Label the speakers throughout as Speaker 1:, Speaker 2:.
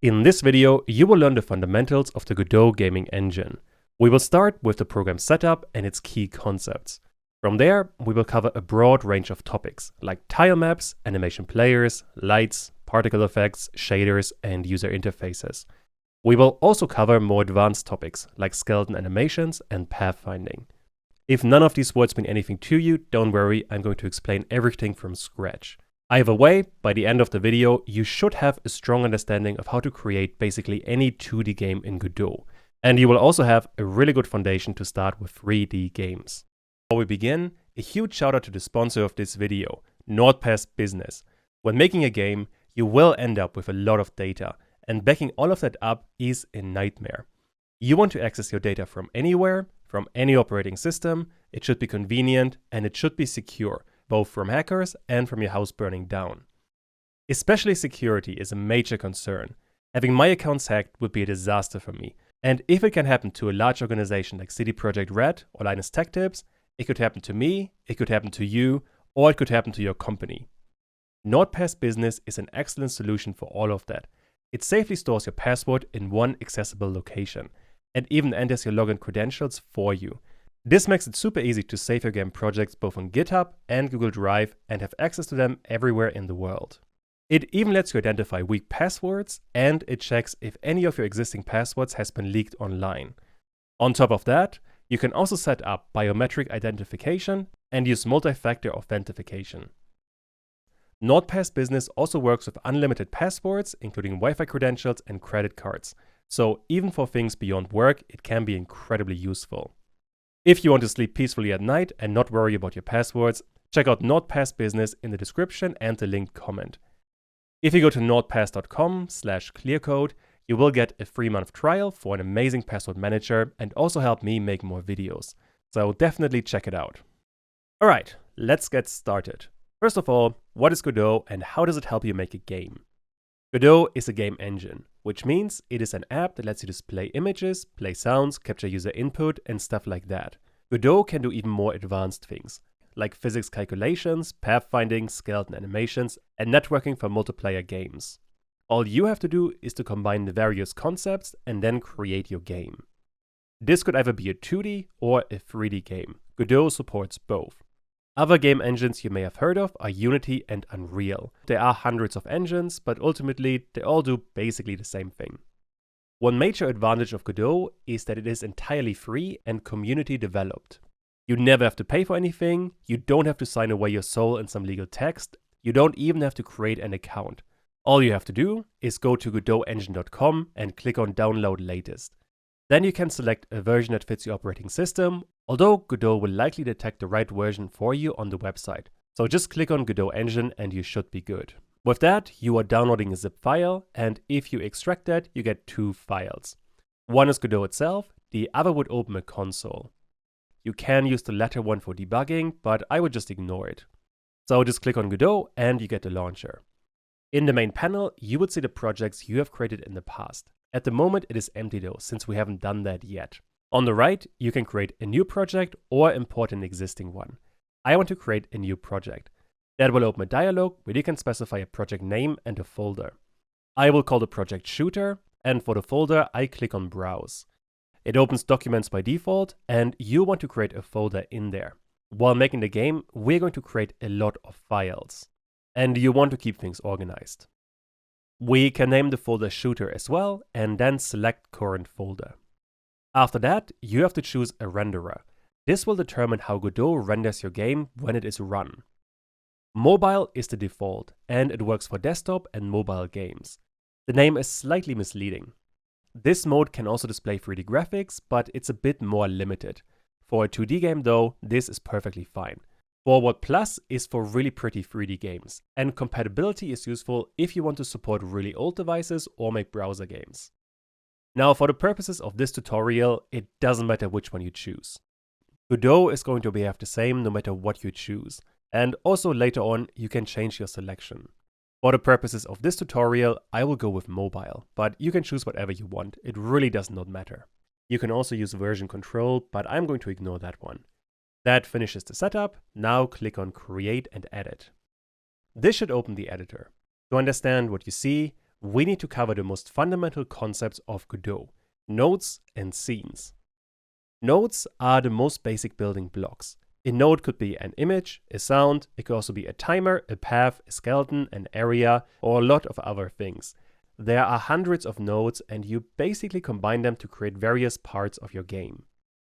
Speaker 1: In this video, you will learn the fundamentals of the Godot gaming engine. We will start with the program setup and its key concepts. From there, we will cover a broad range of topics like tilemaps, animation players, lights, particle effects, shaders, and user interfaces. We will also cover more advanced topics like skeleton animations and pathfinding. If none of these words mean anything to you, don't worry, I'm going to explain everything from scratch. Either way, by the end of the video, you should have a strong understanding of how to create basically any 2D game in Godot. And you will also have a really good foundation to start with 3D games. Before we begin, a huge shout out to the sponsor of this video, NordPass Business. When making a game, you will end up with a lot of data, and backing all of that up is a nightmare. You want to access your data from anywhere, from any operating system, it should be convenient, and it should be secure, both from hackers and from your house burning down. Especially security is a major concern. Having my accounts hacked would be a disaster for me, and if it can happen to a large organization like CD Projekt Red or Linus Tech Tips, it could happen to me, it could happen to you, or it could happen to your company. NordPass Business is an excellent solution for all of that. It safely stores your password in one accessible location, and even enters your login credentials for you. This makes it super easy to save your game projects both on GitHub and Google Drive and have access to them everywhere in the world. It even lets you identify weak passwords, and it checks if any of your existing passwords has been leaked online. On top of that, you can also set up biometric identification and use multi-factor authentication. NordPass Business also works with unlimited passwords, including Wi-Fi credentials and credit cards. So even for things beyond work, it can be incredibly useful. If you want to sleep peacefully at night and not worry about your passwords, check out NordPass Business in the description and the linked comment. If you go to nordpass.com/clearcode, you will get a 3-month trial for an amazing password manager and also help me make more videos. So definitely check it out. Alright, let's get started. First of all, what is Godot and how does it help you make a game? Godot is a game engine, which means it is an app that lets you display images, play sounds, capture user input, and stuff like that. Godot can do even more advanced things, like physics calculations, pathfinding, skeleton animations, and networking for multiplayer games. All you have to do is to combine the various concepts and then create your game. This could either be a 2D or a 3D game. Godot supports both. Other game engines you may have heard of are Unity and Unreal. There are hundreds of engines, but ultimately they all do basically the same thing. One major advantage of Godot is that it is entirely free and community developed. You never have to pay for anything, you don't have to sign away your soul in some legal text, you don't even have to create an account. All you have to do is go to godotengine.com and click on Download Latest. Then you can select a version that fits your operating system, although Godot will likely detect the right version for you on the website. So just click on Godot Engine and you should be good. With that, you are downloading a zip file, and if you extract that, you get 2 files. One is Godot itself, the other would open a console. You can use the latter one for debugging, but I would just ignore it. So just click on Godot and you get the launcher. In the main panel, you would see the projects you have created in the past. At the moment, it is empty though, since we haven't done that yet. On the right, you can create a new project or import an existing one. I want to create a new project. That will open a dialog where you can specify a project name and a folder. I will call the project Shooter, and for the folder, I click on Browse. It opens documents by default, and you want to create a folder in there. While making the game, we're going to create a lot of files, and you want to keep things organized. We can name the folder Shooter as well, and then select Current Folder. After that, you have to choose a renderer. This will determine how Godot renders your game when it is run. Mobile is the default, and it works for desktop and mobile games. The name is slightly misleading. This mode can also display 3D graphics, but it's a bit more limited. For a 2D game though, this is perfectly fine. Forward Plus is for really pretty 3D games, and compatibility is useful if you want to support really old devices or make browser games. Now, for the purposes of this tutorial, it doesn't matter which one you choose. Godot is going to behave the same no matter what you choose, and also later on you can change your selection. For the purposes of this tutorial, I will go with mobile, but you can choose whatever you want, it really does not matter. You can also use version control, but I'm going to ignore that one. That finishes the setup. Now click on Create and Edit. This should open the editor. To understand what you see, we need to cover the most fundamental concepts of Godot, nodes and scenes. Nodes are the most basic building blocks. A node could be an image, a sound, it could also be a timer, a path, a skeleton, an area, or a lot of other things. There are hundreds of nodes and you basically combine them to create various parts of your game.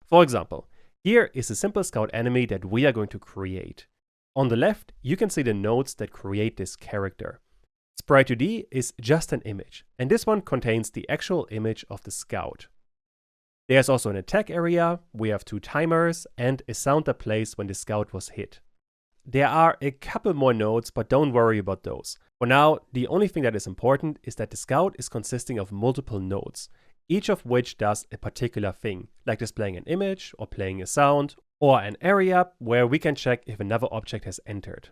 Speaker 1: For example, here is a simple scout enemy that we are going to create. On the left, you can see the nodes that create this character. Sprite2D is just an image, and this one contains the actual image of the scout. There's also an attack area, we have 2 timers, and a sound that plays when the scout was hit. There are a couple more nodes, but don't worry about those. For now, the only thing that is important is that the scout is consisting of multiple nodes, each of which does a particular thing, like displaying an image, or playing a sound, or an area where we can check if another object has entered.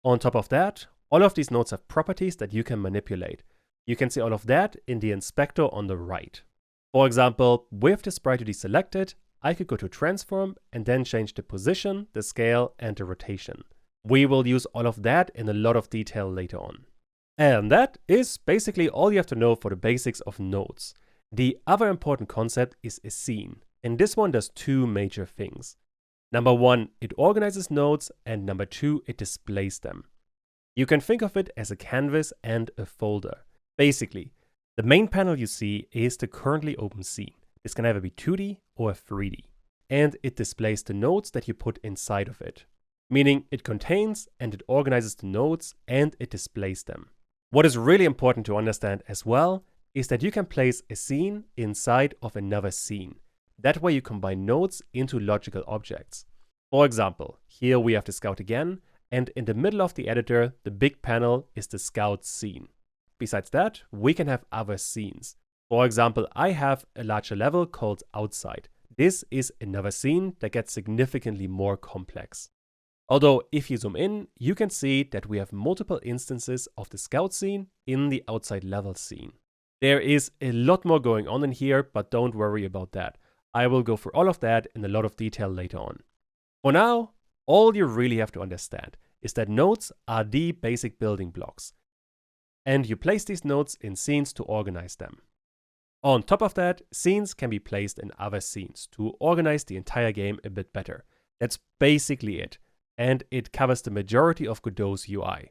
Speaker 1: On top of that, all of these nodes have properties that you can manipulate. You can see all of that in the inspector on the right. For example, with the Sprite2D selected, I could go to transform and then change the position, the scale, and the rotation. We will use all of that in a lot of detail later on. And that is basically all you have to know for the basics of nodes. The other important concept is a scene, and this one does 2 major things. Number 1, it organizes nodes, and number 2, it displays them. You can think of it as a canvas and a folder. Basically, the main panel you see is the currently open scene. This can either be 2D or 3D. And it displays the nodes that you put inside of it. Meaning it contains and it organizes the nodes and it displays them. What is really important to understand as well is that you can place a scene inside of another scene. That way you combine nodes into logical objects. For example, here we have the scout again, and in the middle of the editor, the big panel is the scout scene. Besides that, we can have other scenes. For example, I have a larger level called outside. This is another scene that gets significantly more complex. Although if you zoom in, you can see that we have multiple instances of the scout scene in the outside level scene. There is a lot more going on in here, but don't worry about that. I will go through all of that in a lot of detail later on. For now, all you really have to understand is that nodes are the basic building blocks. And you place these nodes in scenes to organize them. On top of that, scenes can be placed in other scenes to organize the entire game a bit better. That's basically it. And it covers the majority of Godot's UI.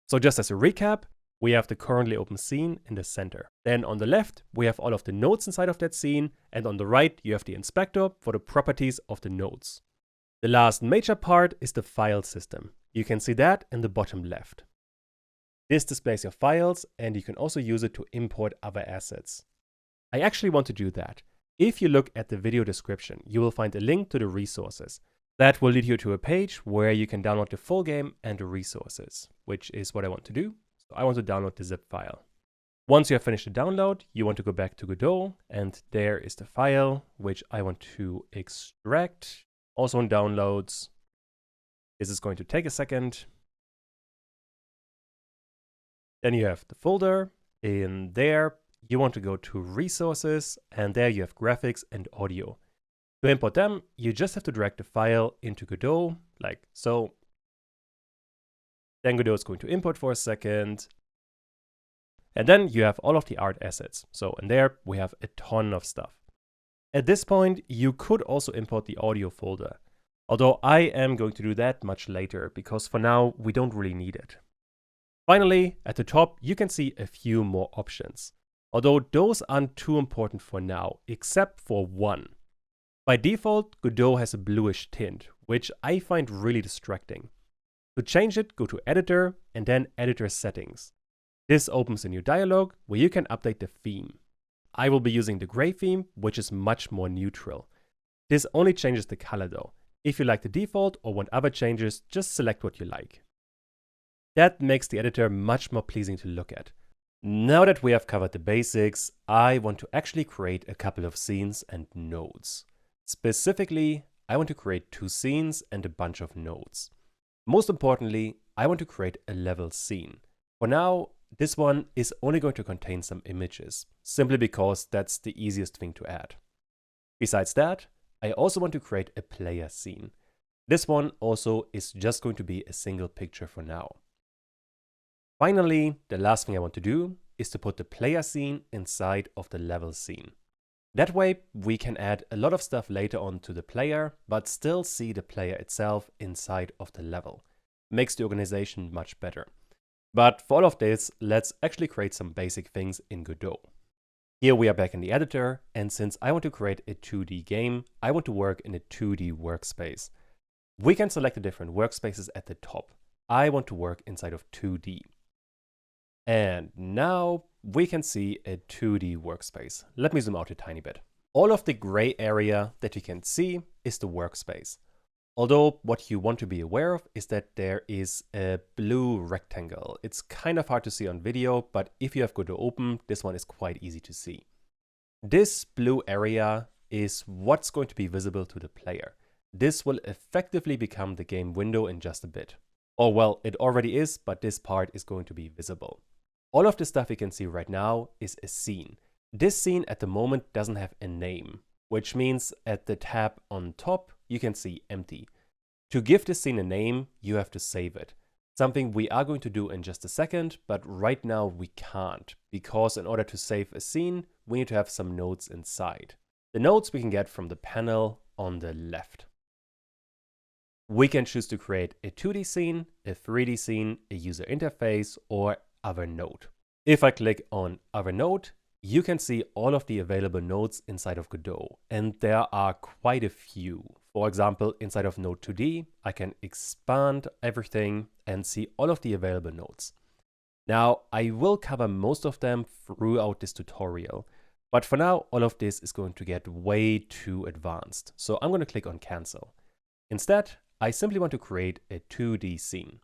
Speaker 1: So just as a recap, we have the currently open scene in the center. Then on the left, we have all of the nodes inside of that scene, and on the right, you have the inspector for the properties of the nodes. The last major part is the file system. You can see that in the bottom left. This displays your files, and you can also use it to import other assets. I actually want to do that. If you look at the video description, you will find a link to the resources. That will lead you to a page where you can download the full game and the resources, which is what I want to do. So I want to download the zip file. Once you have finished the download, you want to go back to Godot, and there is the file, which I want to extract. Also in downloads. This is going to take a second. Then you have the folder. In there, you want to go to resources, and there you have graphics and audio. To import them, you just have to drag the file into Godot, like so. Then Godot is going to import for a second. And then you have all of the art assets. So in there, we have a ton of stuff. At this point, you could also import the audio folder. Although I am going to do that much later, because for now, we don't really need it. Finally, at the top, you can see a few more options. Although those aren't too important for now, except for one. By default, Godot has a bluish tint, which I find really distracting. To change it, go to Editor and then Editor Settings. This opens a new dialog where you can update the theme. I will be using the gray theme, which is much more neutral. This only changes the color though. If you like the default or want other changes, just select what you like. That makes the editor much more pleasing to look at. Now that we have covered the basics, I want to actually create a couple of scenes and nodes. Specifically, I want to create 2 scenes and a bunch of nodes. Most importantly, I want to create a level scene. For now, this one is only going to contain some images, simply because that's the easiest thing to add. Besides that, I also want to create a player scene. This one also is just going to be a single picture for now. Finally, the last thing I want to do is to put the player scene inside of the level scene. That way, we can add a lot of stuff later on to the player, but still see the player itself inside of the level. Makes the organization much better. But for all of this, let's actually create some basic things in Godot. Here we are back in the editor, and since I want to create a 2D game, I want to work in a 2D workspace. We can select the different workspaces at the top. I want to work inside of 2D. And now we can see a 2D workspace. Let me zoom out a tiny bit. All of the gray area that you can see is the workspace. Although what you want to be aware of is that there is a blue rectangle. It's kind of hard to see on video, but if you have Godot open, this one is quite easy to see. This blue area is what's going to be visible to the player. This will effectively become the game window in just a bit. Or well, it already is, but this part is going to be visible. All of the stuff you can see right now is a scene. This scene at the moment doesn't have a name, which means at the tab on top, you can see empty. To give this scene a name, you have to save it. Something we are going to do in just a second, but right now we can't, because in order to save a scene, we need to have some nodes inside. The nodes we can get from the panel on the left. We can choose to create a 2D scene, a 3D scene, a user interface, or other node. If I click on other node, you can see all of the available nodes inside of Godot, and there are quite a few. For example, inside of node 2D, I can expand everything and see all of the available nodes. Now, I will cover most of them throughout this tutorial, but for now, all of this is going to get way too advanced. So I'm going to click on cancel. Instead, I simply want to create a 2D scene.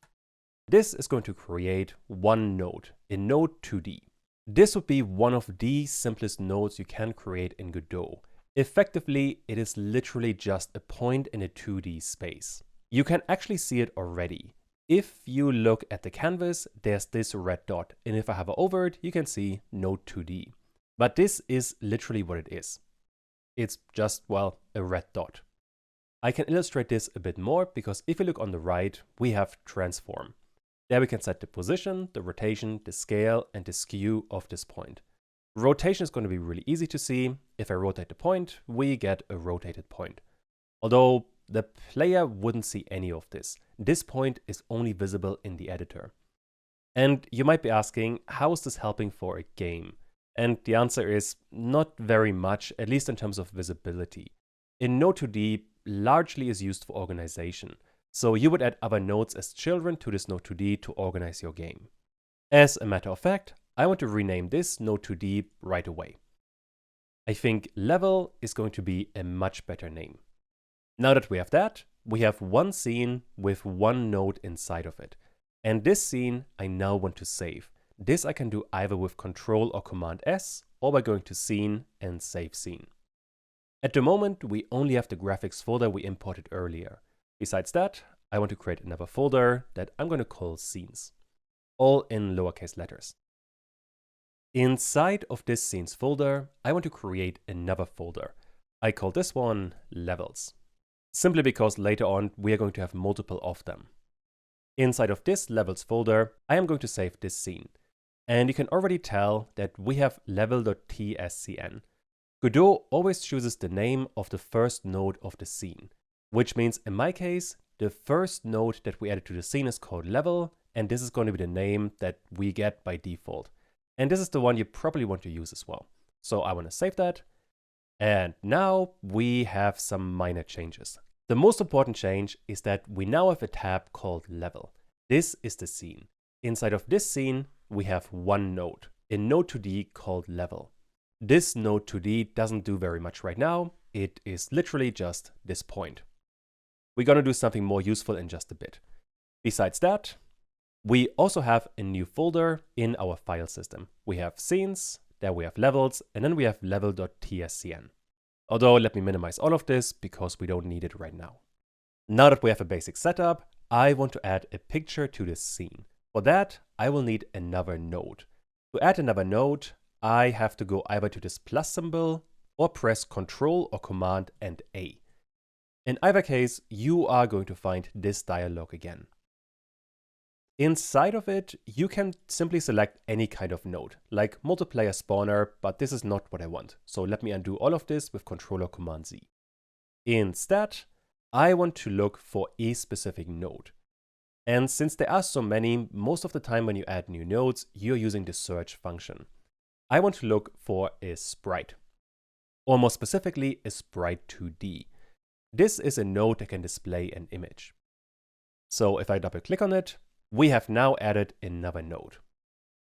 Speaker 1: This is going to create one node, in node 2D. This would be one of the simplest nodes you can create in Godot. Effectively, it is literally just a point in a 2D space. You can actually see it already. If you look at the canvas, there's this red dot, and if I hover over it, you can see node 2D. But this is literally what it is. It's just, well, a red dot. I can illustrate this a bit more because if you look on the right, we have transform. There we can set the position, the rotation, the scale, and the skew of this point. Rotation is going to be really easy to see. If I rotate the point, we get a rotated point. Although the player wouldn't see any of this. This point is only visible in the editor. And you might be asking, how is this helping for a game? And the answer is not very much, at least in terms of visibility. In Node2D, largely is used for organization. So you would add other nodes as children to this Node2D to organize your game. As a matter of fact, I want to rename this Node2D right away. I think level is going to be a much better name. Now that we have that, we have one scene with one node inside of it. And this scene I now want to save. This I can do either with Control or Command S, or by going to Scene and Save Scene. At the moment, we only have the graphics folder we imported earlier. Besides that, I want to create another folder that I'm going to call Scenes, all in lowercase letters. Inside of this Scenes folder, I want to create another folder. I call this one Levels, simply because later on we are going to have multiple of them. Inside of this Levels folder, I am going to save this scene. And you can already tell that we have level.tscn. Godot always chooses the name of the first node of the scene, which means in my case, the first node that we added to the scene is called level, and this is going to be the name that we get by default. And this is the one you probably want to use as well. So I want to save that. And now we have some minor changes. The most important change is that we now have a tab called level. This is the scene. Inside of this scene, we have one node, a node2D called level. This node2D doesn't do very much right now. It is literally just this point. We're going to do something more useful in just a bit. Besides that, we also have a new folder in our file system. We have scenes, there we have levels, and then we have level.tscn. Although let me minimize all of this because we don't need it right now. Now that we have a basic setup, I want to add a picture to this scene. For that, I will need another node. To add another node, I have to go either to this plus symbol or press Ctrl or Command and A. In either case, you are going to find this dialog again. Inside of it, you can simply select any kind of node, like multiplayer spawner, but this is not what I want. So let me undo all of this with Controller Command Z. Instead, I want to look for a specific node. And since there are so many, most of the time when you add new nodes, you're using the search function. I want to look for a sprite, or more specifically, a sprite 2D. This is a node that can display an image. So if I double click on it, we have now added another node.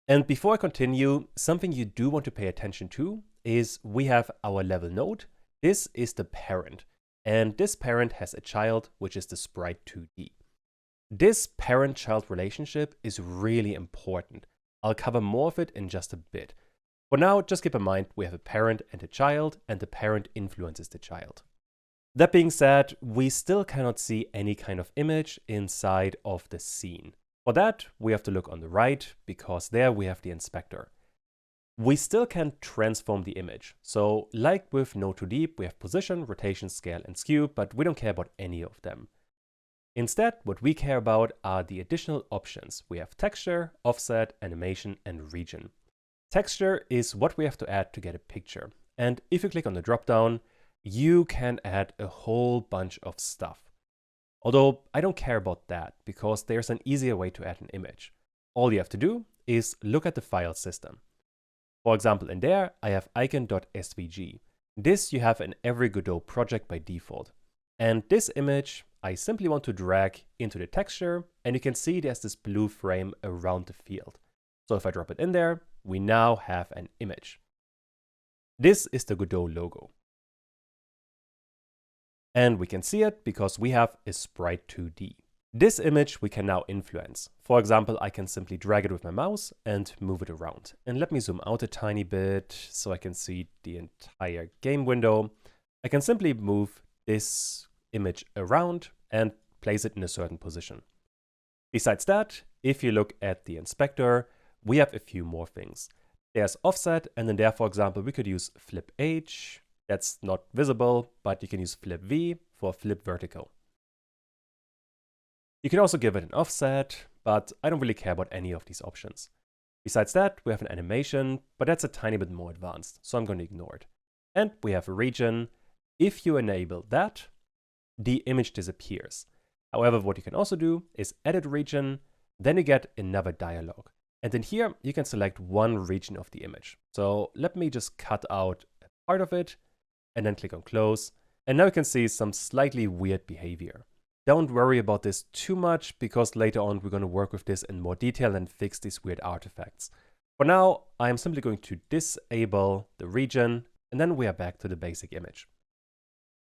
Speaker 1: And before I continue, something you do want to pay attention to is we have our level node. This is the parent, and this parent has a child, which is the sprite 2D. This parent-child relationship is really important. I'll cover more of it in just a bit. For now, just keep in mind we have a parent and a child, and the parent influences the child. That being said, we still cannot see any kind of image inside of the scene. For that, we have to look on the right, because there we have the inspector. We still can transform the image. So like with Node2D, we have position, rotation, scale, and skew, but we don't care about any of them. Instead, what we care about are the additional options. We have texture, offset, animation, and region. Texture is what we have to add to get a picture. And if you click on the dropdown, you can add a whole bunch of stuff. Although I don't care about that because there's an easier way to add an image. All you have to do is look at the file system. For example, in there, I have icon.svg. This you have in every Godot project by default. And this image, I simply want to drag into the texture, and you can see there's this blue frame around the field. So if I drop it in there, we now have an image. This is the Godot logo. And we can see it because we have a sprite 2D. This image we can now influence. For example, I can simply drag it with my mouse and move it around. And let me zoom out a tiny bit so I can see the entire game window. I can simply move this image around and place it in a certain position. Besides that, if you look at the inspector, we have a few more things. There's offset, and then there, for example, we could use flip H. That's not visible, but you can use flip V for flip vertical. You can also give it an offset, but I don't really care about any of these options. Besides that, we have an animation, but that's a tiny bit more advanced, so I'm going to ignore it. And we have a region. If you enable that, the image disappears. However, what you can also do is edit region, then you get another dialog. And in here, you can select one region of the image. So let me just cut out a part of it, and then click on close. And now you can see some slightly weird behavior. Don't worry about this too much, because later on we're going to work with this in more detail and fix these weird artifacts. For now, I'm simply going to disable the region, and then we are back to the basic image.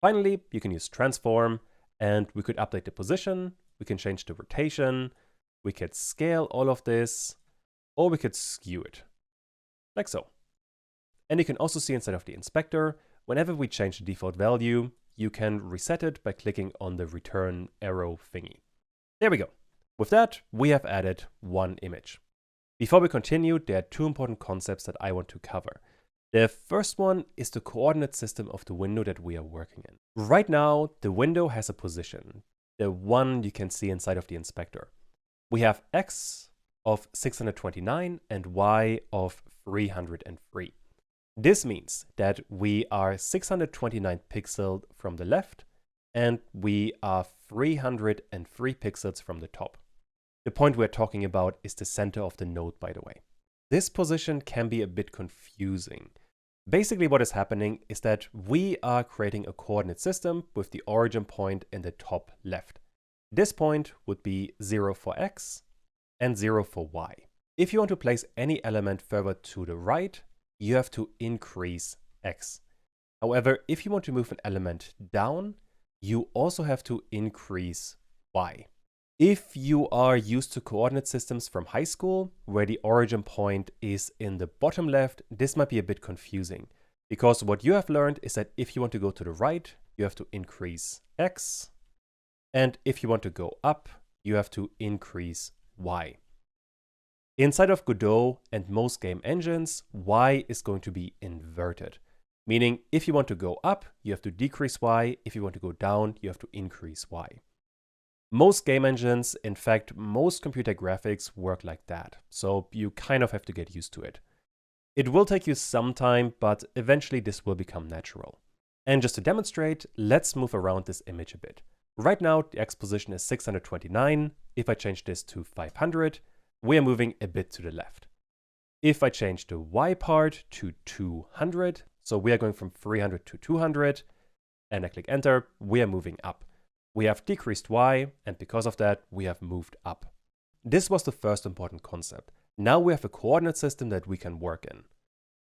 Speaker 1: Finally, you can use transform, and we could update the position, we can change the rotation, we could scale all of this, or we could skew it, like so. And you can also see inside of the inspector, whenever we change the default value, you can reset it by clicking on the return arrow thingy. There we go. With that, we have added one image. Before we continue, there are two important concepts that I want to cover. The first one is the coordinate system of the window that we are working in. Right now, the window has a position, the one you can see inside of the inspector. We have X of 629 and Y of 303. This means that we are 629 pixels from the left, and we are 303 pixels from the top. The point we're talking about is the center of the node, by the way. This position can be a bit confusing. Basically, what is happening is that we are creating a coordinate system with the origin point in the top left. This point would be 0 for X and 0 for Y. If you want to place any element further to the right, you have to increase X. However, if you want to move an element down, you also have to increase Y. If you are used to coordinate systems from high school, where the origin point is in the bottom left, this might be a bit confusing. Because what you have learned is that if you want to go to the right, you have to increase X. And if you want to go up, you have to increase Y. Inside of Godot and most game engines, Y is going to be inverted. Meaning, if you want to go up, you have to decrease Y. If you want to go down, you have to increase Y. Most game engines, in fact, most computer graphics work like that, so you kind of have to get used to it. It will take you some time, but eventually this will become natural. And just to demonstrate, let's move around this image a bit. Right now, the X position is 629. If I change this to 500, we are moving a bit to the left. If I change the Y part to 200, so we are going from 300 to 200, and I click enter, we are moving up. We have decreased Y, and because of that, we have moved up. This was the first important concept. Now we have a coordinate system that we can work in.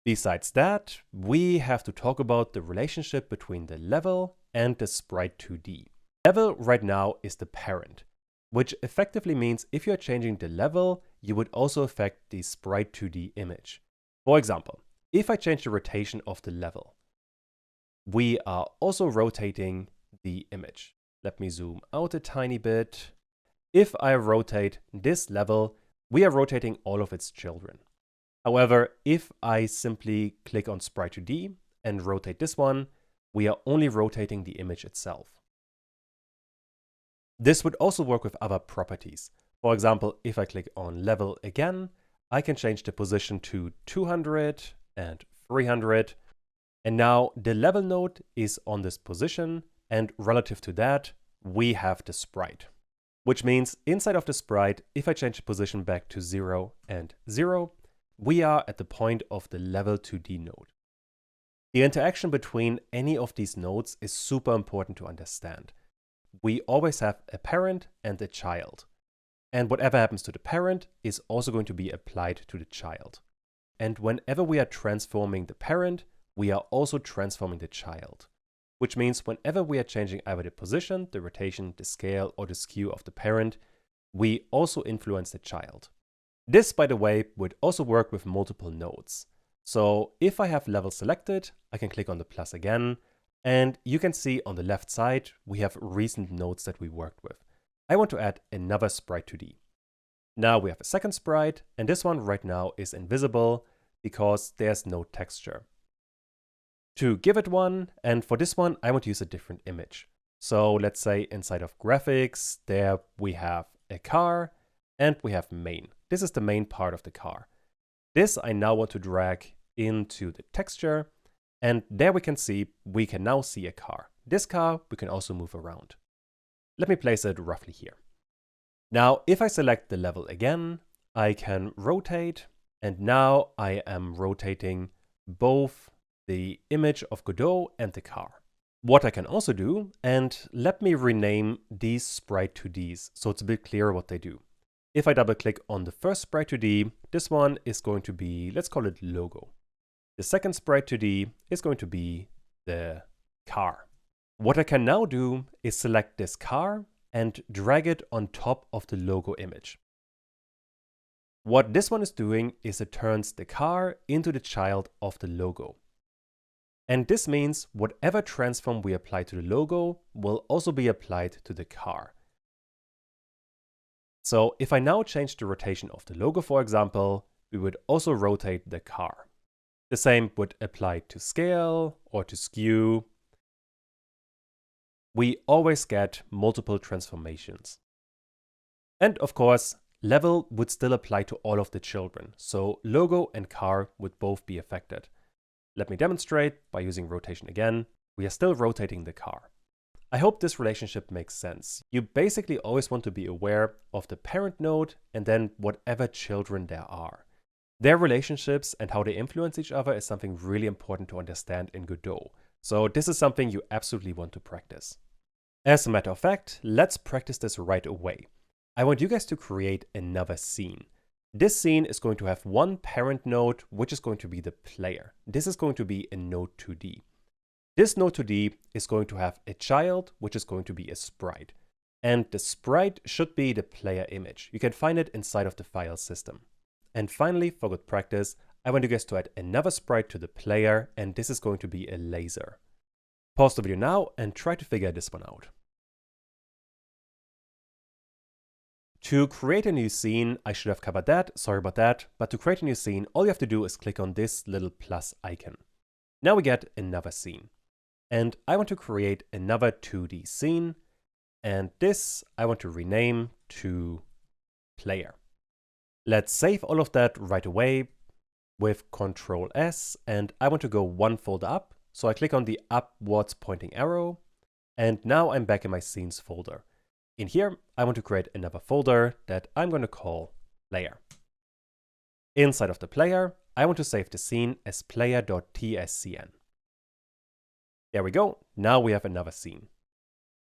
Speaker 1: Besides that, we have to talk about the relationship between the level and the sprite 2D. Level right now is the parent, which effectively means if you're changing the level, you would also affect the sprite 2D image. For example, if I change the rotation of the level, we are also rotating the image. Let me zoom out a tiny bit. If I rotate this level, we are rotating all of its children. However, if I simply click on Sprite 2D and rotate this one, we are only rotating the image itself. This would also work with other properties. For example, if I click on level again, I can change the position to 200 and 300. And now the level node is on this position, and relative to that, we have the sprite. Which means inside of the sprite, if I change the position back to 0 and 0, we are at the point of the level 2D node. The interaction between any of these nodes is super important to understand. We always have a parent and a child. And whatever happens to the parent is also going to be applied to the child. And whenever we are transforming the parent, we are also transforming the child. Which means whenever we are changing either the position, the rotation, the scale, or the skew of the parent, we also influence the child. This, by the way, would also work with multiple nodes. So if I have level selected, I can click on the plus again, and you can see on the left side, we have recent nodes that we worked with. I want to add another sprite 2D. Now we have a second sprite, and this one right now is invisible because there's no texture. To give it one, and for this one, I want to use a different image. So let's say inside of graphics, there we have a car and we have main. This is the main part of the car. This I now want to drag into the texture, and there we can now see a car. This car we can also move around. Let me place it roughly here. Now, if I select the level again, I can rotate, and now I am rotating both the image of Godot and the car. What I can also do, and let me rename these sprite 2Ds so it's a bit clearer what they do. If I double click on the first sprite 2D, this one is going to be, let's call it logo. The second sprite 2D is going to be the car. What I can now do is select this car and drag it on top of the logo image. What this one is doing is it turns the car into the child of the logo. And this means whatever transform we apply to the logo will also be applied to the car. So if I now change the rotation of the logo, for example, we would also rotate the car. The same would apply to scale or to skew. We always get multiple transformations. And of course, level would still apply to all of the children. So logo and car would both be affected. Let me demonstrate by using rotation again. We are still rotating the car. I hope this relationship makes sense. You basically always want to be aware of the parent node and then whatever children there are. Their relationships and how they influence each other is something really important to understand in Godot. So this is something you absolutely want to practice. As a matter of fact, let's practice this right away. I want you guys to create another scene. This scene is going to have one parent node, which is going to be the player. This is going to be a node 2D. This node 2D is going to have a child, which is going to be a sprite. And the sprite should be the player image. You can find it inside of the file system. And finally, for good practice, I want you guys to add another sprite to the player, and this is going to be a laser. Pause the video now and try to figure this one out. To create a new scene, I should have covered that, sorry about that, but to create a new scene, all you have to do is click on this little plus icon. Now we get another scene. And I want to create another 2D scene. and this I want to rename to player. Let's save all of that right away with Ctrl S, and I want to go one folder up. So I click on the upwards pointing arrow, and now I'm back in my scenes folder. In here, I want to create another folder that I'm going to call player. Inside of the player, I want to save the scene as player.tscn. There we go, now we have another scene.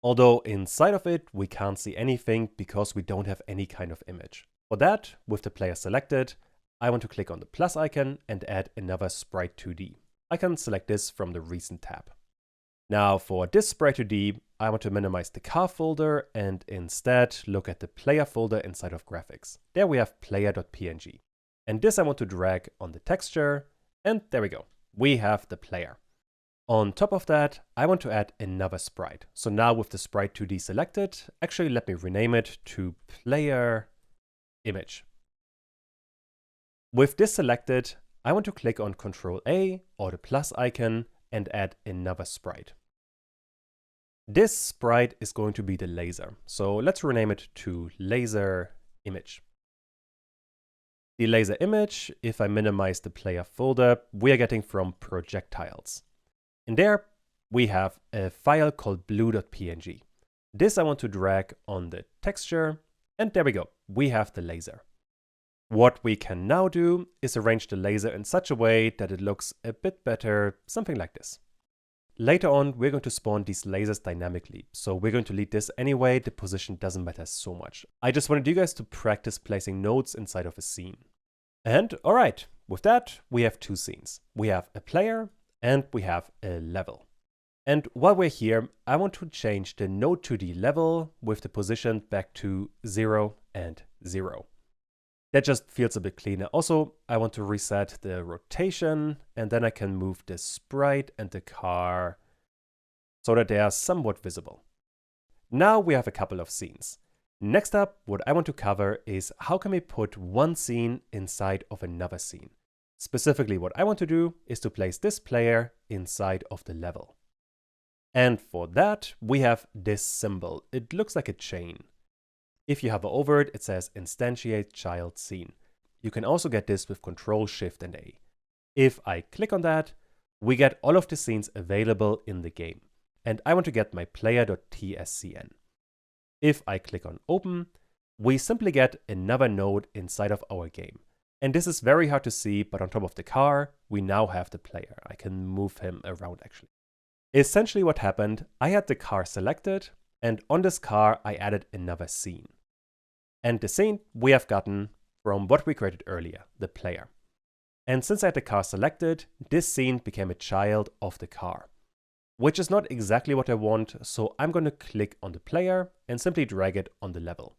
Speaker 1: Although inside of it, we can't see anything because we don't have any kind of image. For that, with the player selected, I want to click on the plus icon and add another sprite 2D. I can select this from the recent tab. Now for this sprite 2D, I want to minimize the car folder and instead look at the player folder inside of graphics. There we have player.png. And this I want to drag on the texture, and there we go. We have the player. On top of that, I want to add another sprite. So now with the sprite 2D selected, actually let me rename it to player image. With this selected, I want to click on Ctrl A or the plus icon and add another sprite. This sprite is going to be the laser. So let's rename it to laser image. The laser image, if I minimize the player folder, we are getting from projectiles. In there, we have a file called blue.png. This I want to drag on the texture, and there we go, we have the laser. What we can now do is arrange the laser in such a way that it looks a bit better, something like this. Later on, we're going to spawn these lasers dynamically, so we're going to lead this anyway, the position doesn't matter so much. I just wanted you guys to practice placing nodes inside of a scene. And alright, with that, we have two scenes. We have a player and we have a level. And while we're here, I want to change the node 2D level with the position back to 0 and 0. That just feels a bit cleaner. Also, I want to reset the rotation, and then I can move the sprite and the car so that they are somewhat visible. Now we have a couple of scenes. Next up, what I want to cover is how can we put one scene inside of another scene. Specifically, what I want to do is to place this player inside of the level. And for that, we have this symbol. It looks like a chain. If you hover over it, it says instantiate child scene. You can also get this with Ctrl, Shift, and A. If I click on that, we get all of the scenes available in the game. And I want to get my player.tscn. If I click on Open, we simply get another node inside of our game. And this is very hard to see, but on top of the car, we now have the player. I can move him around actually. Essentially what happened, I had the car selected, and on this car, I added another scene. And the scene we have gotten from what we created earlier, the player. And since I had the car selected, this scene became a child of the car, which is not exactly what I want, so I'm going to click on the player and simply drag it on the level.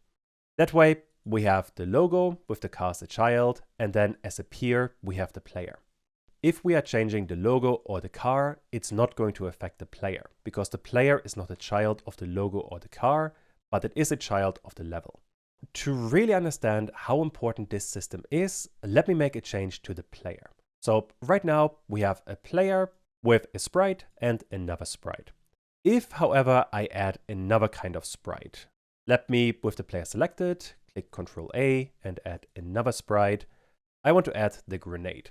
Speaker 1: That way, we have the logo with the car as a child, and then as a peer, we have the player. If we are changing the logo or the car, it's not going to affect the player, because the player is not a child of the logo or the car, but it is a child of the level. To really understand how important this system is, let me make a change to the player. So right now, we have a player with a sprite and another sprite. If, however, I add another kind of sprite, let me, with the player selected, click Ctrl A and add another sprite. I want to add the grenade.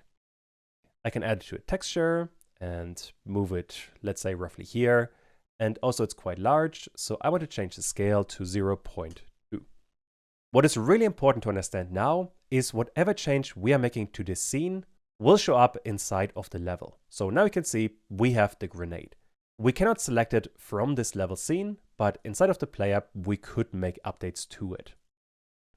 Speaker 1: I can add it to a texture and move it, let's say roughly here. And also it's quite large, so I want to change the scale to 0.2. What is really important to understand now is whatever change we are making to this scene will show up inside of the level. So now you can see we have the grenade. We cannot select it from this level scene, but inside of the player, we could make updates to it.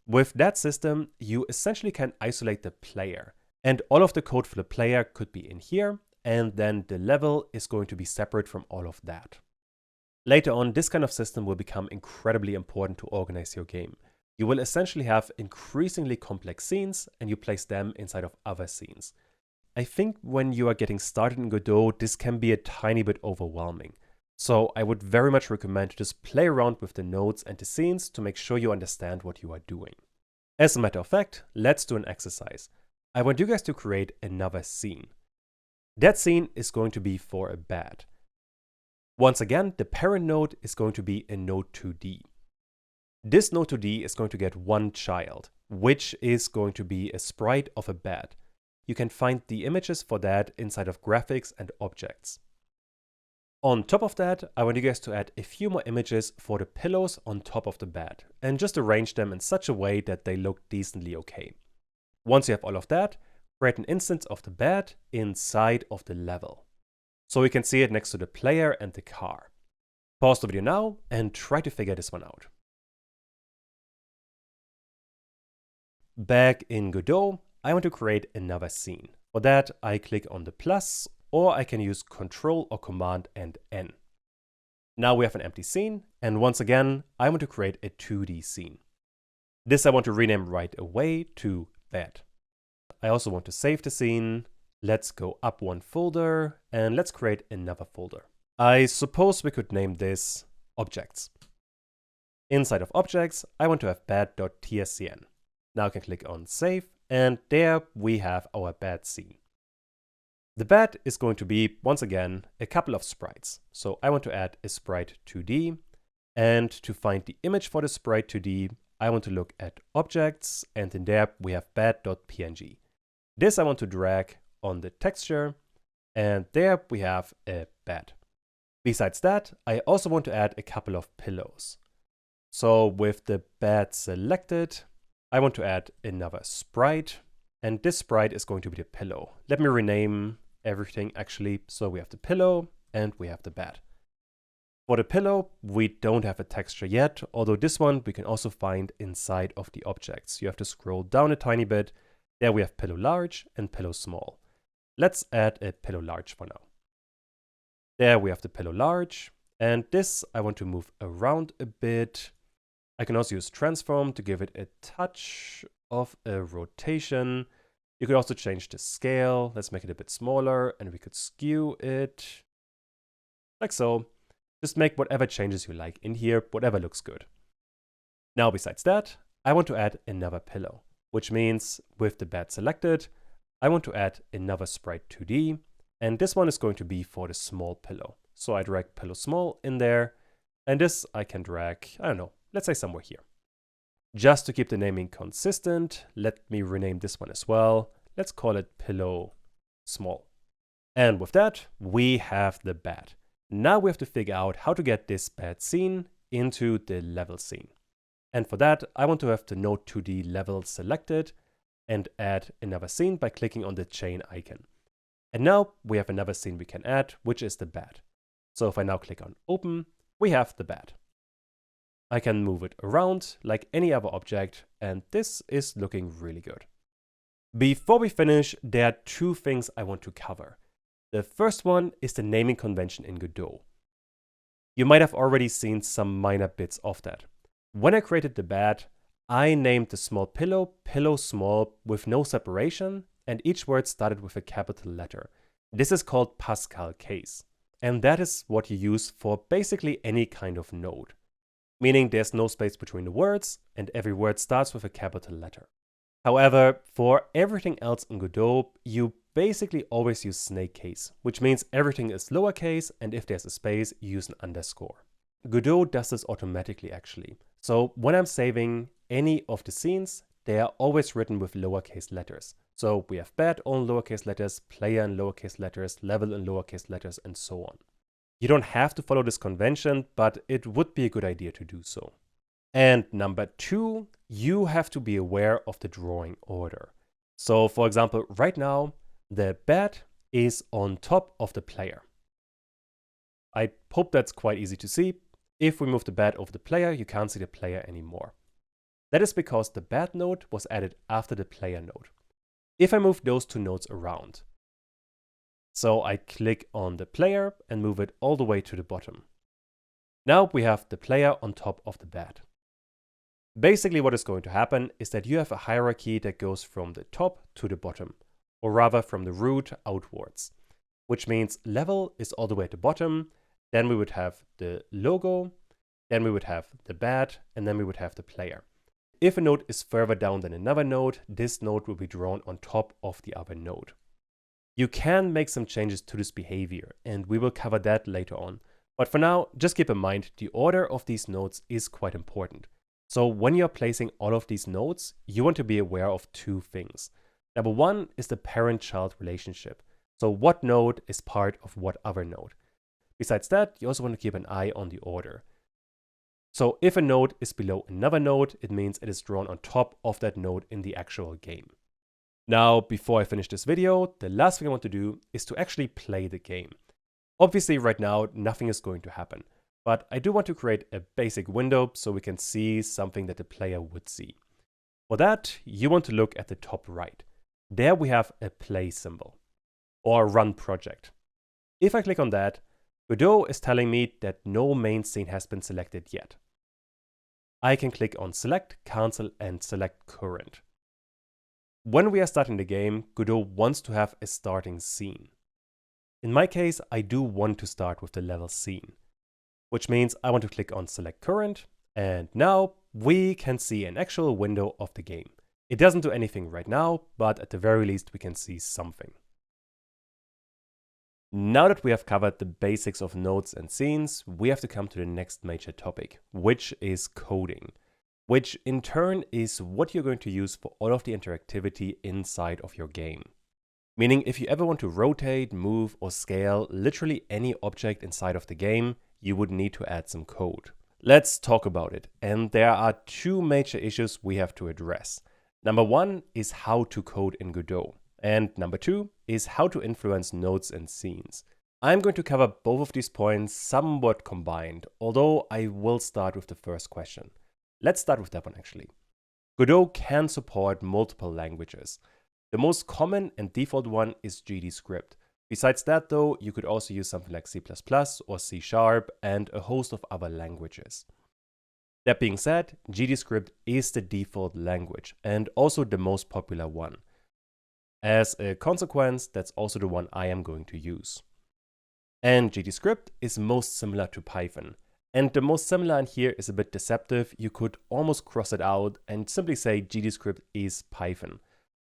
Speaker 1: With that system, you essentially can isolate the player, and all of the code for the player could be in here, and then the level is going to be separate from all of that. Later on, this kind of system will become incredibly important to organize your game. You will essentially have increasingly complex scenes, and you place them inside of other scenes. I think when you are getting started in Godot, this can be a tiny bit overwhelming. So I would very much recommend to just play around with the nodes and the scenes to make sure you understand what you are doing. As a matter of fact, let's do an exercise. I want you guys to create another scene. That scene is going to be for a bat. Once again, the parent node is going to be a node 2D. This node 2D is going to get one child, which is going to be a sprite of a bed. You can find the images for that inside of graphics and objects. On top of that, I want you guys to add a few more images for the pillows on top of the bed and just arrange them in such a way that they look decently okay. Once you have all of that, create an instance of the bed inside of the level. So we can see it next to the player and the car. Pause the video now and try to figure this one out. Back in Godot, I want to create another scene. For that, I click on the plus, or I can use Control or Command and N. Now we have an empty scene, and once again, I want to create a 2D scene. This I want to rename right away to bed. I also want to save the scene. Let's go up one folder, and let's create another folder. I suppose we could name this Objects. Inside of Objects, I want to have bed.tscn. Now I can click on Save, and there we have our bed scene. The bed is going to be, once again, a couple of sprites. So I want to add a sprite 2D, and to find the image for the sprite 2D, I want to look at Objects, and in there we have bed.png. This I want to drag on the texture, and there we have a bed. Besides that, I also want to add a couple of pillows. So with the bed selected, I want to add another sprite, and this sprite is going to be the pillow. Let me rename everything actually. So we have the pillow and we have the bed. For the pillow, we don't have a texture yet, although this one we can also find inside of the objects. You have to scroll down a tiny bit. There we have pillow large and pillow small. Let's add a pillow large for now. There we have the pillow large, and this I want to move around a bit. I can also use transform to give it a touch of a rotation. You could also change the scale. Let's make it a bit smaller, and we could skew it like so. Just make whatever changes you like in here, whatever looks good. Now besides that, I want to add another pillow, which means with the bed selected, I want to add another sprite 2D, and this one is going to be for the small pillow. So I drag pillow small in there, and this I can drag, I don't know, let's say somewhere here. Just to keep the naming consistent, let me rename this one as well. Let's call it pillow small. And with that, we have the bed. Now we have to figure out how to get this bed scene into the level scene. And for that, I want to have the node 2D level selected and add another scene by clicking on the chain icon. And now we have another scene we can add, which is the bed. So if I now click on open, we have the bed. I can move it around like any other object, and this is looking really good. Before we finish, there are two things I want to cover. The first one is the naming convention in Godot. You might have already seen some minor bits of that. When I created the bed, I named the small pillow, pillow small with no separation, and each word started with a capital letter. This is called Pascal case, and that is what you use for basically any kind of node. Meaning there's no space between the words, and every word starts with a capital letter. However, for everything else in Godot, you basically always use snake case, which means everything is lowercase, and if there's a space, you use an underscore. Godot does this automatically actually. So when I'm saving any of the scenes, they are always written with lowercase letters. So we have bed all in lowercase letters, player in lowercase letters, level in lowercase letters, and so on. You don't have to follow this convention, but it would be a good idea to do so. And number two, you have to be aware of the drawing order. So for example, right now, the bed is on top of the player. I hope that's quite easy to see. If we move the bed over the player, you can't see the player anymore. That is because the bed node was added after the player node. If I move those two nodes around, so I click on the player and move it all the way to the bottom. Now we have the player on top of the bed. Basically what is going to happen is that you have a hierarchy that goes from the top to the bottom, or rather from the root outwards, which means level is all the way at the bottom, then we would have the logo, then we would have the bed, and then we would have the player. If a node is further down than another node, this node will be drawn on top of the other node. You can make some changes to this behavior, and we will cover that later on. But for now, just keep in mind the order of these nodes is quite important. So when you're placing all of these nodes, you want to be aware of two things. Number one is the parent-child relationship. So what node is part of what other node? Besides that, you also want to keep an eye on the order. So if a node is below another node, it means it is drawn on top of that node in the actual game. Now, before I finish this video, the last thing I want to do is to actually play the game. Obviously, right now, nothing is going to happen, but I do want to create a basic window so we can see something that the player would see. For that, you want to look at the top right. There we have a play symbol, or run project. If I click on that, Godot is telling me that no main scene has been selected yet. I can click on select, cancel, and select current. When we are starting the game, Godot wants to have a starting scene. In my case, I do want to start with the level scene, which means I want to click on select current, and now we can see an actual window of the game. It doesn't do anything right now, but at the very least we can see something. Now that we have covered the basics of nodes and scenes, we have to come to the next major topic, which is coding, which in turn is what you're going to use for all of the interactivity inside of your game. Meaning if you ever want to rotate, move, or scale literally any object inside of the game, you would need to add some code. Let's talk about it, and there are two major issues we have to address. Number one is how to code in Godot. And number two is how to influence nodes and scenes. I'm going to cover both of these points somewhat combined, although I will start with the first question. Let's start with that one actually. Godot can support multiple languages. The most common and default one is GDScript. Besides that though, you could also use something like C++ or C# and a host of other languages. That being said, GDScript is the default language and also the most popular one. As a consequence, that's also the one I am going to use. And GDScript is most similar to Python. And the most similar in here is a bit deceptive. You could almost cross it out and simply say GDScript is Python,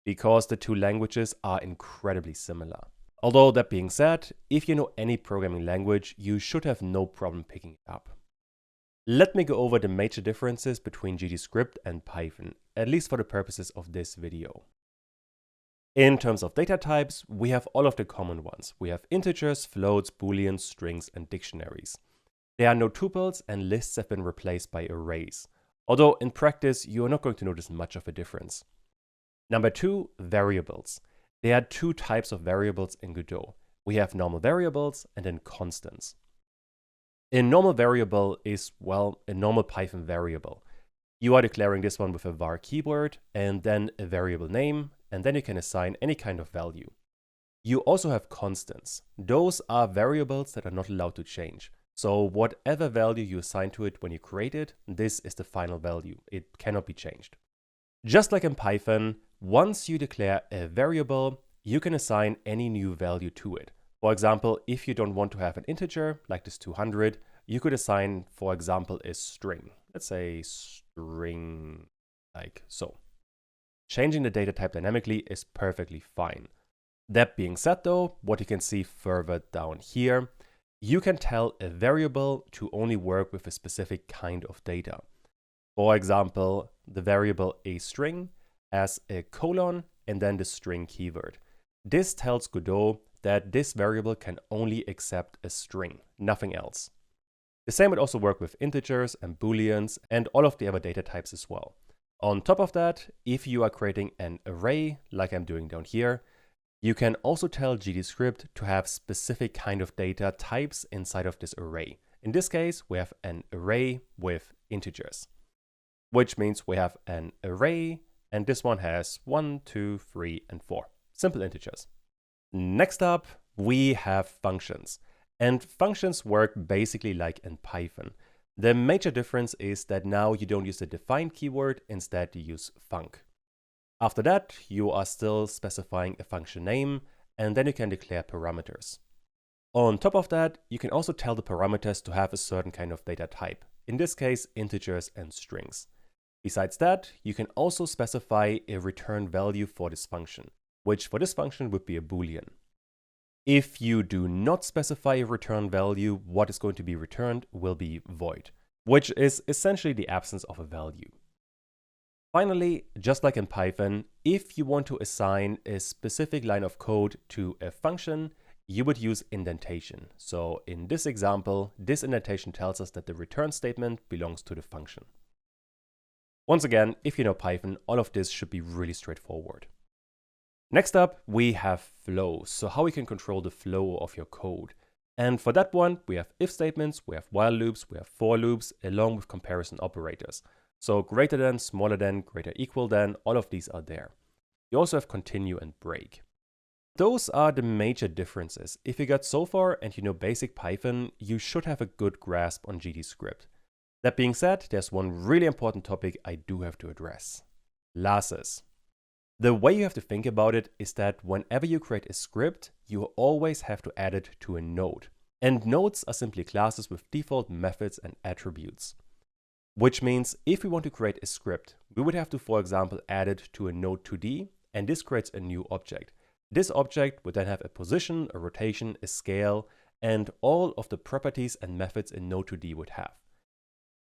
Speaker 1: because the two languages are incredibly similar. Although that being said, if you know any programming language, you should have no problem picking it up. Let me go over the major differences between GDScript and Python, at least for the purposes of this video. In terms of data types, we have all of the common ones. We have integers, floats, booleans, strings, and dictionaries. There are no tuples, and lists have been replaced by arrays. Although in practice, you are not going to notice much of a difference. Number two, variables. There are two types of variables in Godot. We have normal variables and then constants. A normal variable is, well, a normal Python variable. You are declaring this one with a var keyword and then a variable name, and then you can assign any kind of value. You also have constants. Those are variables that are not allowed to change. So whatever value you assign to it when you create it, this is the final value. It cannot be changed. Just like in Python, once you declare a variable, you can assign any new value to it. For example, if you don't want to have an integer, like this 200, you could assign, for example, a string. Let's say string like so. Changing the data type dynamically is perfectly fine. That being said though, what you can see further down here, you can tell a variable to only work with a specific kind of data. For example, the variable aString has a colon and then the string keyword. This tells Godot that this variable can only accept a string, nothing else. The same would also work with integers and booleans and all of the other data types as well. On top of that, if you are creating an array, like I'm doing down here, you can also tell GDScript to have specific kind of data types inside of this array. In this case, we have an array with integers, which means we have an array, and this one has 1, 2, 3, and 4. Simple integers. Next up, we have functions. And functions work basically like in Python. The major difference is that now you don't use the define keyword, instead you use func. After that, you are still specifying a function name, and then you can declare parameters. On top of that, you can also tell the parameters to have a certain kind of data type, in this case integers and strings. Besides that, you can also specify a return value for this function, which for this function would be a boolean. If you do not specify a return value, what is going to be returned will be void, which is essentially the absence of a value. Finally, just like in Python, if you want to assign a specific line of code to a function, you would use indentation. So in this example, this indentation tells us that the return statement belongs to the function. Once again, if you know Python, all of this should be really straightforward. Next up, we have flow. So how we can control the flow of your code. And for that one, we have if statements, we have while loops, we have for loops, along with comparison operators. So greater than, smaller than, greater equal than, all of these are there. You also have continue and break. Those are the major differences. If you got so far and you know basic Python, you should have a good grasp on GDScript. That being said, there's one really important topic I do have to address. Classes. The way you have to think about it is that whenever you create a script, you always have to add it to a node. And nodes are simply classes with default methods and attributes. Which means if we want to create a script, we would have to, for example, add it to a node 2D, and this creates a new object. This object would then have a position, a rotation, a scale, and all of the properties and methods a node 2D would have.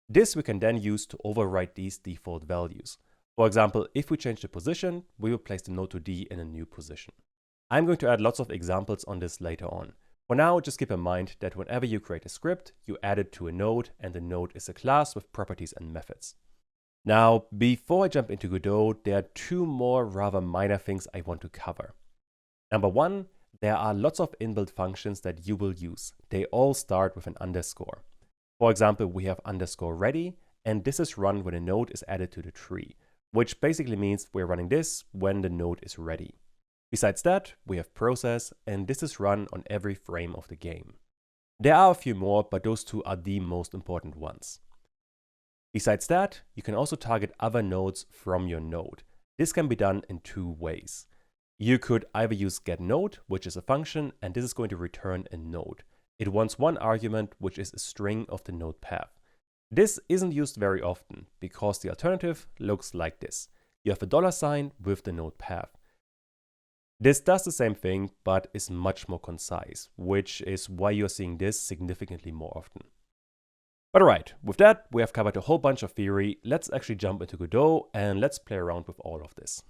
Speaker 1: This we can then use to override these default values. For example, if we change the position, we will place the node 2D in a new position. I'm going to add lots of examples on this later on. For now, just keep in mind that whenever you create a script, you add it to a node, and the node is a class with properties and methods. Now, before I jump into Godot, there are two more rather minor things I want to cover. Number one, there are lots of inbuilt functions that you will use. They all start with an underscore. For example, we have underscore ready, and this is run when a node is added to the tree, which basically means we're running this when the node is ready. Besides that, we have process, and this is run on every frame of the game. There are a few more, but those two are the most important ones. Besides that, you can also target other nodes from your node. This can be done in two ways. You could either use getNode, which is a function, and this is going to return a node. It wants one argument, which is a string of the node path. This isn't used very often, because the alternative looks like this. You have a $sign with the node path. This does the same thing, but is much more concise, which is why you're seeing this significantly more often. But alright, with that, we have covered a whole bunch of theory. Let's actually jump into Godot and let's play around with all of this.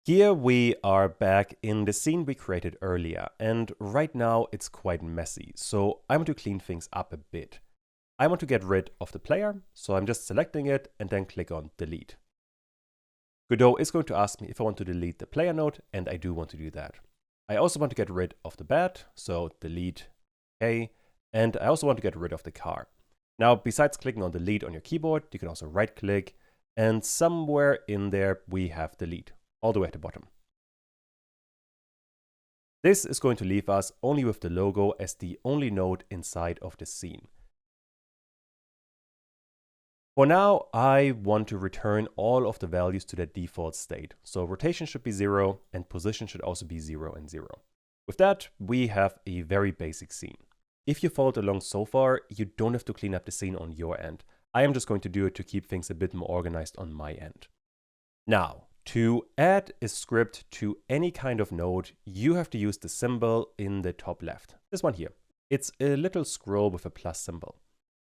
Speaker 1: Here we are back in the scene we created earlier, and right now it's quite messy, so I want to clean things up a bit. I want to get rid of the player, so I'm just selecting it and then click on delete. Godot is going to ask me if I want to delete the player node, and I do want to do that. I also want to get rid of the bat, so delete K, and I also want to get rid of the car. Now, besides clicking on delete on your keyboard, you can also right click, and somewhere in there we have delete, all the way at the bottom. This is going to leave us only with the logo as the only node inside of the scene. For now, I want to return all of the values to their default state. So rotation should be 0 and position should also be 0 and 0. With that, we have a very basic scene. If you followed along so far, you don't have to clean up the scene on your end. I am just going to do it to keep things a bit more organized on my end. Now, to add a script to any kind of node, you have to use the symbol in the top left. This one here. It's a little scroll with a plus symbol.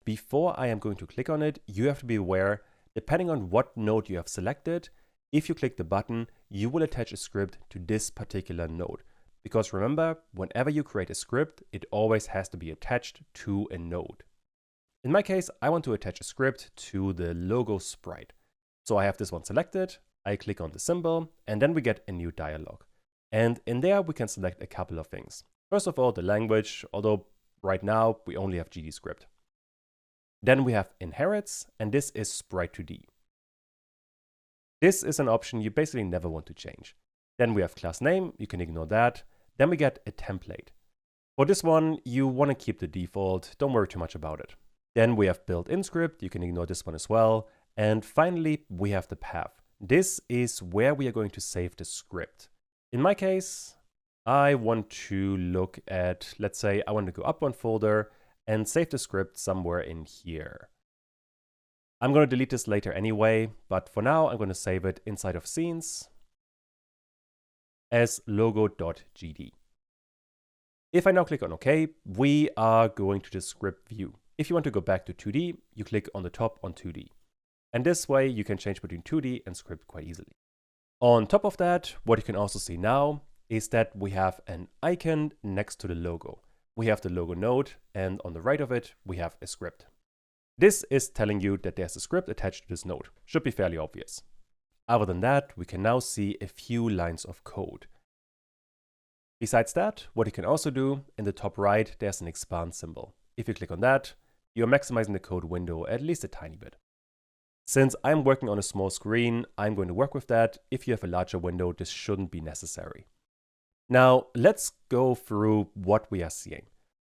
Speaker 1: Before I am going to click on it, you have to be aware, depending on what node you have selected, if you click the button, you will attach a script to this particular node. Because remember, whenever you create a script, it always has to be attached to a node. In my case, I want to attach a script to the logo sprite. So I have this one selected, I click on the symbol, and then we get a new dialog. And in there, we can select a couple of things. First of all, the language, although right now we only have GDScript. Then we have inherits, and this is sprite2d. This is an option you basically never want to change. Then we have class name, you can ignore that. Then we get a template. For this one, you want to keep the default, don't worry too much about it. Then we have built-in script, you can ignore this one as well. And finally, we have the path. This is where we are going to save the script. In my case, I want to look at, let's say I want to go up one folder, and save the script somewhere in here. I'm going to delete this later anyway, but for now I'm going to save it inside of scenes as logo.gd. If I now click on OK, we are going to the script view. If you want to go back to 2D, you click on the top on 2D. And this way you can change between 2D and script quite easily. On top of that, what you can also see now is that we have an icon next to the logo. We have the logo node, and on the right of it, we have a script. This is telling you that there's a script attached to this node. Should be fairly obvious. Other than that, we can now see a few lines of code. Besides that, what you can also do, in the top right, there's an expand symbol. If you click on that, you're maximizing the code window at least a tiny bit. Since I'm working on a small screen, I'm going to work with that. If you have a larger window, this shouldn't be necessary. Now, let's go through what we are seeing.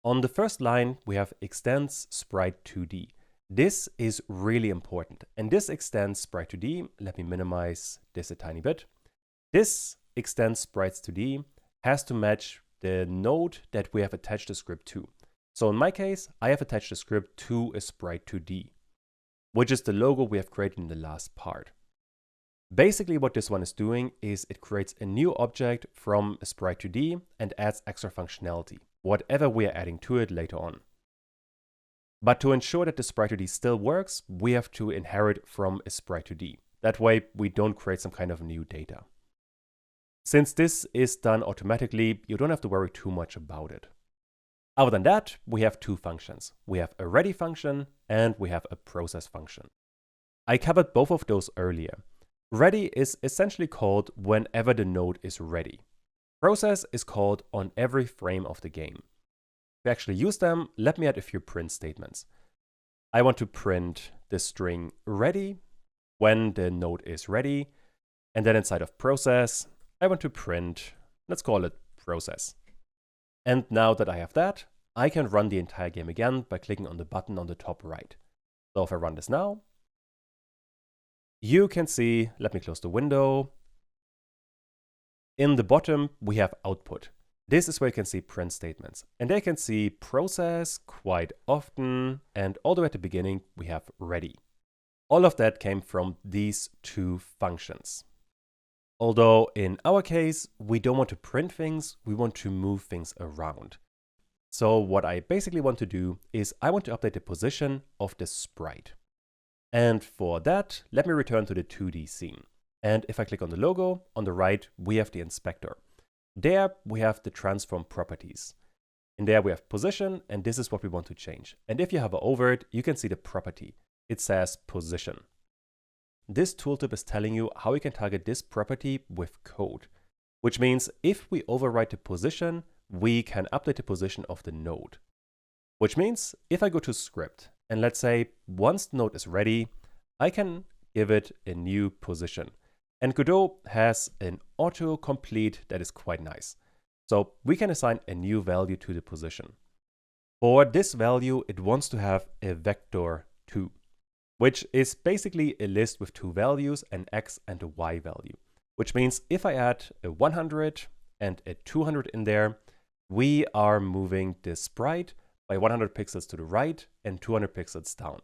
Speaker 1: On the first line, we have extends sprite 2D. This is really important. And this extends sprite 2D. Let me minimize this a tiny bit. This extends sprites 2D has to match the node that we have attached the script to. So in my case, I have attached the script to a sprite 2D, which is the logo we have created in the last part. Basically what this one is doing is it creates a new object from a sprite 2D and adds extra functionality, whatever we are adding to it later on. But to ensure that the sprite 2D still works, we have to inherit from a sprite 2D. That way we don't create some kind of new data. Since this is done automatically, you don't have to worry too much about it. Other than that, we have two functions. We have a ready function and we have a process function. I covered both of those earlier. Ready is essentially called whenever the node is ready. Process is called on every frame of the game. To actually use them, let me add a few print statements. I want to print the string ready when the node is ready, and then inside of process, I want to print, let's call it process. And now that I have that, I can run the entire game again by clicking on the button on the top right. So if I run this now, you can see, let me close the window. In the bottom, we have output. This is where you can see print statements. And there you can see process quite often. And all the way at the beginning, we have ready. All of that came from these two functions. Although in our case, we don't want to print things, we want to move things around. So what I basically want to do is I want to update the position of the sprite. And for that, let me return to the 2D scene. And if I click on the logo, on the right, we have the inspector. There we have the transform properties. In there we have position, and this is what we want to change. And if you hover over it, you can see the property. It says position. This tooltip is telling you how you can target this property with code, which means if we overwrite the position, we can update the position of the node. Which means if I go to script, and let's say once the node is ready, I can give it a new position. And Godot has an autocomplete that is quite nice. So we can assign a new value to the position. For this value, it wants to have a vector 2. Which is basically a list with two values, an x and a y value. Which means if I add a 100 and a 200 in there, we are moving the sprite by 100 pixels to the right and 200 pixels down.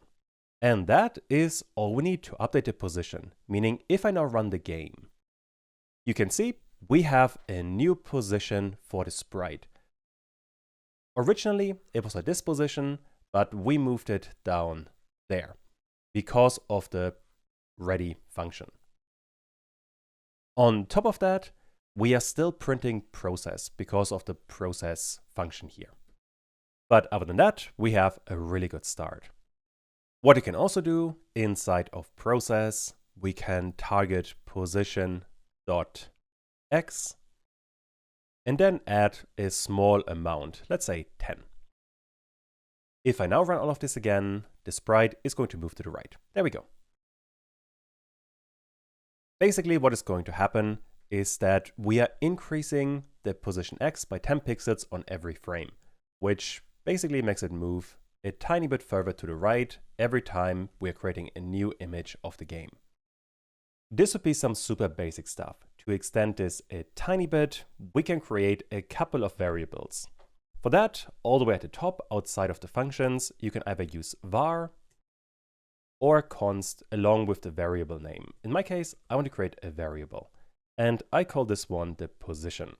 Speaker 1: And that is all we need to update the position, meaning if I now run the game, you can see we have a new position for the sprite. Originally, it was at this position, but we moved it down there, because of the ready function. On top of that, we are still printing process because of the process function here. But other than that, we have a really good start. What you can also do inside of process, we can target position.x and then add a small amount, let's say 10. If I now run all of this again, the sprite is going to move to the right. There we go. Basically, what is going to happen is that we are increasing the position X by 10 pixels on every frame, which basically makes it move a tiny bit further to the right every time we're creating a new image of the game. This would be some super basic stuff. To extend this a tiny bit, we can create a couple of variables. For that, all the way at the top, outside of the functions, you can either use var or const along with the variable name. In my case, I want to create a variable, and I call this one the position.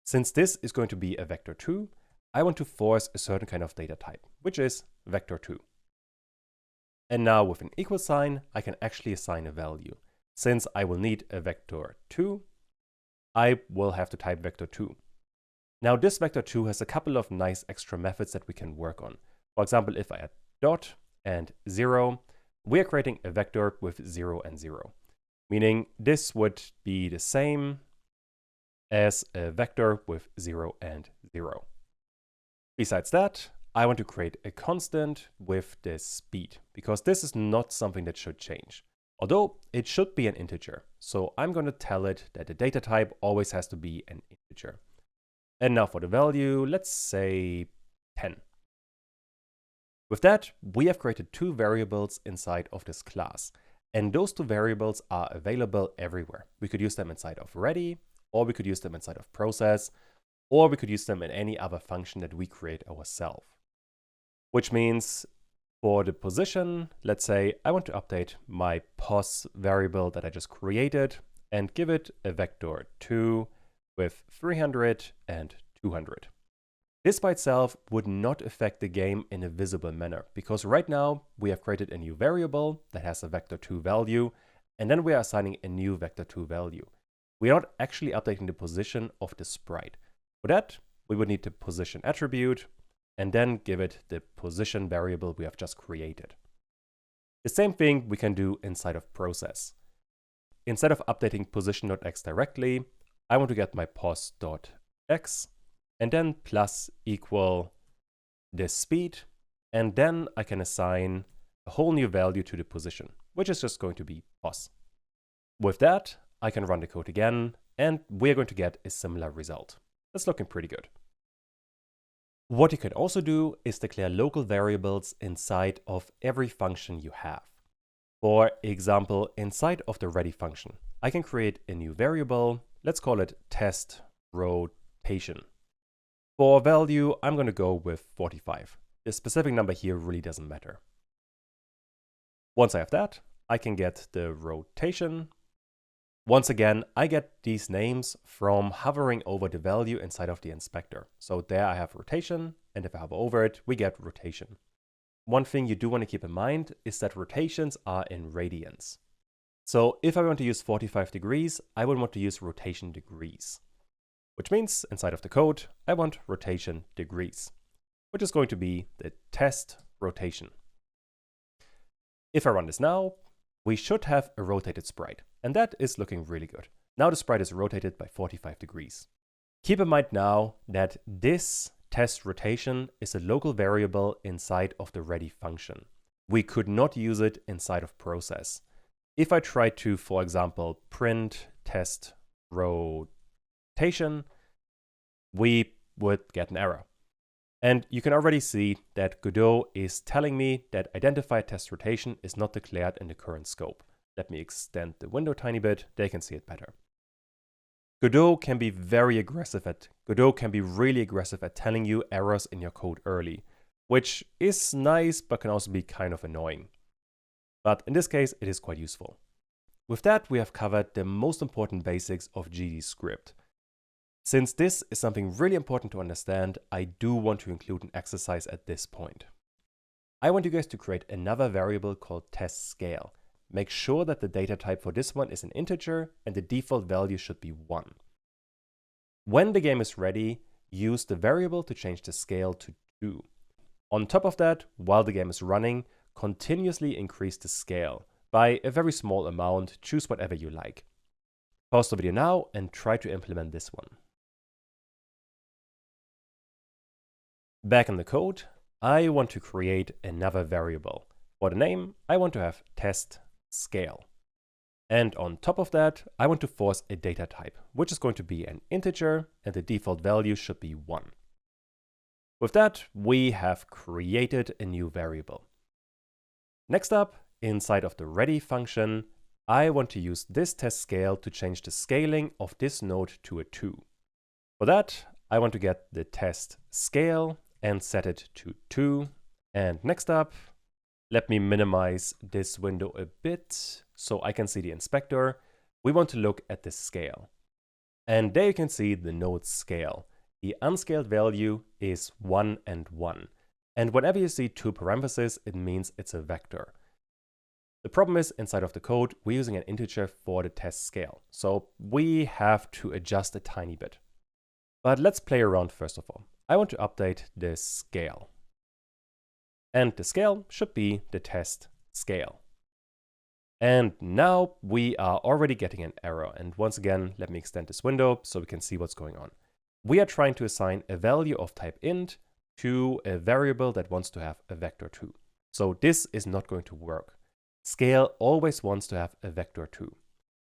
Speaker 1: Since this is going to be a vector2, I want to force a certain kind of data type, which is vector2. And now with an equal sign, I can actually assign a value. Since I will need a vector2, I will have to type vector2. Now this vector2 has a couple of nice extra methods that we can work on. For example, if I add dot and 0, we are creating a vector with 0 and 0. Meaning this would be the same as a vector with 0 and 0. Besides that, I want to create a constant with the speed, because this is not something that should change. Although it should be an integer, so I'm going to tell it that the data type always has to be an integer. And now for the value, let's say 10. With that, we have created two variables inside of this class. And those two variables are available everywhere. We could use them inside of ready, or we could use them inside of process, or we could use them in any other function that we create ourselves. Which means for the position, let's say I want to update my pos variable that I just created and give it a vector 2 with 300 and 200. This by itself would not affect the game in a visible manner, because right now we have created a new variable that has a vector2 value, and then we are assigning a new vector2 value. We are not actually updating the position of the sprite. For that, we would need the position attribute, and then give it the position variable we have just created. The same thing we can do inside of process. Instead of updating position.x directly, I want to get my pos.x, and then plus equal the speed, and then I can assign a whole new value to the position, which is just going to be pos. With that, I can run the code again, and we're going to get a similar result. That's looking pretty good. What you can also do is declare local variables inside of every function you have. For example, inside of the ready function, I can create a new variable. Let's call it test rotation. For value, I'm going to go with 45. The specific number here really doesn't matter. Once I have that, I can get the rotation. Once again, I get these names from hovering over the value inside of the inspector. So there I have rotation, and if I hover over it, we get rotation. One thing you do want to keep in mind is that rotations are in radians. So if I want to use 45 degrees, I would want to use rotation degrees. Which means inside of the code, I want rotation degrees, which is going to be the test rotation. If I run this now, we should have a rotated sprite, and that is looking really good. Now the sprite is rotated by 45 degrees. Keep in mind now that this test rotation is a local variable inside of the ready function. We could not use it inside of process. If I try to, for example, print test rotation, we would get an error. And you can already see that Godot is telling me that identified test rotation is not declared in the current scope. Let me extend the window a tiny bit, they can see it better. Godot can be really aggressive at telling you errors in your code early, which is nice but can also be kind of annoying. But in this case, it is quite useful. With that, we have covered the most important basics of GDScript. Since this is something really important to understand, I do want to include an exercise at this point. I want you guys to create another variable called testScale. Make sure that the data type for this one is an integer and the default value should be 1. When the game is ready, use the variable to change the scale to 2. On top of that, while the game is running, continuously increase the scale by a very small amount. Choose whatever you like. Pause the video now and try to implement this one. Back in the code, I want to create another variable. For the name, I want to have testScale. And on top of that, I want to force a data type, which is going to be an integer, and the default value should be 1. With that, we have created a new variable. Next up, inside of the ready function, I want to use this testScale to change the scaling of this node to a 2. For that, I want to get the testScale and set it to 2. And next up, let me minimize this window a bit so I can see the inspector. We want to look at the scale. And there you can see the node scale. The unscaled value is 1 and 1. And whenever you see two parentheses, it means it's a vector. The problem is, inside of the code, we're using an integer for the test scale. So we have to adjust a tiny bit. But let's play around first of all. I want to update the scale. And the scale should be the test scale. And now we are already getting an error. And once again, let me extend this window so we can see what's going on. We are trying to assign a value of type int to a variable that wants to have a vector 2. So this is not going to work. Scale always wants to have a vector 2.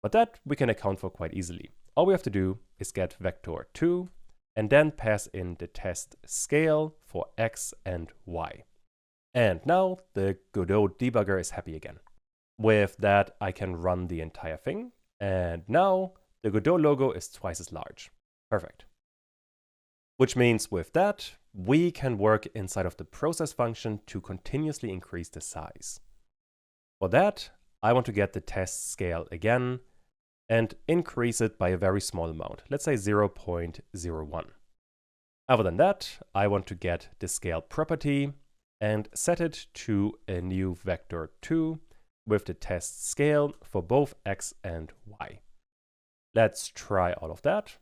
Speaker 1: But that we can account for quite easily. All we have to do is get vector 2 and then pass in the test scale for x and y. And now the Godot debugger is happy again. With that, I can run the entire thing. And now the Godot logo is twice as large. Perfect. Which means with that, we can work inside of the process function to continuously increase the size. For that, I want to get the test scale again and increase it by a very small amount. Let's say 0.01. Other than that, I want to get the scale property and set it to a new vector 2 with the test scale for both x and y. Let's try all of that.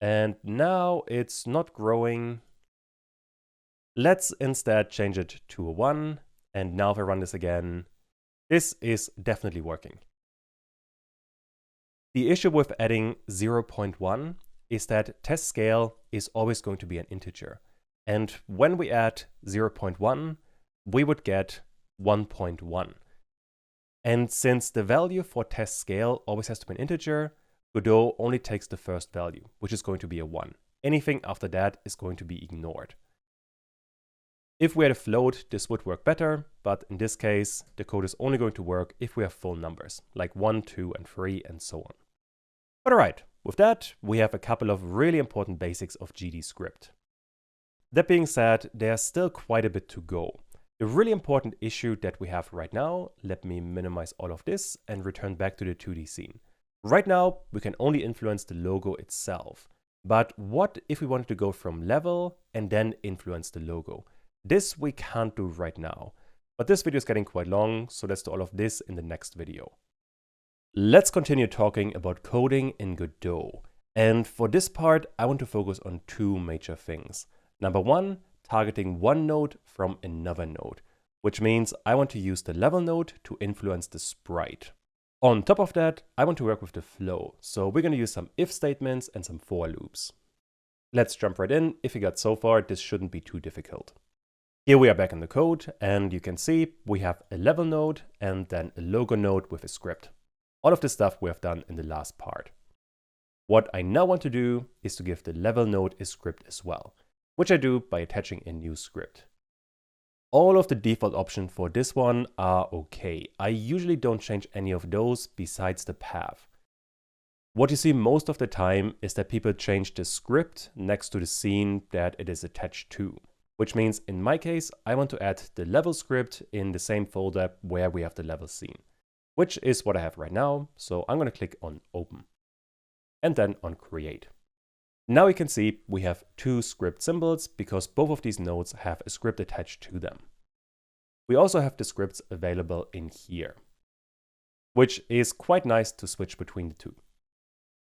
Speaker 1: And now it's not growing. Let's instead change it to a 1. And now if I run this again, this is definitely working. The issue with adding 0.1 is that test scale is always going to be an integer. And when we add 0.1, we would get 1.1. And since the value for test scale always has to be an integer, Godot only takes the first value, which is going to be a 1. Anything after that is going to be ignored. If we had a float, this would work better, but in this case, the code is only going to work if we have full numbers, like 1, 2, and 3, and so on. But alright, with that, we have a couple of really important basics of GDScript. That being said, there's still quite a bit to go. The really important issue that we have right now, let me minimize all of this and return back to the 2D scene. Right now, we can only influence the logo itself. But what if we wanted to go from level and then influence the logo? This we can't do right now. But this video is getting quite long, so let's do all of this in the next video. Let's continue talking about coding in Godot. And for this part, I want to focus on two major things. Number one, targeting one node from another node, which means I want to use the level node to influence the sprite. On top of that, I want to work with the flow, so we're going to use some if statements and some for loops. Let's jump right in. If you got so far, this shouldn't be too difficult. Here we are back in the code, and you can see we have a level node and then a logo node with a script. All of the stuff we have done in the last part. What I now want to do is to give the level node a script as well, which I do by attaching a new script. All of the default options for this one are okay. I usually don't change any of those besides the path. What you see most of the time is that people change the script next to the scene that it is attached to, which means in my case, I want to add the level script in the same folder where we have the level scene, which is what I have right now. So I'm going to click on Open and then on Create. Now you can see we have two script symbols because both of these nodes have a script attached to them. We also have the scripts available in here, which is quite nice to switch between the two.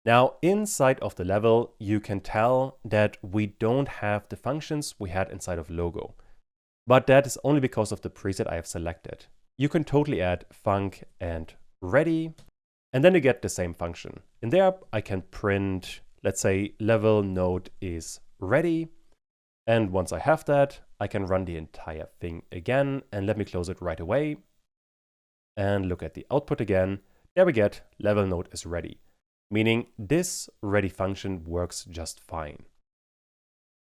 Speaker 1: Now inside of the level, you can tell that we don't have the functions we had inside of logo, but that is only because of the preset I have selected. You can totally add func and ready, and then you get the same function. In there, I can print, let's say level node is ready. And once I have that, I can run the entire thing again. And let me close it right away. And look at the output again. There we get level node is ready, meaning this ready function works just fine.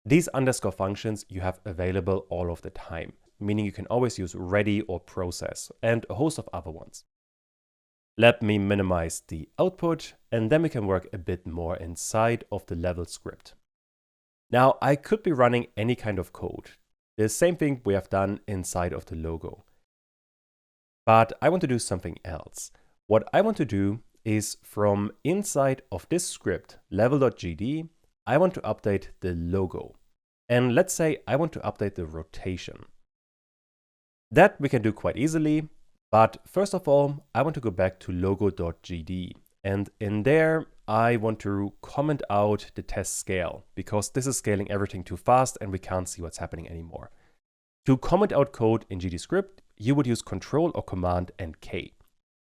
Speaker 1: These underscore functions you have available all of the time, meaning you can always use ready or process and a host of other ones. Let me minimize the output, and then we can work a bit more inside of the level script. Now, I could be running any kind of code. The same thing we have done inside of the logo. But I want to do something else. What I want to do is from inside of this script, level.gd, I want to update the logo. And let's say I want to update the rotation. That we can do quite easily, but first of all, I want to go back to logo.gd. And in there, I want to comment out the test scale, because this is scaling everything too fast and we can't see what's happening anymore. To comment out code in GDScript, you would use Control or Command and K.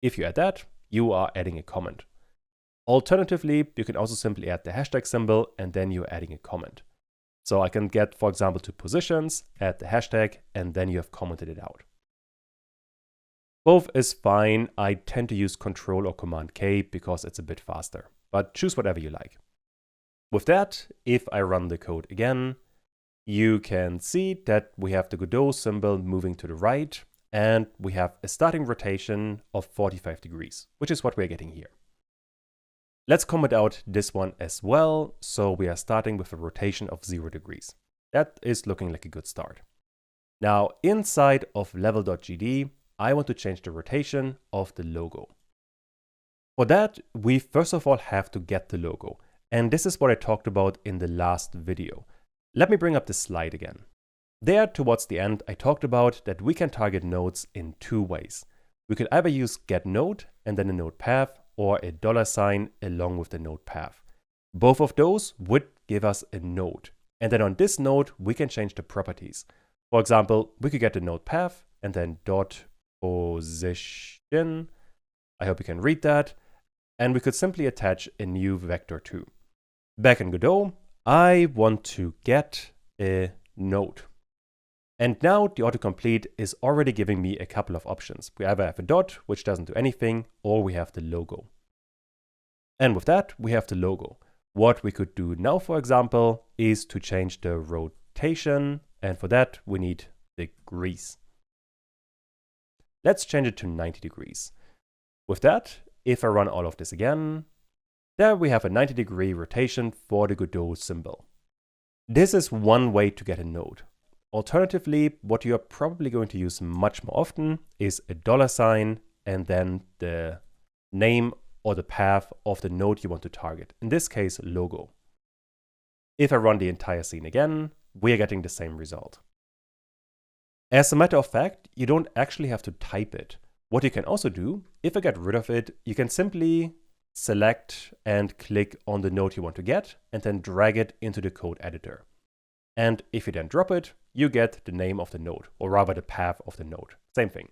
Speaker 1: If you add that, you are adding a comment. Alternatively, you can also simply add the hashtag symbol and then you're adding a comment. So I can get, for example, to positions, add the hashtag, and then you have commented it out. Both is fine. I tend to use Control or Command K because it's a bit faster, but choose whatever you like. With that, if I run the code again, you can see that we have the Godot symbol moving to the right, and we have a starting rotation of 45 degrees, which is what we're getting here. Let's comment out this one as well. So we are starting with a rotation of 0 degrees. That is looking like a good start. Now, inside of level.gd, I want to change the rotation of the logo. For that, we first of all have to get the logo. And this is what I talked about in the last video. Let me bring up the slide again. There, towards the end, I talked about that we can target nodes in two ways. We could either use getNode and then a node path, or a $sign along with the node path. Both of those would give us a node. And then on this node, we can change the properties. For example, we could get the node path and then dot position. I hope you can read that. And we could simply attach a new vector too. Back in Godot, I want to get a node. And now the autocomplete is already giving me a couple of options. We either have a dot, which doesn't do anything, or we have the logo. And with that, we have the logo. What we could do now, for example, is to change the rotation. And for that, we need degrees. Let's change it to 90 degrees. With that, if I run all of this again, there we have a 90-degree rotation for the Godot symbol. This is one way to get a node. Alternatively, what you are probably going to use much more often is a $sign and then the name or the path of the node you want to target. In this case, logo. If I run the entire scene again, we are getting the same result. As a matter of fact, you don't actually have to type it. What you can also do, if I get rid of it, you can simply select and click on the node you want to get and then drag it into the code editor. And if you then drop it, you get the name of the node, or rather the path of the node. Same thing.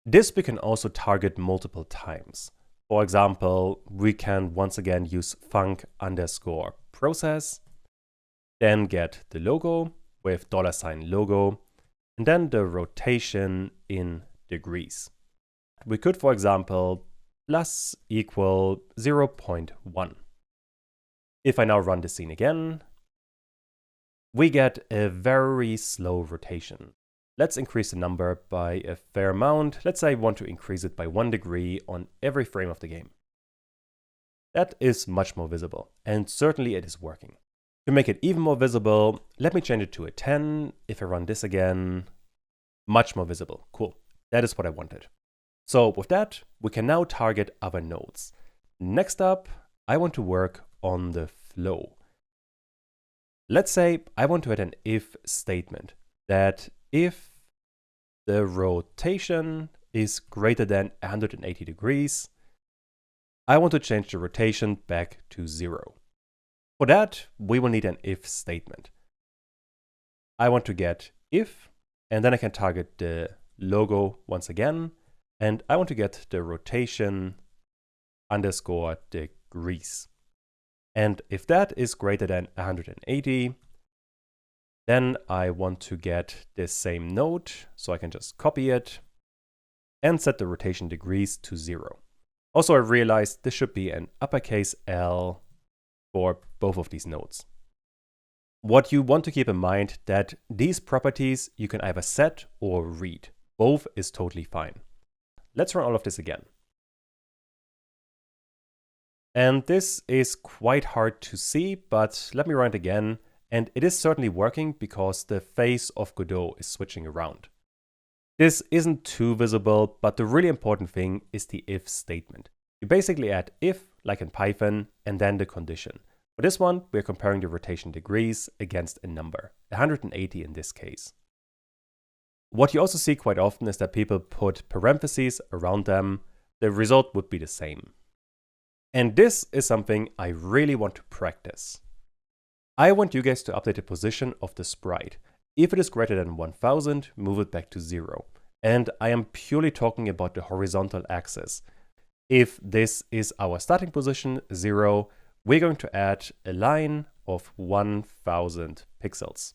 Speaker 1: This we can also target multiple times. For example, we can once again use func_process, then get the logo with $sign logo, and then the rotation in degrees. We could, for example, plus equal 0.1. If I now run the scene again, we get a very slow rotation. Let's increase the number by a fair amount. Let's say I want to increase it by 1 degree on every frame of the game. That is much more visible, and certainly it is working. To make it even more visible, let me change it to a 10. If I run this again, much more visible. Cool. That is what I wanted. So with that, we can now target other nodes. Next up, I want to work on the flow. Let's say I want to add an if statement that if the rotation is greater than 180 degrees, I want to change the rotation back to 0. For that, we will need an if statement. I want to get if, and then I can target the logo once again, and I want to get the rotation underscore degrees. And if that is greater than 180, then I want to get this same node, so I can just copy it and set the rotation degrees to 0. Also, I realized this should be an uppercase L for both of these nodes. What you want to keep in mind that these properties you can either set or read. Both is totally fine. Let's run all of this again. And this is quite hard to see, but let me run it again. And it is certainly working because the face of Godot is switching around. This isn't too visible, but the really important thing is the if statement. You basically add if, like in Python, and then the condition. For this one, we're comparing the rotation degrees against a number, 180 in this case. What you also see quite often is that people put parentheses around them. The result would be the same. And this is something I really want to practice. I want you guys to update the position of the sprite. If it is greater than 1000, move it back to 0. And I am purely talking about the horizontal axis. If this is our starting position, 0, we're going to add a line of 1000 pixels.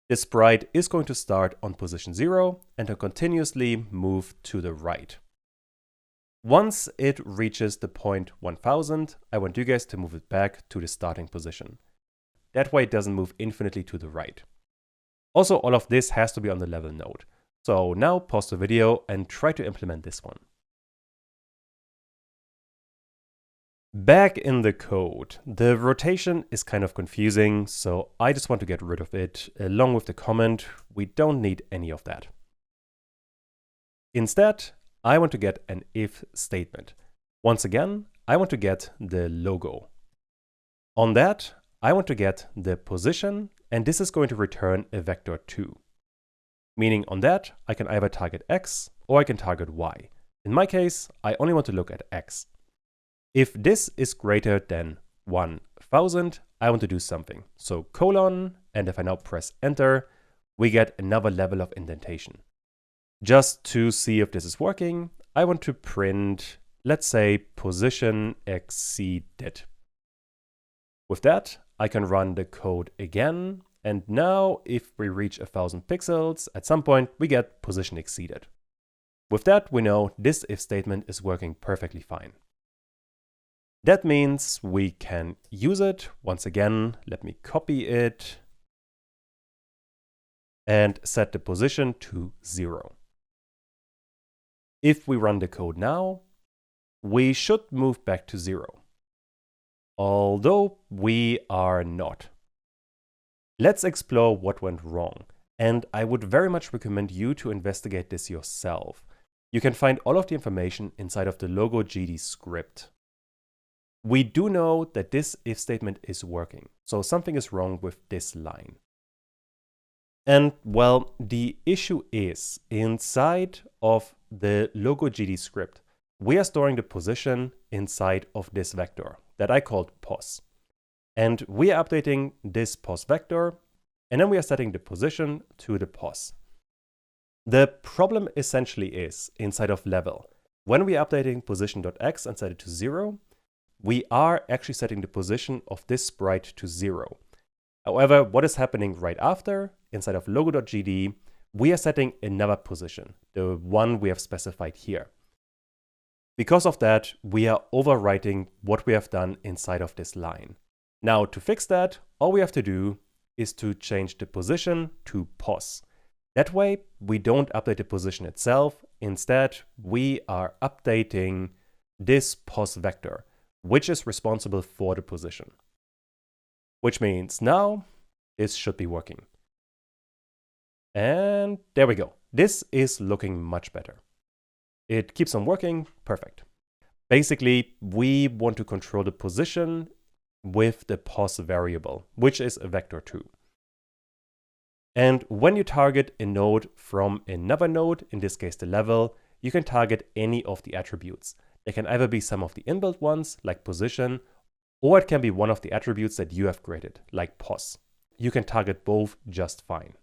Speaker 1: The sprite is going to start on position 0 and to continuously move to the right. Once it reaches the point 1000, I want you guys to move it back to the starting position. That way it doesn't move infinitely to the right. Also, all of this has to be on the level node. So now pause the video and try to implement this one. Back in the code, the rotation is kind of confusing, so I just want to get rid of it along with the comment. We don't need any of that. Instead, I want to get an if statement. Once again, I want to get the logo. On that, I want to get the position, and this is going to return a vector 2. Meaning on that, I can either target x or I can target y. In my case, I only want to look at x. If this is greater than 1000, I want to do something. So colon, and if I now press enter, we get another level of indentation. Just to see if this is working, I want to print, let's say, position exceeded. With that, I can run the code again, and now if we reach 1000 pixels, at some point we get position exceeded. With that, we know this if statement is working perfectly fine. That means we can use it. Once again, let me copy it and set the position to 0. If we run the code now, we should move back to 0. Although we are not. Let's explore what went wrong, and I would very much recommend you to investigate this yourself. You can find all of the information inside of the logo GD script. We do know that this if statement is working, so something is wrong with this line. And well, the issue is inside of the logo GD script, we are storing the position inside of this vector that I called pos. And we are updating this pos vector, and then we are setting the position to the pos. The problem essentially is inside of level. When we are updating position.x and set it to 0, we are actually setting the position of this sprite to 0. However, what is happening right after, inside of logo.gd, we are setting another position, the one we have specified here. Because of that, we are overwriting what we have done inside of this line. Now, to fix that, all we have to do is to change the position to pos. That way, we don't update the position itself. Instead, we are updating this pos vector, which is responsible for the position. Which means now this should be working. And there we go. This is looking much better. It keeps on working, perfect. Basically, we want to control the position with the pos variable, which is a vector 2. And when you target a node from another node, in this case the level, you can target any of the attributes. They can either be some of the inbuilt ones, like position, or it can be one of the attributes that you have created, like pos. You can target both just fine.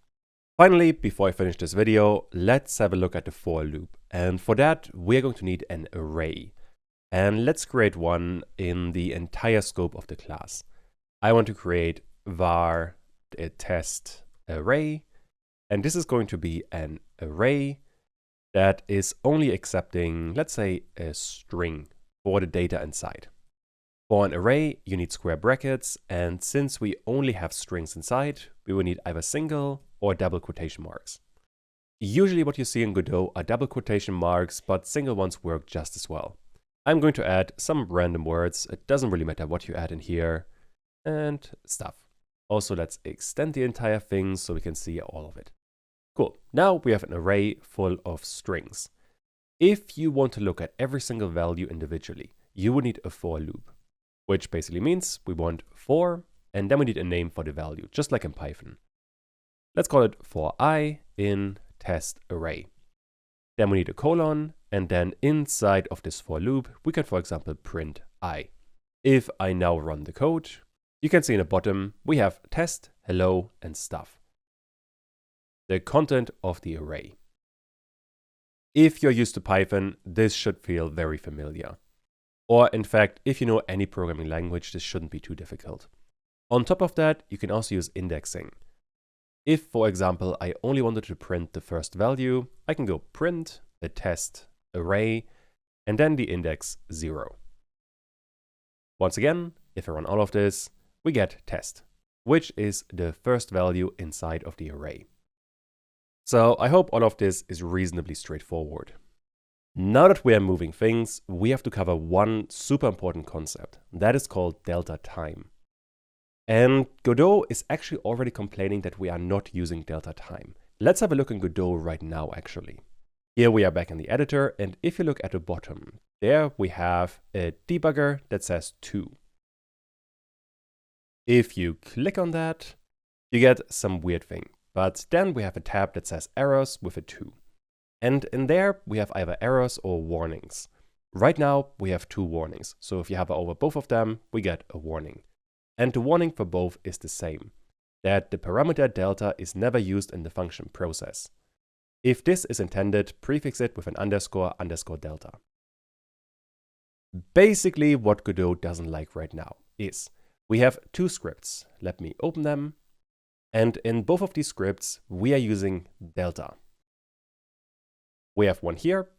Speaker 1: Finally, before I finish this video, let's have a look at the for loop. And for that, we're going to need an array. And let's create one in the entire scope of the class. I want to create var test array, and this is going to be an array that is only accepting, let's say, a string for the data inside. For an array, you need square brackets, and since we only have strings inside, we will need either single or double quotation marks. Usually what you see in Godot are double quotation marks, but single ones work just as well. I'm going to add some random words. It doesn't really matter what you add in here, and stuff. Also, let's extend the entire thing so we can see all of it. Cool. Now we have an array full of strings. If you want to look at every single value individually, you would need a for loop, which basically means we want for, and then we need a name for the value, just like in Python. Let's call it for I in test array. Then we need a colon, and then inside of this for loop, we can, for example, print I. If I now run the code, you can see in the bottom, we have test, hello, and stuff. The content of the array. If you're used to Python, this should feel very familiar. Or in fact, if you know any programming language, this shouldn't be too difficult. On top of that, you can also use indexing. If, for example, I only wanted to print the first value, I can go print the test array and then the index 0. Once again, if I run all of this, we get test, which is the first value inside of the array. So I hope all of this is reasonably straightforward. Now that we are moving things, we have to cover one super important concept. That is called delta time. And Godot is actually already complaining that we are not using delta time. Let's have a look in Godot right now, actually. Here we are back in the editor, and if you look at the bottom, there we have a debugger that says 2. If you click on that, you get some weird thing. But then we have a tab that says errors with a 2. And in there, we have either errors or warnings. Right now, we have 2 warnings. So if you hover over both of them, we get a warning. And the warning for both is the same, that the parameter delta is never used in the function process. If this is intended, prefix it with an underscore delta. Basically, what Godot doesn't like right now is we have 2 scripts. Let me open them. And in both of these scripts, we are using delta. We have one here,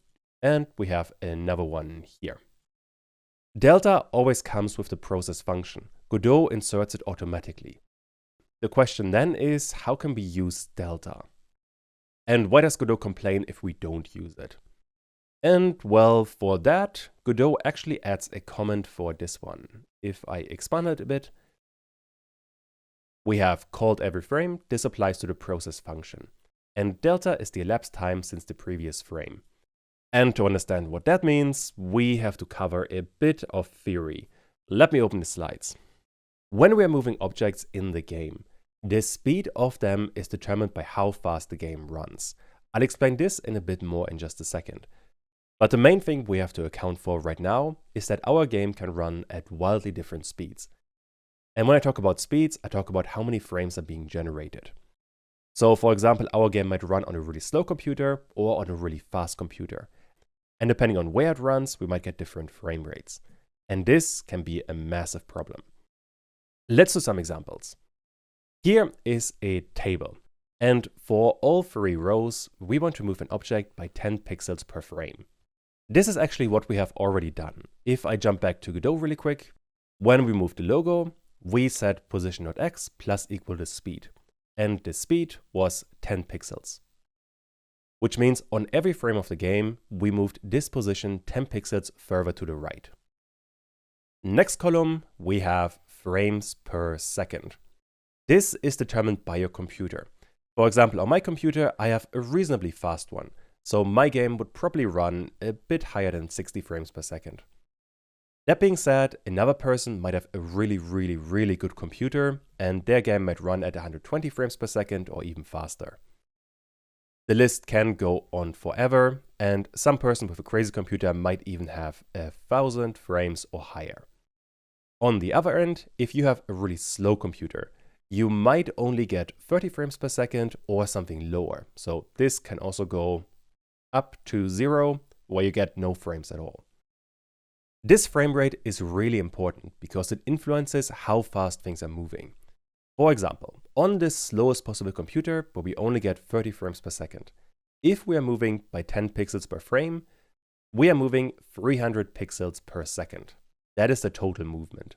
Speaker 1: and we have another one here. Delta always comes with the process function. Godot inserts it automatically. The question then is, how can we use delta? And why does Godot complain if we don't use it? And well, for that, Godot actually adds a comment for this one. If I expand it a bit, we have called every frame. This applies to the process function. And delta is the elapsed time since the previous frame. And to understand what that means, we have to cover a bit of theory. Let me open the slides. When we are moving objects in the game, the speed of them is determined by how fast the game runs. I'll explain this in a bit more in just a second. But the main thing we have to account for right now is that our game can run at wildly different speeds. And when I talk about speeds, I talk about how many frames are being generated. So for example, our game might run on a really slow computer or on a really fast computer. And depending on where it runs, we might get different frame rates. And this can be a massive problem. Let's do some examples. Here is a table. And for all 3 rows, we want to move an object by 10 pixels per frame. This is actually what we have already done. If I jump back to Godot really quick, when we move the logo, we set position.x plus equal the speed. And the speed was 10 pixels. Which means on every frame of the game, we moved this position 10 pixels further to the right. Next column, we have frames per second. This is determined by your computer. For example, on my computer, I have a reasonably fast one. So my game would probably run a bit higher than 60 frames per second. That being said, another person might have a really good computer and their game might run at 120 frames per second or even faster. The list can go on forever, and some person with a crazy computer might even have 1000 frames or higher. On the other end, if you have a really slow computer, you might only get 30 frames per second or something lower. So this can also go up to 0, where you get no frames at all. This frame rate is really important because it influences how fast things are moving. For example, on this slowest possible computer, where we only get 30 frames per second, if we are moving by 10 pixels per frame, we are moving 300 pixels per second. That is the total movement,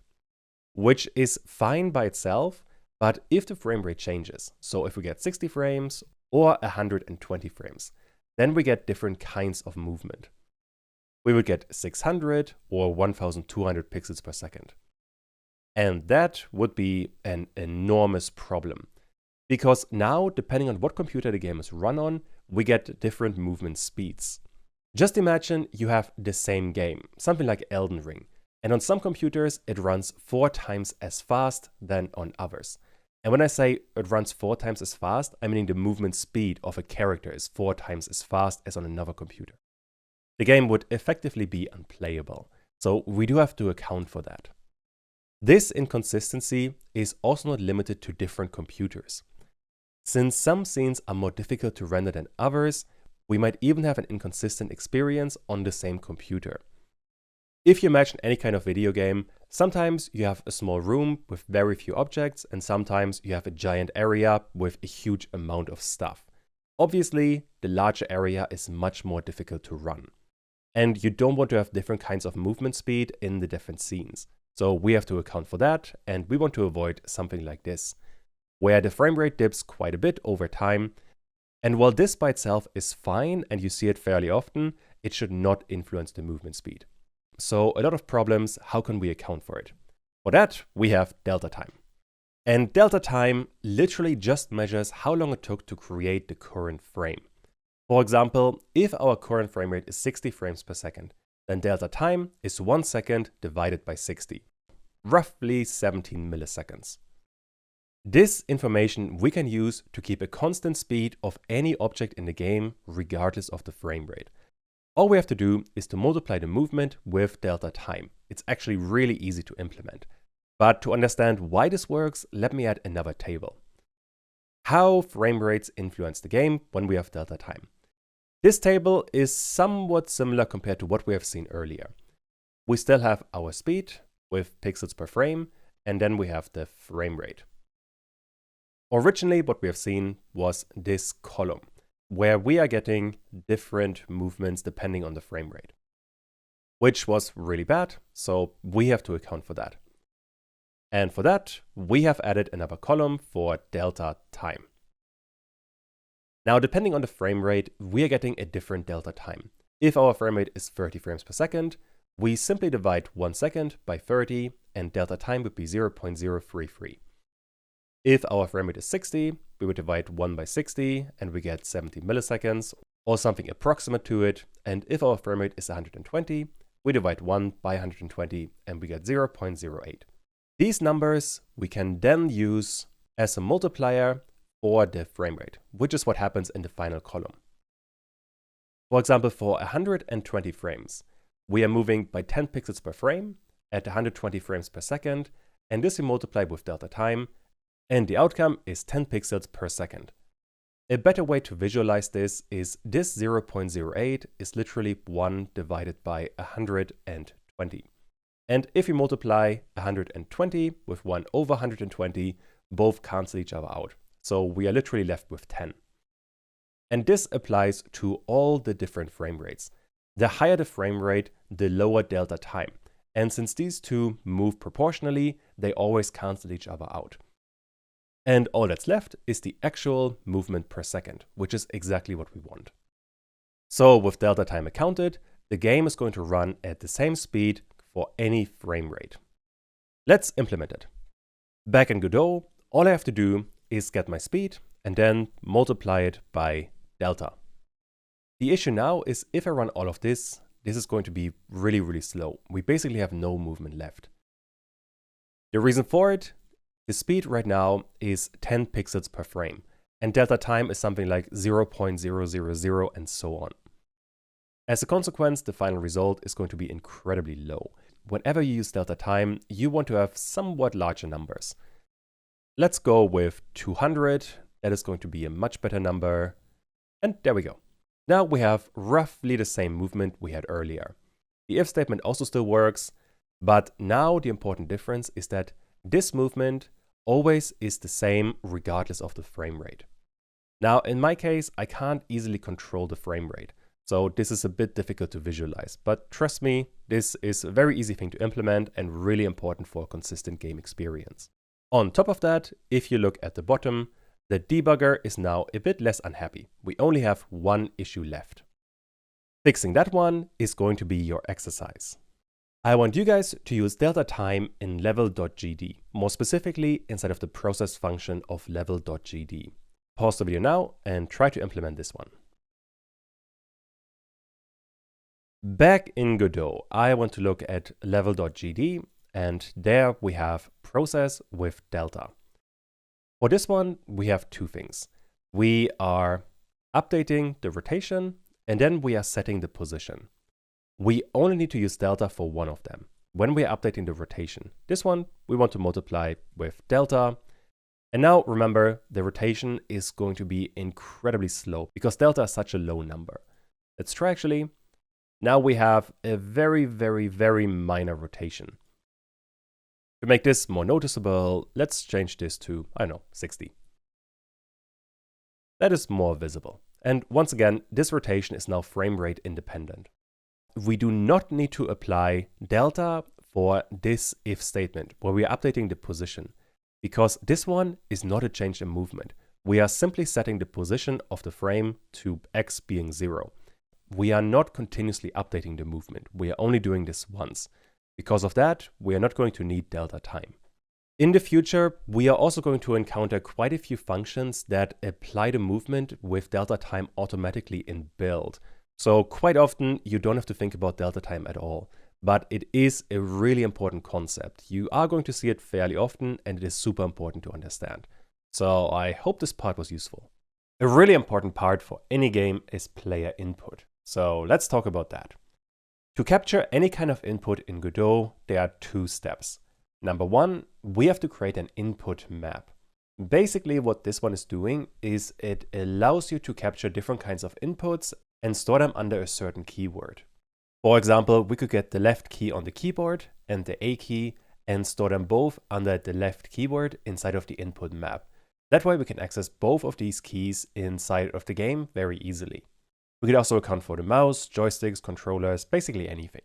Speaker 1: which is fine by itself, but if the frame rate changes, so if we get 60 frames or 120 frames, then we get different kinds of movement. We would get 600 or 1200 pixels per second. And that would be an enormous problem. Because now, depending on what computer the game is run on, we get different movement speeds. Just imagine you have the same game, something like Elden Ring, and on some computers it runs 4 times as fast than on others. And when I say it runs 4 times as fast, I'm meaning the movement speed of a character is 4 times as fast as on another computer. The game would effectively be unplayable, so we do have to account for that. This inconsistency is also not limited to different computers. Since some scenes are more difficult to render than others, we might even have an inconsistent experience on the same computer. If you imagine any kind of video game, sometimes you have a small room with very few objects, and sometimes you have a giant area with a huge amount of stuff. Obviously, the larger area is much more difficult to run. And you don't want to have different kinds of movement speed in the different scenes. So we have to account for that, and we want to avoid something like this, where the frame rate dips quite a bit over time. And while this by itself is fine and you see it fairly often, it should not influence the movement speed. So a lot of problems, how can we account for it? For that, we have delta time. And delta time literally just measures how long it took to create the current frame. For example, if our current frame rate is 60 frames per second, then delta time is 1 second divided by 60, roughly 17 milliseconds. This information we can use to keep a constant speed of any object in the game regardless of the frame rate. All we have to do is to multiply the movement with delta time. It's actually really easy to implement. But to understand why this works, let me add another table. How frame rates influence the game when we have delta time. This table is somewhat similar compared to what we have seen earlier. We still have our speed with pixels per frame, and then we have the frame rate. Originally, what we have seen was this column, where we are getting different movements depending on the frame rate, which was really bad, so we have to account for that. And for that, we have added another column for delta time. Now, depending on the frame rate, we are getting a different delta time. If our frame rate is 30 frames per second, we simply divide 1 second by 30, and delta time would be 0.033. If our frame rate is 60, we would divide 1 by 60 and we get 70 milliseconds or something approximate to it. And if our frame rate is 120, we divide 1 by 120 and we get 0.08. These numbers we can then use as a multiplier for the frame rate, which is what happens in the final column. For example, for 120 frames, we are moving by 10 pixels per frame at 120 frames per second, and this we multiply with delta time, and the outcome is 10 pixels per second. A better way to visualize this is this 0.08 is literally 1 divided by 120. And if we multiply 120 with 1 over 120, both cancel each other out. So we are literally left with 10. And this applies to all the different frame rates. The higher the frame rate, the lower delta time. And since these two move proportionally, they always cancel each other out. And all that's left is the actual movement per second, which is exactly what we want. So with delta time accounted, the game is going to run at the same speed for any frame rate. Let's implement it. Back in Godot, all I have to do is get my speed and then multiply it by delta. The issue now is if I run all of this, this is going to be really, really slow. We basically have no movement left. The reason for it, the speed right now is 10 pixels per frame, and delta time is something like 0.000 and so on. As a consequence, the final result is going to be incredibly low. Whenever you use delta time, you want to have somewhat larger numbers. Let's go with 200. That is going to be a much better number. And there we go. Now we have roughly the same movement we had earlier. The if statement also still works, but now the important difference is that this movement always is the same regardless of the frame rate. Now, in my case, I can't easily control the frame rate, so this is a bit difficult to visualize. But trust me, this is a very easy thing to implement and really important for a consistent game experience. On top of that, if you look at the bottom, the debugger is now a bit less unhappy. We only have one issue left. Fixing that one is going to be your exercise. I want you guys to use delta time in level.gd, more specifically inside of the process function of level.gd. Pause the video now and try to implement this one. Back in Godot, I want to look at level.gd, and there we have process with delta. For this one, we have two things. We are updating the rotation, and then we are setting the position. We only need to use delta for one of them. When we are updating the rotation, this one we want to multiply with delta. And now remember, the rotation is going to be incredibly slow because delta is such a low number. Let's try actually. Now we have a very, very, very minor rotation. To make this more noticeable, let's change this to, I don't know, 60. That is more visible. And once again, this rotation is now frame rate independent. We do not need to apply delta for this if statement where we are updating the position, because this one is not a change in movement. We are simply setting the position of the frame to x being 0. We are not continuously updating the movement. We are only doing this once. Because of that, we are not going to need delta time. In the future, we are also going to encounter quite a few functions that apply the movement with delta time automatically in build. So quite often, you don't have to think about delta time at all. But it is a really important concept. You are going to see it fairly often, and it is super important to understand. So I hope this part was useful. A really important part for any game is player input. So let's talk about that. To capture any kind of input in Godot, there are two steps. Number one, we have to create an input map. Basically, what this one is doing is it allows you to capture different kinds of inputs and store them under a certain keyword. For example, we could get the left key on the keyboard and the A key and store them both under the left keyword inside of the input map. That way we can access both of these keys inside of the game very easily. We could also account for the mouse, joysticks, controllers, basically anything.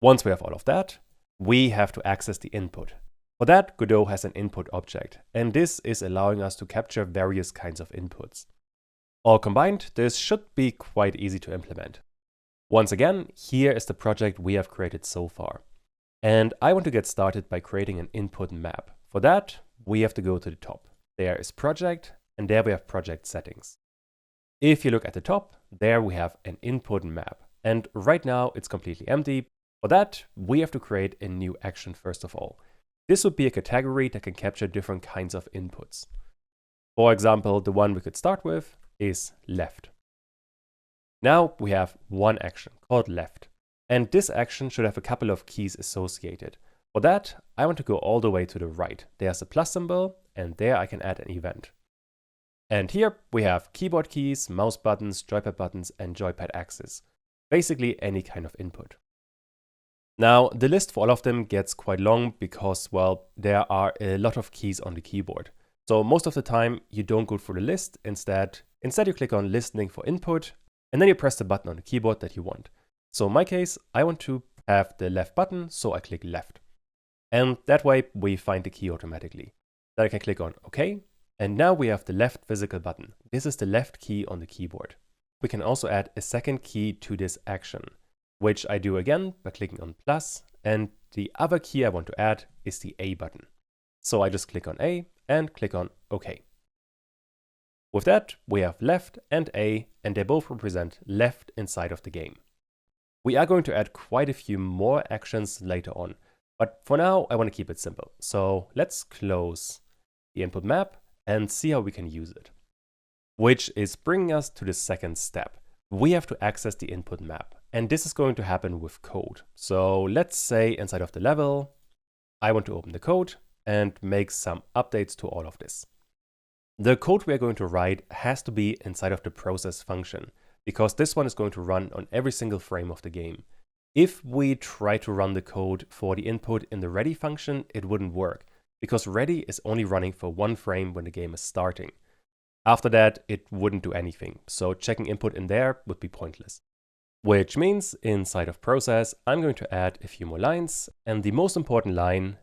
Speaker 1: Once we have all of that, we have to access the input. For that, Godot has an input object, and this is allowing us to capture various kinds of inputs. All combined, this should be quite easy to implement. Once again, here is the project we have created so far. And I want to get started by creating an input map. For that, we have to go to the top. There is project, and there we have project settings. If you look at the top, there we have an input map. And right now it's completely empty. For that, we have to create a new action first of all. This would be a category that can capture different kinds of inputs. For example, the one we could start with is left. Now we have one action called left. And this action should have a couple of keys associated. For that, I want to go all the way to the right. There's a plus symbol, and there I can add an event. And here we have keyboard keys, mouse buttons, joypad buttons, and joypad axis. Basically any kind of input. Now, the list for all of them gets quite long because, well, there are a lot of keys on the keyboard. So most of the time, you don't go through the list. Instead you click on listening for input, and then you press the button on the keyboard that you want. So in my case, I want to have the left button, so I click left. And that way, we find the key automatically. Then I can click on OK. And now we have the left physical button. This is the left key on the keyboard. We can also add a second key to this action, which I do again by clicking on plus, and the other key I want to add is the A button. So I just click on A and click on OK. With that, we have left and A, and they both represent left inside of the game. We are going to add quite a few more actions later on, but for now I want to keep it simple. So let's close the input map and see how we can use it. Which is bringing us to the second step. We have to access the input map, and this is going to happen with code. So let's say inside of the level, I want to open the code and make some updates to all of this. The code we are going to write has to be inside of the process function, because this one is going to run on every single frame of the game. If we try to run the code for the input in the ready function, it wouldn't work, because ready is only running for one frame when the game is starting. After that, it wouldn't do anything, so checking input in there would be pointless. Which means inside of process, I'm going to add a few more lines, and the most important line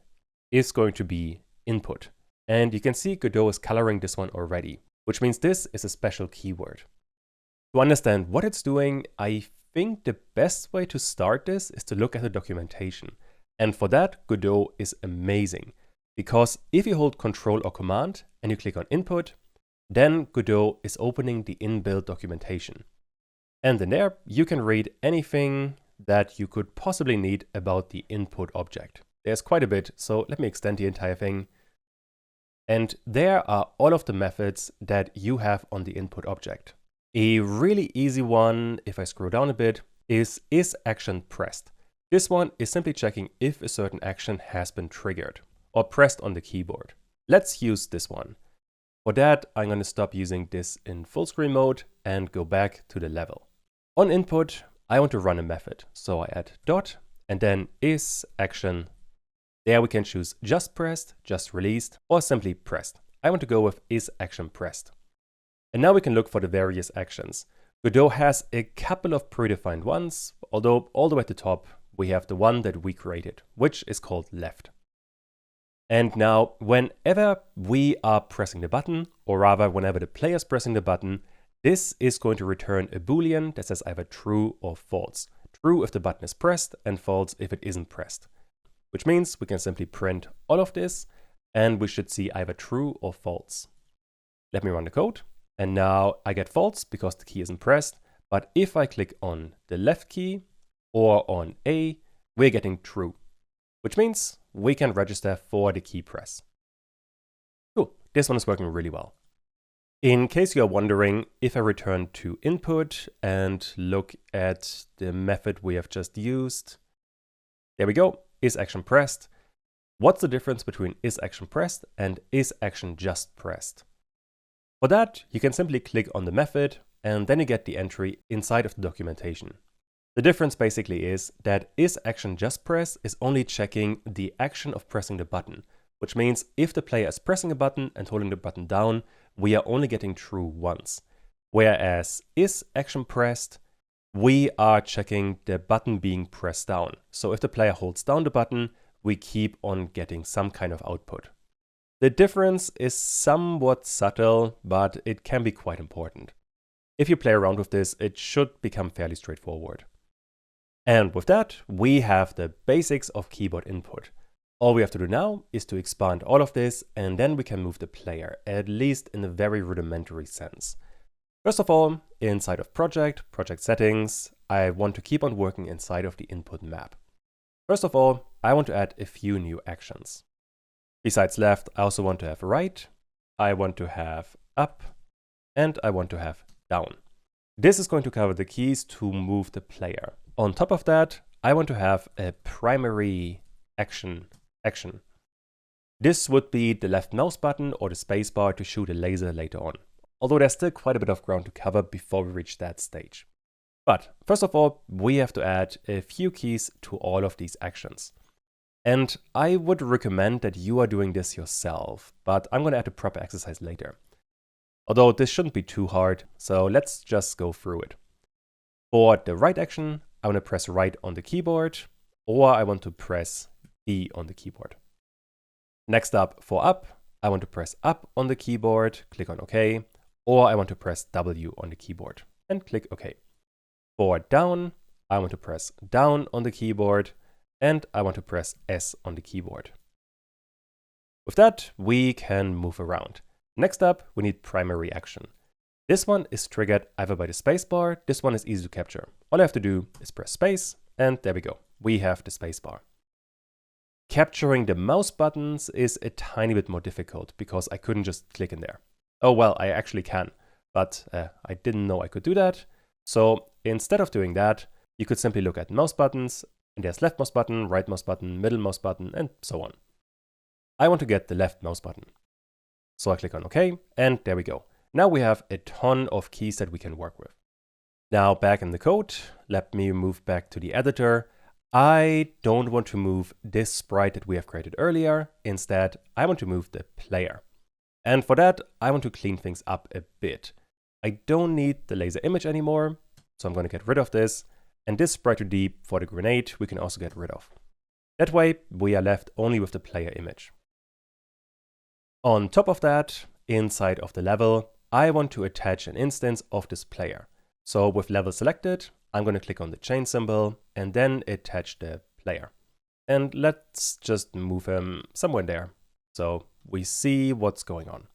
Speaker 1: is going to be input. And you can see Godot is coloring this one already, which means this is a special keyword. To understand what it's doing, I think the best way to start this is to look at the documentation. And for that, Godot is amazing, because if you hold Control or Command and you click on Input, then Godot is opening the inbuilt documentation. And in there, you can read anything that you could possibly need about the input object. There's quite a bit, so let me extend the entire thing. And there are all of the methods that you have on the input object. A really easy one, if I scroll down a bit, is action pressed. This one is simply checking if a certain action has been triggered or pressed on the keyboard. Let's use this one. For that, I'm going to stop using this in full screen mode and go back to the level. On input, I want to run a method. So I add dot and then action. There we can choose just pressed, just released, or simply pressed. I want to go with action pressed. And now we can look for the various actions. Godot has a couple of predefined ones, although all the way at the top, we have the one that we created, which is called left. And now, whenever we are pressing the button, or rather whenever the player is pressing the button, this is going to return a boolean that says either true or false. True if the button is pressed, and false if it isn't pressed. Which means we can simply print all of this, and we should see either true or false. Let me run the code, and now I get false because the key isn't pressed, but if I click on the left key or on A, we're getting true, which means we can register for the key press. Cool, this one is working really well. In case you're wondering, if I return to input and look at the method we have just used, there we go, action pressed. What's the difference between action pressed and action just pressed? For that, you can simply click on the method and then you get the entry inside of the documentation. The difference basically is that action just pressed is only checking the action of pressing the button, which means if the player is pressing a button and holding the button down, we are only getting true once. Whereas action pressed, we are checking the button being pressed down. So if the player holds down the button, we keep on getting some kind of output. The difference is somewhat subtle, but it can be quite important. If you play around with this, it should become fairly straightforward. And with that, we have the basics of keyboard input. All we have to do now is to expand all of this, and then we can move the player, at least in a very rudimentary sense. First of all, inside of project settings, I want to keep on working inside of the input map. First of all, I want to add a few new actions. Besides left, I also want to have right, I want to have up, and I want to have down. This is going to cover the keys to move the player. On top of that, I want to have a primary action. This would be the left mouse button or the spacebar to shoot a laser later on. Although there's still quite a bit of ground to cover before we reach that stage. But first of all, we have to add a few keys to all of these actions. And I would recommend that you are doing this yourself, but I'm going to add a proper exercise later. Although this shouldn't be too hard, so let's just go through it. For the right action, I want to press right on the keyboard, or I want to press D on the keyboard. Next up, for up, I want to press up on the keyboard, click on OK, or I want to press W on the keyboard and click OK. For down, I want to press down on the keyboard, and I want to press S on the keyboard. With that, we can move around. Next up, we need primary action. This one is triggered either by the spacebar. This one is easy to capture. All I have to do is press space, and there we go. We have the spacebar. Capturing the mouse buttons is a tiny bit more difficult because I couldn't just click in there. Oh well, I actually can, but I didn't know I could do that. So instead of doing that, you could simply look at mouse buttons, and there's left mouse button, right mouse button, middle mouse button, and so on. I want to get the left mouse button. So I click on OK, and there we go. Now we have a ton of keys that we can work with. Now back in the code, let me move back to the editor. I don't want to move this sprite that we have created earlier. Instead, I want to move the player. And for that, I want to clean things up a bit. I don't need the laser image anymore, so I'm going to get rid of this. And this sprite 2D for the grenade, we can also get rid of. That way, we are left only with the player image. On top of that, inside of the level, I want to attach an instance of this player. So with level selected, I'm going to click on the chain symbol and then attach the player. And let's just move him somewhere there so we see what's going on.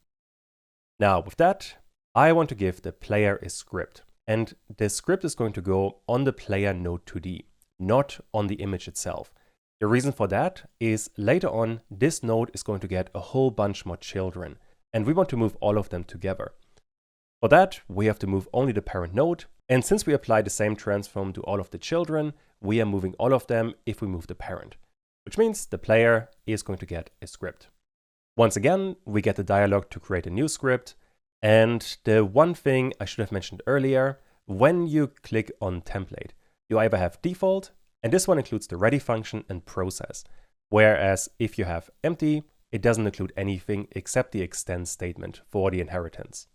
Speaker 1: Now with that, I want to give the player a script. And the script is going to go on the player node 2D, not on the image itself. The reason for that is later on, this node is going to get a whole bunch more children, and we want to move all of them together. For that, we have to move only the parent node, and since we apply the same transform to all of the children, we are moving all of them if we move the parent, which means the player is going to get a script. Once again, we get the dialog to create a new script, and the one thing I should have mentioned earlier, when you click on template, you either have default, and this one includes the ready function and process, whereas if you have empty, it doesn't include anything except the extend statement for the inheritance.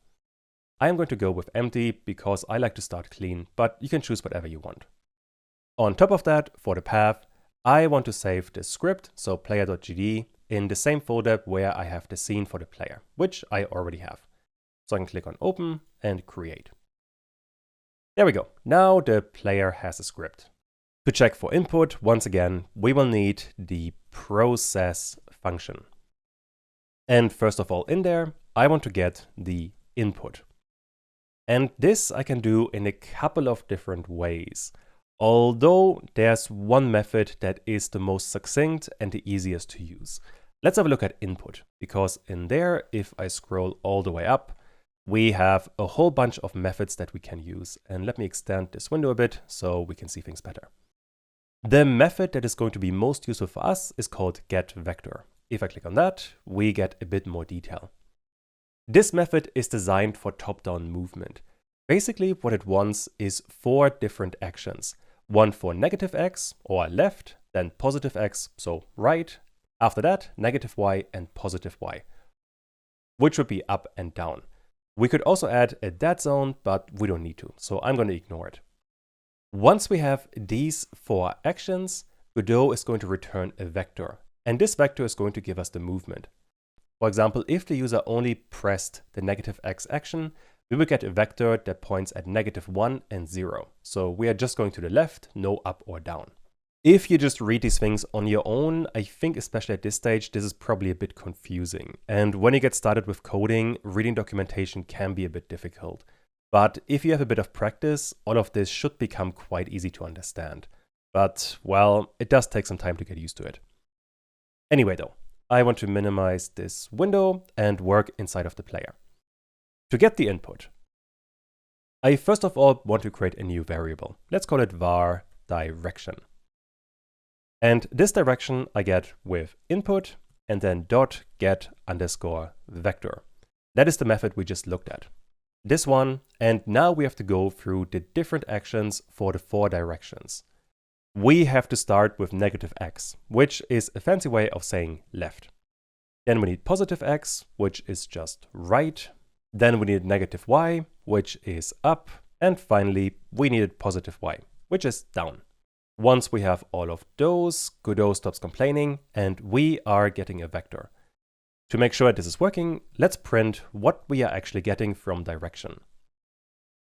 Speaker 1: I am going to go with empty because I like to start clean, but you can choose whatever you want. On top of that, for the path, I want to save the script, so player.gd, in the same folder where I have the scene for the player, which I already have. So I can click on open and create. There we go. Now the player has a script. To check for input, once again, we will need the process function. And first of all, in there, I want to get the input. And this I can do in a couple of different ways. Although there's one method that is the most succinct and the easiest to use. Let's have a look at input, because in there, if I scroll all the way up, we have a whole bunch of methods that we can use. And let me extend this window a bit so we can see things better. The method that is going to be most useful for us is called getVector. If I click on that, we get a bit more detail. This method is designed for top-down movement. Basically, what it wants is 4 different actions. One for negative x, or left, then positive x, so right. After that, negative y and positive y, which would be up and down. We could also add a dead zone, but we don't need to, so I'm going to ignore it. Once we have these 4 actions, Godot is going to return a vector, and this vector is going to give us the movement. For example, if the user only pressed the negative x action, we will get a vector that points at -1 and 0. So we are just going to the left, no up or down. If you just read these things on your own, I think especially at this stage, this is probably a bit confusing. And when you get started with coding, reading documentation can be a bit difficult. But if you have a bit of practice, all of this should become quite easy to understand. But, well, it does take some time to get used to it. Anyway though, I want to minimize this window and work inside of the player. To get the input, I first of all want to create a new variable. Let's call it var direction. And this direction I get with input and then dot get underscore vector. That is the method we just looked at. This one, and now we have to go through the different actions for the 4 directions. We have to start with negative x, which is a fancy way of saying left. Then we need positive x, which is just right. Then we need negative y, which is up. And finally, we needed positive y, which is down. Once we have all of those, Godot stops complaining, and we are getting a vector. To make sure this is working, let's print what we are actually getting from direction.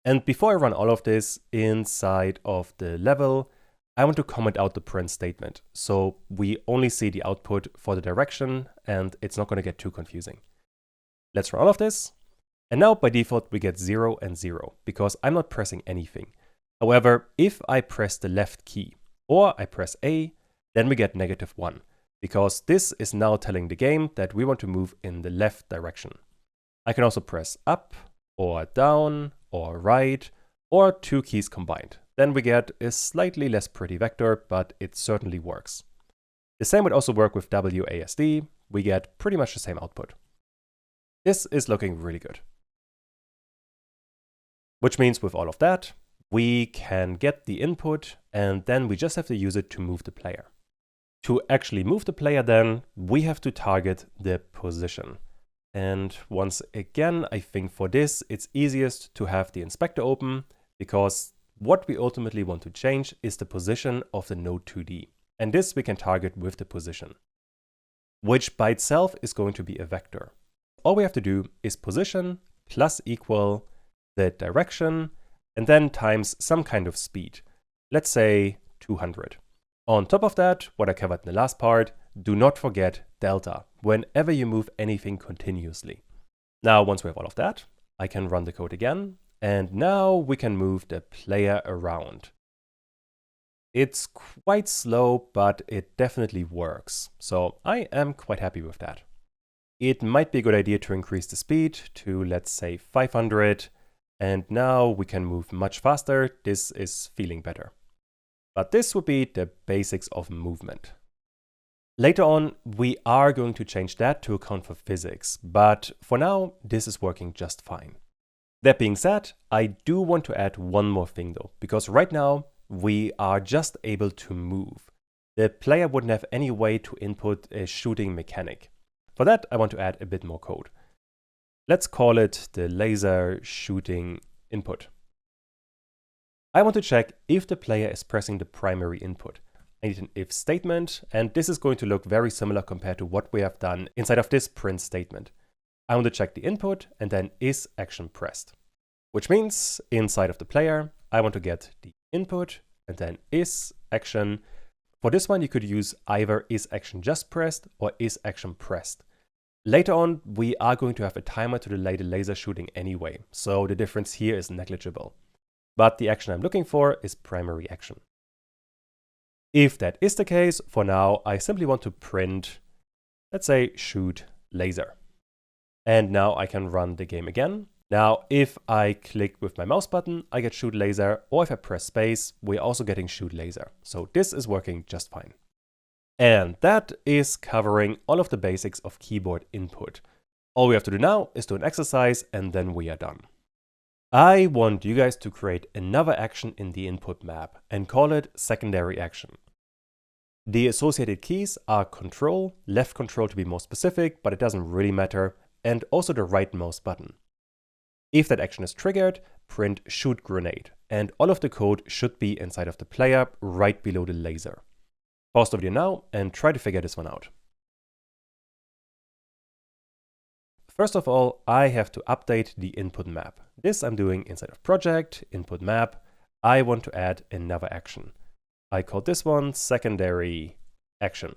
Speaker 1: And before I run all of this inside of the level, I want to comment out the print statement, so we only see the output for the direction, and it's not going to get too confusing. Let's run all of this, and now by default we get 0 and 0, because I'm not pressing anything. However, if I press the left key, or I press A, then we get -1, because this is now telling the game that we want to move in the left direction. I can also press up, or down, or right, or 2 keys combined. Then we get a slightly less pretty vector, but it certainly works. The same would also work with WASD. We get pretty much the same output. This is looking really good. Which means with all of that, we can get the input, and then we just have to use it to move the player. To actually move the player then, we have to target the position. And once again, I think for this, it's easiest to have the inspector open, because what we ultimately want to change is the position of the node 2D. And this we can target with the position, which by itself is going to be a vector. All we have to do is position plus equal the direction, and then times some kind of speed. Let's say 200. On top of that, what I covered in the last part, do not forget delta whenever you move anything continuously. Now, once we have all of that, I can run the code again, And now we can move the player around. It's quite slow, but it definitely works. So I am quite happy with that. It might be a good idea to increase the speed to, let's say, 500. And now we can move much faster. This is feeling better. But this would be the basics of movement. Later on, we are going to change that to account for physics. But for now, this is working just fine. That being said, I do want to add one more thing though, because right now we are just able to move. The player wouldn't have any way to input a shooting mechanic. For that, I want to add a bit more code. Let's call it the laser shooting input. I want to check if the player is pressing the primary input. I need an if statement, and this is going to look very similar compared to what we have done inside of this print statement. I want to check the input and then is action pressed, which means inside of the player, I want to get the input and then is action. For this one, you could use either is action just pressed or is action pressed. Later on, we are going to have a timer to delay the laser shooting anyway, so the difference here is negligible. But the action I'm looking for is primary action. If that is the case, for now, I simply want to print, let's say, shoot laser. And now I can run the game again. Now, if I click with my mouse button, I get shoot laser, or if I press space, we're also getting shoot laser. So this is working just fine. And that is covering all of the basics of keyboard input. All we have to do now is do an exercise and then we are done. I want you guys to create another action in the input map and call it secondary action. The associated keys are control, left control to be more specific, but it doesn't really matter, and also the right mouse button. If that action is triggered, print shoot grenade, and all of the code should be inside of the player right below the laser. Pause the video now and try to figure this one out. First of all, I have to update the input map. This I'm doing inside of project, input map. I want to add another action. I call this one secondary action.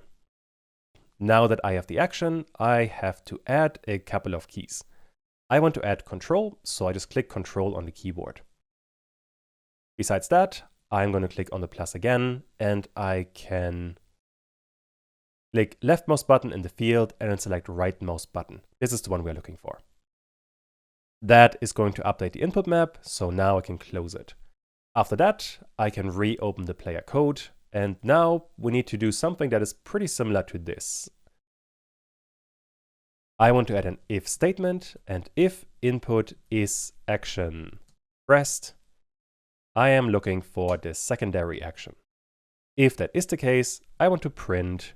Speaker 1: Now that I have the action, I have to add a couple of keys. I want to add control, so I just click control on the keyboard. Besides that, I'm going to click on the plus again, and I can click left mouse button in the field and then select right mouse button. This is the one we're looking for. That is going to update the input map, so now I can close it. After that, I can reopen the player code, and now we need to do something that is pretty similar to this. I want to add an if statement, and if input is action pressed, I am looking for the secondary action. If that is the case, I want to print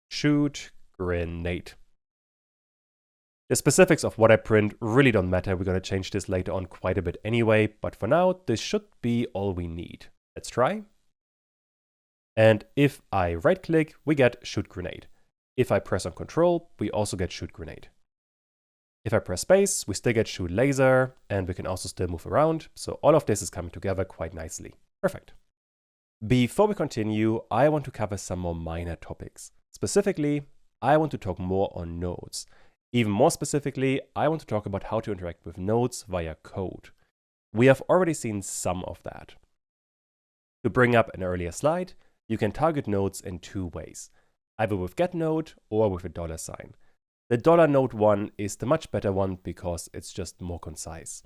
Speaker 1: shoot grenade. The specifics of what I print really don't matter. We're going to change this later on quite a bit anyway, but for now, this should be all we need. Let's try. And if I right click, we get shoot grenade. If I press on control, we also get shoot grenade. If I press space, we still get shoot laser, and we can also still move around. So all of this is coming together quite nicely. Perfect. Before we continue, I want to cover some more minor topics. Specifically, I want to talk more on nodes. Even more specifically, I want to talk about how to interact with nodes via code. We have already seen some of that. To bring up an earlier slide, you can target nodes in two ways, either with getNode or with a $sign. The $node one is the much better one because it's just more concise.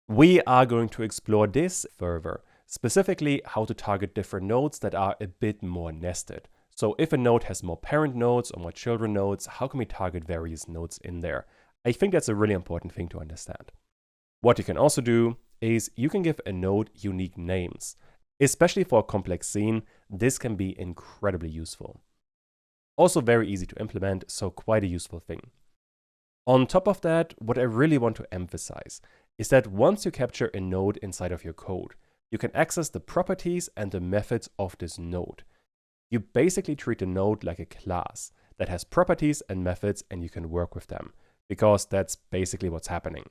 Speaker 1: We are going to explore this further, specifically how to target different nodes that are a bit more nested. So if a node has more parent nodes or more children nodes, how can we target various nodes in there? I think that's a really important thing to understand. What you can also do is you can give a node unique names. Especially for a complex scene, this can be incredibly useful. Also very easy to implement, so quite a useful thing. On top of that, what I really want to emphasize is that once you capture a node inside of your code, you can access the properties and the methods of this node. You basically treat the node like a class that has properties and methods, and you can work with them, because that's basically what's happening.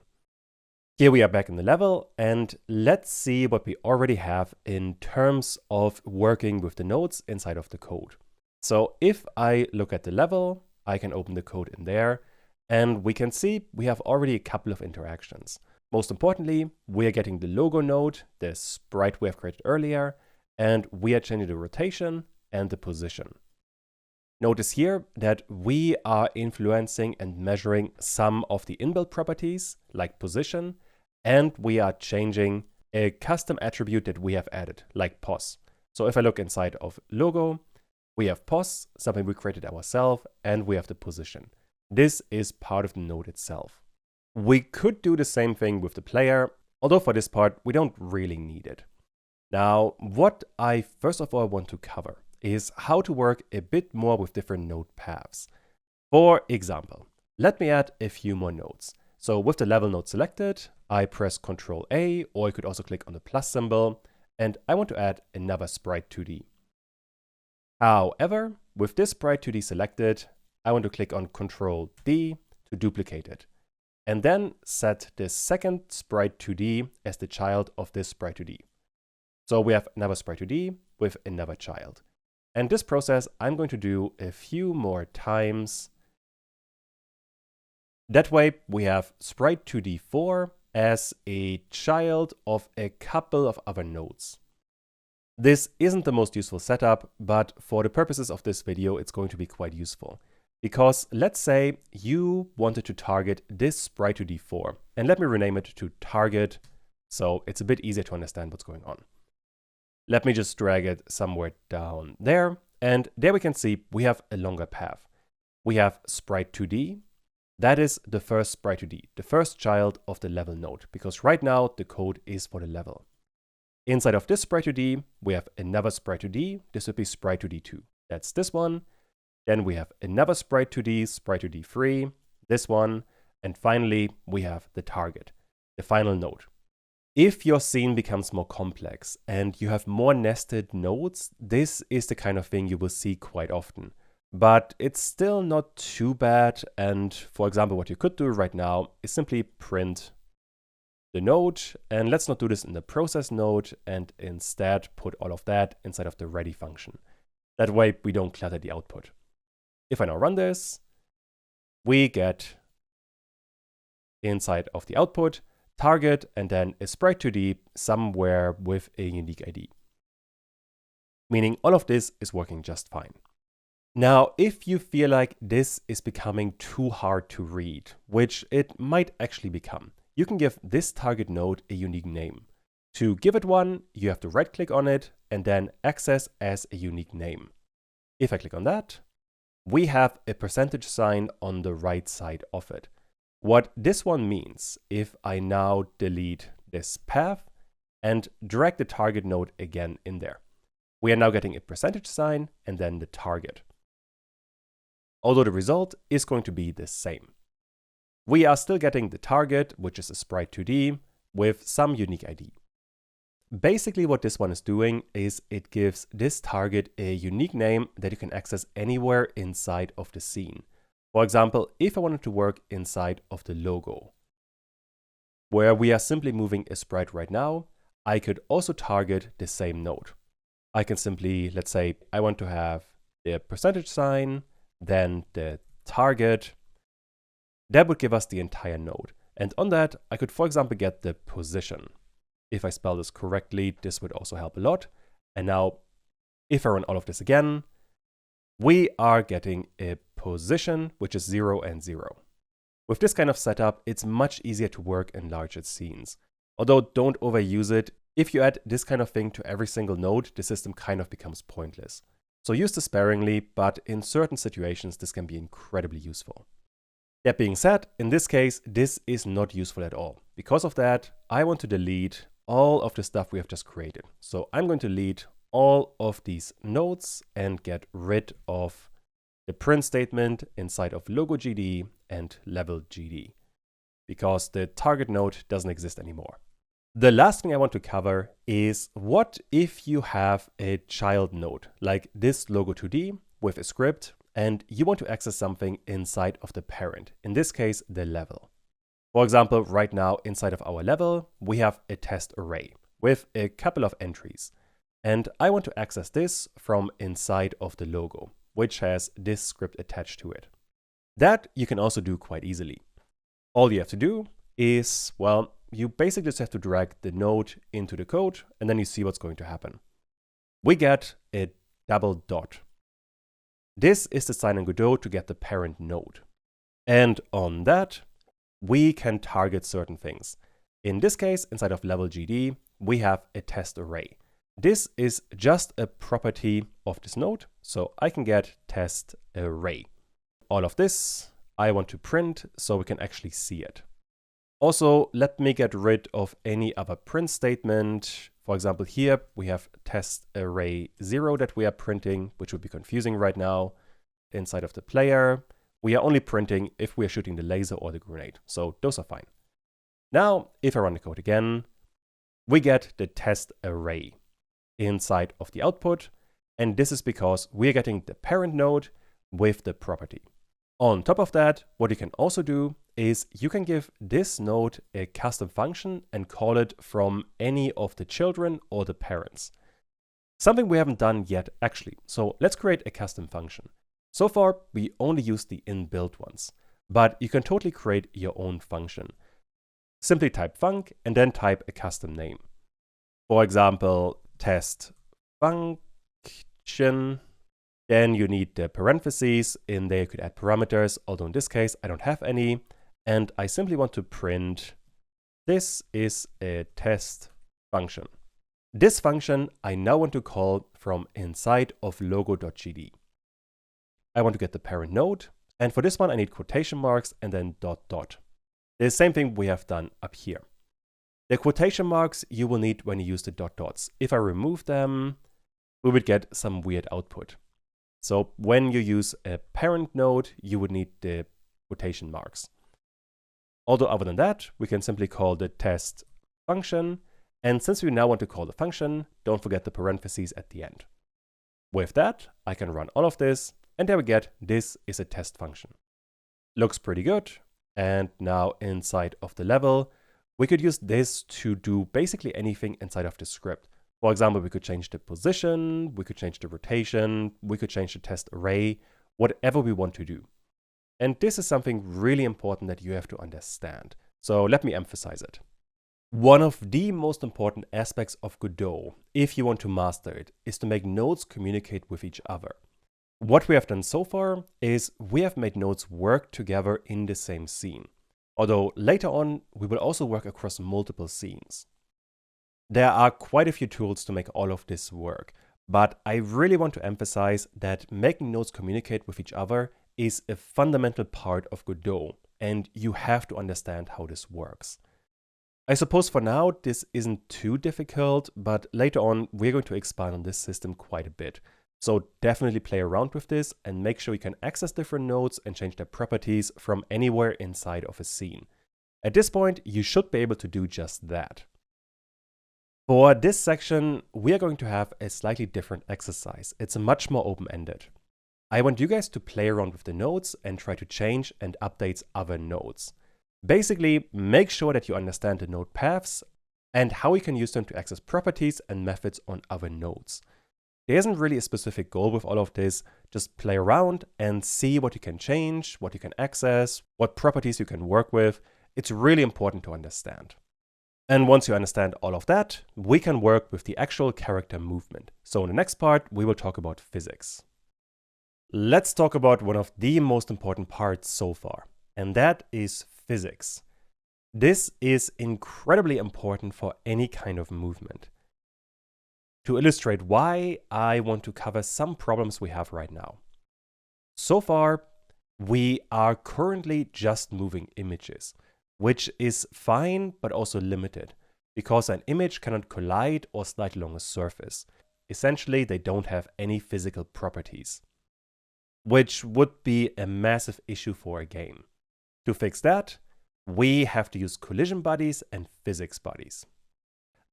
Speaker 1: Here we are back in the level, and let's see what we already have in terms of working with the nodes inside of the code. So if I look at the level, I can open the code in there, and we can see we have already a couple of interactions. Most importantly, we are getting the logo node, the sprite we have created earlier, and we are changing the rotation and the position. Notice here that we are influencing and measuring some of the inbuilt properties, like position, and we are changing a custom attribute that we have added, like pos. So if I look inside of logo, we have pos, something we created ourselves, and we have the position. This is part of the node itself. We could do the same thing with the player, although for this part, we don't really need it. Now, what I first of all want to cover is how to work a bit more with different node paths. For example, let me add a few more nodes. So with the level node selected, I press Ctrl A, or I could also click on the plus symbol, and I want to add another sprite 2D. However, with this sprite 2D selected, I want to click on Ctrl D to duplicate it, and then set the second sprite 2D as the child of this sprite 2D. So we have another sprite 2D with another child. And this process I'm going to do a few more times. That way we have sprite 2D4 as a child of a couple of other nodes. This isn't the most useful setup, but for the purposes of this video, it's going to be quite useful. Because let's say you wanted to target this sprite 2D4, and let me rename it to target, so it's a bit easier to understand what's going on. Let me just drag it somewhere down there, and there we can see we have a longer path. We have sprite 2D, that is the first sprite 2D, the first child of the level node, because right now the code is for the level. Inside of this sprite 2D, we have another sprite 2D, this would be sprite 2D2, that's this one. Then we have another sprite 2D, sprite 2D3, this one, and finally we have the target, the final node. If your scene becomes more complex and you have more nested nodes, this is the kind of thing you will see quite often. But it's still not too bad, and for example, what you could do right now is simply print the node, and let's not do this in the process node, and instead put all of that inside of the ready function. That way we don't clutter the output. If I now run this, we get inside of the output target, and then a sprite 2D somewhere with a unique ID. Meaning all of this is working just fine. Now, if you feel like this is becoming too hard to read, which it might actually become, you can give this target node a unique name. To give it one, you have to right click on it and then access as a unique name. If I click on that, we have a percentage sign on the right side of it. What this one means, if I now delete this path and drag the target node again in there, we are now getting a percentage sign and then the target. Although the result is going to be the same. We are still getting the target, which is a sprite 2D, with some unique ID. Basically what this one is doing is it gives this target a unique name that you can access anywhere inside of the scene. For example, if I wanted to work inside of the logo, where we are simply moving a sprite right now, I could also target the same node. I can simply, let's say, I want to have the percentage sign, then the target. That would give us the entire node. And on that, I could, for example, get the position. If I spell this correctly, this would also help a lot. And now, if I run all of this again, we are getting a position, which is 0 and 0. With this kind of setup, it's much easier to work in larger scenes. Although don't overuse it. If you add this kind of thing to every single node, the system kind of becomes pointless. So use this sparingly, but in certain situations, this can be incredibly useful. That being said, in this case, this is not useful at all. Because of that, I want to delete all of the stuff we have just created. So I'm going to delete all of these nodes and get rid of the print statement inside of logo GD and level GD, because the target node doesn't exist anymore. The last thing I want to cover is what if you have a child node like this logo 2D with a script and you want to access something inside of the parent, in this case the level. For example, right now inside of our level we have a test array with a couple of entries, and I want to access this from inside of the logo, which has this script attached to it. That you can also do quite easily. All you have to do is, well, you basically just have to drag the node into the code, and then you see what's going to happen. We get a double dot. This is the sign in Godot to get the parent node. And on that, we can target certain things. In this case, inside of level GD, we have a test array. This is just a property of this node, so I can get test array. All of this I want to print so we can actually see it. Also, let me get rid of any other print statement. For example, here we have test array 0 that we are printing, which would be confusing right now. Inside of the player, we are only printing if we are shooting the laser or the grenade, so those are fine. Now, if I run the code again, we get the test array inside of the output, and this is because we're getting the parent node with the property. On top of that, what you can also do is you can give this node a custom function and call it from any of the children or the parents. Something we haven't done yet actually, so let's create a custom function. So far, we only use the inbuilt ones, but you can totally create your own function. Simply type func and then type a custom name. For example, test function. Then you need the parentheses. In there you could add parameters, although in this case I don't have any. And I simply want to print, this is a test function. This function I now want to call from inside of logo.gd. I want to get the parent node, and for this one I need quotation marks and then dot dot. The same thing we have done up here. The quotation marks you will need when you use the dot dots. If I remove them, we would get some weird output. So when you use a parent node, you would need the quotation marks. Although other than that, we can simply call the test function. And since we now want to call the function, don't forget the parentheses at the end. With that, I can run all of this, and there we get, this is a test function. Looks pretty good. And now inside of the level, we could use this to do basically anything inside of the script. For example, we could change the position, we could change the rotation, we could change the test array, whatever we want to do. And this is something really important that you have to understand. So let me emphasize it. One of the most important aspects of Godot, if you want to master it, is to make nodes communicate with each other. What we have done so far is we have made nodes work together in the same scene. Although later on, we will also work across multiple scenes. There are quite a few tools to make all of this work, but I really want to emphasize that making nodes communicate with each other is a fundamental part of Godot, and you have to understand how this works. I suppose for now this isn't too difficult, but later on we're going to expand on this system quite a bit. So definitely play around with this and make sure you can access different nodes and change their properties from anywhere inside of a scene. At this point, you should be able to do just that. For this section, we are going to have a slightly different exercise. It's much more open-ended. I want you guys to play around with the nodes and try to change and update other nodes. Basically, make sure that you understand the node paths and how you can use them to access properties and methods on other nodes. There isn't really a specific goal with all of this, just play around and see what you can change, what you can access, what properties you can work with. It's really important to understand. And once you understand all of that, we can work with the actual character movement. So in the next part, we will talk about physics. Let's talk about one of the most important parts so far, and that is physics. This is incredibly important for any kind of movement. To illustrate why, I want to cover some problems we have right now. So far, we are currently just moving images, which is fine but also limited, because an image cannot collide or slide along a surface. Essentially, they don't have any physical properties, which would be a massive issue for a game. To fix that, we have to use collision bodies and physics bodies.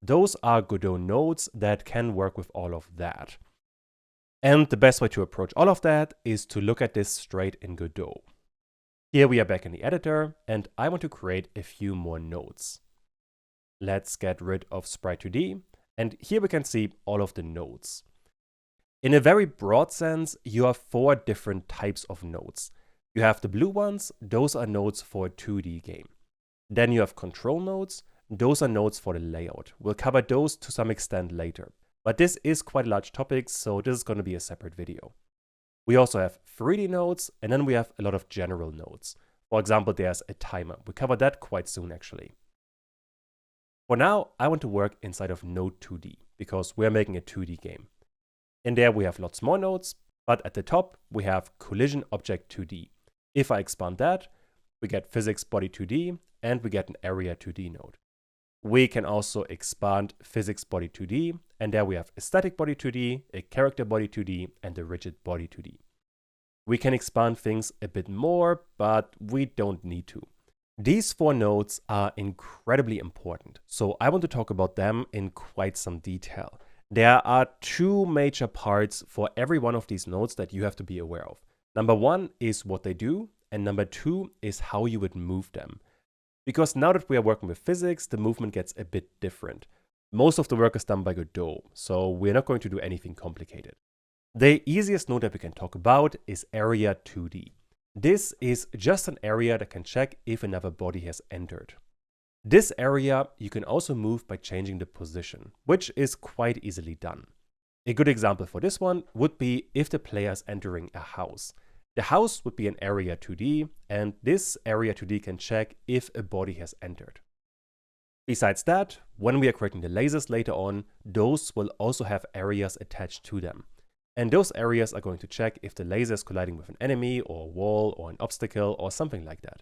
Speaker 1: Those are Godot nodes that can work with all of that. And the best way to approach all of that is to look at this straight in Godot. Here we are back in the editor, and I want to create a few more nodes. Let's get rid of Sprite2D, and here we can see all of the nodes. In a very broad sense, you have 4 different types of nodes. You have the blue ones, those are nodes for a 2D game. Then you have control nodes, those are nodes for the layout. We'll cover those to some extent later. But this is quite a large topic, so this is going to be a separate video. We also have 3D nodes, and then we have a lot of general nodes. For example, there's a timer. We cover that quite soon, actually. For now, I want to work inside of Node 2D, because we're making a 2D game. In there, we have lots more nodes, but at the top, we have Collision Object 2D. If I expand that, we get Physics Body 2D, and we get an Area 2D node. We can also expand Physics Body 2D, and there we have a Static Body 2D, a Character Body 2D, and a Rigid Body 2D. We can expand things a bit more, but we don't need to. These 4 nodes are incredibly important, so I want to talk about them in quite some detail. There are 2 major parts for every one of these nodes that you have to be aware of. Number 1 is what they do, and number 2 is how you would move them. Because now that we are working with physics, the movement gets a bit different. Most of the work is done by Godot, so we're not going to do anything complicated. The easiest node that we can talk about is Area 2D. This is just an area that can check if another body has entered. This area you can also move by changing the position, which is quite easily done. A good example for this one would be if the player is entering a house. The house would be an Area 2D, and this Area 2D can check if a body has entered. Besides that, when we are creating the lasers later on, those will also have areas attached to them. And those areas are going to check if the laser is colliding with an enemy or a wall or an obstacle or something like that.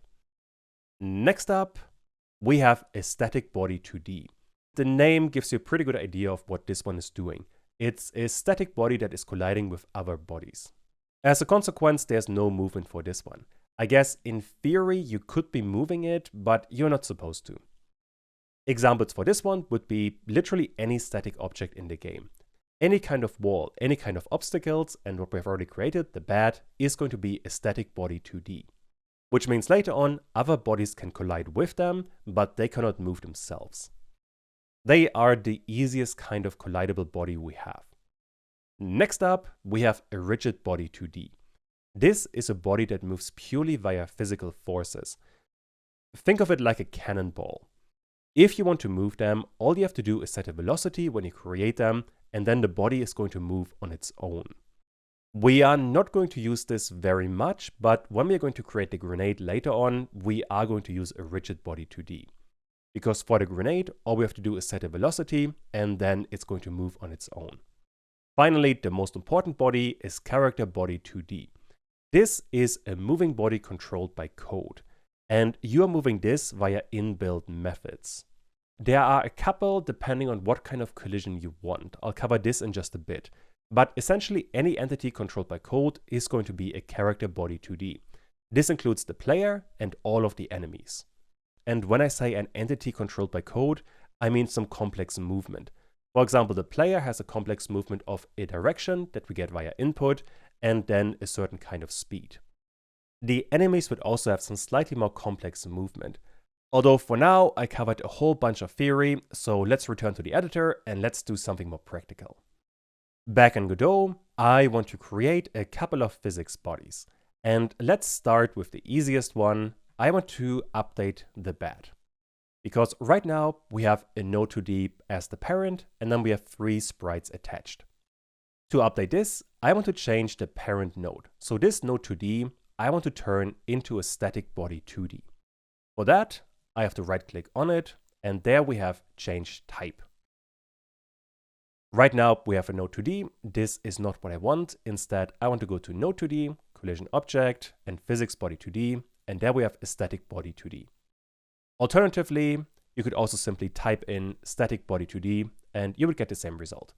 Speaker 1: Next up, we have a Static Body 2D. The name gives you a pretty good idea of what this one is doing. It's a static body that is colliding with other bodies. As a consequence, there's no movement for this one. I guess in theory you could be moving it, but you're not supposed to. Examples for this one would be literally any static object in the game. Any kind of wall, any kind of obstacles, and what we've already created, the bat, is going to be a Static Body 2D. Which means later on, other bodies can collide with them, but they cannot move themselves. They are the easiest kind of collidable body we have. Next up, we have a Rigid Body 2D. This is a body that moves purely via physical forces. Think of it like a cannonball. If you want to move them, all you have to do is set a velocity when you create them, and then the body is going to move on its own. We are not going to use this very much, but when we are going to create the grenade later on, we are going to use a Rigid Body 2D. Because for the grenade, all we have to do is set a velocity, and then it's going to move on its own. Finally, the most important body is Character Body 2D. This is a moving body controlled by code, and you are moving this via inbuilt methods. There are a couple depending on what kind of collision you want. I'll cover this in just a bit. But essentially any entity controlled by code is going to be a Character Body 2D. This includes the player and all of the enemies. And when I say an entity controlled by code, I mean some complex movement. For example, the player has a complex movement of a direction that we get via input, and then a certain kind of speed. The enemies would also have some slightly more complex movement. Although for now, I covered a whole bunch of theory, so let's return to the editor and let's do something more practical. Back in Godot, I want to create a couple of physics bodies. And let's start with the easiest one. I want to update the bat. Because right now we have a Node 2D as the parent, and then we have 3 sprites attached. To update this, I want to change the parent node. So this Node 2D, I want to turn into a Static Body 2D. For that, I have to right click on it, and there we have Change Type. Right now we have a Node 2D. This is not what I want. Instead, I want to go to Node 2D, Collision Object, and Physics Body 2D, and there we have a Static Body 2D. Alternatively, you could also simply type in Static Body 2D, and you would get the same result.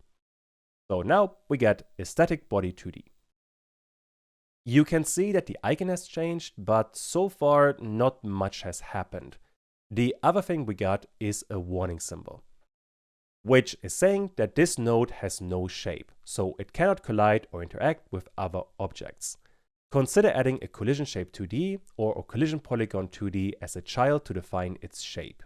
Speaker 1: So now we get a Static Body 2D. You can see that the icon has changed, but so far not much has happened. The other thing we got is a warning symbol, which is saying that this node has no shape, so it cannot collide or interact with other objects. Consider adding a collision shape 2D or a collision polygon 2D as a child to define its shape.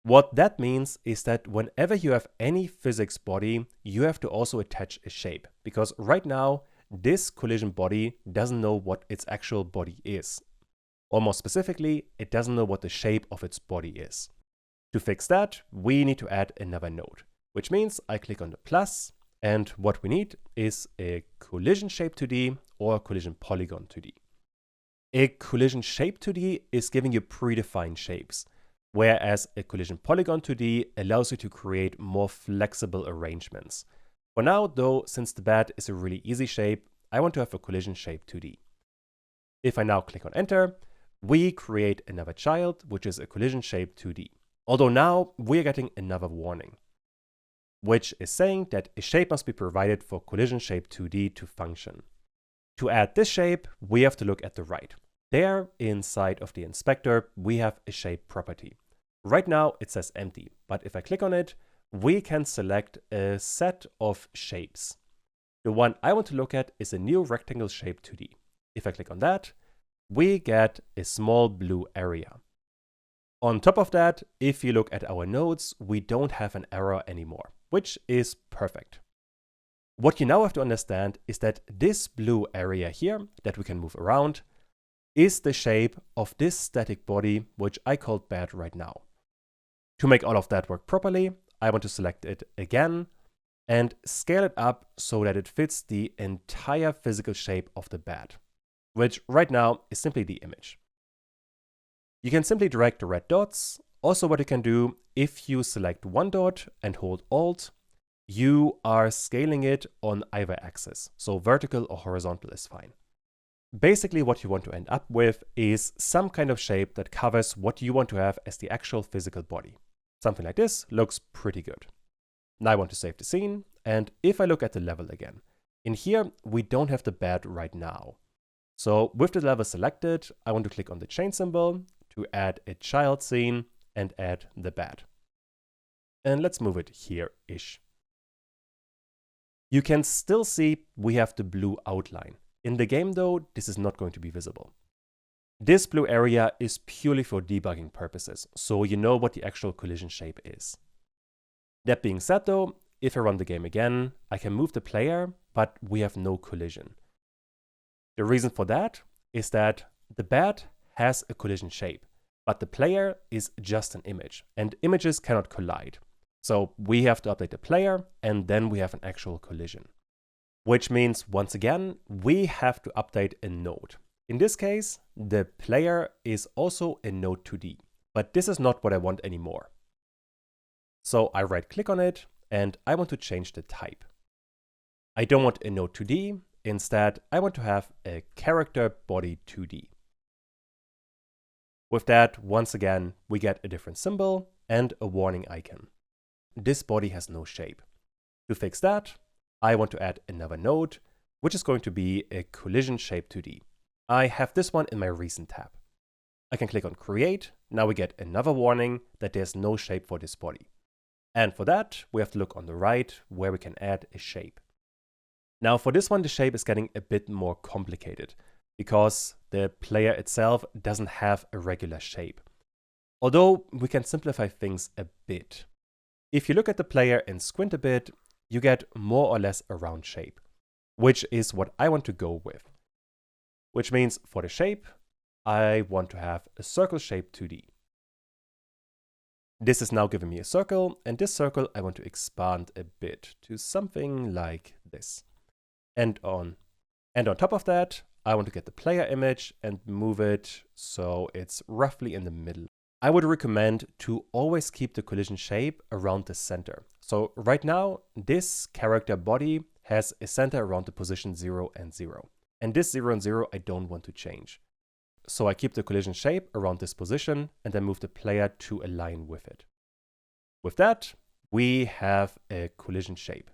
Speaker 1: What that means is that whenever you have any physics body, you have to also attach a shape, because right now this collision body doesn't know what its actual body is. Or more specifically, it doesn't know what the shape of its body is. To fix that, we need to add another node, which means I click on the plus, and what we need is a collision shape 2D or a collision polygon 2D. A collision shape 2D is giving you predefined shapes, whereas a collision polygon 2D allows you to create more flexible arrangements. For now, though, since the bat is a really easy shape, I want to have a collision shape 2D. If I now click on enter, we create another child, which is a collision shape 2D. Although now we're getting another warning, which is saying that a shape must be provided for collision shape 2D to function. To add this shape, we have to look at the right. There, inside of the inspector, we have a shape property. Right now it says empty, but if I click on it, we can select a set of shapes. The one I want to look at is a new rectangle shape 2D. If I click on that, we get a small blue area. On top of that, if you look at our nodes, we don't have an error anymore, which is perfect. What you now have to understand is that this blue area here that we can move around is the shape of this static body, which I called bat right now. To make all of that work properly, I want to select it again and scale it up so that it fits the entire physical shape of the bat, which right now is simply the image. You can simply drag the red dots. Also, what you can do, if you select one dot and hold Alt, you are scaling it on either axis. So vertical or horizontal is fine. Basically, what you want to end up with is some kind of shape that covers what you want to have as the actual physical body. Something like this looks pretty good. Now I want to save the scene, and if I look at the level again, in here we don't have the bat right now. So with the level selected, I want to click on the chain symbol to add a child scene and add the bat. And let's move it here-ish. You can still see we have the blue outline. In the game though, this is not going to be visible. This blue area is purely for debugging purposes, so you know what the actual collision shape is. That being said though, if I run the game again, I can move the player, but we have no collision. The reason for that is that the bat has a collision shape, but the player is just an image, and images cannot collide. So we have to update the player, and then we have an actual collision. Which means, once again, we have to update a node. In this case, the player is also a node 2D, but this is not what I want anymore. So I right-click on it, and I want to change the type. I don't want a node 2D, instead I want to have a character body 2D. With that, once again, we get a different symbol and a warning icon. This body has no shape. To fix that, I want to add another node, which is going to be a collision shape 2D. I have this one in my recent tab. I can click on create. Now we get another warning that there's no shape for this body. And for that, we have to look on the right where we can add a shape. Now for this one, the shape is getting a bit more complicated because the player itself doesn't have a regular shape. Although we can simplify things a bit. If you look at the player and squint a bit, you get more or less a round shape, which is what I want to go with. Which means for the shape, I want to have a circle shape 2D. This is now giving me a circle, and this circle I want to expand a bit to something like this. And on top of that, I want to get the player image and move it so it's roughly in the middle. I would recommend to always keep the collision shape around the center. So right now, this character body has a center around the position 0 and 0. And this 0 and 0 I don't want to change. So I keep the collision shape around this position and then move the player to align with it. With that, we have a collision shape.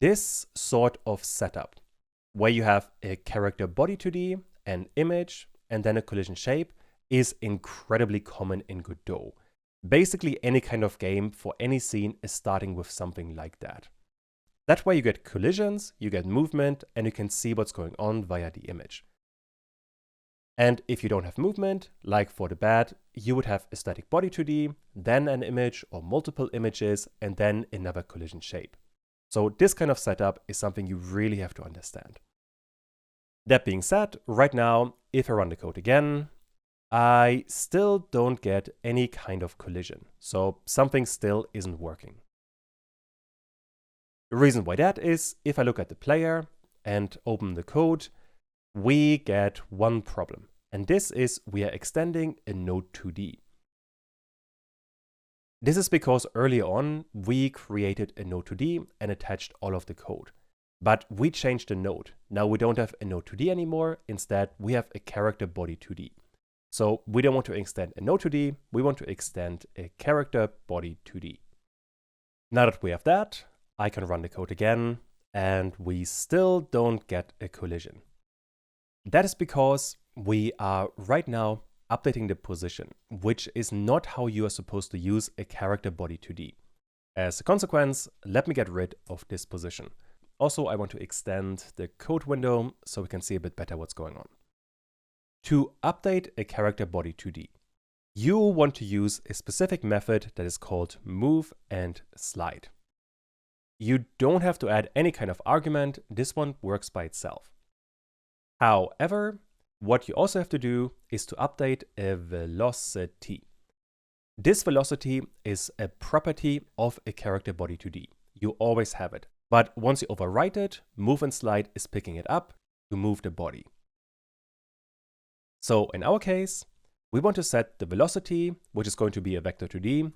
Speaker 1: This sort of setup, where you have a character body 2D, an image, and then a collision shape, is incredibly common in Godot. Basically, any kind of game for any scene is starting with something like that. That way you get collisions, you get movement, and you can see what's going on via the image. And if you don't have movement, like for the bat, you would have a static body 2D, then an image or multiple images, and then another collision shape. So this kind of setup is something you really have to understand. That being said, right now, if I run the code again, I still don't get any kind of collision, so something still isn't working. The reason why that is, if I look at the player and open the code, we get one problem, and this is we are extending a node 2D. This is because earlier on, we created a node 2D and attached all of the code. But we changed the node. Now we don't have a node 2D anymore. Instead, we have a character body 2D. So we don't want to extend a node 2D. We want to extend a character body 2D. Now that we have that, I can run the code again, and we still don't get a collision. That is because we are right now updating the position, which is not how you are supposed to use a character body 2D. As a consequence, let me get rid of this position. Also, I want to extend the code window so we can see a bit better what's going on. To update a character body 2D, you want to use a specific method that is called move and slide. You don't have to add any kind of argument. This one works by itself. However, what you also have to do is to update a velocity. This velocity is a property of a character body 2D. You always have it. But once you overwrite it, move and slide is picking it up to move the body. So in our case, we want to set the velocity, which is going to be a vector 2D,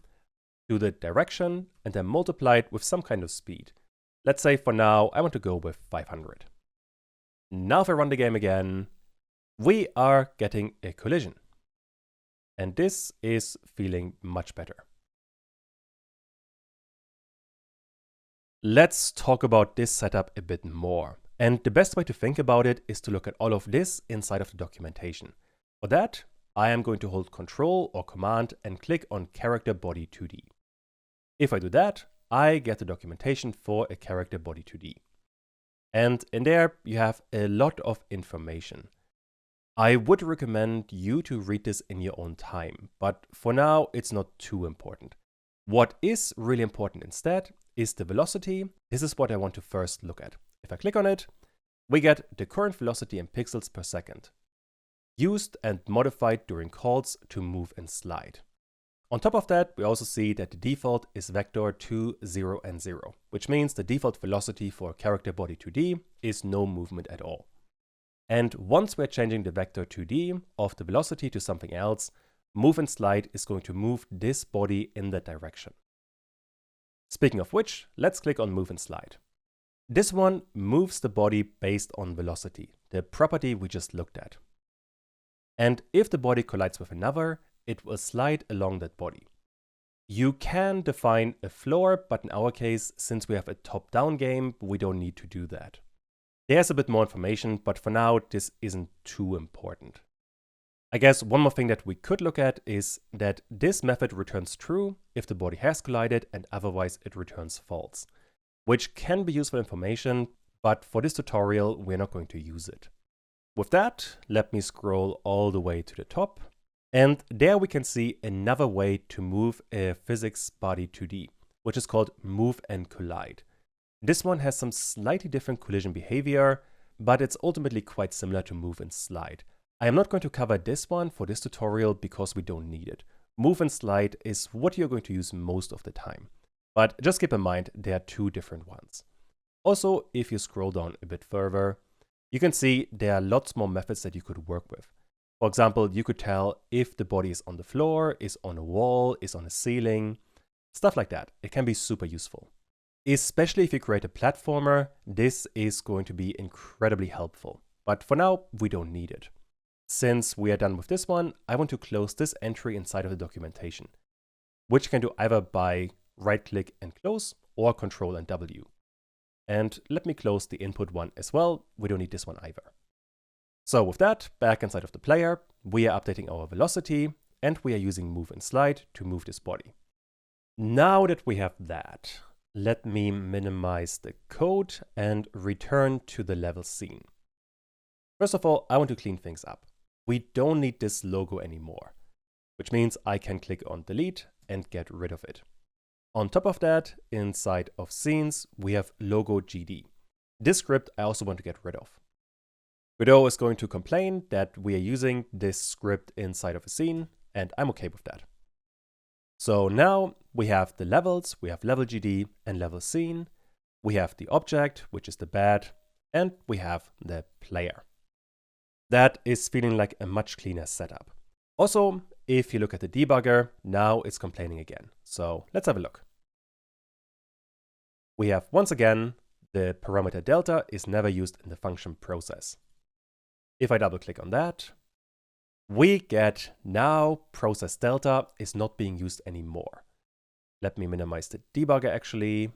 Speaker 1: to the direction and then multiply it with some kind of speed. Let's say for now, I want to go with 500. Now if I run the game again, we are getting a collision. And this is feeling much better. Let's talk about this setup a bit more. And the best way to think about it is to look at all of this inside of the documentation. For that, I am going to hold Control or Command and click on Character Body 2D. If I do that, I get the documentation for a Character Body 2D. And in there, you have a lot of information. I would recommend you to read this in your own time, but for now, it's not too important. What is really important instead is the velocity. This is what I want to first look at. If I click on it, we get the current velocity in pixels per second, used and modified during calls to move and slide. On top of that, we also see that the default is vector 2, 0, and 0, which means the default velocity for character body 2D is no movement at all. And once we're changing the vector 2D of the velocity to something else, move and slide is going to move this body in that direction. Speaking of which, let's click on move and slide. This one moves the body based on velocity, the property we just looked at. And if the body collides with another, it will slide along that body. You can define a floor, but in our case, since we have a top-down game, we don't need to do that. There's a bit more information, but for now, this isn't too important. I guess one more thing that we could look at is that this method returns true if the body has collided and otherwise it returns false, which can be useful information, but for this tutorial, we're not going to use it. With that, let me scroll all the way to the top. And there we can see another way to move a physics body 2D, which is called move and collide. This one has some slightly different collision behavior, but it's ultimately quite similar to move and slide. I am not going to cover this one for this tutorial because we don't need it. Move and slide is what you're going to use most of the time. But just keep in mind, there are two different ones. Also, if you scroll down a bit further, you can see there are lots more methods that you could work with. For example, you could tell if the body is on the floor, is on a wall, is on a ceiling, stuff like that. It can be super useful. Especially if you create a platformer, this is going to be incredibly helpful. But for now, we don't need it. Since we are done with this one, I want to close this entry inside of the documentation, which you can do either by right-click and close or Control and W. And let me close the input one as well. We don't need this one either. So with that, back inside of the player, we are updating our velocity and we are using move and slide to move this body. Now that we have that, let me minimize the code and return to the level scene. First of all, I want to clean things up. We don't need this logo anymore, which means I can click on delete and get rid of it. On top of that, inside of scenes, we have logo GD. This script I also want to get rid of. Godot is going to complain that we are using this script inside of a scene, and I'm okay with that. So now we have the levels, we have level GD and level scene, we have the object, which is the bed, and we have the player. That is feeling like a much cleaner setup. Also, if you look at the debugger, now it's complaining again. So let's have a look. We have, once again, the parameter delta is never used in the function process. If I double click on that, we get now process delta is not being used anymore. Let me minimize the debugger actually.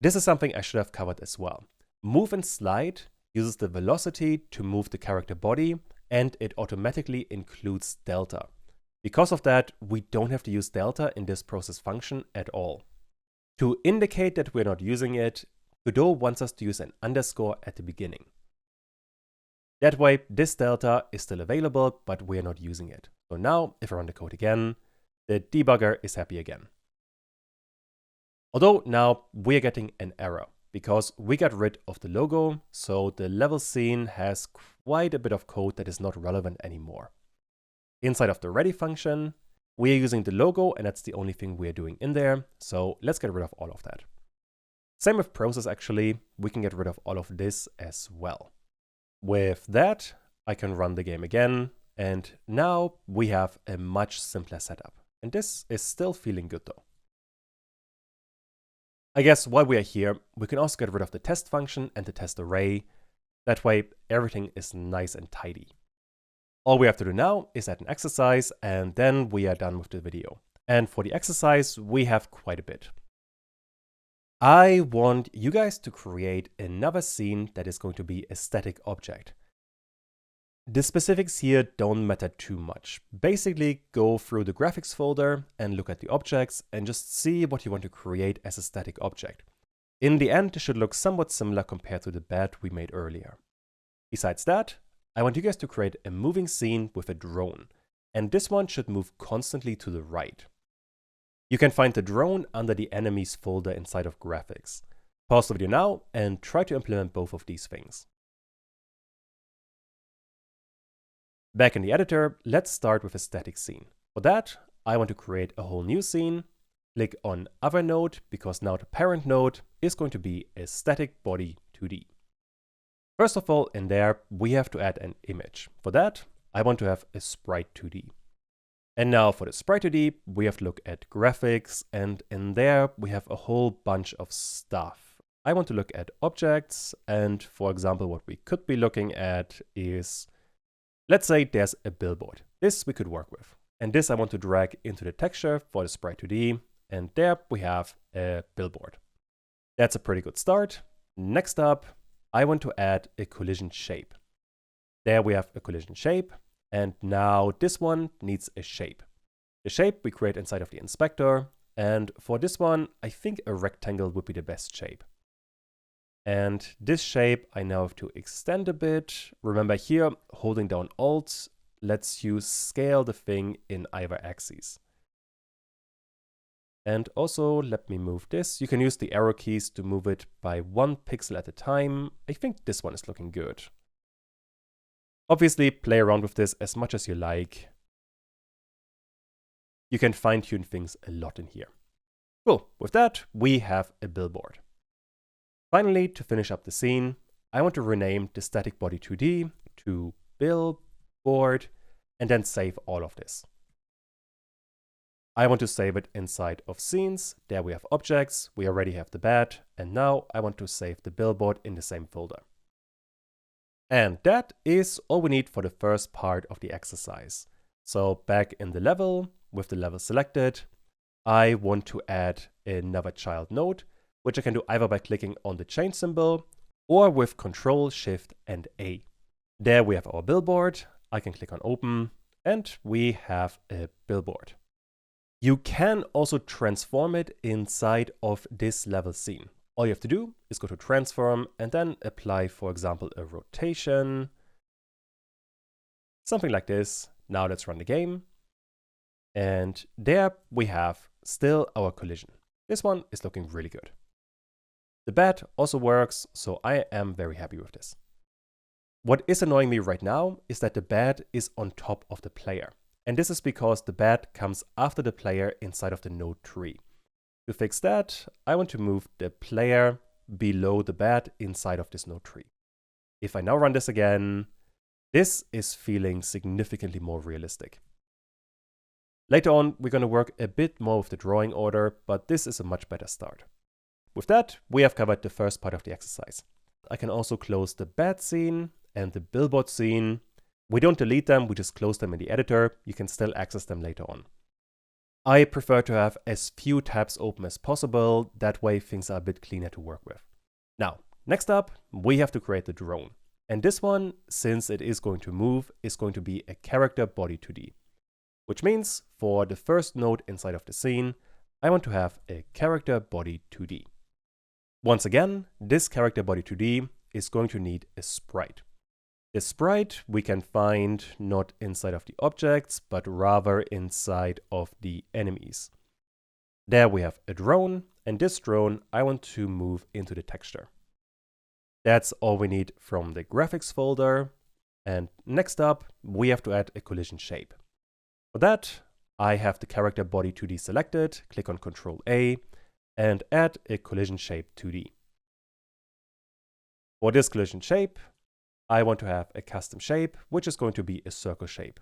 Speaker 1: This is something I should have covered as well. Move and slide uses the velocity to move the character body, and it automatically includes delta. Because of that, we don't have to use delta in this process function at all. To indicate that we're not using it, Godot wants us to use an underscore at the beginning. That way, this delta is still available, but we're not using it. So now, if I run the code again, the debugger is happy again. Although now we're getting an error because we got rid of the logo, so the level scene has quite a bit of code that is not relevant anymore. Inside of the ready function, we are using the logo, and that's the only thing we're doing in there. So let's get rid of all of that. Same with process actually, we can get rid of all of this as well. With that, I can run the game again, and now we have a much simpler setup. And this is still feeling good though. I guess while we are here, we can also get rid of the test function and the test array. That way, everything is nice and tidy. All we have to do now is add an exercise, and then we are done with the video. And for the exercise, we have quite a bit. I want you guys to create another scene that is going to be a static object. The specifics here don't matter too much. Basically, go through the graphics folder and look at the objects and just see what you want to create as a static object. In the end, it should look somewhat similar compared to the bed we made earlier. Besides that, I want you guys to create a moving scene with a drone, and this one should move constantly to the right. You can find the drone under the enemies folder inside of graphics. Pause the video now and try to implement both of these things. Back in the editor, let's start with a static scene. For that, I want to create a whole new scene. Click on Other Node, because now the parent node is going to be a static body 2D. First of all, in there, we have to add an image. For that, I want to have a sprite 2D. And now for the sprite 2D, we have to look at graphics, and in there, we have a whole bunch of stuff. I want to look at objects, and for example, what we could be looking at is, let's say there's a billboard. This we could work with. And this I want to drag into the texture for the sprite 2D, and there we have a billboard. That's a pretty good start. Next up, I want to add a collision shape. There we have a collision shape, and now this one needs a shape. The shape we create inside of the inspector, and for this one, I think a rectangle would be the best shape. And this shape I now have to extend a bit. Remember here, holding down Alt lets you scale the thing in either axis. And also, let me move this. You can use the arrow keys to move it by 1 pixel at a time. I think this one is looking good. Obviously, play around with this as much as you like. You can fine-tune things a lot in here. Cool, with that, we have a billboard. Finally, to finish up the scene, I want to rename the static body 2D to billboard, and then save all of this. I want to save it inside of scenes. There we have objects, we already have the bed, and now I want to save the billboard in the same folder. And that is all we need for the first part of the exercise. So back in the level, with the level selected, I want to add another child node, which I can do either by clicking on the change symbol or with Ctrl, Shift, and A. There we have our billboard. I can click on Open, and we have a billboard. You can also transform it inside of this level scene. All you have to do is go to Transform and then apply, for example, a rotation. Something like this. Now let's run the game. And there we have still our collision. This one is looking really good. The bed also works, so I am very happy with this. What is annoying me right now is that the bed is on top of the player. And this is because the bed comes after the player inside of the node tree. To fix that, I want to move the player below the bed inside of this node tree. If I now run this again, this is feeling significantly more realistic. Later on, we're going to work a bit more with the drawing order, but this is a much better start. With that, we have covered the first part of the exercise. I can also close the bed scene and the billboard scene. We don't delete them, we just close them in the editor. You can still access them later on. I prefer to have as few tabs open as possible, that way things are a bit cleaner to work with. Now, next up, we have to create the drone. And this one, since it is going to move, is going to be a character body 2D. Which means, for the first node inside of the scene, I want to have a character body 2D. Once again, this character body 2D is going to need a sprite. The sprite we can find not inside of the objects, but rather inside of the enemies. There we have a drone, and this drone I want to move into the texture. That's all we need from the graphics folder. And next up, we have to add a collision shape. For that, I have the character body 2D selected, click on Ctrl A, and add a collision shape 2D. For this collision shape, I want to have a custom shape, which is going to be a circle shape.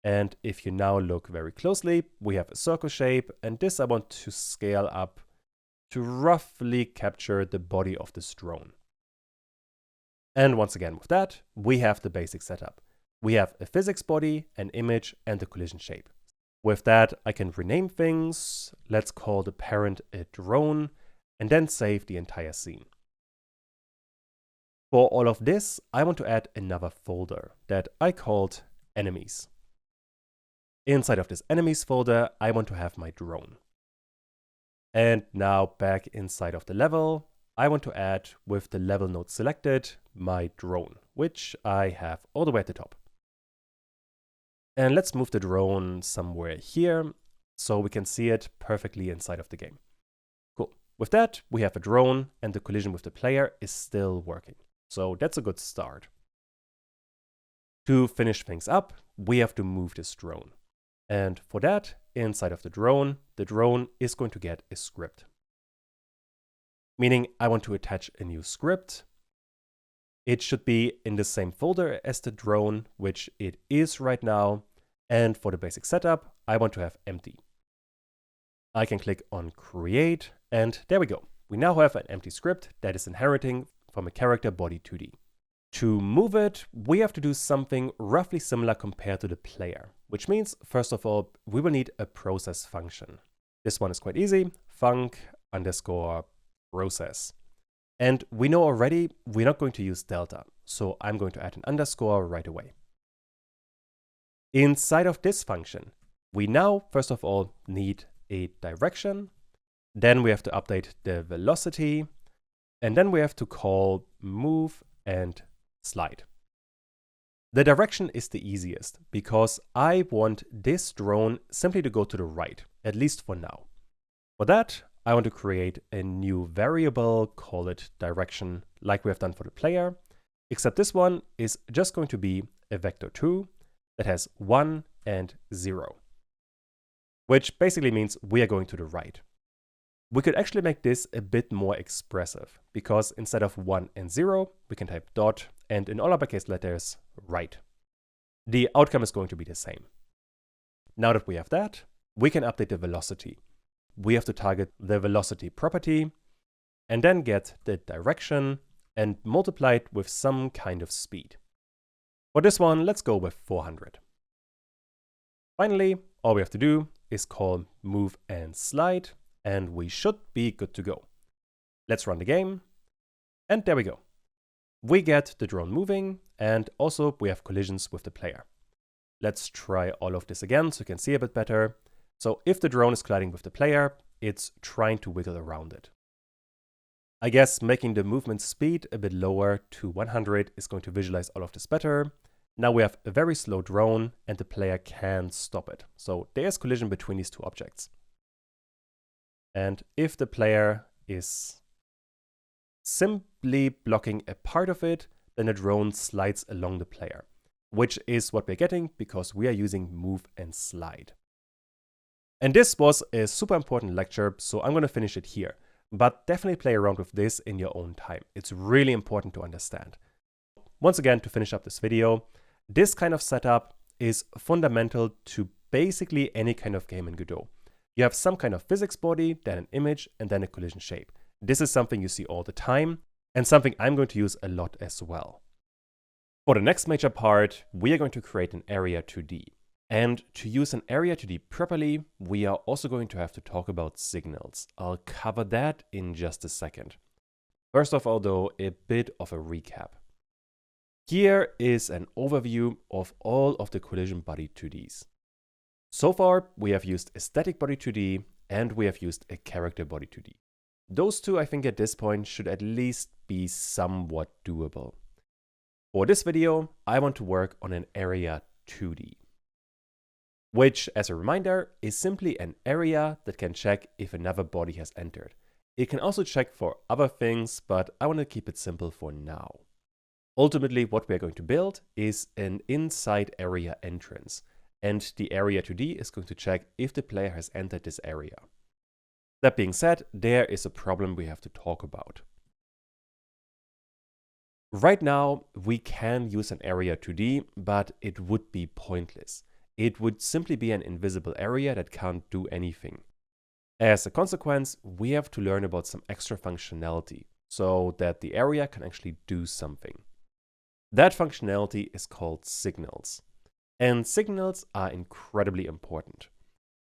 Speaker 1: And if you now look very closely, we have a circle shape, and this I want to scale up to roughly capture the body of this drone. And once again with that, we have the basic setup. We have a physics body, an image, and a collision shape. With that, I can rename things. Let's call the parent a drone, and then save the entire scene. For all of this, I want to add another folder that I called enemies. Inside of this enemies folder, I want to have my drone. And now back inside of the level, I want to add, with the level node selected, my drone, which I have all the way at the top. And let's move the drone somewhere here so we can see it perfectly inside of the game. Cool. With that, we have a drone, and the collision with the player is still working. So that's a good start. To finish things up, we have to move this drone. And for that, inside of the drone is going to get a script. Meaning I want to attach a new script. It should be in the same folder as the drone, which it is right now. And for the basic setup, I want to have empty. I can click on create, and there we go. We now have an empty script that is inheriting from a character body 2D. To move it, we have to do something roughly similar compared to the player, which means, first of all, we will need a process function. This one is quite easy, func_process. And we know already we're not going to use delta, so I'm going to add an underscore right away. Inside of this function, we now, first of all, need a direction. Then we have to update the velocity. And then we have to call move and slide. The direction is the easiest because I want this drone simply to go to the right, at least for now. For that, I want to create a new variable, call it direction, like we have done for the player, except this one is just going to be a vector2 that has 1 and 0, which basically means we are going to the right. We could actually make this a bit more expressive, because instead of 1 and 0, we can type dot, and in all uppercase letters, right. The outcome is going to be the same. Now that we have that, we can update the velocity. We have to target the velocity property, and then get the direction, and multiply it with some kind of speed. For this one, let's go with 400. Finally, all we have to do is call move and slide, and we should be good to go. Let's run the game, and there we go. We get the drone moving, and also we have collisions with the player. Let's try all of this again so you can see a bit better. So if the drone is colliding with the player, it's trying to wiggle around it. I guess making the movement speed a bit lower to 100 is going to visualize all of this better. Now we have a very slow drone, and the player can't stop it. So there is collision between these two objects. And if the player is simply blocking a part of it, then the drone slides along the player, which is what we're getting because we are using move and slide. And this was a super important lecture, so I'm going to finish it here. But definitely play around with this in your own time. It's really important to understand. Once again, to finish up this video, this kind of setup is fundamental to basically any kind of game in Godot. You have some kind of physics body, then an image, and then a collision shape. This is something you see all the time, and something I'm going to use a lot as well. For the next major part, we are going to create an area 2D. And to use an area 2D properly, we are also going to have to talk about signals. I'll cover that in just a second. First of all though, a bit of a recap. Here is an overview of all of the collision body 2Ds. So far, we have used a static body 2D and we have used a character body 2D. Those two, I think at this point, should at least be somewhat doable. For this video, I want to work on an area 2D. Which, as a reminder, is simply an area that can check if another body has entered. It can also check for other things, but I want to keep it simple for now. Ultimately, what we're going to build is an inside area entrance, and the area 2D is going to check if the player has entered this area. That being said, there is a problem we have to talk about. Right now, we can use an area 2D, but it would be pointless. It would simply be an invisible area that can't do anything. As a consequence, we have to learn about some extra functionality so that the area can actually do something. That functionality is called signals. And signals are incredibly important.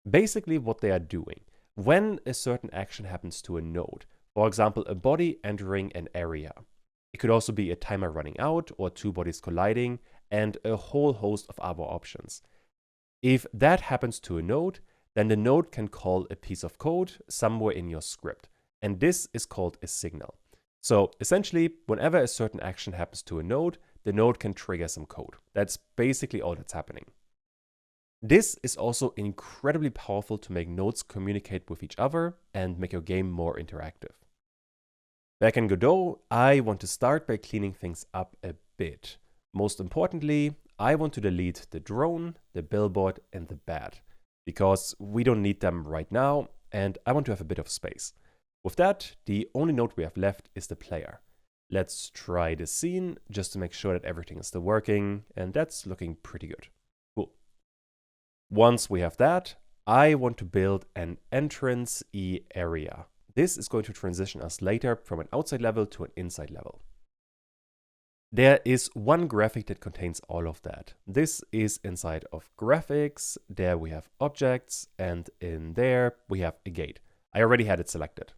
Speaker 1: Basically what they are doing, when a certain action happens to a node, for example a body entering an area, it could also be a timer running out or two bodies colliding and a whole host of other options. If that happens to a node, then the node can call a piece of code somewhere in your script. And this is called a signal. So essentially, whenever a certain action happens to a node, the node can trigger some code. That's basically all that's happening. This is also incredibly powerful to make nodes communicate with each other and make your game more interactive. Back in Godot, I want to start by cleaning things up a bit. Most importantly, I want to delete the drone, the billboard, and the bat, because we don't need them right now, and I want to have a bit of space. With that, the only node we have left is the player. Let's try the scene just to make sure that everything is still working, and that's looking pretty good. Cool. Once we have that, I want to build an entrance E area. This is going to transition us later from an outside level to an inside level. There is one graphic that contains all of that. This is inside of graphics. There we have objects, and in there we have a gate. I already had it selected.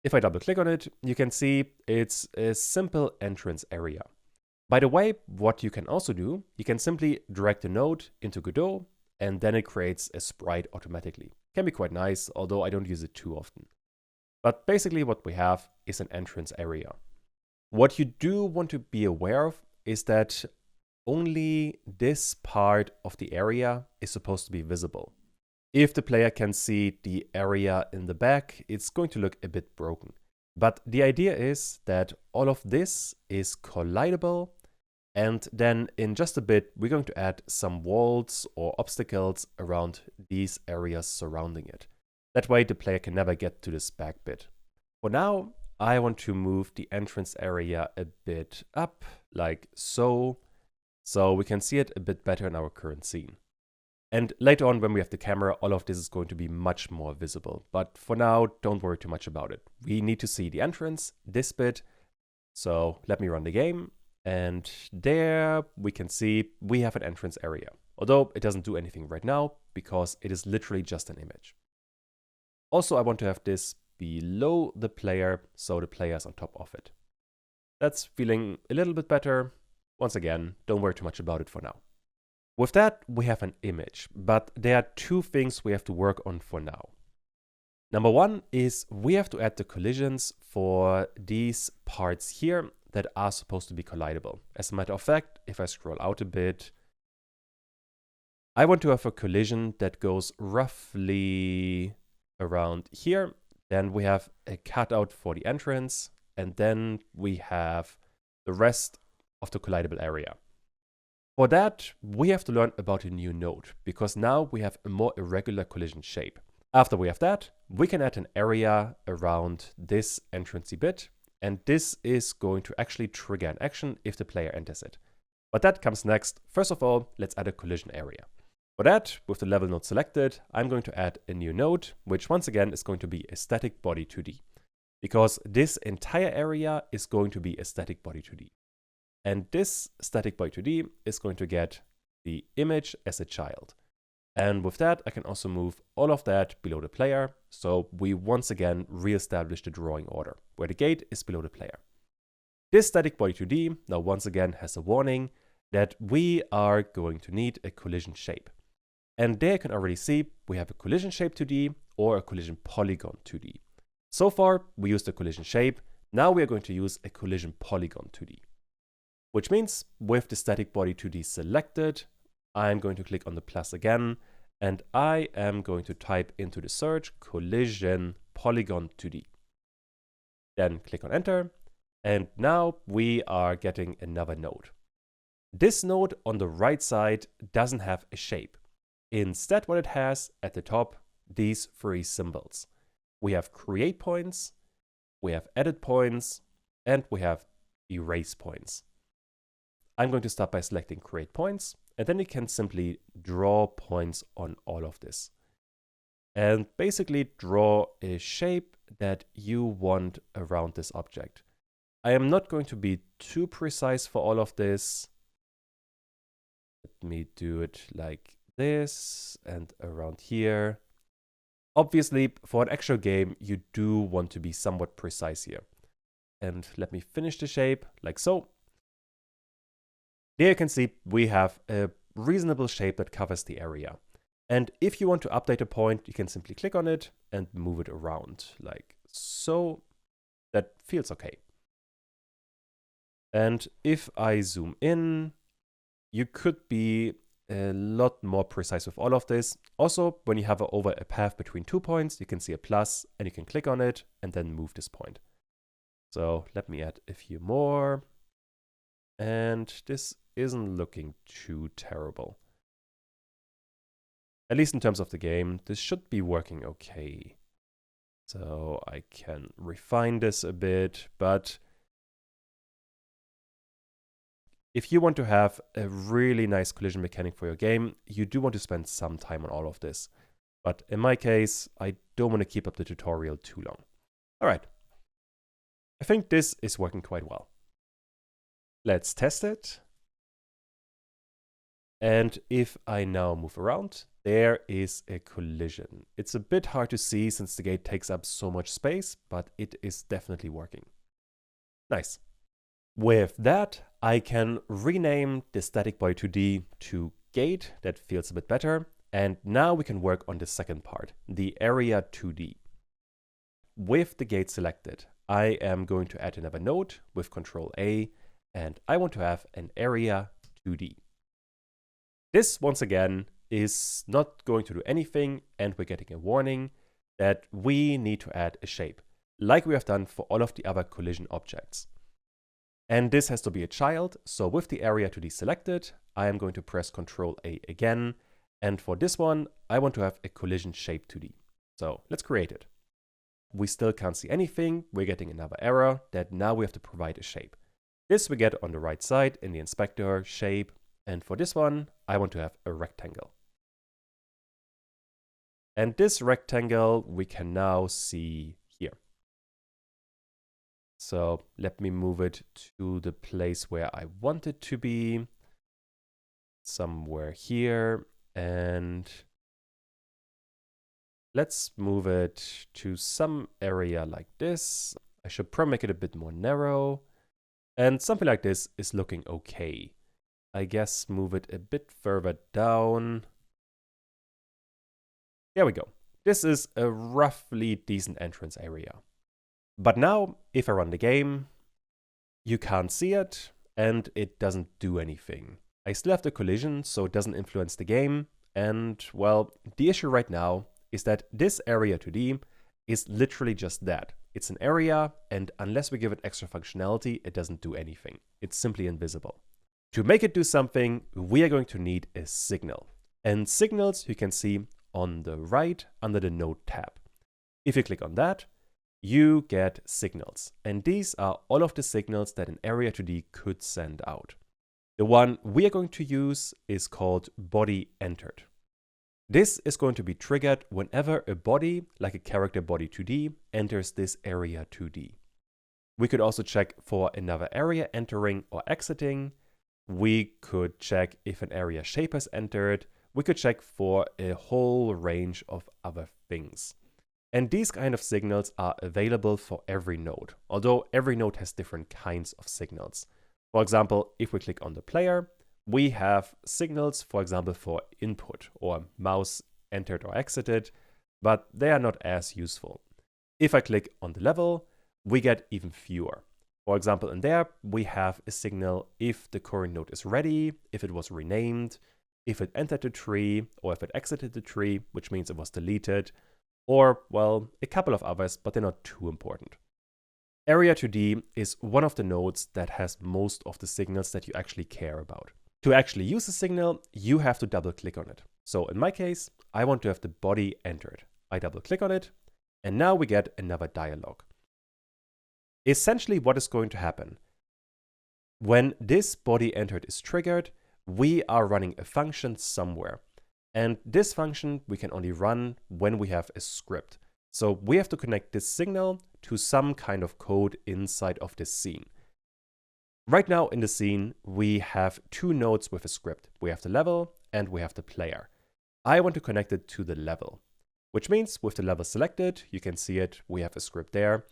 Speaker 1: If I double click on it, you can see it's a simple entrance area. By the way, what you can also do, you can simply drag the node into Godot, and then it creates a sprite automatically. Can be quite nice, although I don't use it too often. But basically what we have is an entrance area. What you do want to be aware of is that only this part of the area is supposed to be visible. If the player can see the area in the back, it's going to look a bit broken. But the idea is that all of this is collidable, and then in just a bit, we're going to add some walls or obstacles around these areas surrounding it. That way the player can never get to this back bit. For now, I want to move the entrance area a bit up, like so we can see it a bit better in our current scene. And later on, when we have the camera, all of this is going to be much more visible. But for now, don't worry too much about it. We need to see the entrance, this bit. So let me run the game. And there we can see we have an entrance area. Although it doesn't do anything right now, because it is literally just an image. Also, I want to have this below the player, so the player is on top of it. That's feeling a little bit better. Once again, don't worry too much about it for now. With that, we have an image, but there are two things we have to work on for now. Number one is we have to add the collisions for these parts here that are supposed to be collidable. As a matter of fact, if I scroll out a bit, I want to have a collision that goes roughly around here. Then we have a cutout for the entrance, and then we have the rest of the collidable area. For that, we have to learn about a new node, because now we have a more irregular collision shape. After we have that, we can add an area around this entrancey bit, and this is going to actually trigger an action if the player enters it. But that comes next. First of all, let's add a collision area. For that, with the level node selected, I'm going to add a new node, which once again is going to be a static body 2D. Because this entire area is going to be a static body 2D. And this static body 2D is going to get the image as a child. And with that, I can also move all of that below the player. So we once again re-establish the drawing order, where the gate is below the player. This static body 2D now once again has a warning that we are going to need a collision shape. And there you can already see we have a collision shape 2D or a collision polygon 2D. So far, we used a collision shape. Now we are going to use a collision polygon 2D. Which means with the static body 2D selected, I'm going to click on the plus again, and I am going to type into the search collision polygon 2D. Then click on enter, and now we are getting another node. This node on the right side doesn't have a shape. Instead, what it has at the top, these three symbols. We have create points, we have edit points, and we have erase points. I'm going to start by selecting create points, and then you can simply draw points on all of this. And basically draw a shape that you want around this object. I am not going to be too precise for all of this. Let me do it like this and around here. Obviously, for an actual game, you do want to be somewhat precise here. And let me finish the shape like so. There you can see we have a reasonable shape that covers the area. And if you want to update a point, you can simply click on it and move it around like so. That feels okay. And if I zoom in, you could be a lot more precise with all of this. Also, when you hover over a path between 2 points, you can see a plus and you can click on it and then move this point. So let me add a few more. And this isn't looking too terrible. At least in terms of the game, this should be working okay. So I can refine this a bit, but if you want to have a really nice collision mechanic for your game, you do want to spend some time on all of this. But in my case, I don't want to keep up the tutorial too long. All right. I think this is working quite well. Let's test it. And if I now move around, there is a collision. It's a bit hard to see since the gate takes up so much space, but it is definitely working. Nice. With that, I can rename the static body 2D to gate. That feels a bit better. And now we can work on the second part, the area 2D. With the gate selected, I am going to add another node with Control A, and I want to have an area 2D. This, once again, is not going to do anything, and we're getting a warning that we need to add a shape, like we have done for all of the other collision objects. And this has to be a child, so with the area 2D selected, I am going to press Control A again, and for this one, I want to have a collision shape 2D. So let's create it. We still can't see anything, we're getting another error that now we have to provide a shape. This we get on the right side in the inspector shape, and for this one, I want to have a rectangle. And this rectangle we can now see here. So let me move it to the place where I want it to be, somewhere here, and let's move it to some area like this. I should probably make it a bit more narrow, and something like this is looking okay. I guess move it a bit further down. There we go. This is a roughly decent entrance area. But now, if I run the game, you can't see it, and it doesn't do anything. I still have the collision, so it doesn't influence the game, and, well, the issue right now is that this area 2D is literally just that. It's an area, and unless we give it extra functionality, it doesn't do anything. It's simply invisible. To make it do something, we are going to need a signal. And signals you can see on the right under the Node tab. If you click on that, you get signals. And these are all of the signals that an Area 2D could send out. The one we are going to use is called body entered. This is going to be triggered whenever a body, like a character body 2D, enters this Area 2D. We could also check for another area entering or exiting. We could check if an area shape has entered. We could check for a whole range of other things. And these kind of signals are available for every node, although every node has different kinds of signals. For example, if we click on the player, we have signals, for example, for input or mouse entered or exited, but they are not as useful. If I click on the level, we get even fewer. For example, in there, we have a signal if the current node is ready, if it was renamed, if it entered the tree, or if it exited the tree, which means it was deleted, or, well, a couple of others, but they're not too important. Area 2D is one of the nodes that has most of the signals that you actually care about. To actually use a signal, you have to double click on it. So in my case, I want to have the body entered. I double click on it, and now we get another dialog. Essentially, what is going to happen? When this body entered is triggered, we are running a function somewhere. And this function we can only run when we have a script. So we have to connect this signal to some kind of code inside of this scene. Right now in the scene, we have two nodes with a script. We have the level and we have the player. I want to connect it to the level, which means with the level selected, you can see it, we have a script there.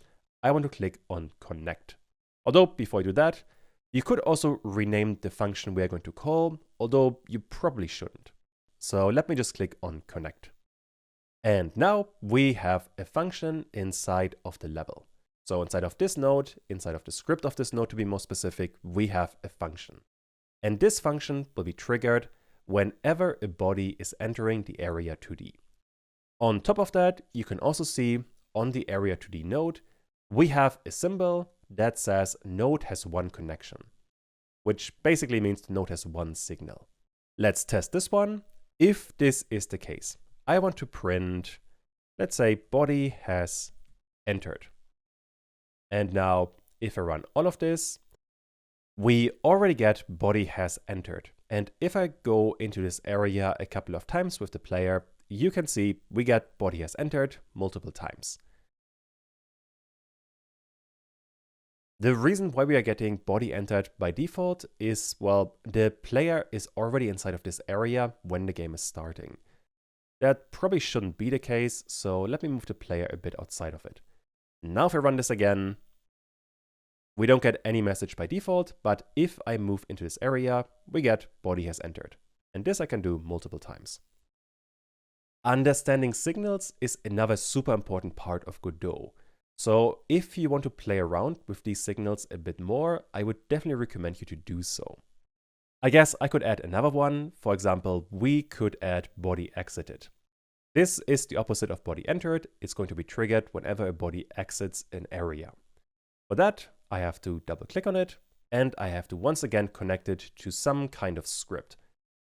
Speaker 1: I want to click on connect. Although before you do that, you could also rename the function we are going to call, although you probably shouldn't. So let me just click on connect. And now we have a function inside of the level. So inside of this node, inside of the script of this node to be more specific, we have a function. And this function will be triggered whenever a body is entering the Area 2D. On top of that, you can also see on the Area 2D node, we have a symbol that says node has one connection, which basically means the node has one signal. Let's test this one. If this is the case, I want to print, let's say body has entered. And now if I run all of this, we already get body has entered. And if I go into this area a couple of times with the player, you can see we get body has entered multiple times. The reason why we are getting body entered by default is, well, the player is already inside of this area when the game is starting. That probably shouldn't be the case, so let me move the player a bit outside of it. Now if I run this again, we don't get any message by default, but if I move into this area, we get body has entered. And this I can do multiple times. Understanding signals is another super important part of Godot. So if you want to play around with these signals a bit more, I would definitely recommend you to do so. I guess I could add another one. For example, we could add body exited. This is the opposite of body entered. It's going to be triggered whenever a body exits an area. For that, I have to double click on it and I have to once again connect it to some kind of script.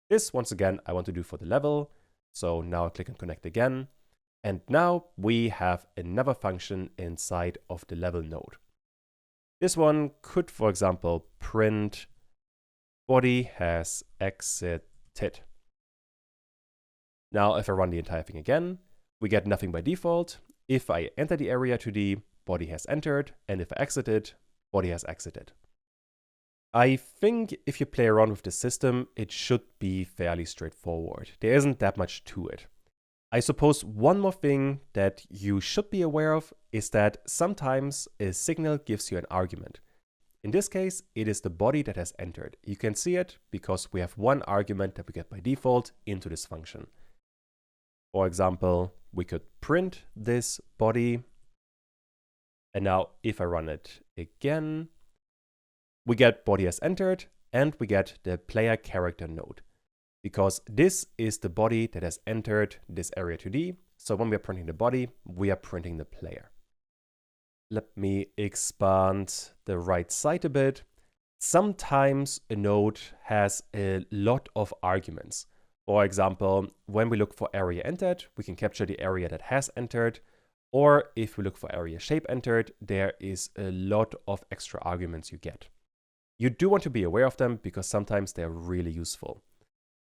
Speaker 1: This once again I want to do for the level. So now I click on connect again. And now we have another function inside of the level node. This one could, for example, print body has exited. Now, if I run the entire thing again, we get nothing by default. If I enter the Area 2D, body has entered. And if I exit it, body has exited. I think if you play around with the system, it should be fairly straightforward. There isn't that much to it. I suppose one more thing that you should be aware of is that sometimes a signal gives you an argument. In this case, it is the body that has entered. You can see it because we have one argument that we get by default into this function. For example, we could print this body. And now if I run it again, we get body has entered and we get the player character node. Because this is the body that has entered this Area 2D. So when we are printing the body, we are printing the player. Let me expand the right side a bit. Sometimes a node has a lot of arguments. For example, when we look for area entered, we can capture the area that has entered. Or if we look for area shape entered, there is a lot of extra arguments you get. You do want to be aware of them because sometimes they're really useful.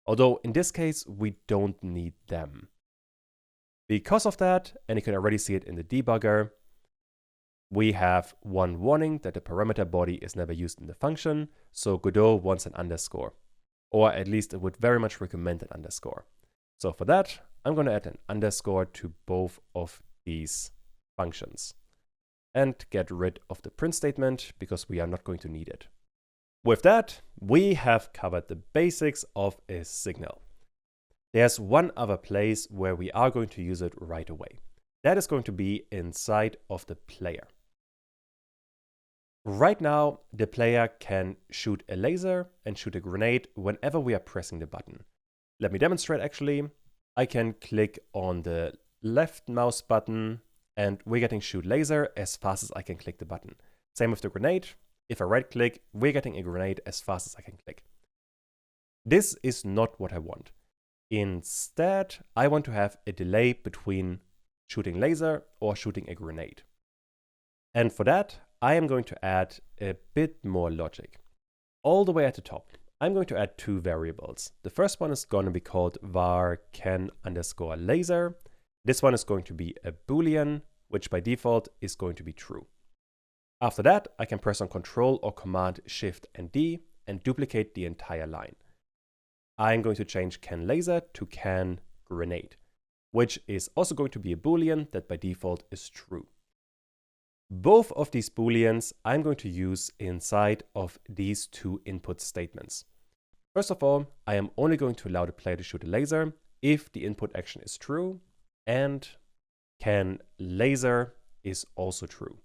Speaker 1: Although in this case, we don't need them. Because of that, and you can already see it in the debugger, we have one warning that the parameter body is never used in the function, so Godot wants an underscore. Or at least it would very much recommend an underscore. So for that, I'm going to add an underscore to both of these functions. And get rid of the print statement because we are not going to need it. With that, we have covered the basics of a signal. There's one other place where we are going to use it right away. That is going to be inside of the player. Right now, the player can shoot a laser and shoot a grenade whenever we are pressing the button. Let me demonstrate actually. I can click on the left mouse button and we're getting shoot laser as fast as I can click the button. Same with the grenade. If I right click, we're getting a grenade as fast as I can click. This is not what I want. Instead, I want to have a delay between shooting laser or shooting a grenade. And for that, I am going to add a bit more logic. All the way at the top, I'm going to add two variables. The first one is going to be called var can_laser. This one is going to be a boolean, which by default is going to be true. After that, I can press on Control or Command Shift and D and duplicate the entire line. I'm going to change can_laser to can_grenade, which is also going to be a boolean that by default is true. Both of these booleans I'm going to use inside of these two input statements. First of all, I am only going to allow the player to shoot a laser if the input action is true and can_laser is also true.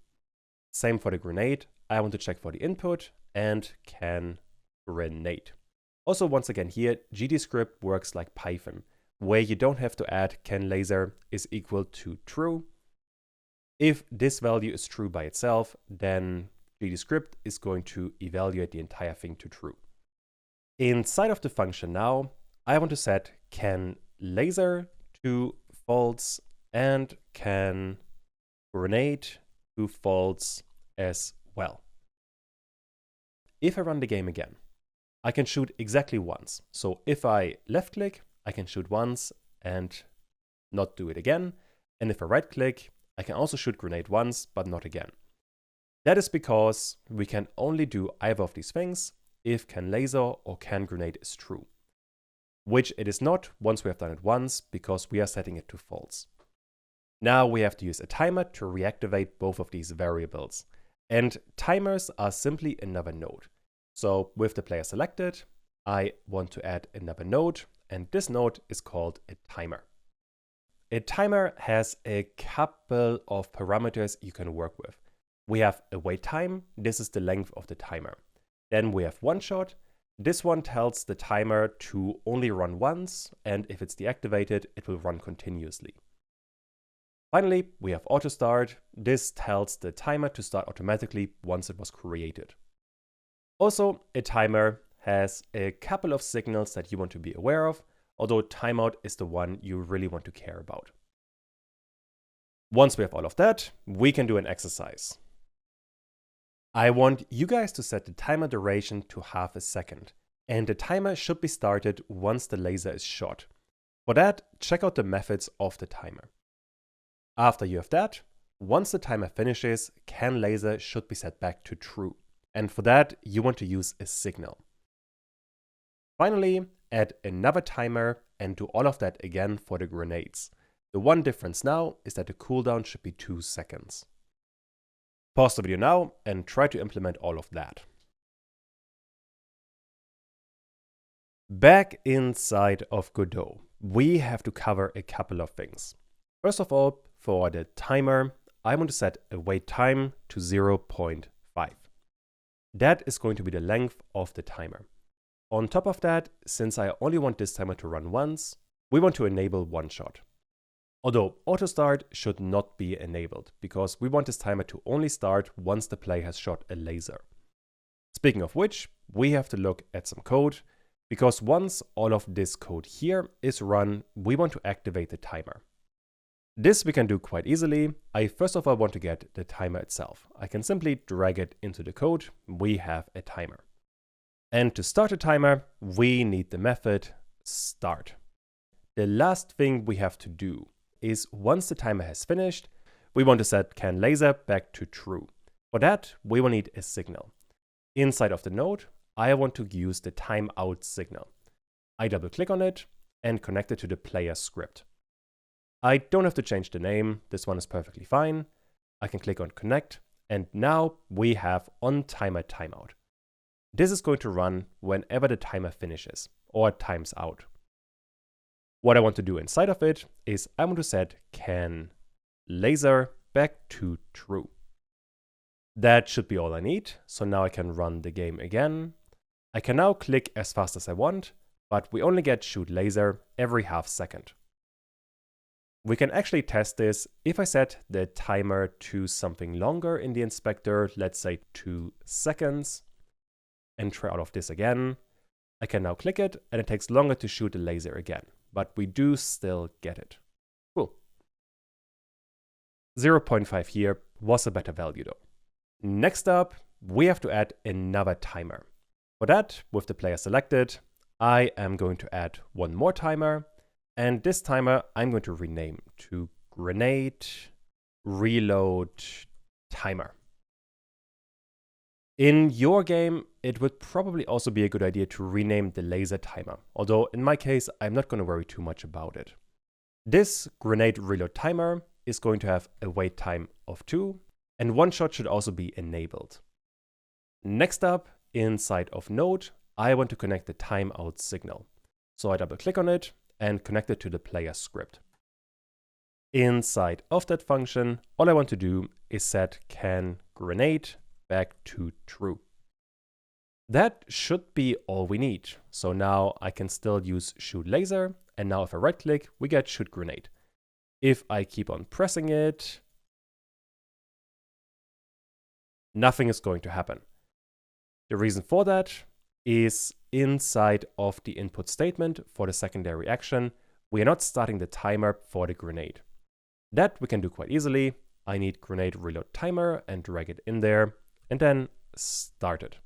Speaker 1: Same for the grenade. I want to check for the input and can_grenade. Also, once again here, GDScript works like Python, where you don't have to add can_laser is equal to true. If this value is true by itself, then GDScript is going to evaluate the entire thing to true. Inside of the function now, I want to set can_laser to false and can_grenade to false as well. If I run the game again, I can shoot exactly once. So if I left click, I can shoot once and not do it again. And if I right click, I can also shoot grenade once, but not again. That is because we can only do either of these things if can_laser or can_grenade is true, which it is not once we have done it once because we are setting it to false. Now we have to use a timer to reactivate both of these variables. And timers are simply another node. So with the player selected, I want to add another node, and this node is called a timer. A timer has a couple of parameters you can work with. We have a wait time. This is the length of the timer. Then we have one shot. This one tells the timer to only run once, and if it's deactivated, it will run continuously. Finally, we have auto start. This tells the timer to start automatically once it was created. Also, a timer has a couple of signals that you want to be aware of, although timeout is the one you really want to care about. Once we have all of that, we can do an exercise. I want you guys to set the timer duration to ½ second, and the timer should be started once the laser is shot. For that, check out the methods of the timer. After you have that, once the timer finishes, can_laser should be set back to true. And for that, you want to use a signal. Finally, add another timer and do all of that again for the grenades. The one difference now is that the cooldown should be 2 seconds. Pause the video now and try to implement all of that. Back inside of Godot, we have to cover a couple of things. First of all, for the timer, I want to set a wait time to 0.5. That is going to be the length of the timer. On top of that, since I only want this timer to run once, we want to enable one shot. Although auto start should not be enabled because we want this timer to only start once the player has shot a laser. Speaking of which, we have to look at some code because once all of this code here is run, we want to activate the timer. This we can do quite easily. I first of all want to get the timer itself. I can simply drag it into the code. We have a timer. And to start a timer, we need the method start. The last thing we have to do is once the timer has finished, we want to set can laser back to true. For that, we will need a signal. Inside of the node, I want to use the timeout signal. I double click on it and connect it to the player script. I don't have to change the name. This one is perfectly fine. I can click on connect and now we have on timer timeout. This is going to run whenever the timer finishes or times out. What I want to do inside of it is I want to set can laser back to true. That should be all I need. So now I can run the game again. I can now click as fast as I want, but we only get shoot laser every half second. We can actually test this if I set the timer to something longer in the inspector, let's say 2 seconds, and try all of this again. I can now click it and it takes longer to shoot the laser again, but we do still get it. Cool. 0.5 here was a better value though. Next up, we have to add another timer. For that, with the player selected, I am going to add one more timer. And this timer I'm going to rename to grenade reload timer. In your game, it would probably also be a good idea to rename the laser timer. Although in my case, I'm not going to worry too much about it. This grenade reload timer is going to have a wait time of 2. And one shot should also be enabled. Next up, inside of node, I want to connect the timeout signal. So I double click on it and connect it to the player script. Inside of that function, all I want to do is set can grenade back to true. That should be all we need. So now I can still use shoot laser. And now if I right click, we get shoot grenade. If I keep on pressing it, nothing is going to happen. The reason for that is inside of the input statement for the secondary action, we are not starting the timer for the grenade. That we can do quite easily. I need grenade reload timer and drag it in there and then start it.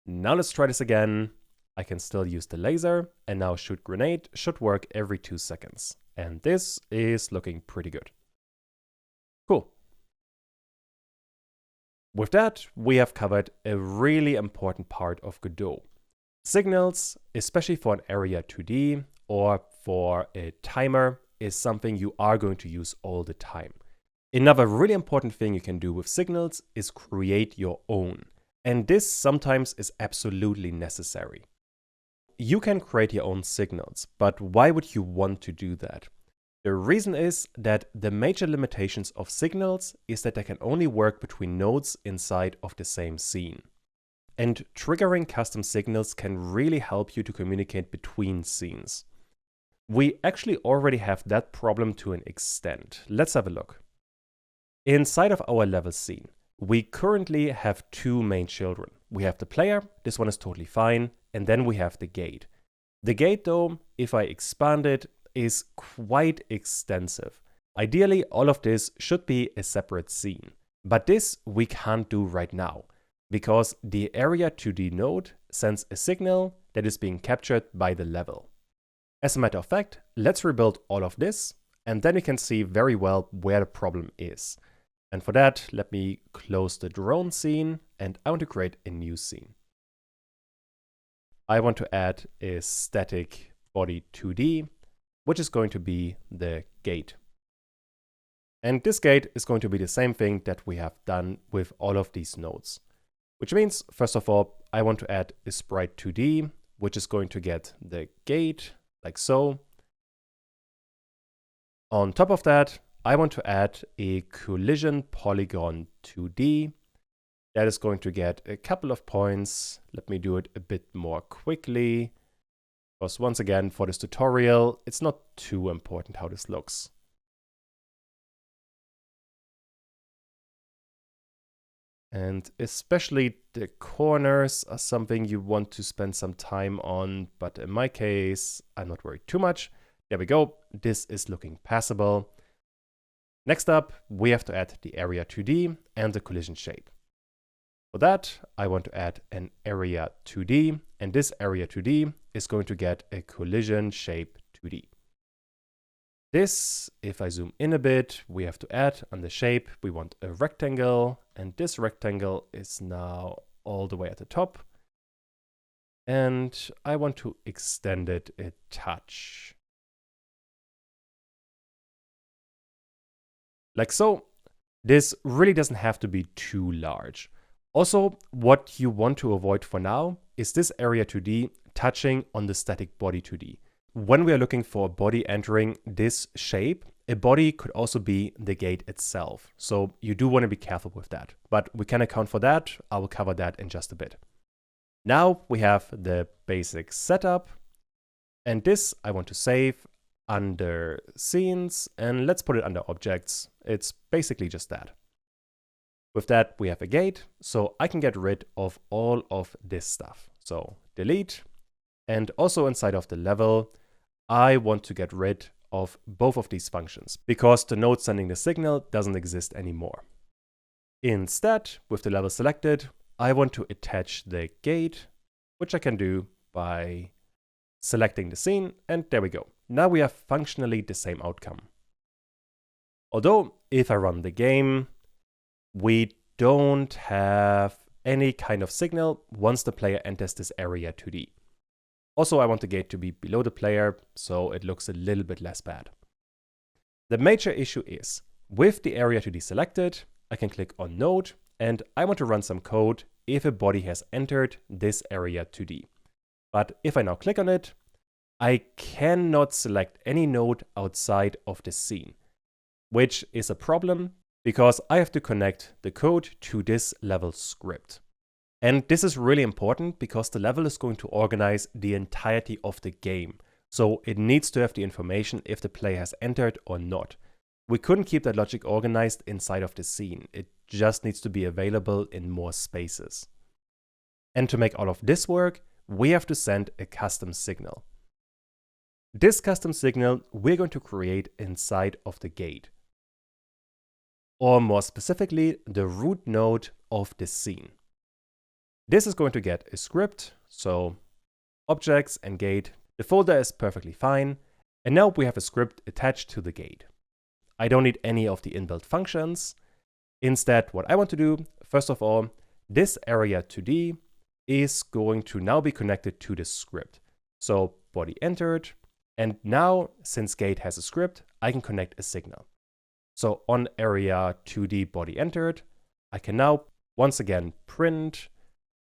Speaker 1: Now let's try this again. I can still use the laser and now shoot grenade should work every 2 seconds. And this is looking pretty good. Cool. With that, we have covered a really important part of Godot. Signals, especially for an area 2D or for a timer, is something you are going to use all the time. Another really important thing you can do with signals is create your own. And this sometimes is absolutely necessary. You can create your own signals, but why would you want to do that? The reason is that the major limitations of signals is that they can only work between nodes inside of the same scene. And triggering custom signals can really help you to communicate between scenes. We actually already have that problem to an extent. Let's have a look. Inside of our level scene, we currently have 2 main children. We have the player, this one is totally fine, and then we have the gate. The gate though, if I expand it, is quite extensive. Ideally, all of this should be a separate scene. But this we can't do right now, because the area 2D node sends a signal that is being captured by the level. As a matter of fact, let's rebuild all of this, and then we can see very well where the problem is. And for that, let me close the drone scene, and I want to create a new scene. I want to add a static body 2D, which is going to be the gate. And this gate is going to be the same thing that we have done with all of these nodes. Which means, first of all, I want to add a sprite 2D, which is going to get the gate, like so. On top of that, I want to add a collision polygon 2D. That is going to get a couple of points. Let me do it a bit more quickly. Because once again, for this tutorial, it's not too important how this looks. And especially the corners are something you want to spend some time on, but in my case, I'm not worried too much. There we go. This is looking passable. Next up, we have to add the area 2D and the collision shape. For that, I want to add an area 2D, and this area 2D is going to get a collision shape 2D. This, if I zoom in a bit, we have to add on the shape, we want a rectangle, and this rectangle is now all the way at the top. And I want to extend it a touch. Like so. This really doesn't have to be too large. Also, what you want to avoid for now is this area 2D touching on the static body 2D. When we are looking for a body entering this shape, a body could also be the gate itself. So you do want to be careful with that, but we can account for that. I will cover that in just a bit. Now we have the basic setup, and this I want to save under scenes, and let's put it under objects. It's basically just that. With that, we have a gate, so I can get rid of all of this stuff. So delete, and also inside of the level, I want to get rid of both of these functions because the node sending the signal doesn't exist anymore. Instead, with the level selected, I want to attach the gate, which I can do by selecting the scene, and there we go. Now we have functionally the same outcome. Although, if I run the game, we don't have any kind of signal once the player enters this area 2D. Also, I want the gate to be below the player, so it looks a little bit less bad. The major issue is, with the area 2D selected, I can click on Node, and I want to run some code if a body has entered this area 2D. But if I now click on it, I cannot select any node outside of the scene, which is a problem because I have to connect the code to this level script. And this is really important because the level is going to organize the entirety of the game. So it needs to have the information if the player has entered or not. We couldn't keep that logic organized inside of the scene. It just needs to be available in more spaces. And to make all of this work, we have to send a custom signal. This custom signal we're going to create inside of the gate. Or more specifically, the root node of the scene. This is going to get a script, so objects and gate. The folder is perfectly fine, and now we have a script attached to the gate. I don't need any of the inbuilt functions. Instead, what I want to do, first of all, this area 2D is going to now be connected to the script. So body entered, and now since gate has a script, I can connect a signal. So on area 2D body entered, I can now once again print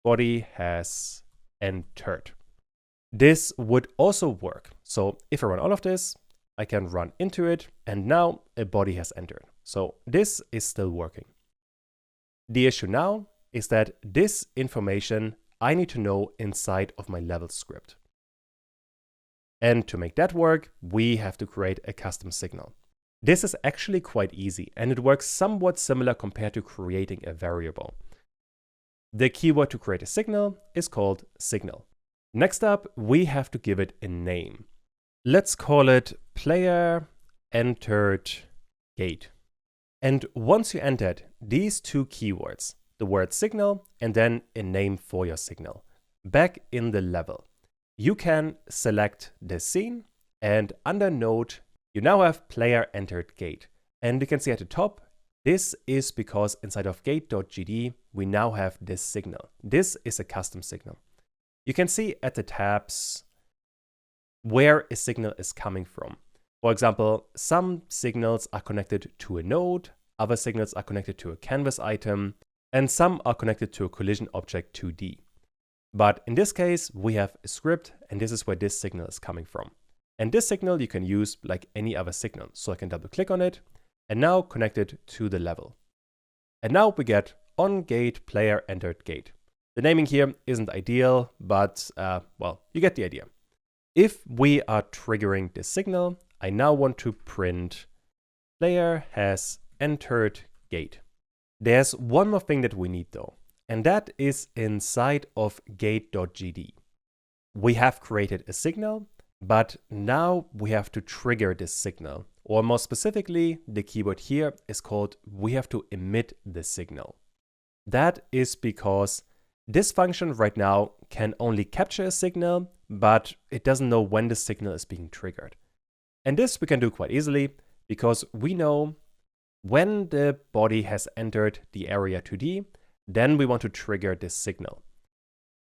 Speaker 1: body has entered. This would also work. So if I run all of this, I can run into it, and now a body has entered. So this is still working. The issue now is that this information I need to know inside of my level script. And to make that work, we have to create a custom signal. This is actually quite easy, and it works somewhat similar compared to creating a variable. The keyword to create a signal is called signal. Next up, we have to give it a name. Let's call it player entered gate. And once you entered these two keywords, the word signal and then a name for your signal, back in the level, you can select the scene, and under node, you now have player entered gate. And you can see at the top, this is because inside of gate.gd, we now have this signal. This is a custom signal. You can see at the tabs where a signal is coming from. For example, some signals are connected to a node, other signals are connected to a canvas item, and some are connected to a collision object 2D. But in this case, we have a script, and this is where this signal is coming from. And this signal you can use like any other signal. So I can double click on it and now connect it to the level. And now we get on gate player entered gate. The naming here isn't ideal, but well, you get the idea. If we are triggering this signal, I now want to print player has entered gate. There's one more thing that we need though, and that is inside of gate.gd. We have created a signal, but now we have to trigger this signal. Or more specifically, the keyword here is called we have to emit the signal. That is because this function right now can only capture a signal, but it doesn't know when the signal is being triggered. And this we can do quite easily because we know when the body has entered the area 2D, then we want to trigger this signal.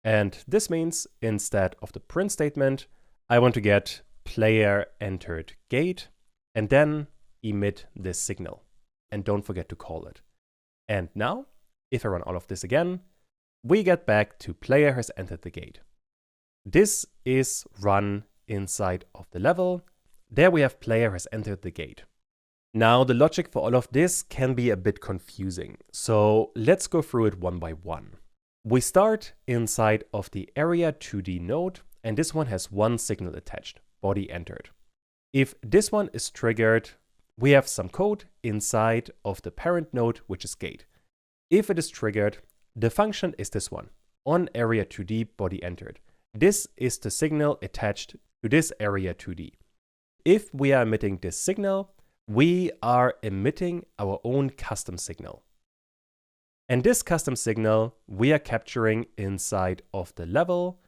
Speaker 1: And this means instead of the print statement, I want to get player entered gate and then emit this signal. And don't forget to call it. And now, if I run all of this again, we get back to player has entered the gate. This is run inside of the level. There we have player has entered the gate. Now the logic for all of this can be a bit confusing. So let's go through it one by one. We start inside of the area 2D node, and this one has one signal attached, body entered. If this one is triggered, we have some code inside of the parent node, which is gate. If it is triggered, the function is this one, on area 2D body entered. This is the signal attached to this area 2D. If we are emitting this signal, we are emitting our own custom signal. And this custom signal we are capturing inside of the level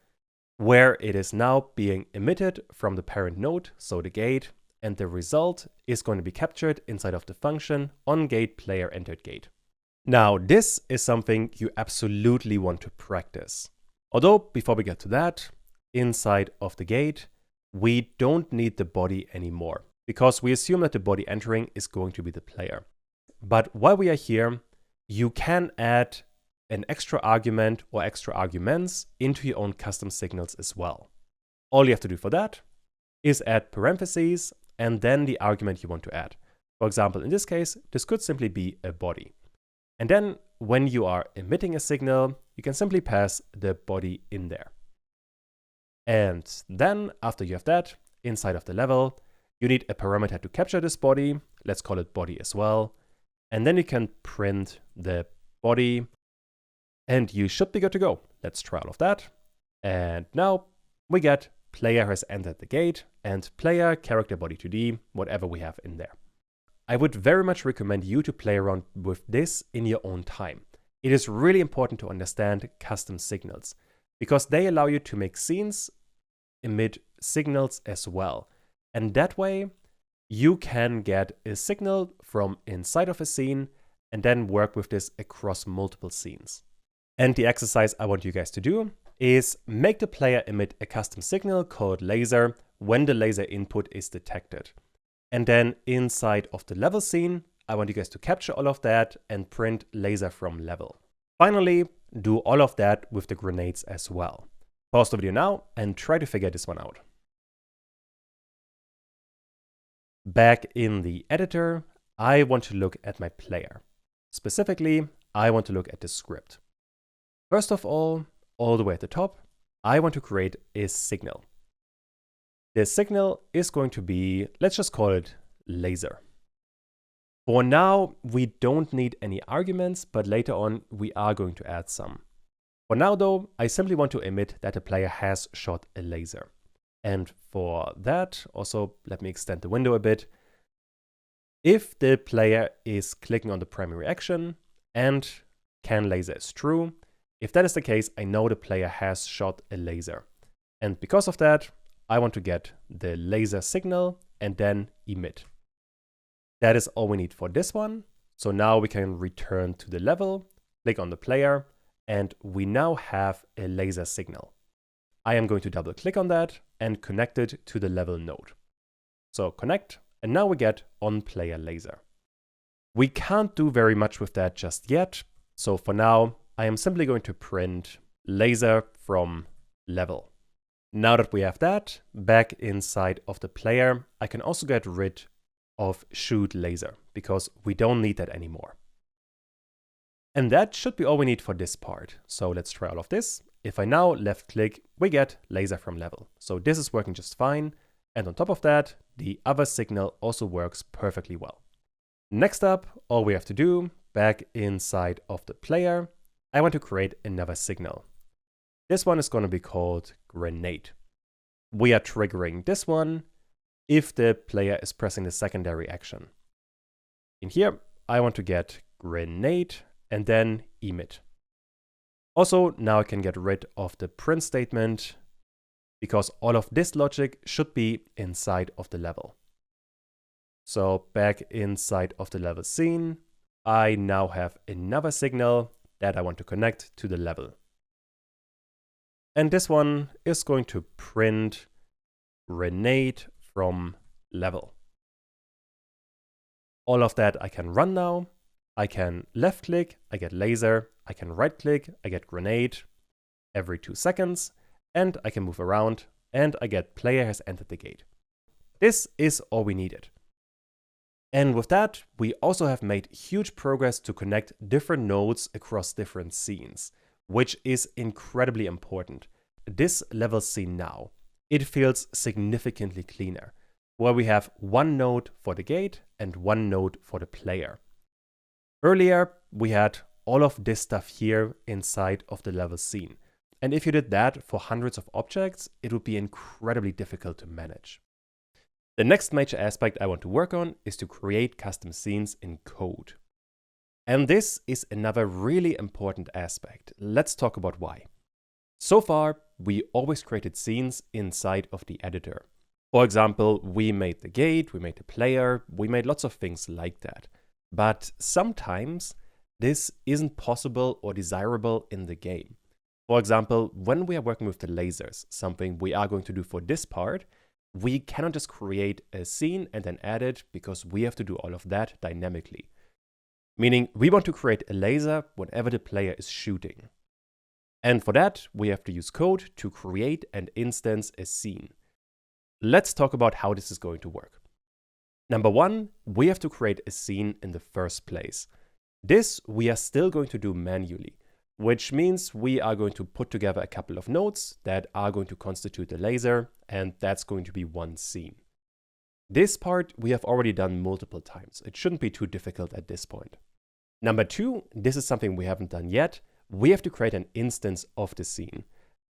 Speaker 1: where it is now being emitted from the parent node, so the gate, and the result is going to be captured inside of the function onGatePlayerEnteredGate. Now, this is something you absolutely want to practice. Although, before we get to that, inside of the gate, we don't need the body anymore because we assume that the body entering is going to be the player. But while we are here, you can add an extra argument or extra arguments into your own custom signals as well. All you have to do for that is add parentheses and then the argument you want to add. For example, in this case, this could simply be a body. And then when you are emitting a signal, you can simply pass the body in there. And then after you have that, inside of the level, you need a parameter to capture this body. Let's call it body as well. And then you can print the body and you should be good to go. Let's try all of that. And now we get player has entered the gate and player character body 2D, whatever we have in there. I would very much recommend you to play around with this in your own time. It is really important to understand custom signals because they allow you to make scenes emit signals as well. And that way you can get a signal from inside of a scene and then work with this across multiple scenes. And the exercise I want you guys to do is make the player emit a custom signal called laser when the laser input is detected. And then inside of the level scene, I want you guys to capture all of that and print laser from level. Finally, do all of that with the grenades as well. Pause the video now and try to figure this one out. Back in the editor, I want to look at my player. Specifically, I want to look at the script. First of all the way at the top, I want to create a signal. This signal is going to be, let's just call it laser. For now, we don't need any arguments, but later on we are going to add some. For now though, I simply want to emit that the player has shot a laser. And for that, also let me extend the window a bit. If the player is clicking on the primary action and can laser is true, if that is the case, I know the player has shot a laser. And because of that, I want to get the laser signal and then emit. That is all we need for this one. So now we can return to the level, click on the player, and we now have a laser signal. I am going to double click on that and connect it to the level node. So connect, and now we get on player laser. We can't do very much with that just yet. So for now, I am simply going to print laser from level. Now that we have that, back inside of the player, I can also get rid of shoot laser because we don't need that anymore. And that should be all we need for this part. So let's try all of this. If I now left click, we get laser from level. So this is working just fine. And on top of that, the other signal also works perfectly well. Next up, all we have to do, back inside of the player, I want to create another signal. This one is going to be called grenade. We are triggering this one if the player is pressing the secondary action. In here, I want to get grenade and then emit. Also, now I can get rid of the print statement because all of this logic should be inside of the level. So back inside of the level scene, I now have another signal that I want to connect to the level. And this one is going to print grenade from level. All of that I can run now. I can left click, I get laser, I can right click, I get grenade every 2 seconds, and I can move around and I get player has entered the gate. This is all we needed. And with that, we also have made huge progress to connect different nodes across different scenes, which is incredibly important. This level scene now, it feels significantly cleaner, where we have one node for the gate and one node for the player. Earlier, we had all of this stuff here inside of the level scene. And if you did that for hundreds of objects, it would be incredibly difficult to manage. The next major aspect I want to work on is to create custom scenes in code. And this is another really important aspect. Let's talk about why. So far, we always created scenes inside of the editor. For example, we made the gate, we made the player, we made lots of things like that. But sometimes this isn't possible or desirable in the game. For example, when we are working with the lasers, something we are going to do for this part, we cannot just create a scene and then add it because we have to do all of that dynamically. Meaning we want to create a laser whenever the player is shooting. And for that, we have to use code to create and instance a scene. Let's talk about how this is going to work. Number one, we have to create a scene in the first place. This we are still going to do manually, which means we are going to put together a couple of nodes that are going to constitute the laser, and that's going to be one scene. This part we have already done multiple times. It shouldn't be too difficult at this point. Number two, this is something we haven't done yet. We have to create an instance of the scene.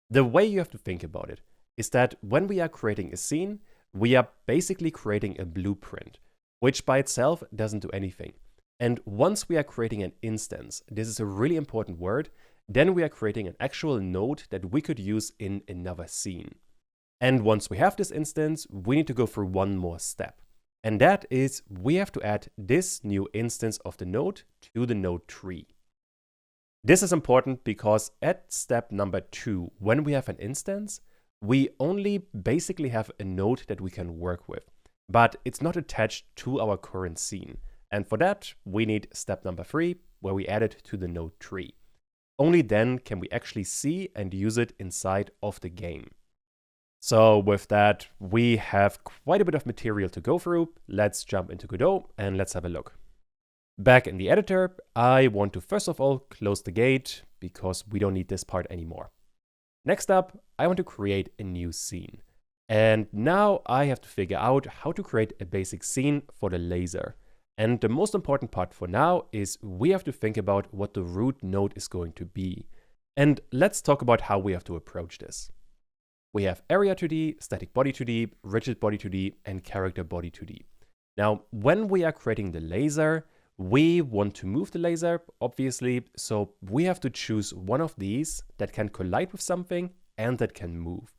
Speaker 1: The way you have to think about it is that when we are creating a scene, we are basically creating a blueprint, which by itself doesn't do anything. And once we are creating an instance, this is a really important word, then we are creating an actual node that we could use in another scene. And once we have this instance, we need to go through one more step. And that is we have to add this new instance of the node to the node tree. This is important because at step number 2, when we have an instance, we only basically have a node that we can work with, but it's not attached to our current scene. And for that, we need step number 3, where we add it to the node tree. Only then can we actually see and use it inside of the game. So with that, we have quite a bit of material to go through. Let's jump into Godot and let's have a look. Back in the editor, I want to first of all close the gate because we don't need this part anymore. Next up, I want to create a new scene. And now I have to figure out how to create a basic scene for the laser. And the most important part for now is we have to think about what the root node is going to be. And let's talk about how we have to approach this. We have area 2D, static body 2D, rigid body 2D, and character body 2D. Now, when we are creating the laser, we want to move the laser, obviously, so we have to choose one of these that can collide with something and that can move.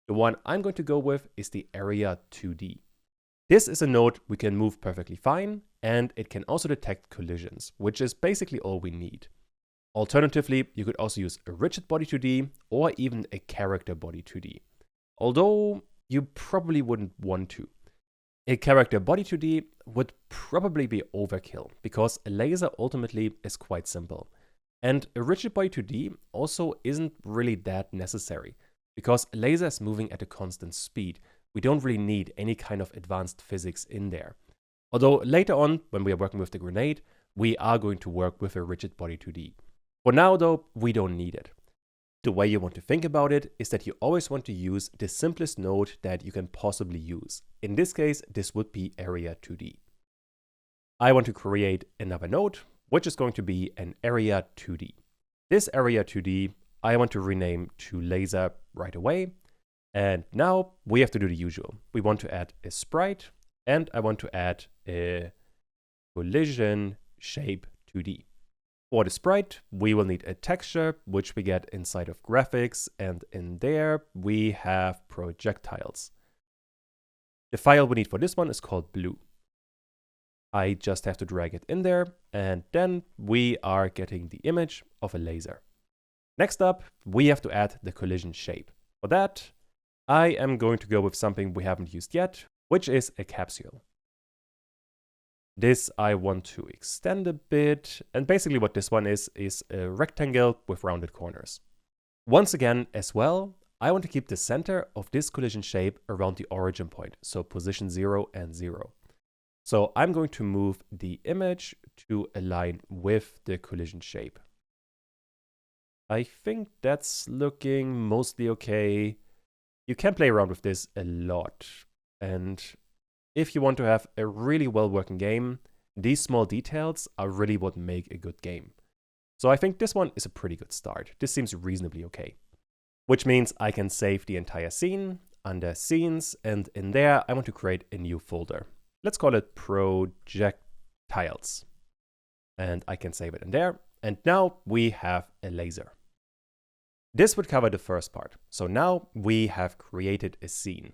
Speaker 1: The one I'm going to go with is the area 2D. This is a node we can move perfectly fine, and it can also detect collisions, which is basically all we need. Alternatively, you could also use a rigid body 2D or even a character body 2D, although you probably wouldn't want to. A character body 2D would probably be overkill because a laser ultimately is quite simple. And a rigid body 2D also isn't really that necessary because a laser is moving at a constant speed. We don't really need any kind of advanced physics in there. Although later on, when we are working with the grenade, we are going to work with a rigid body 2D. For now though, we don't need it. The way you want to think about it is that you always want to use the simplest node that you can possibly use. In this case, this would be area 2D. I want to create another node which is going to be an area 2D. This area 2D, I want to rename to laser right away. And now we have to do the usual. We want to add a sprite, and I want to add a collision shape 2D. For the sprite, we will need a texture, which we get inside of graphics, and in there we have projectiles. The file we need for this one is called blue. I just have to drag it in there, and then we are getting the image of a laser. Next up, we have to add the collision shape. For that, I am going to go with something we haven't used yet, which is a capsule. This I want to extend a bit, and basically what this one is a rectangle with rounded corners. Once again, as well, I want to keep the center of this collision shape around the origin point, so position 0 and 0. So I'm going to move the image to align with the collision shape. I think that's looking mostly okay. You can play around with this a lot, and if you want to have a really well-working game, these small details are really what make a good game. So I think this one is a pretty good start. This seems reasonably okay. Which means I can save the entire scene under Scenes, and in there I want to create a new folder. Let's call it Projectiles. And I can save it in there. And now we have a laser. This would cover the first part. So now we have created a scene.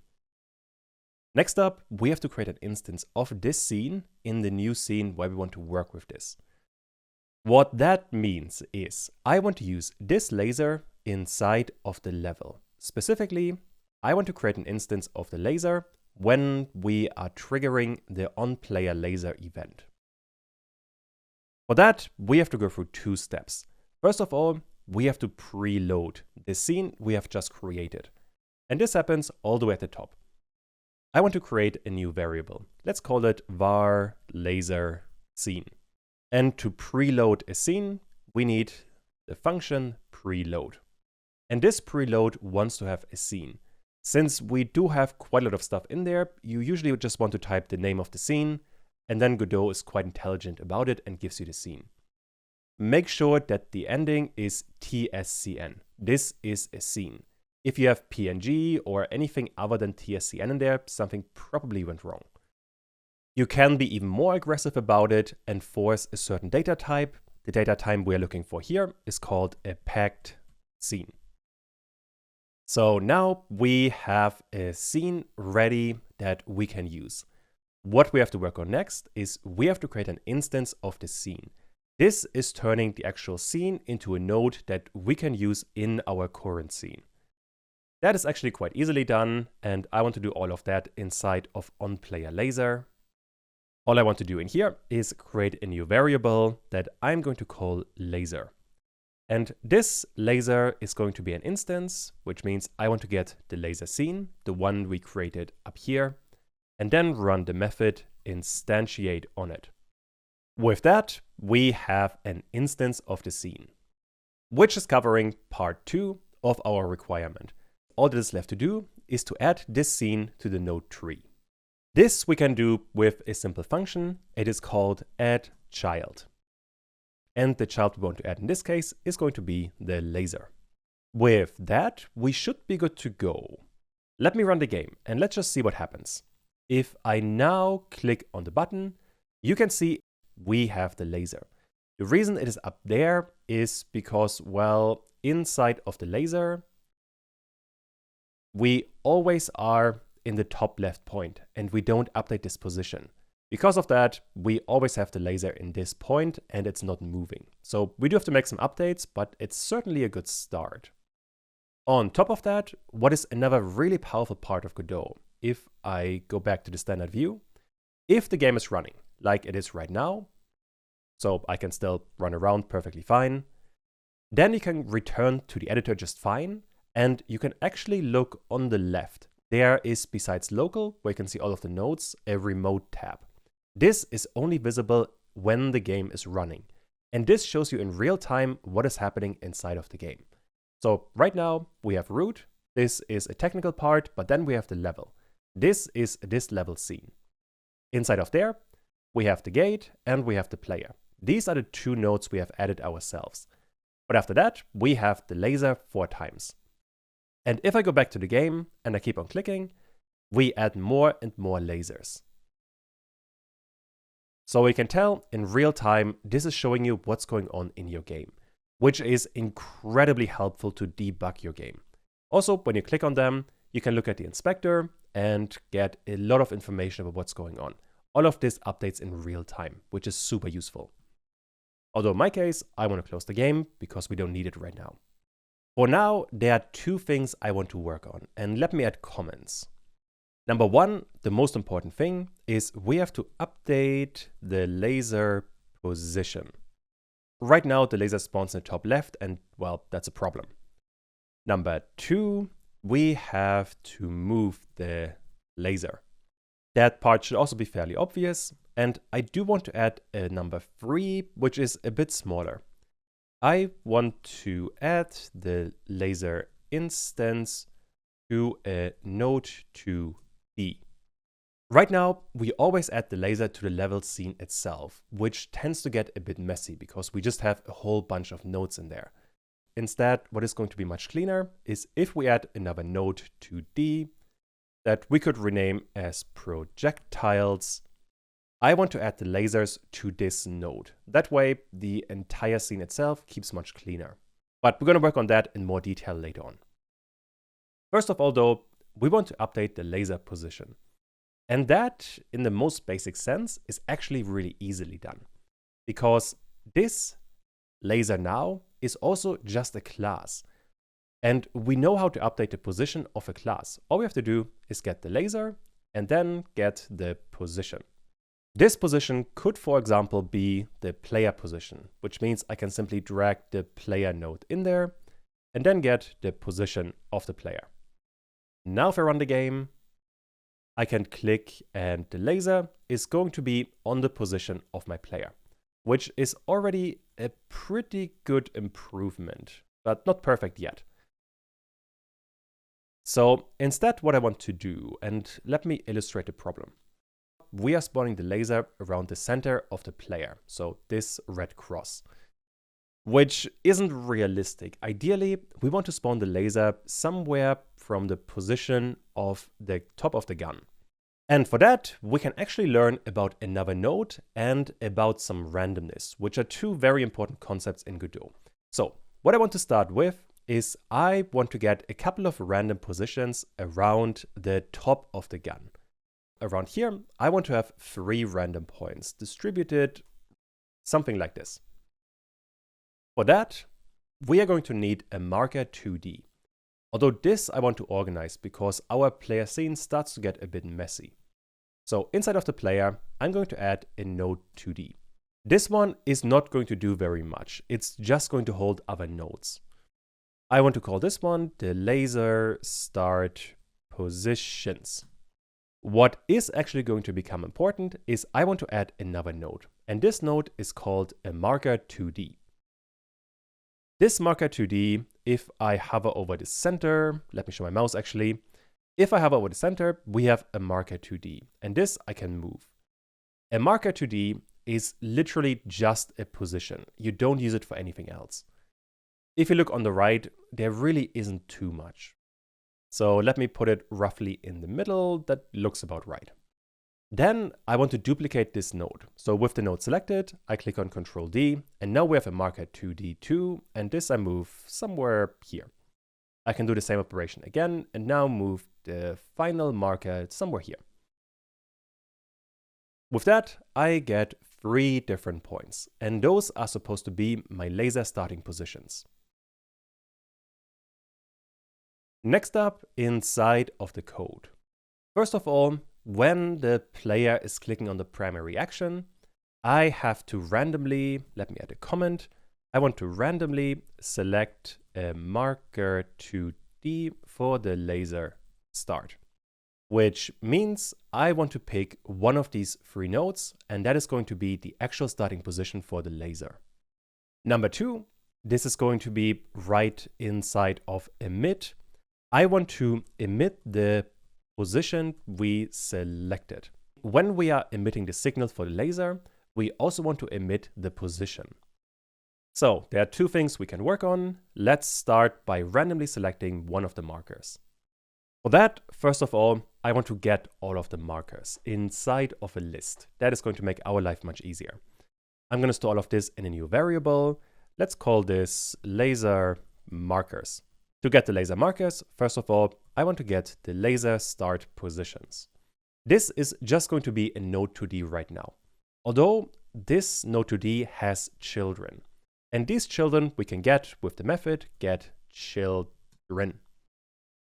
Speaker 1: Next up, we have to create an instance of this scene in the new scene where we want to work with this. What that means is I want to use this laser inside of the level. Specifically, I want to create an instance of the laser when we are triggering the onPlayer laser event. For that, we have to go through two steps. First of all, we have to preload the scene we have just created. And this happens all the way at the top. I want to create a new variable. Let's call it var laser scene. And to preload a scene, we need the function preload. And this preload wants to have a scene. Since we do have quite a lot of stuff in there, you usually just want to type the name of the scene, and then Godot is quite intelligent about it and gives you the scene. Make sure that the ending is TSCN. This is a scene. If you have PNG or anything other than TSCN in there, something probably went wrong. You can be even more aggressive about it and force a certain data type. The data type we're looking for here is called a packed scene. So now we have a scene ready that we can use. What we have to work on next is we have to create an instance of the scene. This is turning the actual scene into a node that we can use in our current scene. That is actually quite easily done, and I want to do all of that inside of onPlayer laser. All I want to do in here is create a new variable that I'm going to call laser. And this laser is going to be an instance, which means I want to get the laser scene, the one we created up here, and then run the method instantiate on it. With that, we have an instance of the scene, which is covering part 2 of our requirement. All that is left to do is to add this scene to the node tree. This we can do with a simple function. It is called addChild. And the child we want to add in this case is going to be the laser. With that, we should be good to go. Let me run the game and let's just see what happens. If I now click on the button, you can see we have the laser. The reason it is up there is because, well, inside of the laser, we always are in the top left point and we don't update this position. Because of that, we always have the laser in this point and it's not moving. So we do have to make some updates, but it's certainly a good start. On top of that, what is another really powerful part of Godot? If I go back to the standard view, if the game is running like it is right now, so I can still run around perfectly fine, then you can return to the editor just fine. And you can actually look on the left. There is, besides local, where you can see all of the nodes, a remote tab. This is only visible when the game is running. And this shows you in real time what is happening inside of the game. So right now we have root. This is a technical part, but then we have the level. This is this level scene. Inside of there, we have the gate and we have the player. these are the 2 nodes we have added ourselves. But after that, we have the laser 4 times. And if I go back to the game and I keep on clicking, we add more and more lasers. So you can tell in real time, this is showing you what's going on in your game, which is incredibly helpful to debug your game. Also, when you click on them, you can look at the inspector and get a lot of information about what's going on. All of this updates in real time, which is super useful. Although in my case, I want to close the game because we don't need it right now. For now, there are 2 things I want to work on, and let me add comments. Number 1, the most important thing, is we have to update the laser position. Right now, the laser spawns in the top left, and well, that's a problem. Number 2, we have to move the laser. That part should also be fairly obvious, and I do want to add a number 3, which is a bit smaller. I want to add the laser instance to a node 2D. Right now, we always add the laser to the level scene itself, which tends to get a bit messy because we just have a whole bunch of nodes in there. Instead, what is going to be much cleaner is if we add another node 2D that we could rename as projectiles. I want to add the lasers to this node. That way, the entire scene itself keeps much cleaner. But we're going to work on that in more detail later on. First of all, though, we want to update the laser position. And that, in the most basic sense, is actually really easily done. Because this laser now is also just a class. And we know how to update the position of a class. All we have to do is get the laser and then get the position. This position could, for example, be the player position, which means I can simply drag the player node in there and then get the position of the player. Now if I run the game, I can click and the laser is going to be on the position of my player, which is already a pretty good improvement, but not perfect yet. So instead, what I want to do, and let me illustrate the problem. We are spawning the laser around the center of the player, so this red cross, which isn't realistic. Ideally, we want to spawn the laser somewhere from the position of the top of the gun. And for that, we can actually learn about another node and about some randomness, which are 2 very important concepts in Godot. So what I want to start with is I want to get a couple of random positions around the top of the gun. Around here, I want to have 3 random points distributed something like this. For that, we are going to need a marker 2D. Although this I want to organize because our player scene starts to get a bit messy. So inside of the player, I'm going to add a node 2D. This one is not going to do very much. It's just going to hold other nodes. I want to call this one the laser start positions. What is actually going to become important is I want to add another node, and this node is called a marker 2D. This marker 2D, if I hover over the center, let me show my mouse actually. If I hover over the center, we have a marker 2D, and this I can move. A marker 2D is literally just a position. You don't use it for anything else. If you look on the right, there really isn't too much. So let me put it roughly in the middle. That looks about right. Then I want to duplicate this node. So with the node selected, I click on Ctrl D, and now we have a marker 2D2, and this I move somewhere here. I can do the same operation again, and now move the final marker somewhere here. With that, I get 3 different points, and those are supposed to be my laser starting positions. Next up, inside of the code. First of all, when the player is clicking on the primary action, I have to randomly, let me add a comment, I want to randomly select a marker 2D for the laser start, which means I want to pick one of these 3 nodes, and that is going to be the actual starting position for the laser. Number 2, this is going to be right inside of emit. I want to emit the position we selected. When we are emitting the signal for the laser, we also want to emit the position. So there are two things we can work on. Let's start by randomly selecting one of the markers. For that, first of all, I want to get all of the markers inside of a list. That is going to make our life much easier. I'm going to store all of this in a new variable. Let's call this laser markers. To get the laser markers, first of all, I want to get the laser start positions. This is just going to be a node2d right now. Although this node2d has children. And these children we can get with the method getChildren.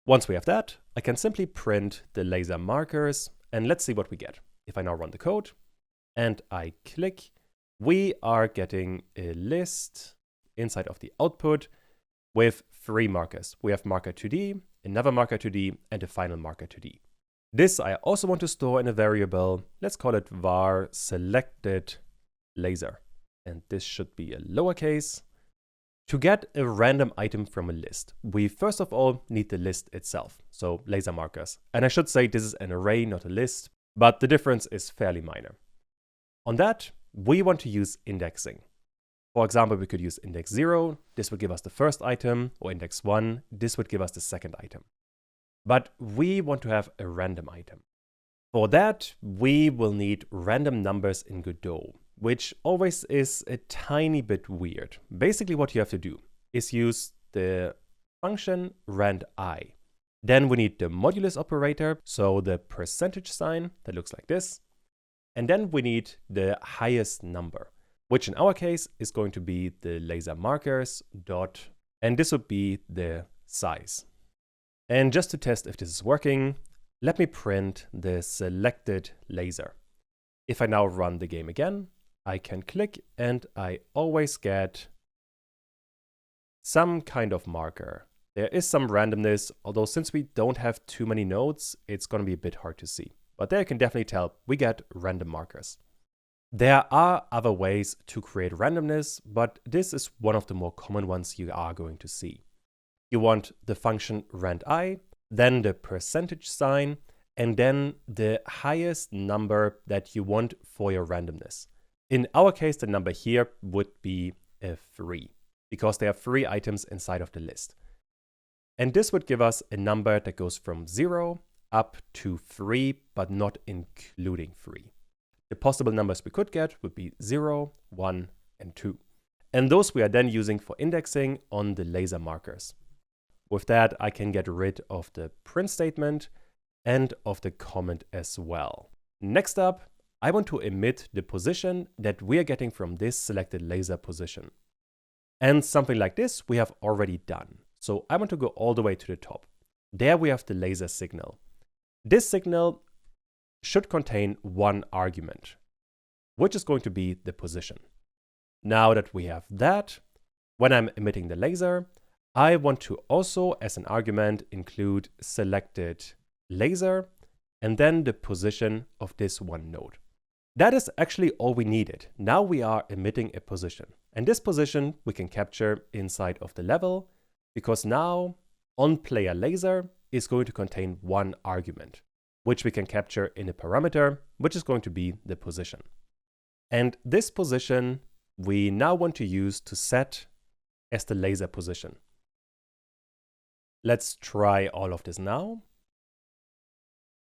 Speaker 1: Once we have that, I can simply print the laser markers, and let's see what we get. If I now run the code and I click, we are getting a list inside of the output with 3 markers. We have marker 2D, another marker 2D, and a final marker 2D. This I also want to store in a variable. Let's call it var selected laser. And this should be a lowercase. To get a random item from a list, we first of all need the list itself, so laser markers. And I should say this is an array, not a list, but the difference is fairly minor. On that, we want to use indexing. For example, we could use index 0, this would give us the first item, or index 1, this would give us the second item. But we want to have a random item. For that, we will need random numbers in Godot, which always is a tiny bit weird. Basically what you have to do is use the function randi. Then we need the modulus operator, so the percentage sign that looks like this. And then we need the highest number, which in our case is going to be the laser markers dot, and this would be the size. And just to test if this is working, let me print the selected laser. If I now run the game again, I can click and I always get some kind of marker. There is some randomness, although since we don't have too many nodes, it's going to be a bit hard to see. But there you can definitely tell we get random markers. There are other ways to create randomness, but this is one of the more common ones you are going to see. You want the function randi, then the percentage sign, and then the highest number that you want for your randomness. In our case, the number here would be a 3, because there are 3 items inside of the list. And this would give us a number that goes from 0 up to 3, but not including 3. The possible numbers we could get would be 0, 1, and 2. And those we are then using for indexing on the laser markers. With that, I can get rid of the print statement and of the comment as well. Next up, I want to emit the position that we are getting from this selected laser position. And something like this we have already done. So I want to go all the way to the top. There we have the laser signal. This signal should contain 1 argument, which is going to be the position. Now that we have that, when I'm emitting the laser, I want to also, as an argument, include selected laser and then the position of this one node. That is actually all we needed. Now we are emitting a position. And this position we can capture inside of the level, because now onPlayerLaser is going to contain 1 argument, which we can capture in a parameter, which is going to be the position. And this position we now want to use to set as the laser position. Let's try all of this now.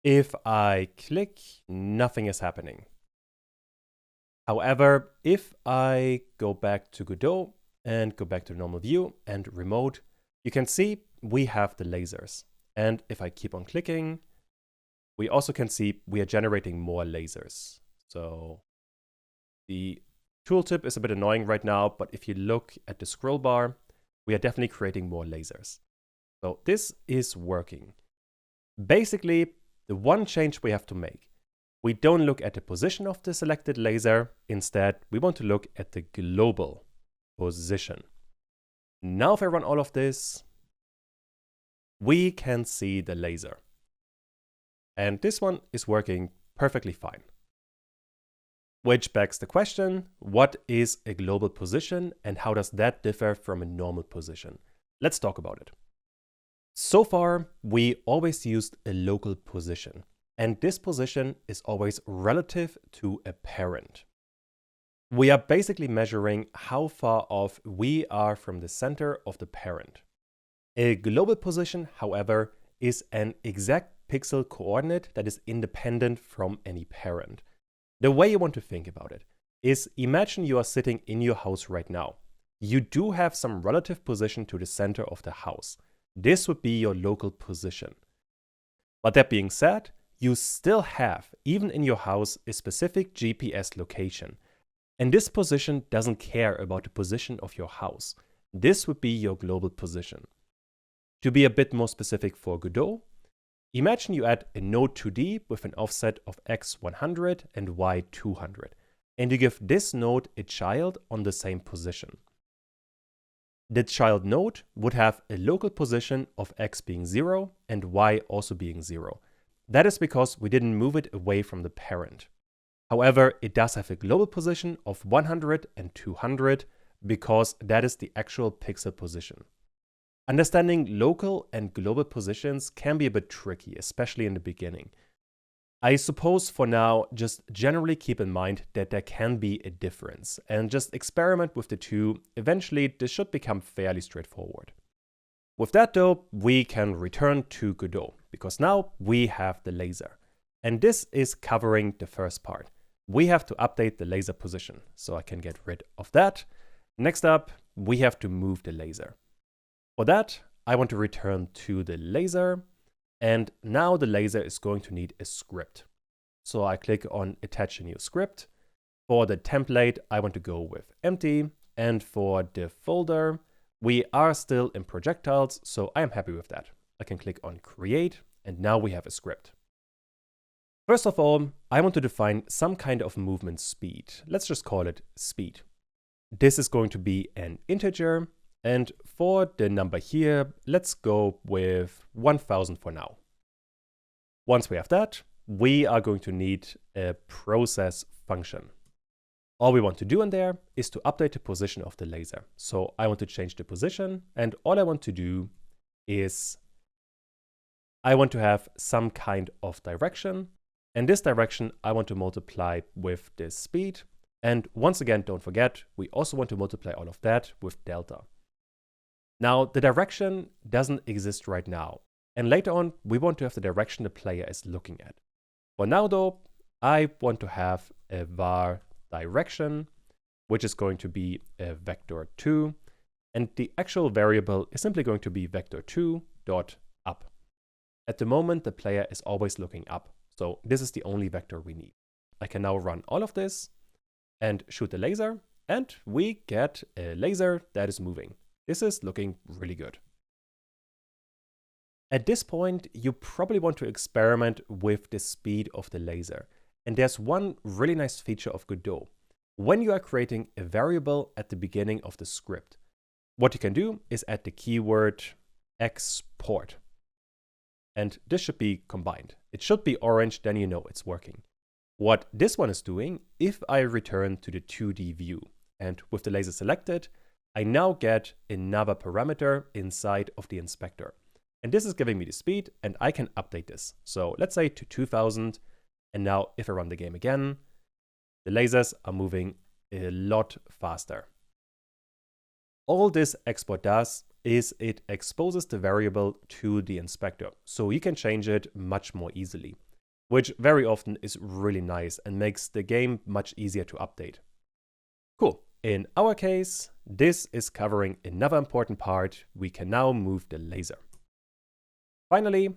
Speaker 1: If I click, nothing is happening. However, if I go back to Godot and go back to the normal view and remote, you can see we have the lasers. And if I keep on clicking, we also can see we are generating more lasers. So the tooltip is a bit annoying right now, but if you look at the scroll bar, we are definitely creating more lasers. So this is working. Basically, the one change we have to make, we don't look at the position of the selected laser. Instead, we want to look at the global position. Now, if I run all of this, we can see the laser. And this one is working perfectly fine. Which begs the question, what is a global position and how does that differ from a normal position? Let's talk about it. So far, we always used a local position, and this position is always relative to a parent. We are basically measuring how far off we are from the center of the parent. A global position, however, is an exact pixel coordinate that is independent from any parent. The way you want to think about it is, imagine you are sitting in your house right now. You do have some relative position to the center of the house. This would be your local position. But that being said, you still have, even in your house, a specific GPS location. And this position doesn't care about the position of your house. This would be your global position. To be a bit more specific for Godot, imagine you add a node 2D with an offset of x 100 and y 200, and you give this node a child on the same position. The child node would have a local position of x being 0 and y also being 0. That is because we didn't move it away from the parent. However, it does have a global position of 100 and 200 because that is the actual pixel position. Understanding local and global positions can be a bit tricky, especially in the beginning. I suppose for now, just generally keep in mind that there can be a difference and just experiment with the two. Eventually, this should become fairly straightforward. With that though, we can return to Godot because now we have the laser. And this is covering the first part. We have to update the laser position, so I can get rid of that. Next up, we have to move the laser. For that, I want to return to the laser, and now the laser is going to need a script. So I click on attach a new script. For the template, I want to go with empty, and for the folder, we are still in projectiles, so I am happy with that. I can click on create, and now we have a script. First of all, I want to define some kind of movement speed. Let's just call it speed. This is going to be an integer, and for the number here, let's go with 1000 for now. Once we have that, we are going to need a process function. All we want to do in there is to update the position of the laser. So I want to change the position, and all I want to do is I want to have some kind of direction. And this direction I want to multiply with this speed. And once again, don't forget, we also want to multiply all of that with delta. Now, the direction doesn't exist right now. And later on, we want to have the direction the player is looking at. For now though, I want to have a var direction, which is going to be a vector2. And the actual variable is simply going to be vector2.up. At the moment, the player is always looking up. So this is the only vector we need. I can now run all of this and shoot the laser, and we get a laser that is moving. This is looking really good. At this point, you probably want to experiment with the speed of the laser. And there's one really nice feature of Godot. When you are creating a variable at the beginning of the script, what you can do is add the keyword export. And this should be combined. It should be orange, then you know it's working. What this one is doing, if I return to the 2D view, and with the laser selected, I now get another parameter inside of the inspector. And this is giving me the speed, and I can update this. So let's say to 2000, and now if I run the game again, the lasers are moving a lot faster. All this export does is it exposes the variable to the inspector, so you can change it much more easily, which very often is really nice and makes the game much easier to update. Cool. In our case, this is covering another important part. We can now move the laser. Finally,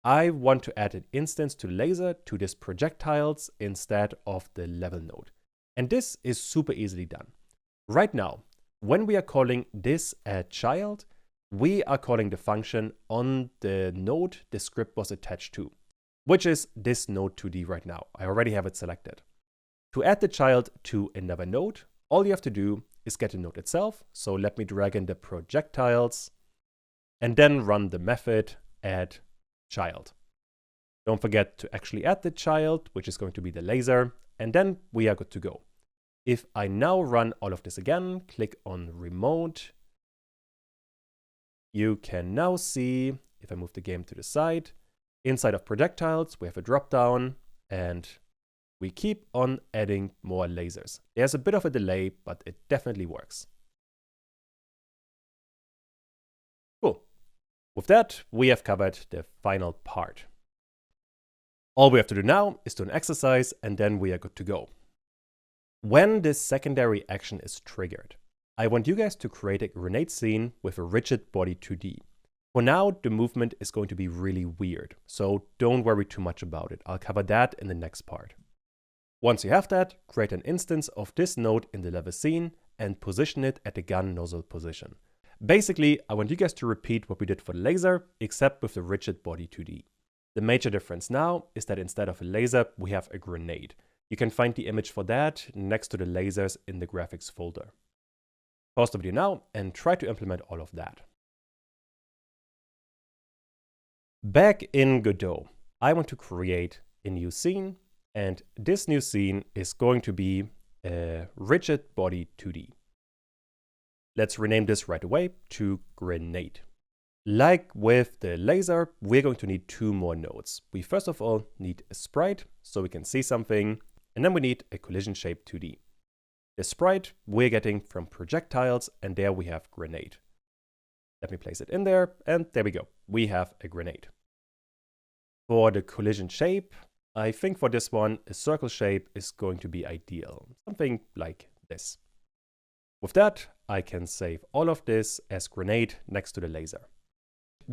Speaker 1: I want to add an instance to laser to this projectiles instead of the level node. And this is super easily done. Right now, when we are calling this a child, we are calling the function on the node the script was attached to, which is this node 2D right now. I already have it selected. To add the child to another node, all you have to do is get the node itself. So let me drag in the projectiles and then run the method add child. Don't forget to actually add the child, which is going to be the laser, and then we are good to go. If I now run all of this again, click on remote, you can now see, if I move the game to the side, inside of projectiles, we have a drop down and we keep on adding more lasers. There's a bit of a delay, but it definitely works. Cool. With that, we have covered the final part. All we have to do now is do an exercise, and then we are good to go. When this secondary action is triggered, I want you guys to create a grenade scene with a rigid body 2D. For now, the movement is going to be really weird, so don't worry too much about it. I'll cover that in the next part. Once you have that, create an instance of this node in the level scene and position it at the gun nozzle position. Basically, I want you guys to repeat what we did for the laser, except with the rigid body 2D. The major difference now is that instead of a laser, we have a grenade. You can find the image for that next to the lasers in the graphics folder. Pause the video now and try to implement all of that. Back in Godot, I want to create a new scene, and this new scene is going to be a rigid body 2D. Let's rename this right away to grenade. Like with the laser, we're going to need two more nodes. We first of all need a sprite so we can see something, and then we need a collision shape 2D. The sprite we're getting from projectiles, and there we have grenade. Let me place it in there, and there we go. We have a grenade. For the collision shape, I think for this one, a circle shape is going to be ideal. Something like this. With that, I can save all of this as grenade next to the laser.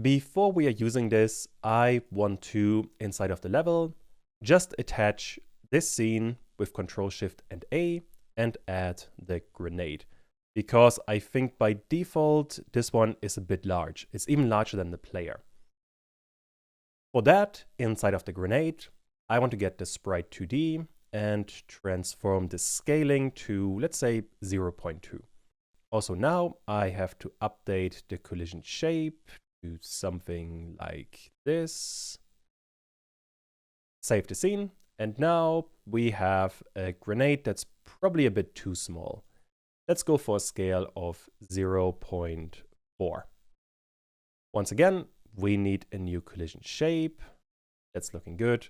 Speaker 1: Before we are using this, I want to, inside of the level, just attach this scene with Ctrl-Shift and A and add the grenade. Because I think by default, this one is a bit large. It's even larger than the player. For that, inside of the grenade, I want to get the sprite 2D and transform the scaling to, let's say, 0.2. Also now, I have to update the collision shape to something like this. Save the scene, and now we have a grenade that's probably a bit too small. Let's go for a scale of 0.4. Once again, we need a new collision shape. That's looking good.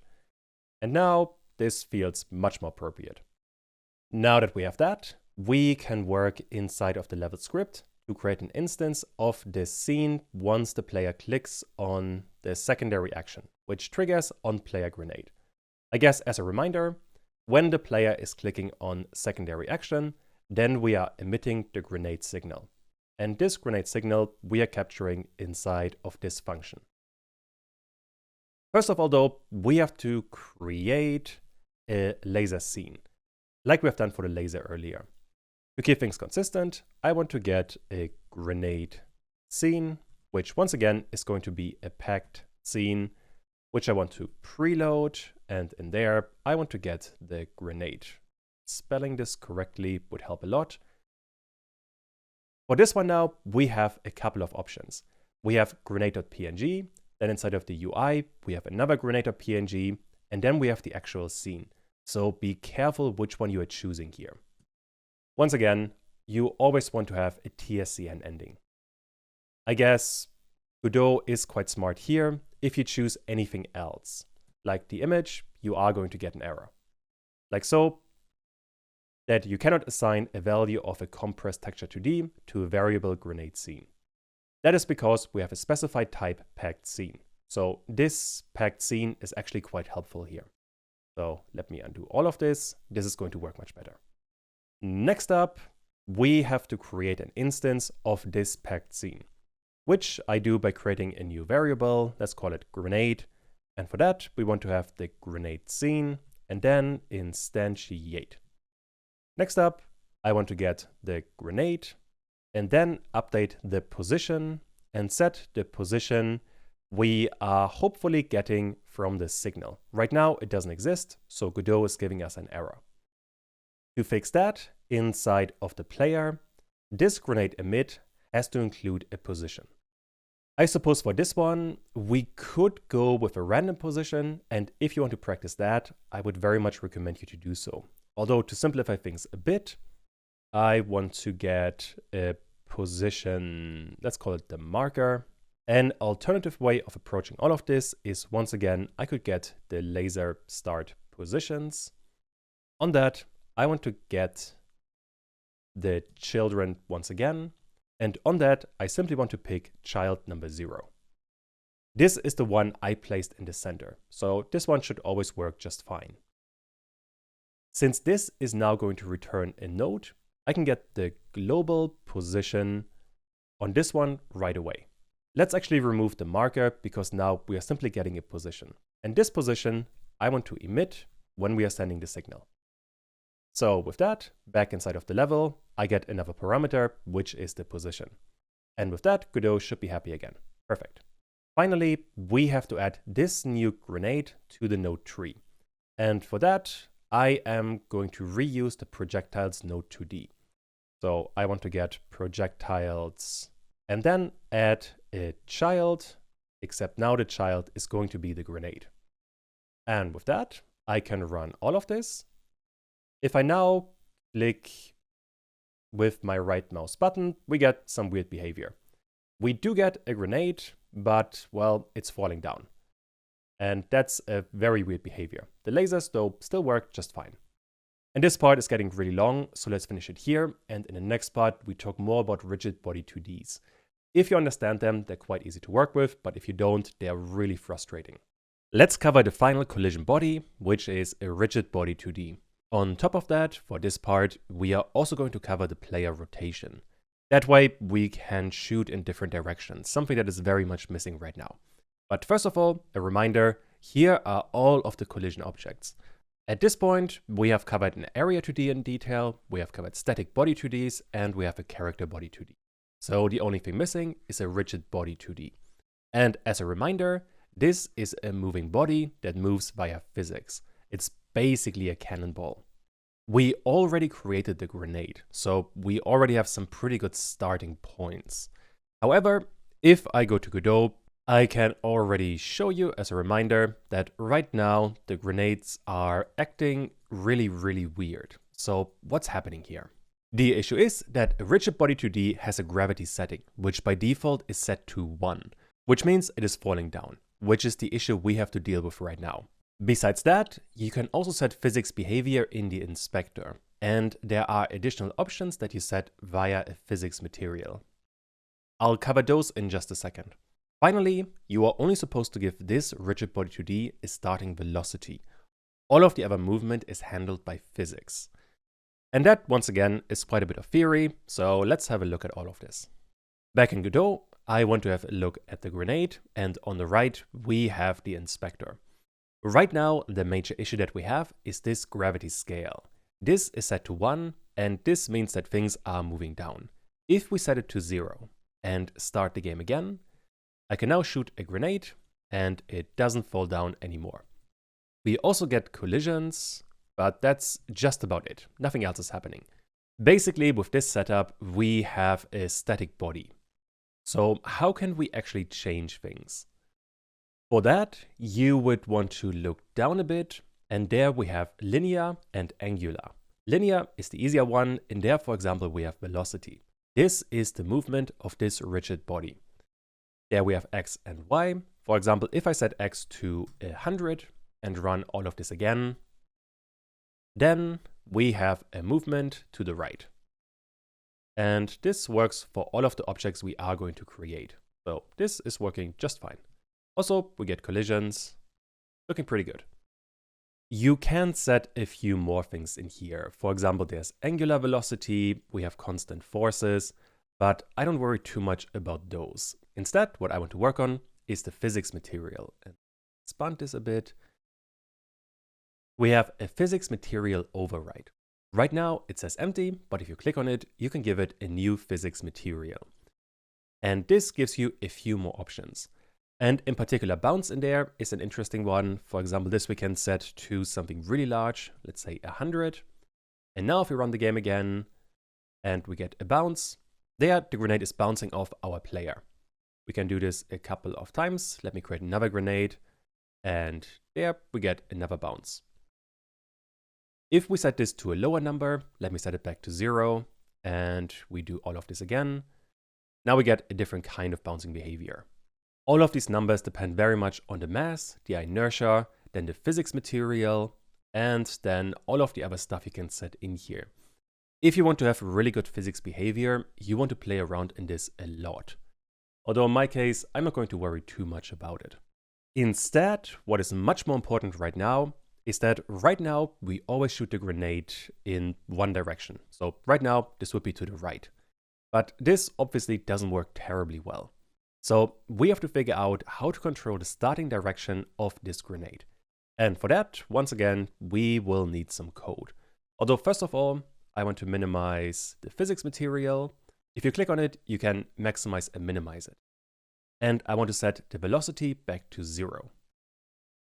Speaker 1: And now this feels much more appropriate. Now that we have that, we can work inside of the level script to create an instance of this scene once the player clicks on the secondary action, which triggers on player grenade. I guess as a reminder, when the player is clicking on secondary action, then we are emitting the grenade signal. And this grenade signal we are capturing inside of this function. First of all though, we have to create a laser scene, like we have done for the laser earlier. To keep things consistent, I want to get a grenade scene, which once again is going to be a packed scene, which I want to preload, and in there I want to get the grenade. Spelling this correctly would help a lot. For this one now, we have a couple of options. We have grenade.png, then inside of the UI, we have another grenade.png, and then we have the actual scene. So be careful which one you are choosing here. Once again, you always want to have a TSCN ending. I guess Godot is quite smart here. If you choose anything else, like the image, you are going to get an error. Like so, that you cannot assign a value of a compressed texture 2D to a variable grenade scene. That is because we have a specified type packed scene. So this packed scene is actually quite helpful here. So let me undo all of this. This is going to work much better. Next up, we have to create an instance of this packed scene, which I do by creating a new variable. Let's call it grenade. And for that, we want to have the grenade scene and then instantiate. Next up, I want to get the grenade and then update the position and set the position we are hopefully getting from the signal. Right now, it doesn't exist, so Godot is giving us an error. To fix that, inside of the player, this grenade emit has to include a position. I suppose for this one, we could go with a random position, and if you want to practice that, I would very much recommend you to do so. Although to simplify things a bit, I want to get a position, let's call it the marker. An alternative way of approaching all of this is, once again, I could get the laser start positions. On that, I want to get the children once again. And on that, I simply want to pick child number 0. This is the one I placed in the center, so this one should always work just fine. Since this is now going to return a node, I can get the global position on this one right away. Let's actually remove the marker because now we are simply getting a position. And this position I want to emit when we are sending the signal. So with that, back inside of the level, I get another parameter, which is the position. And with that, Godot should be happy again. Perfect. Finally, we have to add this new grenade to the node tree. And for that, I am going to reuse the projectiles node 2D. So I want to get projectiles and then add a child, except now the child is going to be the grenade. And with that, I can run all of this. If I now click with my right mouse button, we get some weird behavior. We do get a grenade, but, well, it's falling down. And that's a very weird behavior. The lasers, though, still work just fine. And this part is getting really long, so let's finish it here. And in the next part, we talk more about rigid body 2Ds. If you understand them, they're quite easy to work with, but if you don't, they are really frustrating. Let's cover the final collision body, which is a rigid body 2D. On top of that, for this part, we are also going to cover the player rotation. That way, we can shoot in different directions, something that is very much missing right now. But first of all, a reminder, here are all of the collision objects. At this point, we have covered an area 2D in detail, we have covered static body 2Ds, and we have a character body 2D. So the only thing missing is a rigid body 2D. And as a reminder, this is a moving body that moves via physics. It's basically a cannonball. We already created the grenade, so we already have some pretty good starting points. However, if I go to Godot, I can already show you as a reminder that right now the grenades are acting really weird. So what's happening here? The issue is that a rigid body 2D has a gravity setting, which by default is set to 1, which means it is falling down, which is the issue we have to deal with right now. Besides that, you can also set physics behavior in the inspector, and there are additional options that you set via a physics material. I'll cover those in just a second. Finally, you are only supposed to give this rigid body 2D a starting velocity. All of the other movement is handled by physics. And that, once again, is quite a bit of theory, so let's have a look at all of this. Back in Godot, I want to have a look at the grenade, and on the right, we have the inspector. Right now, the major issue that we have is this gravity scale. This is set to 1, and this means that things are moving down. If we set it to 0 and start the game again, I can now shoot a grenade, and it doesn't fall down anymore. We also get collisions, but that's just about it. Nothing else is happening. Basically, with this setup, we have a static body. So how can we actually change things? For that, you would want to look down a bit, and there we have linear and angular. Linear is the easier one, and there, for example, we have velocity. This is the movement of this rigid body. There we have x and y. For example, if I set x to 100 and run all of this again, then we have a movement to the right. And this works for all of the objects we are going to create. So this is working just fine. Also, we get collisions, looking pretty good. You can set a few more things in here. For example, there's angular velocity, we have constant forces, but I don't worry too much about those. Instead, what I want to work on is the physics material. And expand this a bit. We have a physics material override. Right now, it says empty, but if you click on it, you can give it a new physics material. And this gives you a few more options. And in particular, bounce in there is an interesting one. For example, this we can set to something really large, let's say 100. And now if we run the game again and we get a bounce, there the grenade is bouncing off our player. We can do this a couple of times. Let me create another grenade, and there we get another bounce. If we set this to a lower number, let me set it back to 0, and we do all of this again. Now we get a different kind of bouncing behavior. All of these numbers depend very much on the mass, the inertia, then the physics material, and then all of the other stuff you can set in here. If you want to have really good physics behavior, you want to play around in this a lot. Although in my case, I'm not going to worry too much about it. Instead, what is much more important right now is that right now we always shoot the grenade in one direction. So right now, this would be to the right. But this obviously doesn't work terribly well. So we have to figure out how to control the starting direction of this grenade. And for that, once again, we will need some code. Although first of all, I want to minimize the physics material. If you click on it, you can maximize and minimize it. And I want to set the velocity back to 0.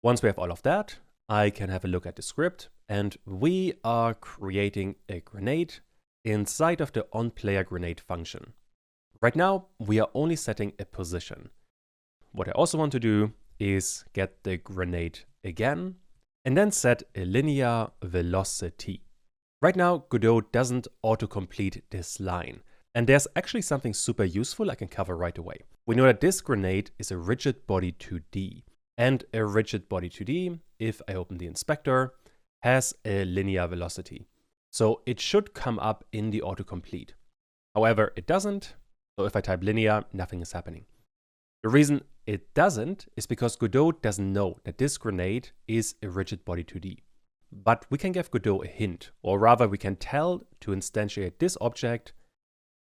Speaker 1: Once we have all of that, I can have a look at the script, and we are creating a grenade inside of the onPlayerGrenade function. Right now, we are only setting a position. What I also want to do is get the grenade again, and then set a linear velocity. Right now, Godot doesn't autocomplete this line. And there's actually something super useful I can cover right away. We know that this grenade is a rigid body 2D. And a rigid body 2D, if I open the inspector, has a linear velocity. So it should come up in the autocomplete. However, it doesn't. So if I type linear, nothing is happening. The reason it doesn't is because Godot doesn't know that this grenade is a rigid body 2D. But we can give Godot a hint, or rather we can tell to instantiate this object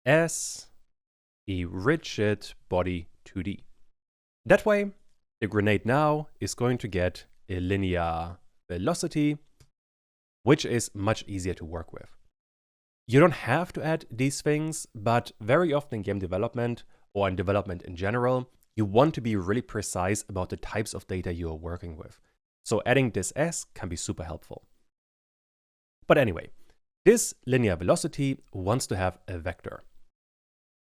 Speaker 1: as a rigid body 2D. That way, the grenade now is going to get a linear velocity, which is much easier to work with. You don't have to add these things, but very often in game development, or in development in general, you want to be really precise about the types of data you are working with. So adding this S can be super helpful. But anyway, this linear velocity wants to have a vector.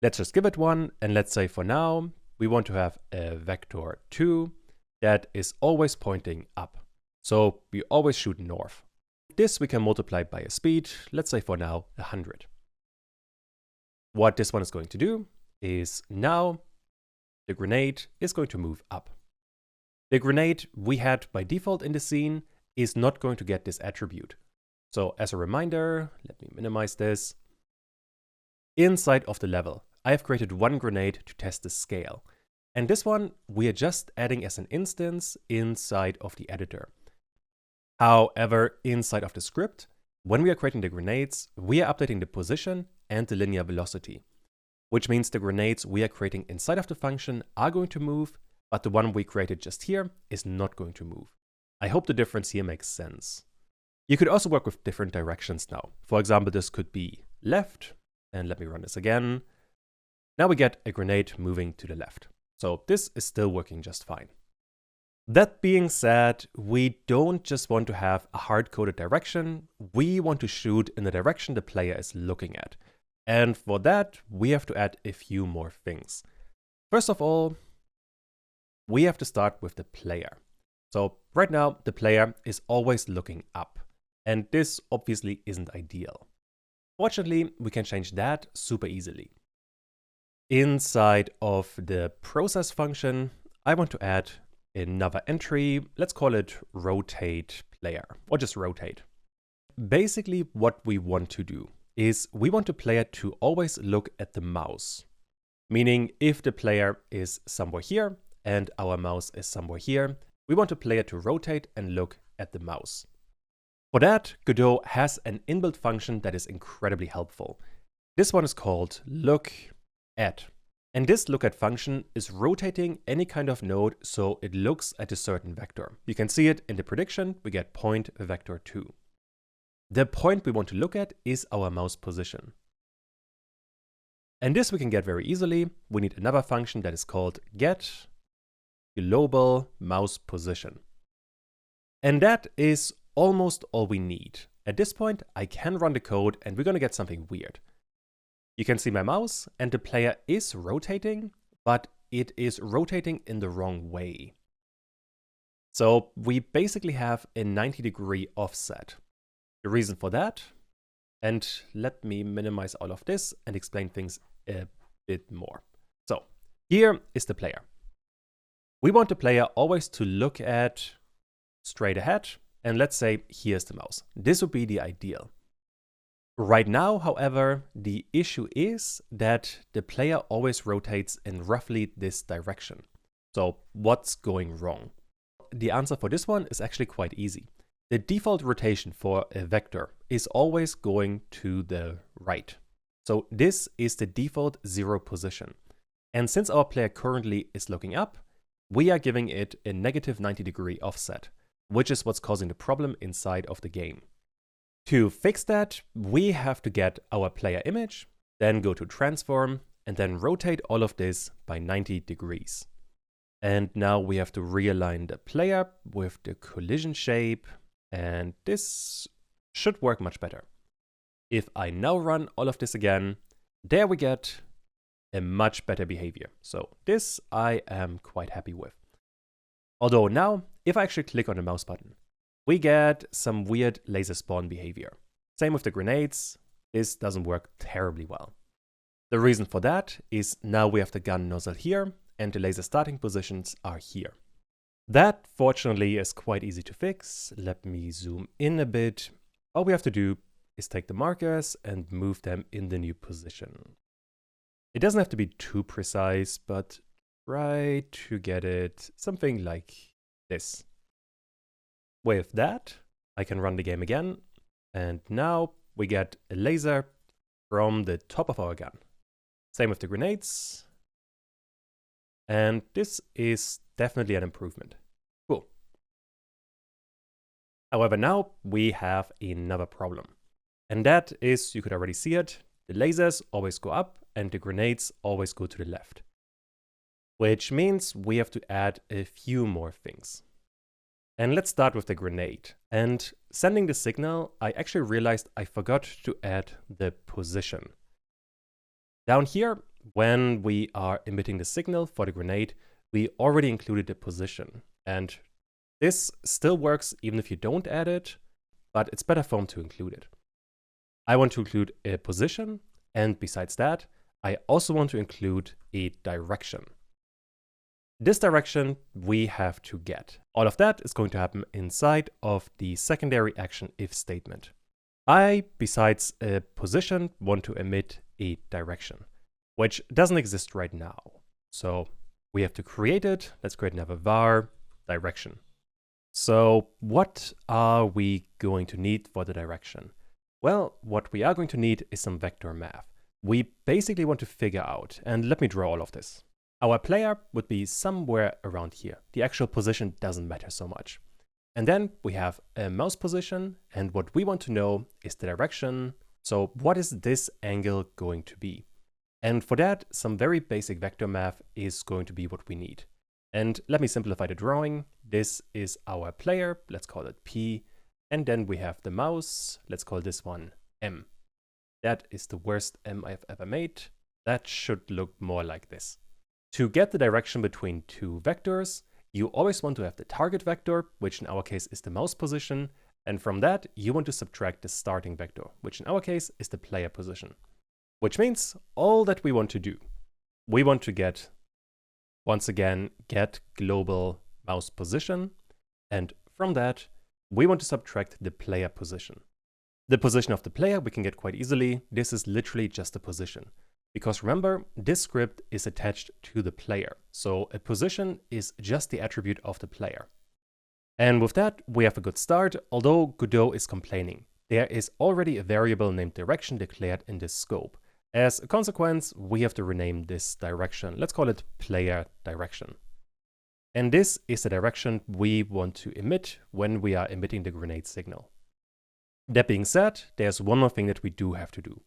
Speaker 1: Let's just give it one, and let's say for now, we want to have a vector 2 that is always pointing up. So we always shoot north. This we can multiply by a speed, let's say for now 100. What this one is going to do is now the grenade is going to move up. The grenade we had by default in the scene is not going to get this attribute. So as a reminder, let me minimize this. Inside of the level, I have created one grenade to test the scale. And this one we are just adding as an instance inside of the editor. However, inside of the script, when we are creating the grenades, we are updating the position and the linear velocity, which means the grenades we are creating inside of the function are going to move, but the one we created just here is not going to move. I hope the difference here makes sense. You could also work with different directions now. For example, this could be left, and let me run this again. Now we get a grenade moving to the left. So this is still working just fine. That being said, we don't just want to have a hard-coded direction, we want to shoot in the direction the player is looking at. And for that, we have to add a few more things. First of all, we have to start with the player. So right now, the player is always looking up. And this obviously isn't ideal. Fortunately, we can change that super easily. Inside of the process function, I want to add another entry. Let's call it rotate player, or just rotate. Basically, what we want to do is we want the player to always look at the mouse. Meaning if the player is somewhere here and our mouse is somewhere here, we want the player to rotate and look at the mouse. For that, Godot has an inbuilt function that is incredibly helpful. This one is called lookAt. And this lookAt function is rotating any kind of node so it looks at a certain vector. You can see it in the prediction, we get point vector 2. The point we want to look at is our mouse position. And this we can get very easily. We need another function that is called get global mouse position. And that is almost all we need. At this point, I can run the code and we're going to get something weird. You can see my mouse and the player is rotating, but it is rotating in the wrong way. So we basically have a 90-degree offset. The reason for that, and let me minimize all of this and explain things a bit more. So here is the player. We want the player always to look at straight ahead and let's say here's the mouse. This would be the ideal. Right now, however, the issue is that the player always rotates in roughly this direction. So what's going wrong? The answer for this one is actually quite easy. The default rotation for a vector is always going to the right. So this is the default 0 position. And since our player currently is looking up, we are giving it a negative 90-degree offset, which is what's causing the problem inside of the game. To fix that, we have to get our player image, then go to transform, and then rotate all of this by 90 degrees. And now we have to realign the player with the collision shape, and this should work much better. If I now run all of this again, there we get a much better behavior. So this I am quite happy with. Although now, if I actually click on the mouse button, we get some weird laser spawn behavior. Same with the grenades, this doesn't work terribly well. The reason for that is now we have the gun nozzle here and the laser starting positions are here. That fortunately is quite easy to fix. Let me zoom in a bit. All we have to do is take the markers and move them in the new position. It doesn't have to be too precise, but try to get it something like this. With that, I can run the game again, and now we get a laser from the top of our gun. Same with the grenades, and this is definitely an improvement. Cool. However, now we have another problem, and that is, you could already see it, the lasers always go up and the grenades always go to the left. Which means we have to add a few more things. And let's start with the grenade. And sending the signal, I actually realized I forgot to add the position. Down here, when we are emitting the signal for the grenade, we already included the position. And this still works even if you don't add it, but it's better form to include it. I want to include a position, and besides that, I also want to include a direction. This direction we have to get. All of that is going to happen inside of the secondary action if statement. I, besides a position, want to emit a direction, which doesn't exist right now. So we have to create it. Let's create another var direction. So what are we going to need for the direction? Well, what we are going to need is some vector math. We basically want to figure out, and let me draw all of this. Our player would be somewhere around here. The actual position doesn't matter so much. And then we have a mouse position, and what we want to know is the direction. So what is this angle going to be? And for that, some very basic vector math is going to be what we need. And let me simplify the drawing. This is our player, let's call it P. And then we have the mouse, let's call this one M. That is the worst M I've ever made. That should look more like this. To get the direction between two vectors, you always want to have the target vector, which in our case is the mouse position, and from that you want to subtract the starting vector, which in our case is the player position. Which means all that we want to do, we want to get, once again, get global mouse position, and from that we want to subtract the player position. The position of the player we can get quite easily. This is literally just a position. Because remember, this script is attached to the player. So a position is just the attribute of the player. And with that, we have a good start, although Godot is complaining. There is already a variable named direction declared in this scope. As a consequence, we have to rename this direction. Let's call it player direction. And this is the direction we want to emit when we are emitting the grenade signal. That being said, there's one more thing that we do have to do.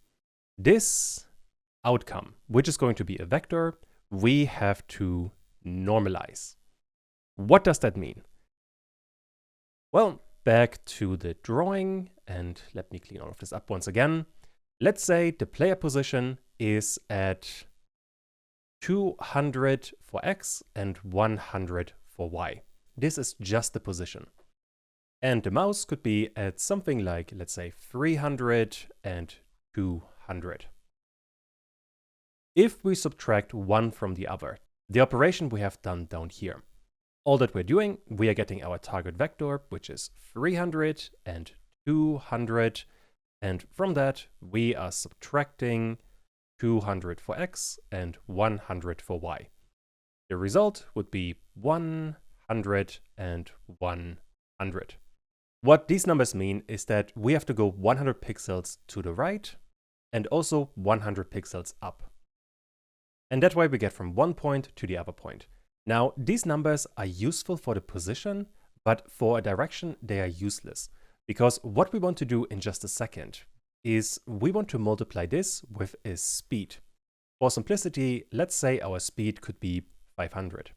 Speaker 1: This outcome, which is going to be a vector, we have to normalize. What does that mean? Well, back to the drawing, and let me clean all of this up once again. Let's say the player position is at 200 for X and 100 for Y. This is just the position. And the mouse could be at something like, let's say, 300 and 200. If we subtract one from the other, the operation we have done down here, All that we're doing, we are getting our target vector, which is 300 and 200. And from that, we are subtracting 200 for x and 100 for y. The result would be 100 and 100. What these numbers mean is that we have to go 100 pixels to the right and also 100 pixels up. And that way we get from one point to the other point. Now, these numbers are useful for the position, but for a direction, they are useless. Because what we want to do in just a second is we want to multiply this with a speed. For simplicity, let's say our speed could be 500.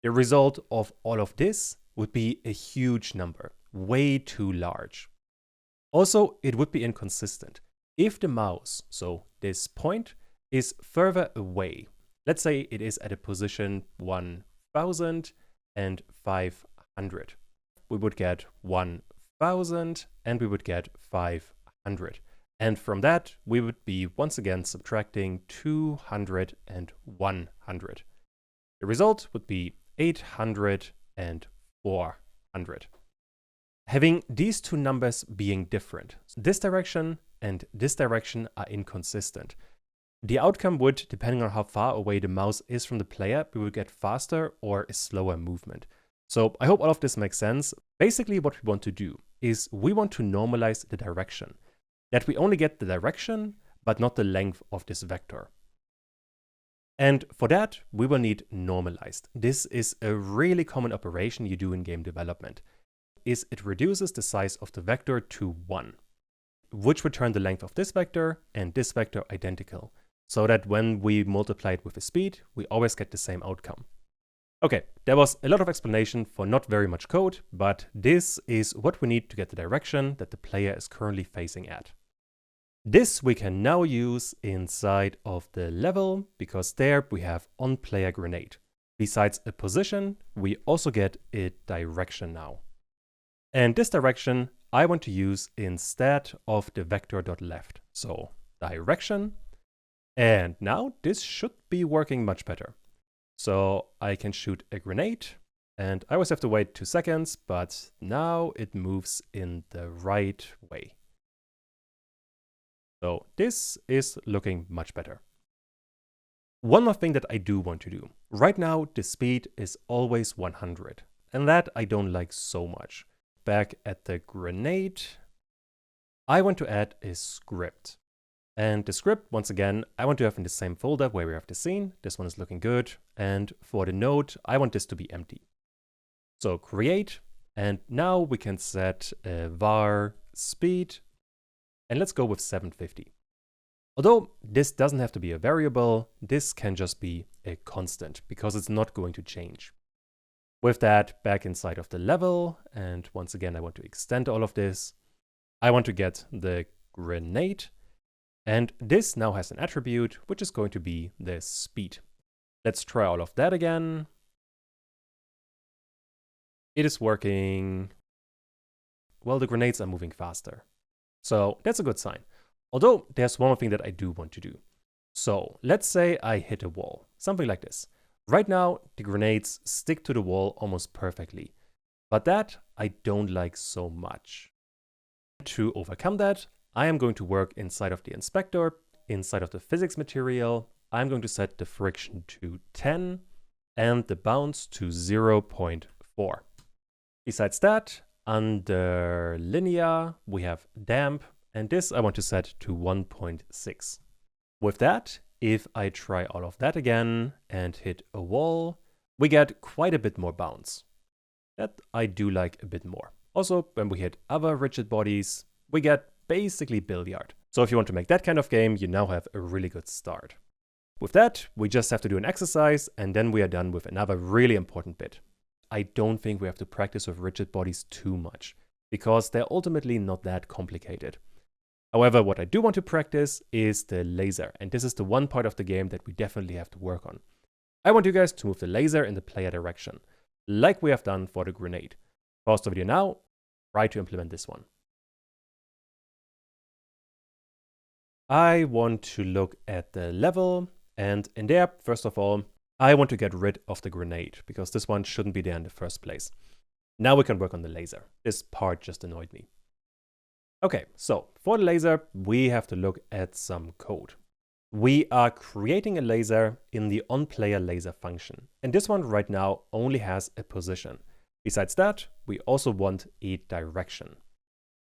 Speaker 1: The result of all of this would be a huge number, way too large. Also, it would be inconsistent. If the mouse, so this point, is further away, let's say it is at a position 1500, we would get 1000 and we would get 500. And from that, we would be once again subtracting 200 and 100. The result would be 800 and 400. Having these two numbers being different, this direction and this direction are inconsistent. The outcome would, depending on how far away the mouse is from the player, we would get faster or a slower movement. So I hope all of this makes sense. Basically what we want to do is we want to normalize the direction. That we only get the direction, but not the length of this vector. And for that, we will need normalized. This is a really common operation you do in game development. It reduces the size of the vector to 1, which would turn the length of this vector and this vector identical, so that when we multiply it with a speed, we always get the same outcome. Okay, there was a lot of explanation for not very much code, but this is what we need to get the direction that the player is currently facing at. This we can now use inside of the level, because there we have onPlayer grenade. Besides a position, we also get a direction now. And this direction I want to use instead of the vector.left. So direction. And now this should be working much better. So I can shoot a grenade, and I always have to wait 2 seconds, but now it moves in the right way. So this is looking much better. One more thing that I do want to do. Right now, the speed is always 100, and that I don't like so much. Back at the grenade, I want to add a script. And the script, once again, I want to have in the same folder where we have the scene. This one is looking good. And for the node, I want this to be empty. So create, and now we can set var speed, and let's go with 750. Although this doesn't have to be a variable, this can just be a constant because it's not going to change. With that, back inside of the level, and once again, I want to extend all of this. I want to get the grenade. And this now has an attribute, which is going to be the speed. Let's try all of that again. It is working. Well, the grenades are moving faster. So that's a good sign. Although there's one more thing that I do want to do. So let's say I hit a wall, something like this. Right now, the grenades stick to the wall almost perfectly. But that I don't like so much. To overcome that, I am going to work inside of the inspector, inside of the physics material. I'm going to set the friction to 10 and the bounce to 0.4. Besides that, under linear, we have damp, and this I want to set to 1.6. With that, if I try all of that again and hit a wall, we get quite a bit more bounce. That I do like a bit more. Also, when we hit other rigid bodies, we get basically billiard. So if you want to make that kind of game, you now have a really good start. With that, we just have to do an exercise, and then we are done with another really important bit. I don't think we have to practice with rigid bodies too much, because they're ultimately not that complicated. However, what I do want to practice is the laser, and this is the one part of the game that we definitely have to work on. I want you guys to move the laser in the player direction, like we have done for the grenade. Pause the video now, try to implement this one. I want to look at the level, and in there, first of all, I want to get rid of the grenade because this one shouldn't be there in the first place. Now we can work on the laser. This part just annoyed me. Okay, so for the laser, we have to look at some code. We are creating a laser in the onPlayer laser function. And this one right now only has a position. Besides that, we also want a direction.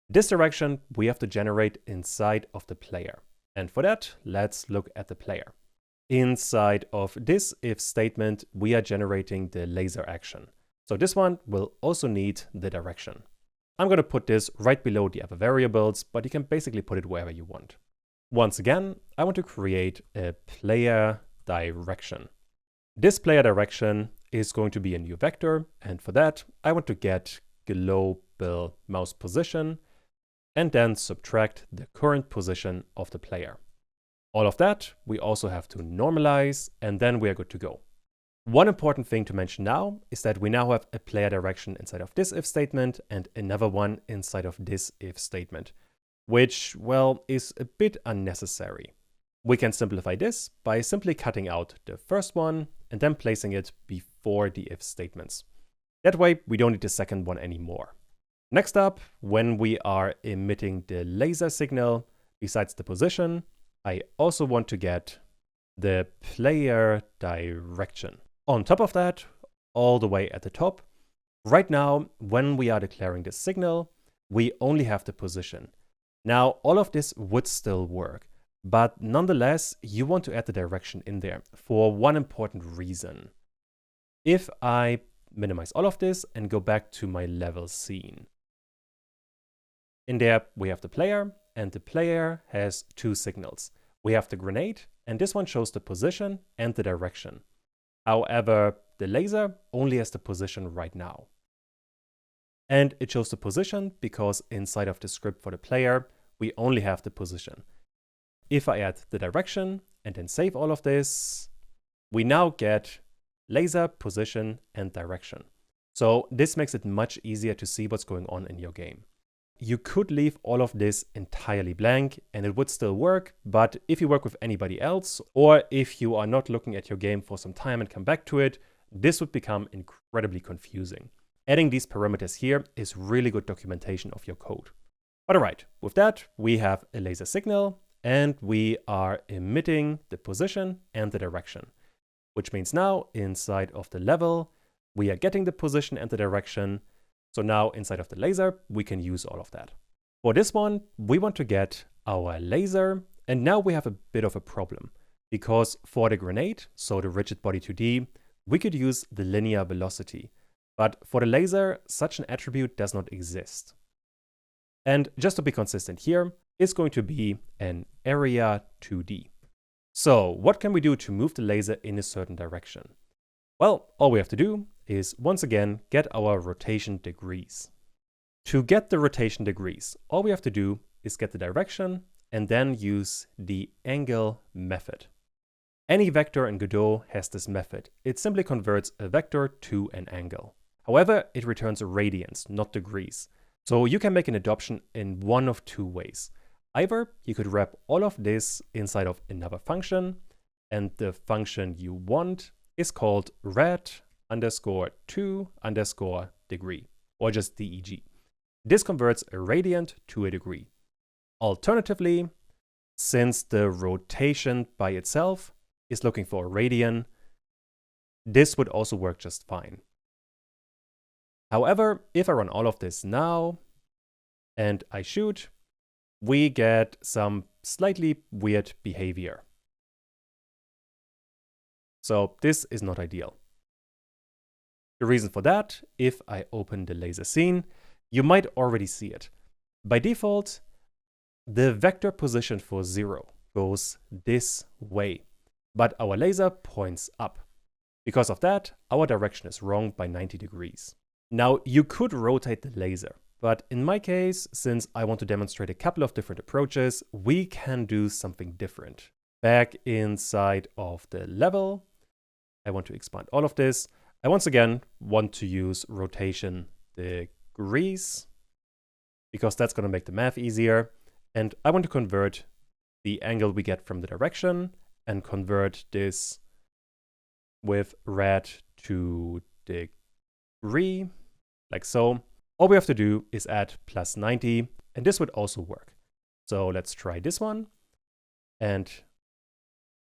Speaker 1: This direction we have to generate inside of the player. And for that, let's look at the player. Inside of this if statement, we are generating the laser action. So this one will also need the direction. I'm going to put this right below the other variables, but you can basically put it wherever you want. Once again, I want to create a player direction. This player direction is going to be a new vector, and for that, I want to get global mouse position and then subtract the current position of the player. All of that we also have to normalize, and then we are good to go. One important thing to mention now is that we now have a player direction inside of this if statement and another one inside of this if statement, which, well, is a bit unnecessary. We can simplify this by simply cutting out the first one and then placing it before the if statements. That way we don't need the second one anymore. Next up, when we are emitting the laser signal, besides the position, I also want to get the player direction. On top of that, all the way at the top, right now, when we are declaring the signal, we only have the position. Now, all of this would still work, but nonetheless, you want to add the direction in there for one important reason. If I minimize all of this and go back to my level scene, in there we have the player, and the player has two signals. We have the grenade, and this one shows the position and the direction. However, the laser only has the position right now. And it shows the position because inside of the script for the player, we only have the position. If I add the direction and then save all of this, we now get laser, position, and direction. So this makes it much easier to see what's going on in your game. You could leave all of this entirely blank and it would still work, but if you work with anybody else, or if you are not looking at your game for some time and come back to it, this would become incredibly confusing. Adding these parameters here is really good documentation of your code. But alright, with that, we have a laser signal and we are emitting the position and the direction, which means now inside of the level, we are getting the position and the direction. So now inside of the laser, we can use all of that. For this one, we want to get our laser, and now we have a bit of a problem because for the grenade, so the rigid body 2D, we could use the linear velocity. But for the laser, such an attribute does not exist. And just to be consistent here, it's going to be an area 2D. So what can we do to move the laser in a certain direction? Well, all we have to do is once again get our rotation degrees. To get the rotation degrees, all we have to do is get the direction and then use the angle method. Any vector in Godot has this method. It simply converts a vector to an angle. However, it returns radians, not degrees. So you can make an adoption in one of two ways. Either you could wrap all of this inside of another function, and the function you want is called rad_2_degree, or just deg. This converts a radiant to a degree. Alternatively, since the rotation by itself is looking for a radian, this would also work just fine. However, if I run all of this now and I shoot, we get some slightly weird behavior. So this is not ideal. The reason for that, if I open the laser scene, you might already see it. By default, the vector position for 0 goes this way, but our laser points up. Because of that, our direction is wrong by 90 degrees. Now, you could rotate the laser, but in my case, since I want to demonstrate a couple of different approaches, we can do something different. Back inside of the level, I want to expand all of this. I once again want to use rotation degrees because that's going to make the math easier. And I want to convert the angle we get from the direction and convert this with red to degree, like so. All we have to do is add plus 90, and this would also work. So let's try this one. And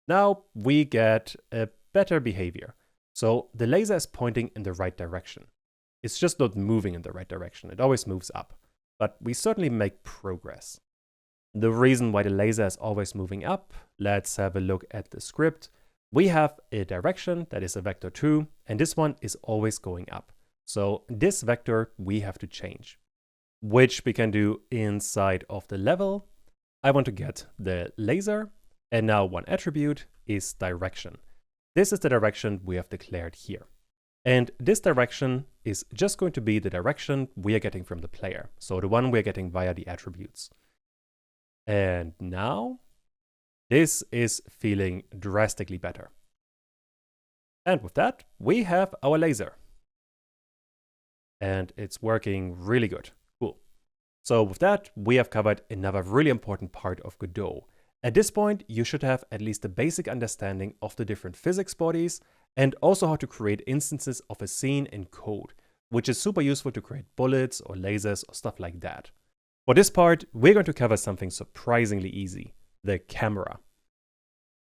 Speaker 1: now we get a better behavior. So the laser is pointing in the right direction. It's just not moving in the right direction. It always moves up. But we certainly make progress. The reason why the laser is always moving up, let's have a look at the script. We have a direction that is a vector 2, and this one is always going up. So this vector we have to change, which we can do inside of the level. I want to get the laser, and now one attribute is direction. This is the direction we have declared here. And this direction is just going to be the direction we are getting from the player. So the one we are getting via the attributes. And now this is feeling drastically better. And with that, we have our laser. And it's working really good. Cool. So with that, we have covered another really important part of Godot. At this point, you should have at least a basic understanding of the different physics bodies and also how to create instances of a scene in code, which is super useful to create bullets or lasers or stuff like that. For this part, we're going to cover something surprisingly easy, the camera.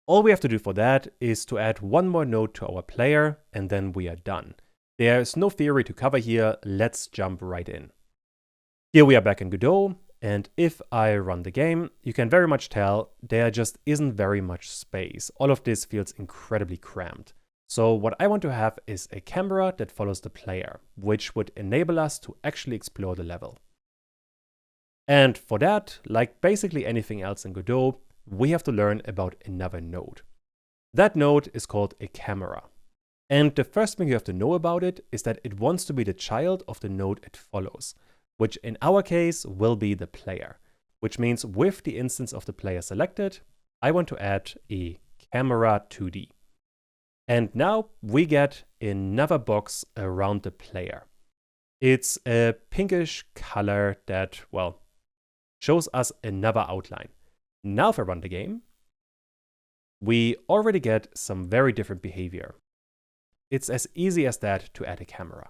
Speaker 1: All we have to do for that is to add one more node to our player, and then we are done. There's no theory to cover here, let's jump right in. Here we are back in Godot, and if I run the game, you can very much tell there just isn't very much space. All of this feels incredibly cramped. So what I want to have is a camera that follows the player, which would enable us to actually explore the level. And for that, like basically anything else in Godot, we have to learn about another node. That node is called a camera. And the first thing you have to know about it is that it wants to be the child of the node it follows, which in our case will be the player, which means with the instance of the player selected, I want to add a camera 2D. And now we get another box around the player. It's a pinkish color that, well, shows us another outline. Now if I run the game, we already get some very different behavior. It's as easy as that to add a camera.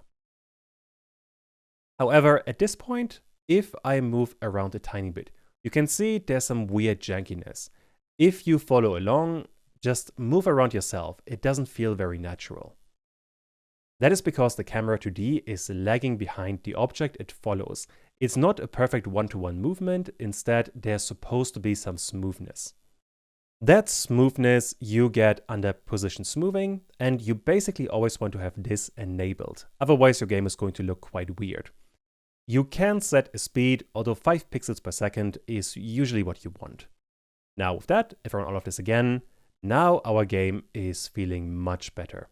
Speaker 1: However, at this point, if I move around a tiny bit, you can see there's some weird jankiness. If you follow along, just move around yourself. It doesn't feel very natural. That is because the camera 2D is lagging behind the object it follows. It's not a perfect one-to-one movement. Instead, there's supposed to be some smoothness. That smoothness you get under position smoothing, and you basically always want to have this enabled. Otherwise, your game is going to look quite weird. You can set a speed, although 5 pixels per second is usually what you want. Now with that, if I run all of this again, now our game is feeling much better.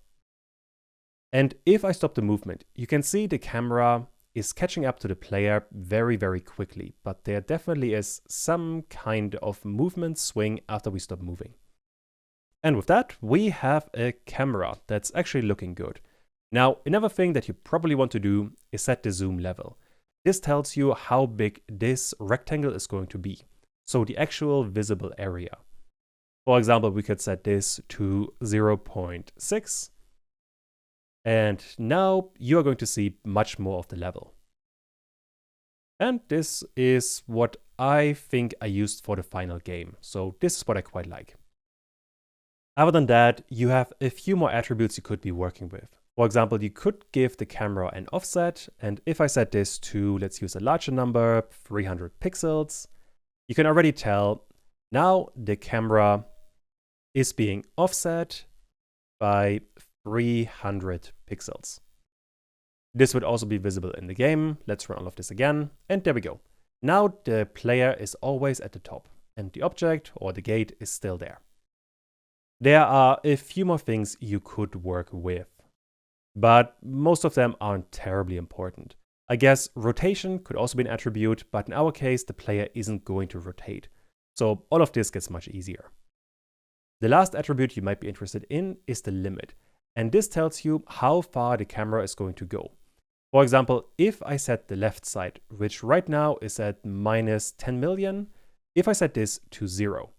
Speaker 1: And if I stop the movement, you can see the camera is catching up to the player very, very quickly, but there definitely is some kind of movement swing after we stop moving. And with that, we have a camera that's actually looking good. Now, another thing that you probably want to do is set the zoom level. This tells you how big this rectangle is going to be, so the actual visible area. For example, we could set this to 0.6. And now you are going to see much more of the level. And this is what I think I used for the final game. So this is what I quite like. Other than that, you have a few more attributes you could be working with. For example, you could give the camera an offset. And if I set this to, let's use a larger number, 300 pixels, you can already tell now the camera is being offset by 300 pixels. This would also be visible in the game. Let's run all of this again. And there we go. Now the player is always at the top and the object or the gate is still there. There are a few more things you could work with, but most of them aren't terribly important. I guess rotation could also be an attribute, but in our case, the player isn't going to rotate. So all of this gets much easier. The last attribute you might be interested in is the limit. And this tells you how far the camera is going to go. For example, if I set the left side, which right now is at minus 10 million, if I set this to 0,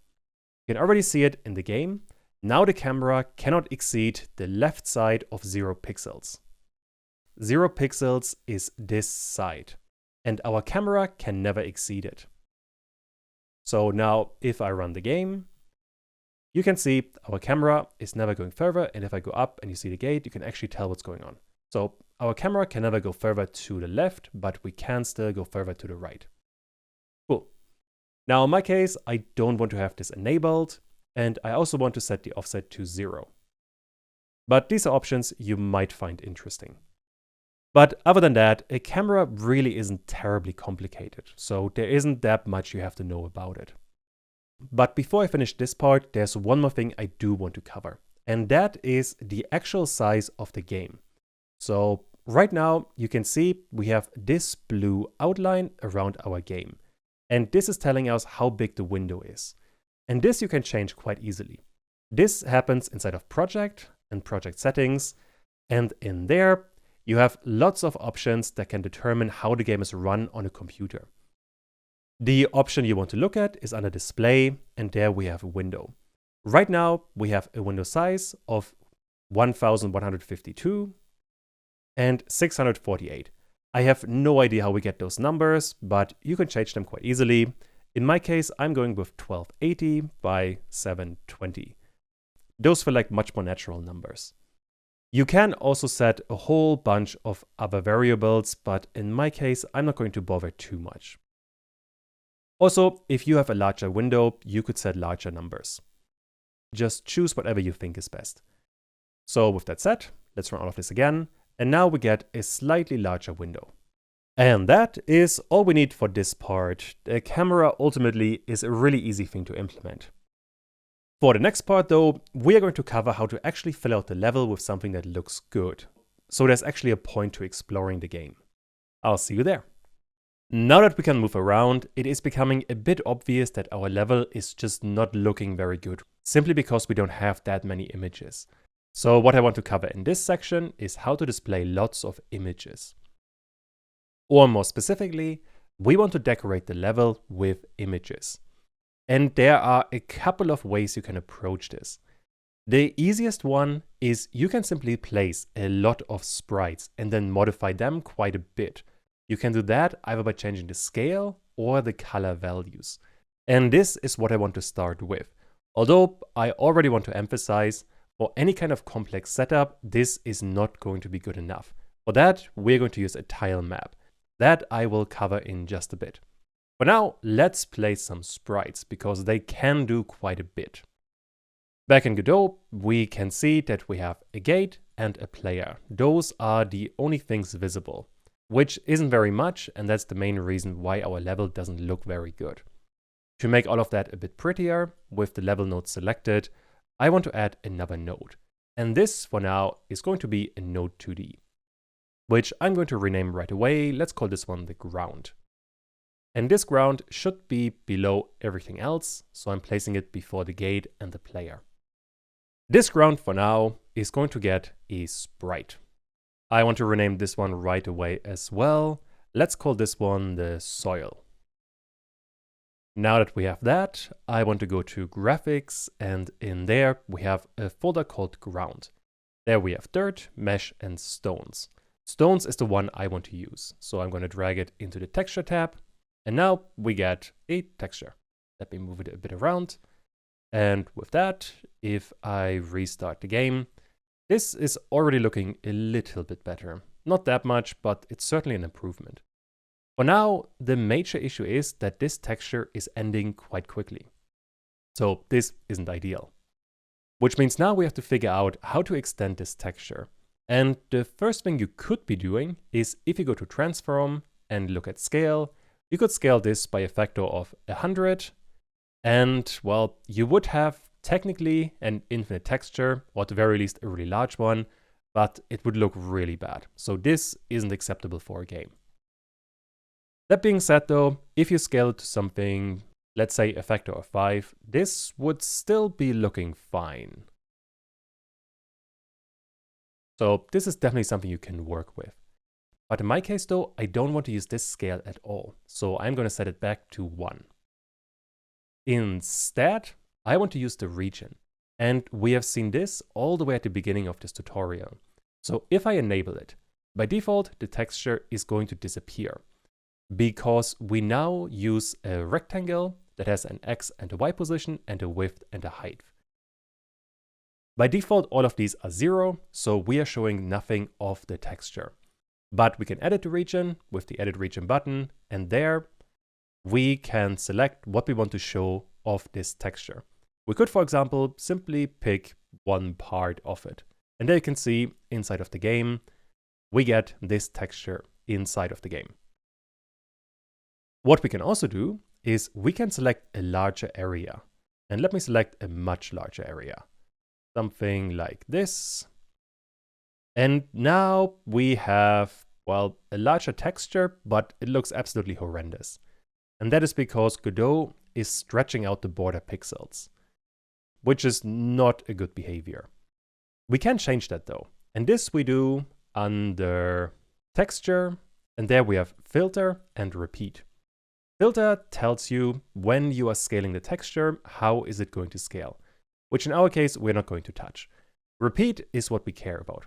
Speaker 1: you can already see it in the game. Now the camera cannot exceed the left side of 0 pixels. 0 pixels is this side, and our camera can never exceed it. So now if I run the game, you can see our camera is never going further, and if I go up and you see the gate, you can actually tell what's going on. So our camera can never go further to the left, but we can still go further to the right. Cool. Now in my case, I don't want to have this enabled, and I also want to set the offset to 0. But these are options you might find interesting. But other than that, a camera really isn't terribly complicated, so there isn't that much you have to know about it. But before I finish this part, there's one more thing I do want to cover, and that is the actual size of the game. So right now you can see we have this blue outline around our game, and this is telling us how big the window is. And this you can change quite easily. This happens inside of project and project settings, and in there you have lots of options that can determine how the game is run on a computer. The option you want to look at is under display, and there we have a window. Right now we have a window size of 1152 and 648. I have no idea how we get those numbers, but you can change them quite easily. In my case, I'm going with 1280 by 720. Those feel like much more natural numbers. You can also set a whole bunch of other variables, but in my case, I'm not going to bother too much. Also, if you have a larger window, you could set larger numbers. Just choose whatever you think is best. So with that said, let's run all of this again, and now we get a slightly larger window. And that is all we need for this part. The camera ultimately is a really easy thing to implement. For the next part though, we are going to cover how to actually fill out the level with something that looks good. So there's actually a point to exploring the game. I'll see you there. Now that we can move around, it is becoming a bit obvious that our level is just not looking very good, simply because we don't have that many images. So what I want to cover in this section is how to display lots of images. Or more specifically, we want to decorate the level with images. And there are a couple of ways you can approach this. The easiest one is you can simply place a lot of sprites and then modify them quite a bit. You can do that either by changing the scale or the color values. And this is what I want to start with. Although I already want to emphasize, for any kind of complex setup, this is not going to be good enough. For that, we're going to use a tile map. That I will cover in just a bit. For now, let's place some sprites, because they can do quite a bit. Back in Godot, we can see that we have a gate and a player. Those are the only things visible, which isn't very much, and that's the main reason why our level doesn't look very good. To make all of that a bit prettier, with the level node selected, I want to add another node. And this, for now, is going to be a node 2D, which I'm going to rename right away. Let's call this one the ground. And this ground should be below everything else, so I'm placing it before the gate and the player. This ground, for now, is going to get a sprite. I want to rename this one right away as well. Let's call this one the soil. Now that we have that, I want to go to graphics, and in there we have a folder called ground. There we have dirt, mesh, and stones. Stones is the one I want to use, so I'm going to drag it into the texture tab, and now we get a texture. Let me move it a bit around, and with that, if I restart the game, this is already looking a little bit better. Not that much, but it's certainly an improvement. For now, the major issue is that this texture is ending quite quickly. So this isn't ideal. Which means now we have to figure out how to extend this texture. And the first thing you could be doing is, if you go to transform and look at scale, you could scale this by a factor of 100. And well, you would have technically an infinite texture, or at the very least a really large one, but it would look really bad. So this isn't acceptable for a game. That being said though, if you scale it to something, let's say a factor of 5, this would still be looking fine. So this is definitely something you can work with. But in my case though, I don't want to use this scale at all. So I'm going to set it back to 1. Instead, I want to use the region. And we have seen this all the way at the beginning of this tutorial. So if I enable it, by default, the texture is going to disappear because we now use a rectangle that has an X and a Y position and a width and a height. By default, all of these are 0, so we are showing nothing of the texture. But we can edit the region with the Edit Region button, and there we can select what we want to show of this texture. We could, for example, simply pick one part of it. And there you can see inside of the game, we get this texture inside of the game. What we can also do is we can select a larger area. And let me select a much larger area. Something like this. And now we have, well, a larger texture, but it looks absolutely horrendous. And that is because Godot is stretching out the border pixels, which is not a good behavior. We can change that though. And this we do under Texture, and there we have Filter and Repeat. Filter tells you when you are scaling the texture, how is it going to scale, which in our case, we're not going to touch. Repeat is what we care about,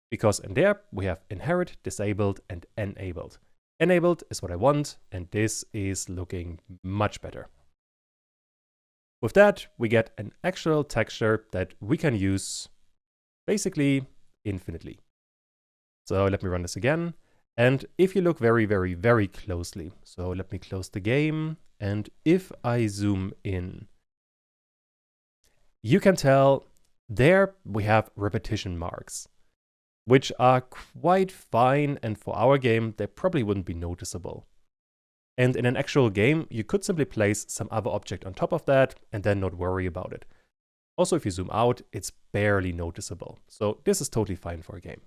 Speaker 1: because in there we have Inherit, Disabled, and Enabled. Enabled is what I want, and this is looking much better. With that, we get an actual texture that we can use basically infinitely. So let me run this again. And if you look very, very, very closely, so let me close the game. And if I zoom in, you can tell there we have repetition marks, which are quite fine. And for our game, they probably wouldn't be noticeable. And in an actual game, you could simply place some other object on top of that and then not worry about it. Also, if you zoom out, it's barely noticeable. So this is totally fine for a game.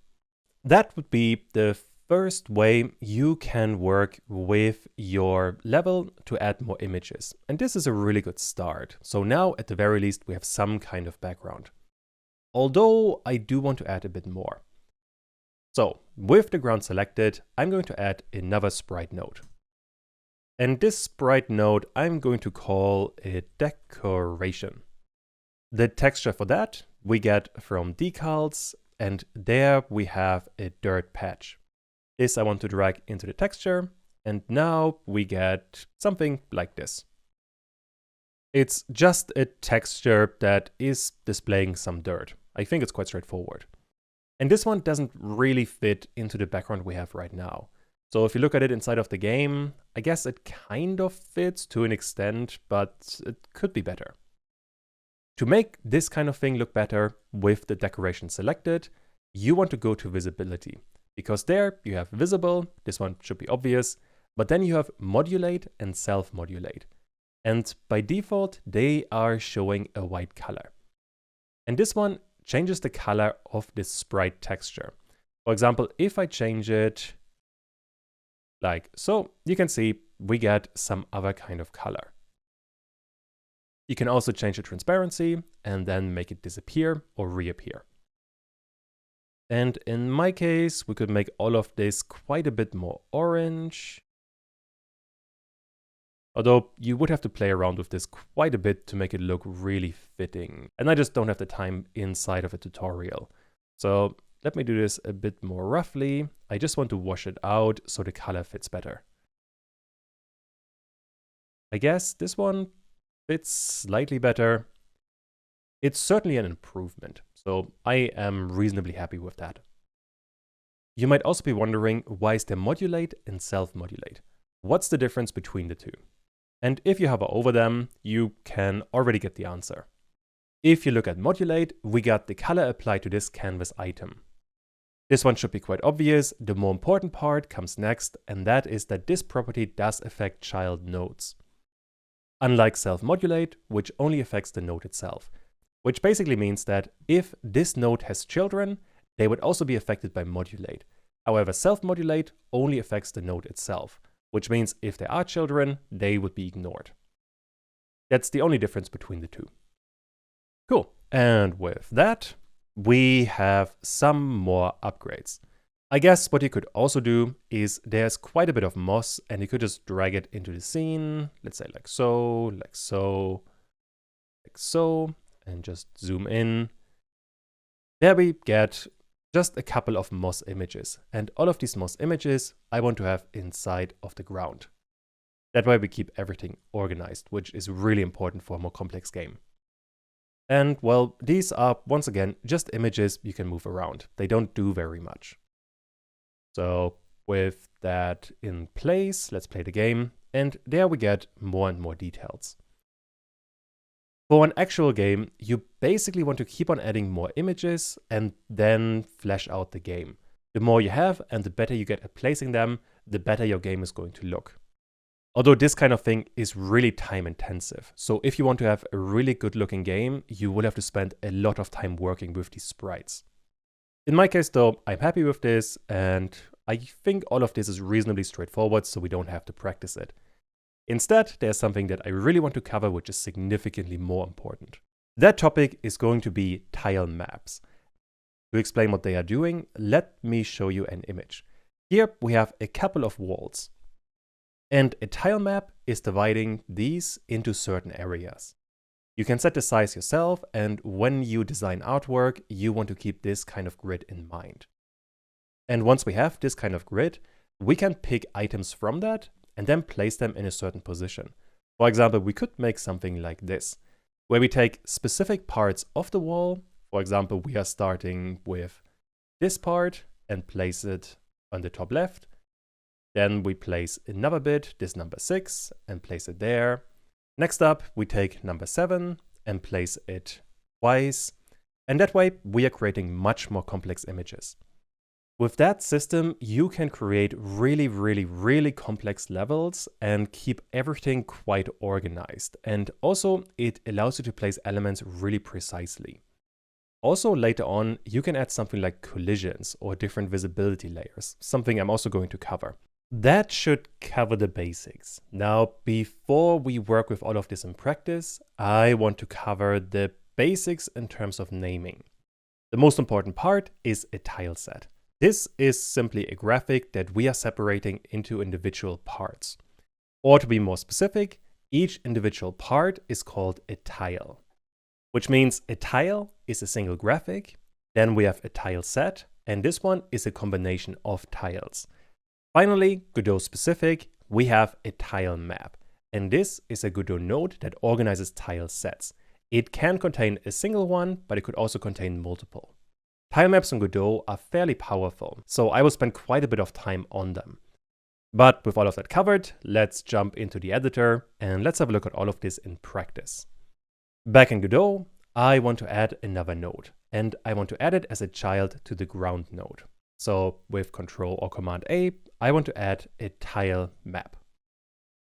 Speaker 1: That would be the first way you can work with your level to add more images. And this is a really good start. So now, at the very least, we have some kind of background. Although I do want to add a bit more. So with the ground selected, I'm going to add another sprite node. And this sprite node, I'm going to call it decoration. The texture for that we get from decals, and there we have a dirt patch. This I want to drag into the texture, and now we get something like this. It's just a texture that is displaying some dirt. I think it's quite straightforward. And this one doesn't really fit into the background we have right now. So if you look at it inside of the game, I guess it kind of fits to an extent, but it could be better. To make this kind of thing look better with the decoration selected, you want to go to visibility, because there you have visible, this one should be obvious, but then you have modulate and self-modulate. And by default, they are showing a white color. And this one changes the color of this sprite texture. For example, if I change it like so, you can see we get some other kind of color. You can also change the transparency and then make it disappear or reappear. And in my case, we could make all of this quite a bit more orange. Although you would have to play around with this quite a bit to make it look really fitting. And I just don't have the time inside of a tutorial. So let me do this a bit more roughly. I just want to wash it out so the color fits better. I guess this one fits slightly better. It's certainly an improvement, so I am reasonably happy with that. You might also be wondering, why is there modulate and self-modulate? What's the difference between the two? And if you hover over them, you can already get the answer. If you look at modulate, we got the color applied to this canvas item. This one should be quite obvious. The more important part comes next, and that is that this property does affect child nodes. Unlike self-modulate, which only affects the node itself, which basically means that if this node has children, they would also be affected by modulate. However, self-modulate only affects the node itself, which means if there are children, they would be ignored. That's the only difference between the two. Cool. And with that, we have some more upgrades. I guess what you could also do is there's quite a bit of moss, and you could just drag it into the scene. Let's say like so, like so, like so. and just zoom in, there we get just a couple of moss images. And all of these moss images I want to have inside of the ground. That way we keep everything organized, which is really important for a more complex game. And well, these are, once again, just images you can move around. They don't do very much. So with that in place, let's play the game. And there we get more and more details. For an actual game, you basically want to keep on adding more images and then flesh out the game. The more you have and the better you get at placing them, the better your game is going to look. Although this kind of thing is really time intensive. So if you want to have a really good looking game, you will have to spend a lot of time working with these sprites. In my case though, I'm happy with this and I think all of this is reasonably straightforward, so we don't have to practice it. Instead, there's something that I really want to cover which is significantly more important. That topic is going to be tile maps. To explain what they are doing, let me show you an image. Here we have a couple of walls. And a tile map is dividing these into certain areas. You can set the size yourself, and when you design artwork, you want to keep this kind of grid in mind. And once we have this kind of grid, we can pick items from that and then place them in a certain position. For example, we could make something like this, where we take specific parts of the wall. For example, we are starting with this part and place it on the top left. Then we place another bit, this number 6, and place it there. Next up, we take number 7 and place it twice. And that way, we are creating much more complex images. With that system, you can create really complex levels and keep everything quite organized. And also, it allows you to place elements really precisely. Also, later on, you can add something like collisions or different visibility layers, something I'm also going to cover. That should cover the basics. Now, before we work with all of this in practice, I want to cover the basics in terms of naming. The most important part is a tile set. This is simply a graphic that we are separating into individual parts. Or to be more specific, each individual part is called a tile, which means a tile is a single graphic. Then we have a tile set, and this one is a combination of tiles. Finally, Godot specific, we have a tile map, and this is a Godot node that organizes tile sets. It can contain a single one, but it could also contain multiple. Tile maps in Godot are fairly powerful, so I will spend quite a bit of time on them. But with all of that covered, let's jump into the editor and let's have a look at all of this in practice. Back in Godot, I want to add another node, and I want to add it as a child to the ground node. So with Control or Command A, I want to add a tile map.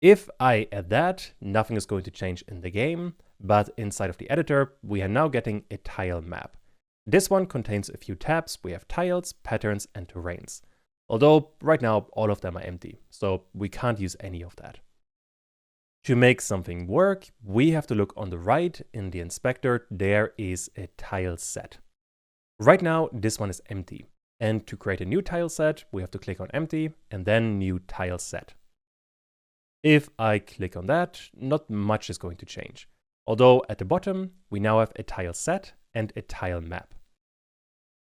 Speaker 1: If I add that, nothing is going to change in the game, but inside of the editor, we are now getting a tile map. This one contains a few tabs. We have tiles, patterns, and terrains. Although right now all of them are empty, so we can't use any of that. To make something work, we have to look on the right in the inspector. There is a tile set. Right now, this one is empty. And to create a new tile set, we have to click on empty and then new tile set. If I click on that, not much is going to change. Although at the bottom, we now have a tile set and a tile map.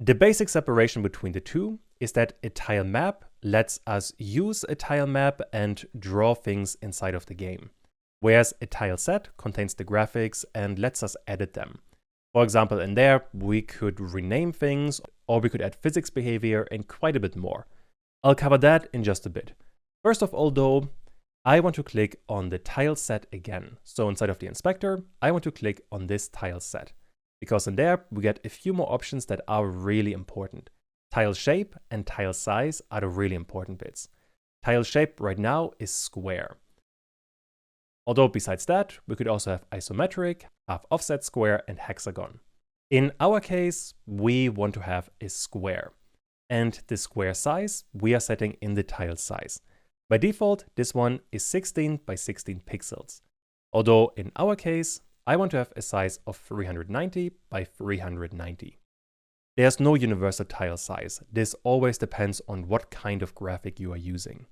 Speaker 1: The basic separation between the two is that a tile map lets us use a tile map and draw things inside of the game, whereas a tile set contains the graphics and lets us edit them. For example, in there, we could rename things, or we could add physics behavior and quite a bit more. I'll cover that in just a bit. First of all though, I want to click on the tile set again. So inside of the inspector, I want to click on this tile set, because in there we get a few more options that are really important. Tile shape and tile size are the really important bits. Tile shape right now is square. Although besides that, we could also have isometric, half offset square, and hexagon. In our case, we want to have a square. And the square size we are setting in the tile size. By default, this one is 16 by 16 pixels. Although in our case, I want to have a size of 390 by 390. There's no universal tile size. This always depends on what kind of graphic you are using.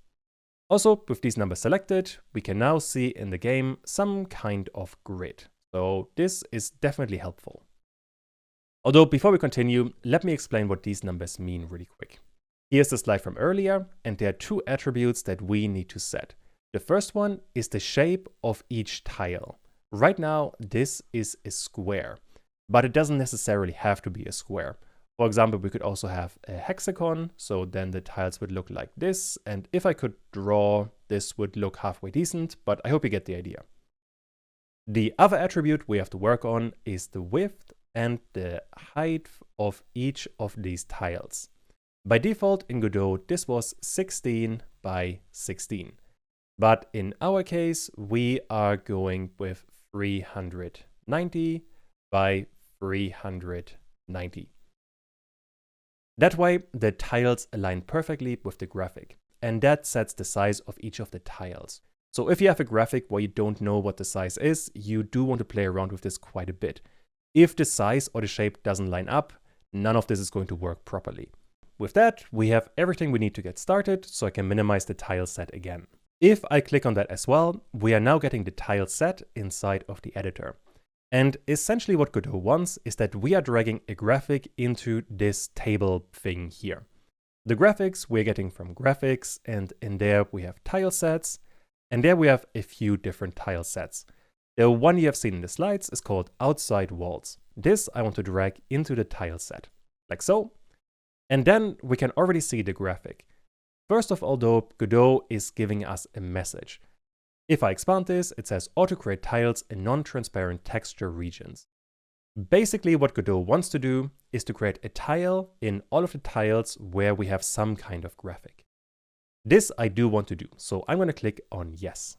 Speaker 1: Also, with these numbers selected, we can now see in the game some kind of grid. So this is definitely helpful. Although before we continue, let me explain what these numbers mean really quick. Here's the slide from earlier, and there are two attributes that we need to set. The first one is the shape of each tile. Right now, this is a square, but it doesn't necessarily have to be a square. For example, we could also have a hexagon, so then the tiles would look like this, and if I could draw, this would look halfway decent, but I hope you get the idea. The other attribute we have to work on is the width and the height of each of these tiles. By default in Godot, this was 16 by 16. But in our case, we are going with 390 by 390. That way, the tiles align perfectly with the graphic, and that sets the size of each of the tiles. So if you have a graphic where you don't know what the size is, you do want to play around with this quite a bit. If the size or the shape doesn't line up, none of this is going to work properly. With that, we have everything we need to get started, so I can minimize the tile set again. If I click on that as well, we are now getting the tile set inside of the editor. And essentially what Godot wants is that we are dragging a graphic into this table thing here. The graphics we're getting from graphics, and in there we have tile sets, and there we have a few different tile sets. The one you have seen in the slides is called outside walls. This I want to drag into the tile set, like so. And then we can already see the graphic. First of all though, Godot is giving us a message. If I expand this, it says auto-create tiles in non-transparent texture regions. Basically what Godot wants to do is to create a tile in all of the tiles where we have some kind of graphic. This I do want to do, so I'm going to click on yes.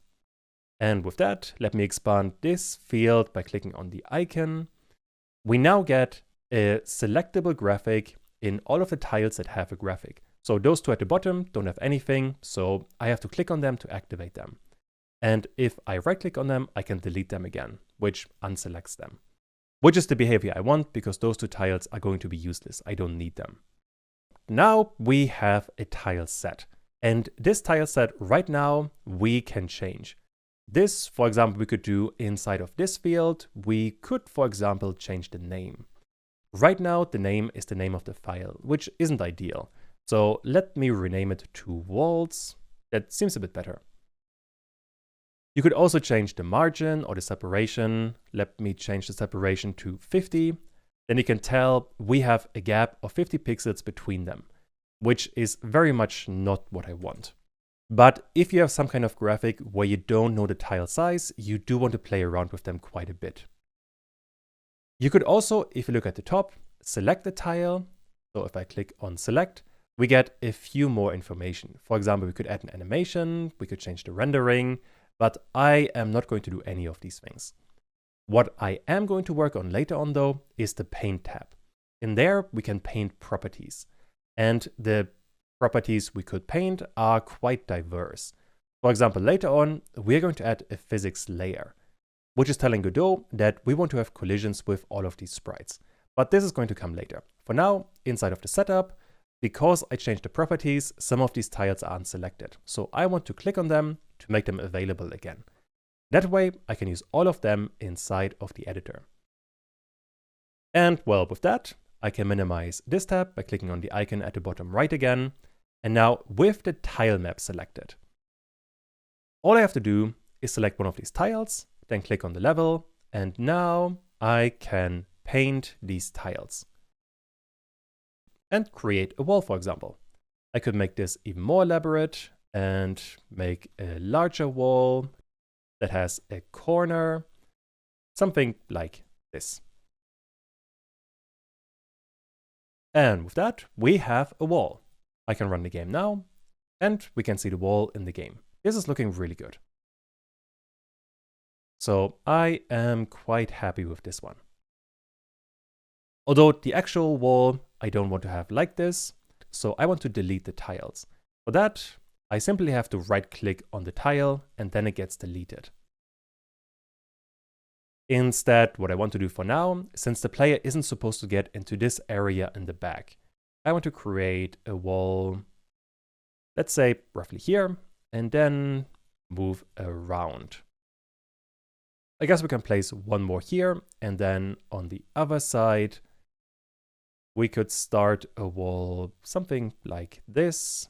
Speaker 1: And with that, let me expand this field by clicking on the icon. We now get a selectable graphic in all of the tiles that have a graphic. So those two at the bottom don't have anything, so I have to click on them to activate them. And if I right-click on them, I can delete them again, which unselects them. Which is the behavior I want, because those two tiles are going to be useless. I don't need them. Now we have a tile set. And this tile set right now, we can change. This, for example, we could do inside of this field. We could, for example, change the name. Right now, the name is the name of the file, which isn't ideal. So let me rename it to walls. That seems a bit better. You could also change the margin or the separation. Let me change the separation to 50. Then you can tell we have a gap of 50 pixels between them, which is very much not what I want. But if you have some kind of graphic where you don't know the tile size, you do want to play around with them quite a bit. You could also, if you look at the top, select the tile. So if I click on select, we get a few more information. For example, we could add an animation, we could change the rendering, but I am not going to do any of these things. What I am going to work on later on though is the paint tab. In there, we can paint properties. And the properties we could paint are quite diverse. For example, later on, we're going to add a physics layer, which is telling Godot that we want to have collisions with all of these sprites. But this is going to come later. For now, inside of the setup, because I changed the properties, some of these tiles are unselected. So I want to click on them to make them available again. That way, I can use all of them inside of the editor. And well, with that, I can minimize this tab by clicking on the icon at the bottom right again. And now with the tile map selected, all I have to do is select one of these tiles, then click on the level, and now I can paint these tiles and create a wall, for example. I could make this even more elaborate and make a larger wall that has a corner, something like this. And with that, we have a wall. I can run the game now, and we can see the wall in the game. This is looking really good. So I am quite happy with this one. Although the actual wall I don't want to have like this, so I want to delete the tiles. For that, I simply have to right-click on the tile, and then it gets deleted. Instead, what I want to do for now, since the player isn't supposed to get into this area in the back, I want to create a wall, let's say roughly here, and then move around. I guess we can place one more here, and then on the other side, we could start a wall, something like this.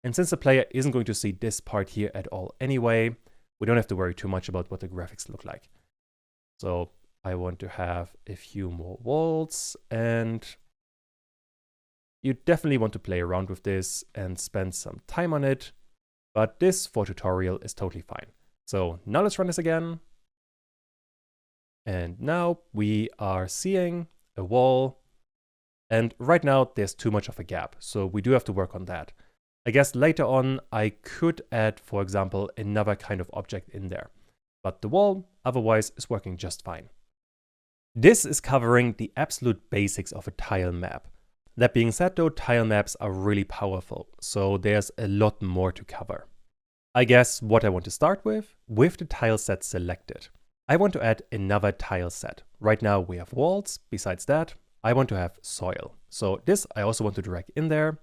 Speaker 1: And since the player isn't going to see this part here at all anyway, we don't have to worry too much about what the graphics look like. So I want to have a few more walls, and you definitely want to play around with this and spend some time on it. But this for tutorial is totally fine. So now let's run this again. And now we are seeing a wall. And right now there's too much of a gap. So we do have to work on that. I guess later on I could add, for example, another kind of object in there. But the wall otherwise is working just fine. This is covering the absolute basics of a tile map. That being said though, tile maps are really powerful, so there's a lot more to cover. I guess what I want to start with the tile set selected. I want to add another tile set. Right now we have walls. Besides that, I want to have soil. So this I also want to drag in there.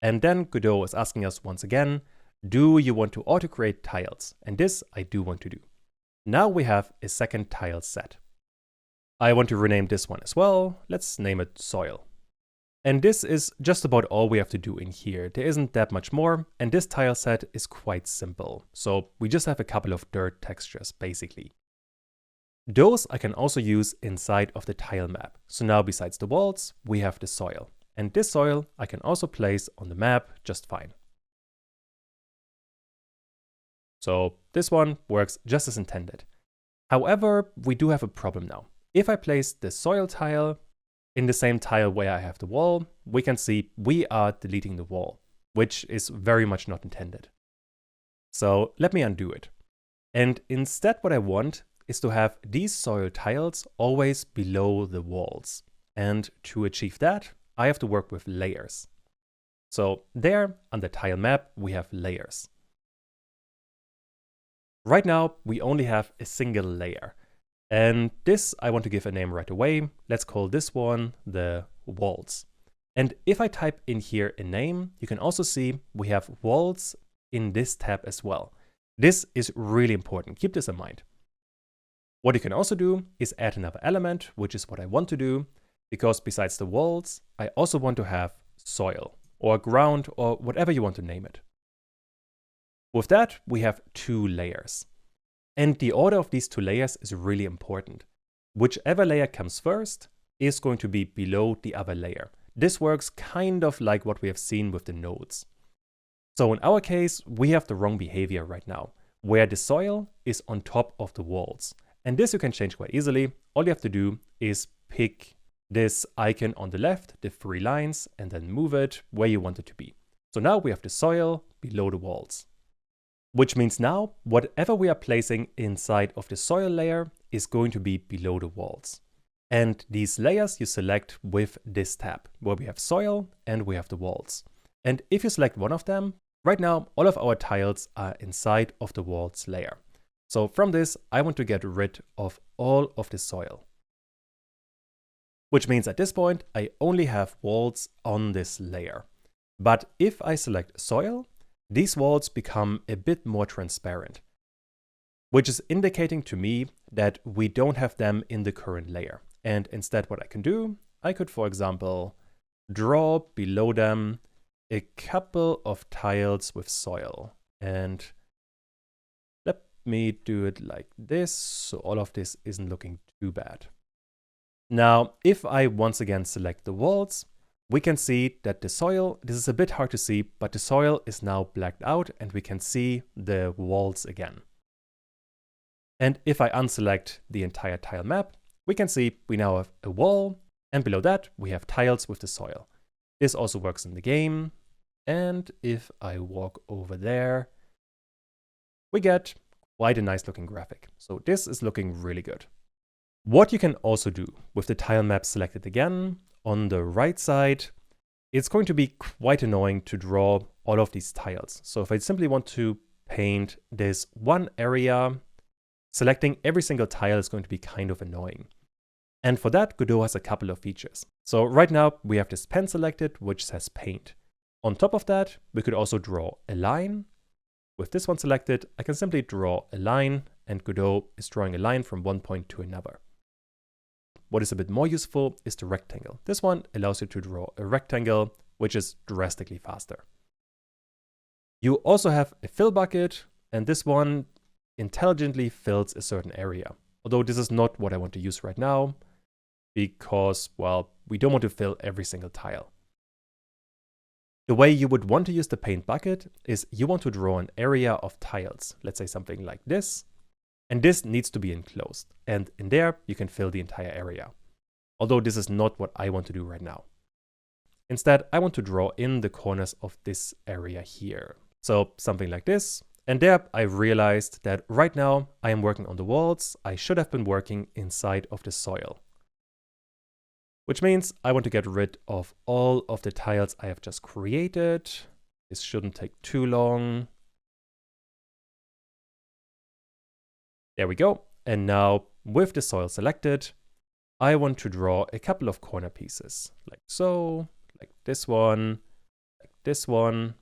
Speaker 1: And then Godot is asking us once again, do you want to auto-create tiles? And this I do want to do. Now we have a second tile set. I want to rename this one as well. Let's name it soil. And this is just about all we have to do in here. There isn't that much more, and this tile set is quite simple. So we just have a couple of dirt textures, basically. Those I can also use inside of the tile map. So now besides the walls, we have the soil. And this soil I can also place on the map just fine. So this one works just as intended. However, we do have a problem now. If I place the soil tile in the same tile where I have the wall, we can see we are deleting the wall, which is very much not intended. So let me undo it. And instead what I want is to have these soil tiles always below the walls. And to achieve that, I have to work with layers. So there on the tile map, we have layers. Right now, we only have a single layer. And this I want to give a name right away. Let's call this one the walls. And if I type in here a name, you can also see we have walls in this tab as well. This is really important. Keep this in mind. What you can also do is add another element, which is what I want to do, because besides the walls, I also want to have soil or ground or whatever you want to name it. With that, we have two layers. And the order of these two layers is really important. Whichever layer comes first is going to be below the other layer. This works kind of like what we have seen with the nodes. So in our case, we have the wrong behavior right now, where the soil is on top of the walls. And this you can change quite easily. All you have to do is pick this icon on the left, the three lines, and then move it where you want it to be. So now we have the soil below the walls. Which means now, whatever we are placing inside of the soil layer is going to be below the walls. And these layers you select with this tab, where we have soil and we have the walls. And if you select one of them, right now all of our tiles are inside of the walls layer. So from this, I want to get rid of all of the soil. Which means at this point, I only have walls on this layer. But if I select soil, these walls become a bit more transparent, which is indicating to me that we don't have them in the current layer. And instead what I can do, I could, for example, draw below them a couple of tiles with soil. And let me do it like this, so all of this isn't looking too bad. Now, if I once again select the walls, we can see that the soil, this is a bit hard to see, but the soil is now blacked out and we can see the walls again. And if I unselect the entire tile map, we can see we now have a wall, and below that we have tiles with the soil. This also works in the game. And if I walk over there, we get quite a nice looking graphic. So this is looking really good. What you can also do with the tile map selected again, on the right side, it's going to be quite annoying to draw all of these tiles. So if I simply want to paint this one area, selecting every single tile is going to be kind of annoying. And for that, Godot has a couple of features. So right now we have this pen selected, which says paint. On top of that, we could also draw a line. With this one selected, I can simply draw a line and Godot is drawing a line from one point to another. What is a bit more useful is the rectangle. This one allows you to draw a rectangle, which is drastically faster. You also have a fill bucket, and this one intelligently fills a certain area. Although this is not what I want to use right now, because, well, we don't want to fill every single tile. The way you would want to use the paint bucket is you want to draw an area of tiles, let's say something like this, and this needs to be enclosed, and in there you can fill the entire area. Although this is not what I want to do right now. Instead, I want to draw in the corners of this area here. So something like this, and there I realized that right now I am working on the walls. I should have been working inside of the soil. Which means I want to get rid of all of the tiles I have just created. This shouldn't take too long. There we go. And now with the soil selected, I want to draw a couple of corner pieces like so, like this one, like this one.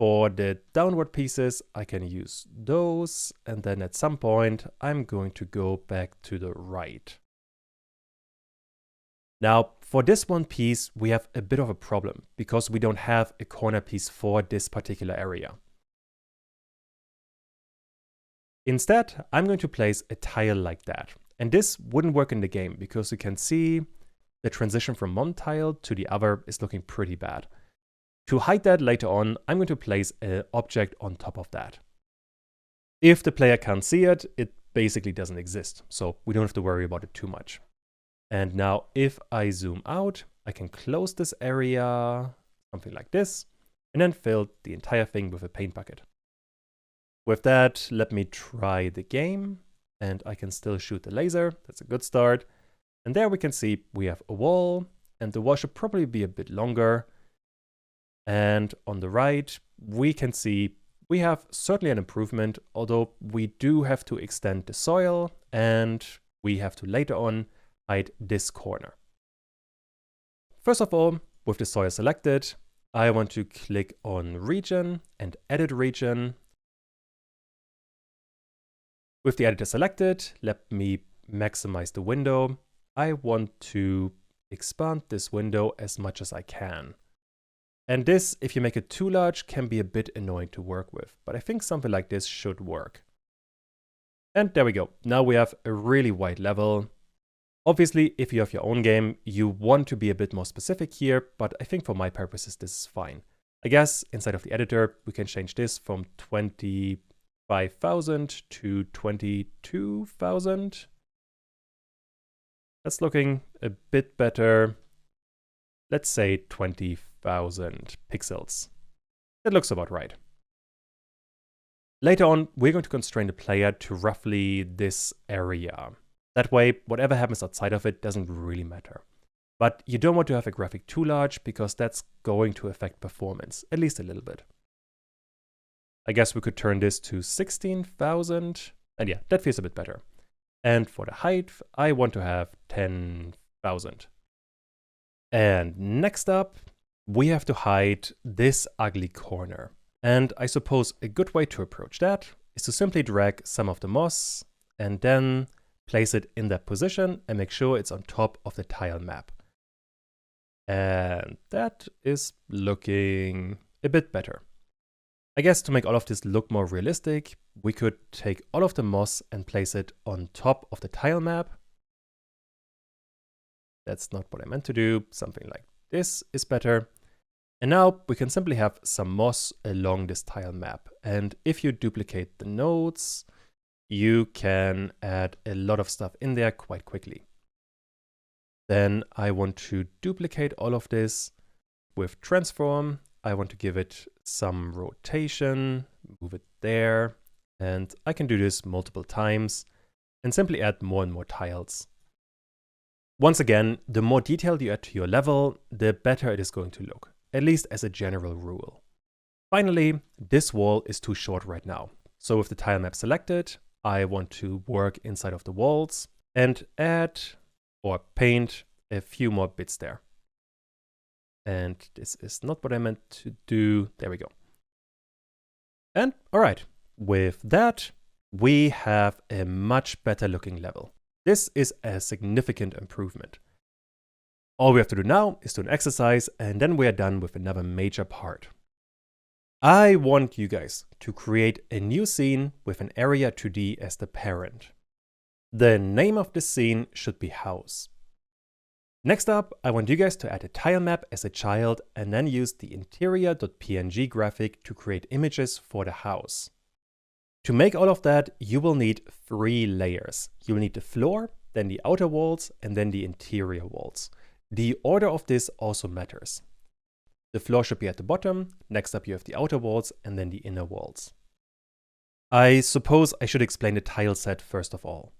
Speaker 1: For the downward pieces, I can use those. And then at some point, I'm going to go back to the right. Now, for this one piece, we have a bit of a problem because we don't have a corner piece for this particular area. Instead, I'm going to place a tile like that. And this wouldn't work in the game because you can see the transition from one tile to the other is looking pretty bad. To hide that later on, I'm going to place an object on top of that. If the player can't see it, it basically doesn't exist. So we don't have to worry about it too much. And now if I zoom out, I can close this area, something like this, and then fill the entire thing with a paint bucket. With that, let me try the game, and I can still shoot the laser. That's a good start. And there we can see we have a wall, and the wall should probably be a bit longer. And on the right, we can see we have certainly an improvement, although we do have to extend the soil, and we have to later on hide this corner. First of all, with the soil selected, I want to click on region and edit region. With the editor selected, let me maximize the window. I want to expand this window as much as I can. And this, if you make it too large, can be a bit annoying to work with, but I think something like this should work. And there we go. Now we have a really wide level. Obviously, if you have your own game, you want to be a bit more specific here, but I think for my purposes, this is fine. I guess inside of the editor, we can change this from 25,000 to 22,000. That's looking a bit better. Let's say 20,000 pixels. That looks about right. Later on, we're going to constrain the player to roughly this area. That way, whatever happens outside of it doesn't really matter. But you don't want to have a graphic too large because that's going to affect performance, at least a little bit. I guess we could turn this to 16,000. And yeah, that feels a bit better. And for the height, I want to have 10,000. And next up, we have to hide this ugly corner. And I suppose a good way to approach that is to simply drag some of the moss and then place it in that position and make sure it's on top of the tile map. And that is looking a bit better. I guess to make all of this look more realistic, we could take all of the moss and place it on top of the tile map. That's not what I meant to do. Something like this is better. And now we can simply have some moss along this tile map. And if you duplicate the nodes, you can add a lot of stuff in there quite quickly. Then I want to duplicate all of this with transform. I want to give it some rotation, move it there. And I can do this multiple times and simply add more and more tiles. Once again, the more detail you add to your level, the better it is going to look, at least as a general rule. Finally, this wall is too short right now. So with the tile map selected, I want to work inside of the walls and add or paint a few more bits there. And this is not what I meant to do. There we go. And all right, with that, we have a much better looking level. This is a significant improvement. All we have to do now is do an exercise, and then we are done with another major part. I want you guys to create a new scene with an area 2D as the parent. The name of this scene should be house. Next up, I want you guys to add a tile map as a child and then use the interior.png graphic to create images for the house. To make all of that, you will need 3 layers. You will need the floor, then the outer walls, and then the interior walls. The order of this also matters. The floor should be at the bottom, next up you have the outer walls, and then the inner walls. I suppose I should explain the tile set first of all.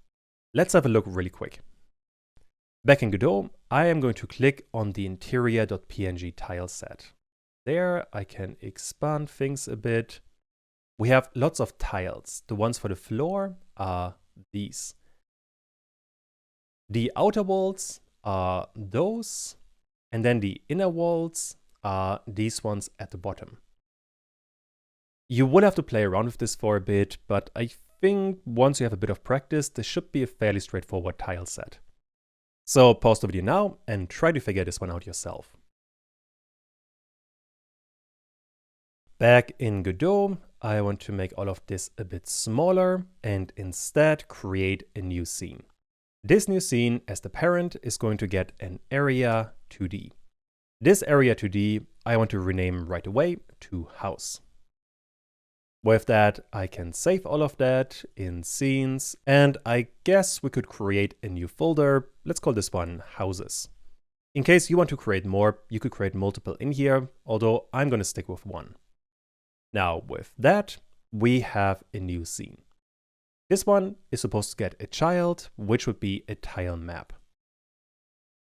Speaker 1: Let's have a look really quick. Back in Godot, I am going to click on the interior.png tile set. There I can expand things a bit. We have lots of tiles. The ones for the floor are these. The outer walls are those, and then the inner walls are these ones at the bottom. You will have to play around with this for a bit, but I think once you have a bit of practice, this should be a fairly straightforward tile set. So pause the video now and try to figure this one out yourself. Back in Godot, I want to make all of this a bit smaller and instead create a new scene. This new scene as the parent is going to get an area 2D. This area 2D I want to rename right away to house. With that, I can save all of that in scenes, and I guess we could create a new folder. Let's call this one houses. In case you want to create more, you could create multiple in here, although I'm going to stick with one. Now with that, we have a new scene. This one is supposed to get a child, which would be a tile map.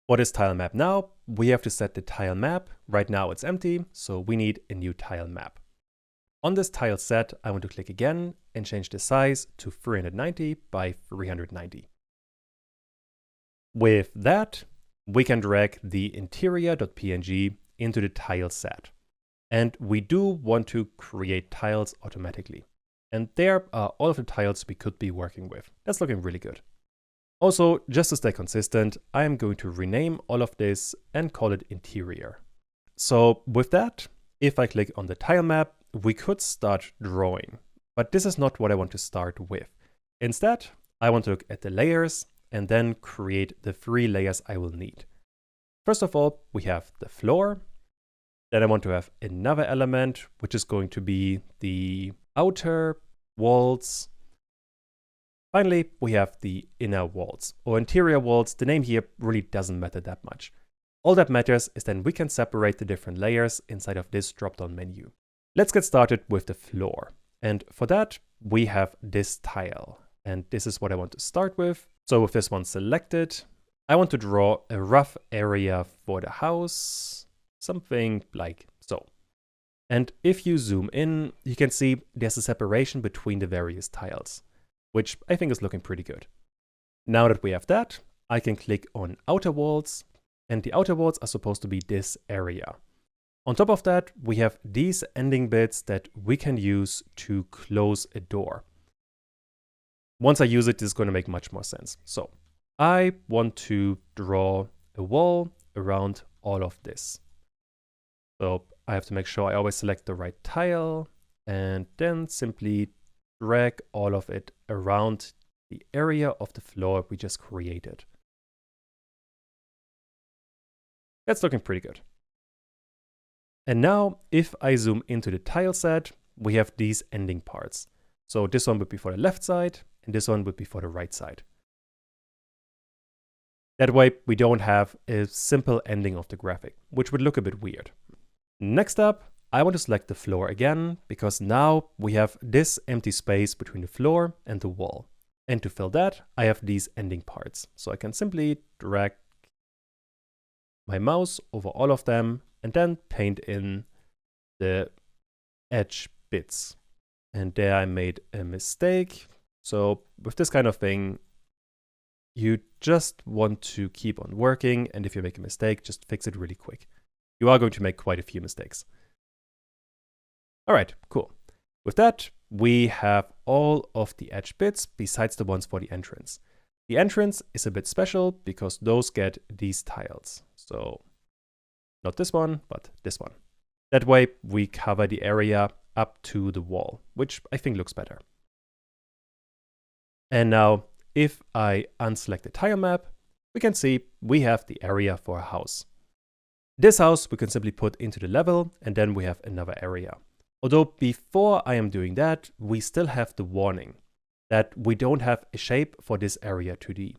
Speaker 1: For this tile map now, we have to set the tile map. Right now it's empty, so we need a new tile map. On this tile set, I want to click again and change the size to 390 by 390. With that, we can drag the interior.png into the tile set. And we do want to create tiles automatically. And there are all of the tiles we could be working with. That's looking really good. Also, just to stay consistent, I am going to rename all of this and call it interior. So with that, if I click on the tile map, we could start drawing, but this is not what I want to start with. Instead, I want to look at the layers and then create the 3 layers I will need. First of all, we have the floor. Then I want to have another element, which is going to be the outer walls. Finally, we have the inner walls or interior walls. The name here really doesn't matter that much. All that matters is then we can separate the different layers inside of this drop-down menu. Let's get started with the floor. And for that, we have this tile. And this is what I want to start with. So with this one selected, I want to draw a rough area for the house, something like so. And if you zoom in, you can see there's a separation between the various tiles, which I think is looking pretty good. Now that we have that, I can click on outer walls, and the outer walls are supposed to be this area. On top of that, we have these ending bits that we can use to close a door. Once I use it, this is going to make much more sense. So I want to draw a wall around all of this. So I have to make sure I always select the right tile and then simply drag all of it around the area of the floor we just created. That's looking pretty good. And now, if I zoom into the tile set, we have these ending parts. So this one would be for the left side, and this one would be for the right side. That way, we don't have a simple ending of the graphic, which would look a bit weird. Next up, I want to select the floor again, because now we have this empty space between the floor and the wall. And to fill that, I have these ending parts. So I can simply drag my mouse over all of them and then paint in the edge bits. And there I made a mistake. So with this kind of thing, you just want to keep on working. And if you make a mistake, just fix it really quick. You are going to make quite a few mistakes. All right, cool. With that, we have all of the edge bits besides the ones for the entrance. The entrance is a bit special because those get these tiles. So not this one, but this one. That way we cover the area up to the wall, which I think looks better. And now if I unselect the tile map, we can see we have the area for a house. This house we can simply put into the level, and then we have another area. Although before I am doing that, we still have the warning that we don't have a shape for this area 2D.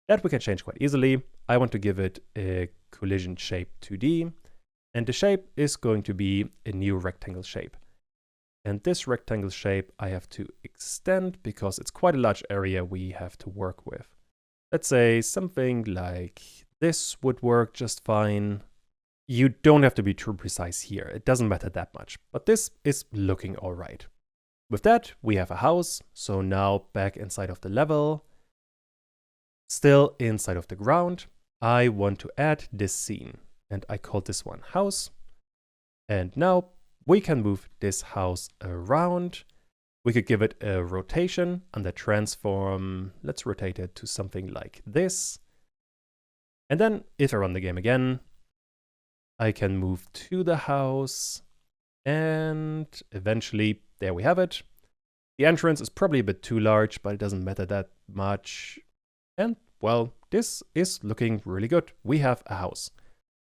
Speaker 1: That we can change quite easily. I want to give it a collision shape 2D, and the shape is going to be a new rectangle shape. And this rectangle shape I have to extend because it's quite a large area we have to work with. Let's say something like this would work just fine. You don't have to be too precise here. It doesn't matter that much, but this is looking all right. With that, we have a house. So now back inside of the level, still inside of the ground, I want to add this scene, and I called this one house. And now we can move this house around. We could give it a rotation under transform. Let's rotate it to something like this. And then if I run the game again, I can move to the house, and eventually there we have it. The entrance is probably a bit too large, but it doesn't matter that much. And well, this is looking really good. We have a house.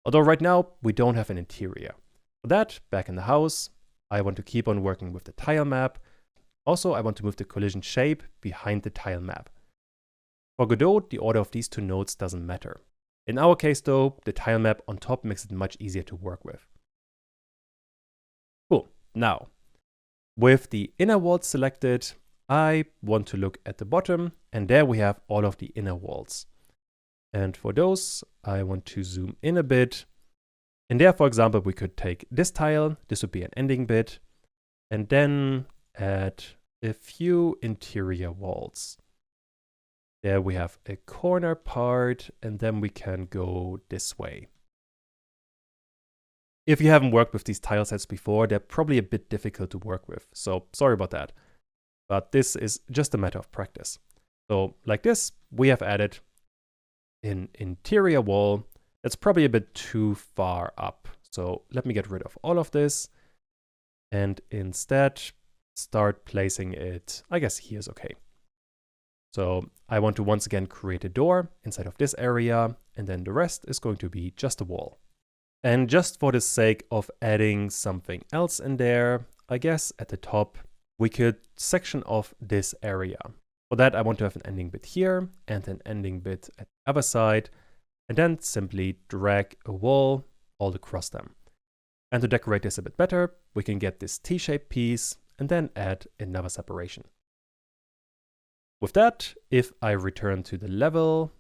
Speaker 1: Although right now we don't have an interior. For that, back in the house, I want to keep on working with the tile map. Also, I want to move the collision shape behind the tile map. For Godot, the order of these two nodes doesn't matter. In our case though, the tile map on top makes it much easier to work with. Cool. Now, with the inner walls selected, I want to look at the bottom, and there we have all of the inner walls. And for those, I want to zoom in a bit. And there, for example, we could take this tile, this would be an ending bit, and then add a few interior walls. There we have a corner part, and then we can go this way. If you haven't worked with these tile sets before, they're probably a bit difficult to work with, so sorry about that. But this is just a matter of practice. So like this, we have added an interior wall. That's probably a bit too far up. So let me get rid of all of this and instead start placing it, I guess here is okay. So I want to once again create a door inside of this area, and then the rest is going to be just a wall. And just for the sake of adding something else in there, I guess at the top, we could section off this area. For that, I want to have an ending bit here and an ending bit at the other side, and then simply drag a wall all across them. And to decorate this a bit better, we can get this T-shaped piece and then add another separation. With that, if I return to the level,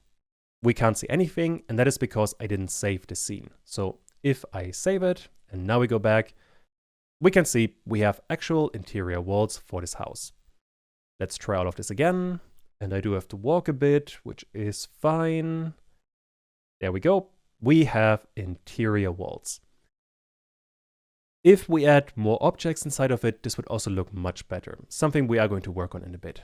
Speaker 1: we can't see anything, and that is because I didn't save the scene. So if I save it, and now we go back, we can see we have actual interior walls for this house. Let's try all of this again, and I do have to walk a bit, which is fine. There we go. We have interior walls. If we add more objects inside of it, this would also look much better, something we are going to work on in a bit.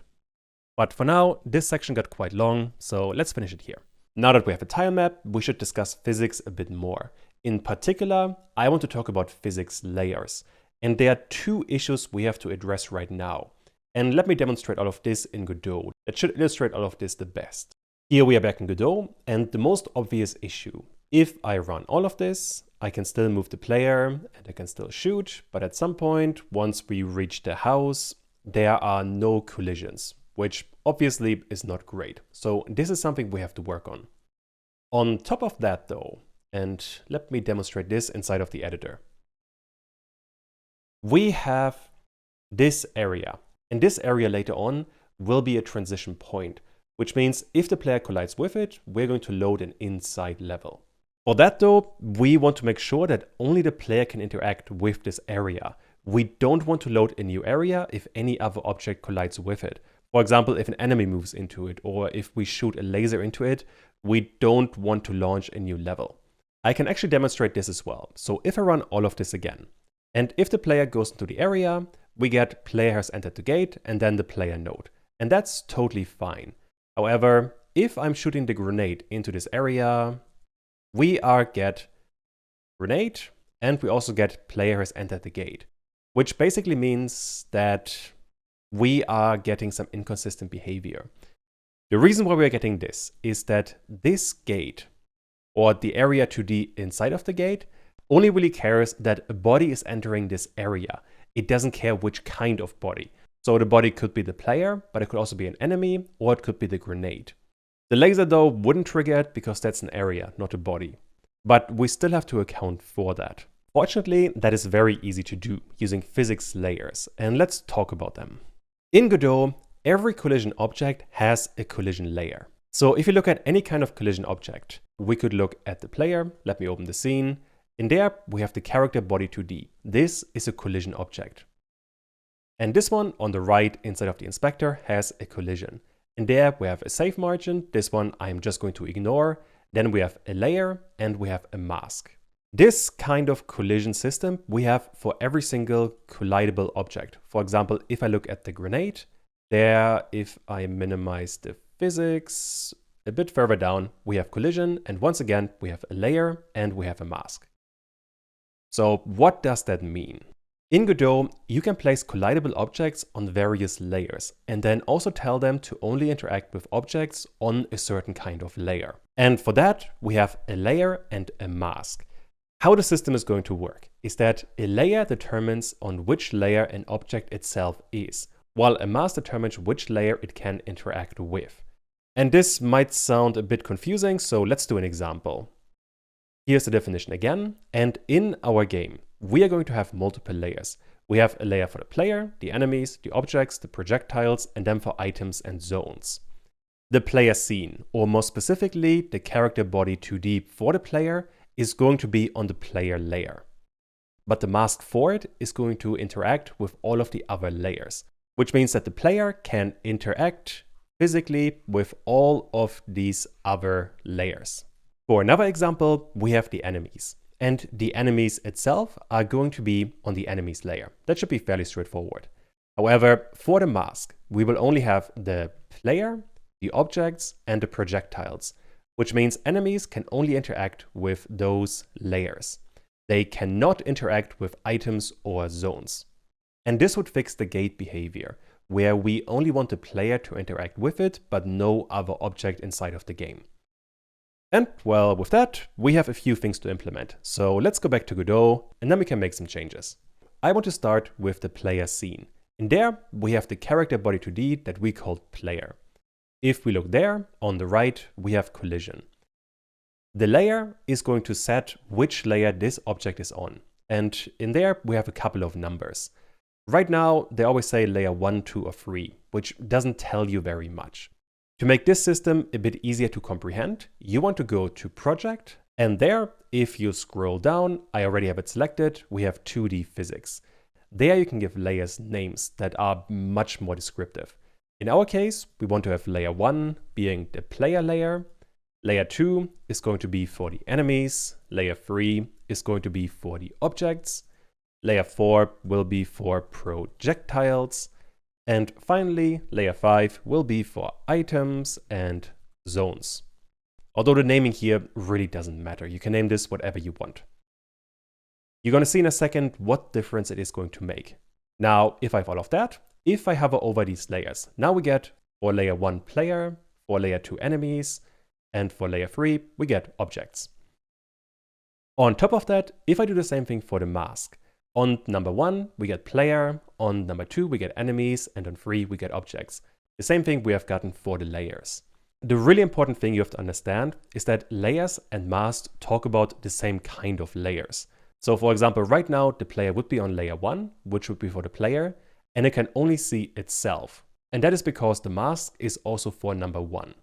Speaker 1: But for now, this section got quite long, so let's finish it here. Now that we have a tile map, we should discuss physics a bit more. In particular, I want to talk about physics layers. And there are two issues we have to address right now. And let me demonstrate all of this in Godot. That should illustrate all of this the best. Here we are back in Godot, and the most obvious issue. If I run all of this, I can still move the player, and I can still shoot, but at some point, once we reach the house, there are no collisions, which obviously is not great. So this is something we have to work on. On top of that though, and let me demonstrate this inside of the editor. We have this area, and this area later on will be a transition point, which means if the player collides with it, we're going to load an inside level. For that though, we want to make sure that only the player can interact with this area. We don't want to load a new area if any other object collides with it. For example, if an enemy moves into it, or if we shoot a laser into it, we don't want to launch a new level. I can actually demonstrate this as well. So if I run all of this again, and if the player goes into the area, we get player has entered the gate and then the player node. And that's totally fine. However, if I'm shooting the grenade into this area, we get grenade and we also get player has entered the gate, which basically means that we are getting some inconsistent behavior. The reason why we're getting this is that this gate, or the area 2D inside of the gate, only really cares that a body is entering this area. It doesn't care which kind of body. So the body could be the player, but it could also be an enemy, or it could be the grenade. The laser though wouldn't trigger it because that's an area, not a body. But we still have to account for that. Fortunately, that is very easy to do using physics layers, and let's talk about them. In Godot, every collision object has a collision layer. So if you look at any kind of collision object, we could look at the player. Let me open the scene. In there, we have the character body 2D. This is a collision object. And this one on the right inside of the inspector has a collision. In there, we have a safe margin. This one I'm just going to ignore. Then we have a layer and we have a mask. This kind of collision system we have for every single collidable object. For example, if I look at the grenade, there, if I minimize the physics a bit further down, we have collision, and once again, we have a layer and we have a mask. So what does that mean? In Godot, you can place collidable objects on various layers and then also tell them to only interact with objects on a certain kind of layer. And for that, we have a layer and a mask. How the system is going to work is that a layer determines on which layer an object itself is, while a mask determines which layer it can interact with. And this might sound a bit confusing, so let's do an example. Here's the definition again, and in our game, we are going to have multiple layers. We have a layer for the player, the enemies, the objects, the projectiles, and then for items and zones. The player scene, or more specifically, the character body 2D for the player, is going to be on the player layer. But the mask for it is going to interact with all of the other layers, which means that the player can interact physically with all of these other layers. For another example, we have the enemies, and the enemies itself are going to be on the enemies layer. That should be fairly straightforward. However, for the mask, we will only have the player, the objects, and the projectiles, which means enemies can only interact with those layers. They cannot interact with items or zones. And this would fix the gate behavior, where we only want the player to interact with it, but no other object inside of the game. And well, with that, we have a few things to implement. So let's go back to Godot, and then we can make some changes. I want to start with the player scene. In there, we have the character body 2D that we called player. If we look there, on the right, we have collision. The layer is going to set which layer this object is on. And in there, we have a couple of numbers. Right now, they always say layer 1, 2, or 3, which doesn't tell you very much. To make this system a bit easier to comprehend, you want to go to Project, and there, if you scroll down, I already have it selected, we have 2D physics. There you can give layers names that are much more descriptive. In our case, we want to have layer 1 being the player layer, layer 2 is going to be for the enemies, layer 3 is going to be for the objects, layer 4 will be for projectiles, and finally, layer 5 will be for items and zones. Although the naming here really doesn't matter, you can name this whatever you want. You're going to see in a second what difference it is going to make. Now, if I have all of that, if I hover over these layers, now we get for layer 1 player, for layer 2 enemies, and for layer 3 we get objects. On top of that, if I do the same thing for the mask, on number 1 we get player, on number 2 we get enemies, and on 3 we get objects. The same thing we have gotten for the layers. The really important thing you have to understand is that layers and masks talk about the same kind of layers. So for example, right now the player would be on layer 1, which would be for the player, and it can only see itself. And that is because the mask is also for number 1.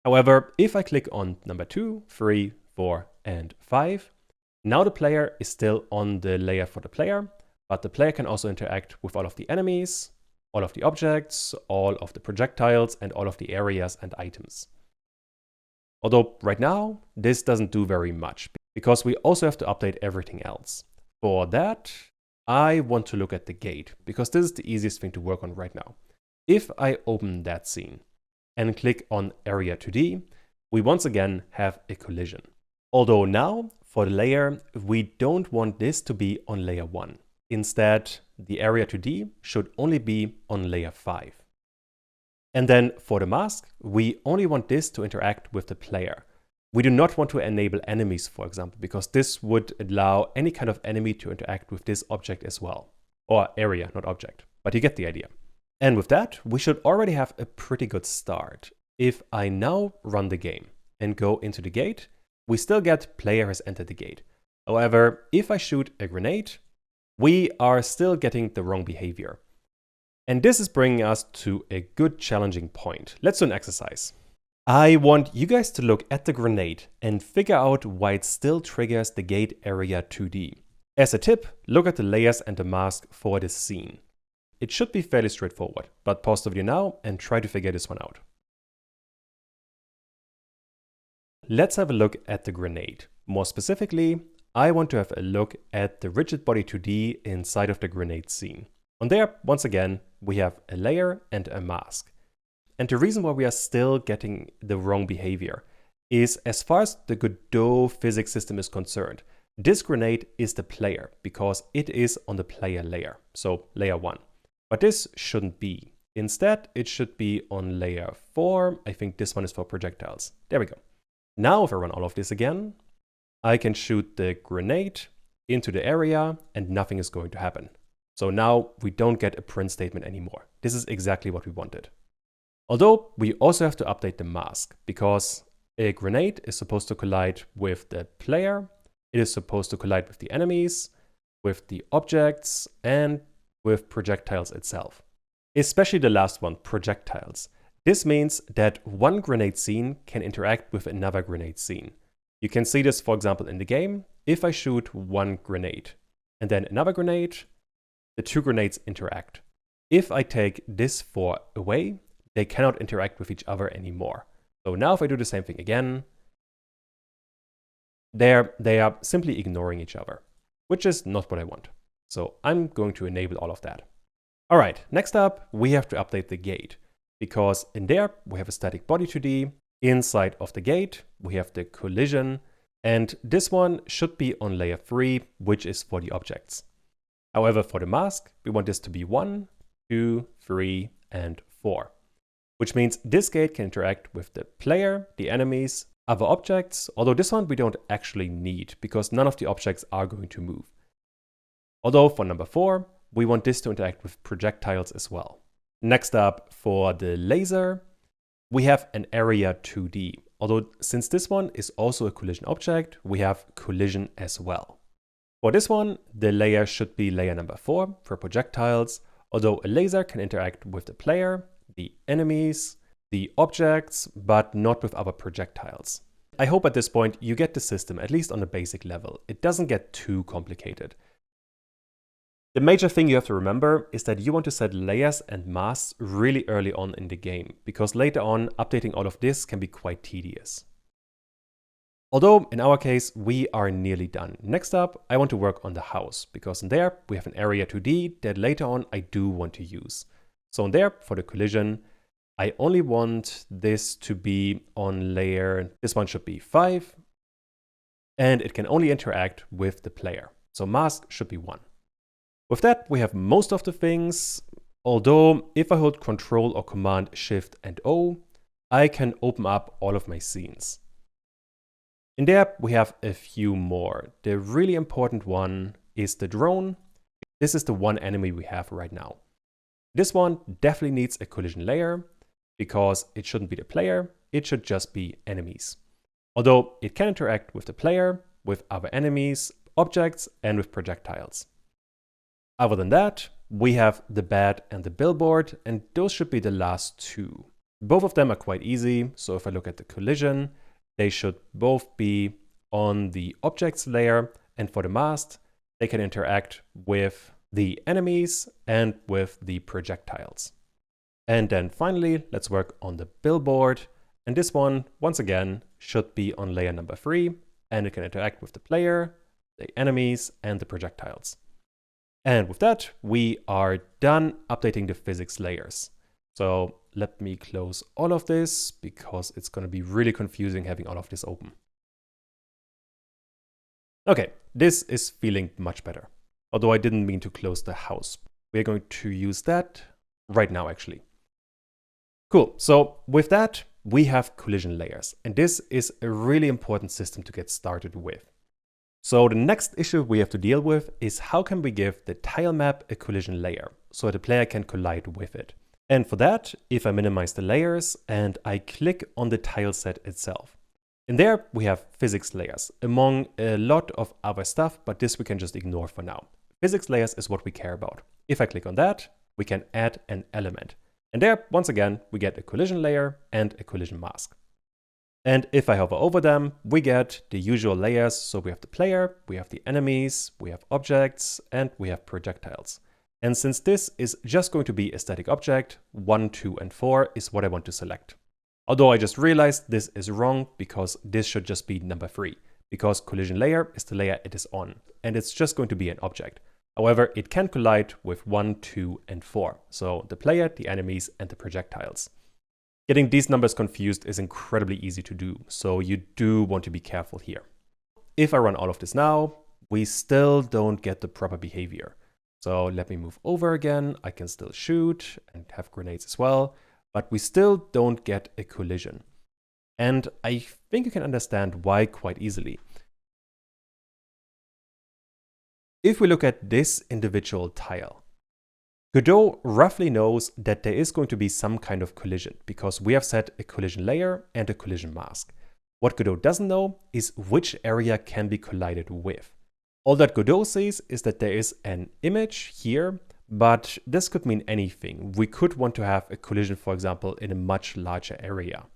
Speaker 1: However, if I click on number 2, 3, 4, and 5, now the player is still on the layer for the player, but the player can also interact with all of the enemies, all of the objects, all of the projectiles, and all of the areas and items. Although right now, this doesn't do very much, because we also have to update everything else. For that, I want to look at the gate because this is the easiest thing to work on right now. If I open that scene and click on Area 2D, we once again have a collision. Although now, for the layer, we don't want this to be on layer 1. Instead, the Area 2D should only be on layer 5. And then for the mask, we only want this to interact with the player. We do not want to enable enemies, for example, because this would allow any kind of enemy to interact with this object as well. Or area, not object. But you get the idea. And with that, we should already have a pretty good start. If I now run the game and go into the gate, we still get player has entered the gate. However, if I shoot a grenade, we are still getting the wrong behavior. And this is bringing us to a good challenging point. Let's do an exercise. I want you guys to look at the grenade and figure out why it still triggers the gate area 2D. As a tip, look at the layers and the mask for this scene. It should be fairly straightforward, but pause the video now and try to figure this one out. Let's have a look at the grenade. More specifically, I want to have a look at the rigid body 2D inside of the grenade scene. On there, once again, we have a layer and a mask. And the reason why we are still getting the wrong behavior is, as far as the Godot physics system is concerned, this grenade is the player because it is on the player layer, so layer 1. But this shouldn't be. Instead, it should be on layer 4. I think this one is for projectiles. There we go. Now if I run all of this again, I can shoot the grenade into the area and nothing is going to happen. So now we don't get a print statement anymore. This is exactly what we wanted. Although we also have to update the mask because a grenade is supposed to collide with the player, it is supposed to collide with the enemies, with the objects, and with projectiles itself. Especially the last one, projectiles. This means that one grenade scene can interact with another grenade scene. You can see this, for example, in the game. If I shoot one grenade and then another grenade, the two grenades interact. If I take this 4 away, they cannot interact with each other anymore. So now if I do the same thing again, they are simply ignoring each other, which is not what I want. So I'm going to enable all of that. All right, next up, we have to update the gate because in there we have a static body 2D. Inside of the gate, we have the collision, and this one should be on layer 3, which is for the objects. However, for the mask, we want this to be 1, 2, 3, and 4. Which means this gate can interact with the player, the enemies, other objects, although this one we don't actually need because none of the objects are going to move. Although for number 4, we want this to interact with projectiles as well. Next up, for the laser, we have an area 2D. Although since this one is also a collision object, we have collision as well. For this one, the layer should be layer number 4 for projectiles, although a laser can interact with the player, the enemies, the objects, but not with other projectiles. I hope at this point you get the system, at least on a basic level. It doesn't get too complicated. The major thing you have to remember is that you want to set layers and masks really early on in the game, because later on, updating all of this can be quite tedious. Although, in our case, we are nearly done. Next up, I want to work on the house, because in there, we have an area 2D that later on I do want to use. So in there, for the collision, I only want this to be on layer, this one should be 5, and it can only interact with the player. So mask should be 1. With that, we have most of the things, although if I hold Control or Command Shift and O, I can open up all of my scenes. In there, we have a few more. The really important one is the drone. This is the one enemy we have right now. This one definitely needs a collision layer because it shouldn't be the player, it should just be enemies. Although it can interact with the player, with other enemies, objects, and with projectiles. Other than that, we have the bed and the billboard, and those should be the last 2. Both of them are quite easy, so if I look at the collision, they should both be on the objects layer, and for the mast, they can interact with the enemies and with the projectiles. And then finally, let's work on the billboard, and this one, once again, should be on layer number 3, and it can interact with the player, the enemies, and the projectiles. And with that, we are done updating the physics layers. So let me close all of this because it's going to be really confusing having all of this open. Okay, this is feeling much better. Although I didn't mean to close the house. We're going to use that right now, actually. Cool, so with that, we have collision layers. And this is a really important system to get started with. So the next issue we have to deal with is how can we give the tile map a collision layer so the player can collide with it. And for that, if I minimize the layers and I click on the tile set itself, in there we have physics layers among a lot of other stuff, but this we can just ignore for now. Physics layers is what we care about. If I click on that, we can add an element. And there, once again, we get a collision layer and a collision mask. And if I hover over them, we get the usual layers. So we have the player, we have the enemies, we have objects, and we have projectiles. And since this is just going to be a static object, 1, 2, and 4 is what I want to select. Although I just realized this is wrong because this should just be number 3, because collision layer is the layer it is on, and it's just going to be an object. However, it can collide with 1, 2, and 4. So the player, the enemies, and the projectiles. Getting these numbers confused is incredibly easy to do, so you do want to be careful here. If I run all of this now, we still don't get the proper behavior. So let me move over again. I can still shoot and have grenades as well, but we still don't get a collision. And I think you can understand why quite easily. If we look at this individual tile, Godot roughly knows that there is going to be some kind of collision because we have set a collision layer and a collision mask. What Godot doesn't know is which area can be collided with. All that Godot sees is that there is an image here, but this could mean anything. We could want to have a collision, for example, in a much larger area.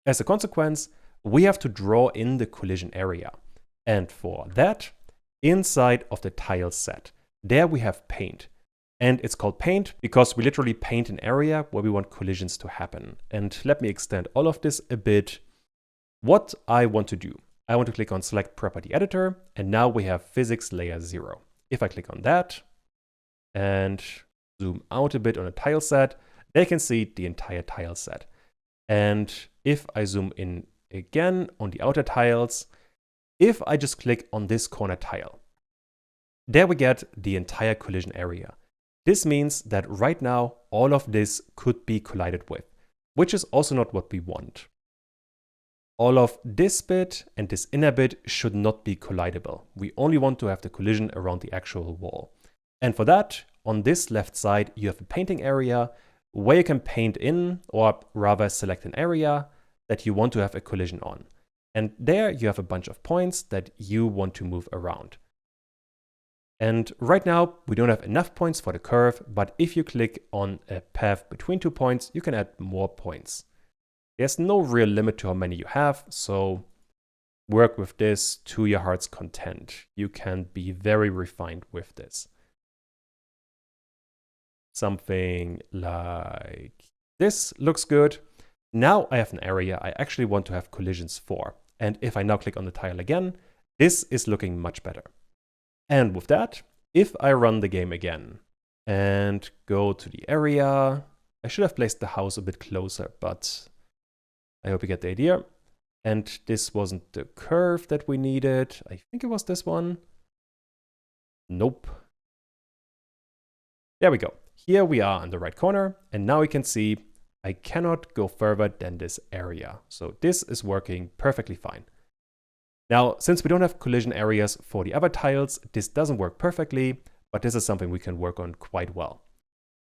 Speaker 1: As a consequence, we have to draw in the collision area. And for that, inside of the tile set, there we have paint. And it's called paint because we literally paint an area where we want collisions to happen. And let me extend all of this a bit. What I want to do, I want to click on select property editor, and now we have physics layer 0. If I click on that and zoom out a bit on a tile set, they can see the entire tile set. And if I zoom in again on the outer tiles, if I just click on this corner tile, there we get the entire collision area. This means that right now, all of this could be collided with, which is also not what we want. All of this bit and this inner bit should not be collidable. We only want to have the collision around the actual wall. And for that, on this left side, you have a painting area where you can paint in, or rather select an area that you want to have a collision on. And there you have a bunch of points that you want to move around. And right now, we don't have enough points for the curve, but if you click on a path between 2 points, you can add more points. There's no real limit to how many you have, so work with this to your heart's content. You can be very refined with this. Something like this looks good. Now I have an area I actually want to have collisions for. And if I now click on the tile again, this is looking much better. And with that, if I run the game again and go to the area, I should have placed the house a bit closer, but I hope you get the idea. And this wasn't the curve that we needed. I think it was this one. Nope. There we go. Here we are in the right corner. And now we can see I cannot go further than this area. So this is working perfectly fine. Now, since we don't have collision areas for the other tiles, this doesn't work perfectly, but this is something we can work on quite well.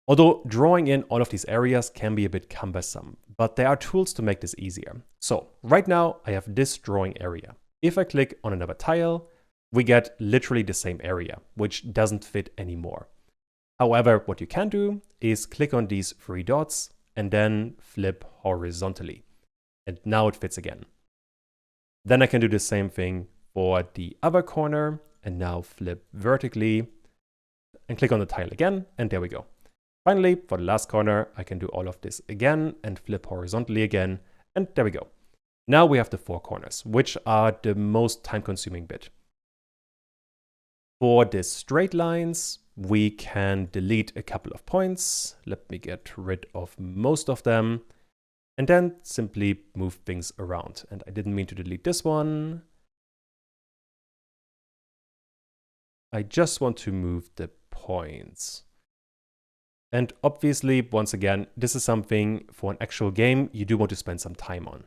Speaker 1: Although drawing in all of these areas can be a bit cumbersome, but there are tools to make this easier. So right now I have this drawing area. If I click on another tile, we get literally the same area, which doesn't fit anymore. However, what you can do is click on these 3 dots and then flip horizontally. And now it fits again. Then I can do the same thing for the other corner and now flip vertically and click on the tile again, and there we go. Finally, for the last corner, I can do all of this again and flip horizontally again, and there we go. Now we have the 4 corners, which are the most time-consuming bit. For the straight lines, we can delete a couple of points. Let me get rid of most of them. And then simply move things around. And I didn't mean to delete this one. I just want to move the points. And obviously, once again, this is something for an actual game you do want to spend some time on.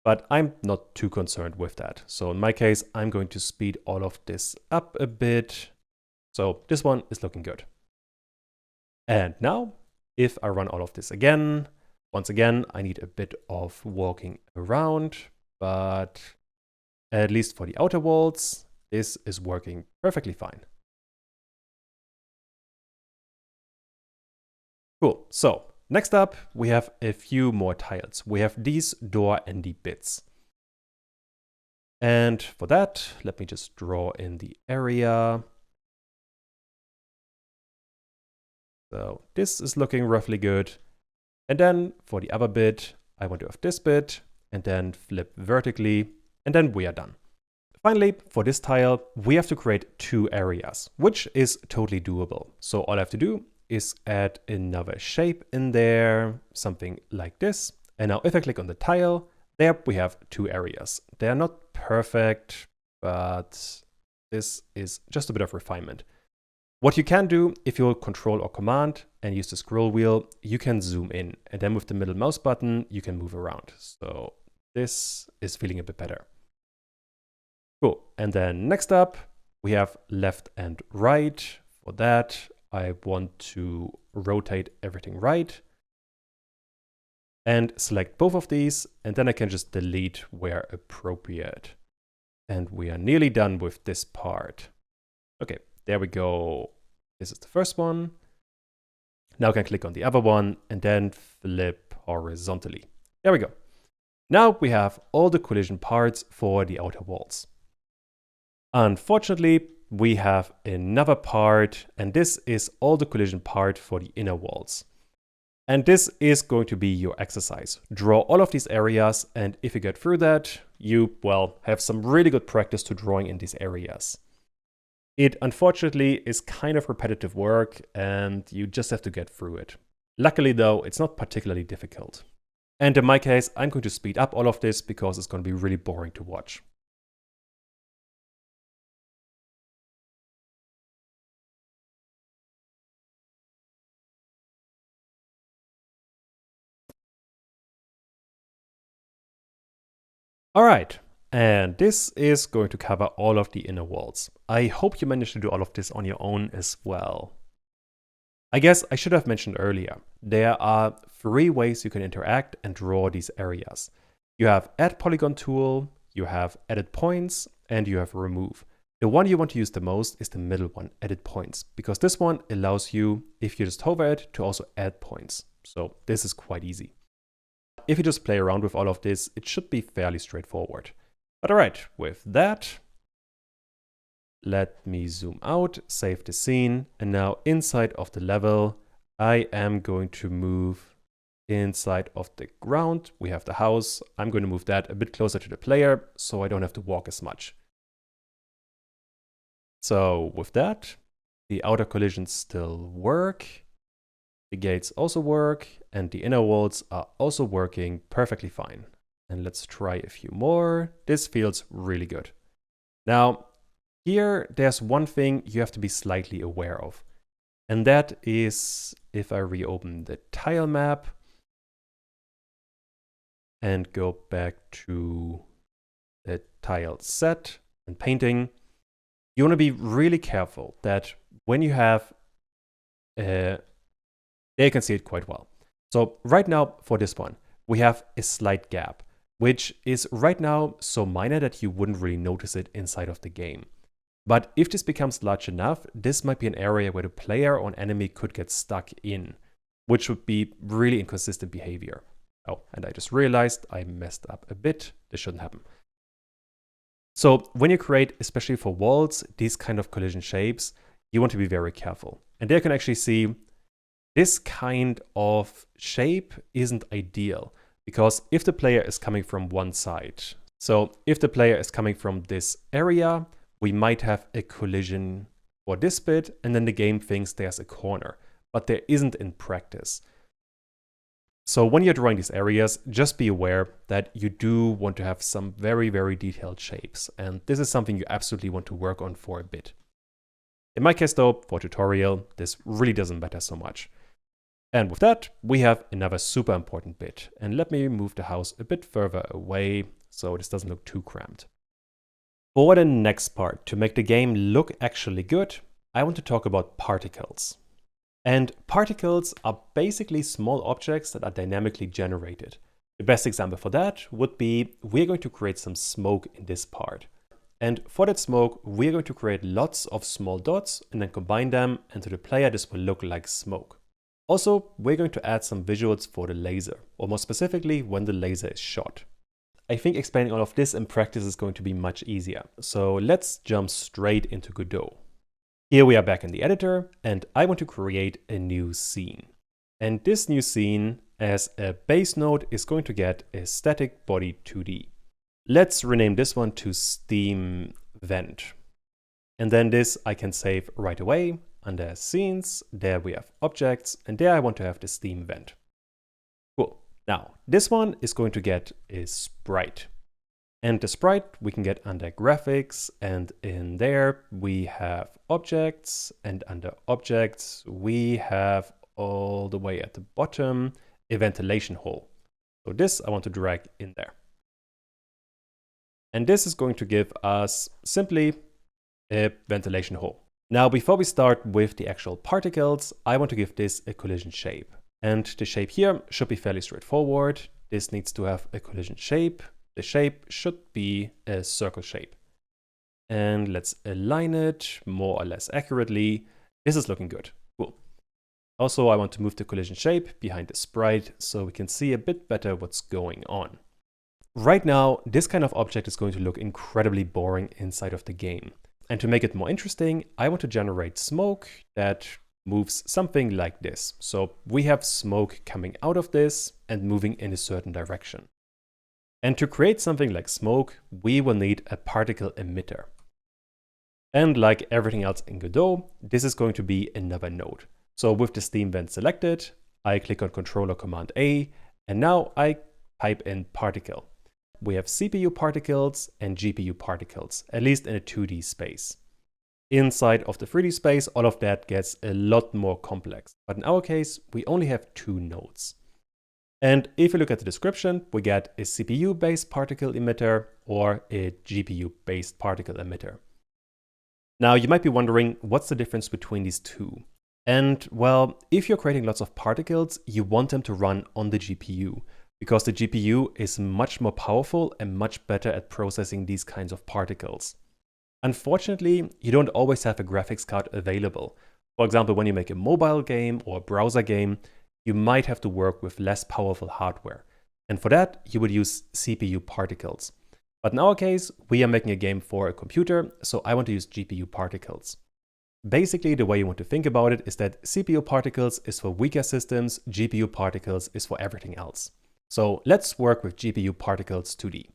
Speaker 1: But I'm not too concerned with that. So in my case, I'm going to speed all of this up a bit. So this one is looking good. And now, if I run all of this again, once again, I need a bit of walking around, but at least for the outer walls, this is working perfectly fine. Cool. So next up, we have a few more tiles. We have these door and the bits. And for that, let me just draw in the area. So this is looking roughly good. And then for the other bit, I want to have this bit and then flip vertically, and then we are done. Finally, for this tile, we have to create 2 areas, which is totally doable. So all I have to do is add another shape in there, something like this. And now if I click on the tile, there we have 2 areas. They are not perfect, but this is just a bit of refinement. What you can do, if you hold Control or Command and use the scroll wheel, you can zoom in. And then with the middle mouse button, you can move around. So this is feeling a bit better. Cool. And then next up, we have left and right. For that, I want to rotate everything right. And select both of these. And then I can just delete where appropriate. And we are nearly done with this part. Okay. There we go. This is the first one. Now I can click on the other one and then flip horizontally. There we go. Now we have all the collision parts for the outer walls. Unfortunately, we have another part, and this is all the collision part for the inner walls. And this is going to be your exercise. Draw all of these areas, and if you get through that, you, well, have some really good practice to drawing in these areas. It unfortunately is kind of repetitive work and you just have to get through it. Luckily though, it's not particularly difficult. And in my case, I'm going to speed up all of this because it's going to be really boring to watch. All right. And this is going to cover all of the inner walls. I hope you managed to do all of this on your own as well. I guess I should have mentioned earlier, there are 3 ways you can interact and draw these areas. You have Add Polygon tool, you have Edit Points, and you have Remove. The one you want to use the most is the middle one, Edit Points, because this one allows you, if you just hover it, to also add points. So this is quite easy. If you just play around with all of this, it should be fairly straightforward. But all right, with that, let me zoom out, save the scene, and now inside of the level, I am going to move inside of the ground. We have the house. I'm going to move that a bit closer to the player so I don't have to walk as much. So with that, the outer collisions still work. The gates also work, and the inner walls are also working perfectly fine. And let's try a few more. This feels really good. Now, here there's one thing you have to be slightly aware of. And that is if I reopen the tile map and go back to the tile set and painting, you want to be really careful that when you have, there you can see it quite well. So right now for this one, we have a slight gap, which is right now so minor that you wouldn't really notice it inside of the game. But if this becomes large enough, this might be an area where the player or an enemy could get stuck in, which would be really inconsistent behavior. Oh, and I just realized I messed up a bit. This shouldn't happen. So when you create, especially for walls, these kind of collision shapes, you want to be very careful. And there you can actually see this kind of shape isn't ideal. Because if the player is coming from one side, so if the player is coming from this area, we might have a collision for this bit, and then the game thinks there's a corner, but there isn't in practice. So when you're drawing these areas, just be aware that you do want to have some very, very detailed shapes, and this is something you absolutely want to work on for a bit. In my case though, for tutorial, this really doesn't matter so much. And with that, we have another super important bit, and let me move the house a bit further away so this doesn't look too cramped. For the next part, to make the game look actually good, I want to talk about particles. And particles are basically small objects that are dynamically generated. The best example for that would be we're going to create some smoke in this part. And for that smoke, we're going to create lots of small dots and then combine them, and to the player this will look like smoke. Also, we're going to add some visuals for the laser, or more specifically, when the laser is shot. I think explaining all of this in practice is going to be much easier. So let's jump straight into Godot. Here we are back in the editor, and I want to create a new scene. And this new scene, as a base node, is going to get a static body 2D. Let's rename this one to Steam Vent. And then this I can save right away. Under Scenes, there we have Objects, and there I want to have the Steam Vent. Cool. Now, this one is going to get a sprite. And the sprite we can get under Graphics, and in there we have Objects, and under Objects we have all the way at the bottom a ventilation hole. So this I want to drag in there. And this is going to give us simply a ventilation hole. Now, before we start with the actual particles, I want to give this a collision shape. And the shape here should be fairly straightforward. This needs to have a collision shape. The shape should be a circle shape. And let's align it more or less accurately. This is looking good. Cool. Also, I want to move the collision shape behind the sprite so we can see a bit better what's going on. Right now, this kind of object is going to look incredibly boring inside of the game. And to make it more interesting, I want to generate smoke that moves something like this. So we have smoke coming out of this and moving in a certain direction. And to create something like smoke, we will need a particle emitter. And like everything else in Godot, this is going to be another node. So with the Steam Vent selected, I click on Controller Command A, and now I type in particle. We have CPU particles and GPU particles, at least in a 2D space. Inside of the 3D space, all of that gets a lot more complex. But in our case, we only have 2 nodes. And if you look at the description, we get a CPU-based particle emitter or a GPU-based particle emitter. Now, you might be wondering, what's the difference between these two? And well, if you're creating lots of particles, you want them to run on the GPU, because the GPU is much more powerful and much better at processing these kinds of particles. Unfortunately, you don't always have a graphics card available. For example, when you make a mobile game or a browser game, you might have to work with less powerful hardware. And for that, you would use CPU particles. But in our case, we are making a game for a computer, so I want to use GPU particles. Basically, the way you want to think about it is that CPU particles is for weaker systems, GPU particles is for everything else. So let's work with GPU particles 2D.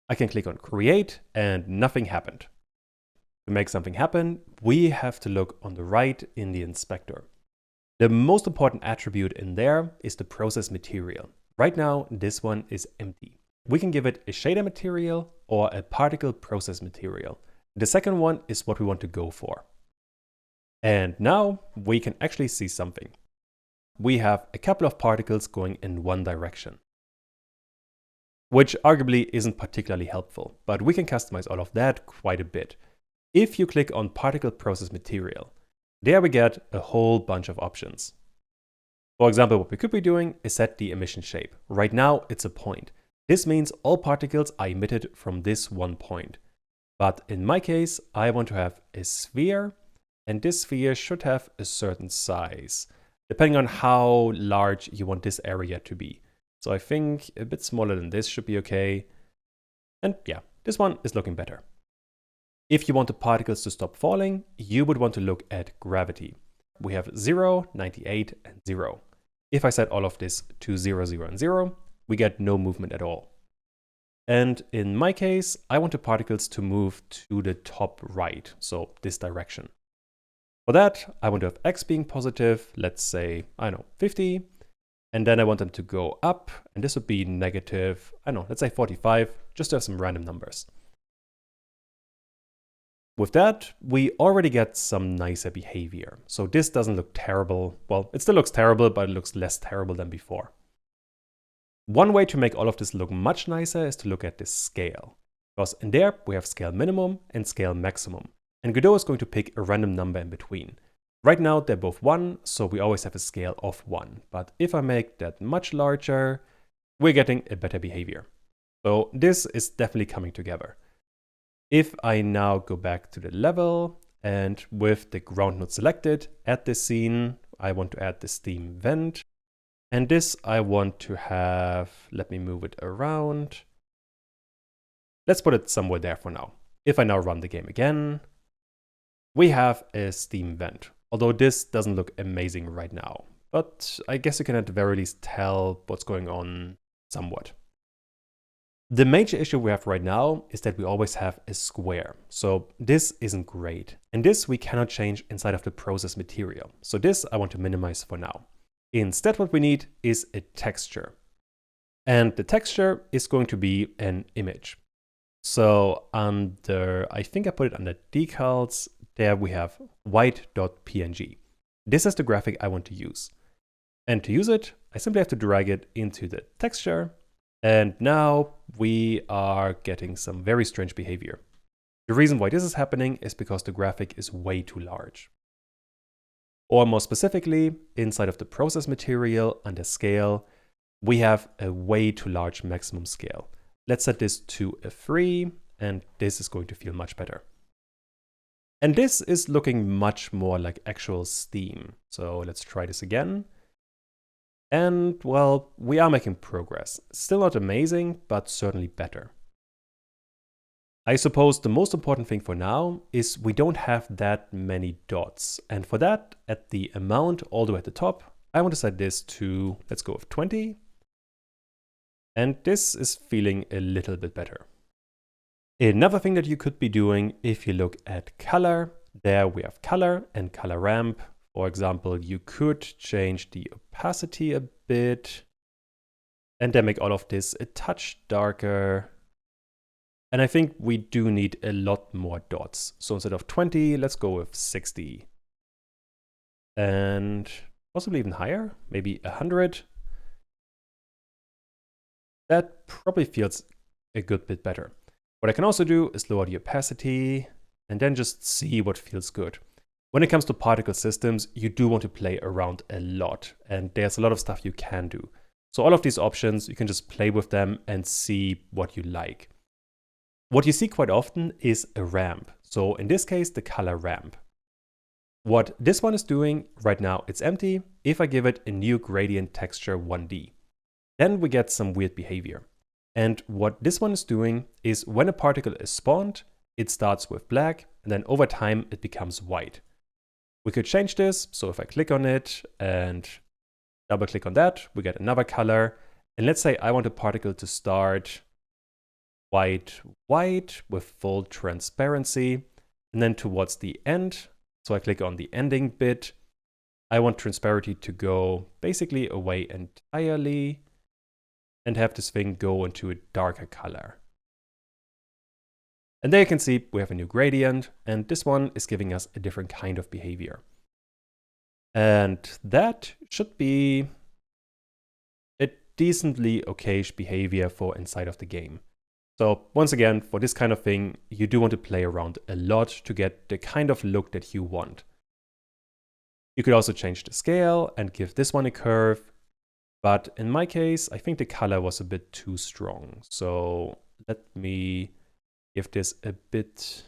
Speaker 1: I can click on Create and nothing happened. To make something happen, we have to look on the right in the inspector. The most important attribute in there is the process material. Right now, this one is empty. We can give it a shader material or a particle process material. The second one is what we want to go for. And now we can actually see something. We have a couple of particles going in one direction, which arguably isn't particularly helpful, but we can customize all of that quite a bit. If you click on Particle Process Material, there we get a whole bunch of options. For example, what we could be doing is set the emission shape. Right now, it's a point. This means all particles are emitted from this one point. But in my case, I want to have a sphere, and this sphere should have a certain size, depending on how large you want this area to be. So I think a bit smaller than this should be okay. And yeah, this one is looking better. If you want the particles to stop falling, you would want to look at gravity. We have 0, 98, and 0. If I set all of this to 0, 0, and 0, we get no movement at all. And in my case, I want the particles to move to the top right, so this direction. For that, I want to have x being positive, let's say, I don't know, 50. And then I want them to go up, and this would be negative, I don't know, let's say 45, just to have some random numbers. With that, we already get some nicer behavior. So this doesn't look terrible. Well, it still looks terrible, but it looks less terrible than before. One way to make all of this look much nicer is to look at this scale. Because in there, we have scale minimum and scale maximum. And Godot is going to pick a random number in between. Right now, they're both 1, so we always have a scale of 1. But if I make that much larger, we're getting a better behavior. So this is definitely coming together. If I now go back to the level, and with the ground node selected, add this scene, I want to add this theme vent. And this I want to have, let me move it around. Let's put it somewhere there for now. If I now run the game again, we have a Steam vent. Although this doesn't look amazing right now. But I guess you can at the very least tell what's going on somewhat. The major issue we have right now is that we always have a square. So this isn't great. And this we cannot change inside of the process material. So this I want to minimize for now. Instead, what we need is a texture. And the texture is going to be an image. So under, I think I put it under decals, there we have white.png. This is the graphic I want to use. And to use it, I simply have to drag it into the texture. And now we are getting some very strange behavior. The reason why this is happening is because the graphic is way too large. Or more specifically, inside of the process material under scale, we have a way too large maximum scale. Let's set this to a 3, and this is going to feel much better. And this is looking much more like actual Steam. So let's try this again. And well, we are making progress. Still not amazing, but certainly better. I suppose the most important thing for now is we don't have that many dots. And for that, at the amount all the way at the top, I want to set this to, let's go with 20. And this is feeling a little bit better. Another thing that you could be doing, if you look at color, there we have color and color ramp. For example, you could change the opacity a bit and then make all of this a touch darker. And I think we do need a lot more dots. So instead of 20, let's go with 60. And possibly even higher, maybe 100. That probably feels a good bit better. What I can also do is lower the opacity and then just see what feels good. When it comes to particle systems, you do want to play around a lot, and there's a lot of stuff you can do. So all of these options, you can just play with them and see what you like. What you see quite often is a ramp. So in this case, the color ramp. What this one is doing right now, it's empty. If I give it a new gradient texture 1D, then we get some weird behavior. And what this one is doing is when a particle is spawned, it starts with black, and then over time it becomes white. We could change this, so if I click on it and double click on that, we get another color. And let's say I want a particle to start white with full transparency. And then towards the end, so I click on the ending bit, I want transparency to go basically away entirely and have this thing go into a darker color. And there you can see we have a new gradient, and this one is giving us a different kind of behavior. And that should be a decently okayish behavior for inside of the game. So once again, for this kind of thing, you do want to play around a lot to get the kind of look that you want. You could also change the scale and give this one a curve. But in my case, I think the color was a bit too strong. So let me give this a bit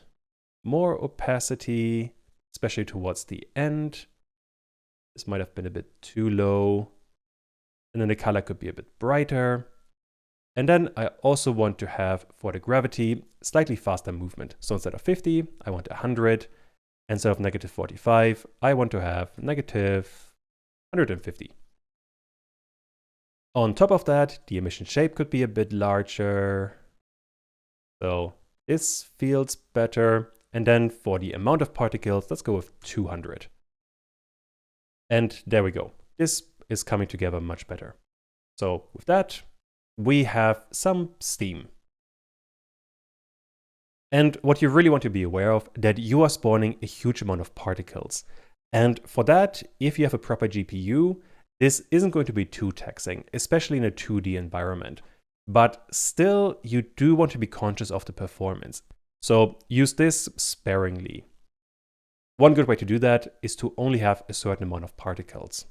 Speaker 1: more opacity, especially towards the end. This might have been a bit too low. And then the color could be a bit brighter. And then I also want to have, for the gravity, slightly faster movement. So instead of 50, I want 100. Instead of negative 45, I want to have negative 150. On top of that, the emission shape could be a bit larger. So this feels better. And then for the amount of particles, let's go with 200. And there we go. This is coming together much better. So with that, we have some steam. And what you really want to be aware of, that you are spawning a huge amount of particles. And for that, if you have a proper GPU, this isn't going to be too taxing, especially in a 2D environment. But still, you do want to be conscious of the performance. So use this sparingly. One good way to do that is to only have a certain amount of particles.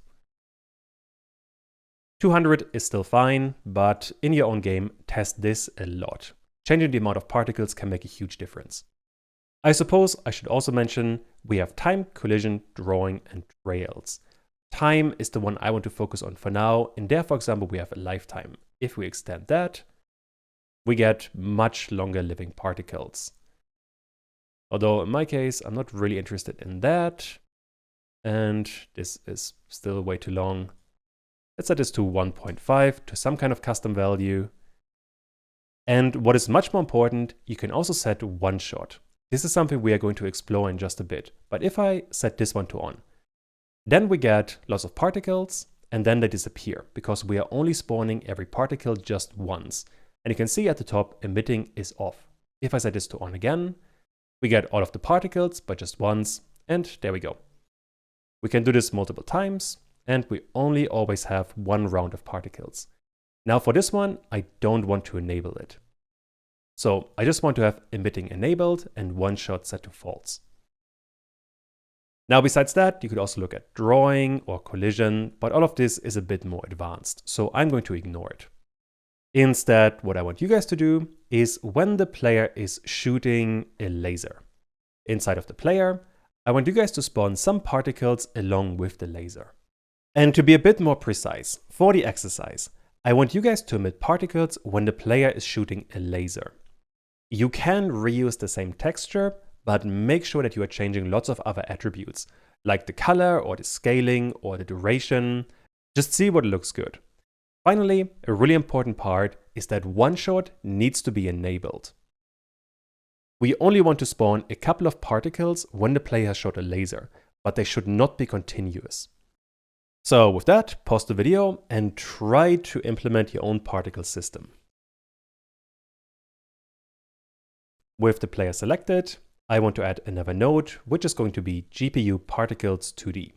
Speaker 1: 200 is still fine, but in your own game, test this a lot. Changing the amount of particles can make a huge difference. I suppose I should also mention we have time, collision, drawing, and trails. Time is the one I want to focus on for now. In there, for example, we have a lifetime. If we extend that, we get much longer living particles. Although in my case, I'm not really interested in that. And this is still way too long. Let's set this to 1.5 to some kind of custom value. And what is much more important, you can also set one shot. This is something we are going to explore in just a bit. But if I set this one to on, then we get lots of particles and then they disappear because we are only spawning every particle just once. And you can see at the top, emitting is off. If I set this to on again, we get all of the particles, but just once, and there we go. We can do this multiple times, and we only always have one round of particles. Now for this one, I don't want to enable it. So I just want to have emitting enabled and one shot set to false. Now besides that, you could also look at drawing or collision, but all of this is a bit more advanced, so I'm going to ignore it. Instead, what I want you guys to do is when the player is shooting a laser. Inside of the player, I want you guys to spawn some particles along with the laser. And to be a bit more precise, for the exercise, I want you guys to emit particles when the player is shooting a laser. You can reuse the same texture, but make sure that you are changing lots of other attributes, like the color or the scaling or the duration. Just see what looks good. Finally, a really important part is that one shot needs to be enabled. We only want to spawn a couple of particles when the player has shot a laser, but they should not be continuous. So with that, pause the video and try to implement your own particle system. With the player selected, I want to add another node, which is going to be GPU Particles 2D.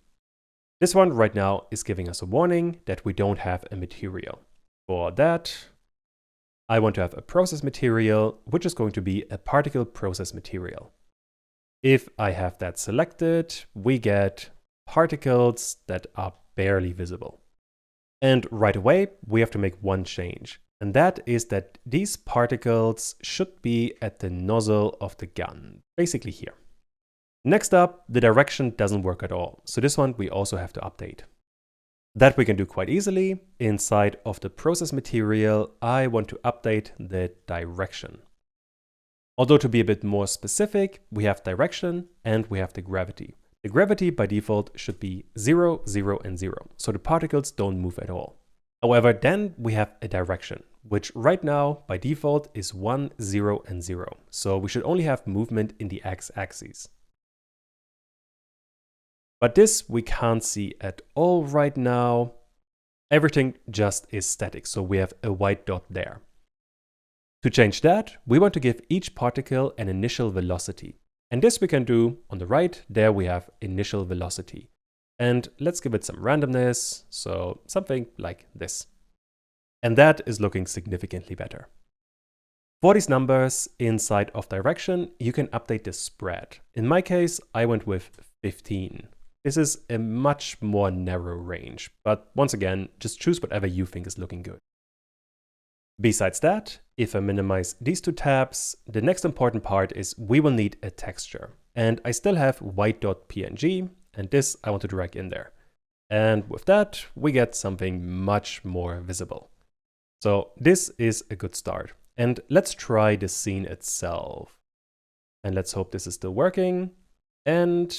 Speaker 1: This one right now is giving us a warning that we don't have a material. For that, I want to have a process material, which is going to be a particle process material. If I have that selected, we get particles that are barely visible. And right away, we have to make one change. And that is that these particles should be at the nozzle of the gun, basically here. Next up, the direction doesn't work at all. So this one we also have to update. That we can do quite easily. Inside of the process material, I want to update the direction. Although to be a bit more specific, we have direction and we have the gravity. The gravity by default should be 0, 0, and 0. So the particles don't move at all. However, then we have a direction, which right now by default is 1, 0, and 0. So we should only have movement in the x-axis. But this we can't see at all right now. Everything just is static, so we have a white dot there. To change that, we want to give each particle an initial velocity. And this we can do on the right. There we have initial velocity. And let's give it some randomness, so something like this. And that is looking significantly better. For these numbers inside of direction, you can update the spread. In my case, I went with 15. This is a much more narrow range, but once again, just choose whatever you think is looking good. Besides that, if I minimize these two tabs, the next important part is we will need a texture. And I still have white.png, and this I want to drag in there. And with that, we get something much more visible. So this is a good start. And let's try the scene itself. And let's hope this is still working. And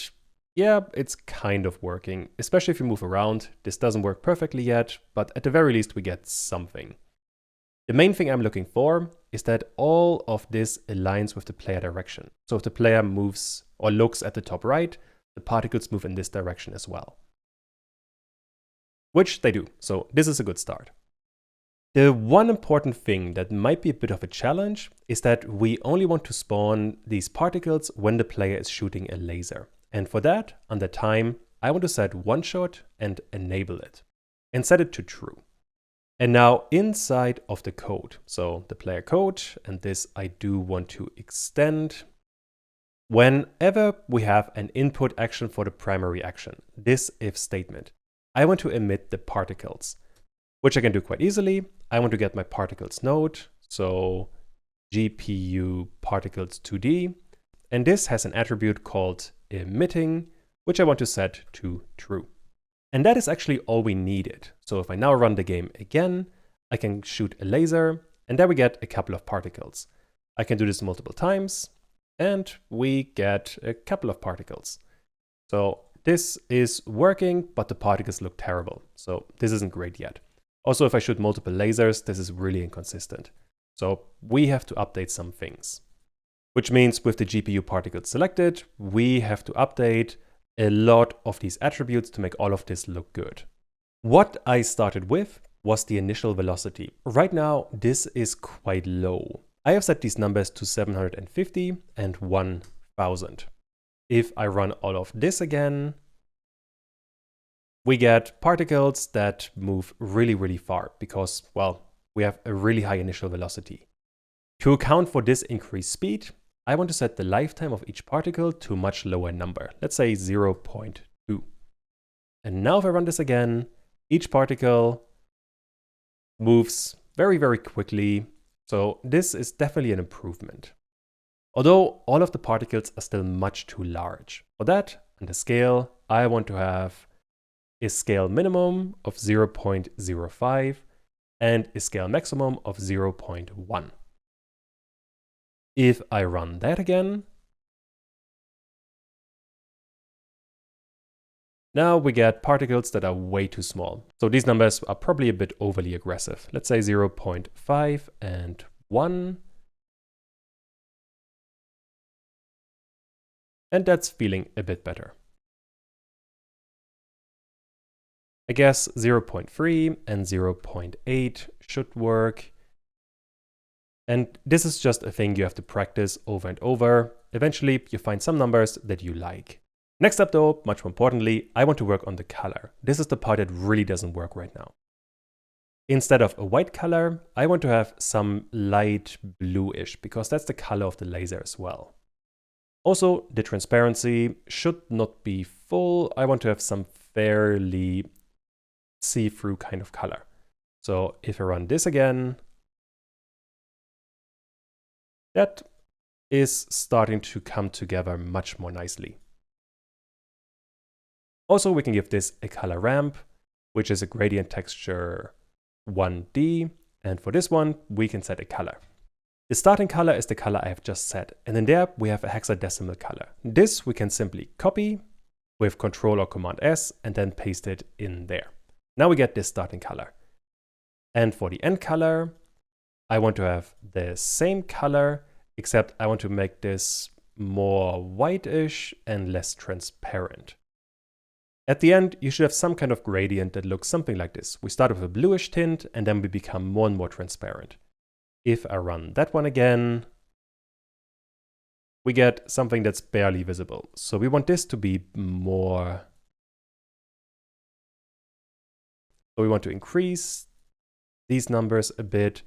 Speaker 1: yeah, it's kind of working, especially if you move around. This doesn't work perfectly yet, but at the very least we get something. The main thing I'm looking for is that all of this aligns with the player direction. So if the player moves or looks at the top right, the particles move in this direction as well. Which they do, so this is a good start. The one important thing that might be a bit of a challenge is that we only want to spawn these particles when the player is shooting a laser. And for that, under time, I want to set one shot and enable it and set it to true. And now inside of the code, so the player code, and this I do want to extend. Whenever we have an input action for the primary action, this if statement, I want to emit the particles, which I can do quite easily. I want to get my particles node, so GPU particles 2D, and this has an attribute called emitting, which I want to set to true. And that is actually all we needed. So if I now run the game again, I can shoot a laser, and there we get a couple of particles. I can do this multiple times, and we get a couple of particles. So this is working, but the particles look terrible. So this isn't great yet. Also, if I shoot multiple lasers, this is really inconsistent. So we have to update some things. Which means with the GPU particles selected, we have to update a lot of these attributes to make all of this look good. What I started with was the initial velocity. Right now, this is quite low. I have set these numbers to 750 and 1000. If I run all of this again, we get particles that move really, really far because, well, we have a really high initial velocity. To account for this increased speed, I want to set the lifetime of each particle to a much lower number, let's say 0.2. And now if I run this again, each particle moves very, very quickly. So this is definitely an improvement. Although all of the particles are still much too large. For that, on the scale, I want to have a scale minimum of 0.05 and a scale maximum of 0.1. If I run that again, now we get particles that are way too small. So these numbers are probably a bit overly aggressive. Let's say 0.5 and 1. And that's feeling a bit better. I guess 0.3 and 0.8 should work. And this is just a thing you have to practice over and over. Eventually, you find some numbers that you like. Next up though, much more importantly, I want to work on the color. This is the part that really doesn't work right now. Instead of a white color, I want to have some light bluish because that's the color of the laser as well. Also, the transparency should not be full. I want to have some fairly see-through kind of color. So if I run this again, that is starting to come together much more nicely. Also, we can give this a color ramp, which is a gradient texture 1D. And for this one, we can set a color. The starting color is the color I have just set. And in there, we have a hexadecimal color. This we can simply copy with Ctrl or Command S and then paste it in there. Now we get this starting color. And for the end color, I want to have the same color, except I want to make this more whitish and less transparent. At the end, you should have some kind of gradient that looks something like this. We start with a bluish tint and then we become more and more transparent. If I run that one again, we get something that's barely visible. So we want this to be more. So we want to increase these numbers a bit.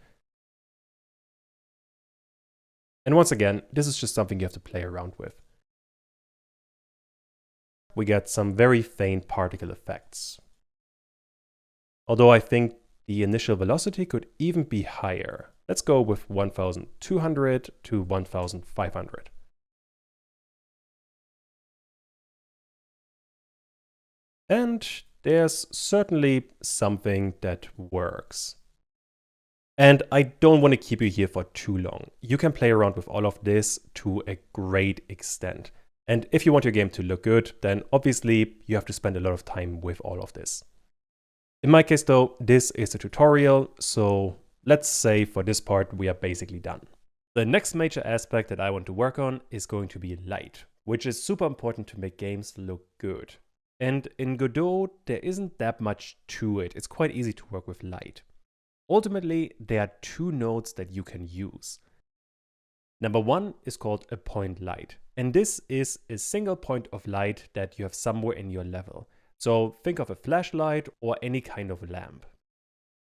Speaker 1: And once again, this is just something you have to play around with. We get some very faint particle effects. Although I think the initial velocity could even be higher. Let's go with 1200 to 1500. And there's certainly something that works. And I don't want to keep you here for too long. You can play around with all of this to a great extent. And if you want your game to look good, then obviously you have to spend a lot of time with all of this. In my case though, this is a tutorial, so let's say for this part, we are basically done. The next major aspect that I want to work on is going to be light, which is super important to make games look good. And in Godot, there isn't that much to it. It's quite easy to work with light. Ultimately, there are two nodes that you can use. Number one is called a point light. And this is a single point of light that you have somewhere in your level. So think of a flashlight or any kind of lamp.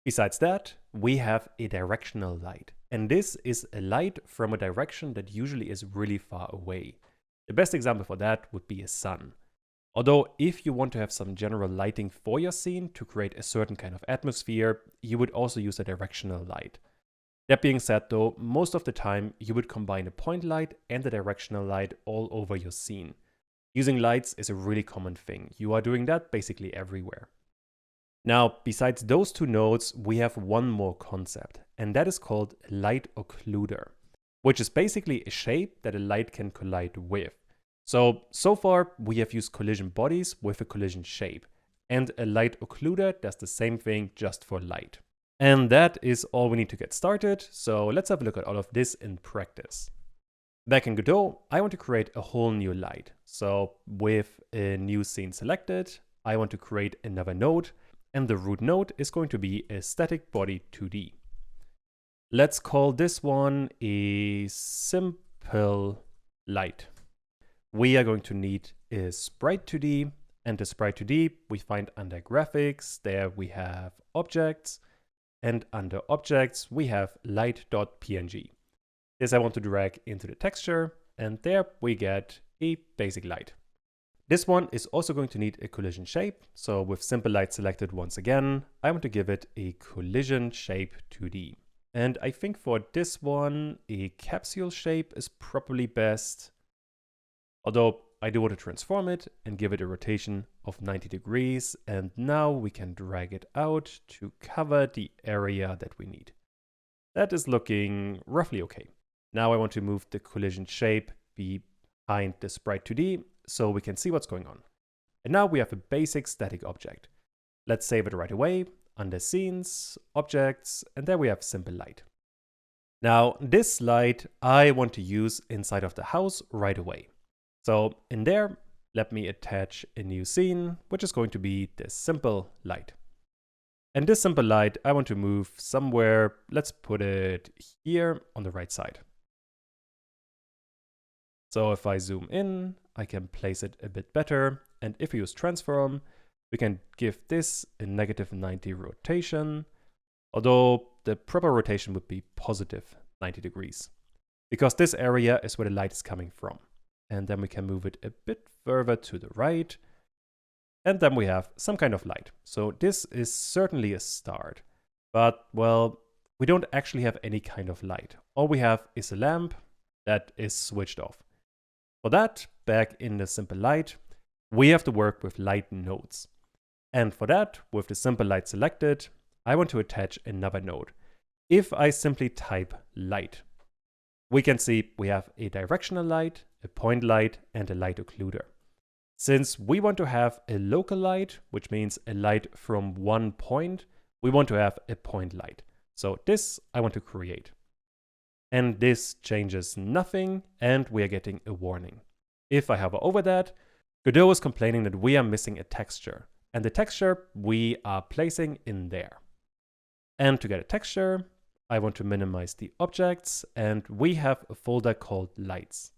Speaker 1: Besides that, we have a directional light. And this is a light from a direction that usually is really far away. The best example for that would be a sun. Although if you want to have some general lighting for your scene to create a certain kind of atmosphere, you would also use a directional light. That being said though, most of the time you would combine a point light and a directional light all over your scene. Using lights is a really common thing. You are doing that basically everywhere. Now, besides those two nodes, we have one more concept, and that is called a light occluder, which is basically a shape that a light can collide with. So far we have used collision bodies with a collision shape, and a light occluder does the same thing just for light. And that is all we need to get started, so let's have a look at all of this in practice. Back in Godot, I want to create a whole new light. So with a new scene selected, I want to create another node, and the root node is going to be a static body 2D. Let's call this one a simple light. We are going to need a sprite 2D, and the sprite 2D we find under graphics. There we have objects, and under objects we have light.png. This I want to drag into the texture, and there we get a basic light. This one is also going to need a collision shape, so with simple light selected once again, I want to give it a collision shape 2D. And I think for this one, a capsule shape is probably best. Although I do want to transform it and give it a rotation of 90 degrees, and now we can drag it out to cover the area that we need. That is looking roughly okay. Now I want to move the collision shape behind the sprite 2D so we can see what's going on. And now we have a basic static object. Let's save it right away under scenes, objects, and there we have simple light. Now this light I want to use inside of the house right away. So in there, let me attach a new scene, which is going to be this simple light. And this simple light, I want to move somewhere. Let's put it here on the right side. So if I zoom in, I can place it a bit better. And if we use transform, we can give this a negative 90 rotation, although the proper rotation would be positive 90 degrees, because this area is where the light is coming from. And then we can move it a bit further to the right. And then we have some kind of light. So this is certainly a start. But, well, we don't actually have any kind of light. All we have is a lamp that is switched off. For that, back in the simple light, we have to work with light nodes. And for that, with the simple light selected, I want to attach another node. If I simply type light, we can see we have a directional light, a point light, and a light occluder. Since we want to have a local light, which means a light from one point, we want to have a point light. So this I want to create. And this changes nothing, and we are getting a warning. If I hover over that, Godot is complaining that we are missing a texture. And the texture we are placing in there. And to get a texture, I want to minimize the objects, and we have a folder called lights.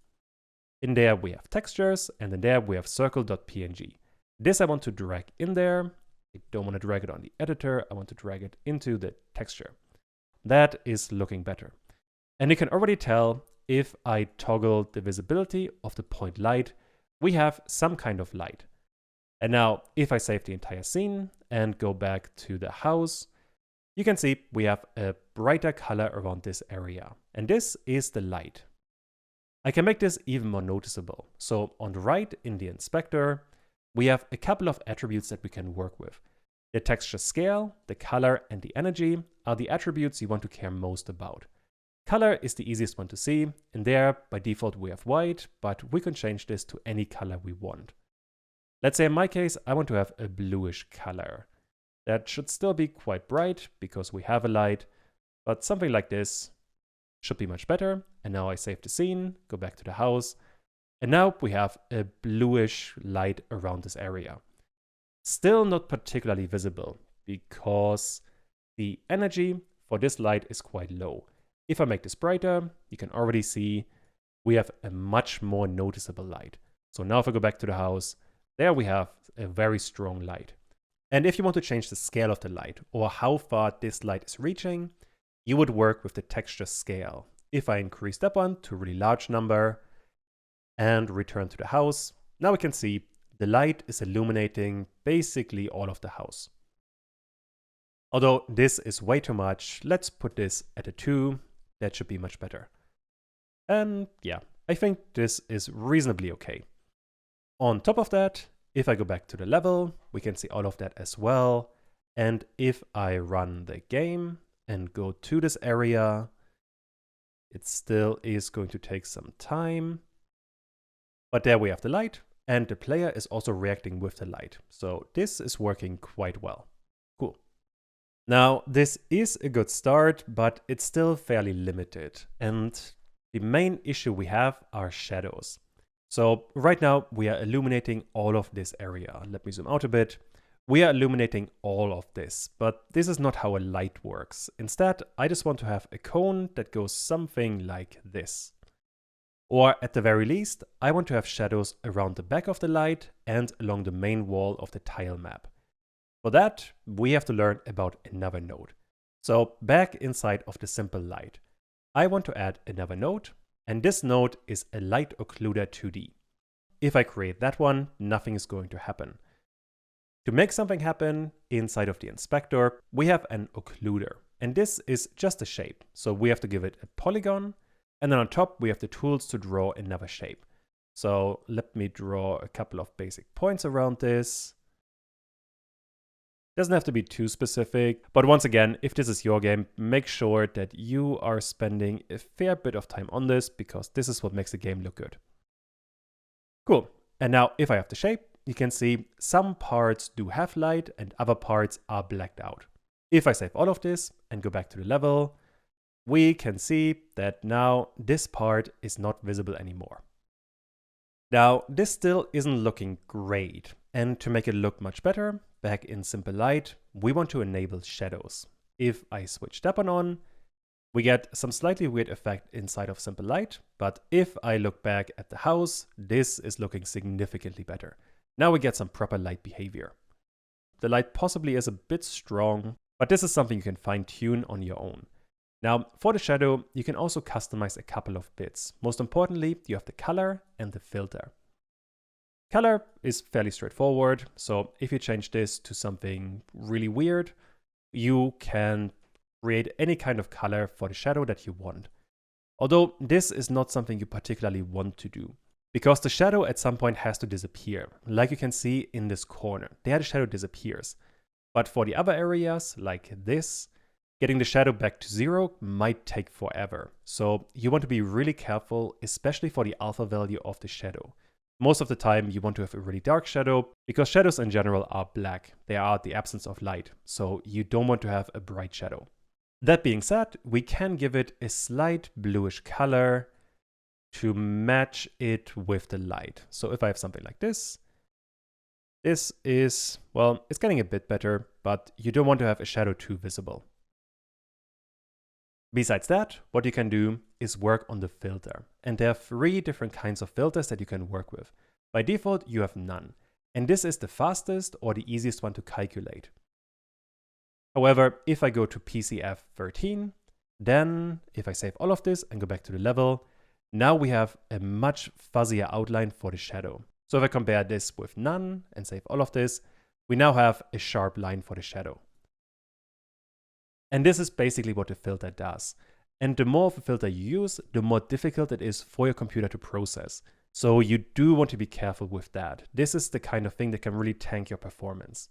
Speaker 1: In there we have textures, and in there we have circle.png. This I want to drag in there. I don't want to drag it on the editor. I want to drag it into the texture. That is looking better. And you can already tell if I toggle the visibility of the point light, we have some kind of light. And now if I save the entire scene and go back to the house, you can see we have a brighter color around this area. And this is the light. I can make this even more noticeable. So on the right in the inspector, we have a couple of attributes that we can work with. The texture scale, the color, and the energy are the attributes you want to care most about. Color is the easiest one to see. In there, by default, we have white, but we can change this to any color we want. Let's say in my case, I want to have a bluish color. That should still be quite bright because we have a light, but something like this should be much better. And now I save the scene, go back to the house, and now we have a bluish light around this area. Still not particularly visible because the energy for this light is quite low. If I make this brighter, you can already see we have a much more noticeable light. So now if I go back to the house, there we have a very strong light. And if you want to change the scale of the light or how far this light is reaching, you would work with the texture scale. If I increase that one to a really large number and return to the house, now we can see the light is illuminating basically all of the house. Although this is way too much, let's put this at a 2. That should be much better. And yeah, I think this is reasonably okay. On top of that, if I go back to the level, we can see all of that as well. And if I run the game and go to this area, it still is going to take some time. But there we have the light, and the player is also reacting with the light. So this is working quite well. Cool. Now, this is a good start, but it's still fairly limited. And the main issue we have are shadows. So right now we are illuminating all of this area. Let me zoom out a bit. We are illuminating all of this, but this is not how a light works. Instead, I just want to have a cone that goes something like this. Or at the very least, I want to have shadows around the back of the light and along the main wall of the tile map. For that, we have to learn about another node. So back inside of the simple light, I want to add another node, and this node is a light occluder 2D. If I create that one, nothing is going to happen. To make something happen inside of the inspector, we have an occluder, and this is just a shape. So we have to give it a polygon, and then on top we have the tools to draw another shape. So let me draw a couple of basic points around this. Doesn't have to be too specific, but once again, if this is your game, make sure that you are spending a fair bit of time on this, because this is what makes the game look good. Cool. And now if I have the shape, you can see some parts do have light and other parts are blacked out. If I save all of this and go back to the level, we can see that now this part is not visible anymore. Now, this still isn't looking great, and to make it look much better, back in Simple Light, we want to enable shadows. If I switch that one on, we get some slightly weird effect inside of Simple Light, but if I look back at the house, this is looking significantly better. Now we get some proper light behavior. The light possibly is a bit strong, but this is something you can fine-tune on your own. Now, for the shadow, you can also customize a couple of bits. Most importantly, you have the color and the filter. Color is fairly straightforward, so if you change this to something really weird, you can create any kind of color for the shadow that you want. Although this is not something you particularly want to do, because the shadow at some point has to disappear. Like you can see in this corner, there the shadow disappears. But for the other areas, like this, getting the shadow back to 0 might take forever. So you want to be really careful, especially for the alpha value of the shadow. Most of the time you want to have a really dark shadow, because shadows in general are black. They are the absence of light, so you don't want to have a bright shadow. That being said, we can give it a slight bluish color to match it with the light. So if I have something like this, this is, well, it's getting a bit better, but you don't want to have a shadow too visible. Besides that, what you can do is work on the filter. And there are 3 different kinds of filters that you can work with. By default, you have none. And this is the fastest or the easiest one to calculate. However, if I go to PCF 13, then if I save all of this and go back to the level, now we have a much fuzzier outline for the shadow. So if I compare this with none and save all of this, we now have a sharp line for the shadow. And this is basically what the filter does. And the more of a filter you use, the more difficult it is for your computer to process. So you do want to be careful with that. This is the kind of thing that can really tank your performance.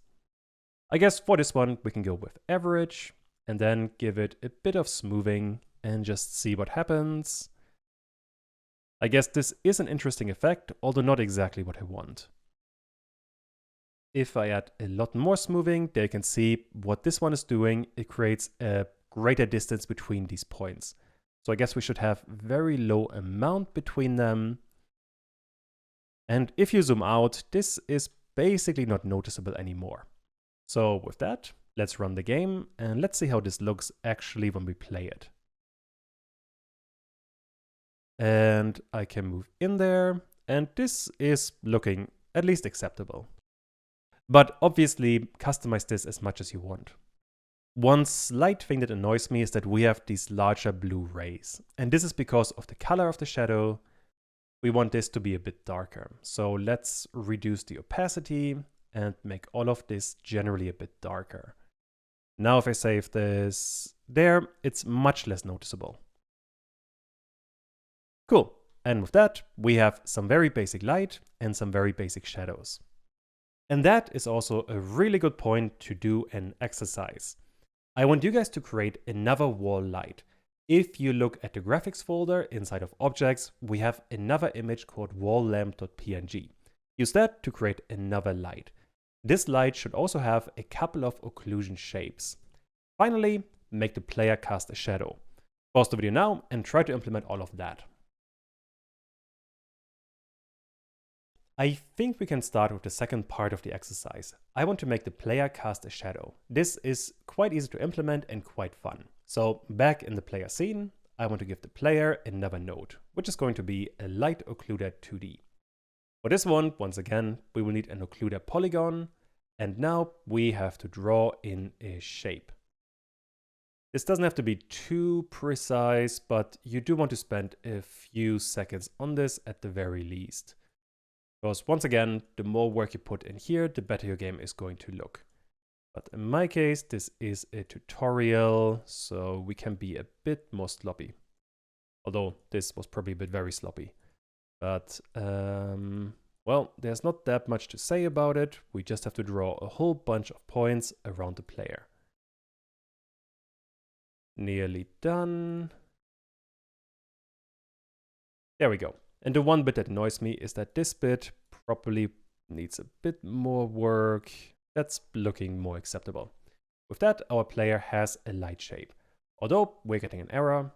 Speaker 1: I guess for this one, we can go with average and then give it a bit of smoothing and just see what happens. I guess this is an interesting effect, although not exactly what I want. If I add a lot more smoothing, there you can see what this one is doing. It creates a greater distance between these points. So I guess we should have very low amount between them. And if you zoom out, this is basically not noticeable anymore. So with that, let's run the game and let's see how this looks actually when we play it. And I can move in there, and this is looking at least acceptable. But obviously, customize this as much as you want. One slight thing that annoys me is that we have these larger blue rays. And this is because of the color of the shadow. We want this to be a bit darker. So let's reduce the opacity and make all of this generally a bit darker. Now if I save this there, it's much less noticeable. Cool. And with that, we have some very basic light and some very basic shadows. And that is also a really good point to do an exercise. I want you guys to create another wall light. If you look at the graphics folder inside of objects, we have another image called wall-lamp.png. Use that to create another light. This light should also have a couple of occlusion shapes. Finally, make the player cast a shadow. Pause the video now and try to implement all of that. I think we can start with the second part of the exercise. I want to make the player cast a shadow. This is quite easy to implement and quite fun. So back in the player scene, I want to give the player another node, which is going to be a light occluder 2D. For this one, once again, we will need an occluder polygon, and now we have to draw in a shape. This doesn't have to be too precise, but you do want to spend a few seconds on this at the very least. Because once again, the more work you put in here, the better your game is going to look. But in my case, this is a tutorial, so we can be a bit more sloppy. Although this was probably a bit very sloppy. But, well, there's not that much to say about it. We just have to draw a whole bunch of points around the player. Nearly done. There we go. And the one bit that annoys me is that this bit probably needs a bit more work. That's looking more acceptable. With that, our player has a light shape. Although we're getting an error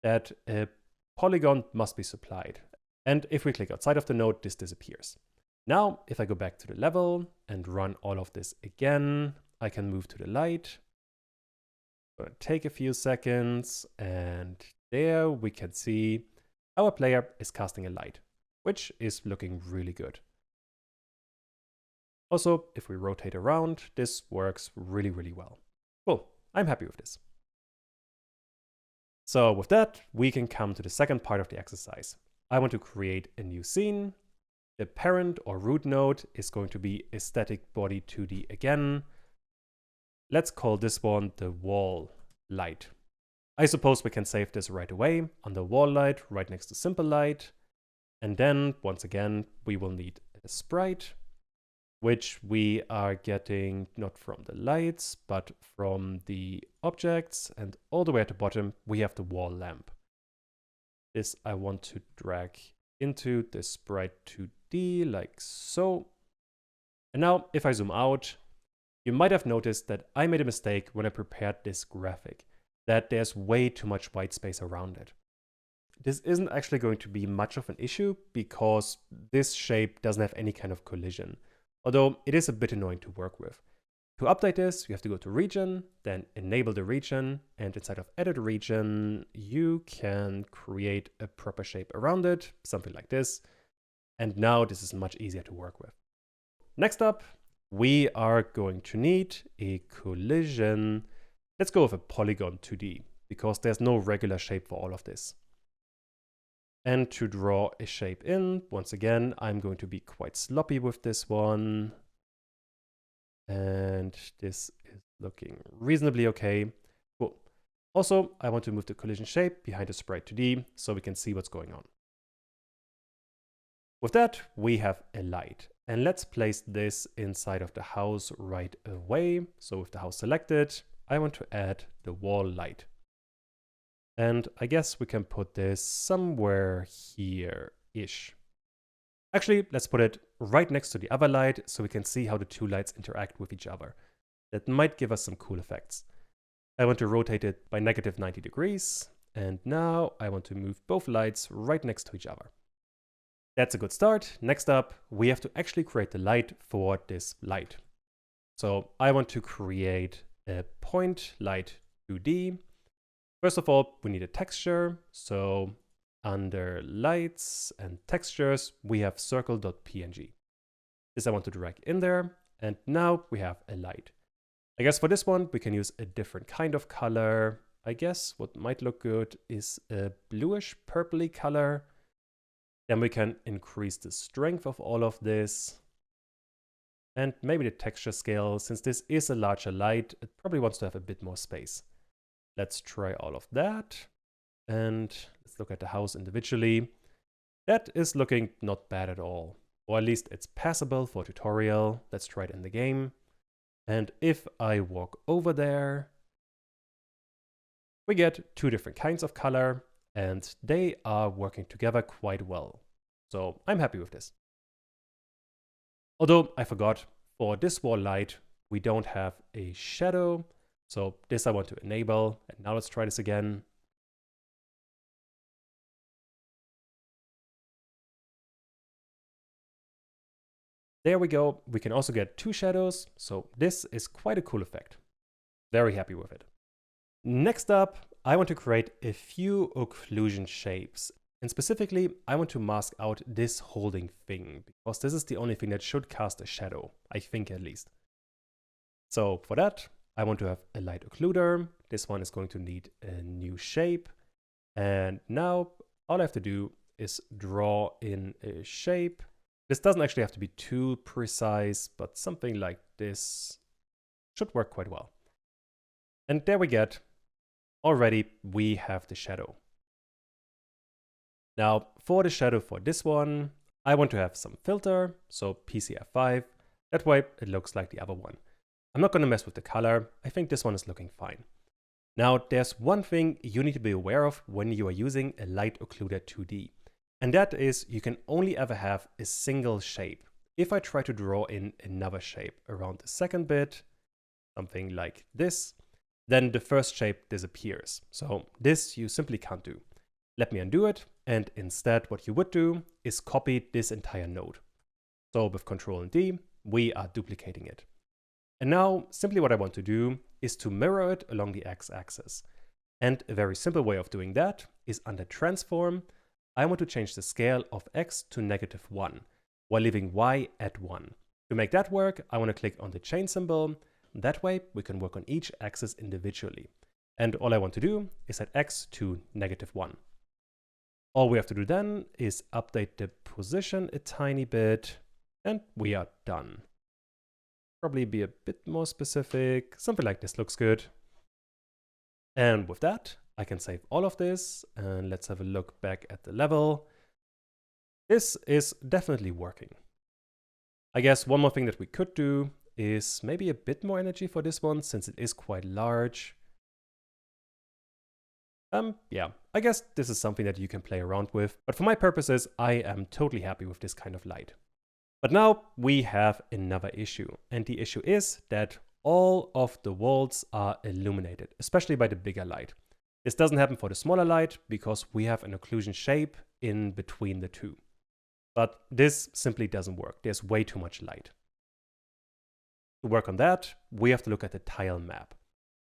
Speaker 1: that a polygon must be supplied. And if we click outside of the node, this disappears. Now, if I go back to the level and run all of this again, I can move to the light. Gonna take a few seconds, and there we can see our player is casting a light, which is looking really good. Also, if we rotate around, this works really, really well. Cool, I'm happy with this. So with that, we can come to the second part of the exercise. I want to create a new scene. The parent or root node is going to be a static body 2D again. Let's call this one the wall light. I suppose we can save this right away on the wall light right next to simple light. And then once again, we will need a sprite, which we are getting not from the lights, but from the objects. And all the way at the bottom, we have the wall lamp. This I want to drag into the sprite 2D like so. And now if I zoom out, you might have noticed that I made a mistake when I prepared this graphic, that there's way too much white space around it. This isn't actually going to be much of an issue because this shape doesn't have any kind of collision, although it is a bit annoying to work with. To update this, you have to go to region, then enable the region, and inside of edit region, you can create a proper shape around it, something like this. And now this is much easier to work with. Next up, we are going to need a collision. Let's go with a polygon 2D because there's no regular shape for all of this. And to draw a shape in, once again, I'm going to be quite sloppy with this one. And this is looking reasonably okay. Cool. Also, I want to move the collision shape behind the sprite 2D so we can see what's going on. With that, we have a light. And let's place this inside of the house right away. So with the house selected, I want to add the wall light. And I guess we can put this somewhere here-ish. Actually, let's put it right next to the other light so we can see how the two lights interact with each other. That might give us some cool effects. I want to rotate it by -90 degrees. And now I want to move both lights right next to each other. That's a good start. Next up, we have to actually create the light for this light. So I want to create a point light 2D. First of all, we need a texture. So under lights and textures, we have circle.png. This I want to drag in there. And now we have a light. I guess for this one, we can use a different kind of color. I guess what might look good is a bluish purpley color. Then we can increase the strength of all of this. And maybe the texture scale, since this is a larger light, it probably wants to have a bit more space. Let's try all of that. And let's look at the house individually. That is looking not bad at all. Or at least it's passable for a tutorial. Let's try it in the game. And if I walk over there, we get two different kinds of color, and they are working together quite well. So I'm happy with this. Although I forgot, for this wall light, we don't have a shadow. So this I want to enable. And now let's try this again. There we go. We can also get two shadows. So this is quite a cool effect. Very happy with it. Next up, I want to create a few occlusion shapes. And specifically, I want to mask out this holding thing, because this is the only thing that should cast a shadow, I think at least. So for that, I want to have a light occluder. This one is going to need a new shape. And now all I have to do is draw in a shape. This doesn't actually have to be too precise, but something like this should work quite well. And there we get, already we have the shadow. Now for the shadow for this one, I want to have some filter, so PCF5. That way it looks like the other one. I'm not going to mess with the color. I think this one is looking fine. Now there's one thing you need to be aware of when you are using a light occluder 2D. And that is you can only ever have a single shape. If I try to draw in another shape around the second bit, something like this, then the first shape disappears. So this you simply can't do. Let me undo it, and instead what you would do is copy this entire node. So with Ctrl and D, we are duplicating it. And now simply what I want to do is to mirror it along the x-axis. And a very simple way of doing that is under Transform, I want to change the scale of x to -1, while leaving y at 1. To make that work, I want to click on the chain symbol. That way we can work on each axis individually. And all I want to do is set x to -1. All we have to do then is update the position a tiny bit, and we are done. Probably be a bit more specific. Something like this looks good. And with that, I can save all of this, and let's have a look back at the level. This is definitely working. I guess one more thing that we could do is maybe a bit more energy for this one, since it is quite large. Yeah, I guess this is something that you can play around with, but for my purposes, I am totally happy with this kind of light. But now we have another issue, and the issue is that all of the walls are illuminated, especially by the bigger light. This doesn't happen for the smaller light because we have an occlusion shape in between the two. But this simply doesn't work. There's way too much light. To work on that, we have to look at the tile map.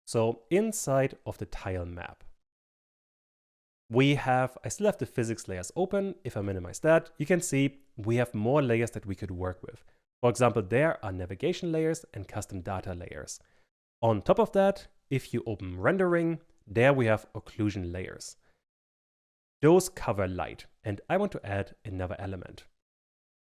Speaker 1: So inside of the tile map, I still have the physics layers open. If I minimize that, you can see we have more layers that we could work with. For example, there are navigation layers and custom data layers. On top of that, if you open rendering, there we have occlusion layers. Those cover light, and I want to add another element.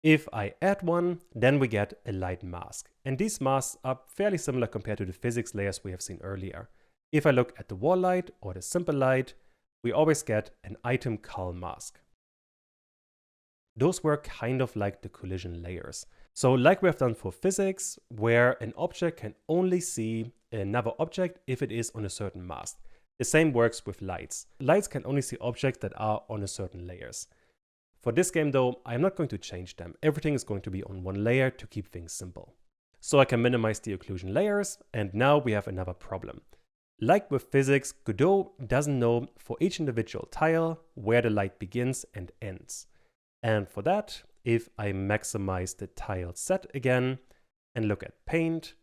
Speaker 1: If I add one, then we get a light mask. And these masks are fairly similar compared to the physics layers we have seen earlier. If I look at the wall light or the simple light, we always get an item cull mask. Those were kind of like the collision layers. So like we have done for physics, where an object can only see another object if it is on a certain mask. The same works with lights. Lights can only see objects that are on a certain layers. For this game though, I'm not going to change them. Everything is going to be on one layer to keep things simple. So I can minimize the occlusion layers, and now we have another problem. Like with physics, Godot doesn't know for each individual tile where the light begins and ends. And for that, if I maximize the tile set again and look at paint,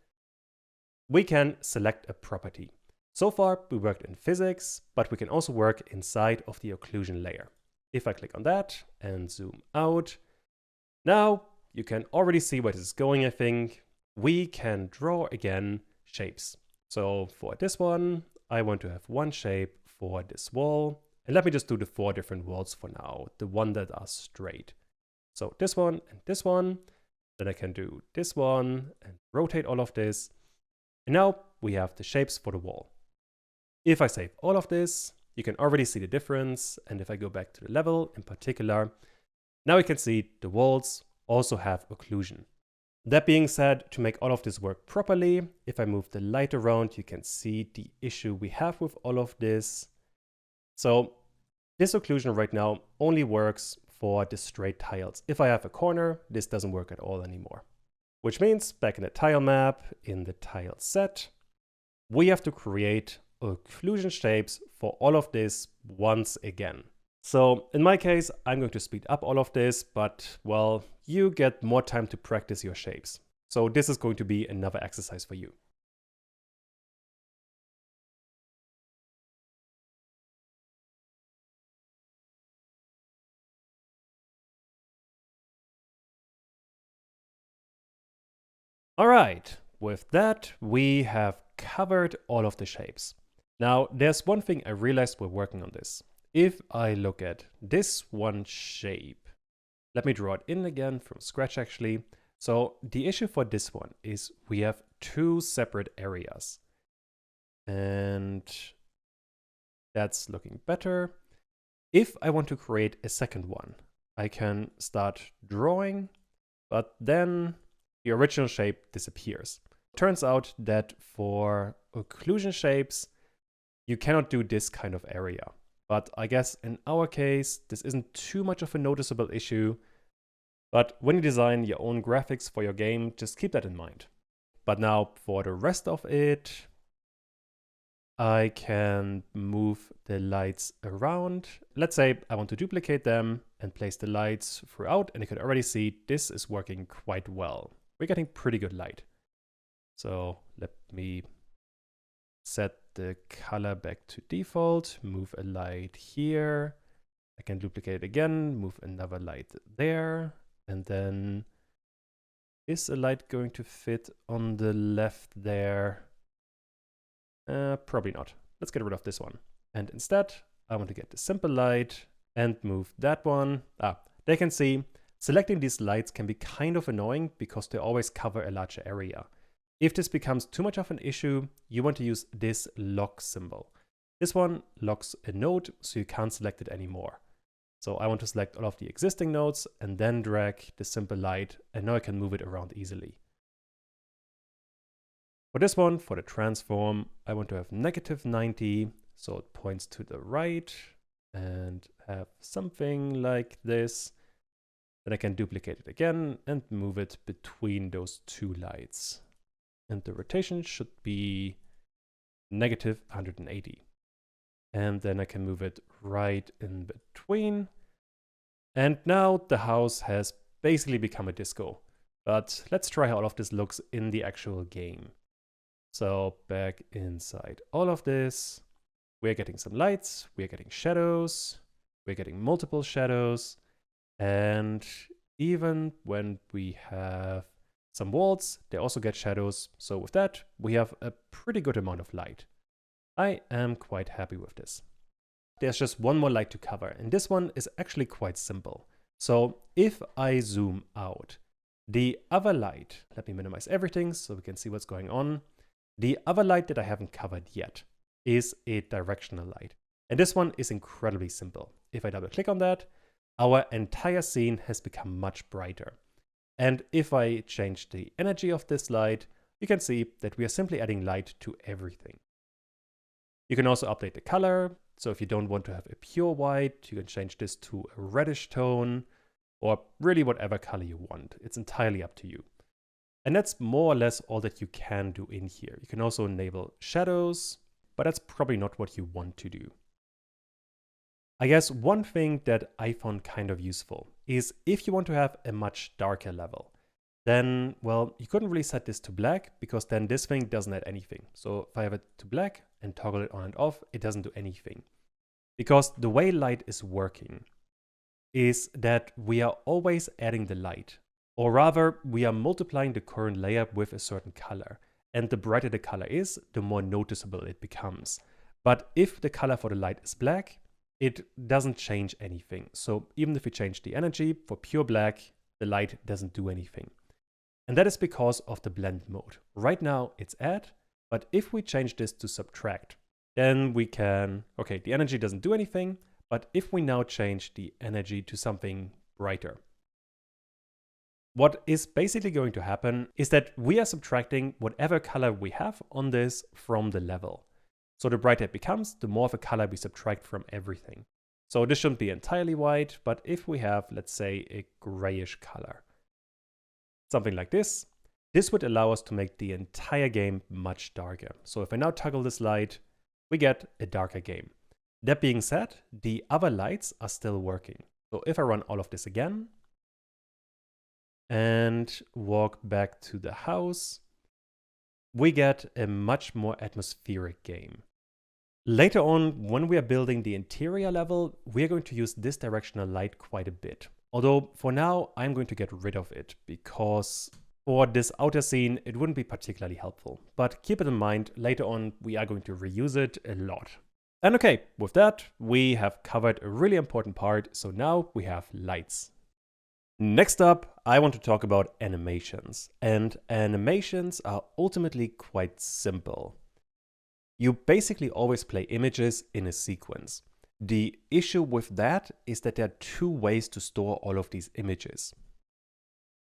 Speaker 1: we can select a property. So far, we worked in physics, but we can also work inside of the occlusion layer. If I click on that and zoom out, now you can already see where this is going, I think. We can draw again shapes. So for this one, I want to have one shape for this wall. And let me just do the 4 different walls for now, the one that are straight. So this one and this one. Then I can do this one and rotate all of this. And now we have the shapes for the wall. If I save all of this, you can already see the difference. And if I go back to the level in particular, now we can see the walls also have occlusion. That being said, to make all of this work properly, if I move the light around, you can see the issue we have with all of this. So this occlusion right now only works for the straight tiles. If I have a corner, this doesn't work at all anymore. Which means back in the tile map, in the tile set, we have to create occlusion shapes for all of this once again. So in my case, I'm going to speed up all of this, but well, you get more time to practice your shapes. So this is going to be another exercise for you. All right, with that, we have covered all of the shapes. Now, there's one thing I realized we're working on this. If I look at this one shape, let me draw it in again from scratch actually. So the issue for this one is we have 2 separate areas. And that's looking better. If I want to create a second one, I can start drawing, but then the original shape disappears. Turns out that for occlusion shapes, you cannot do this kind of area. But I guess in our case, this isn't too much of a noticeable issue. But when you design your own graphics for your game, just keep that in mind. But now for the rest of it, I can move the lights around. Let's say I want to duplicate them and place the lights throughout, and you can already see this is working quite well. We're getting pretty good light. So let me set the color back to default, move a light here. I can duplicate it again, move another light there. And then is a light going to fit on the left there? Probably not. Let's get rid of this one. And instead, I want to get the simple light and move that one. They can see selecting these lights can be kind of annoying because they always cover a larger area. If this becomes too much of an issue, you want to use this lock symbol. This one locks a node, so you can't select it anymore. So I want to select all of the existing nodes and then drag the simple light, and now I can move it around easily. For this one, for the transform, I want to have -90, so it points to the right, and have something like this. Then I can duplicate it again and move it between those 2 lights. And the rotation should be -180. And then I can move it right in between. And now the house has basically become a disco. But let's try how all of this looks in the actual game. So back inside all of this, we're getting some lights, we're getting shadows, we're getting multiple shadows. And even when we have some walls, they also get shadows. So with that, we have a pretty good amount of light. I am quite happy with this. There's just one more light to cover, and this one is actually quite simple. So if I zoom out, the other light, let me minimize everything so we can see what's going on. The other light that I haven't covered yet is a directional light. And this one is incredibly simple. If I double click on that, our entire scene has become much brighter. And if I change the energy of this light, you can see that we are simply adding light to everything. You can also update the color. So if you don't want to have a pure white, you can change this to a reddish tone, or really whatever color you want. It's entirely up to you. And that's more or less all that you can do in here. You can also enable shadows. but that's probably not what you want to do. I guess one thing that I found kind of useful is if you want to have a much darker level, then, well, you couldn't really set this to black because then this thing doesn't add anything. So if I have it to black and toggle it on and off, it doesn't do anything. Because the way light is working is that we are always adding the light, or rather we are multiplying the current layer with a certain color. And the brighter the color is, the more noticeable it becomes. But if the color for the light is black, it doesn't change anything. So even if we change the energy for pure black, the light doesn't do anything. And that is because of the blend mode. Right now it's add, but if we change this to subtract, then we can, okay, the energy doesn't do anything, but if we now change the energy to something brighter, what is basically going to happen is that we are subtracting whatever color we have on this from the level. So the brighter it becomes, the more of a color we subtract from everything. So this shouldn't be entirely white, but if we have, let's say, a grayish color, something like this, this would allow us to make the entire game much darker. So if I now toggle this light, we get a darker game. That being said, the other lights are still working. So if I run all of this again and walk back to the house, we get a much more atmospheric game. Later on, when we are building the interior level, we are going to use this directional light quite a bit. Although for now, I'm going to get rid of it because for this outer scene, it wouldn't be particularly helpful. But keep it in mind, later on, we are going to reuse it a lot. And okay, with that, we have covered a really important part. So now we have lights. Next up, I want to talk about animations. And animations are ultimately quite simple. You basically always play images in a sequence. The issue with that is that there are two ways to store all of these images.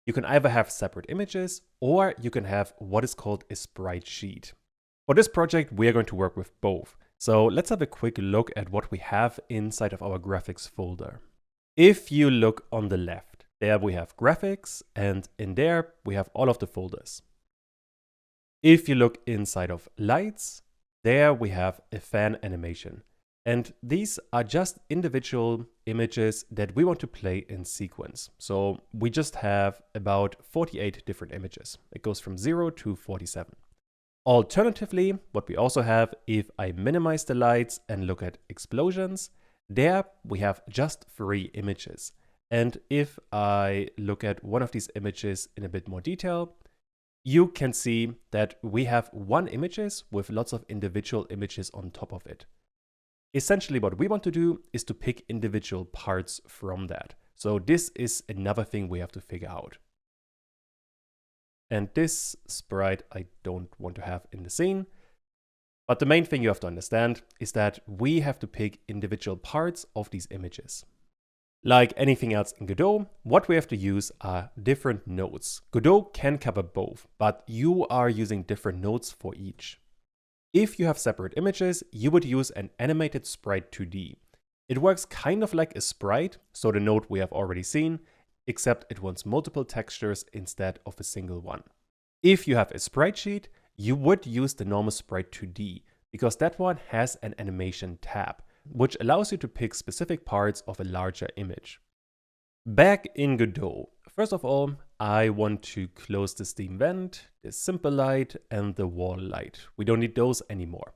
Speaker 1: You can either have separate images or you can have what is called a sprite sheet. For this project, we are going to work with both. So let's have a quick look at what we have inside of our graphics folder. If you look on the left, there we have graphics, and in there we have all of the folders. If you look inside of lights, there we have a fan animation. And these are just individual images that we want to play in sequence. So we just have about 48 different images. It goes from 0 to 47. Alternatively, what we also have, if I minimize the lights and look at explosions, there we have just 3 images. And if I look at one of these images in a bit more detail, you can see that we have 1 images with lots of individual images on top of it. Essentially what we want to do is to pick individual parts from that. So this is another thing we have to figure out. And this sprite I don't want to have in the scene. But the main thing you have to understand is that we have to pick individual parts of these images. Like anything else in Godot, what we have to use are different nodes. Godot can cover both, but you are using different nodes for each. If you have separate images, you would use an animated sprite 2D. It works kind of like a sprite, so the node we have already seen, except it wants multiple textures instead of a single one. If you have a sprite sheet, you would use the normal sprite 2D, because that one has an animation tab, which allows you to pick specific parts of a larger image. Back in Godot, first of all, I want to close the steam vent, the simple light, and the wall light. We don't need those anymore.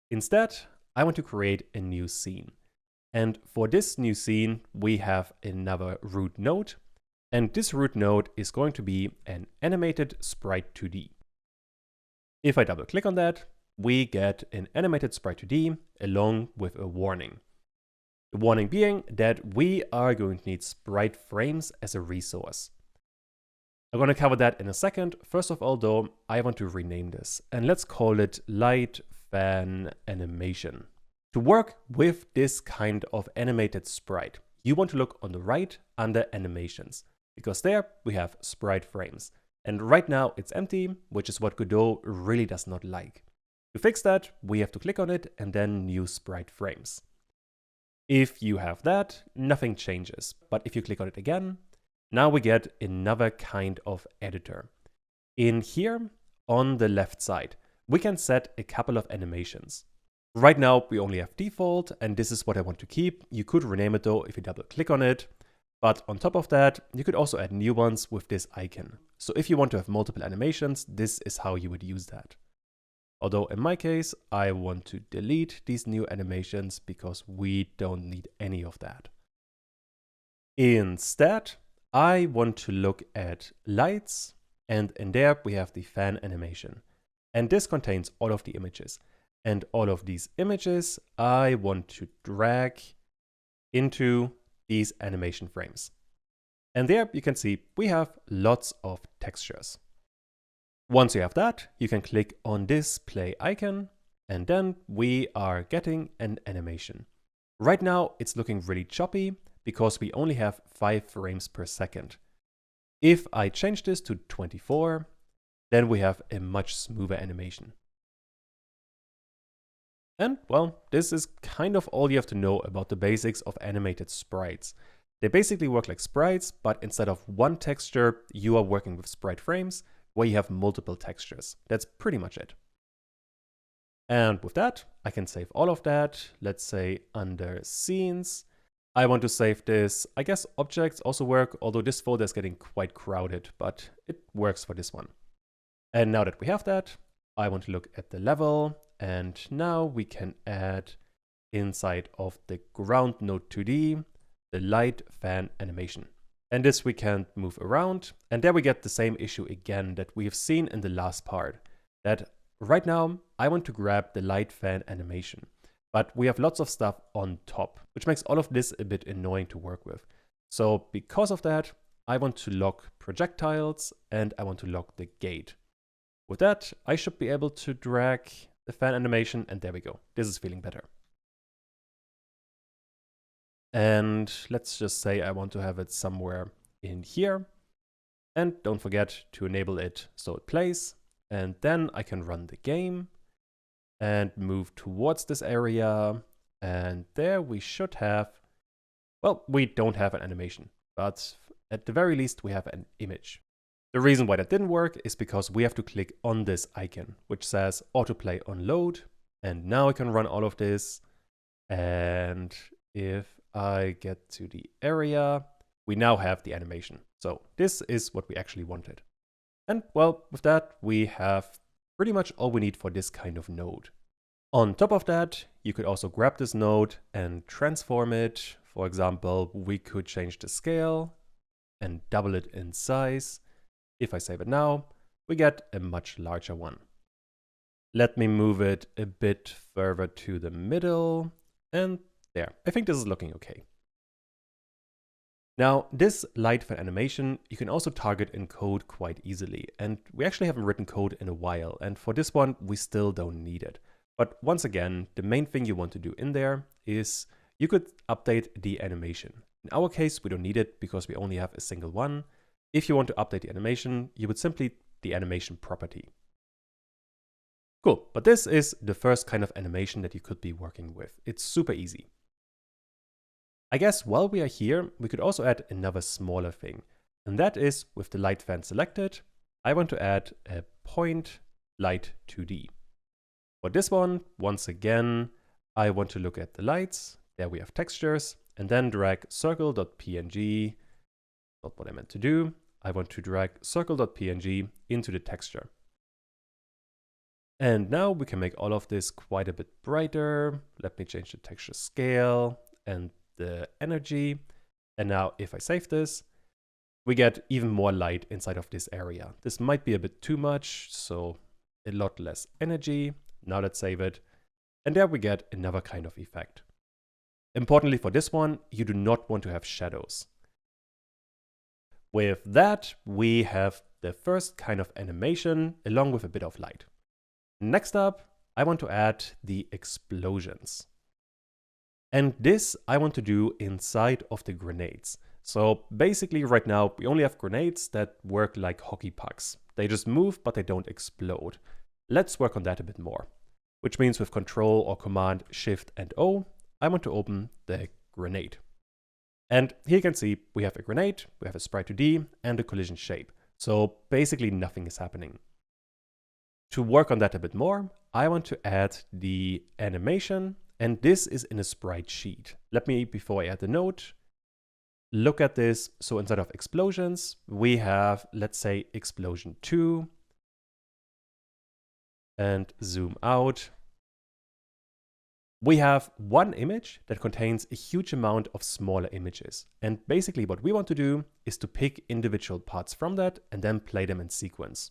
Speaker 1: Instead, I want to create a new scene. And for this new scene, we have another root node. And this root node is going to be an animated sprite 2D. If I double click on that, we get an animated sprite 2D along with a warning. The warning being that we are going to need sprite frames as a resource. I'm going to cover that in a second. First of all, though, I want to rename this, and let's call it light fan animation. To work with this kind of animated sprite, you want to look on the right under animations, because there we have sprite frames. And right now it's empty, which is what Godot really does not like. To fix that, we have to click on it and then new sprite frames. If you have that, nothing changes. But if you click on it again, now we get another kind of editor. In here, on the left side, we can set a couple of animations. Right now, we only have default, and this is what I want to keep. You could rename it though if you double click on it. But on top of that, you could also add new ones with this icon. So if you want to have multiple animations, this is how you would use that. Although in my case, I want to delete these new animations because we don't need any of that. Instead, I want to look at lights, and in there we have the fan animation. And this contains all of the images. And all of these images I want to drag into these animation frames. And there you can see we have lots of textures. Once you have that, you can click on this play icon, and then we are getting an animation. Right now it's looking really choppy because we only have 5 frames per second. If I change this to 24, then we have a much smoother animation. And well, this is kind of all you have to know about the basics of animated sprites. They basically work like sprites, but instead of one texture, you are working with sprite frames where you have multiple textures. That's pretty much it. And with that, I can save all of that. Let's say under scenes, I want to save this. I guess objects also work, although this folder is getting quite crowded, but it works for this one. And now that we have that, I want to look at the level. And now we can add inside of the ground node 2D, the light fan animation. And this we can move around. And there we get the same issue again that we have seen in the last part. That right now I want to grab the light fan animation. But we have lots of stuff on top, which makes all of this a bit annoying to work with. So because of that, I want to lock projectiles and I want to lock the gate. With that, I should be able to drag the fan animation, and there we go. This is feeling better. And let's just say I want to have it somewhere in here. And don't forget to enable it so it plays. And then I can run the game and move towards this area. And there we should have, well, we don't have an animation, but at the very least we have an image. The reason why that didn't work is because we have to click on this icon, which says autoplay on load. And now I can run all of this. And if I get to the area, we now have the animation. So this is what we actually wanted. And well, with that, we have pretty much all we need for this kind of node. On top of that, you could also grab this node and transform it. For example, we could change the scale and double it in size. If I save it now, we get a much larger one. Let me move it a bit further to the middle, and there. I think this is looking okay. Now, this light fan animation, you can also target in code quite easily, and we actually haven't written code in a while, and for this one, we still don't need it. But once again, the main thing you want to do in there is you could update the animation. In our case, we don't need it because we only have a single one. If you want to update the animation, you would simply the animation property. Cool, but this is the first kind of animation that you could be working with. It's super easy. I guess while we are here, we could also add another smaller thing. And that is with the light fan selected, I want to add a point light 2D. For this one, once again, I want to look at the lights. There we have textures, and then drag circle.png. Not what I meant to do. I want to drag circle.png into the texture. And now we can make all of this quite a bit brighter. Let me change the texture scale and the energy. And now if I save this, we get even more light inside of this area. This might be a bit too much, so a lot less energy. Now let's save it. And there we get another kind of effect. Importantly for this one, you do not want to have shadows. With that, we have the first kind of animation along with a bit of light. Next up, I want to add the explosions. And this I want to do inside of the grenades. So basically right now, we only have grenades that work like hockey pucks. They just move, but they don't explode. Let's work on that a bit more. Which means with Control or Command Shift and O, I want to open the grenade. And here you can see we have a grenade, we have a sprite 2D, and a collision shape. So basically nothing is happening. To work on that a bit more, I want to add the animation, and this is in a sprite sheet. Let me, before I add the node, look at this. So instead of explosions, we have, let's say, explosion 2, and zoom out. We have one image that contains a huge amount of smaller images. And basically what we want to do is to pick individual parts from that and then play them in sequence.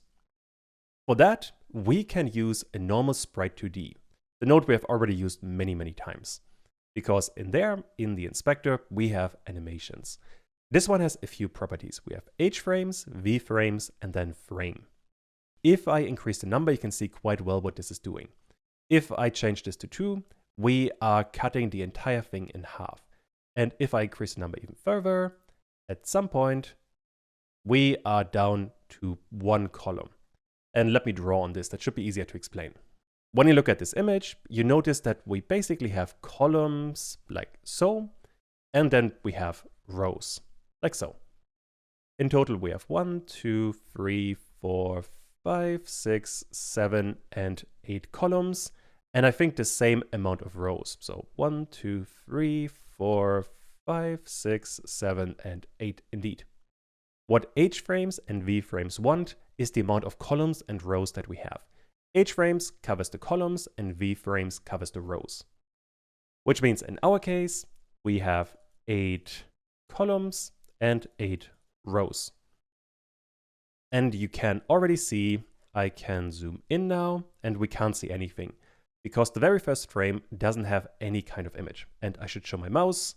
Speaker 1: For that, we can use a normal sprite 2D, the node we have already used many times. Because in there, in the inspector, we have animations. This one has a few properties. We have H frames, V frames, and then frame. If I increase the number, you can see quite well what this is doing. If I change this to 2, we are cutting the entire thing in half. And if I increase the number even further, at some point, we are down to 1 column. And let me draw on this, that should be easier to explain. When you look at this image, you notice that we basically have columns like so, and then we have rows like so. In total, we have 1, 2, 3, 4, 5, 6, 7, and 8 columns. And I think the same amount of rows. So 1, 2, 3, 4, 5, 6, 7, and 8 indeed. What H frames and V frames want is the amount of columns and rows that we have. H frames covers the columns and V frames covers the rows. Which means in our case, we have 8 columns and 8 rows. And you can already see, I can zoom in now, and we can't see anything, because the very first frame doesn't have any kind of image. And I should show my mouse,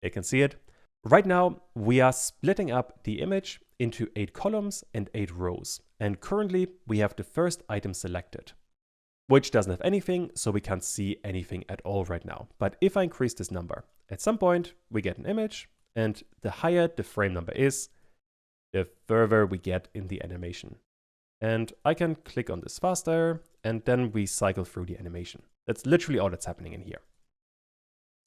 Speaker 1: you can see it. Right now, we are splitting up the image into 8 columns and 8 rows. And currently, we have the first item selected, which doesn't have anything, so we can't see anything at all right now. But if I increase this number, at some point, we get an image, and the higher the frame number is, the further we get in the animation. And I can click on this faster, and then we cycle through the animation. That's literally all that's happening in here.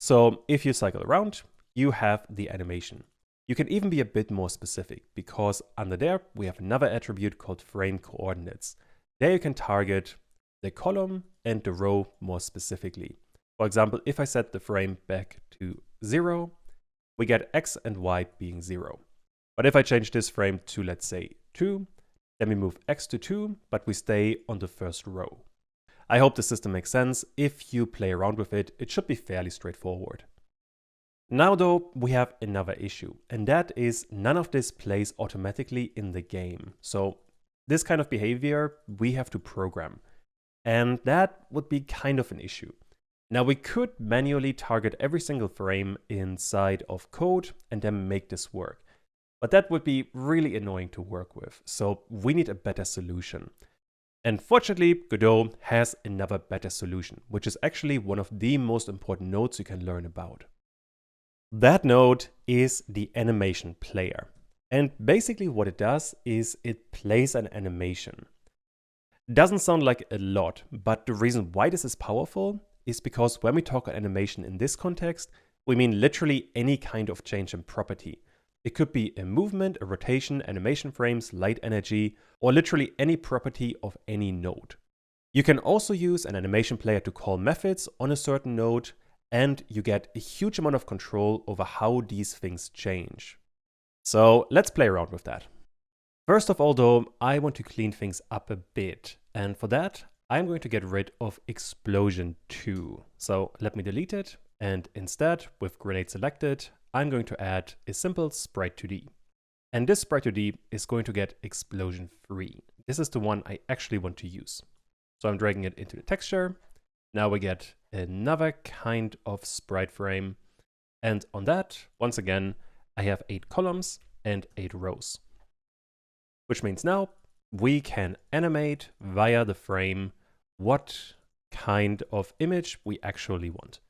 Speaker 1: So if you cycle around, you have the animation. You can even be a bit more specific, because under there we have another attribute called frame coordinates. There you can target the column and the row more specifically. For example, if I set the frame back to 0, we get X and Y being 0. But if I change this frame to, let's say, 2, then we move X to 2, but we stay on the first row. I hope the system makes sense. If you play around with it, it should be fairly straightforward. Now though, we have another issue, and that is none of this plays automatically in the game. So this kind of behavior we have to program, and that would be kind of an issue. Now we could manually target every single frame inside of code and then make this work. But that would be really annoying to work with, so we need a better solution. And fortunately, Godot has another better solution, which is actually one of the most important nodes you can learn about. That node is the animation player. And basically what it does is it plays an animation. Doesn't sound like a lot, but the reason why this is powerful is because when we talk about animation in this context, we mean literally any kind of change in property. It could be a movement, a rotation, animation frames, light energy, or literally any property of any node. You can also use an animation player to call methods on a certain node, and you get a huge amount of control over how these things change. So let's play around with that. First of all though, I want to clean things up a bit, and for that, I'm going to get rid of explosion 2. So let me delete it, and instead, with grenade selected, I'm going to add a simple sprite 2D. And this sprite 2D is going to get explosion 3. This is the one I actually want to use. So I'm dragging it into the texture. Now we get another kind of sprite frame. And on that, once again, I have 8 columns and 8 rows. Which means now we can animate via the frame what kind of image we actually want.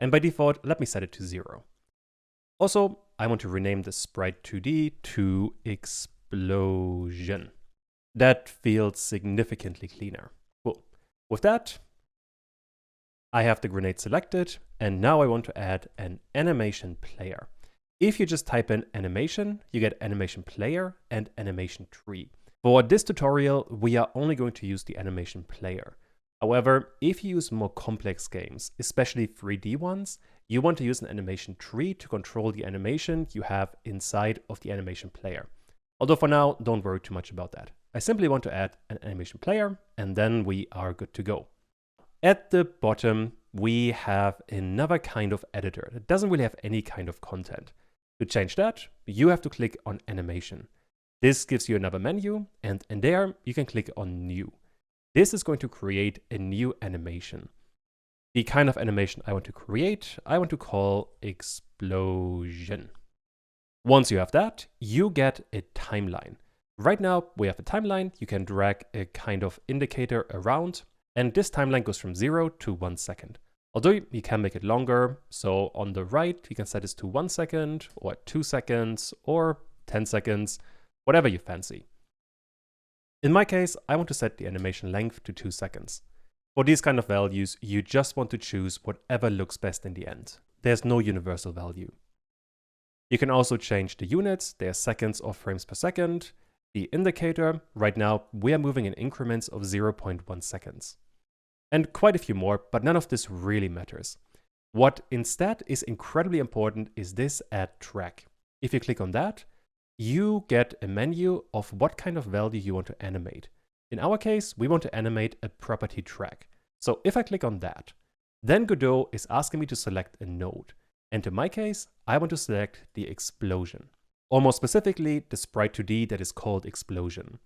Speaker 1: And by default, let me set it to 0. Also, I want to rename the sprite 2D to explosion. That feels significantly cleaner. Cool. With that, I have the grenade selected, and now I want to add an animation player. If you just type in animation, you get animation player and animation tree. For this tutorial, we are only going to use the animation player. However, if you use more complex games, especially 3D ones, you want to use an animation tree to control the animation you have inside of the animation player. Although for now, don't worry too much about that. I simply want to add an animation player, and then we are good to go. At the bottom, we have another kind of editor that doesn't really have any kind of content. To change that, you have to click on animation. This gives you another menu, and in there, you can click on new. This is going to create a new animation. The kind of animation I want to create, I want to call explosion. Once you have that, you get a timeline. Right now, we have a timeline. You can drag a kind of indicator around, and this timeline goes from 0 to 1 second. Although you can make it longer, so on the right, you can set this to 1 second, or 2 seconds, or 10 seconds, whatever you fancy. In my case, I want to set the animation length to 2 seconds. For these kind of values, you just want to choose whatever looks best in the end. There's no universal value. You can also change the units, they're seconds or frames per second. The indicator, right now, we are moving in increments of 0.1 seconds. And quite a few more, but none of this really matters. What instead is incredibly important is this add track. If you click on that, you get a menu of what kind of value you want to animate. In our case, we want to animate a property track. So if I click on that, then Godot is asking me to select a node. And in my case, I want to select the explosion. Or more specifically, the sprite 2D that is called explosion.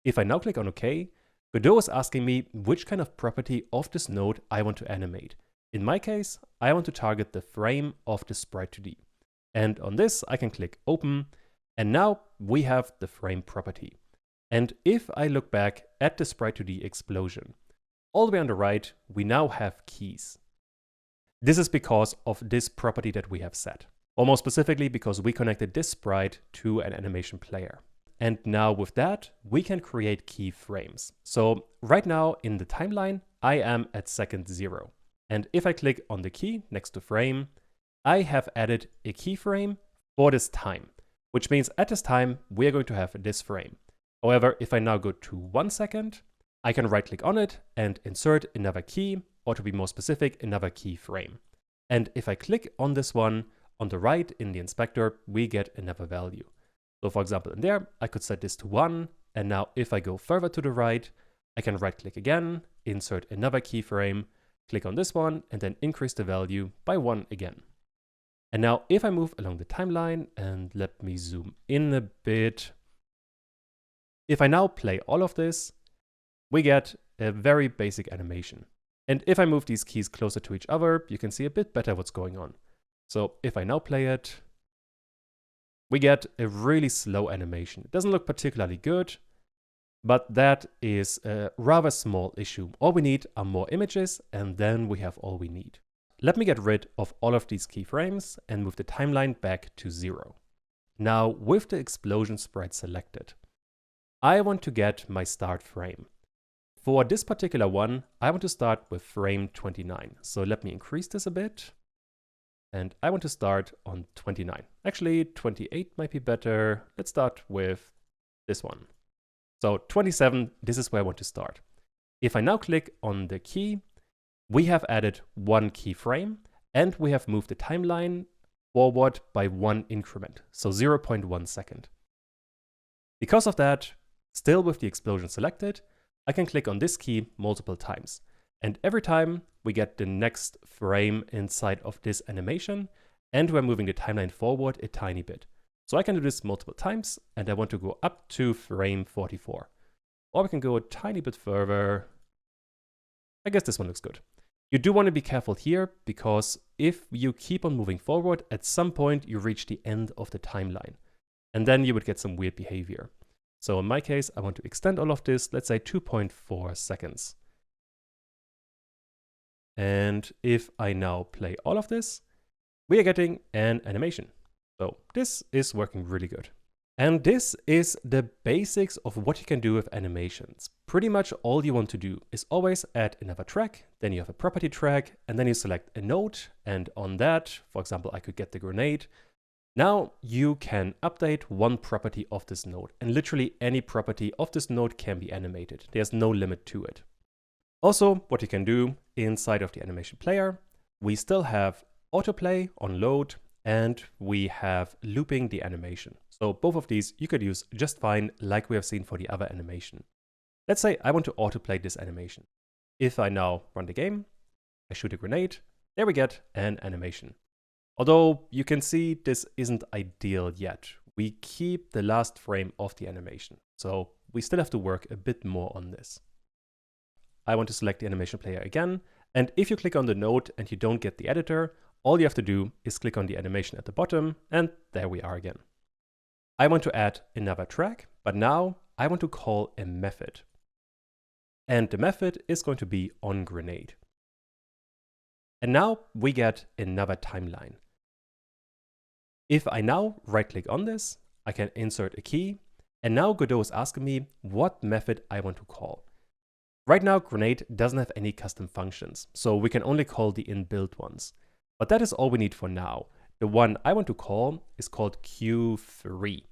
Speaker 1: If I now click on OK, Godot is asking me which kind of property of this node I want to animate. In my case, I want to target the frame of the sprite 2D. And on this, I can click open. And now we have the frame property. And if I look back at the sprite 2D explosion, all the way on the right, we now have keys. This is because of this property that we have set. Or more specifically, because we connected this sprite to an animation player. And now with that, we can create keyframes. So right now in the timeline, I am at second 0. And if I click on the key next to frame, I have added a keyframe for this time. Which means at this time, we are going to have this frame. However, if I now go to 1 second, I can right click on it and insert another key, or to be more specific, another keyframe. And if I click on this one on the right in the inspector, we get another value. So for example, in there, I could set this to 1. And now if I go further to the right, I can right click again, insert another keyframe, click on this one, and then increase the value by 1 again. And now if I move along the timeline, and let me zoom in a bit. If I now play all of this, we get a very basic animation. And if I move these keys closer to each other, you can see a bit better what's going on. So if I now play it, we get a really slow animation. It doesn't look particularly good, but that is a rather small issue. All we need are more images, and then we have all we need. Let me get rid of all of these keyframes and move the timeline back to 0. Now, with the explosion sprite selected, I want to get my start frame. For this particular one, I want to start with frame 29. So let me increase this a bit. And I want to start on 29. Actually, 28 might be better. Let's start with this one. So 27, this is where I want to start. If I now click on the key, we have added 1 keyframe, and we have moved the timeline forward by 1 increment, so 0.1 second. Because of that, still with the explosion selected, I can click on this key multiple times. And every time we get the next frame inside of this animation, and we're moving the timeline forward a tiny bit. So I can do this multiple times, and I want to go up to frame 44. Or we can go a tiny bit further. I guess this one looks good. You do want to be careful here, because if you keep on moving forward, at some point you reach the end of the timeline. And then you would get some weird behavior. So in my case, I want to extend all of this, let's say 2.4 seconds. And if I now play all of this, we are getting an animation. So this is working really good. And this is the basics of what you can do with animations. Pretty much all you want to do is always add another track, then you have a property track, and then you select a node. And on that, for example, I could get the grenade. Now you can update one property of this node, and literally any property of this node can be animated. There's no limit to it. Also, what you can do inside of the animation player, we still have autoplay on load, and we have looping the animation. So both of these you could use just fine, like we have seen for the other animation. Let's say I want to autoplay this animation. If I now run the game, I shoot a grenade, there we get an animation. Although you can see this isn't ideal yet. We keep the last frame of the animation, so we still have to work a bit more on this. I want to select the animation player again, and if you click on the node and you don't get the editor, all you have to do is click on the animation at the bottom, and there we are again. I want to add another track, but now I want to call a method. And the method is going to be onGrenade. And now we get another timeline. If I now right-click on this, I can insert a key, and now Godot is asking me what method I want to call. Right now, Grenade doesn't have any custom functions, so we can only call the inbuilt ones. But that is all we need for now. The one I want to call is called Q3.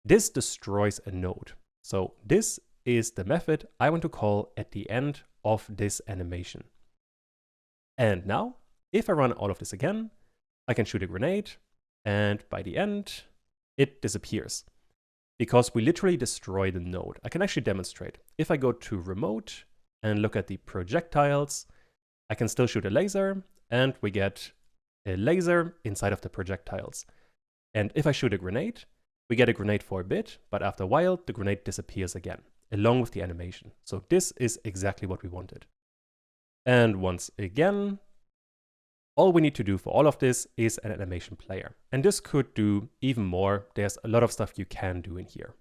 Speaker 1: This destroys a node. So this is the method I want to call at the end of this animation. And now, if I run all of this again, I can shoot a grenade, and by the end, it disappears. Because we literally destroy the node. I can actually demonstrate. If I go to remote and look at the projectiles, I can still shoot a laser, and we get a laser inside of the projectiles. And if I shoot a grenade, we get a grenade for a bit, but after a while, the grenade disappears again, along with the animation. So this is exactly what we wanted. And once again, all we need to do for all of this is an animation player. And this could do even more. There's a lot of stuff you can do in here.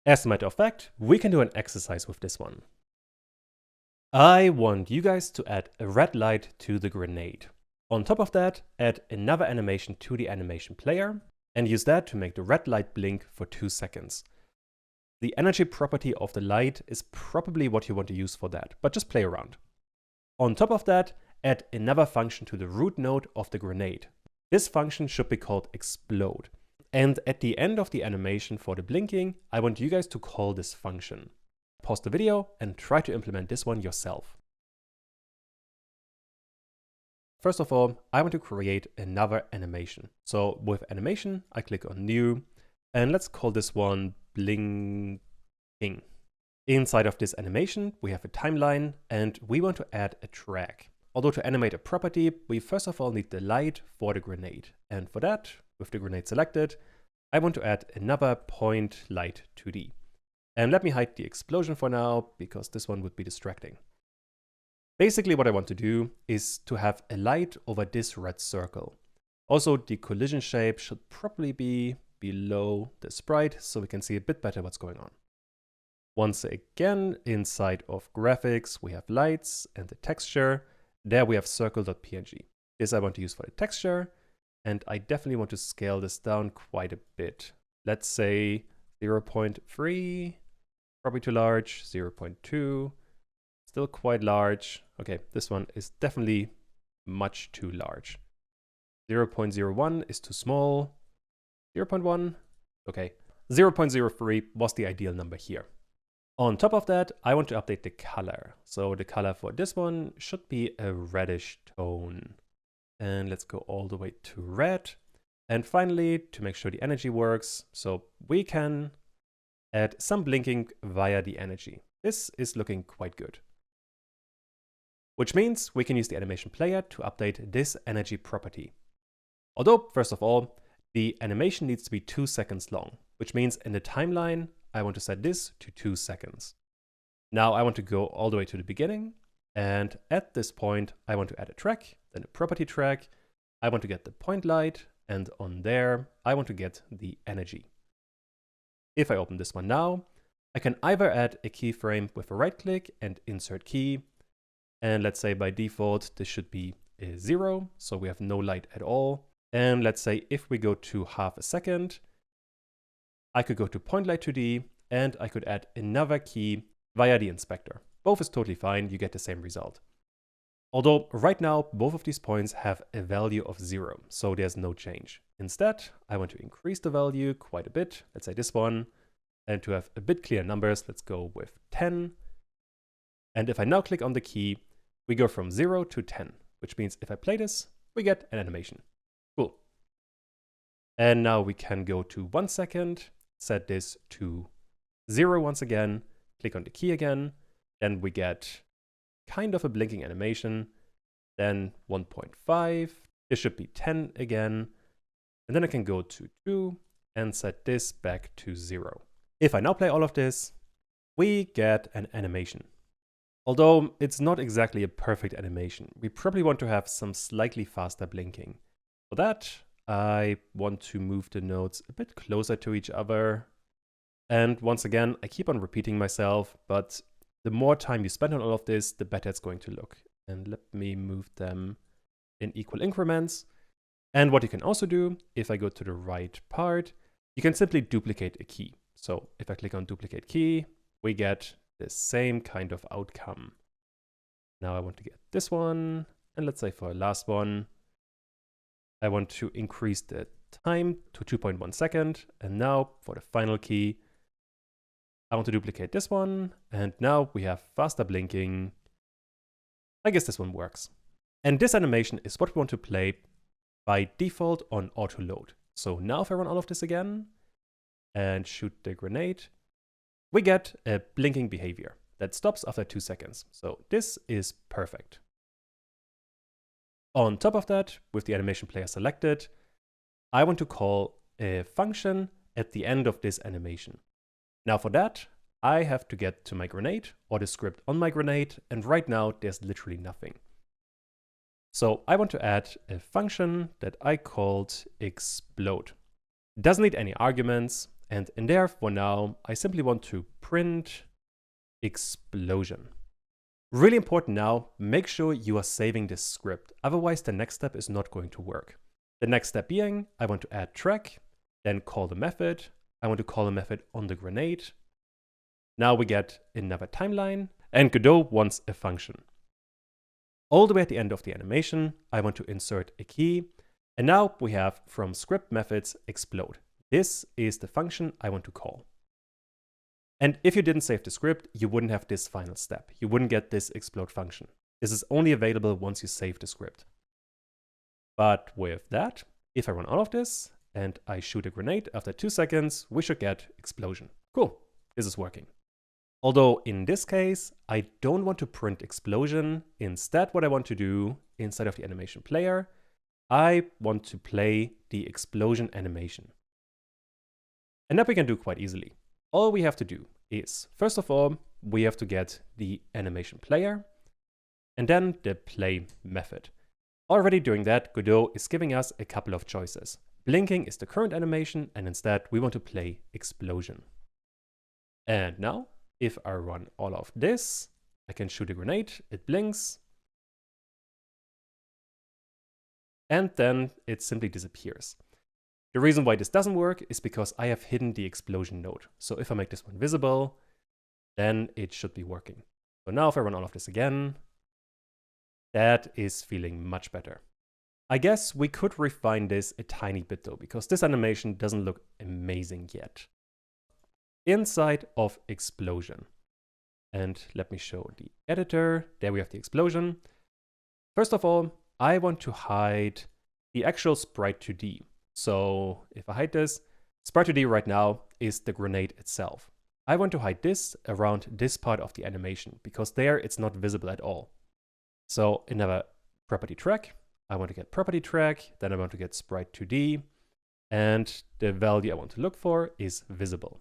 Speaker 1: As a matter of fact, we can do an exercise with this one. I want you guys to add a red light to the grenade. On top of that, add another animation to the animation player and use that to make the red light blink for 2 seconds. The energy property of the light is probably what you want to use for that, but just play around. On top of that, add another function to the root node of the grenade. This function should be called explode. And at the end of the animation for the blinking, I want you guys to call this function. Pause the video and try to implement this one yourself. First of all, I want to create another animation. So with animation, I click on new, and let's call this one blinking. Inside of this animation, we have a timeline, and we want to add a track. Although to animate a property, we first of all need the light for the grenade. And for that, with the grenade selected, I want to add another point light 2D. And let me hide the explosion for now, because this one would be distracting. Basically what I want to do is to have a light over this red circle. Also, the collision shape should probably be below the sprite, so we can see a bit better what's going on. Once again, inside of graphics, we have lights and the texture. There we have circle.png. This I want to use for the texture, and I definitely want to scale this down quite a bit. Let's say 0.3, probably too large, 0.2, still quite large. Okay, this one is definitely much too large. 0.01 is too small. 0.1, okay. 0.03 was the ideal number here. On top of that, I want to update the color. So the color for this one should be a reddish tone. And let's go all the way to red. And finally, to make sure the energy works, so we can add some blinking via the energy. This is looking quite good. Which means we can use the animation player to update this energy property. Although, first of all, the animation needs to be 2 seconds long, which means in the timeline, I want to set this to 2 seconds. Now I want to go all the way to the beginning, and at this point, I want to add a track, then a property track. I want to get the point light, and on there, I want to get the energy. If I open this one now, I can either add a keyframe with a right click and insert key, and let's say by default, this should be a 0, so we have no light at all. And let's say if we go to half a second, I could go to point light 2D, and I could add another key via the inspector. Both is totally fine, you get the same result. Although right now, both of these points have a value of 0, so there's no change. Instead, I want to increase the value quite a bit, let's say this one, and to have a bit clearer numbers, let's go with 10. And if I now click on the key, we go from 0 to 10, which means if I play this, we get an animation. Cool. And now we can go to 1 second, set this to 0 once again, click on the key again, then we get kind of a blinking animation, then 1.5, this should be 10 again, and then I can go to 2 and set this back to 0. If I now play all of this, we get an animation. Although it's not exactly a perfect animation, we probably want to have some slightly faster blinking. For that, I want to move the nodes a bit closer to each other. And once again, I keep on repeating myself, but the more time you spend on all of this, the better it's going to look. And let me move them in equal increments. And what you can also do, if I go to the right part, you can simply duplicate a key. So if I click on duplicate key, we get the same kind of outcome. Now I want to get this one, and let's say for the last one, I want to increase the time to 2.1 second, and now for the final key, I want to duplicate this one, and now we have faster blinking. I guess this one works. And this animation is what we want to play by default on auto load. So now if I run all of this again and shoot the grenade, we get a blinking behavior that stops after 2 seconds. So this is perfect. On top of that, with the animation player selected, I want to call a function at the end of this animation. Now for that, I have to get to my grenade or the script on my grenade, and right now there's literally nothing. So I want to add a function that I called explode. It doesn't need any arguments, and in there for now, I simply want to print explosion. Really important now, make sure you are saving this script. Otherwise, the next step is not going to work. The next step being, I want to add track, then call the method. I want to call a method on the grenade. Now we get another timeline, and Godot wants a function. All the way at the end of the animation, I want to insert a key. And now we have from script methods explode. This is the function I want to call. And if you didn't save the script, you wouldn't have this final step. You wouldn't get this explode function. This is only available once you save the script. But with that, if I run all of this and I shoot a grenade after 2 seconds, we should get explosion. Cool, this is working. Although in this case, I don't want to print explosion. Instead, what I want to do inside of the animation player, I want to play the explosion animation. And that we can do quite easily. All we have to do is, first of all, we have to get the animation player and then the play method. Already doing that, Godot is giving us a couple of choices. Blinking is the current animation, and instead we want to play explosion. And now, if I run all of this, I can shoot a grenade, it blinks, and then it simply disappears. The reason why this doesn't work is because I have hidden the explosion node. So if I make this one visible, then it should be working. So now if I run all of this again, that is feeling much better. I guess we could refine this a tiny bit though, because this animation doesn't look amazing yet. Inside of explosion. And let me show the editor. There we have the explosion. First of all, I want to hide the actual sprite 2D. So if I hide this, sprite 2D right now is the grenade itself. I want to hide this around this part of the animation because there it's not visible at all. So another property track, I want to get property track, then I want to get sprite 2D, and the value I want to look for is visible.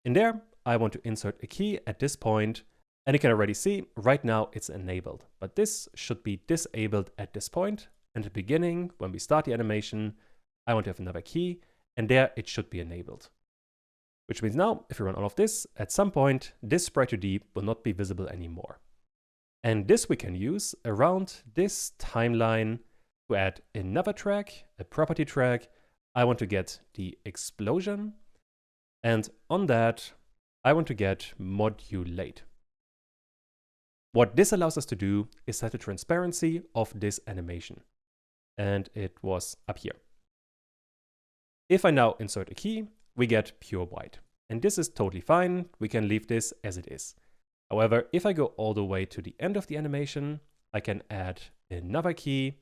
Speaker 1: In there, I want to insert a key at this point, and you can already see right now it's enabled, but this should be disabled at this point. And at the beginning, when we start the animation, I want to have another key, and there it should be enabled. Which means now, if we run all of this, at some point, this sprite 2D will not be visible anymore. And this we can use around this timeline to add another track, a property track. I want to get the explosion, and on that, I want to get modulate. What this allows us to do is set the transparency of this animation. And it was up here. If I now insert a key, we get pure white. And this is totally fine. We can leave this as it is. However, if I go all the way to the end of the animation, I can add another key,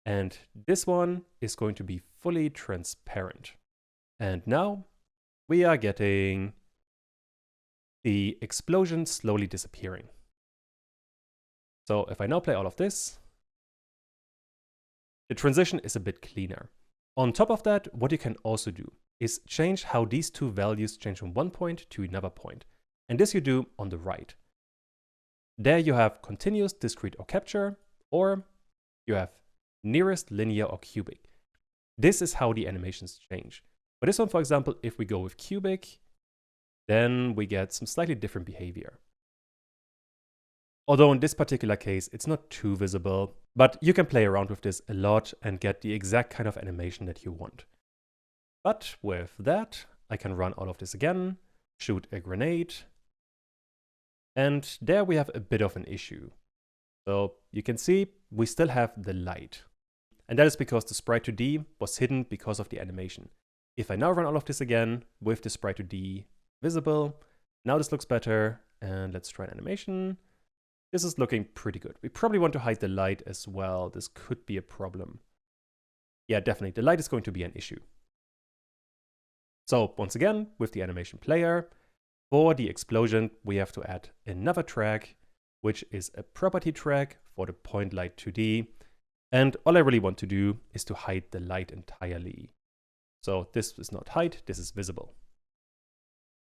Speaker 1: and this one is going to be fully transparent. And now we are getting the explosion slowly disappearing. So if I now play all of this, the transition is a bit cleaner. On top of that, what you can also do is change how these two values change from one point to another point. And this you do on the right. There you have continuous, discrete, or capture, or you have nearest, linear, or cubic. This is how the animations change. For this one, for example, if we go with cubic, then we get some slightly different behavior. Although in this particular case, it's not too visible, but you can play around with this a lot and get the exact kind of animation that you want. But with that, I can run all of this again, shoot a grenade, and there we have a bit of an issue. So you can see we still have the light. And that is because the sprite 2D was hidden because of the animation. If I now run all of this again with the sprite 2D visible, now this looks better, and let's try an animation. This is looking pretty good. We probably want to hide the light as well. This could be a problem. Yeah, definitely. The light is going to be an issue. So once again, with the animation player, for the explosion, we have to add another track, which is a property track for the point light 2D. And all I really want to do is to hide the light entirely. So this is not hide, this is visible.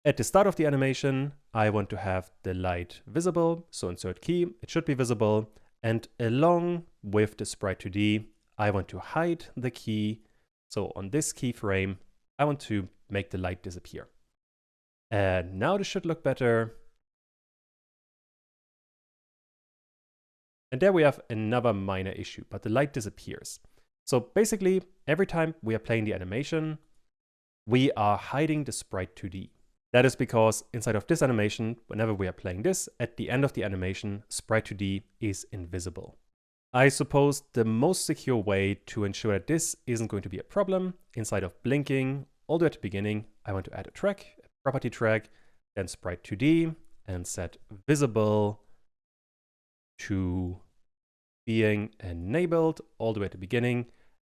Speaker 1: At the start of the animation, I want to have the light visible, so insert key, it should be visible, and along with the sprite 2D, I want to hide the key, so on this keyframe, I want to make the light disappear. And now this should look better. And there we have another minor issue, but the light disappears. So basically, every time we are playing the animation, we are hiding the sprite 2D. That is because inside of this animation, whenever we are playing this, at the end of the animation, sprite 2D is invisible. I suppose the most secure way to ensure that this isn't going to be a problem, inside of blinking, all the way at the beginning, I want to add a track, a property track, then sprite 2D, and set visible to being enabled all the way at the beginning.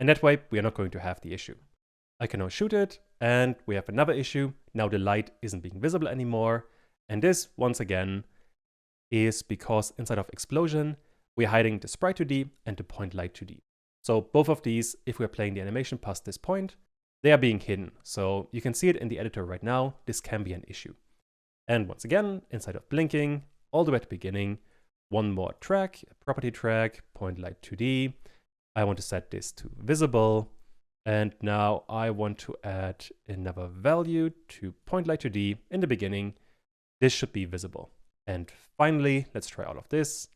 Speaker 1: And that way, we are not going to have the issue. I can now shoot it, and we have another issue. Now the light isn't being visible anymore. And this, once again, is because inside of explosion, we're hiding the sprite 2D and the point light 2D. So both of these, if we're playing the animation past this point, they are being hidden. So you can see it in the editor right now. This can be an issue. And once again, inside of blinking, all the way at the beginning, one more track, a property track, point light 2D. I want to set this to visible. And now I want to add another value to point light 2D in the beginning. This should be visible. And finally, let's try all of this.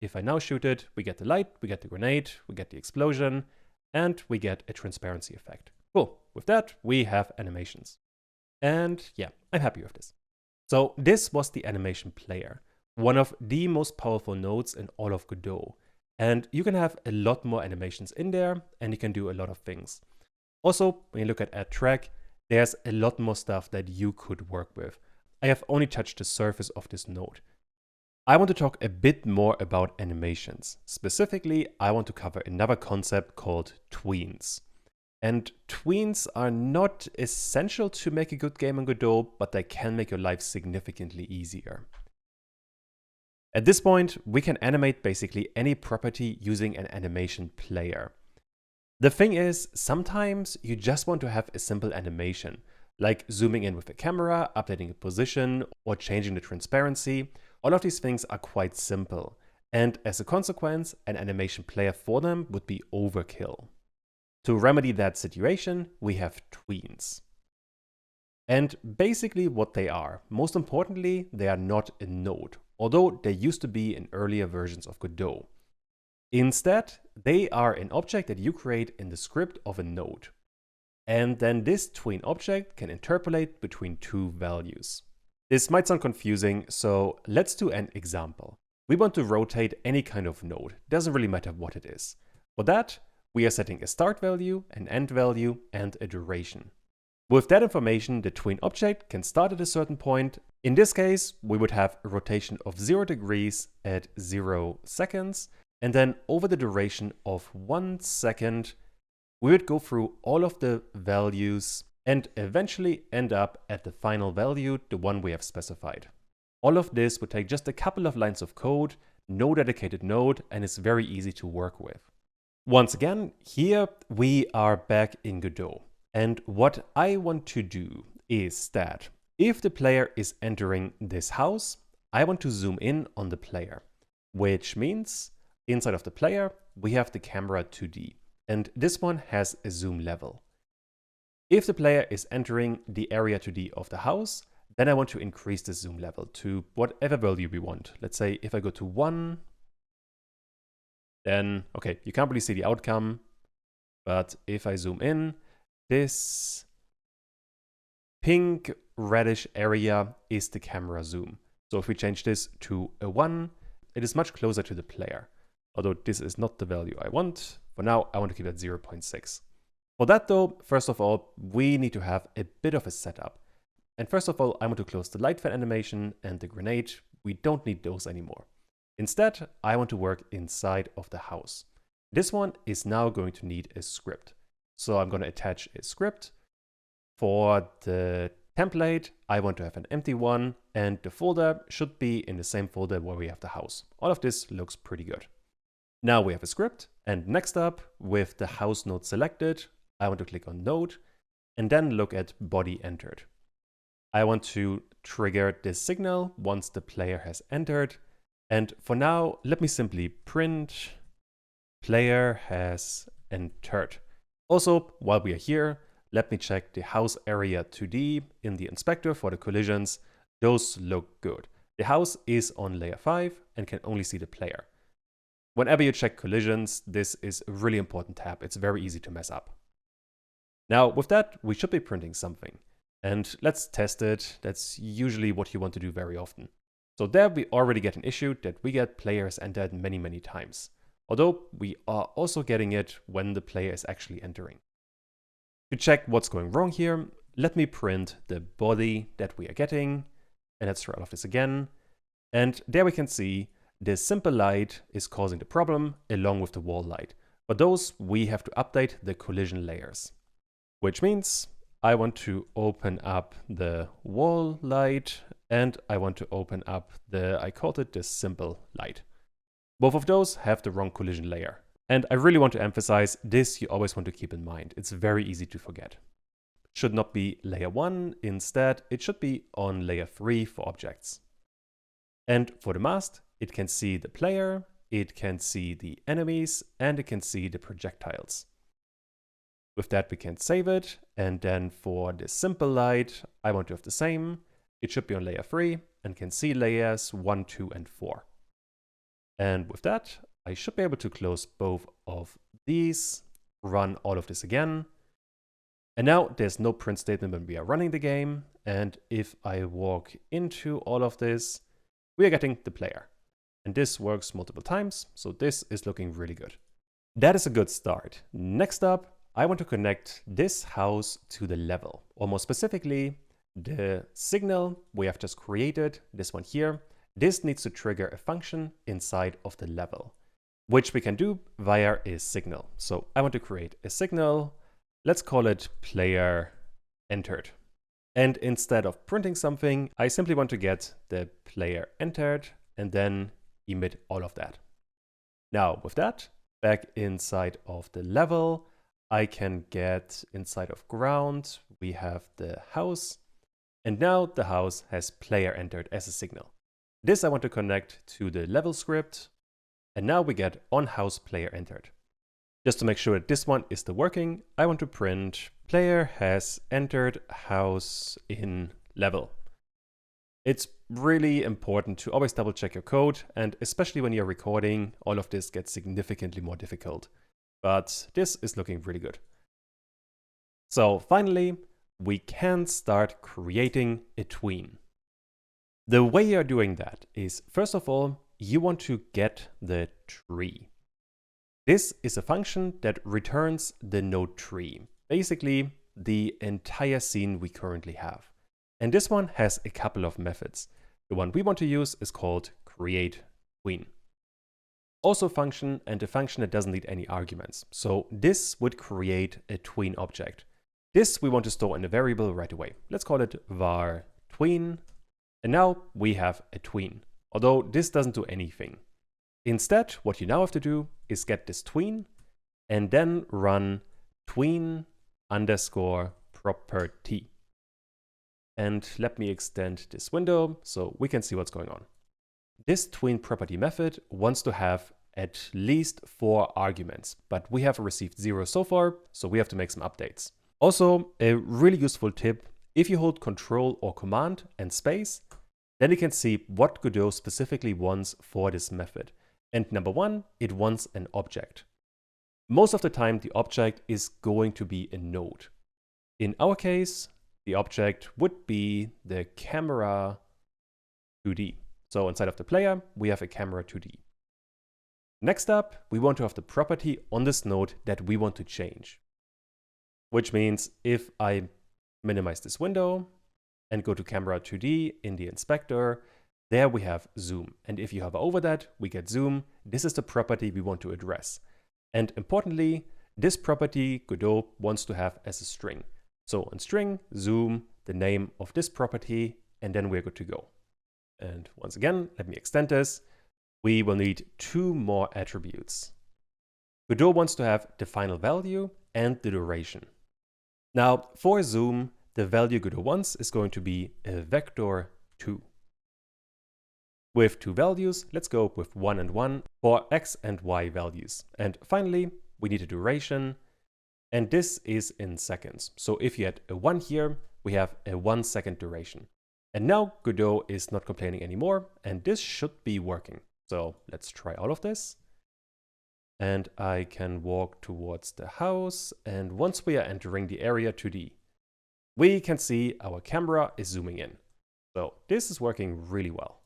Speaker 1: If I now shoot it, we get the light, we get the grenade, we get the explosion, and we get a transparency effect. Cool. With that, we have animations. And yeah, I'm happy with this. So this was the animation player, one of the most powerful nodes in all of Godot. And you can have a lot more animations in there, and you can do a lot of things. Also, when you look at add track, there's a lot more stuff that you could work with. I have only touched the surface of this node. I want to talk a bit more about animations. Specifically, I want to cover another concept called tweens. And tweens are not essential to make a good game in Godot, but they can make your life significantly easier. At this point, we can animate basically any property using an animation player. The thing is, sometimes you just want to have a simple animation, like zooming in with the camera, updating a position, or changing the transparency. All of these things are quite simple, and as a consequence, an animation player for them would be overkill. To remedy that situation, we have tweens. And basically what they are, most importantly, they are not a node, although they used to be in earlier versions of Godot. Instead, they are an object that you create in the script of a node. And then this tween object can interpolate between two values. This might sound confusing, so let's do an example. We want to rotate any kind of node, doesn't really matter what it is. For that, we are setting a start value, an end value, and a duration. With that information, the tween object can start at a certain point. In this case, we would have a rotation of 0 degrees at 0 seconds. And then over the duration of 1 second, we would go through all of the values and eventually end up at the final value, the one we have specified. All of this would take just a couple of lines of code, no dedicated node, and is very easy to work with. Once again, here we are back in Godot. And what I want to do is that if the player is entering this house, I want to zoom in on the player, which means inside of the player, we have the camera 2D, and this one has a zoom level. If the player is entering the area 2D of the house, then I want to increase the zoom level to whatever value we want. Let's say if I go to 1, then, okay, you can't really see the outcome, but if I zoom in, this pink reddish area is the camera zoom. So if we change this to a 1, it is much closer to the player. Although this is not the value I want. For now, I want to keep it at 0.6. For that though, first of all, we need to have a bit of a setup. And first of all, I want to close the light fan animation and the grenade. We don't need those anymore. Instead, I want to work inside of the house. This one is now going to need a script. So I'm going to attach a script. For the template, I want to have an empty one, and the folder should be in the same folder where we have the house. All of this looks pretty good. Now we have a script, and next up, with the house node selected, I want to click on node, and then look at body entered. I want to trigger this signal once the player has entered, and for now, let me simply print player has entered. Also, while we are here, let me check the house area 2D in the inspector for the collisions. Those look good. The house is on layer 5 and can only see the player. Whenever you check collisions, this is a really important tab. It's very easy to mess up. Now, with that, we should be printing something. And let's test it. That's usually what you want to do very often. So there we already get an issue that we get players entered many, many times. Although we are also getting it when the player is actually entering. To check what's going wrong here, let me print the body that we are getting. And let's try all of this again. And there we can see the simple light is causing the problem along with the wall light. For those, we have to update the collision layers. Which means I want to open up the wall light and I want to open up I called it the simple light. Both of those have the wrong collision layer. And I really want to emphasize this, you always want to keep in mind. It's very easy to forget. It should not be layer 1. Instead, it should be on layer 3 for objects. And for the mask, it can see the player, it can see the enemies, and it can see the projectiles. With that, we can save it. And then for the simple light, I want to have the same. It should be on layer 3 and can see layers 1, 2, and 4. And with that, I should be able to close both of these, run all of this again. And now there's no print statement when we are running the game. And if I walk into all of this, we are getting the player. And this works multiple times, so this is looking really good. That is a good start. Next up, I want to connect this house to the level, or more specifically, the signal we have just created, this one here. This needs to trigger a function inside of the level, which we can do via a signal. So I want to create a signal. Let's call it player entered. And instead of printing something, I simply want to get the player entered and then emit all of that. Now with that, back inside of the level, I can get inside of ground, we have the house, and now the house has player entered as a signal. This I want to connect to the level script, and now we get on house player entered. Just to make sure that this one is still working, I want to print player has entered house in level. It's really important to always double check your code, and especially when you're recording, all of this gets significantly more difficult. But this is looking really good. So finally, we can start creating a tween. The way you're doing that is, first of all, you want to get the tree. This is a function that returns the node tree. Basically, the entire scene we currently have. And this one has a couple of methods. The one we want to use is called createTween. Also function, and a function that doesn't need any arguments. So this would create a tween object. This we want to store in a variable right away. Let's call it var tween. And now we have a tween, although this doesn't do anything. Instead, what you now have to do is get this tween and then run tween underscore property. And let me extend this window so we can see what's going on. This tween property method wants to have at least 4 arguments, but we have received 0 so far, so we have to make some updates. Also, a really useful tip, if you hold Control or Command and space, then you can see what Godot specifically wants for this method. And number 1, it wants an object. Most of the time, the object is going to be a node. In our case, the object would be the camera 2D. So inside of the player, we have a camera 2D. Next up, we want to have the property on this node that we want to change. Which means if I minimize this window and go to camera 2D in the inspector, there we have zoom. And if you hover over that, we get zoom. This is the property we want to address. And importantly, this property Godot wants to have as a string. So on string, zoom, the name of this property, and then we're good to go. And once again, let me extend this. We will need 2 more attributes. Godot wants to have the final value and the duration. Now, for zoom, the value Godot wants is going to be a vector 2. With 2 values, let's go with 1 and 1 for x and y values. And finally, we need a duration, and this is in seconds. So if you had a 1 here, we have a 1 second duration. And now Godot is not complaining anymore, and this should be working. So let's try all of this. And I can walk towards the house, and once we are entering the area 2D, we can see our camera is zooming in. So this is working really well.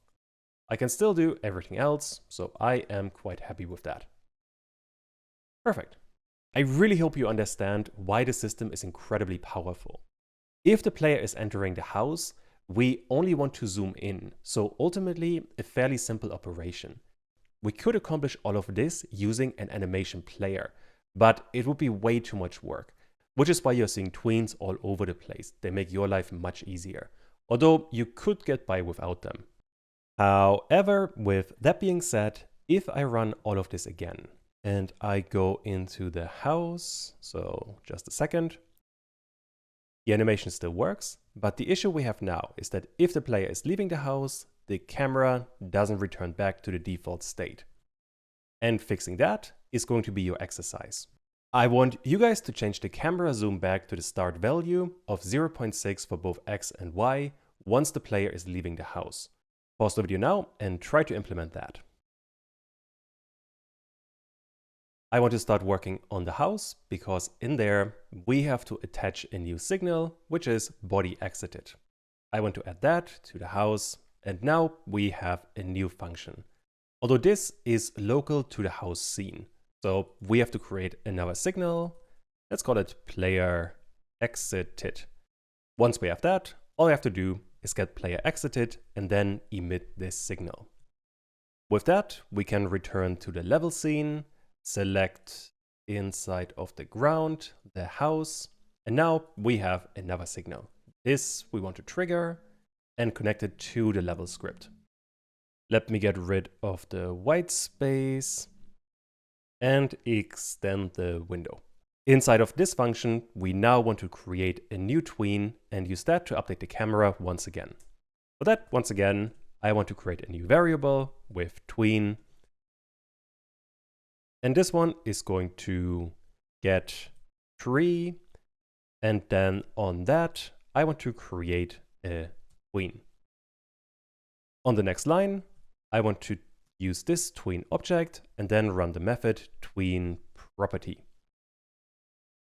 Speaker 1: I can still do everything else, so I am quite happy with that. Perfect. I really hope you understand why the system is incredibly powerful. If the player is entering the house, we only want to zoom in, so ultimately a fairly simple operation. We could accomplish all of this using an animation player, but it would be way too much work, which is why you're seeing tweens all over the place. They make your life much easier, although you could get by without them. However, with that being said, if I run all of this again and I go into the house, so just a second, the animation still works, but the issue we have now is that if the player is leaving the house, the camera doesn't return back to the default state. And fixing that is going to be your exercise. I want you guys to change the camera zoom back to the start value of 0.6 for both x and y once the player is leaving the house. Pause the video now and try to implement that. I want to start working on the house because in there we have to attach a new signal, which is body exited. I want to add that to the house, and now we have a new function. Although this is local to the house scene, so we have to create another signal. Let's call it player exited. Once we have that, all we have to do is get player exited and then emit this signal. With that, we can return to the level scene, select inside of the ground, the house, and now we have another signal. This we want to trigger and connect it to the level script. Let me get rid of the white space and extend the window. Inside of this function, we now want to create a new tween and use that to update the camera once again. For that, once again, I want to create a new variable with tween. And this one is going to get 3. And then on that, I want to create a tween. On the next line, I want to use this tween object and then run the method tween property.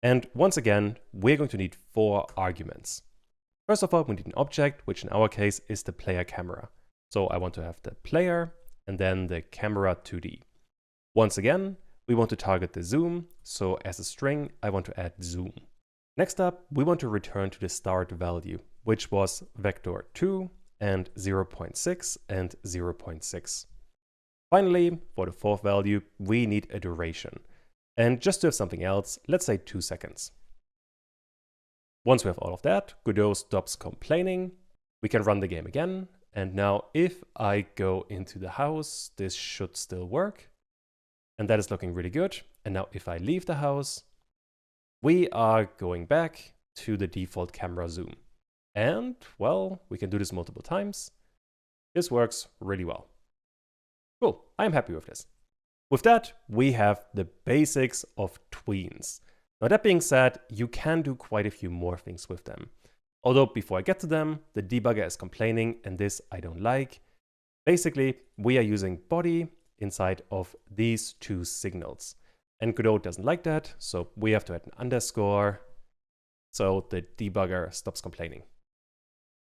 Speaker 1: And once again, we're going to need 4 arguments. First of all, we need an object, which in our case is the player camera. So I want to have the player and then the camera 2D. Once again, we want to target the zoom. So as a string, I want to add zoom. Next up, we want to return to the start value, which was vector 2 and 0.6 and 0.6. Finally, for the fourth value, we need a duration. And just to have something else, let's say 2 seconds. Once we have all of that, Godot stops complaining. We can run the game again. And now if I go into the house, this should still work. And that is looking really good. And now if I leave the house, we are going back to the default camera zoom. And, well, we can do this multiple times. This works really well. Cool, I'm happy with this. With that, we have the basics of Tweens. Now that being said, you can do quite a few more things with them. Although before I get to them, the debugger is complaining, and this I don't like. Basically, we are using body inside of these two signals. And Godot doesn't like that, so we have to add an underscore, so the debugger stops complaining.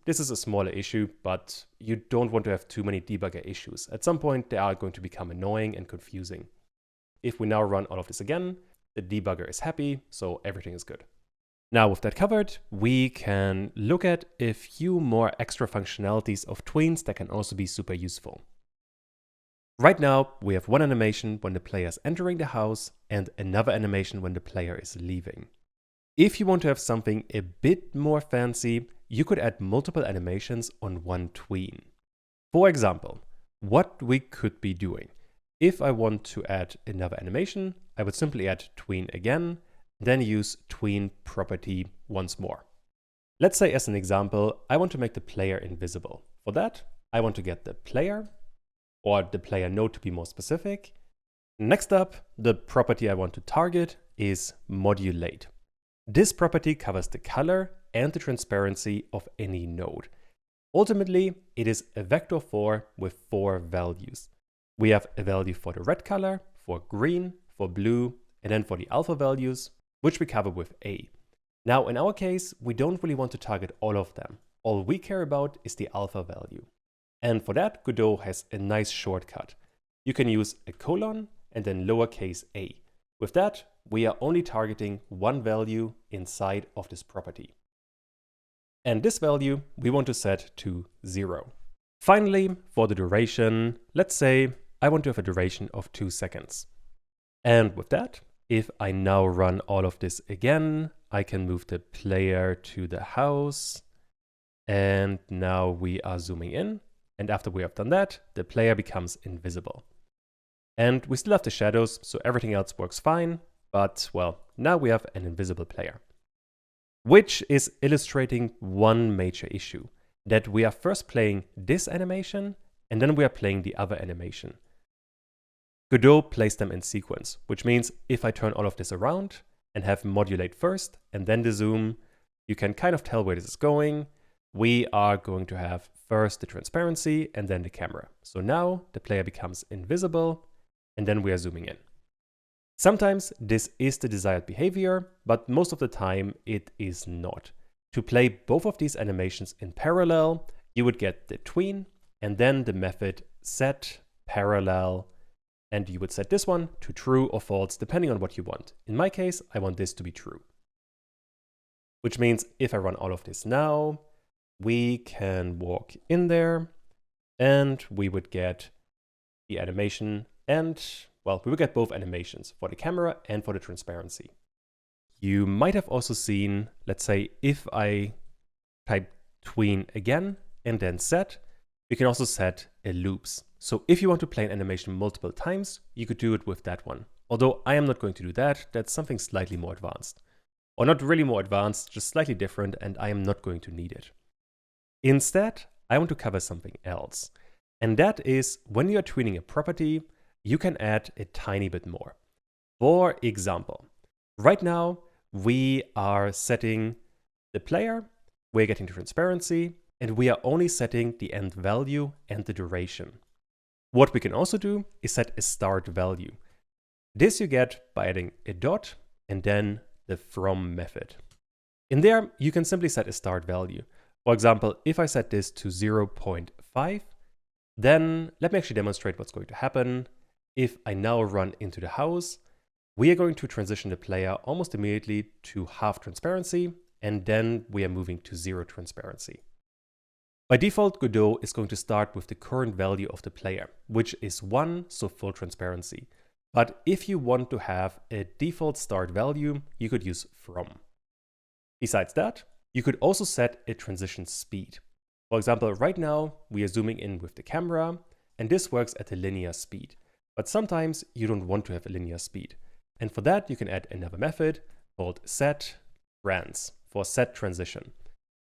Speaker 1: This is a smaller issue, but you don't want to have too many debugger issues. At some point, they are going to become annoying and confusing. If we now run all of this again, the debugger is happy, so everything is good. Now with that covered, we can look at a few more extra functionalities of Tweens that can also be super useful. Right now, we have one animation when the player is entering the house and another animation when the player is leaving. If you want to have something a bit more fancy, you could add multiple animations on one tween. For example, what we could be doing. If I want to add another animation, I would simply add tween again, then use tween property once more. Let's say as an example, I want to make the player invisible. For that, I want to get the player, or the player node to be more specific. Next up, the property I want to target is modulate. This property covers the color and the transparency of any node. Ultimately, it is a vector 4 with 4 values. We have a value for the red color, for green, for blue, and then for the alpha values, which we cover with A. Now, in our case, we don't really want to target all of them. All we care about is the alpha value. And for that, Godot has a nice shortcut. You can use a colon and then lowercase a. With that, we are only targeting one value inside of this property. And this value we want to set to 0. Finally, for the duration, let's say I want to have a duration of 2 seconds. And with that, if I now run all of this again, I can move the player to the house. And now we are zooming in. And after we have done that, the player becomes invisible. And we still have the shadows, so everything else works fine. But, well, now we have an invisible player. Which is illustrating one major issue, that we are first playing this animation, and then we are playing the other animation. Godot plays them in sequence, which means if I turn all of this around and have modulate first, and then the zoom, you can kind of tell where this is going. We are going to have first the transparency and then the camera. So now the player becomes invisible, and then we are zooming in. Sometimes this is the desired behavior, but most of the time it is not. To play both of these animations in parallel, you would get the tween and then the method set parallel, and you would set this one to true or false depending on what you want. In my case, I want this to be true. Which means if I run all of this now, we can walk in there and we would get the animation and, well, we would get both animations for the camera and for the transparency. You might have also seen, let's say, if I type tween again and then set, we can also set a loops. So if you want to play an animation multiple times, you could do it with that one. Although I am not going to do that, that's something slightly more advanced. Or not really more advanced, just slightly different, and I am not going to need it. Instead, I want to cover something else. And that is when you are tweening a property, you can add a tiny bit more. For example, right now we are setting the player, we're getting the transparency, and we are only setting the end value and the duration. What we can also do is set a start value. This you get by adding a dot and then the from method. In there, you can simply set a start value. For example, if I set this to 0.5, then let me actually demonstrate what's going to happen. If I now run into the house, we are going to transition the player almost immediately to half transparency, and then we are moving to 0 transparency. By default, Godot is going to start with the current value of the player, which is 1, so full transparency. But if you want to have a default start value, you could use from. Besides that, you could also set a transition speed. For example, right now we are zooming in with the camera, and this works at a linear speed. But sometimes you don't want to have a linear speed. And for that, you can add another method called setTrans for set transition.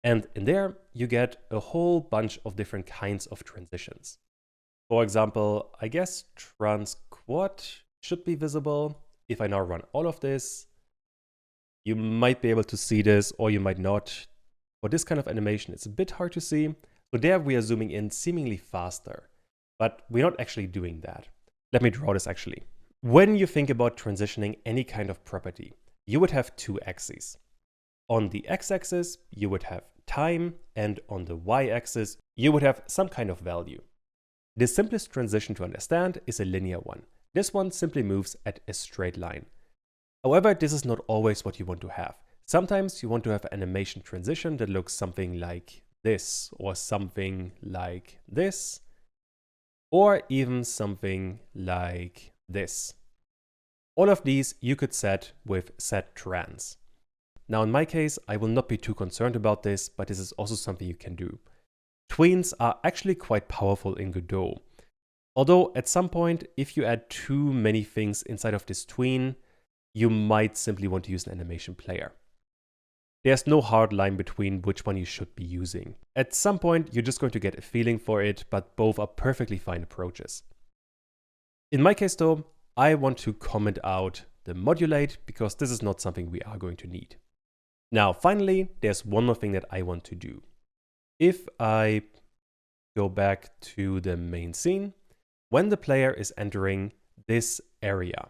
Speaker 1: And in there, you get a whole bunch of different kinds of transitions. For example, I guess trans quad should be visible. If I now run all of this, you might be able to see this, or you might not. For this kind of animation, it's a bit hard to see. So there we are zooming in seemingly faster, but we're not actually doing that. Let me draw this actually. When you think about transitioning any kind of property, you would have 2 axes. On the x-axis, you would have time, and on the y-axis, you would have some kind of value. The simplest transition to understand is a linear one. This one simply moves at a straight line. However, this is not always what you want to have. Sometimes you want to have an animation transition that looks something like this, or something like this, or even something like this. All of these you could set with setTrans. Now in my case, I will not be too concerned about this, but this is also something you can do. Tweens are actually quite powerful in Godot. Although at some point, if you add too many things inside of this tween, you might simply want to use an animation player. There's no hard line between which one you should be using. At some point, you're just going to get a feeling for it, but both are perfectly fine approaches. In my case though, I want to comment out the modulate because this is not something we are going to need. Now finally, there's one more thing that I want to do. If I go back to the main scene, when the player is entering this area.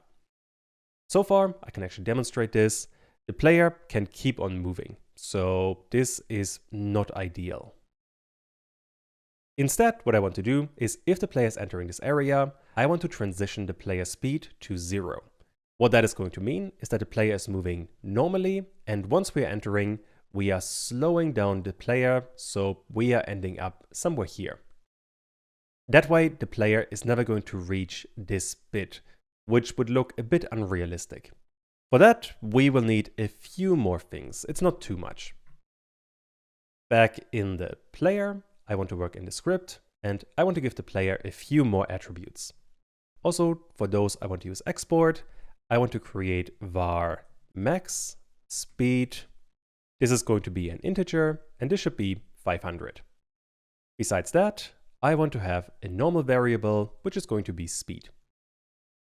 Speaker 1: So far, I can actually demonstrate this. The player can keep on moving, so this is not ideal. Instead, what I want to do is if the player is entering this area, I want to transition the player speed to 0. What that is going to mean is that the player is moving normally, and once we are entering, we are slowing down the player, so we are ending up somewhere here. That way, the player is never going to reach this bit, which would look a bit unrealistic. For that, we will need a few more things. It's not too much. Back in the player, I want to work in the script, and I want to give the player a few more attributes. Also, for those I want to use export, I want to create var max speed. This is going to be an integer, and this should be 500. Besides that, I want to have a normal variable, which is going to be speed.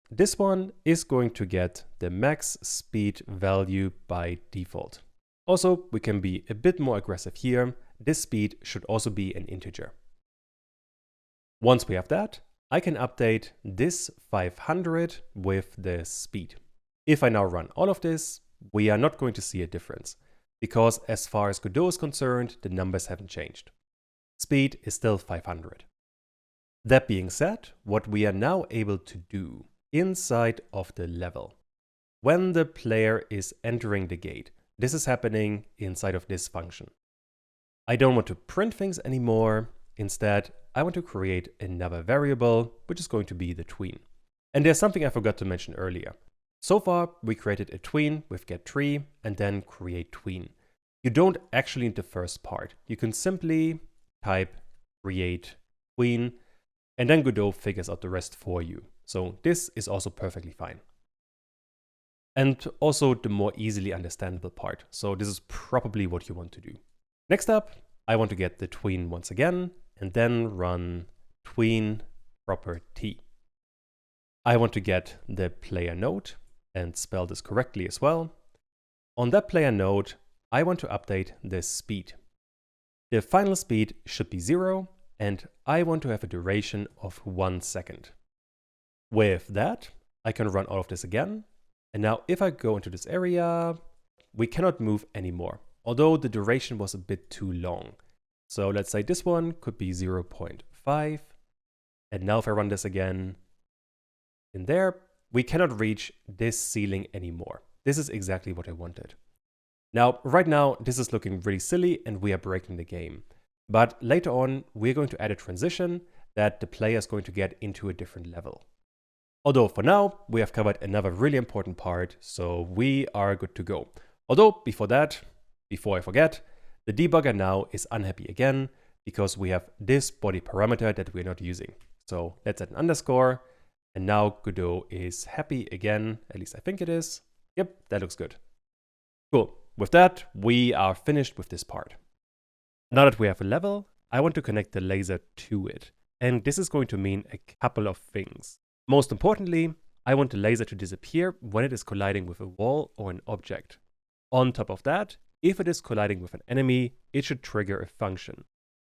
Speaker 1: This one is going to get the max speed value by default. Also, we can be a bit more aggressive here. This speed should also be an integer. Once we have that, I can update this 500 with the speed. If I now run all of this, we are not going to see a difference, because as far as Godot is concerned, the numbers haven't changed. Speed is still 500. That being said, what we are now able to do inside of the level, when the player is entering the gate, this is happening inside of this function. I don't want to print things anymore. Instead, I want to create another variable, which is going to be the tween. And there's something I forgot to mention earlier. So far, we created a tween with getTree and then create tween. You don't actually need the first part. You can simply type create tween, and then Godot figures out the rest for you. So this is also perfectly fine. And also the more easily understandable part. So this is probably what you want to do. Next up, I want to get the tween once again, and then run tween property. I want to get the player node and spell this correctly as well. On that player node, I want to update the speed. The final speed should be 0, and I want to have a duration of 1 second. With that, I can run all of this again. And now if I go into this area, we cannot move anymore, although the duration was a bit too long. So let's say this one could be 0.5. And now if I run this again, in there, we cannot reach this ceiling anymore. This is exactly what I wanted. Now, right now, this is looking really silly and we are breaking the game. But later on, we're going to add a transition that the player is going to get into a different level. Although for now, we have covered another really important part, so we are good to go. Although before that, before I forget, the debugger now is unhappy again because we have this body parameter that we're not using. So let's add an underscore, and now Godot is happy again, at least I think it is. Yep, that looks good. Cool. With that, we are finished with this part. Now that we have a level, I want to connect the laser to it. And this is going to mean a couple of things. Most importantly, I want the laser to disappear when it is colliding with a wall or an object. On top of that, if it is colliding with an enemy, it should trigger a function.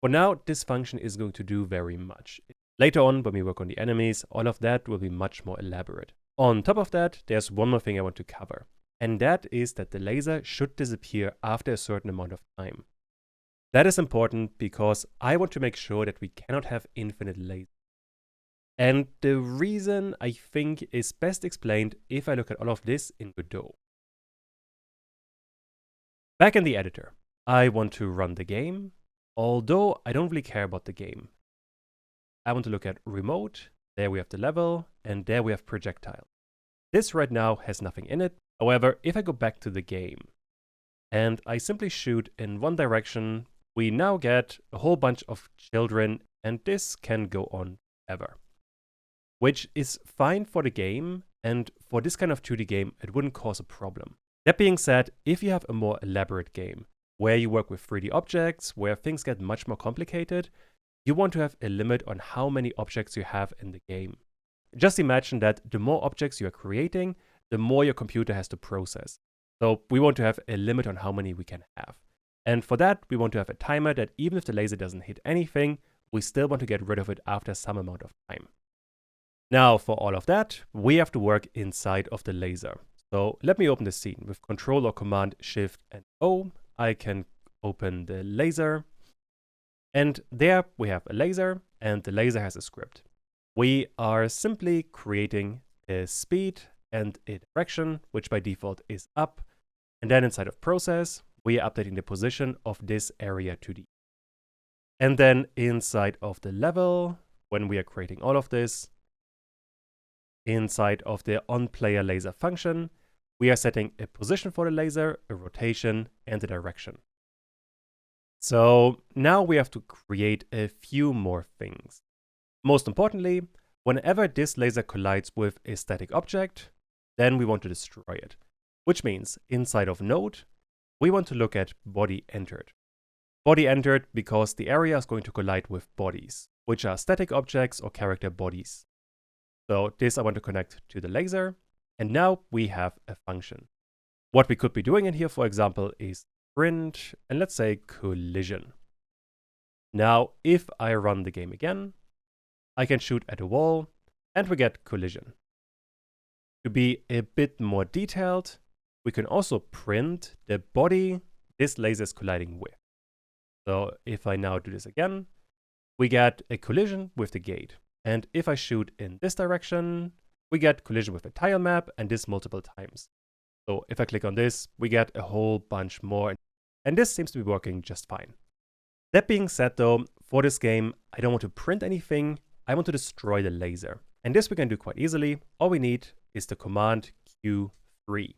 Speaker 1: For now, this function is going to do very much. Later on, when we work on the enemies, all of that will be much more elaborate. On top of that, there's one more thing I want to cover. And that is that the laser should disappear after a certain amount of time. That is important because I want to make sure that we cannot have infinite lasers. And the reason, I think, is best explained if I look at all of this in Godot. Back in the editor, I want to run the game, although I don't really care about the game. I want to look at remote, there we have the level, and there we have projectile. This right now has nothing in it. However, if I go back to the game, and I simply shoot in one direction, we now get a whole bunch of children, and this can go on forever. Which is fine for the game, and for this kind of 2D game, it wouldn't cause a problem. That being said, if you have a more elaborate game, where you work with 3D objects, where things get much more complicated, you want to have a limit on how many objects you have in the game. Just imagine that the more objects you are creating, the more your computer has to process. So we want to have a limit on how many we can have. And for that, we want to have a timer that even if the laser doesn't hit anything, we still want to get rid of it after some amount of time. Now, for all of that, we have to work inside of the laser. So let me open the scene with Control or Command Shift and O. I can open the laser. And there we have a laser, and the laser has a script. We are simply creating a speed and a direction, which by default is up. And then inside of process, we are updating the position of this area 2D. And then inside of the level, when we are creating all of this, inside of the onPlayer laser function, we are setting a position for the laser, a rotation, and a direction. So now we have to create a few more things. Most importantly, whenever this laser collides with a static object, then we want to destroy it. Which means inside of node, we want to look at body entered. Body entered because the area is going to collide with bodies, which are static objects or character bodies. So this I want to connect to the laser, and now we have a function. What we could be doing in here, for example, is print, and let's say collision. Now, if I run the game again, I can shoot at a wall, and we get collision. To be a bit more detailed, we can also print the body this laser is colliding with. So if I now do this again, we get a collision with the gate. And if I shoot in this direction, we get collision with a tile map, and this multiple times. So if I click on this, we get a whole bunch more. And this seems to be working just fine. That being said though, for this game, I don't want to print anything. I want to destroy the laser. And this we can do quite easily. All we need is the command Q3.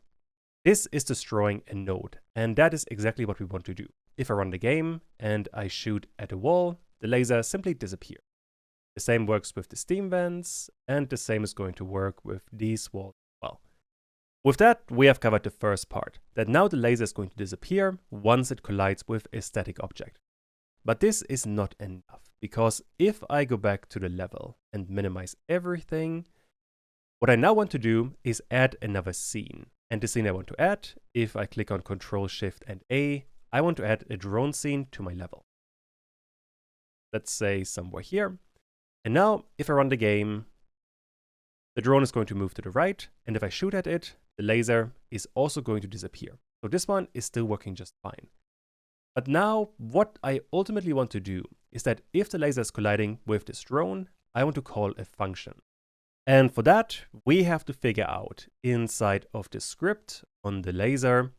Speaker 1: This is destroying a node, and that is exactly what we want to do. If I run the game and I shoot at a wall, the laser simply disappears. The same works with the steam vents, and the same is going to work with these walls as well. With that, we have covered the first part, that now the laser is going to disappear once it collides with a static object. But this is not enough, because if I go back to the level and minimize everything, what I now want to do is add another scene. And the scene I want to add, if I click on Control Shift and A, I want to add a drone scene to my level. Let's say somewhere here. And now, if I run the game, the drone is going to move to the right, and if I shoot at it, the laser is also going to disappear. So this one is still working just fine. But now, what I ultimately want to do is that if the laser is colliding with this drone, I want to call a function. And for that, we have to figure out inside of the script on the laser,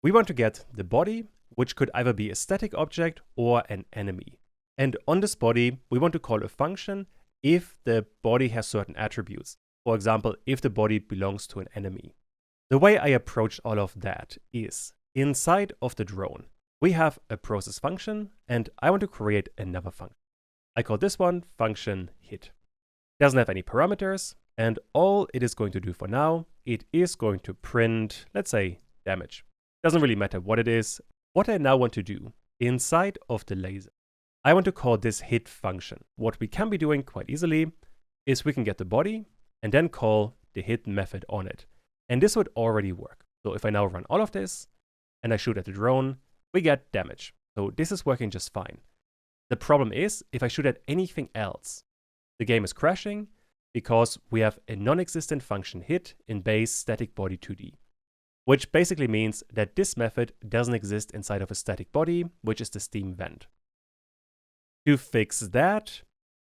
Speaker 1: we want to get the body, which could either be a static object or an enemy. And on this body, we want to call a function if the body has certain attributes. For example, if the body belongs to an enemy. The way I approach all of that is inside of the drone, we have a process function, and I want to create another function. I call this one function hit. It doesn't have any parameters, and all it is going to do for now, it is going to print, let's say, damage. Doesn't really matter what it is. What I now want to do inside of the laser, I want to call this hit function. What we can be doing quite easily is we can get the body and then call the hit method on it. And this would already work. So if I now run all of this and I shoot at the drone, we get damage. So this is working just fine. The problem is if I shoot at anything else, the game is crashing because we have a non-existent function hit in base static body 2D. Which basically means that this method doesn't exist inside of a static body, which is the Steam vent. To fix that,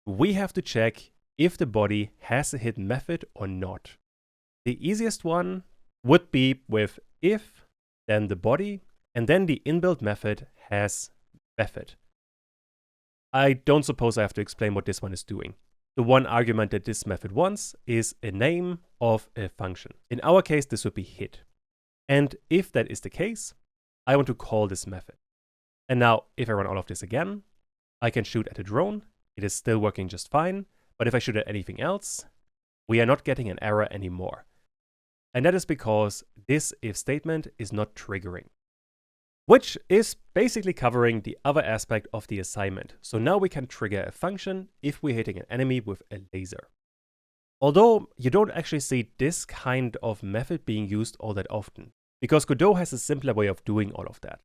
Speaker 1: we have to check if the body has a hit method or not. The easiest one would be with if, then the body, and then the inbuilt method has method. I don't suppose I have to explain what this one is doing. The one argument that this method wants is a name of a function. In our case, this would be hit. And if that is the case, I want to call this method. And now, if I run all of this again, I can shoot at a drone. It is still working just fine. But if I shoot at anything else, we are not getting an error anymore. And that is because this if statement is not triggering. Which is basically covering the other aspect of the assignment. So now we can trigger a function if we're hitting an enemy with a laser. Although you don't actually see this kind of method being used all that often, because Godot has a simpler way of doing all of that.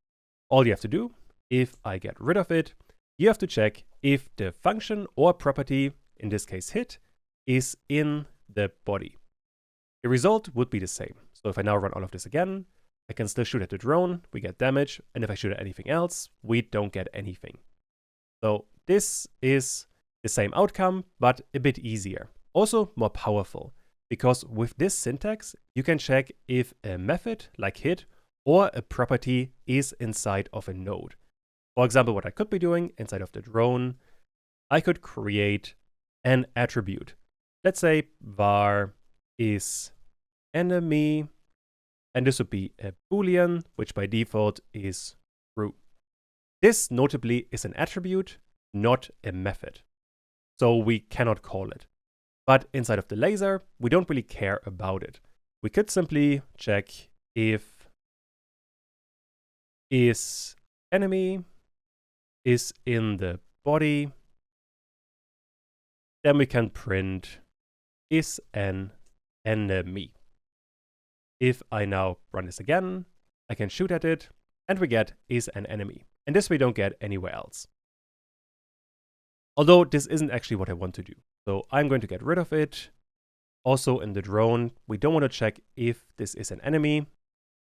Speaker 1: All you have to do, if I get rid of it, you have to check if the function or property, in this case hit, is in the body. The result would be the same. So if I now run all of this again, I can still shoot at the drone, we get damage, and if I shoot at anything else, we don't get anything. So this is the same outcome, but a bit easier. Also more powerful, because with this syntax, you can check if a method like hit or a property is inside of a node. For example, what I could be doing inside of the drone, I could create an attribute. Let's say var is enemy, and this would be a boolean, which by default is true. This notably is an attribute, not a method. So we cannot call it. But inside of the laser, we don't really care about it. We could simply check if is enemy is in the body. Then we can print is an enemy. If I now run this again, I can shoot at it, and we get is an enemy. And this we don't get anywhere else. Although this isn't actually what I want to do. So I'm going to get rid of it. Also in the drone, we don't want to check if this is an enemy.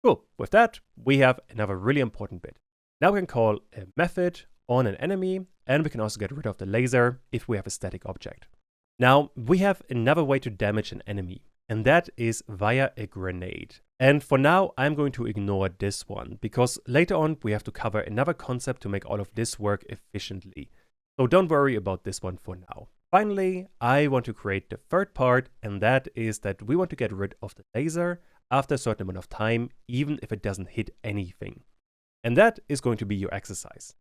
Speaker 1: Cool. With that, we have another really important bit. Now we can call a method on an enemy, and we can also get rid of the laser if we have a static object. Now, we have another way to damage an enemy, and that is via a grenade. And for now, I'm going to ignore this one, because later on we have to cover another concept to make all of this work efficiently. So don't worry about this one for now. Finally, I want to create the third part, and that is that we want to get rid of the laser after a certain amount of time, even if it doesn't hit anything. And that is going to be your exercise.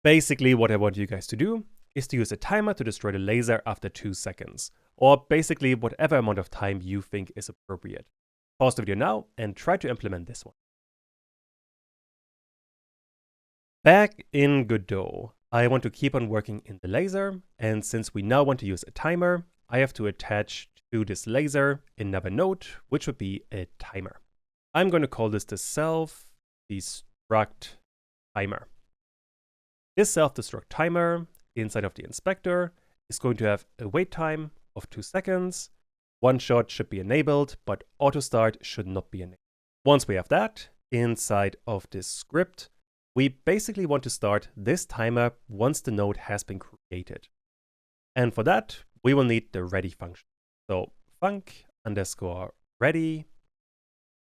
Speaker 1: Basically, what I want you guys to do is to use a timer to destroy the laser after 2 seconds, or basically whatever amount of time you think is appropriate. Pause the video now and try to implement this one. Back in Godot, I want to keep on working in the laser, and since we now want to use a timer, I have to attach to this laser another node, which would be a timer. I'm going to call this the self-destruct timer. This self-destruct timer inside of the inspector is going to have a wait time of 2 seconds. One shot should be enabled, but auto start should not be enabled. Once we have that inside of this script, we basically want to start this timer once the node has been created. And for that, we will need the ready function. So func_ready.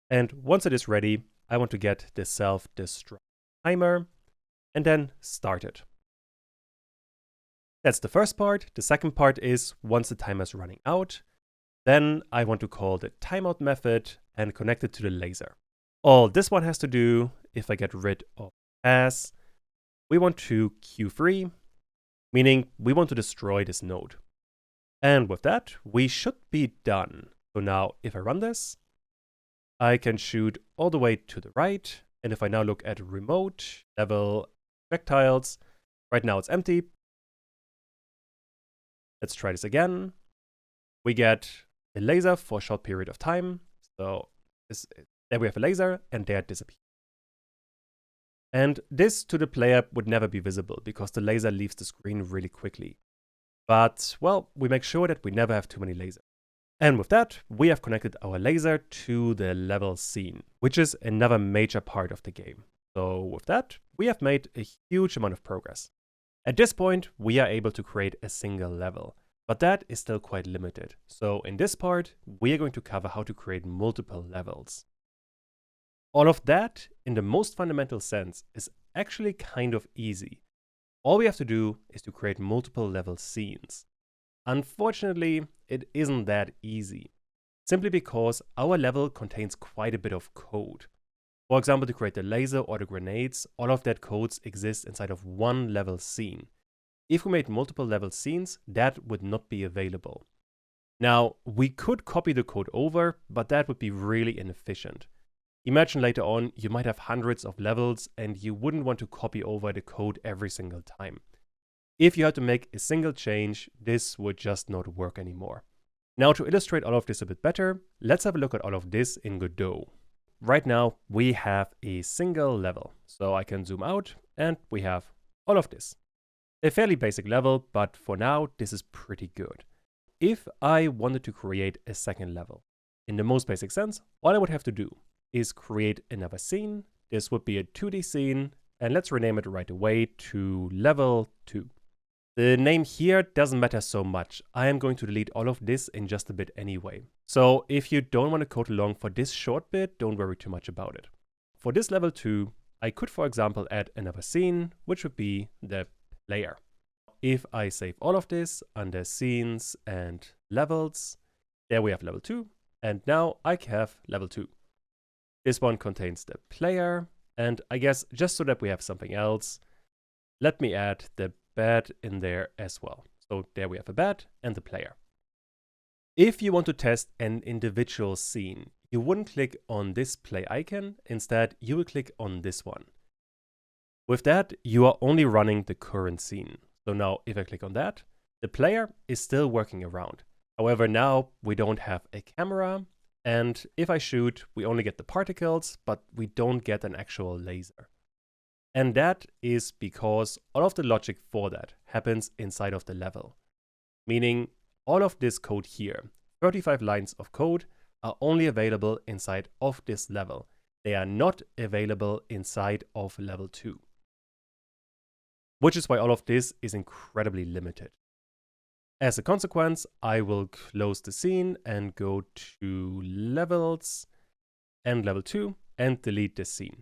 Speaker 1: And once it is ready, I want to get the self-destruct timer and then start it. That's the first part. The second part is once the timer is running out, then I want to call the timeout method and connect it to the laser. All this one has to do, if I get rid of pass, we want to Q3, meaning we want to destroy this node. And with that, we should be done. So now if I run this, I can shoot all the way to the right. And if I now look at remote level projectiles, right now it's empty. Let's try this again. We get a laser for a short period of time. So there we have a laser and there it disappears. And this to the player would never be visible because the laser leaves the screen really quickly. But, well, we make sure that we never have too many lasers. And with that, we have connected our laser to the level scene, which is another major part of the game. So with that, we have made a huge amount of progress. At this point, we are able to create a single level, but that is still quite limited. So in this part, we are going to cover how to create multiple levels. All of that, in the most fundamental sense, is actually kind of easy. All we have to do is to create multiple level scenes. Unfortunately, it isn't that easy, simply because our level contains quite a bit of code. For example, to create the laser or the grenades, all of that codes exist inside of one level scene. If we made multiple level scenes, that would not be available. Now, we could copy the code over, but that would be really inefficient. Imagine later on, you might have hundreds of levels and you wouldn't want to copy over the code every single time. If you had to make a single change, this would just not work anymore. Now to illustrate all of this a bit better, let's have a look at all of this in Godot. Right now, we have a single level, so I can zoom out and we have all of this. A fairly basic level, but for now, this is pretty good. If I wanted to create a second level, in the most basic sense, all I would have to do is create another scene. This would be a 2D scene, and let's rename it right away to level 2. The name here doesn't matter so much. I am going to delete all of this in just a bit anyway. So if you don't want to code along for this short bit, don't worry too much about it. For this level 2, I could, for example, add another scene, which would be the player. If I save all of this under scenes and levels, there we have level 2, and now I have level 2. This one contains the player, and I guess just so that we have something else, let me add the bed in there as well. So there we have a bed and the player. If you want to test an individual scene, you wouldn't click on this play icon. Instead, you will click on this one. With that, you are only running the current scene. So now if I click on that, the player is still working around. However, now we don't have a camera. And if I shoot, we only get the particles, but we don't get an actual laser. And that is because all of the logic for that happens inside of the level. Meaning all of this code here, 35 lines of code, are only available inside of this level. They are not available inside of level 2. Which is why all of this is incredibly limited. As a consequence, I will close the scene and go to levels and level 2 and delete this scene,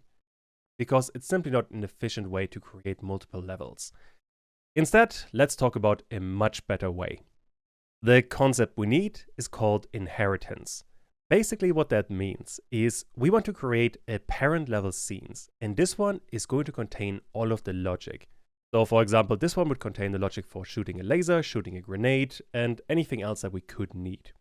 Speaker 1: because it's simply not an efficient way to create multiple levels. Instead, let's talk about a much better way. The concept we need is called inheritance. Basically what that means is we want to create a parent level scenes, and this one is going to contain all of the logic. So for example, this one would contain the logic for shooting a laser, shooting a grenade, and anything else that we could need.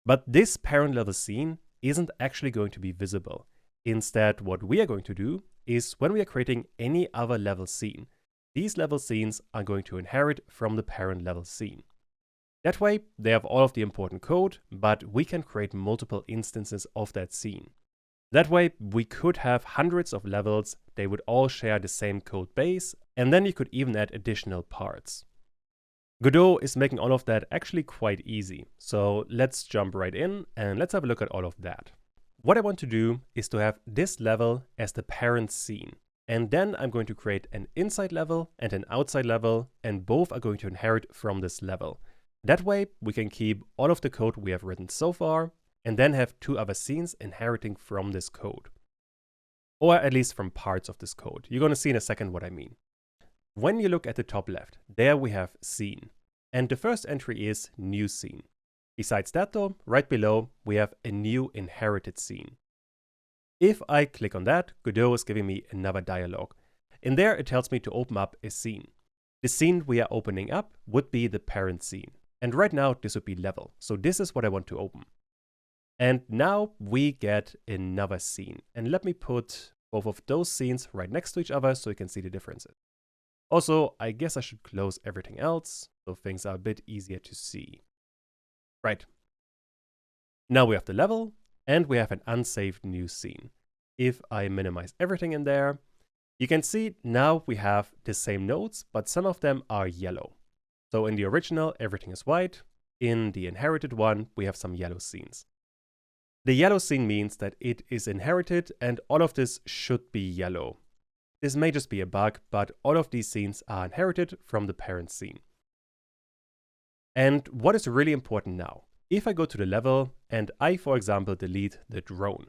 Speaker 1: But this parent level scene isn't actually going to be visible. Instead, what we are going to do is when we are creating any other level scene, these level scenes are going to inherit from the parent level scene. That way, they have all of the important code, but we can create multiple instances of that scene. That way, we could have hundreds of levels, they would all share the same code base, and then you could even add additional parts. Godot is making all of that actually quite easy, so let's jump right in and let's have a look at all of that. What I want to do is to have this level as the parent scene, and then I'm going to create an inside level and an outside level, and both are going to inherit from this level. That way, we can keep all of the code we have written so far, and then have 2 other scenes inheriting from this code. Or at least from parts of this code. You're going to see in a second what I mean. When you look at the top left, there we have scene. And the first entry is new scene. Besides that though, right below, we have a new inherited scene. If I click on that, Godot is giving me another dialog. In there, it tells me to open up a scene. The scene we are opening up would be the parent scene. And right now, this would be level. So this is what I want to open. And now we get another scene. And let me put both of those scenes right next to each other so you can see the differences. Also, I guess I should close everything else so things are a bit easier to see. Right. Now we have the level and we have an unsaved new scene. If I minimize everything in there, you can see now we have the same nodes, but some of them are yellow. So in the original, everything is white. In the inherited one, we have some yellow scenes. The yellow scene means that it is inherited and all of this should be yellow. This may just be a bug, but all of these scenes are inherited from the parent scene. And what is really important now, if I go to the level and I, for example, delete the drone.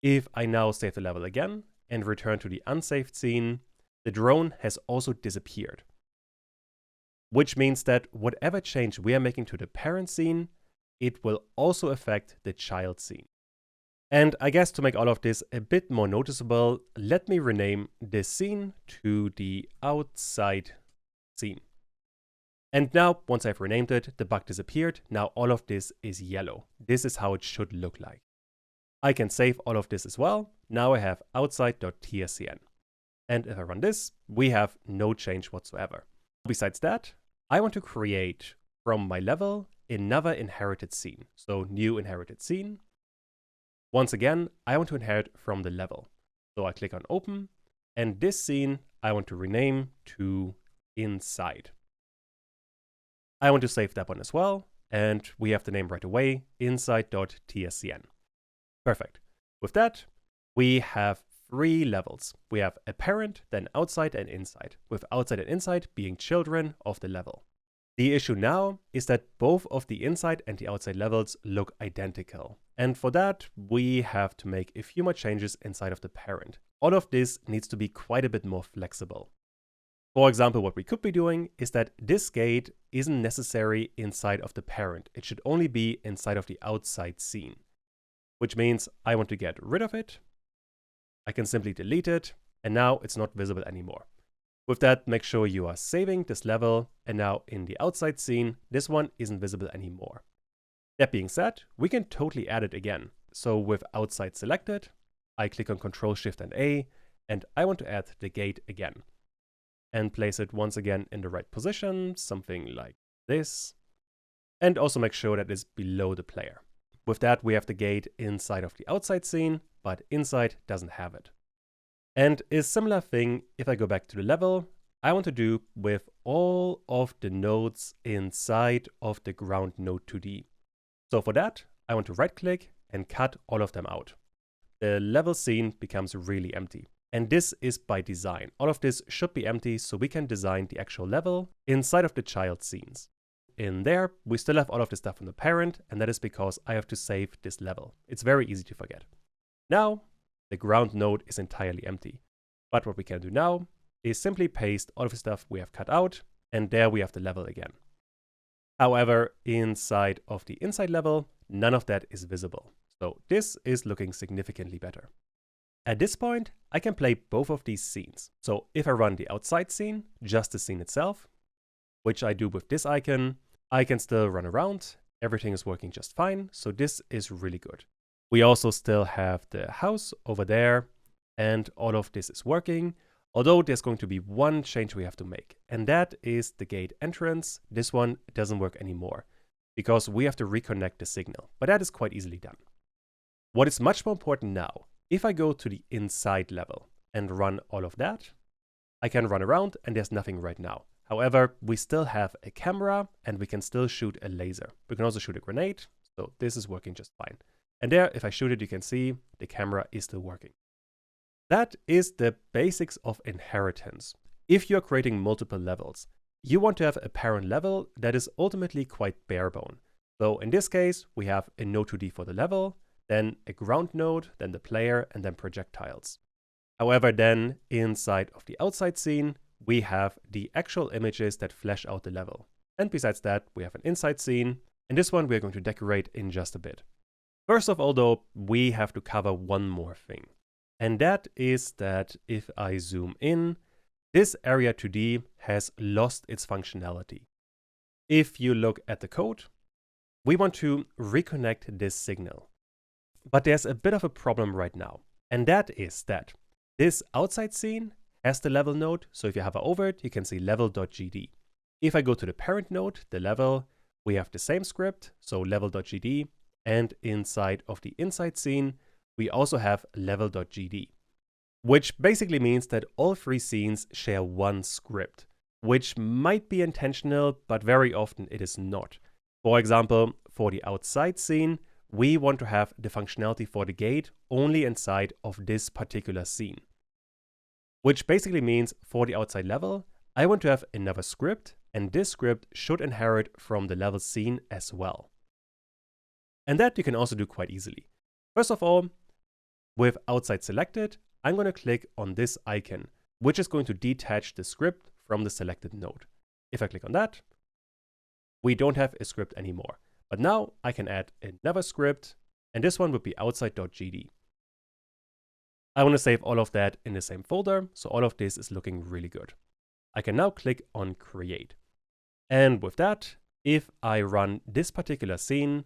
Speaker 1: If I now save the level again and return to the unsaved scene, the drone has also disappeared. Which means that whatever change we are making to the parent scene, it will also affect the child scene. And I guess to make all of this a bit more noticeable, let me rename this scene to the outside scene. And now, once I've renamed it, the bug disappeared. Now all of this is yellow. This is how it should look like. I can save all of this as well. Now I have outside.tscn. And if I run this, we have no change whatsoever. Besides that, I want to create from my level another inherited scene. So new inherited scene. Once again, I want to inherit from the level. So I click on open, and this scene I want to rename to inside. I want to save that one as well, and we have the name right away, inside.tscn. Perfect. With that, we have 3 levels. We have a parent, then outside and inside, with outside and inside being children of the level. The issue now is that both of the inside and the outside levels look identical. And for that, we have to make a few more changes inside of the parent. All of this needs to be quite a bit more flexible. For example, what we could be doing is that this gate isn't necessary inside of the parent. It should only be inside of the outside scene, which means I want to get rid of it. I can simply delete it, and now it's not visible anymore. With that, make sure you are saving this level, and now in the outside scene, this one isn't visible anymore. That being said, we can totally add it again. So with outside selected, I click on Ctrl Shift and A, and I want to add the gate again. And place it once again in the right position, something like this. And also make sure that it's below the player. With that, we have the gate inside of the outside scene, but inside doesn't have it. And a similar thing, if I go back to the level, I want to do with all of the nodes inside of the ground node 2D. So for that, I want to right click and cut all of them out. The level scene becomes really empty. And this is by design. All of this should be empty so we can design the actual level inside of the child scenes. In there, we still have all of the stuff from the parent, and that is because I have to save this level. It's very easy to forget. Now, the ground node is entirely empty. But what we can do now is simply paste all of the stuff we have cut out, and there we have the level again. However, inside of the inside level, none of that is visible. So this is looking significantly better. At this point, I can play both of these scenes. So if I run the outside scene, just the scene itself, which I do with this icon, I can still run around. Everything is working just fine. So this is really good. We also still have the house over there, and all of this is working. Although there's going to be one change we have to make, and that is the gate entrance. This one doesn't work anymore because we have to reconnect the signal, but that is quite easily done. What is much more important now, if I go to the inside level and run all of that, I can run around and there's nothing right now. However, we still have a camera and we can still shoot a laser. We can also shoot a grenade, so this is working just fine. And there, if I shoot it, you can see the camera is still working. That is the basics of inheritance. If you're creating multiple levels, you want to have a parent level that is ultimately quite barebone. So in this case, we have a node2d for the level, then a ground node, then the player, and then projectiles. However, then inside of the outside scene, we have the actual images that flesh out the level. And besides that, we have an inside scene, and this one we're going to decorate in just a bit. First of all though, we have to cover one more thing. And that is that if I zoom in, this area 2D has lost its functionality. If you look at the code, we want to reconnect this signal. But there's a bit of a problem right now. And that is that this outside scene has the level node, so if you hover over it, you can see level.gd. If I go to the parent node, the level, we have the same script, so level.gd, and inside of the inside scene, we also have level.gd, which basically means that all three scenes share one script, which might be intentional, but very often it is not. For example, for the outside scene, we want to have the functionality for the gate only inside of this particular scene. Which basically means for the outside level, I want to have another script, and this script should inherit from the level scene as well. And that you can also do quite easily. First of all, with outside selected, I'm going to click on this icon, which is going to detach the script from the selected node. If I click on that, we don't have a script anymore. But now I can add another script, and this one would be outside.gd. I want to save all of that in the same folder, so all of this is looking really good. I can now click on create. And with that, if I run this particular scene,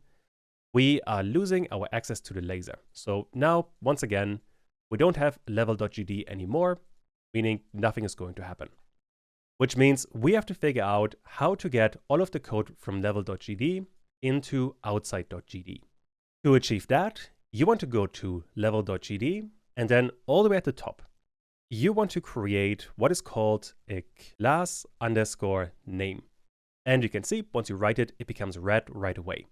Speaker 1: we are losing our access to the laser. So now, once again, we don't have level.gd anymore, meaning nothing is going to happen. Which means we have to figure out how to get all of the code from level.gd into outside.gd. To achieve that, you want to go to level.gd, and then all the way at the top, you want to create what is called a class underscore name. And you can see once you write it, it becomes red right away.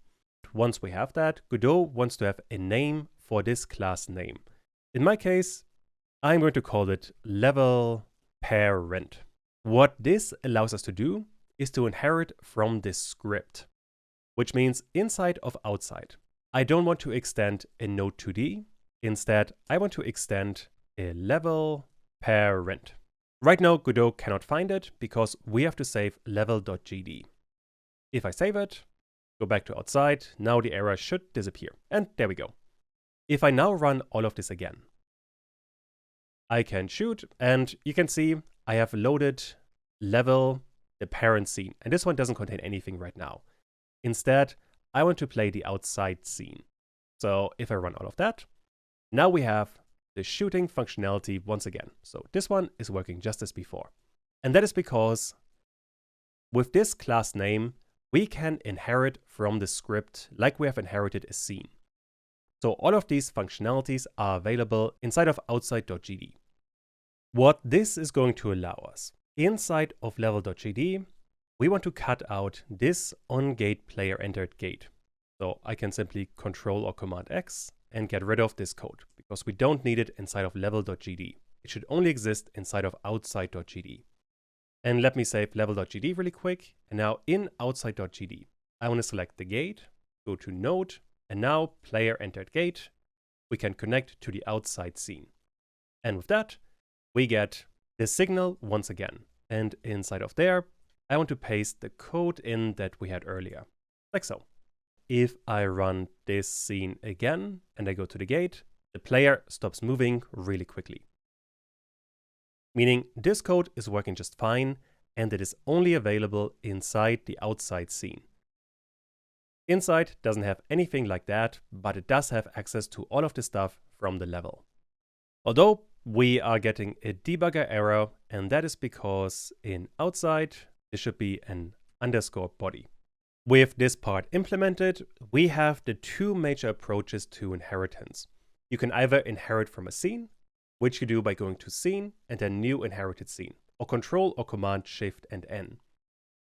Speaker 1: Once we have that, Godot wants to have a name for this class name. In my case, I'm going to call it level parent. What this allows us to do is to inherit from this script, which means inside of outside. I don't want to extend a node2d. Instead, I want to extend a level parent. Right now, Godot cannot find it because we have to save level.gd. If I save it, go back to outside, now the error should disappear. And there we go. If I now run all of this again, I can shoot, and you can see I have loaded level, the parent scene. And this one doesn't contain anything right now. Instead, I want to play the outside scene. So if I run all of that, now we have the shooting functionality once again. So this one is working just as before. And that is because with this class name, we can inherit from the script like we have inherited a scene. So all of these functionalities are available inside of outside.gd. What this is going to allow us, inside of level.gd, we want to cut out this onGate player entered gate. So I can simply Control or Command X and get rid of this code because we don't need it inside of level.gd. It should only exist inside of outside.gd. And let me save level.gd really quick. And now in outside.gd, I want to select the gate, go to node, and now player entered gate. We can connect to the outside scene. And with that, we get the signal once again. And inside of there, I want to paste the code in that we had earlier, like so. If I run this scene again and I go to the gate, the player stops moving really quickly. Meaning this code is working just fine and it is only available inside the outside scene. Inside doesn't have anything like that, but it does have access to all of the stuff from the level. Although we are getting a debugger error, and that is because in outside, there should be an underscore body. With this part implemented, we have the two major approaches to inheritance. You can either inherit from a scene, which you do by going to scene and then new inherited scene, or Control or Command Shift and N.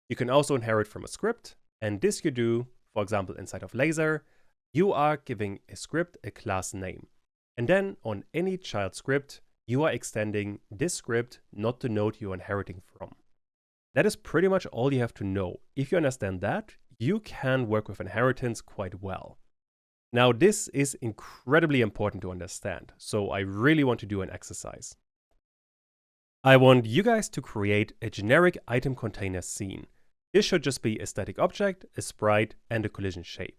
Speaker 1: You can also inherit from a script, and this you do, for example, inside of laser, you are giving a script a class name. And then on any child script, you are extending this script, not the node you are inheriting from. That is pretty much all you have to know. If you understand that, you can work with inheritance quite well. Now, this is incredibly important to understand, so I really want to do an exercise. I want you guys to create a generic item container scene. This should just be a static object, a sprite, and a collision shape.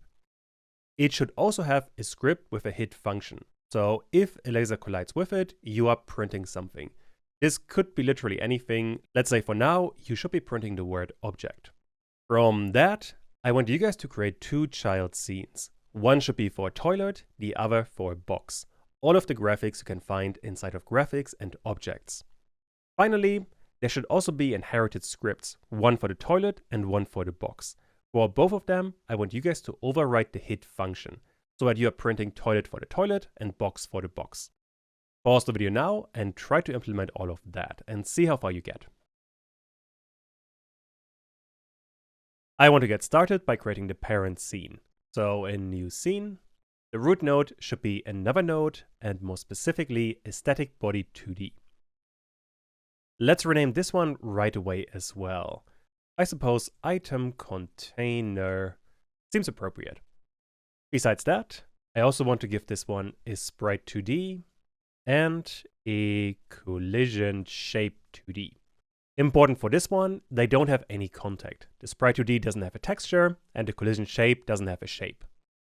Speaker 1: It should also have a script with a hit function. So if a laser collides with it, you are printing something. This could be literally anything. Let's say for now, you should be printing the word object. From that, I want you guys to create two child scenes. One should be for a toilet, the other for a box. All of the graphics you can find inside of graphics and objects. Finally, there should also be inherited scripts, one for the toilet and one for the box. For both of them, I want you guys to override the hit function, so that you are printing toilet for the toilet and box for the box. Pause the video now and try to implement all of that and see how far you get. I want to get started by creating the parent scene. So a new scene. The root node should be another node and more specifically a static body 2D. Let's rename this one right away as well. I suppose item container seems appropriate. Besides that, I also want to give this one a sprite 2D and a collision shape 2D. Important for this one, they don't have any contact. The sprite 2D doesn't have a texture and the collision shape doesn't have a shape.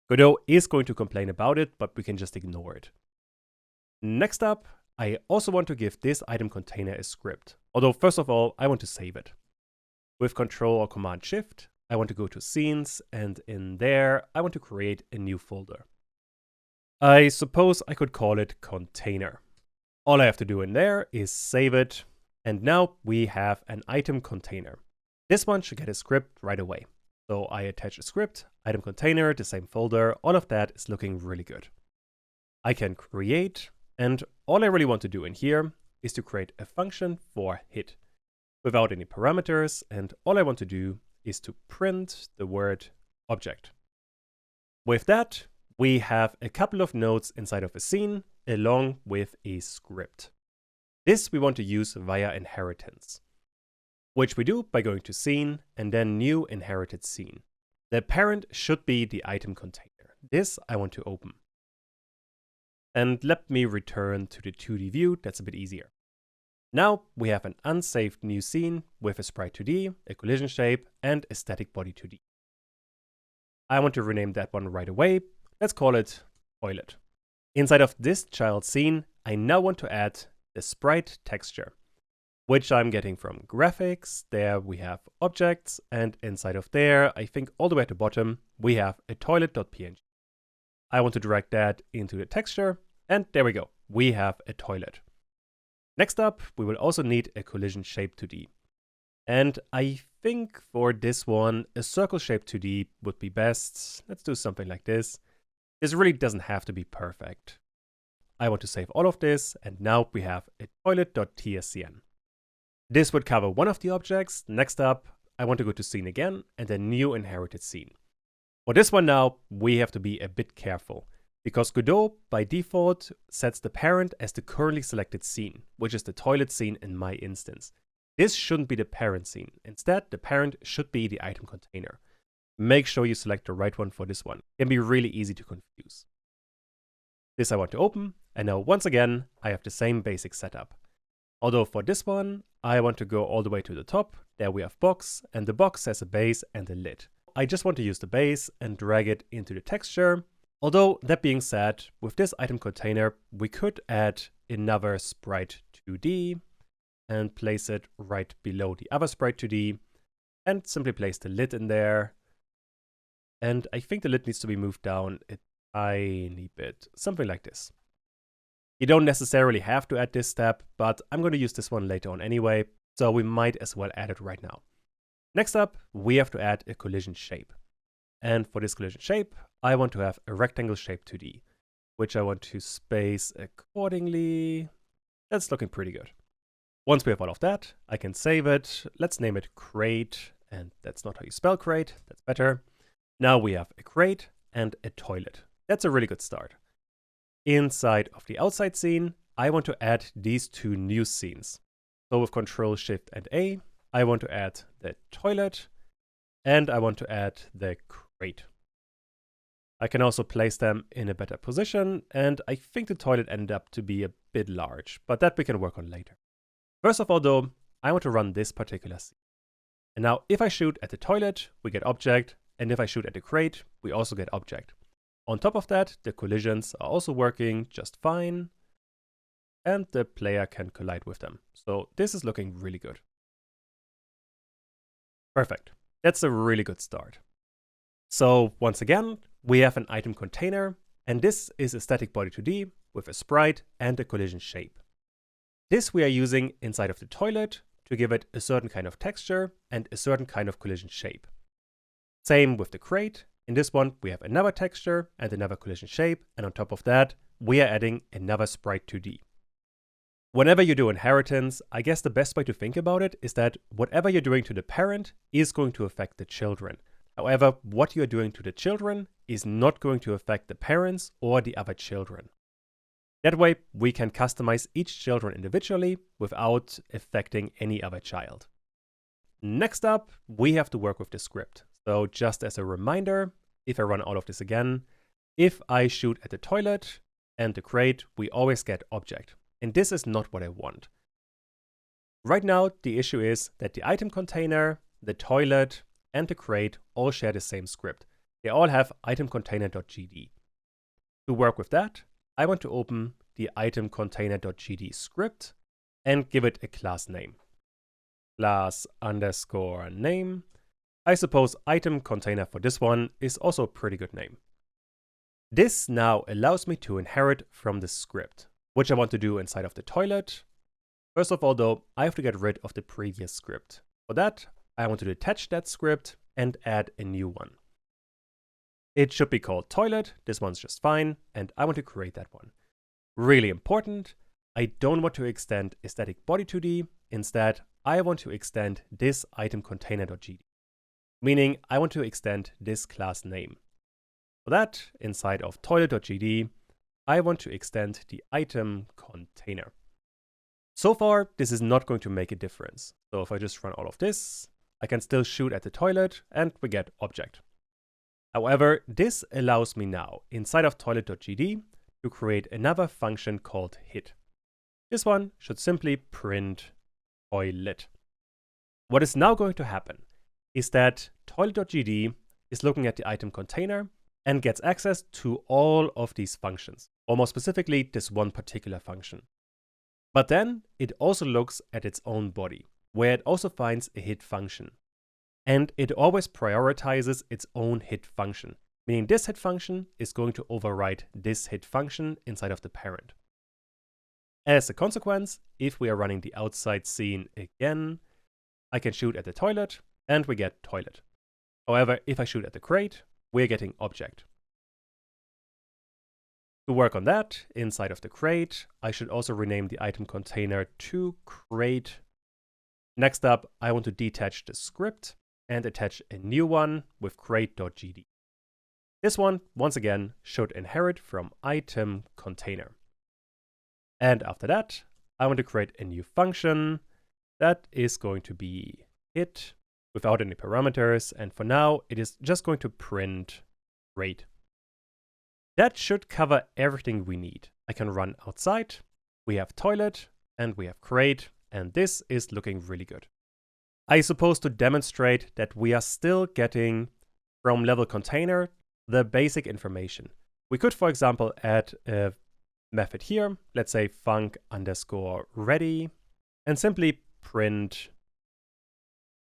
Speaker 1: Godot is going to complain about it, but we can just ignore it. Next up, I also want to give this item container a script. Although first of all, I want to save it. With Control or Command Shift, I want to go to Scenes, and in there, I want to create a new folder. I suppose I could call it Container. All I have to do in there is save it, and now we have an item container. This one should get a script right away. So I attach a script, item container, the same folder, all of that is looking really good. I can create, and all I really want to do in here is to create a function for hit without any parameters, and all I want to do is to print the word object. With that, we have a couple of nodes inside of a scene along with a script. This we want to use via inheritance, which we do by going to scene and then new inherited scene. The parent should be the item container. This I want to open. And let me return to the 2D view, that's a bit easier. Now we have an unsaved new scene with a sprite 2D, a collision shape, and a static body 2D. I want to rename that one right away. Let's call it toilet. Inside of this child scene, I now want to add the sprite texture, which I'm getting from graphics. There we have objects, and inside of there, I think all the way at the bottom, we have a toilet.png. I want to drag that into the texture, and there we go. We have a toilet. Next up, we will also need a collision shape 2D. And I think for this one, a circle shape 2D would be best. Let's do something like this. This really doesn't have to be perfect. I want to save all of this, and now we have a toilet.tscn. This would cover one of the objects. Next up, I want to go to scene again and a new inherited scene. For this one now, we have to be a bit careful, because Godot by default sets the parent as the currently selected scene, which is the toilet scene in my instance. This shouldn't be the parent scene. Instead, the parent should be the item container. Make sure you select the right one for this one. It can be really easy to confuse. This I want to open, and now once again, I have the same basic setup. Although for this one, I want to go all the way to the top. There we have box, and the box has a base and a lid. I just want to use the base and drag it into the texture. Although, that being said, with this item container, we could add another sprite 2D and place it right below the other sprite 2D and simply place the lid in there. And I think the lid needs to be moved down a tiny bit, something like this. You don't necessarily have to add this step, but I'm going to use this one later on anyway, so we might as well add it right now. Next up, we have to add a collision shape. And for this collision shape, I want to have a rectangle shape 2D, which I want to space accordingly. That's looking pretty good. Once we have all of that, I can save it. Let's name it crate, and that's not how you spell crate, that's better. Now we have a crate and a toilet. That's a really good start. Inside of the outside scene, I want to add these two new scenes. So with Control Shift and A, I want to add the toilet, and I want to add the crate. I can also place them in a better position, and I think the toilet ended up to be a bit large, but that we can work on later. First of all though, I want to run this particular scene. And now if I shoot at the toilet, we get object, and if I shoot at the crate, we also get object. On top of that, the collisions are also working just fine, and the player can collide with them. So this is looking really good. Perfect. That's a really good start. So once again, we have an item container, and this is a static body 2D with a sprite and a collision shape. This we are using inside of the toilet to give it a certain kind of texture and a certain kind of collision shape. Same with the crate. In this one, we have another texture and another collision shape, and on top of that, we are adding another sprite 2D. Whenever you do inheritance, I guess the best way to think about it is that whatever you're doing to the parent is going to affect the children. However, what you're doing to the children is not going to affect the parents or the other children. That way, we can customize each children individually without affecting any other child. Next up, we have to work with the script. So just as a reminder, if I run all of this again, if I shoot at the toilet and the crate, we always get object. And this is not what I want. Right now, the issue is that the item container, the toilet, and the crate all share the same script. They all have itemcontainer.gd. To work with that, I want to open the itemcontainer.gd script and give it a class name. Class underscore name. I suppose item container for this one is also a pretty good name. This now allows me to inherit from the script, which I want to do inside of the toilet. First of all though, I have to get rid of the previous script. For that, I want to detach that script and add a new one. It should be called toilet, this one's just fine, and I want to create that one. Really important, I don't want to extend a static body 2D, instead I want to extend this itemcontainer.gd, meaning I want to extend this class name. For that, inside of toilet.gd, I want to extend the item container. So far, this is not going to make a difference. So if I just run all of this, I can still shoot at the toilet and we get object. However, this allows me now, inside of toilet.gd, to create another function called hit. This one should simply print toilet. What is now going to happen is that toilet.gd is looking at the item container and gets access to all of these functions, or more specifically, this one particular function. But then it also looks at its own body, where it also finds a hit function. And it always prioritizes its own hit function, meaning this hit function is going to override this hit function inside of the parent. As a consequence, if we are running the outside scene again, I can shoot at the toilet and we get toilet. However, if I shoot at the crate, we're getting object. To work on that, inside of the crate, I should also rename the item container to crate. Next up, I want to detach the script and attach a new one with crate.gd. This one, once again, should inherit from item container. And after that, I want to create a new function that is going to be hit without any parameters. And for now, it is just going to print crate. That should cover everything we need. I can run outside, we have toilet, and we have crate, and this is looking really good. I suppose to demonstrate that we are still getting from level container the basic information. We could, for example, add a method here, let's say func underscore ready, and simply print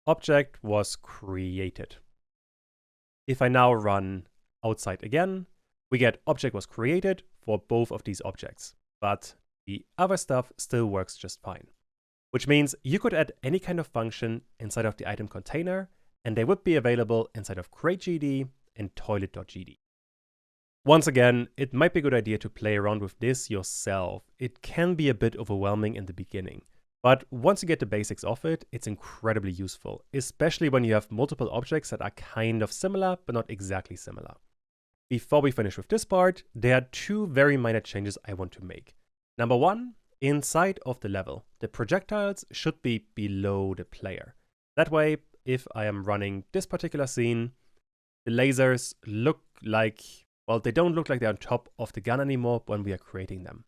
Speaker 1: object was created. If I now run outside again, we get object was created for both of these objects, but the other stuff still works just fine. Which means you could add any kind of function inside of the item container, and they would be available inside of crate.gd and toilet.gd. Once again, it might be a good idea to play around with this yourself. It can be a bit overwhelming in the beginning, but once you get the basics of it, it's incredibly useful, especially when you have multiple objects that are kind of similar, but not exactly similar. Before we finish with this part, there are two very minor changes I want to make. Number one, inside of the level, the projectiles should be below the player. That way, if I am running this particular scene, the lasers look like, well, they don't look like they're on top of the gun anymore when we are creating them.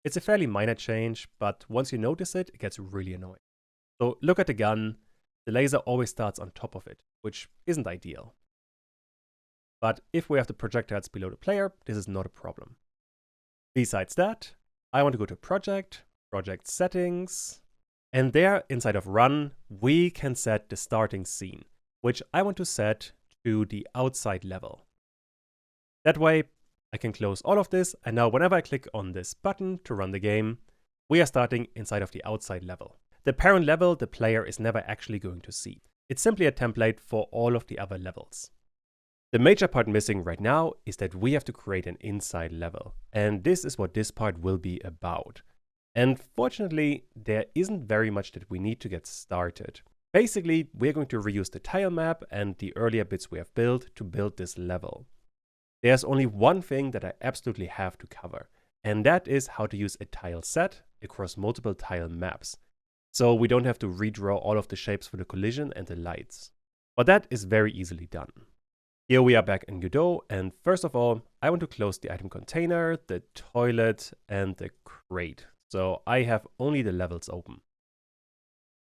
Speaker 1: It's a fairly minor change, but once you notice it, it gets really annoying. So look at the gun, the laser always starts on top of it, which isn't ideal. But if we have the projectiles below the player, this is not a problem. Besides that, I want to go to Project, Project Settings, and there, inside of Run, we can set the starting scene, which I want to set to the outside level. That way, I can close all of this, and now whenever I click on this button to run the game, we are starting inside of the outside level. The parent level the player is never actually going to see. It's simply a template for all of the other levels. The major part missing right now is that we have to create an inside level, and this is what this part will be about. And fortunately, there isn't very much that we need to get started. Basically, we're going to reuse the tile map and the earlier bits we have built to build this level. There's only one thing that I absolutely have to cover, and that is how to use a tile set across multiple tile maps, so we don't have to redraw all of the shapes for the collision and the lights. But that is very easily done. Here we are back in Godot, and first of all, I want to close the item container, the toilet, and the crate. So I have only the levels open.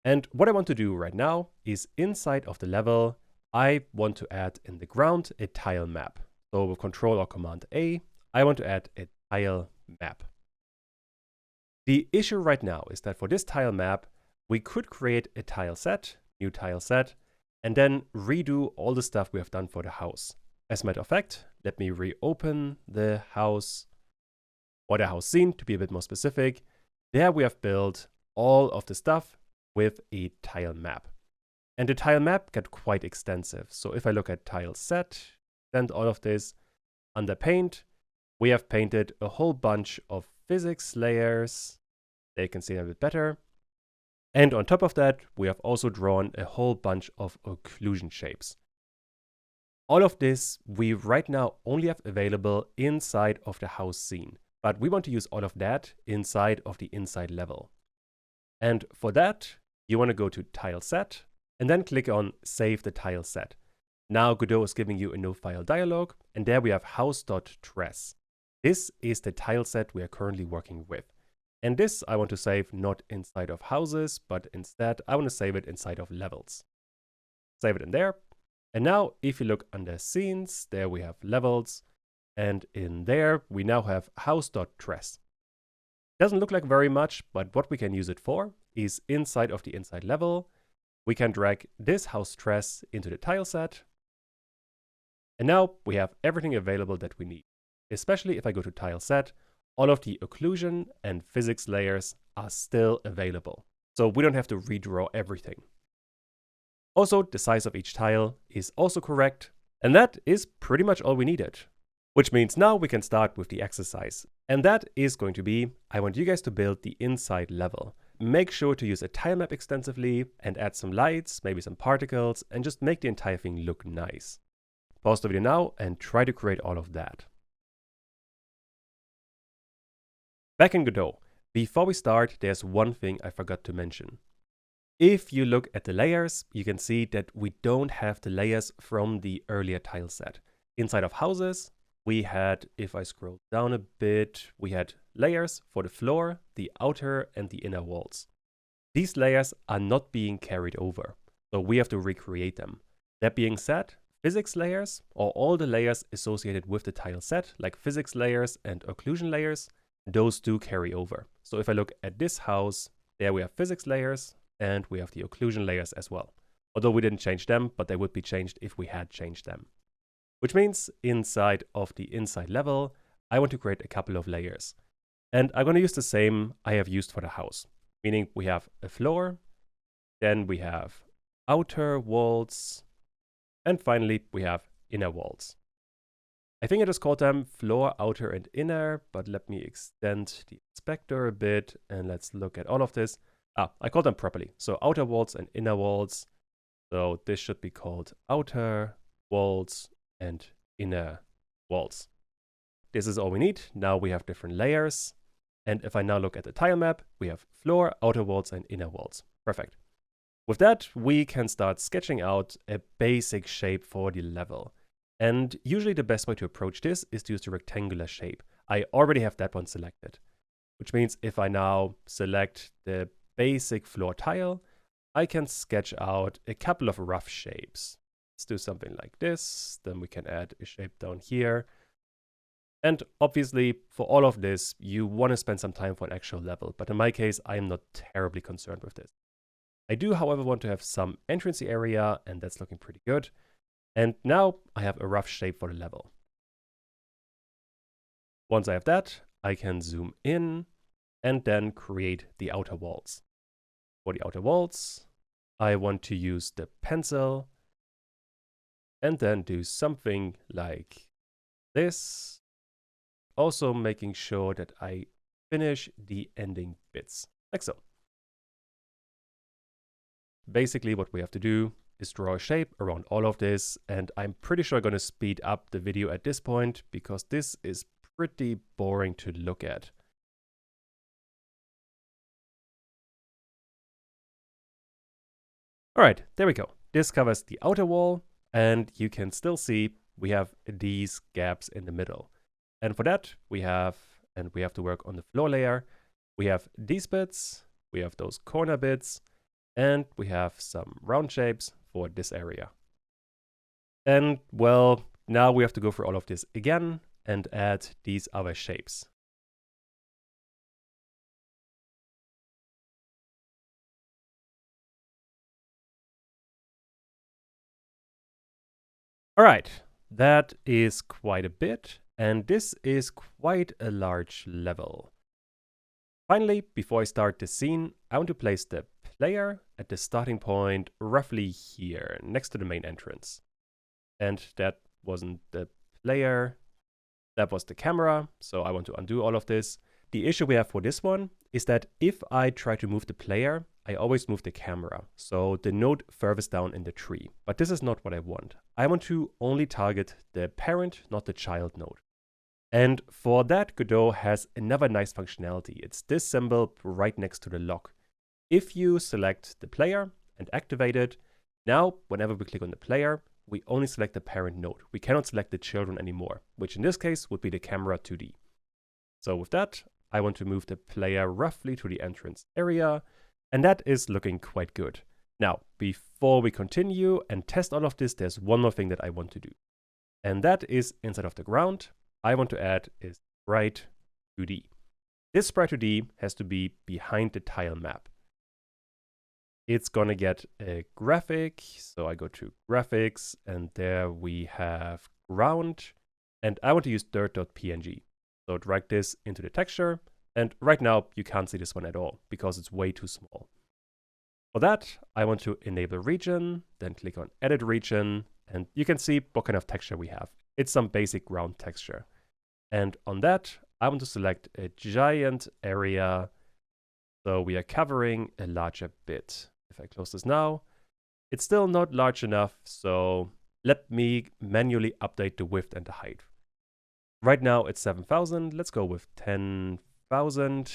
Speaker 1: And what I want to do right now is inside of the level, I want to add in the ground a tile map. So with Control or Command A, I want to add a tile map. The issue right now is that for this tile map, we could create a tile set, new tile set, and then redo all the stuff we have done for the house. As a matter of fact, let me reopen the house, or the house scene to be a bit more specific. There we have built all of the stuff with a tile map. And the tile map got quite extensive. So if I look at tile set, and all of this, under paint, we have painted a whole bunch of physics layers. They can see a bit better. And on top of that, we have also drawn a whole bunch of occlusion shapes. All of this we right now only have available inside of the house scene, but we want to use all of that inside of the inside level. And for that, you want to go to Tile Set, and then click on Save the Tile Set. Now Godot is giving you a no file dialog, and there we have house.trace. This is the tile set we are currently working with. And this I want to save not inside of houses, but instead I want to save it inside of levels. Save it in there. And now if you look under scenes, there we have levels. And in there we now have house.trace. Doesn't look like very much, but what we can use it for is inside of the inside level, we can drag this house trace into the tile set. And now we have everything available that we need. Especially if I go to tile set, all of the occlusion and physics layers are still available. So we don't have to redraw everything. Also, the size of each tile is also correct. And that is pretty much all we needed. Which means now we can start with the exercise. And that is going to be, I want you guys to build the inside level. Make sure to use a tile map extensively and add some lights, maybe some particles, and just make the entire thing look nice. Pause the video now and try to create all of that. Back in Godot, before we start, there's one thing I forgot to mention. If you look at the layers, you can see that we don't have the layers from the earlier tile set. Inside of houses, we had, if I scroll down a bit, we had layers for the floor, the outer and the inner walls. These layers are not being carried over, so we have to recreate them. That being said, physics layers, or all the layers associated with the tile set, like physics layers and occlusion layers, those do carry over. So if I look at this house, there we have physics layers and we have the occlusion layers as well. Although we didn't change them, but they would be changed if we had changed them. Which means inside of the inside level, I want to create a couple of layers. And I'm going to use the same I have used for the house. Meaning we have a floor, then we have outer walls, and finally we have inner walls. I think I just called them floor, outer, and inner, but let me extend the inspector a bit and let's look at all of this. I called them properly. So outer walls and inner walls. So this should be called outer walls and inner walls. This is all we need. Now we have different layers. And if I now look at the tile map, we have floor, outer walls, and inner walls. Perfect. With that, we can start sketching out a basic shape for the level. And usually the best way to approach this is to use the rectangular shape. I already have that one selected, which means if I now select the basic floor tile, I can sketch out a couple of rough shapes. Let's do something like this. Then we can add a shape down here. And obviously, for all of this, you want to spend some time for an actual level. But in my case, I am not terribly concerned with this. I do, however, want to have some entrance area, and that's looking pretty good. And now I have a rough shape for the level. Once I have that, I can zoom in and then create the outer walls. For the outer walls, I want to use the pencil and then do something like this. Also making sure that I finish the ending bits, like so. Basically what we have to do is draw a shape around all of this, and I'm pretty sure I'm going to speed up the video at this point because this is pretty boring to look at. Alright, there we go. This covers the outer wall, and you can still see we have these gaps in the middle. And for that, we have to work on the floor layer. We have these bits, we have those corner bits, and we have some round shapes for this area. And well, now we have to go through all of this again and add these other shapes. All right, that is quite a bit, and this is quite a large level. Finally, before I start the scene, I want to place the player at the starting point roughly here, next to the main entrance. And that wasn't the player, that was the camera, so I want to undo all of this. The issue we have for this one is that if I try to move the player, I always move the camera, so the node furthest down in the tree. But this is not what I want. I want to only target the parent, not the child node. And for that, Godot has another nice functionality. It's this symbol right next to the lock. If you select the player and activate it, now whenever we click on the player, we only select the parent node. We cannot select the children anymore, which in this case would be the camera 2D. So with that, I want to move the player roughly to the entrance area, and that is looking quite good. Now, before we continue and test all of this, there's one more thing that I want to do. And that is inside of the ground, I want to add is sprite 2D. This sprite 2D has to be behind the tile map. It's gonna get a graphic, so I go to graphics, and there we have ground, and I want to use dirt.png. So drag this into the texture, and right now you can't see this one at all because it's way too small. For that, I want to enable region, then click on edit region, and you can see what kind of texture we have. It's some basic ground texture. And on that, I want to select a giant area, so we are covering a larger bit. If I close this now, it's still not large enough, so let me manually update the width and the height. Right now it's 7,000, let's go with 10,000.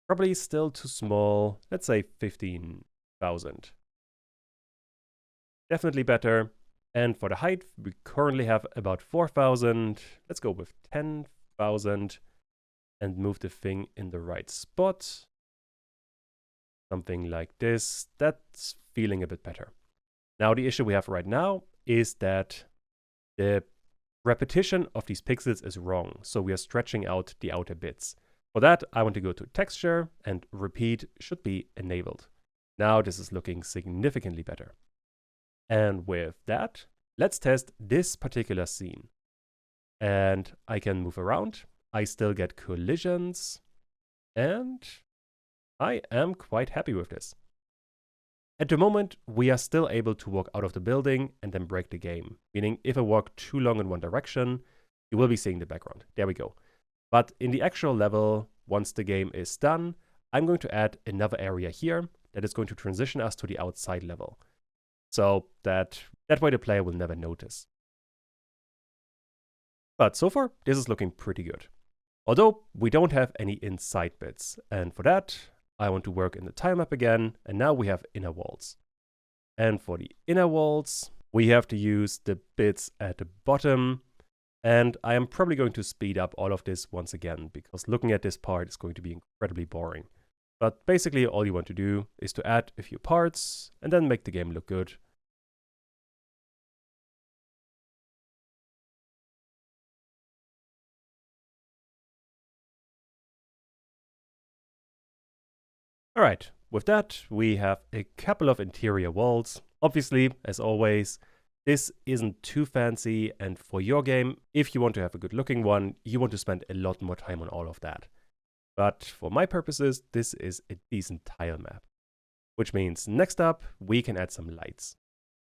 Speaker 1: Probably still too small, let's say 15,000. Definitely better. And for the height, we currently have about 4,000. Let's go with 10,000 and move the thing in the right spot. Something like this. That's feeling a bit better. Now, the issue we have right now is that the repetition of these pixels is wrong. So we are stretching out the outer bits. For that, I want to go to texture, and repeat should be enabled. Now this is looking significantly better. And with that, let's test this particular scene. And I can move around. I still get collisions. And I am quite happy with this. At the moment, we are still able to walk out of the building and then break the game. Meaning, if I walk too long in one direction, you will be seeing the background. There we go. But in the actual level, once the game is done, I'm going to add another area here that is going to transition us to the outside level. So that way the player will never notice. But so far, this is looking pretty good. Although we don't have any inside bits. And for that, I want to work in the tilemap again, and now we have inner walls. And for the inner walls, we have to use the bits at the bottom. And I am probably going to speed up all of this once again, because looking at this part is going to be incredibly boring. But basically all you want to do is to add a few parts and then make the game look good. Alright, with that we have a couple of interior walls. Obviously, as always, this isn't too fancy, and for your game, if you want to have a good looking one, you want to spend a lot more time on all of that. But for my purposes, this is a decent tile map. Which means next up, we can add some lights.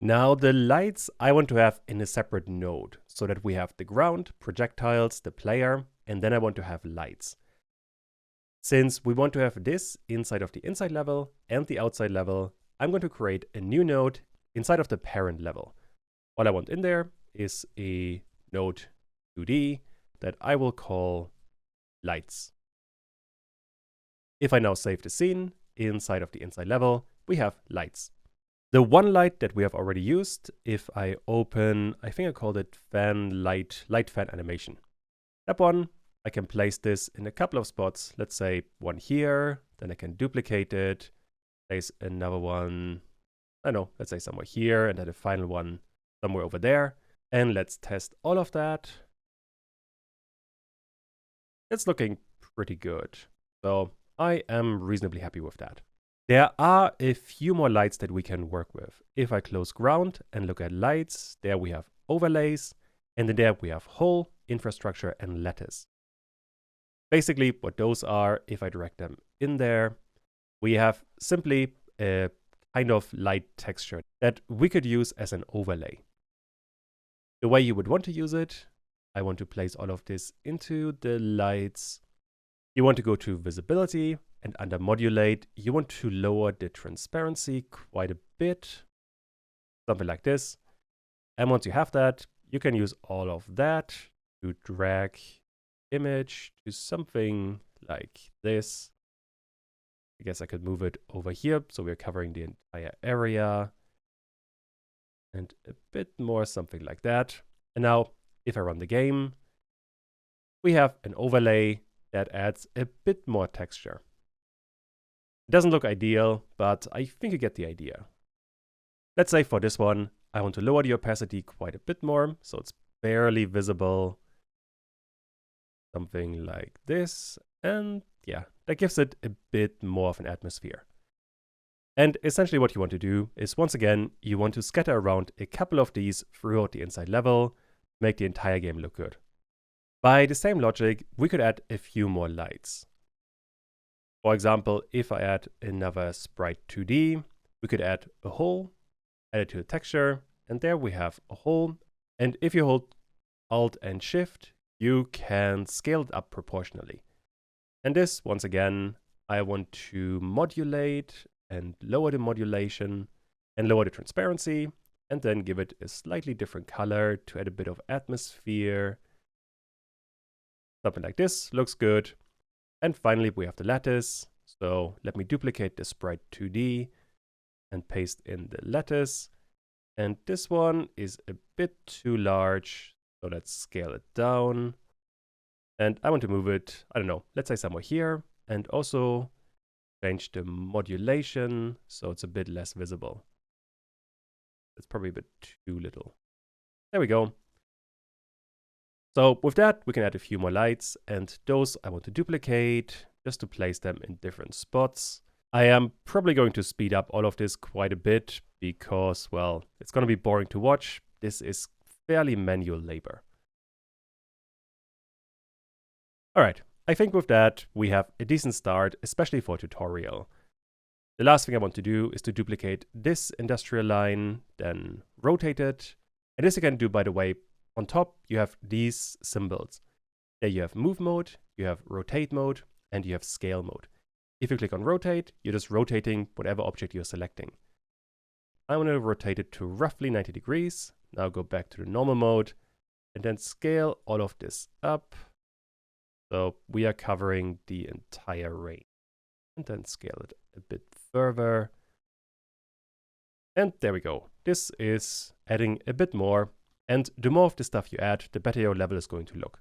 Speaker 1: Now the lights I want to have in a separate node, so that we have the ground, projectiles, the player, and then I want to have lights. Since we want to have this inside of the inside level and the outside level, I'm going to create a new node inside of the parent level. What I want in there is a node 2D that I will call lights. If I now save the scene, inside of the inside level, we have lights. The one light that we have already used, if I open, I think I called it light fan animation. That one, I can place this in a couple of spots. Let's say one here, then I can duplicate it, place another one, I don't know, let's say somewhere here, and then the final one somewhere over there. And let's test all of that. It's looking pretty good. So I am reasonably happy with that. There are a few more lights that we can work with. If I close ground and look at lights, there we have overlays, and then there we have whole, infrastructure, and lattice. Basically, what those are, if I direct them in there, we have simply a kind of light texture that we could use as an overlay. The way you would want to use it, I want to place all of this into the lights. You want to go to visibility, and under modulate, you want to lower the transparency quite a bit, something like this. And once you have that, you can use all of that to drag image to something like this. I guess I could move it over here, so we're covering the entire area. And a bit more, something like that. And now, if I run the game, we have an overlay that adds a bit more texture. It doesn't look ideal, but I think you get the idea. Let's say for this one, I want to lower the opacity quite a bit more, so it's barely visible. Something like this, and yeah, that gives it a bit more of an atmosphere. And essentially what you want to do is, once again, you want to scatter around a couple of these throughout the inside level, make the entire game look good. By the same logic, we could add a few more lights. For example, if I add another sprite 2D, we could add a hole, add it to the texture, and there we have a hole. And if you hold Alt and Shift, you can scale it up proportionally. And this, once again, I want to modulate and lower the modulation and lower the transparency, and then give it a slightly different color to add a bit of atmosphere. Something like this looks good. And finally, we have the lattice. So let me duplicate the sprite 2D and paste in the lattice. And this one is a bit too large, so let's scale it down. And I want to move it, I don't know, let's say somewhere here, and also change the modulation so it's a bit less visible. It's probably a bit too little. There we go. So with that, we can add a few more lights, and those I want to duplicate just to place them in different spots. I am probably going to speed up all of this quite a bit because, well, it's going to be boring to watch. This is fairly manual labor. All right, I think with that, we have a decent start, especially for a tutorial. The last thing I want to do is to duplicate this industrial line, then rotate it. And this you can do, by the way. On top, you have these symbols. There you have move mode, you have rotate mode, and you have scale mode. If you click on rotate, you're just rotating whatever object you're selecting. I want to rotate it to roughly 90 degrees. Now go back to the normal mode, and then scale all of this up. So we are covering the entire range. And then scale it a bit further. And there we go. This is adding a bit more. And the more of the stuff you add, the better your level is going to look.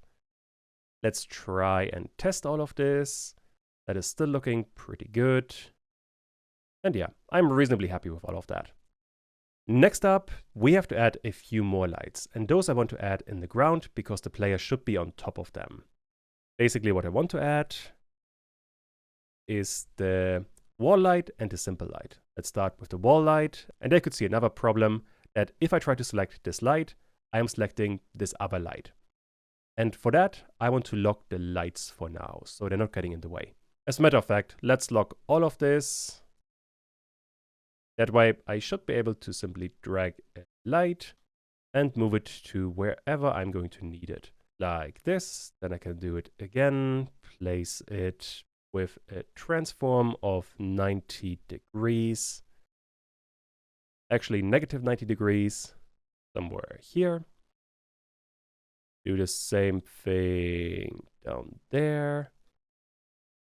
Speaker 1: Let's try and test all of this. That is still looking pretty good. And yeah, I'm reasonably happy with all of that. Next up, we have to add a few more lights. And those I want to add in the ground because the player should be on top of them. Basically what I want to add is the wall light and the simple light. Let's start with the wall light. And I could see another problem that if I try to select this light, I am selecting this other light. And for that, I want to lock the lights for now, so they're not getting in the way. As a matter of fact, let's lock all of this. That way, I should be able to simply drag a light and move it to wherever I'm going to need it. Like this. Then I can do it again, place it with a transform of 90 degrees. Actually, negative 90 degrees, somewhere here. Do the same thing down there.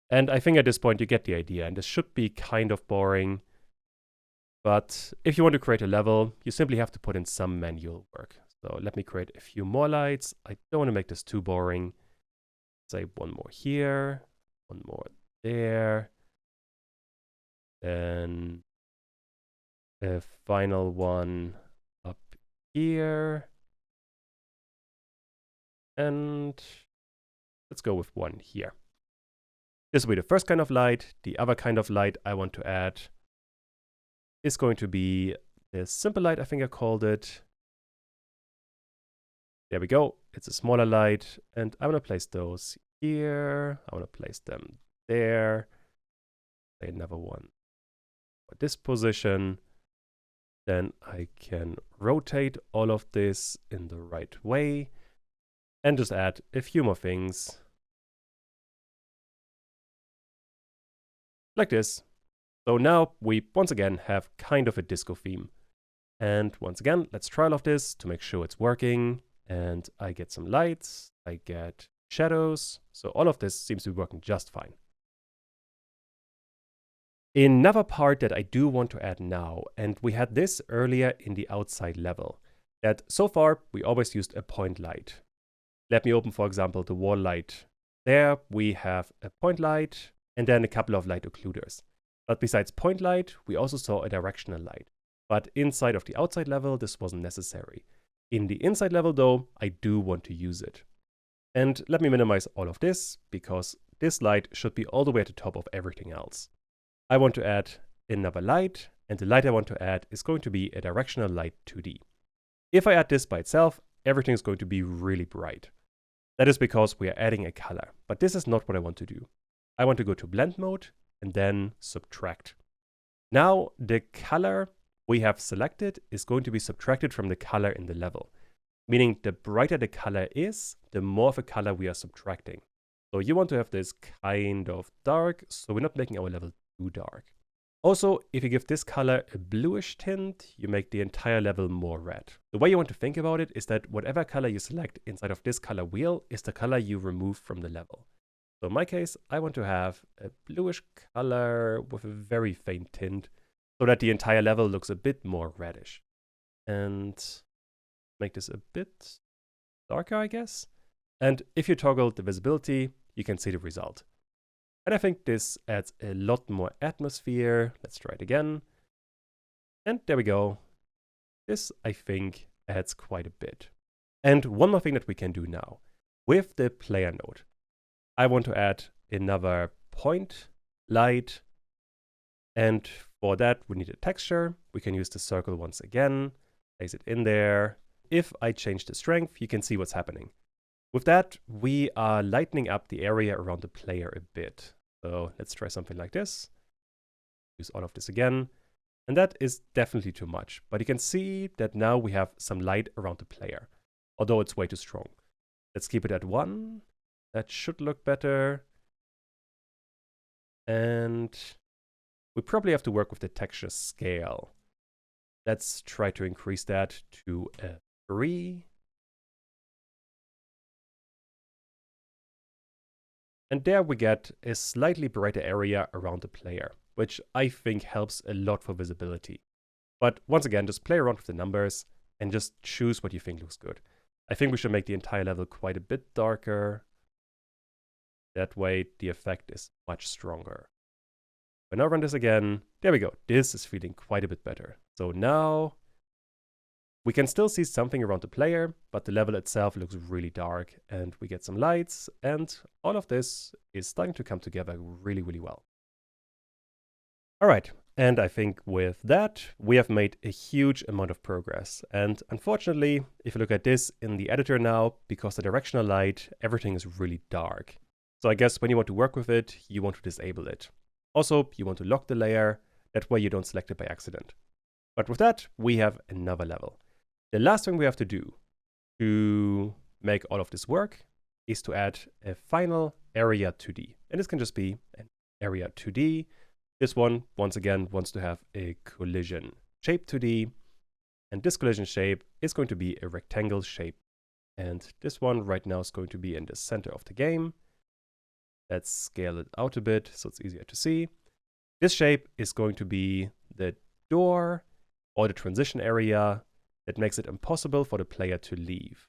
Speaker 1: And I think at this point you get the idea, and this should be kind of boring. But if you want to create a level, you simply have to put in some manual work. So let me create a few more lights. I don't want to make this too boring. Say one more here, one more there. Then a final one up here. And let's go with one here. This will be the first kind of light. The other kind of light I want to add is going to be the simple light, I think I called it. There we go. It's a smaller light. And I want to place those here. I want to place them there. Another one for this position. Then I can rotate all of this in the right way and just add a few more things. Like this. So now we once again have kind of a disco theme. And once again, let's try all of this to make sure it's working. And I get some lights, I get shadows. So all of this seems to be working just fine. Another part that I do want to add now, and we had this earlier in the outside level, that so far we always used a point light. Let me open, for example, the wall light. There we have a point light and then a couple of light occluders. But besides point light, we also saw a directional light. But inside of the outside level, this wasn't necessary. In the inside level though, I do want to use it. And let me minimize all of this, because this light should be all the way at the top of everything else. I want to add another light, and the light I want to add is going to be a directional light 2D. If I add this by itself, everything is going to be really bright. That is because we are adding a color, but this is not what I want to do. I want to go to blend mode and then subtract. Now the color we have selected is going to be subtracted from the color in the level, meaning the brighter the color is, the more of a color we are subtracting. So you want to have this kind of dark, so we're not making our level too dark. Also, if you give this color a bluish tint, you make the entire level more red. The way you want to think about it is that whatever color you select inside of this color wheel is the color you remove from the level. So in my case, I want to have a bluish color with a very faint tint so that the entire level looks a bit more reddish. And make this a bit darker, I guess. And if you toggle the visibility, you can see the result. And I think this adds a lot more atmosphere. Let's try it again. And there we go. This, I think, adds quite a bit. And one more thing that we can do now. With the player node, I want to add another point light. And for that, we need a texture. We can use the circle once again. Place it in there. If I change the strength, you can see what's happening. With that, we are lightening up the area around the player a bit. So let's try something like this. Use all of this again. And that is definitely too much. But you can see that now we have some light around the player, although it's way too strong. Let's keep it at 1. That should look better. And we probably have to work with the texture scale. Let's try to increase that to a 3. And there we get a slightly brighter area around the player, which I think helps a lot for visibility. But once again, just play around with the numbers and just choose what you think looks good. I think we should make the entire level quite a bit darker. That way the effect is much stronger. When I run this again, there we go. This is feeling quite a bit better. So now we can still see something around the player, but the level itself looks really dark and we get some lights and all of this is starting to come together really, really well. All right. And I think with that, we have made a huge amount of progress. And unfortunately, if you look at this in the editor now, because the directional light, everything is really dark. So I guess when you want to work with it, you want to disable it. Also, you want to lock the layer. That way you don't select it by accident. But with that, we have another level. The last thing we have to do to make all of this work is to add a final area 2D. And this can just be an area 2D. This one, once again, wants to have a collision shape 2D. And this collision shape is going to be a rectangle shape. And this one right now is going to be in the center of the game. Let's scale it out a bit so it's easier to see. This shape is going to be the door or the transition area that makes it impossible for the player to leave.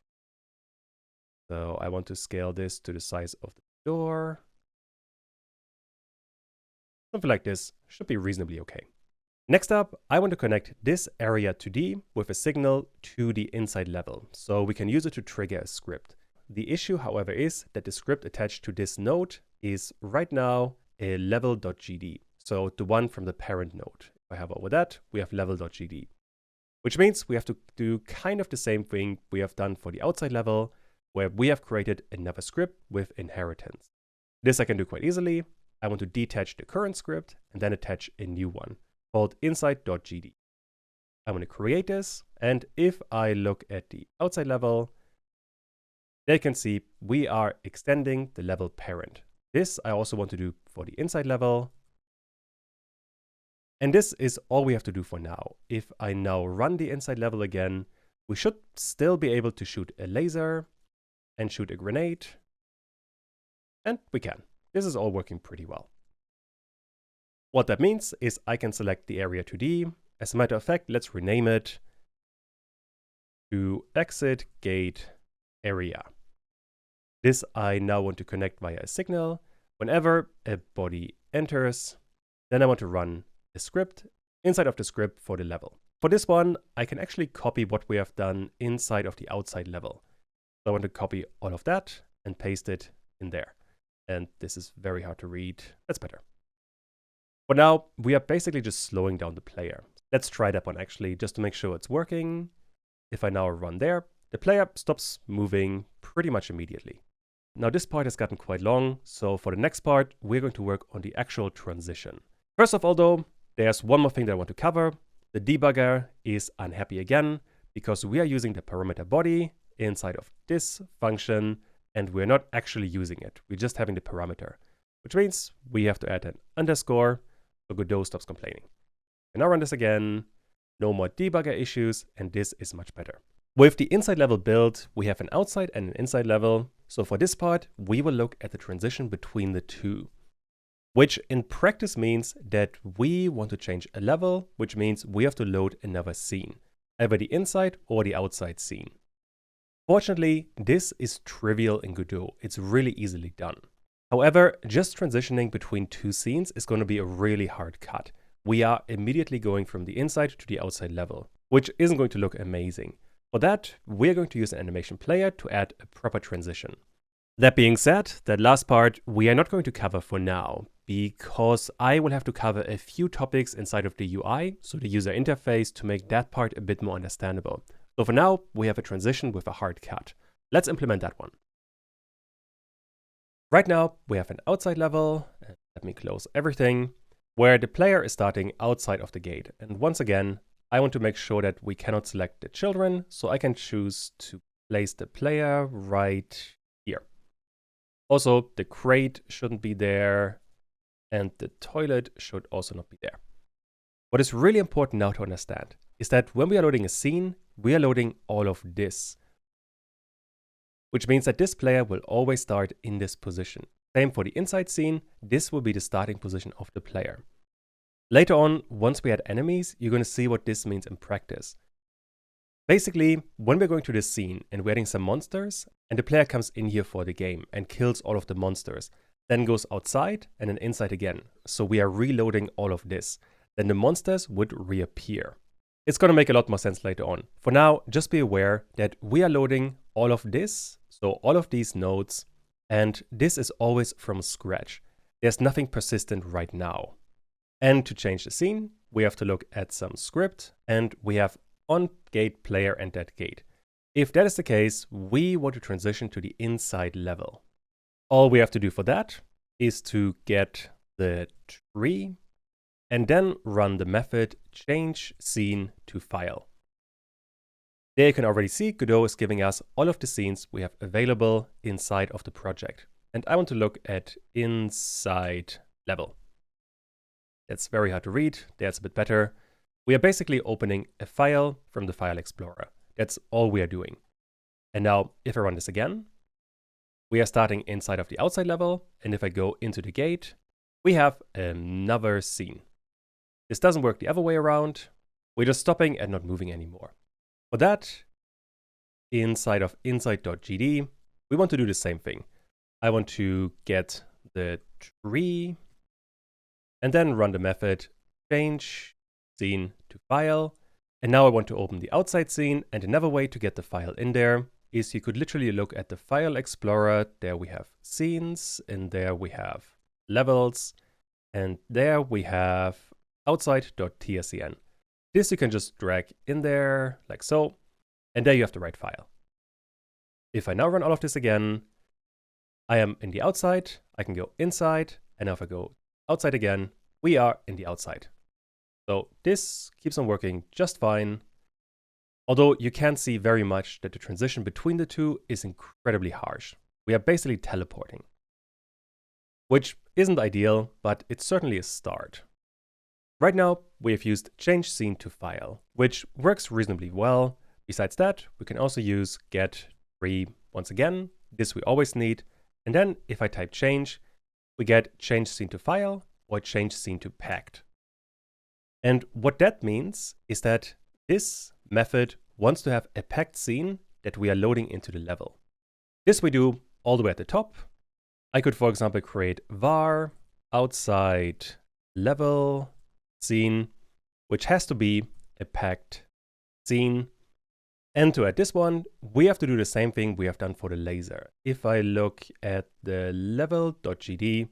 Speaker 1: So I want to scale this to the size of the door. Something like this should be reasonably okay. Next up, I want to connect this area 2D with a signal to the inside level, so we can use it to trigger a script. The issue, however, is that the script attached to this node is right now a level.gd, so the one from the parent node. If I hover over that, we have level.gd, which means we have to do kind of the same thing we have done for the outside level, where we have created another script with inheritance. This I can do quite easily. I want to detach the current script and then attach a new one called inside.gd. I want to create this, and if I look at the outside level, they can see we are extending the level parent. This I also want to do for the inside level. And this is all we have to do for now. If I now run the inside level again, we should still be able to shoot a laser and shoot a grenade. And we can. This is all working pretty well. What that means is I can select the area 2D. As a matter of fact, let's rename it to exit gate area. This I now want to connect via a signal. Whenever a body enters, then I want to run a script inside of the script for the level. For this one, I can actually copy what we have done inside of the outside level. So I want to copy all of that and paste it in there. And this is very hard to read. That's better. For now, we are basically just slowing down the player. Let's try that one actually, just to make sure it's working. If I now run there, the player stops moving pretty much immediately. Now this part has gotten quite long, so for the next part, we're going to work on the actual transition. First of all though, there's one more thing that I want to cover. The debugger is unhappy again, because we are using the parameter body inside of this function, and we're not actually using it. We're just having the parameter, which means we have to add an underscore so Godot stops complaining. And now run this again, no more debugger issues, and this is much better. With the inside level build, we have an outside and an inside level. So for this part, we will look at the transition between the two, which in practice means that we want to change a level, which means we have to load another scene, either the inside or the outside scene. Fortunately, this is trivial in Godot. It's really easily done. However, just transitioning between two scenes is going to be a really hard cut. We are immediately going from the inside to the outside level, which isn't going to look amazing. For that, we're going to use an animation player to add a proper transition. That being said, that last part we are not going to cover for now, because I will have to cover a few topics inside of the UI, so the user interface, to make that part a bit more understandable. So for now, we have a transition with a hard cut. Let's implement that one. Right now, we have an outside level, and let me close everything, where the player is starting outside of the gate. And once again, I want to make sure that we cannot select the children, so I can choose to place the player right here. Also, the crate shouldn't be there, and the toilet should also not be there. What is really important now to understand is that when we are loading a scene, we are loading all of this, which means that this player will always start in this position. Same for the inside scene, this will be the starting position of the player. Later on, once we add enemies, you're going to see what this means in practice. Basically, when we're going to this scene and we're adding some monsters, and the player comes in here for the game and kills all of the monsters, then goes outside and then inside again. So we are reloading all of this. Then the monsters would reappear. It's going to make a lot more sense later on. For now, just be aware that we are loading all of this, so all of these nodes, and this is always from scratch. There's nothing persistent right now. And to change the scene, we have to look at some script, and we have onGate player and that gate. If that is the case, we want to transition to the inside level. All we have to do for that is to get the tree and then run the method change scene to file. There you can already see Godot is giving us all of the scenes we have available inside of the project. And I want to look at inside level. That's very hard to read. That's a bit better. We are basically opening a file from the File Explorer. That's all we are doing. And now if I run this again, we are starting inside of the outside level. And if I go into the gate, we have another scene. This doesn't work the other way around. We're just stopping and not moving anymore. For that, inside of inside.gd, we want to do the same thing. I want to get the tree and then run the method change scene to file. And now I want to open the outside scene. And another way to get the file in there is you could literally look at the File Explorer. There we have scenes, and there we have levels, and there we have outside.tscn. This you can just drag in there like so, and there you have the right file. If I now run all of this again, I am in the outside, I can go inside, and now if I go outside again, we are in the outside. So this keeps on working just fine, although you can't see very much that the transition between the two is incredibly harsh. We are basically teleporting, which isn't ideal, but it's certainly a start. Right now, we have used change scene to file, which works reasonably well. Besides that, we can also use get tree once again. This we always need. And then if I type change, we get change scene to file or change scene to packed. And what that means is that this method wants to have a packed scene that we are loading into the level. This we do all the way at the top. I could, for example, create var outside level scene, which has to be a packed scene. And to add this one, we have to do the same thing we have done for the laser. If I look at the level.gd,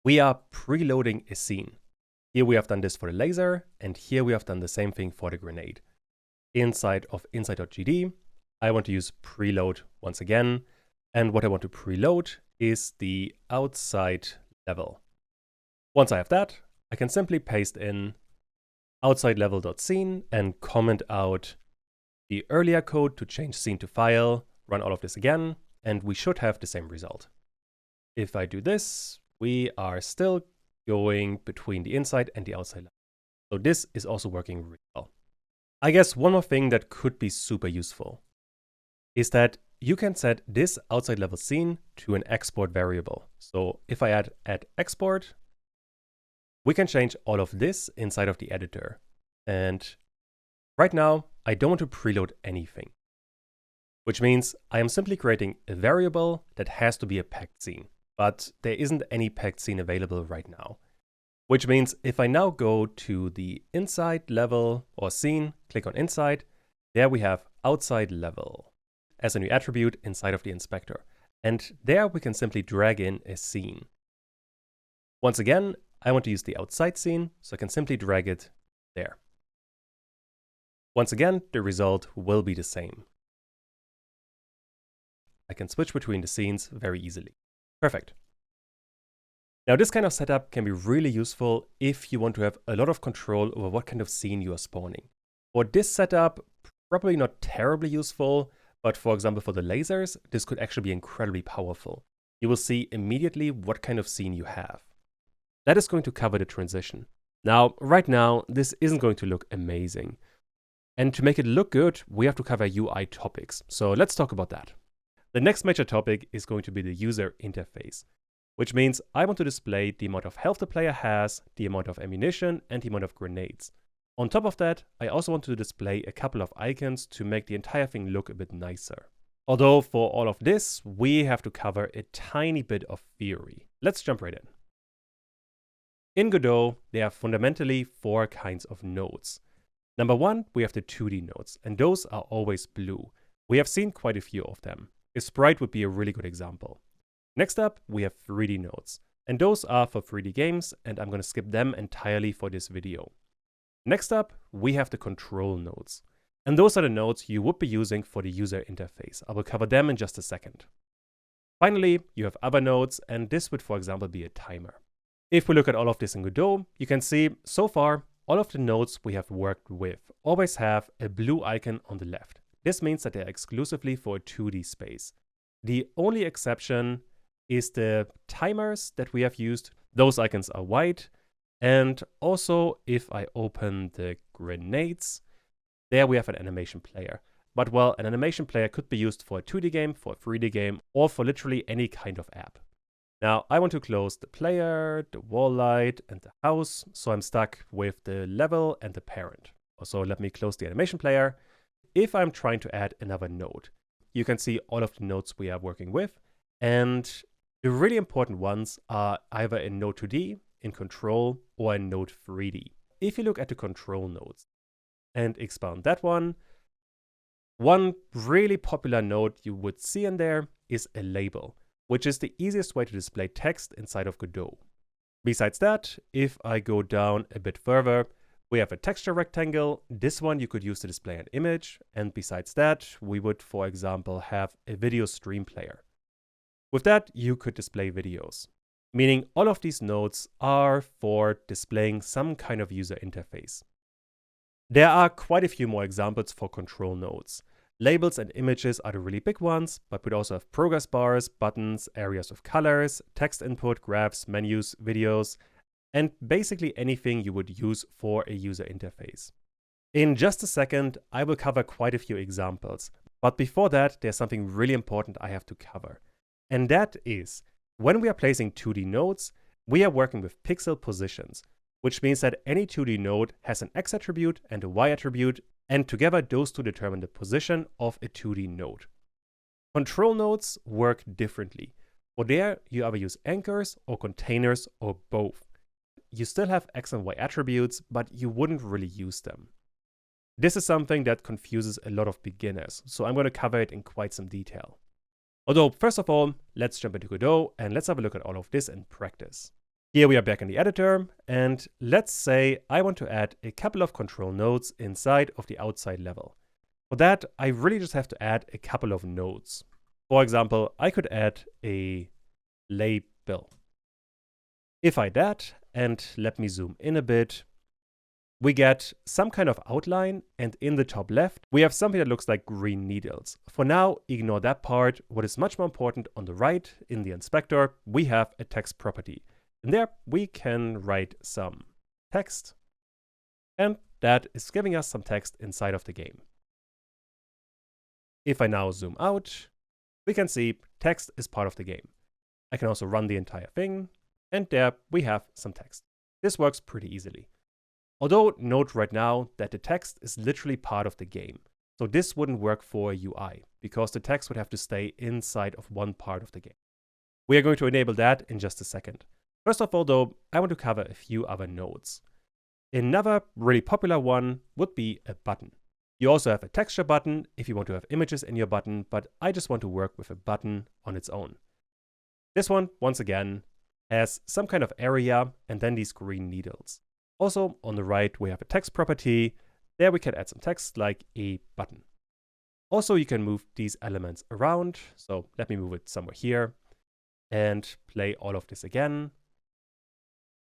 Speaker 1: we are preloading a scene. Here we have done this for the laser, and here we have done the same thing for the grenade. Inside of inside.gd, I want to use preload once again. And what I want to preload is the outside level. Once I have that, I can simply paste in outside level.scene and comment out the earlier code to change scene to file, run all of this again, and we should have the same result. If I do this, we are still going between the inside and the outside level. So this is also working really well. I guess one more thing that could be super useful is that you can set this outside level scene to an export variable. So if I add export, we can change all of this inside of the editor. And right now, I don't want to preload anything, which means I am simply creating a variable that has to be a packed scene, but there isn't any packed scene available right now. Which means if I now go to the inside level or scene, click on inside, there we have outside level as a new attribute inside of the inspector. And there we can simply drag in a scene. Once again, I want to use the outside scene, so I can simply drag it there. Once again, the result will be the same. I can switch between the scenes very easily. Perfect. Now, this kind of setup can be really useful if you want to have a lot of control over what kind of scene you are spawning. For this setup, probably not terribly useful, but for example, for the lasers, this could actually be incredibly powerful. You will see immediately what kind of scene you have. That is going to cover the transition. Now, right now, this isn't going to look amazing. And to make it look good, we have to cover UI topics. So let's talk about that. The next major topic is going to be the user interface. which means I want to display the amount of health the player has, the amount of ammunition, and the amount of grenades. On top of that, I also want to display a couple of icons to make the entire thing look a bit nicer. Although for all of this, we have to cover a tiny bit of theory. Let's jump right in. In Godot, there are fundamentally 4 kinds of nodes. Number 1, we have the 2D nodes, and those are always blue. We have seen quite a few of them. A sprite would be a really good example. Next up, we have 3D nodes, and those are for 3D games, and I'm going to skip them entirely for this video. Next up, we have the control nodes, and those are the nodes you would be using for the user interface. I will cover them in just a second. Finally, you have other nodes, and this would, for example, be a timer. If we look at all of this in Godot, you can see, so far, all of the nodes we have worked with always have a blue icon on the left. This means that they're exclusively for a 2D space. The only exception is the timers that we have used. Those icons are white. And also, if I open the grenades, there we have an animation player. But well, an animation player could be used for a 2D game, for a 3D game, or for literally any kind of app. Now, I want to close the player, the wall light, and the house, so I'm stuck with the level and the parent. Also, let me close the animation player. If I'm trying to add another node, you can see all of the nodes we are working with, and the really important ones are either in node 2D, in control, or in node 3D. If you look at the control nodes and expand that one really popular node you would see in there is a label, which is the easiest way to display text inside of Godot. Besides that, if I go down a bit further, we have a texture rectangle. This one you could use to display an image. And besides that, we would, for example, have a video stream player. With that, you could display videos, meaning all of these nodes are for displaying some kind of user interface. There are quite a few more examples for control nodes. Labels and images are the really big ones, but we'd also have progress bars, buttons, areas of colors, text input, graphs, menus, videos, and basically anything you would use for a user interface. In just a second, I will cover quite a few examples, but before that, there's something really important I have to cover. And that is, when we are placing 2D nodes, we are working with pixel positions, which means that any 2D node has an X attribute and a Y attribute, and together those two determine the position of a 2D node. Control nodes work differently. For there, you either use anchors or containers or both. You still have X and Y attributes, but you wouldn't really use them. This is something that confuses a lot of beginners, so I'm going to cover it in quite some detail. Although, first of all, let's jump into Godot and let's have a look at all of this in practice. Here we are back in the editor, and let's say I want to add a couple of control nodes inside of the outside level. For that, I really just have to add a couple of nodes. For example, I could add a label. If I that, and let me zoom in a bit, we get some kind of outline, and in the top left, we have something that looks like green needles. For now, ignore that part. What is much more important, on the right, in the inspector, we have a text property. And there, we can write some text, and that is giving us some text inside of the game. If I now zoom out, we can see text is part of the game. I can also run the entire thing, and there we have some text. This works pretty easily. Although, note right now that the text is literally part of the game. So this wouldn't work for a UI, because the text would have to stay inside of one part of the game. We are going to enable that in just a second. First of all, though, I want to cover a few other nodes. Another really popular one would be a button. You also have a texture button if you want to have images in your button, but I just want to work with a button on its own. This one, once again, has some kind of area and then these green needles. Also, on the right, we have a text property. There we can add some text like a button. Also, you can move these elements around. So let me move it somewhere here and play all of this again.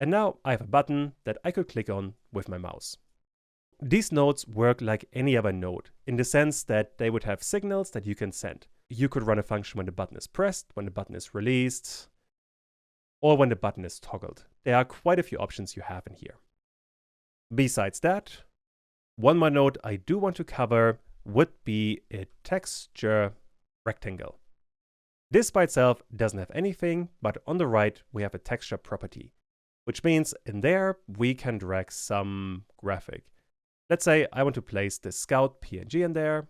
Speaker 1: And now I have a button that I could click on with my mouse. These nodes work like any other node in the sense that they would have signals that you can send. You could run a function when the button is pressed, when the button is released, or when the button is toggled. There are quite a few options you have in here. Besides that, one more node I do want to cover would be a texture rectangle. This by itself doesn't have anything, but on the right, we have a texture property, which means in there, we can drag some graphic. Let's say I want to place the Scout PNG in there,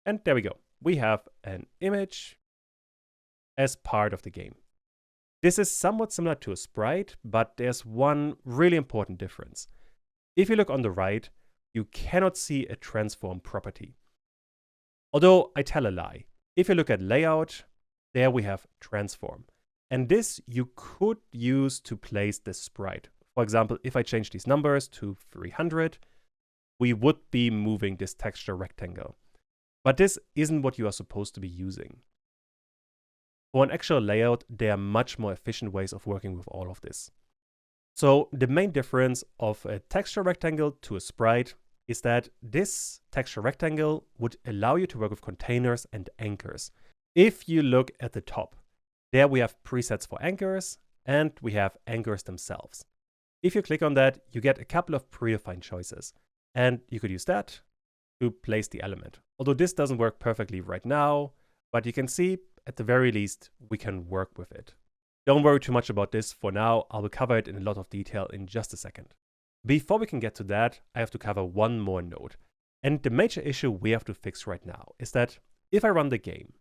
Speaker 1: and there we go. We have an image as part of the game. This is somewhat similar to a sprite, but there's one really important difference. If you look on the right, you cannot see a transform property. Although I tell a lie. If you look at layout, there we have transform. And this you could use to place the sprite. For example, if I change these numbers to 300, we would be moving this texture rectangle. But this isn't what you are supposed to be using. For an actual layout, there are much more efficient ways of working with all of this. So the main difference of a texture rectangle to a sprite is that this texture rectangle would allow you to work with containers and anchors. If you look at the top, there we have presets for anchors and we have anchors themselves. If you click on that, you get a couple of predefined choices and you could use that to place the element. Although this doesn't work perfectly right now, but you can see at the very least, we can work with it. Don't worry too much about this for now. I will cover it in a lot of detail in just a second. Before we can get to that, I have to cover one more node. And the major issue we have to fix right now is that if I run the game,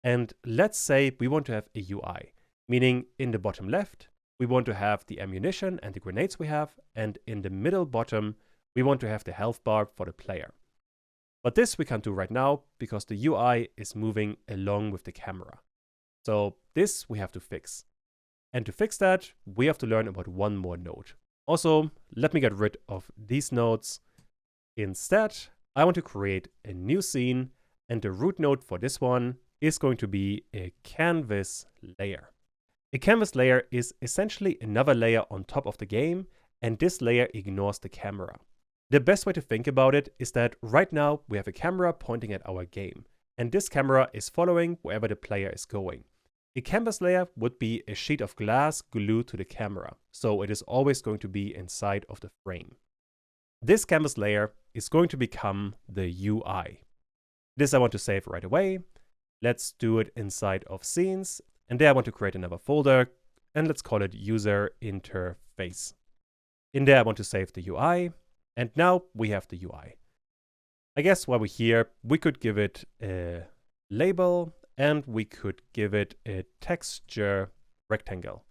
Speaker 1: and let's say we want to have a UI, meaning in the bottom left, we want to have the ammunition and the grenades we have, and in the middle bottom, we want to have the health bar for the player. But this we can't do right now because the UI is moving along with the camera. So this we have to fix. And to fix that, we have to learn about one more node. Also, let me get rid of these nodes. Instead, I want to create a new scene, and the root node for this one is going to be a canvas layer. A canvas layer is essentially another layer on top of the game, and this layer ignores the camera. The best way to think about it is that right now we have a camera pointing at our game, and this camera is following wherever the player is going. A canvas layer would be a sheet of glass glued to the camera, so it is always going to be inside of the frame. This canvas layer is going to become the UI. This I want to save right away. Let's do it inside of scenes, and there I want to create another folder, and let's call it user interface. In there I want to save the UI. And now we have the UI. I guess while we're here, we could give it a label and we could give it a texture rectangle.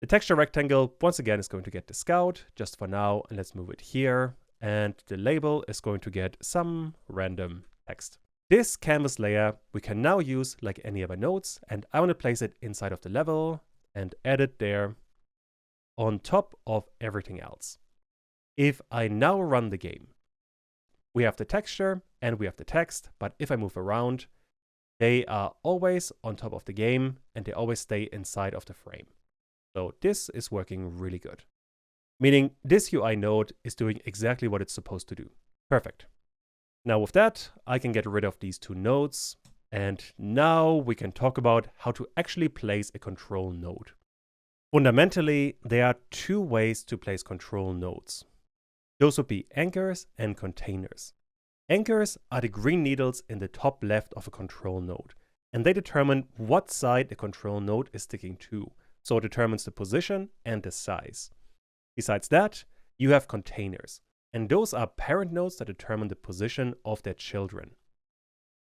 Speaker 1: The texture rectangle, once again, is going to get the Scout just for now. And let's move it here. And the label is going to get some random text. This canvas layer we can now use like any other nodes. And I want to place it inside of the level and add it there on top of everything else. If I now run the game, we have the texture and we have the text, but if I move around, they are always on top of the game and they always stay inside of the frame. So this is working really good. Meaning this UI node is doing exactly what it's supposed to do. Perfect. Now with that, I can get rid of these two nodes. And now we can talk about how to actually place a control node. Fundamentally, there are two ways to place control nodes. Those would be anchors and containers. Anchors are the green needles in the top left of a control node, and they determine what side the control node is sticking to, so it determines the position and the size. Besides that, you have containers, and those are parent nodes that determine the position of their children.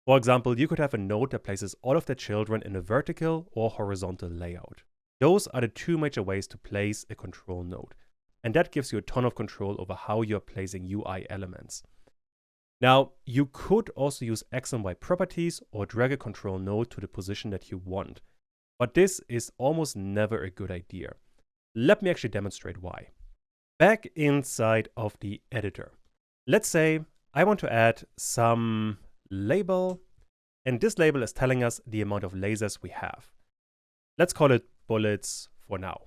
Speaker 1: For example, you could have a node that places all of their children in a vertical or horizontal layout. Those are the two major ways to place a control node. And that gives you a ton of control over how you're placing UI elements. Now, you could also use X and Y properties or drag a control node to the position that you want. But this is almost never a good idea. Let me actually demonstrate why. Back inside of the editor, let's say I want to add some label, and this label is telling us the amount of lasers we have. Let's call it bullets for now.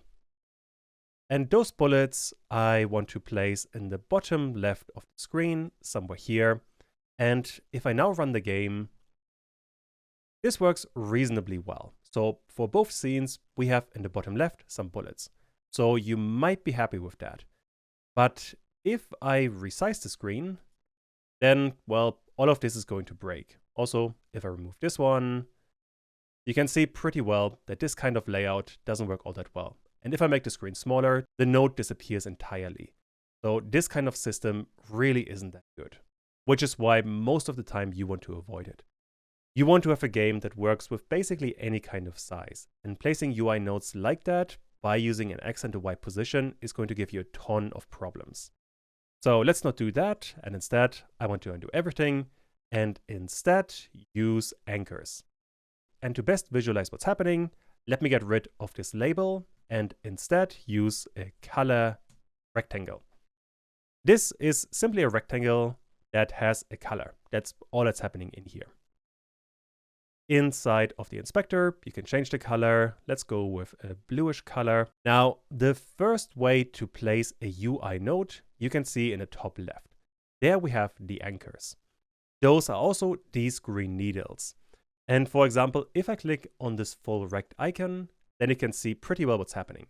Speaker 1: And those bullets I want to place in the bottom left of the screen, somewhere here. And if I now run the game, this works reasonably well. So for both scenes, we have in the bottom left some bullets. So you might be happy with that. But if I resize the screen, then, well, all of this is going to break. Also, if I remove this one, you can see pretty well that this kind of layout doesn't work all that well. And if I make the screen smaller, the node disappears entirely. So this kind of system really isn't that good, which is why most of the time you want to avoid it. You want to have a game that works with basically any kind of size, and placing UI nodes like that by using an X and a Y position is going to give you a ton of problems. So let's not do that, and instead I want to undo everything and instead use anchors. And to best visualize what's happening, let me get rid of this label and instead use a color rectangle. This is simply a rectangle that has a color. That's all that's happening in here. Inside of the inspector, you can change the color. Let's go with a bluish color. Now, the first way to place a UI node, you can see in the top left. There we have the anchors. Those are also these green needles. And for example, if I click on this full rect icon, then you can see pretty well what's happening.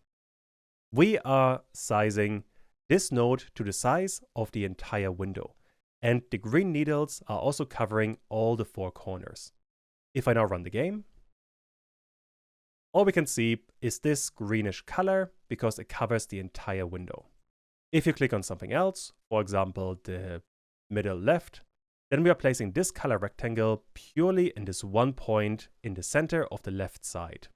Speaker 1: We are sizing this node to the size of the entire window. And the green needles are also covering all the four corners. If I now run the game, all we can see is this greenish color because it covers the entire window. If you click on something else, for example, the middle left, then we are placing this color rectangle purely in this one point in the center of the left side.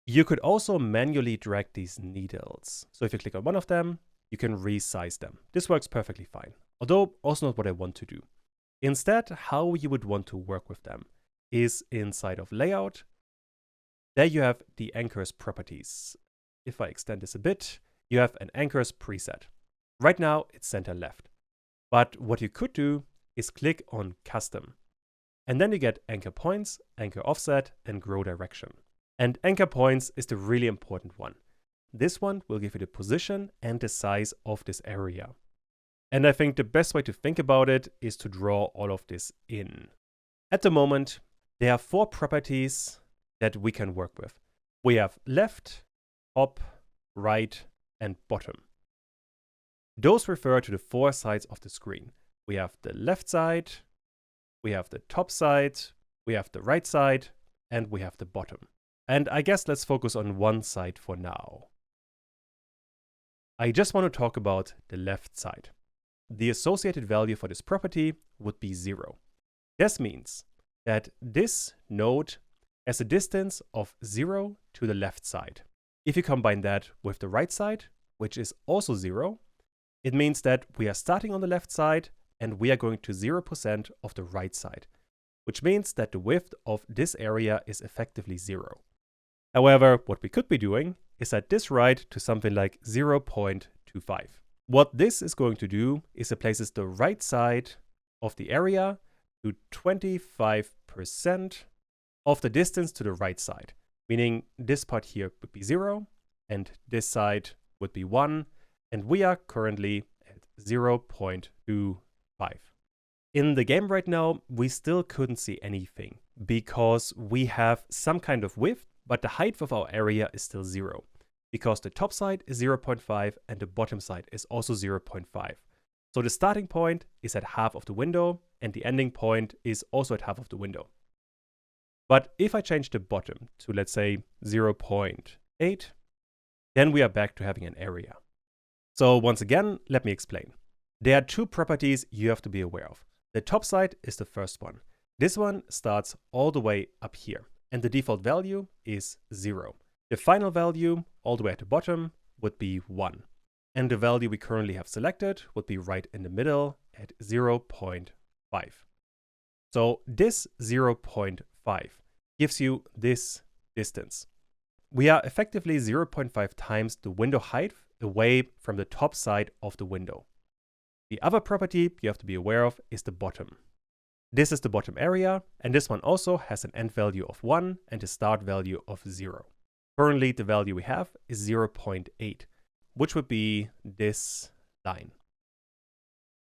Speaker 1: You could also manually drag these needles. So if you click on one of them, you can resize them. This works perfectly fine, although also not what I want to do. Instead, how you would want to work with them is inside of layout. There you have the anchors properties. If I extend this a bit, you have an anchors preset. Right now it's center left. But what you could do is click on custom. And then you get anchor points, anchor offset, and grow direction. And anchor points is the really important one. This one will give you the position and the size of this area. And I think the best way to think about it is to draw all of this in. At the moment, there are four properties that we can work with. We have left, top, right, and bottom. Those refer to the four sides of the screen. We have the left side, we have the top side, we have the right side, and we have the bottom. And I guess let's focus on one side for now. I just want to talk about the left side. The associated value for this property would be 0. This means that this node has a distance of 0 to the left side. If you combine that with the right side, which is also 0, it means that we are starting on the left side and we are going to 0% of the right side, which means that the width of this area is effectively 0. However, what we could be doing is set this right to something like 0.25. What this is going to do is it places the right side of the area to 25% of the distance to the right side, meaning this part here would be 0 and this side would be 1, and we are currently at 0.25. In the game right now, we still couldn't see anything because we have some kind of width, but the height of our area is still 0 because the top side is 0.5 and the bottom side is also 0.5. So the starting point is at half of the window and the ending point is also at half of the window. But if I change the bottom to, let's say, 0.8, then we are back to having an area. So once again, let me explain. There are two properties you have to be aware of. The top side is the first one. This one starts all the way up here, and the default value is 0. The final value, all the way at the bottom, would be 1. And the value we currently have selected would be right in the middle at 0.5. So this 0.5 gives you this distance. We are effectively 0.5 times the window height away from the top side of the window. The other property you have to be aware of is the bottom. This is the bottom area, and this one also has an end value of 1 and a start value of 0. Currently, the value we have is 0.8, which would be this line.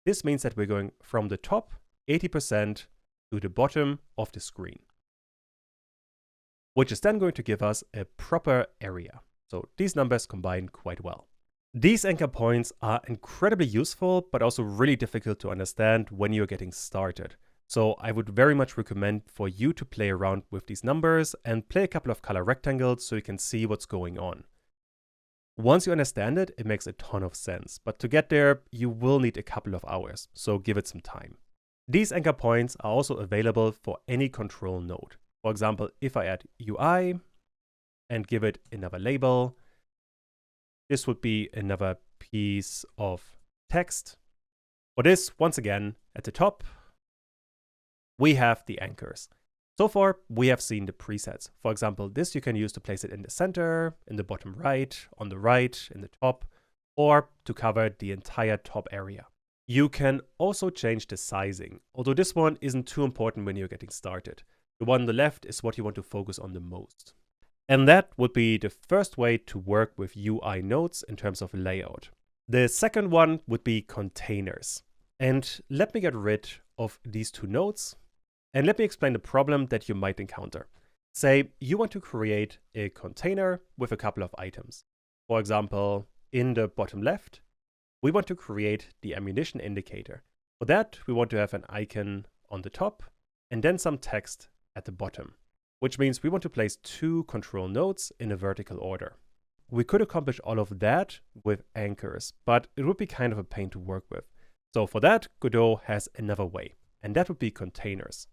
Speaker 1: This means that we're going from the top 80% to the bottom of the screen, which is then going to give us a proper area. So these numbers combine quite well. These anchor points are incredibly useful, but also really difficult to understand when you're getting started, So I would very much recommend for you to play around with these numbers and play a couple of color rectangles so you can see what's going on. Once you understand it, it makes a ton of sense, but to get there, you will need a couple of hours, so give it some time. These anchor points are also available for any control node. For example, if I add UI and give it another label, this would be another piece of text. For this, once again, at the top, we have the anchors. So far, we have seen the presets. For example, this you can use to place it in the center, in the bottom right, on the right, in the top, or to cover the entire top area. You can also change the sizing, although this one isn't too important when you're getting started. The one on the left is what you want to focus on the most. And that would be the first way to work with UI nodes in terms of layout. The second one would be containers. And let me get rid of these two nodes. And let me explain the problem that you might encounter. Say you want to create a container with a couple of items. For example, in the bottom left, we want to create the ammunition indicator. For that, we want to have an icon on the top and then some text at the bottom, which means we want to place two control nodes in a vertical order. We could accomplish all of that with anchors, but it would be kind of a pain to work with. So for that, Godot has another way, and that would be containers.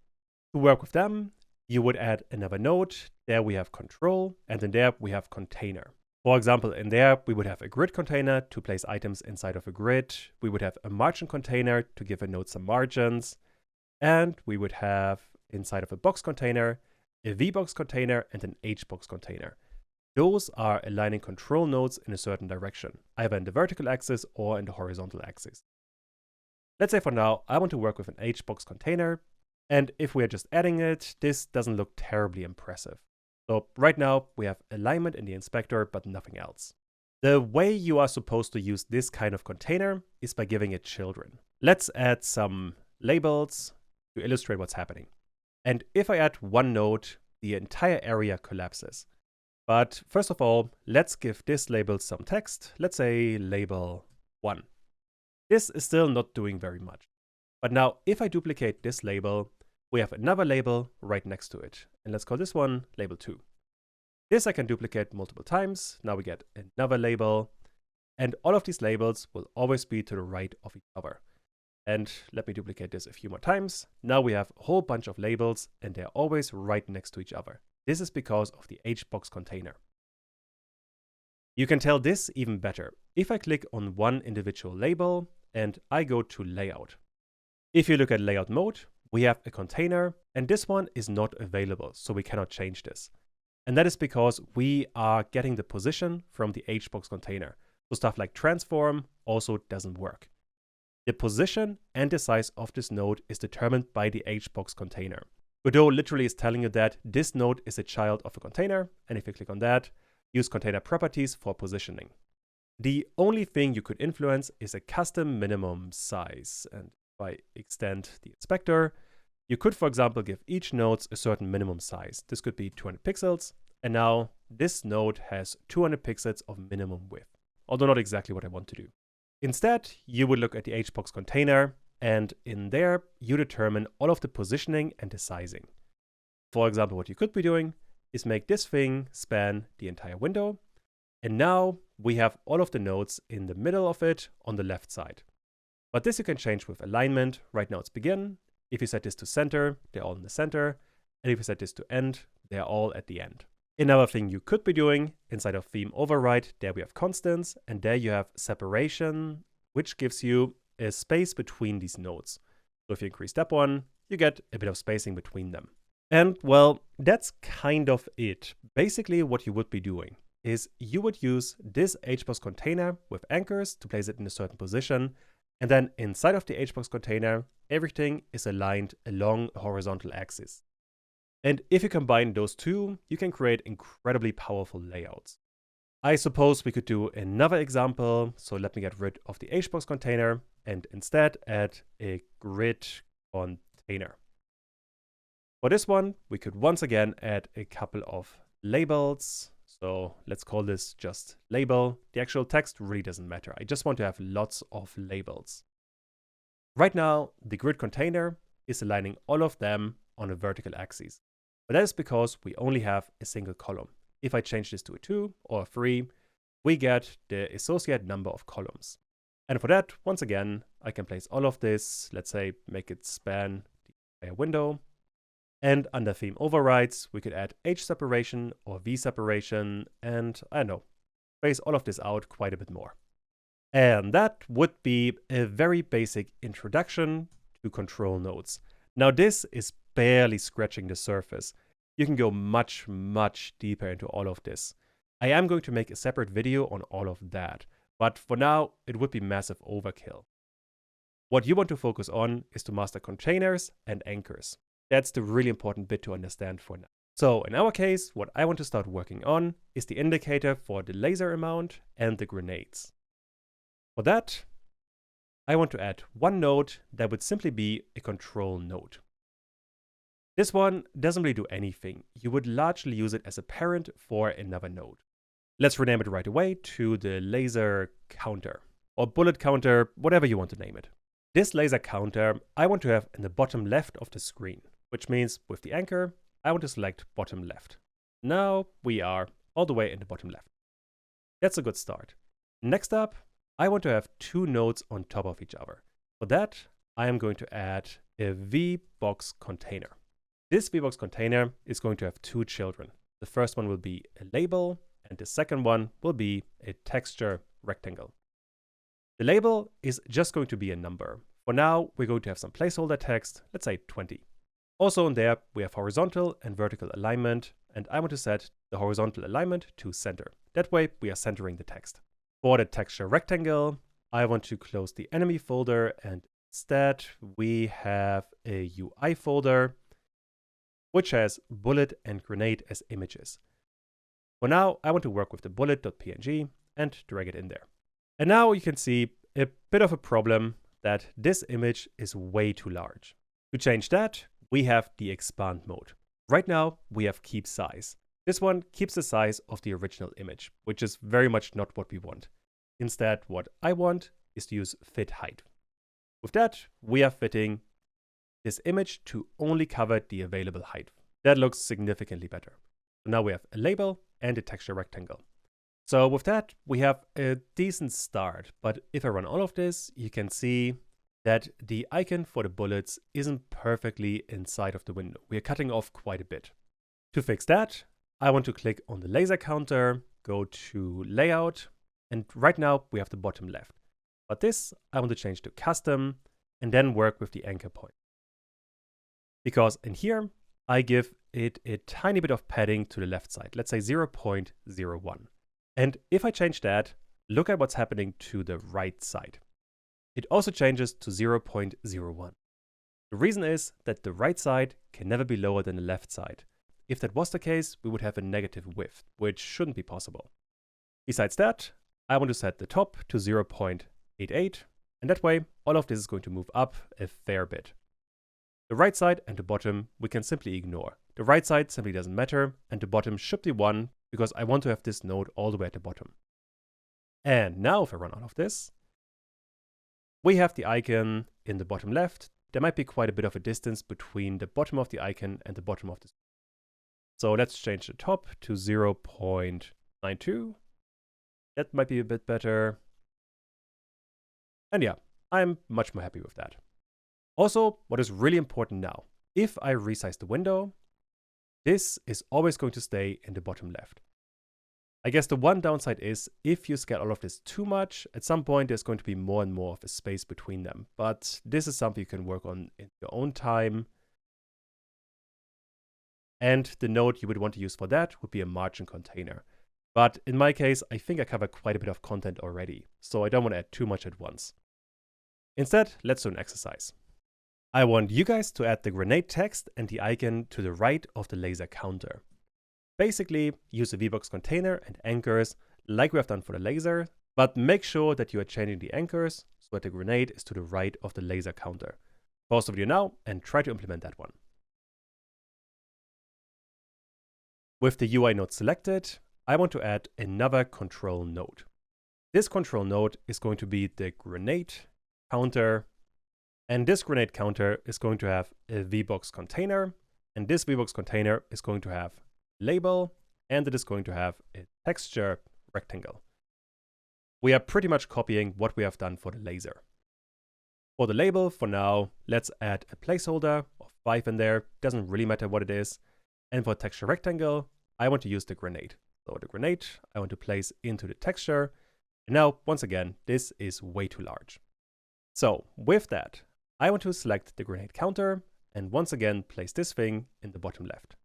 Speaker 1: To work with them, you would add another node. There we have control, and in there we have container. For example, in there we would have a grid container to place items inside of a grid. We would have a margin container to give a node some margins. And we would have inside of a box container, a VBox container and an HBox container. Those are aligning control nodes in a certain direction, either in the vertical axis or in the horizontal axis. Let's say for now, I want to work with an HBox container. And if we are just adding it, this doesn't look terribly impressive. So right now we have alignment in the inspector, but nothing else. The way you are supposed to use this kind of container is by giving it children. Let's add some labels to illustrate what's happening. And if I add one node, the entire area collapses. But first of all, let's give this label some text. Let's say label 1. This is still not doing very much. But now if I duplicate this label, we have another label right next to it. And let's call this one label 2. This I can duplicate multiple times. Now we get another label. And all of these labels will always be to the right of each other. And let me duplicate this a few more times. Now we have a whole bunch of labels and they're always right next to each other. This is because of the HBox container. You can tell this even better if I click on one individual label and I go to layout. If you look at layout mode, we have a container and this one is not available, so we cannot change this. And that is because we are getting the position from the HBox container. So stuff like transform also doesn't work. The position and the size of this node is determined by the HBox container. Godot literally is telling you that this node is a child of a container, and if you click on that, use container properties for positioning. The only thing you could influence is a custom minimum size, and if I extend the inspector, you could, for example, give each node a certain minimum size. This could be 200 pixels, and now this node has 200 pixels of minimum width, although not exactly what I want to do. Instead, you would look at the HBox container, and in there, you determine all of the positioning and the sizing. For example, what you could be doing is make this thing span the entire window, and now we have all of the nodes in the middle of it on the left side. But this you can change with alignment. Right now it's begin. If you set this to center, they're all in the center. And if you set this to end, they're all at the end. Another thing you could be doing inside of theme override, there we have constants, and there you have separation, which gives you a space between these nodes. So if you increase that one, you get a bit of spacing between them. And well, that's kind of it. Basically what you would be doing is you would use this HBox container with anchors to place it in a certain position. And then inside of the HBox container, everything is aligned along a horizontal axis. And if you combine those two, you can create incredibly powerful layouts. I suppose we could do another example. So let me get rid of the HBox container and instead add a grid container. For this one, we could once again add a couple of labels. So let's call this just label. The actual text really doesn't matter. I just want to have lots of labels. Right now, the grid container is aligning all of them on a vertical axis. But that is because we only have a single column. If I change this to a 2 or a 3, we get the associated number of columns. And for that, once again, I can place all of this, let's say make it span the entire window. And under theme overrides, we could add H separation or V separation, and I don't know, space all of this out quite a bit more. And that would be a very basic introduction to control nodes. Now this is barely scratching the surface. You can go much, much deeper into all of this. I am going to make a separate video on all of that, but for now, it would be massive overkill. What you want to focus on is to master containers and anchors. That's the really important bit to understand for now. So in our case, what I want to start working on is the indicator for the laser amount and the grenades. For that, I want to add one node that would simply be a control node. This one doesn't really do anything. You would largely use it as a parent for another node. Let's rename it right away to the laser counter or bullet counter, whatever you want to name it. This laser counter I want to have in the bottom left of the screen, which means with the anchor, I want to select bottom left. Now we are all the way in the bottom left. That's a good start. Next up, I want to have two nodes on top of each other. For that, I am going to add a VBox container. This VBox container is going to have two children. The first one will be a label, and the second one will be a texture rectangle. The label is just going to be a number. For now, we're going to have some placeholder text, let's say 20. Also in there, we have horizontal and vertical alignment, and I want to set the horizontal alignment to center. That way, we are centering the text. For the texture rectangle, I want to close the enemy folder, and instead, we have a UI folder, which has bullet and grenade as images. For now, I want to work with the bullet.png and drag it in there. And now you can see a bit of a problem that this image is way too large. To change that, we have the expand mode. Right now, we have keep size. This one keeps the size of the original image, which is very much not what we want. Instead, what I want is to use fit height. With that, we are fitting this image to only cover the available height. That looks significantly better. So now we have a label and a texture rectangle. So with that, we have a decent start. But if I run all of this, you can see that the icon for the bullets isn't perfectly inside of the window. We are cutting off quite a bit. To fix that, I want to click on the laser counter, go to layout, and right now we have the bottom left. But this, I want to change to custom and then work with the anchor point. Because in here, I give it a tiny bit of padding to the left side, let's say 0.01. And if I change that, look at what's happening to the right side. It also changes to 0.01. The reason is that the right side can never be lower than the left side. If that was the case, we would have a negative width, which shouldn't be possible. Besides that, I want to set the top to 0.88, and that way, all of this is going to move up a fair bit. The right side and the bottom we can simply ignore. The right side simply doesn't matter, and the bottom should be 1 because I want to have this node all the way at the bottom. And now if I run out of this, we have the icon in the bottom left. There might be quite a bit of a distance between the bottom of the icon and the bottom of the screen. So let's change the top to 0.92. That might be a bit better. And yeah, I'm much more happy with that. Also, what is really important now, if I resize the window, this is always going to stay in the bottom left. I guess the one downside is if you scale all of this too much, at some point there's going to be more and more of a space between them. But this is something you can work on in your own time. And the node you would want to use for that would be a margin container. But in my case, I think I covered quite a bit of content already, so I don't want to add too much at once. Instead, let's do an exercise. I want you guys to add the grenade text and the icon to the right of the laser counter. Basically, use a VBox container and anchors like we have done for the laser, but make sure that you are changing the anchors so that the grenade is to the right of the laser counter. Pause the video now and try to implement that one. With the UI node selected, I want to add another control node. This control node is going to be the grenade counter And this grenade counter is going to have a VBox container, and this VBox container is going to have label, and it is going to have a texture rectangle. We are pretty much copying what we have done for the laser. For the label, for now, let's add a placeholder of 5 in there. Doesn't really matter what it is. And for texture rectangle, I want to use the grenade. So the grenade I want to place into the texture. And now, once again, this is way too large. So with that, I want to select the grenade counter and once again place this thing in the bottom left.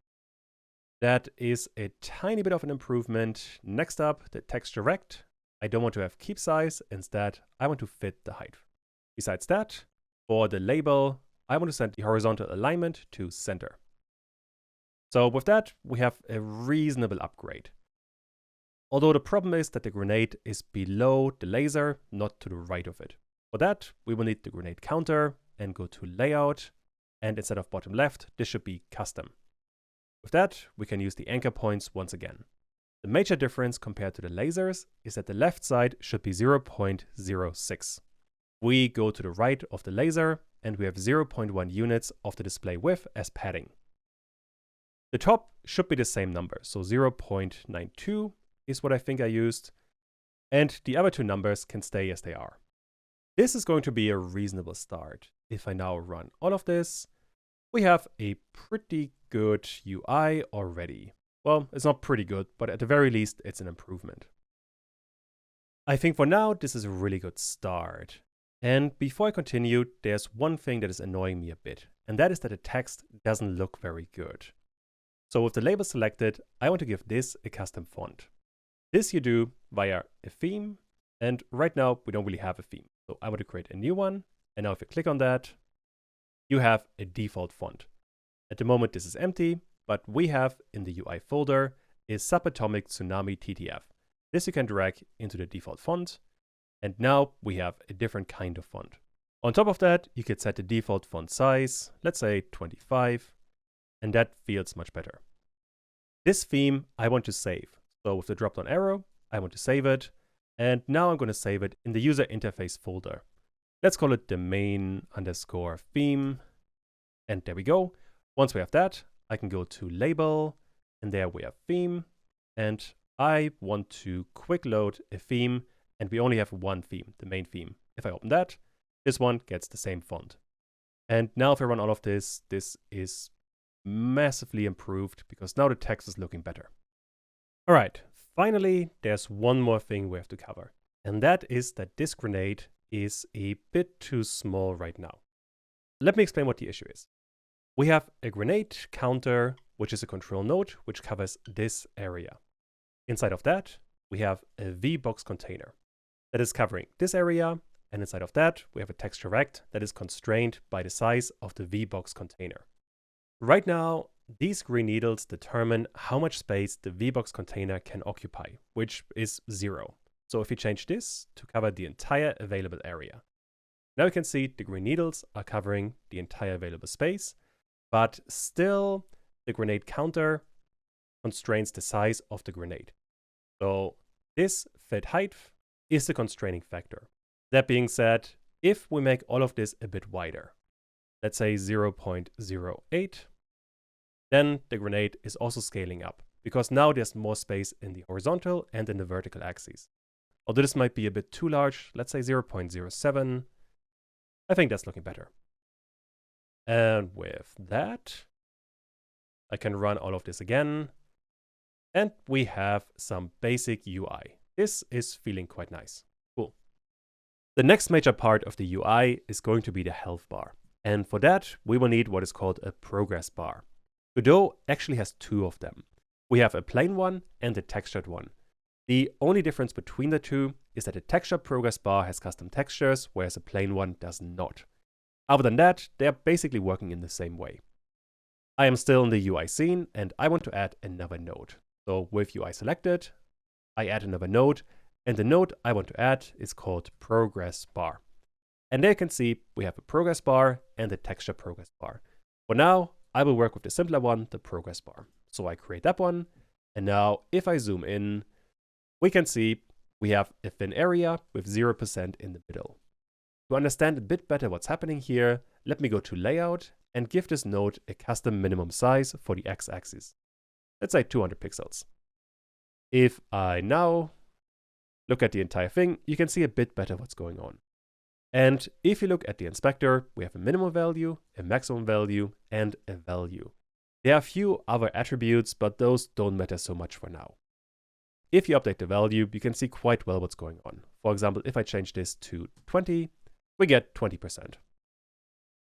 Speaker 1: That is a tiny bit of an improvement. Next up, the texture rect. I don't want to have keep size. Instead, I want to fit the height. Besides that, for the label, I want to set the horizontal alignment to center. So with that, we have a reasonable upgrade. Although the problem is that the grenade is below the laser, not to the right of it. For that, we will need the grenade counter and go to layout. And instead of bottom left, this should be custom. With that, we can use the anchor points once again. The major difference compared to the lasers is that the left side should be 0.06. We go to the right of the laser and we have 0.1 units of the display width as padding. The top should be the same number, so 0.92 is what I think I used, and the other two numbers can stay as they are. This is going to be a reasonable start. If I now run all of this, we have a pretty good UI already. Well, it's not pretty good, but at the very least, it's an improvement. I think for now, this is a really good start. And before I continue, there's one thing that is annoying me a bit, and that is that the text doesn't look very good. So with the label selected, I want to give this a custom font. This you do via a theme, and right now we don't really have a theme. So I want to create a new one, and now if you click on that, you have a default font. At the moment this is empty, but we have in the UI folder a subatomic tsunami TTF. This you can drag into the default font, and now we have a different kind of font. On top of that, you could set the default font size, let's say 25, and that feels much better. This theme I want to save. So with the drop-down arrow, I want to save it, and now I'm going to save it in the user interface folder. Let's call it the main_theme, and there we go. Once we have that, I can go to label, and there we have theme, and I want to quick load a theme, and we only have one theme, the main theme. If I open that, this one gets the same font. And now if I run all of this, this is massively improved because now the text is looking better. All right, finally, there's one more thing we have to cover, and that is that this grenade is a bit too small right now. Let me explain what the issue is. We have a grenade counter, which is a control node, which covers this area. Inside of that, we have a VBox container that is covering this area, and inside of that, we have a texture rect that is constrained by the size of the VBox container. Right now, these green needles determine how much space the VBox container can occupy, which is 0. So if we change this to cover the entire available area, now you can see the green needles are covering the entire available space, but still the grenade counter constrains the size of the grenade. So this fit height is the constraining factor. That being said, if we make all of this a bit wider, let's say 0.08, then the grenade is also scaling up, because now there's more space in the horizontal and in the vertical axes. Although this might be a bit too large, let's say 0.07, I think that's looking better. And with that, I can run all of this again, and we have some basic UI. This is feeling quite nice. Cool. The next major part of the UI is going to be the health bar. And for that, we will need what is called a progress bar. Godot actually has two of them. We have a plain one and a textured one. The only difference between the two is that the textured progress bar has custom textures, whereas a plain one does not. Other than that, they are basically working in the same way. I am still in the UI scene, and I want to add another node. So with UI selected, I add another node, and the node I want to add is called progress bar. And there you can see we have a progress bar and a texture progress bar. For now, I will work with the simpler one, the progress bar. So I create that one, and now if I zoom in, we can see we have a thin area with 0% in the middle. To understand a bit better what's happening here, let me go to Layout and give this node a custom minimum size for the x-axis. Let's say 200 pixels. If I now look at the entire thing, you can see a bit better what's going on. And if you look at the inspector, we have a minimum value, a maximum value, and a value. There are a few other attributes, but those don't matter so much for now. If you update the value, you can see quite well what's going on. For example, if I change this to 20, we get 20%.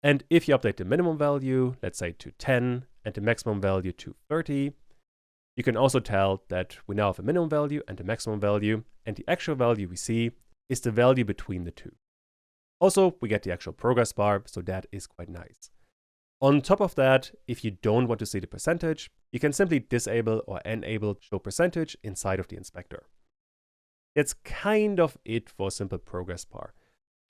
Speaker 1: And if you update the minimum value, let's say to 10, and the maximum value to 30, you can also tell that we now have a minimum value and a maximum value, and the actual value we see is the value between the two. Also, we get the actual progress bar, so that is quite nice. On top of that, if you don't want to see the percentage, you can simply disable or enable show percentage inside of the inspector. That's kind of it for a simple progress bar.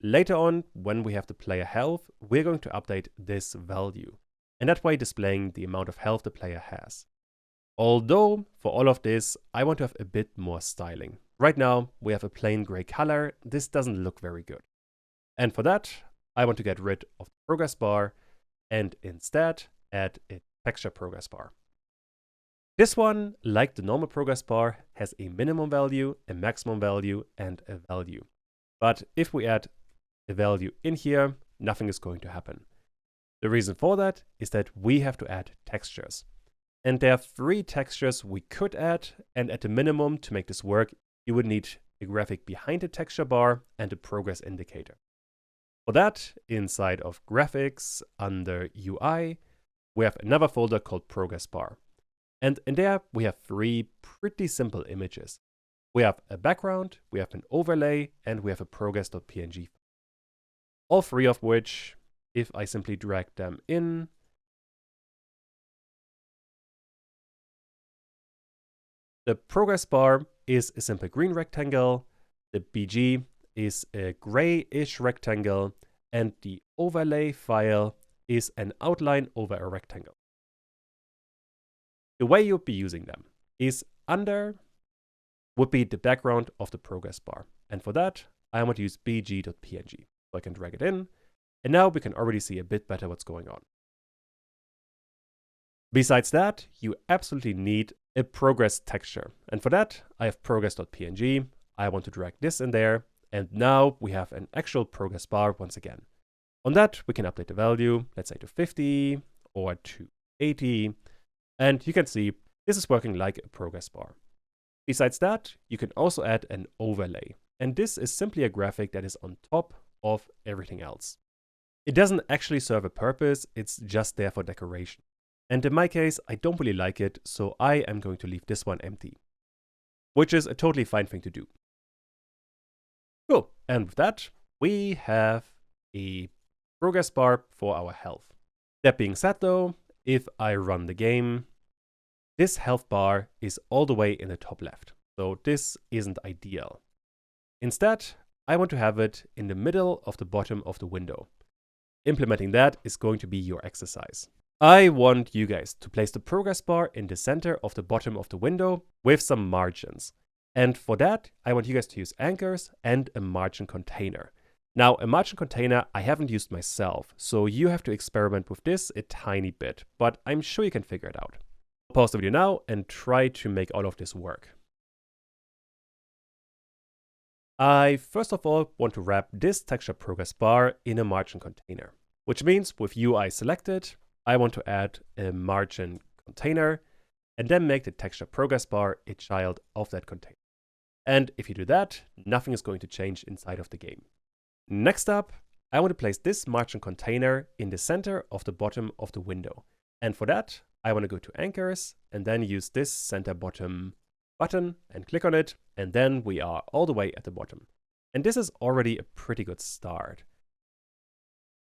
Speaker 1: Later on, when we have the player health, we're going to update this value, and that way displaying the amount of health the player has. Although, for all of this, I want to have a bit more styling. Right now, we have a plain gray color. This doesn't look very good. And for that, I want to get rid of the progress bar and instead add a texture progress bar. This one, like the normal progress bar, has a minimum value, a maximum value, and a value. But if we add a value in here, nothing is going to happen. The reason for that is that we have to add textures. And there are 3 textures we could add, and at the minimum, to make this work, you would need a graphic behind the texture bar and a progress indicator. For that, inside of Graphics, under UI, we have another folder called Progress Bar. And in there, we have 3 pretty simple images. We have a background, we have an overlay, and we have a progress.png. All 3 of which, if I simply drag them in, the progress bar is a simple green rectangle, the BG is a grayish rectangle, and the overlay file is an outline over a rectangle. The way you'll be using them is under would be the background of the progress bar. And for that, I want to use bg.png. So I can drag it in, and now we can already see a bit better what's going on. Besides that, you absolutely need a progress texture. And for that, I have progress.png. I want to drag this in there. And now we have an actual progress bar once again. On that, we can update the value, let's say to 50 or to 80. And you can see this is working like a progress bar. Besides that, you can also add an overlay. And this is simply a graphic that is on top of everything else. It doesn't actually serve a purpose, it's just there for decoration. And in my case, I don't really like it, so I am going to leave this one empty, which is a totally fine thing to do. Cool, and with that, we have a progress bar for our health. That being said though, if I run the game, this health bar is all the way in the top left, so this isn't ideal. Instead, I want to have it in the middle of the bottom of the window. Implementing that is going to be your exercise. I want you guys to place the progress bar in the center of the bottom of the window with some margins. And for that, I want you guys to use anchors and a margin container. Now, a margin container I haven't used myself, so you have to experiment with this a tiny bit, but I'm sure you can figure it out. Pause the video now and try to make all of this work. I first of all want to wrap this texture progress bar in a margin container, which means with UI selected, I want to add a margin container and then make the texture progress bar a child of that container. And if you do that, nothing is going to change inside of the game. Next up, I want to place this margin container in the center of the bottom of the window. And for that, I want to go to anchors and then use this center bottom button and click on it. And then we are all the way at the bottom. And this is already a pretty good start.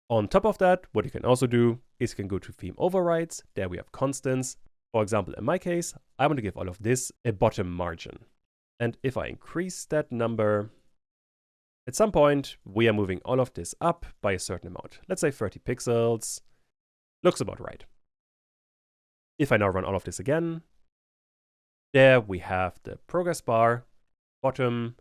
Speaker 1: On top of that, what you can also do is you can go to theme overrides. There we have constants. For example, in my case, I want to give all of this a bottom margin. And if I increase that number, at some point, we are moving all of this up by a certain amount. Let's say 30 pixels. Looks about right. If I now run all of this again, there we have the progress bar, bottom,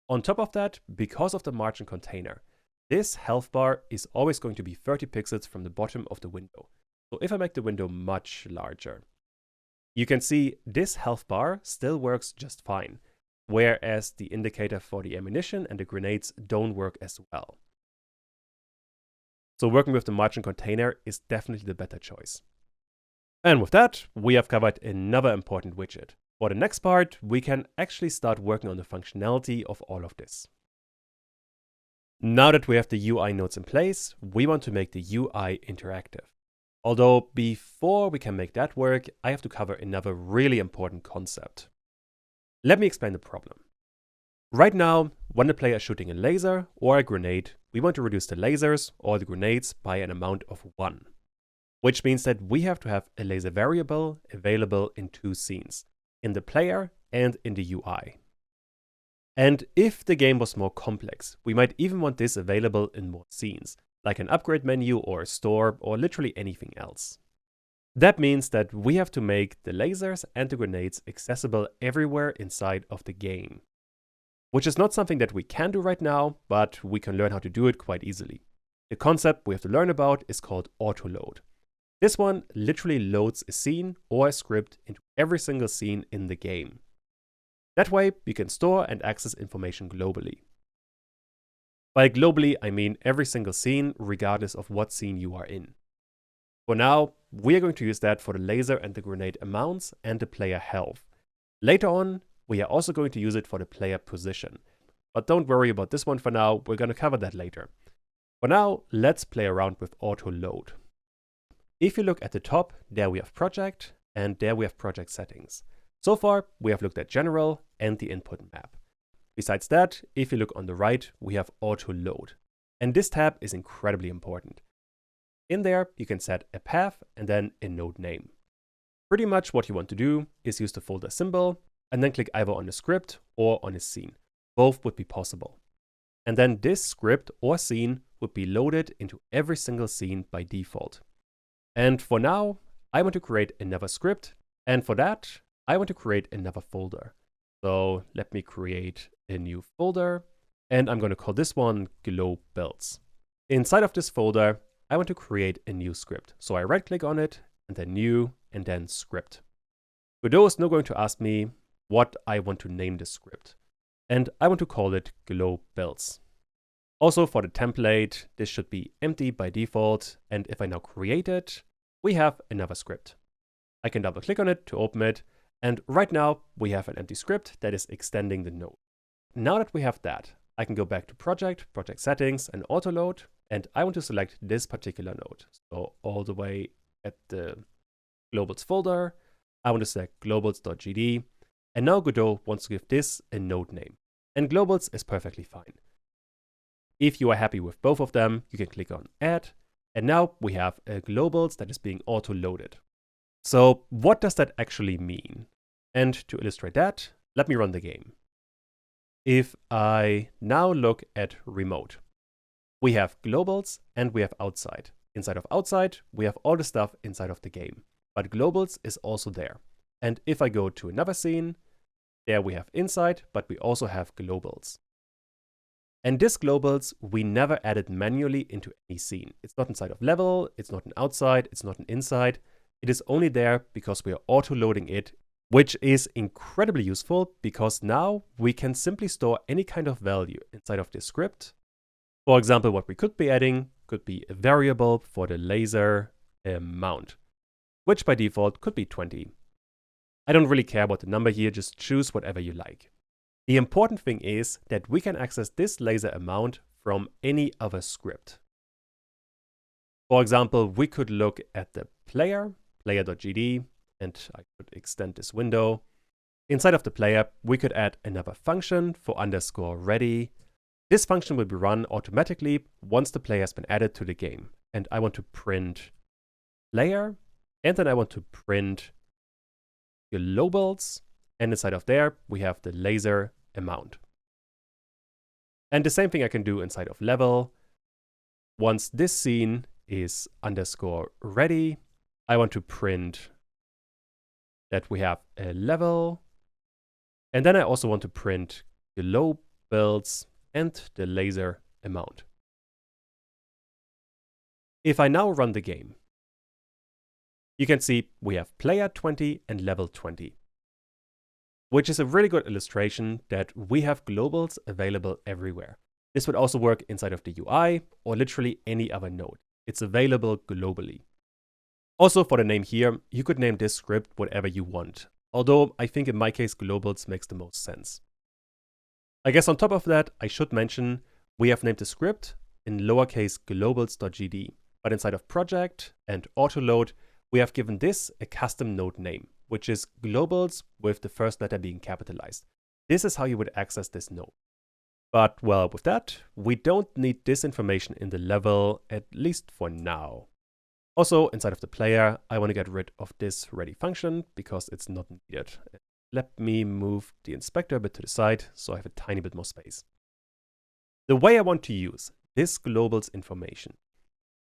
Speaker 1: On top of that, because of the margin container, this health bar is always going to be 30 pixels from the bottom of the window. So if I make the window much larger, you can see this health bar still works just fine, whereas the indicator for the ammunition and the grenades don't work as well. So working with the margin container is definitely the better choice. And with that, we have covered another important widget. For the next part, we can actually start working on the functionality of all of this. Now that we have the UI nodes in place, we want to make the UI interactive. Although before we can make that work, I have to cover another really important concept. Let me explain the problem. Right now, when the player is shooting a laser or a grenade, we want to reduce the lasers or the grenades by an amount of 1. Which means that we have to have a laser variable available in 2 scenes, in the player and in the UI. And if the game was more complex, we might even want this available in more scenes, like an upgrade menu or a store or literally anything else. That means that we have to make the lasers and the grenades accessible everywhere inside of the game. Which is not something that we can do right now, but we can learn how to do it quite easily. The concept we have to learn about is called autoload. This one literally loads a scene or a script into every single scene in the game. That way, you can store and access information globally. By globally, I mean every single scene, regardless of what scene you are in. For now, we are going to use that for the laser and the grenade amounts and the player health. Later on, we are also going to use it for the player position. But don't worry about this one for now, we're going to cover that later. For now, let's play around with autoload. If you look at the top, there we have project, and there we have project settings. So far, we have looked at general and the input map. Besides that, if you look on the right, we have autoload. And this tab is incredibly important. In there, you can set a path and then a node name. Pretty much what you want to do is use the folder symbol and then click either on the script or on a scene. Both would be possible. And then this script or scene would be loaded into every single scene by default. And for now, I want to create another script, and for that, I want to create another folder. So let me create a new folder, and I'm going to call this one Glow Builds. Inside of this folder, I want to create a new script. So I right click on it, and then new, and then script. Godot is now going to ask me what I want to name the script. And I want to call it Glow Builds. Also for the template, this should be empty by default. And if I now create it, we have another script. I can double click on it to open it. And right now we have an empty script that is extending the node. Now that we have that, I can go back to project, project settings, and autoload. And I want to select this particular node. So all the way at the globals folder, I want to select globals.gd. And now Godot wants to give this a node name. And globals is perfectly fine. If you are happy with both of them, you can click on add. And now we have a globals that is being auto-loaded. So what does that actually mean? And to illustrate that, let me run the game. If I now look at remote, we have globals and we have outside. Inside of outside, we have all the stuff inside of the game. But globals is also there. And if I go to another scene, there we have inside, but we also have globals. And this globals, we never added manually into any scene. It's not inside of level, it's not an outside, it's not an inside. It is only there because we are auto-loading it, which is incredibly useful because now we can simply store any kind of value inside of this script. For example, what we could be adding could be a variable for the laser amount, which by default could be 20. I don't really care about the number here, just choose whatever you like. The important thing is that we can access this laser amount from any other script. For example, we could look at the player.gd, and I could extend this window. Inside of the player, we could add another function for _ready. This function will be run automatically once the player has been added to the game. And I want to print player, and then I want to print globals, and inside of there, we have the laser amount. And the same thing I can do inside of level. Once this scene is _ready, I want to print that we have a level. And then I also want to print globals builds, and the laser amount. If I now run the game, you can see we have player 20 and level 20, which is a really good illustration that we have globals available everywhere. This would also work inside of the UI or literally any other node. It's available globally. Also, for the name here, you could name this script whatever you want, although I think in my case globals makes the most sense. I guess on top of that, I should mention we have named the script in lowercase globals.gd, but inside of project and autoload, we have given this a custom node name, which is globals with the first letter being capitalized. This is how you would access this node. But well, with that, we don't need this information in the level, at least for now. Also, inside of the player, I want to get rid of this ready function because it's not needed. Let me move the inspector a bit to the side so I have a tiny bit more space. The way I want to use this globals information.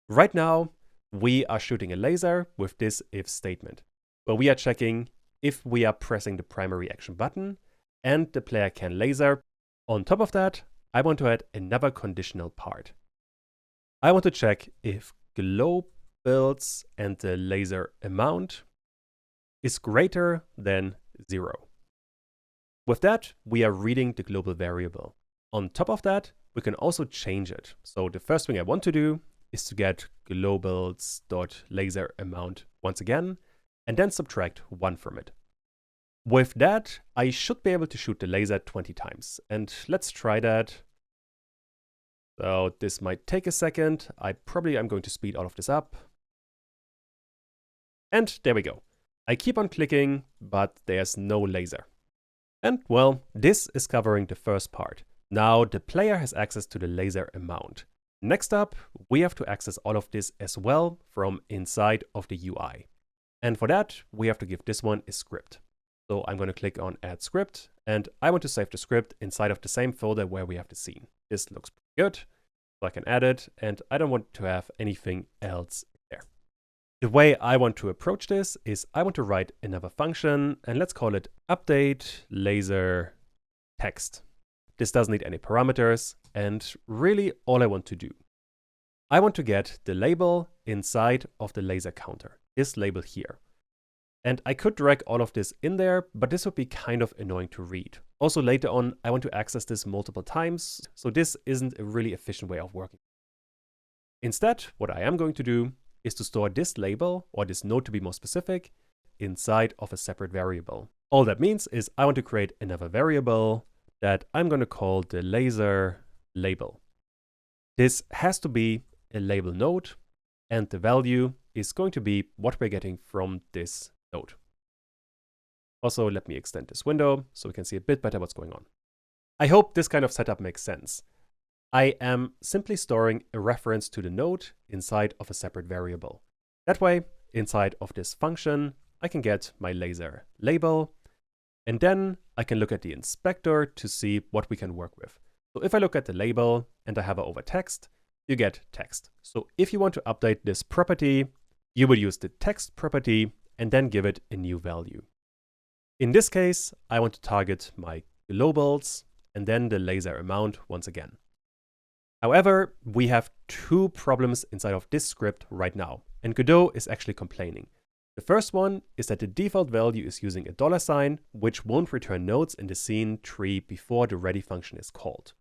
Speaker 1: Right now, we are shooting a laser with this if statement, where we are checking if we are pressing the primary action button and the player can laser. On top of that, I want to add another conditional part. I want to check if globe builds and the laser amount is greater than 0. With that, we are reading the global variable. On top of that, we can also change it. So the first thing I want to do is to get globals.laser amount once again, and then subtract 1 from it. With that, I should be able to shoot the laser 20 times. And let's try that. So this might take a second. I'm going to speed all of this up. And there we go. I keep on clicking, but there's no laser. And well, this is covering the first part. Now the player has access to the laser amount. Next up, we have to access all of this as well from inside of the UI. And for that, we have to give this one a script. So I'm going to click on Add Script, and I want to save the script inside of the same folder where we have the scene. This looks pretty good, so I can add it, and I don't want to have anything else there. The way I want to approach this is I want to write another function, and let's call it update laser text. This doesn't need any parameters, and really all I want to do. I want to get the label inside of the laser counter, this label here. And I could drag all of this in there, but this would be kind of annoying to read. Also later on, I want to access this multiple times, so this isn't a really efficient way of working. Instead, what I am going to do is to store this label, or this node to be more specific, inside of a separate variable. All that means is I want to create another variable that I'm going to call the laser label. This has to be a label node, and the value is going to be what we're getting from this node. Also, let me extend this window so we can see a bit better what's going on. I hope this kind of setup makes sense. I am simply storing a reference to the node inside of a separate variable. That way, inside of this function, I can get my laser label, and then I can look at the inspector to see what we can work with. So if I look at the label and I hover over text, you get text. So if you want to update this property, you would use the text property and then give it a new value. In this case, I want to target my globals and then the laser amount once again. However, we have two problems inside of this script right now, and Godot is actually complaining. The first one is that the default value is using a $, which won't return nodes in the scene tree before the ready function is called.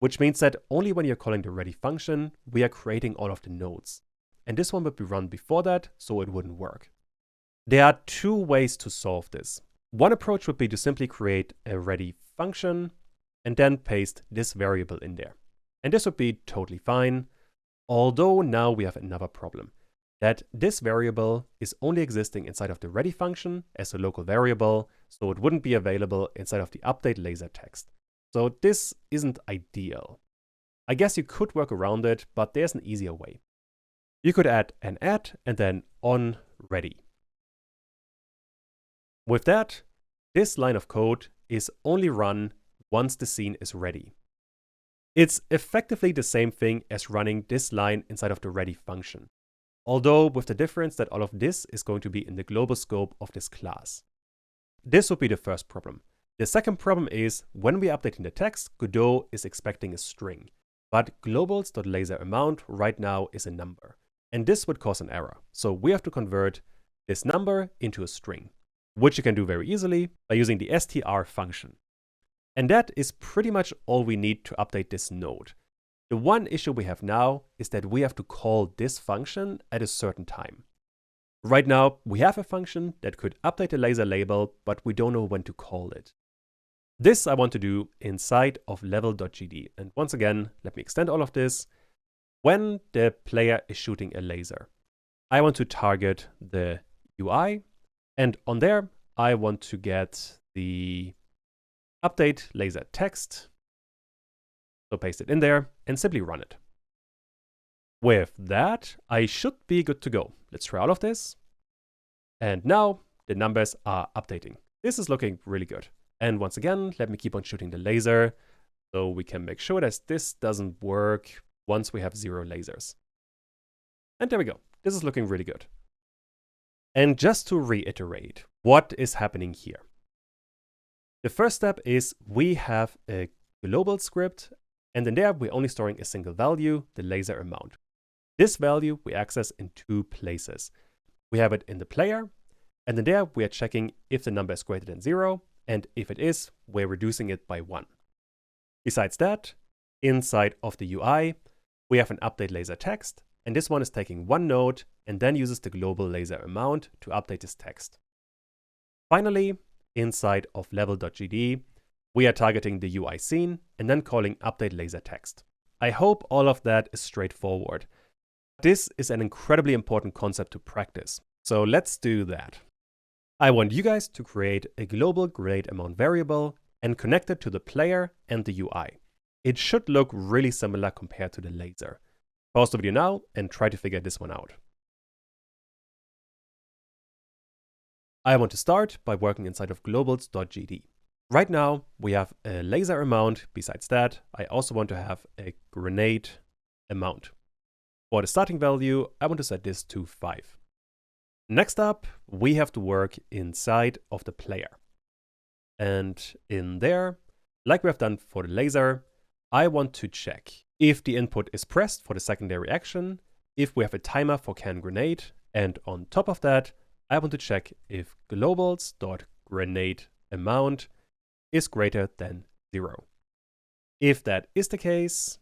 Speaker 1: Which means that only when you're calling the ready function, we are creating all of the nodes. And this one would be run before that, so it wouldn't work. There are two ways to solve this. One approach would be to simply create a ready function and then paste this variable in there. And this would be totally fine, although now we have another problem, that this variable is only existing inside of the ready function as a local variable, so it wouldn't be available inside of the update laser text. So this isn't ideal. I guess you could work around it, but there's an easier way. You could add an add and then on ready. With that, this line of code is only run once the scene is ready. It's effectively the same thing as running this line inside of the ready function, although with the difference that all of this is going to be in the global scope of this class. This would be the first problem. The second problem is when we are updating the text, Godot is expecting a string, but globals.laserAmount right now is a number. And this would cause an error. So we have to convert this number into a string, which you can do very easily by using the str function. And that is pretty much all we need to update this node. The one issue we have now is that we have to call this function at a certain time. Right now, we have a function that could update the laser label, but we don't know when to call it. This I want to do inside of level.gd. And once again, let me extend all of this. When the player is shooting a laser, I want to target the UI, and on there, I want to get the update laser text. So paste it in there and simply run it. With that, I should be good to go. Let's try all of this. And now the numbers are updating. This is looking really good. And once again, let me keep on shooting the laser so we can make sure that this doesn't work once we have 0 lasers. And there we go. This is looking really good. And just to reiterate, what is happening here? The first step is we have a global script, and in there we're only storing a single value, the laser amount. This value we access in 2 places. We have it in the player, and in there we are checking if the number is greater than 0, and if it is, we're reducing it by 1. Besides that, inside of the UI, we have an update laser text, and this one is taking one node and then uses the global laser amount to update this text. Finally, inside of level.gd, we are targeting the UI scene and then calling update laser text. I hope all of that is straightforward. This is an incredibly important concept to practice, so let's do that. I want you guys to create a global grenade amount variable and connect it to the player and the UI. It should look really similar compared to the laser. Pause the video now and try to figure this one out. I want to start by working inside of globals.gd. Right now, we have a laser amount. Besides that, I also want to have a grenade amount. For the starting value, I want to set this to 5. Next up, we have to work inside of the player. And in there, like we have done for the laser, I want to check if the input is pressed for the secondary action, if we have a timer for can grenade, and on top of that, I want to check if globals.grenadeAmount is greater than 0. If that is the case,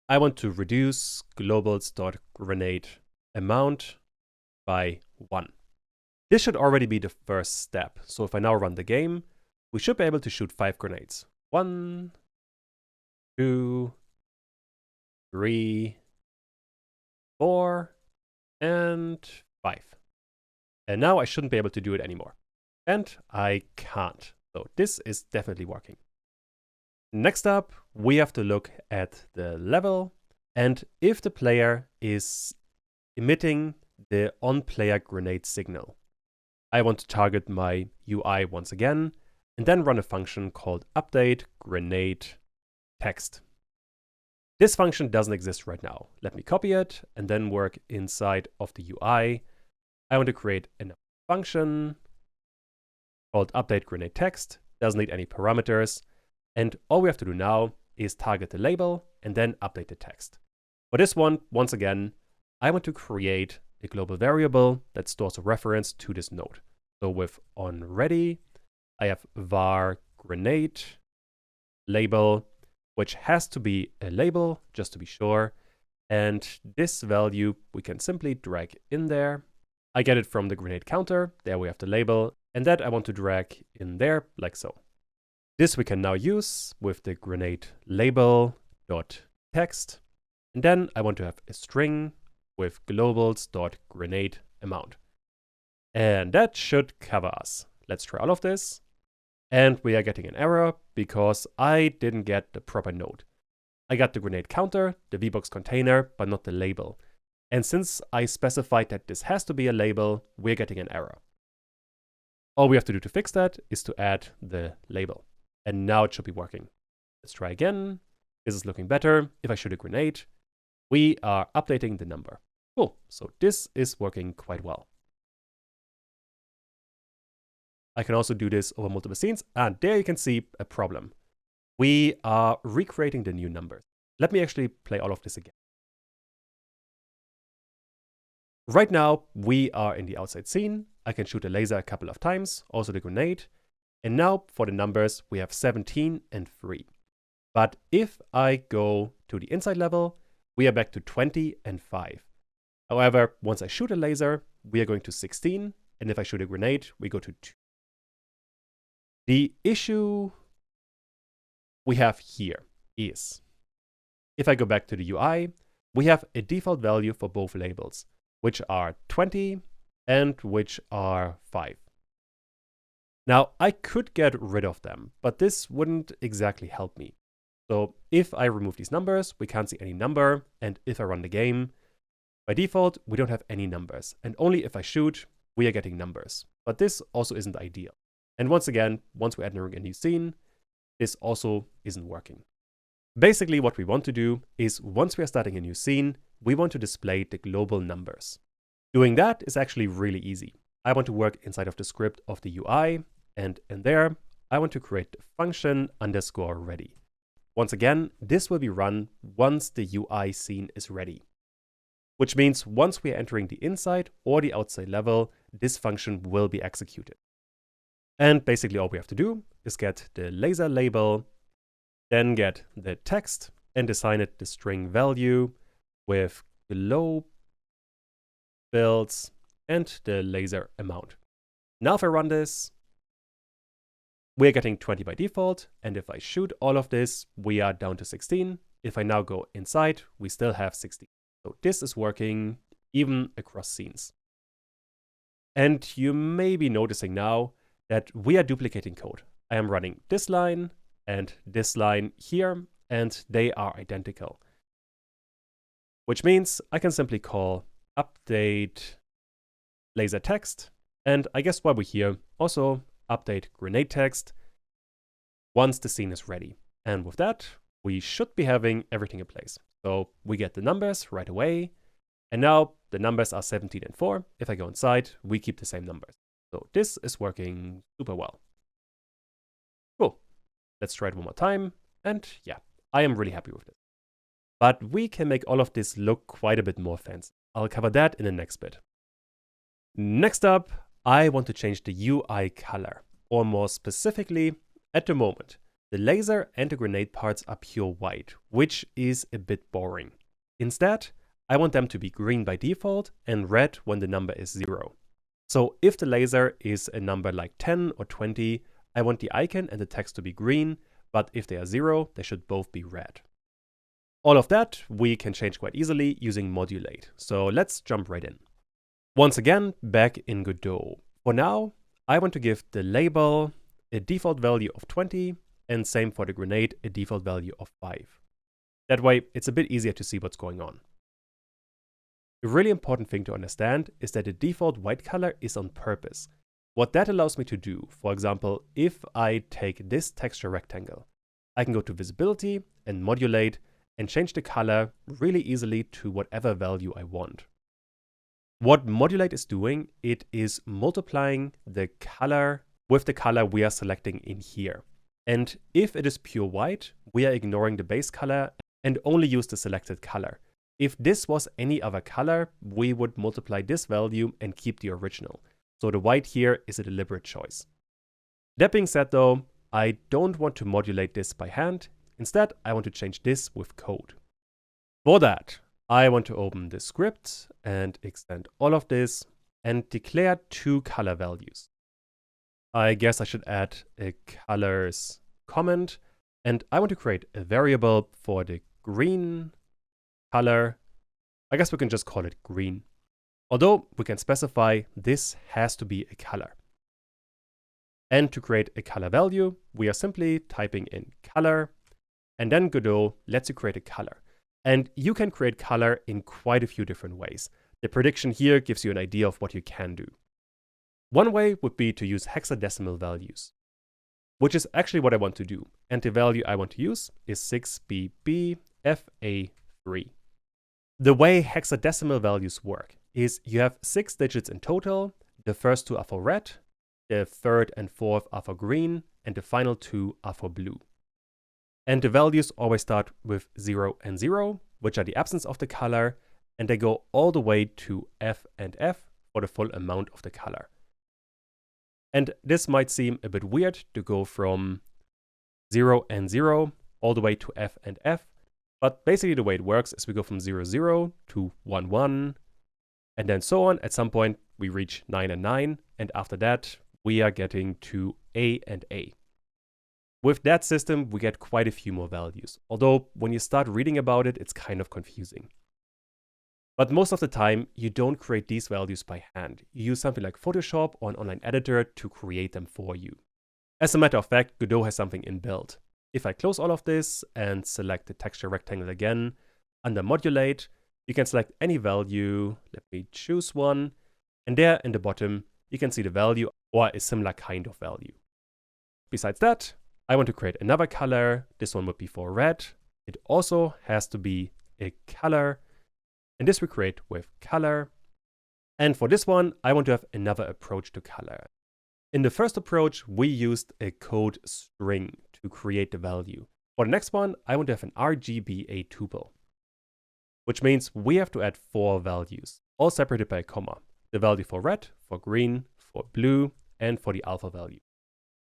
Speaker 1: I want to reduce globals.grenadeAmount by 1. This should already be the first step. So if I now run the game, we should be able to shoot 5 grenades. 1, 2, 3, 4, and 5. And now I shouldn't be able to do it anymore. And I can't. So this is definitely working. Next up, we have to look at the level and if the player is emitting the on-player grenade signal. I want to target my UI once again and then run a function called update grenade text. This function doesn't exist right now. Let me copy it and then work inside of the UI. I want to create a function called update grenade text. Doesn't need any parameters. And all we have to do now is target the label and then update the text. For this one, once again, I want to create a global variable that stores a reference to this node. So with onReady, I have var grenade label, which has to be a label, just to be sure. And this value we can simply drag in there. I get it from the grenade counter. There we have the label. And that I want to drag in there like so. This we can now use with the grenade label.text. And then I want to have a string with globals.grenadeAmount. And that should cover us. Let's try all of this. And we are getting an error because I didn't get the proper node. I got the grenade counter, the VBox container, but not the label. And since I specified that this has to be a label, we're getting an error. All we have to do to fix that is to add the label. And now it should be working. Let's try again. This is looking better. If I shoot a grenade, we are updating the number. Cool. So this is working quite well. I can also do this over multiple scenes, and there you can see a problem. We are recreating the new numbers. Let me actually play all of this again. Right now, we are in the outside scene. I can shoot a laser a couple of times, also the grenade. And now for the numbers, we have 17 and 3. But if I go to the inside level, we are back to 20 and 5. However, once I shoot a laser, we are going to 16. And if I shoot a grenade, we go to 2. The issue we have here is, if I go back to the UI, we have a default value for both labels, which are 20 and which are 5. Now, I could get rid of them, but this wouldn't exactly help me. So if I remove these numbers, we can't see any number, and if I run the game, by default, we don't have any numbers, and only if I shoot, we are getting numbers. But this also isn't ideal. And once again, once we're entering a new scene, this also isn't working. Basically, what we want to do is, once we are starting a new scene, we want to display the global numbers. Doing that is actually really easy. I want to work inside of the script of the UI, and in there, I want to create the function _ready. Once again, this will be run once the UI scene is ready. Which means once we are entering the inside or the outside level, this function will be executed. And basically all we have to do is get the laser label, then get the text and assign it the string value with globe builds and the laser amount. Now if I run this, we're getting 20 by default, and if I shoot all of this, we are down to 16. If I now go inside, we still have 16. So this is working even across scenes. And you may be noticing now that we are duplicating code. I am running this line and this line here, and they are identical. Which means I can simply call update laser text, and I guess while we're here, also update grenade text once the scene is ready. And with that, we should be having everything in place. So we get the numbers right away, and now the numbers are 17 and 4. If I go inside, we keep the same numbers. So this is working super well. Cool. Let's try it one more time, and yeah, I am really happy with this. But we can make all of this look quite a bit more fancy. I'll cover that in the next bit. Next up, I want to change the UI color, or more specifically, at the moment, the laser and the grenade parts are pure white, which is a bit boring. Instead, I want them to be green by default and red when the number is 0. So if the laser is a number like 10 or 20, I want the icon and the text to be green, but if they are 0, they should both be red. All of that we can change quite easily using modulate. So let's jump right in. Once again, back in Godot. For now, I want to give the label a default value of 20, and same for the grenade, a default value of 5. That way, it's a bit easier to see what's going on. A really important thing to understand is that the default white color is on purpose. What that allows me to do, for example, if I take this texture rectangle, I can go to visibility and modulate and change the color really easily to whatever value I want. What modulate is doing, it is multiplying the color with the color we are selecting in here. And if it is pure white, we are ignoring the base color and only use the selected color. If this was any other color, we would multiply this value and keep the original. So the white here is a deliberate choice. That being said though, I don't want to modulate this by hand. Instead, I want to change this with code. For that, I want to open the script and extend all of this and declare 2 color values. I guess I should add a colors comment, and I want to create a variable for the green color. I guess we can just call it green. Although we can specify this has to be a color. And to create a color value, we are simply typing in color, and then Godot lets you create a color. And you can create color in quite a few different ways. The prediction here gives you an idea of what you can do. One way would be to use hexadecimal values, which is actually what I want to do. And the value I want to use is 6BBFA3. The way hexadecimal values work is you have 6 digits in total. The first 2 are for red, the third and fourth are for green, and the final two are for blue. And the values always start with 0 and 0, which are the absence of the color, and they go all the way to F and F for the full amount of the color. And this might seem a bit weird to go from 0 and 0 all the way to F and F, but basically the way it works is we go from 0, 0 to 1, 1, and then so on. At some point we reach 9 and 9, and after that we are getting to A and A. With that system, we get quite a few more values, although when you start reading about it, it's kind of confusing. But most of the time, you don't create these values by hand. You use something like Photoshop or an online editor to create them for you. As a matter of fact, Godot has something inbuilt. If I close all of this and select the texture rectangle again, under Modulate, you can select any value. Let me choose one. And there in the bottom, you can see the value or a similar kind of value. Besides that, I want to create another color. This one would be for red. It also has to be a color. And this we create with color. And for this one, I want to have another approach to color. In the first approach, we used a code string to create the value. For the next one, I want to have an RGBA tuple, which means we have to add 4 values, all separated by a comma. The value for red, for green, for blue, and for the alpha value.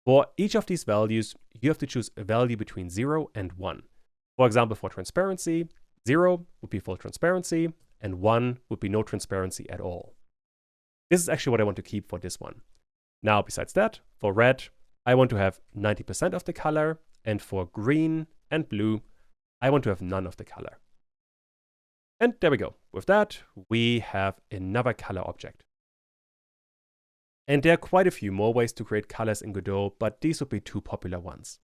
Speaker 1: For each of these values, you have to choose a value between 0 and 1. For example, for transparency, 0 would be full transparency, and 1 would be no transparency at all. This is actually what I want to keep for this one. Now, besides that, for red, I want to have 90% of the color, and for green and blue, I want to have none of the color. And there we go. With that, we have another color object. And there are quite a few more ways to create colors in Godot, but these would be 2 popular ones.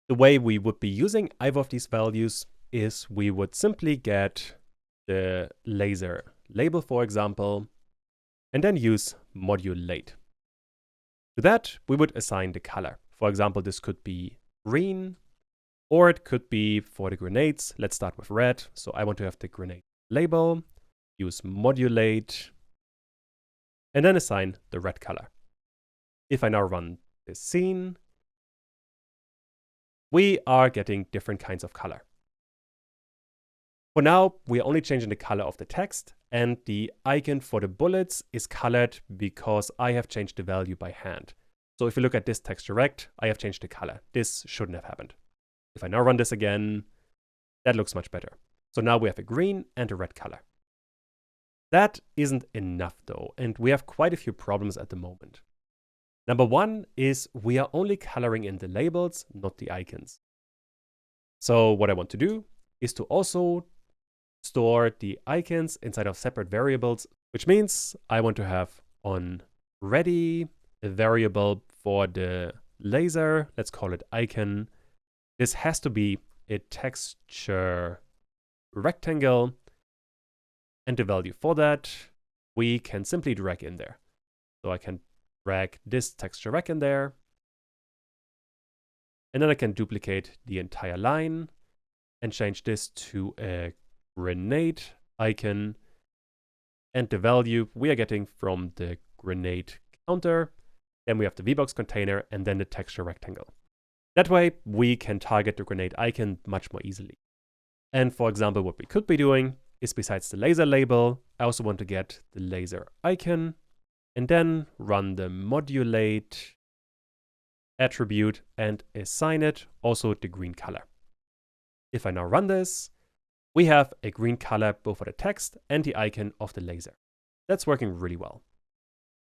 Speaker 1: The way we would be using either of these values is we would simply get the laser label, for example, and then use modulate. To that, we would assign the color. For example, this could be green, or it could be for the grenades. Let's start with red. So I want to have the grenade label, use modulate, and then assign the red color. If I now run this scene, we are getting different kinds of color. For now, we are only changing the color of the text, and the icon for the bullets is colored because I have changed the value by hand. So if you look at this texture rect, I have changed the color. This shouldn't have happened. If I now run this again, that looks much better. So now we have a green and a red color. That isn't enough though, and we have quite a few problems at the moment. Number one is we are only coloring in the labels, not the icons. So what I want to do is to also store the icons inside of separate variables, which means I want to have on ready a variable for the laser. Let's call it icon. This has to be a texture rectangle. And the value for that, we can simply drag in there. So I can drag this texture rect in there. And then I can duplicate the entire line and change this to a grenade icon. And the value we are getting from the grenade counter. Then we have the VBox container and then the texture rectangle. That way we can target the grenade icon much more easily. And for example, what we could be doing is besides the laser label, I also want to get the laser icon and then run the modulate attribute and assign it also the green color. If I now run this, we have a green color both for the text and the icon of the laser. That's working really well.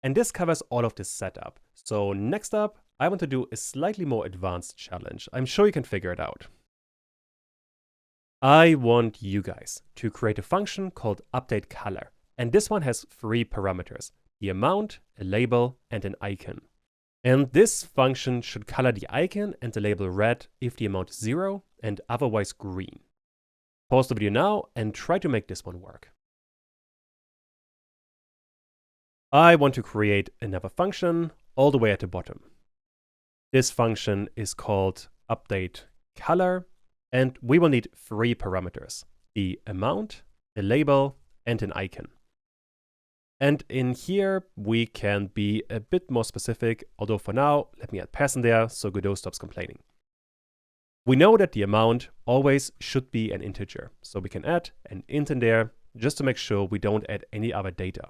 Speaker 1: And this covers all of this setup. So next up, I want to do a slightly more advanced challenge. I'm sure you can figure it out. I want you guys to create a function called update color. And this one has 3 parameters, the amount, a label, and an icon. And this function should color the icon and the label red if the amount is 0 and otherwise green. Pause the video now and try to make this one work. I want to create another function all the way at the bottom. This function is called update color, and we will need 3 parameters, the amount, a label, and an icon. And in here, we can be a bit more specific, although for now, let me add pass in there so Godot stops complaining. We know that the amount always should be an integer, so we can add an int in there just to make sure we don't add any other data.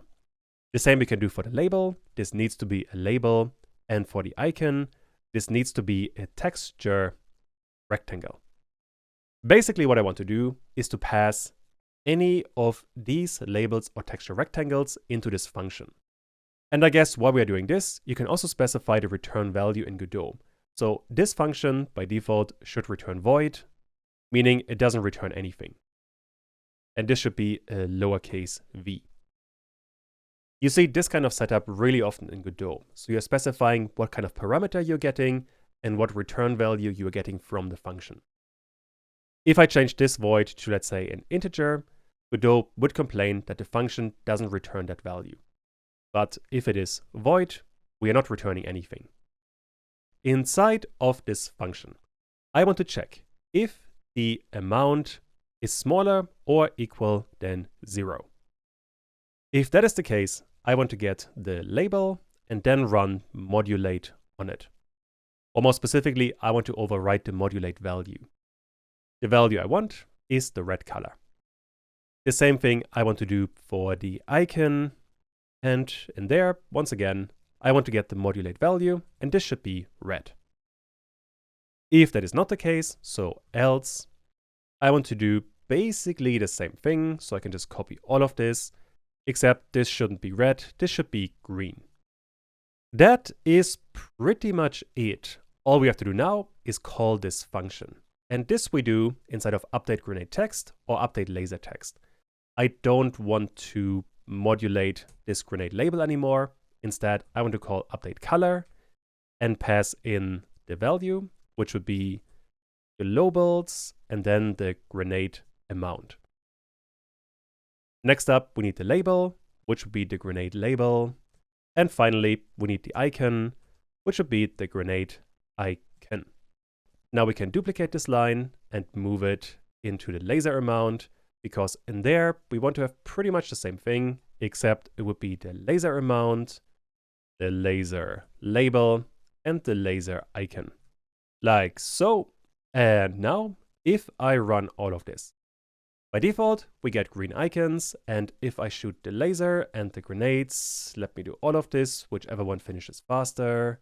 Speaker 1: The same we can do for the label. This needs to be a label, and for the icon, this needs to be a texture rectangle. Basically, what I want to do is to pass any of these labels or texture rectangles into this function. And I guess while we are doing this, you can also specify the return value in Godot. So this function by default should return void, meaning it doesn't return anything. And this should be a lowercase v. You see this kind of setup really often in Godot. So you're specifying what kind of parameter you're getting and what return value you're getting from the function. If I change this void to, let's say, an integer, Godot would complain that the function doesn't return that value. But if it is void, we are not returning anything. Inside of this function, I want to check if the amount is smaller or equal than 0. If that is the case, I want to get the label and then run modulate on it. Or more specifically, I want to overwrite the modulate value. The value I want is the red color. The same thing I want to do for the icon, and in there, once again, I want to get the modulate value, and this should be red. If that is not the case, so else, I want to do basically the same thing, so I can just copy all of this, except this shouldn't be red, this should be green. That is pretty much it. All we have to do now is call this function. And this we do inside of update grenade text or update laser text. I don't want to modulate this grenade label anymore. Instead, I want to call update color and pass in the value, which would be the globals and then the grenade amount. Next up, we need the label, which would be the grenade label. And finally, we need the icon, which would be the grenade icon. Now we can duplicate this line and move it into the laser amount, because in there, we want to have pretty much the same thing, except it would be the laser amount, the laser label, and the laser icon. Like so. And now, if I run all of this, by default, we get green icons, and if I shoot the laser and the grenades, let me do all of this, whichever one finishes faster.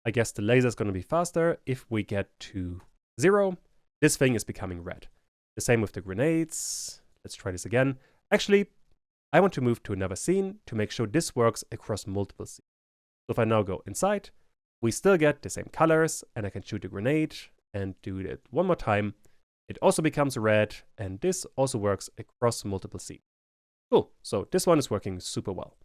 Speaker 1: I guess the laser is going to be faster. If we get to 0, this thing is becoming red. The same with the grenades. Let's try this again. Actually, I want to move to another scene to make sure this works across multiple scenes. So if I now go inside, we still get the same colors, and I can shoot the grenade and do it one more time. It also becomes red, and this also works across multiple scenes. Cool, so this one is working super well.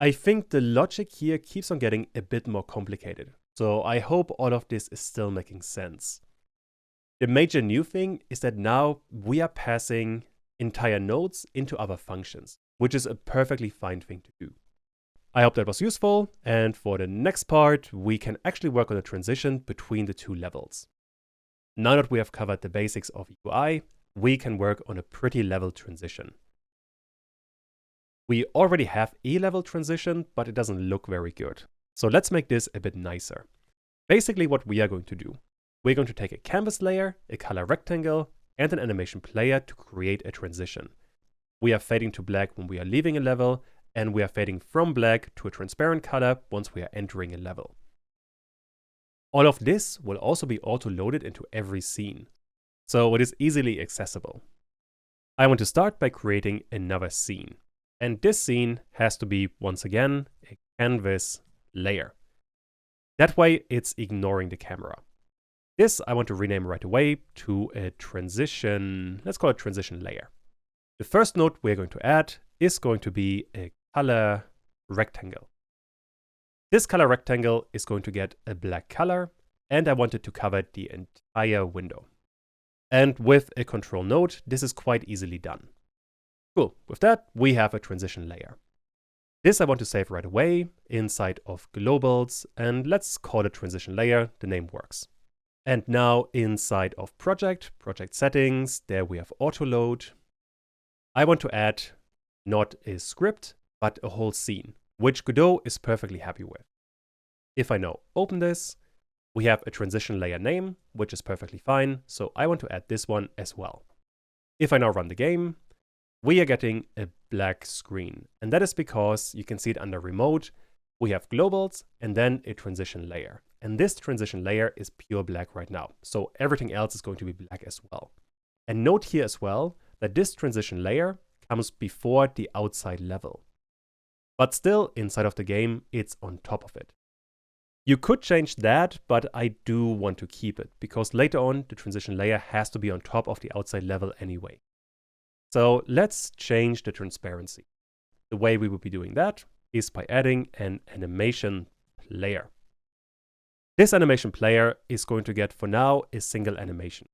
Speaker 1: I think the logic here keeps on getting a bit more complicated, so I hope all of this is still making sense. The major new thing is that now we are passing entire nodes into other functions, which is a perfectly fine thing to do. I hope that was useful, and for the next part, we can actually work on the transition between the two levels. Now that we have covered the basics of UI, we can work on a pretty level transition. We already have a level transition, but it doesn't look very good. So let's make this a bit nicer. Basically what we are going to do, we're going to take a canvas layer, a color rectangle, and an animation player to create a transition. We are fading to black when we are leaving a level, and we are fading from black to a transparent color once we are entering a level. All of this will also be auto-loaded into every scene, so it is easily accessible. I want to start by creating another scene, and this scene has to be, once again, a canvas layer. That way it's ignoring the camera. This I want to rename right away to a transition, let's call it transition layer. The first node we're going to add is going to be a color rectangle. This color rectangle is going to get a black color, and I want it to cover the entire window. And with a control node, this is quite easily done. Cool, with that, we have a transition layer. This I want to save right away inside of globals, and let's call it transition layer, the name works. And now inside of project settings, there we have auto load. I want to add not a script, but a whole scene, which Godot is perfectly happy with. If I now open this, we have a transition layer name, which is perfectly fine, so I want to add this one as well. If I now run the game, we are getting a black screen, and that is because you can see it under remote. We have globals and then a transition layer. And this transition layer is pure black right now, so everything else is going to be black as well. And note here as well that this transition layer comes before the outside level. But still, inside of the game, it's on top of it. You could change that, but I do want to keep it, because later on, the transition layer has to be on top of the outside level anyway. So let's change the transparency. The way we would be doing that is by adding an animation player. This animation player is going to get, for now, a single animation.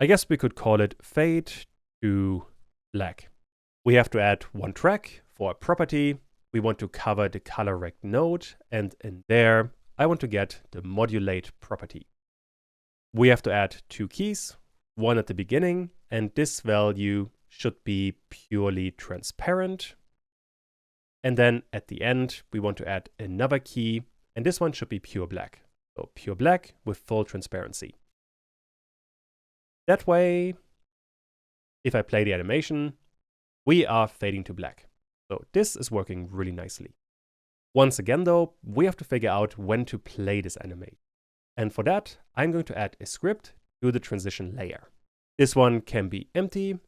Speaker 1: I guess we could call it fade to black. We have to add one track for a property. We want to cover the color rect node, and in there, I want to get the modulate property. We have to add two keys, one at the beginning, and this value should be purely transparent. And then at the end, we want to add another key, and this one should be pure black. So pure black with full transparency. That way, if I play the animation, we are fading to black. So this is working really nicely. Once again though, we have to figure out when to play this animation. And for that, I'm going to add a script to the transition layer. This one can be empty,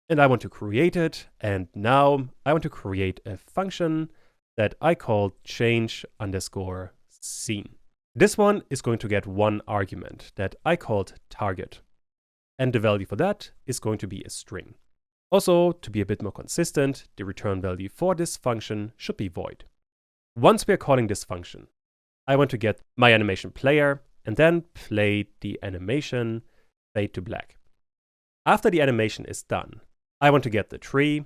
Speaker 1: and I want to create it. And now I want to create a function that I call change_scene. This one is going to get one argument that I called target. And the value for that is going to be a string. Also, to be a bit more consistent, the return value for this function should be void. Once we are calling this function, I want to get my animation player and then play the animation fade to black. After the animation is done, I want to get the tree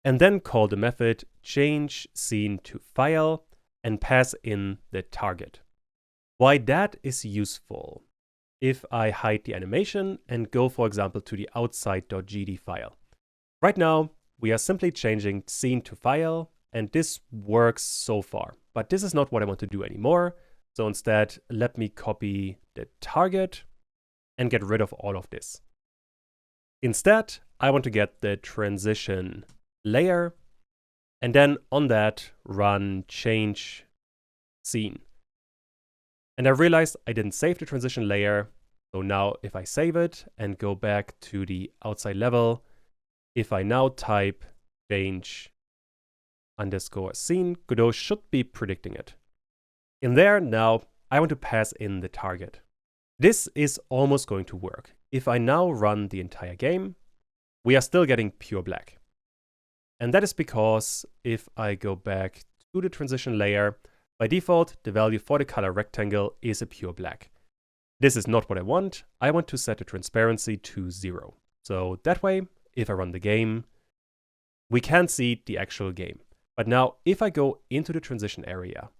Speaker 1: and then call the method change scene to file and pass in the target. Why that is useful if I hide the animation and go, for example, to the outside.gd file. Right now, we are simply changing scene to file, and this works so far. But this is not what I want to do anymore. So instead, let me copy the target and get rid of all of this. Instead, I want to get the transition layer, and then on that, run change scene. And I realized I didn't save the transition layer. So now if I save it and go back to the outside level, if I now type change_scene, Godot should be predicting it. In there now, I want to pass in the target. This is almost going to work. If I now run the entire game, we are still getting pure black. And that is because if I go back to the transition layer, by default, the value for the color rectangle is a pure black. This is not what I want. I want to set the transparency to 0. So that way, if I run the game, we can see the actual game. But now, if I go into the transition area,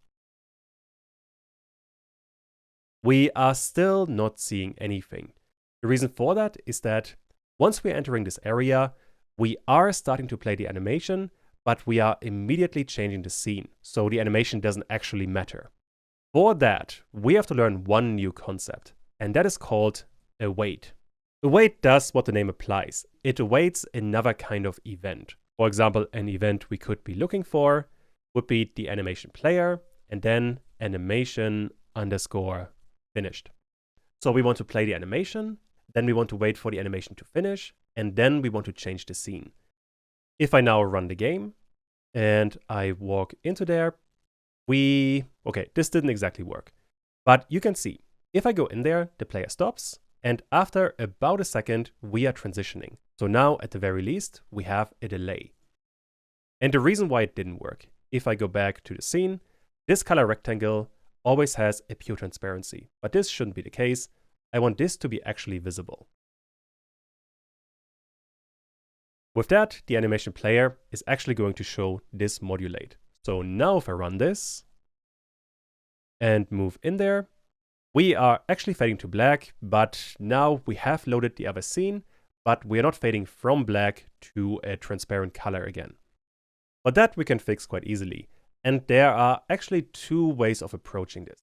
Speaker 1: we are still not seeing anything. The reason for that is that once we're entering this area, we are starting to play the animation, but we are immediately changing the scene, so the animation doesn't actually matter. For that, we have to learn one new concept, and that is called await. Await does what the name implies. It awaits another kind of event. For example, an event we could be looking for would be the animation player, and then animation_finished. So we want to play the animation, then we want to wait for the animation to finish, and then we want to change the scene. If I now run the game and I walk into there, okay, this didn't exactly work. But you can see, if I go in there, the player stops, and after about a second, we are transitioning. So now, at the very least, we have a delay. And the reason why it didn't work, if I go back to the scene, this color rectangle always has a pure transparency. But this shouldn't be the case. I want this to be actually visible. With that, the animation player is actually going to show this modulate. So now if I run this and move in there, we are actually fading to black, but now we have loaded the other scene, but we are not fading from black to a transparent color again. But that we can fix quite easily. And there are actually two ways of approaching this.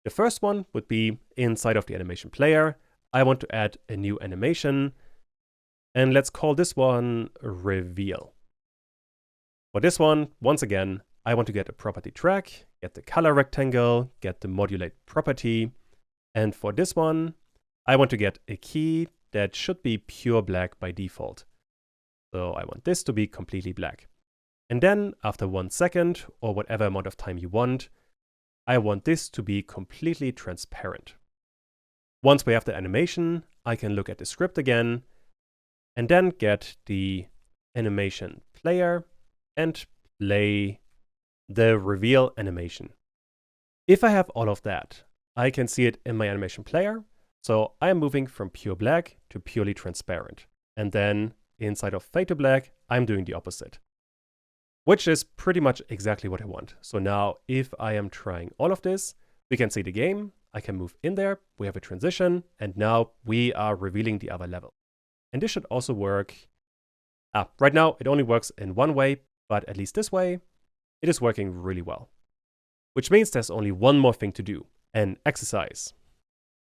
Speaker 1: The first one would be inside of the animation player. I want to add a new animation, and let's call this one Reveal. For this one, once again, I want to get a property track, get the color rectangle, get the modulate property, and for this one, I want to get a key that should be pure black by default. So I want this to be completely black. And then after 1 second, or whatever amount of time you want, I want this to be completely transparent. Once we have the animation, I can look at the script again, and then get the animation player and play the reveal animation. If I have all of that, I can see it in my animation player. So I am moving from pure black to purely transparent. And then inside of fade to black, I'm doing the opposite, which is pretty much exactly what I want. So now if I am trying all of this, we can see the game. I can move in there. We have a transition. And now we are revealing the other level. And this should also work. Right now, it only works in one way, but at least this way, it is working really well. Which means there's only one more thing to do, an exercise.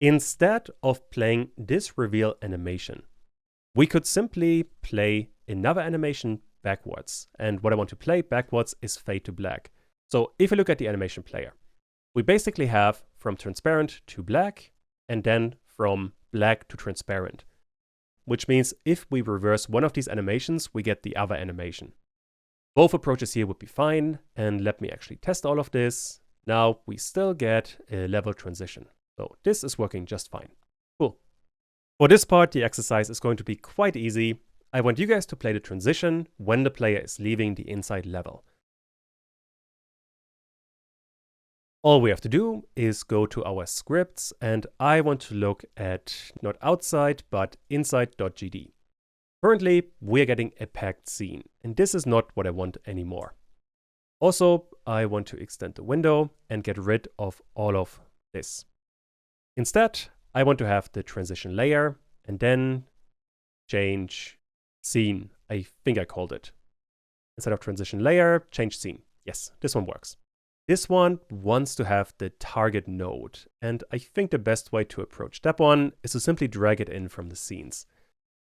Speaker 1: Instead of playing this reveal animation, we could simply play another animation backwards. And what I want to play backwards is fade to black. So if you look at the animation player, we basically have from transparent to black, and then from black to transparent. Which means if we reverse one of these animations, we get the other animation. Both approaches here would be fine, and let me actually test all of this. Now we still get a level transition. So this is working just fine. Cool. For this part, the exercise is going to be quite easy. I want you guys to play the transition when the player is leaving the inside level. All we have to do is go to our scripts, and I want to look at not outside, but inside.gd. Currently, we are getting a packed scene, and this is not what I want anymore. Also, I want to extend the window and get rid of all of this. Instead, I want to have the transition layer and then change scene. I think I called it. Instead of transition layer, change scene. Yes, this one works. This one wants to have the target node, and I think the best way to approach that one is to simply drag it in from the scenes.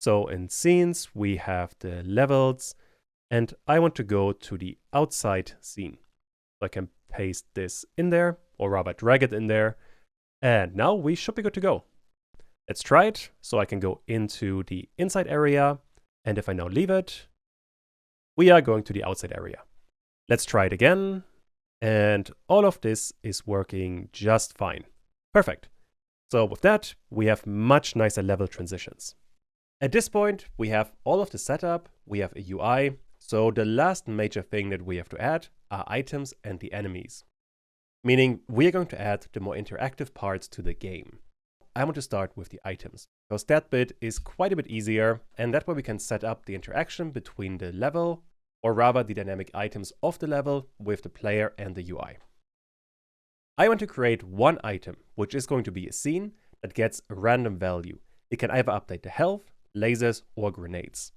Speaker 1: So in scenes, we have the levels, and I want to go to the outside scene. So I can paste this in there, or rather drag it in there, and now we should be good to go. Let's try it. So I can go into the inside area, and if I now leave it, we are going to the outside area. Let's try it again, and all of this is working just fine. Perfect. So with that, we have much nicer level transitions. At this point, we have all of the setup, we have a UI, so the last major thing that we have to add are items and the enemies. Meaning we are going to add the more interactive parts to the game. I want to start with the items, because that bit is quite a bit easier, and that way we can set up the interaction between the level, or rather the dynamic items of the level, with the player and the UI. I want to create one item, which is going to be a scene that gets a random value. It can either update the health, lasers, or grenades.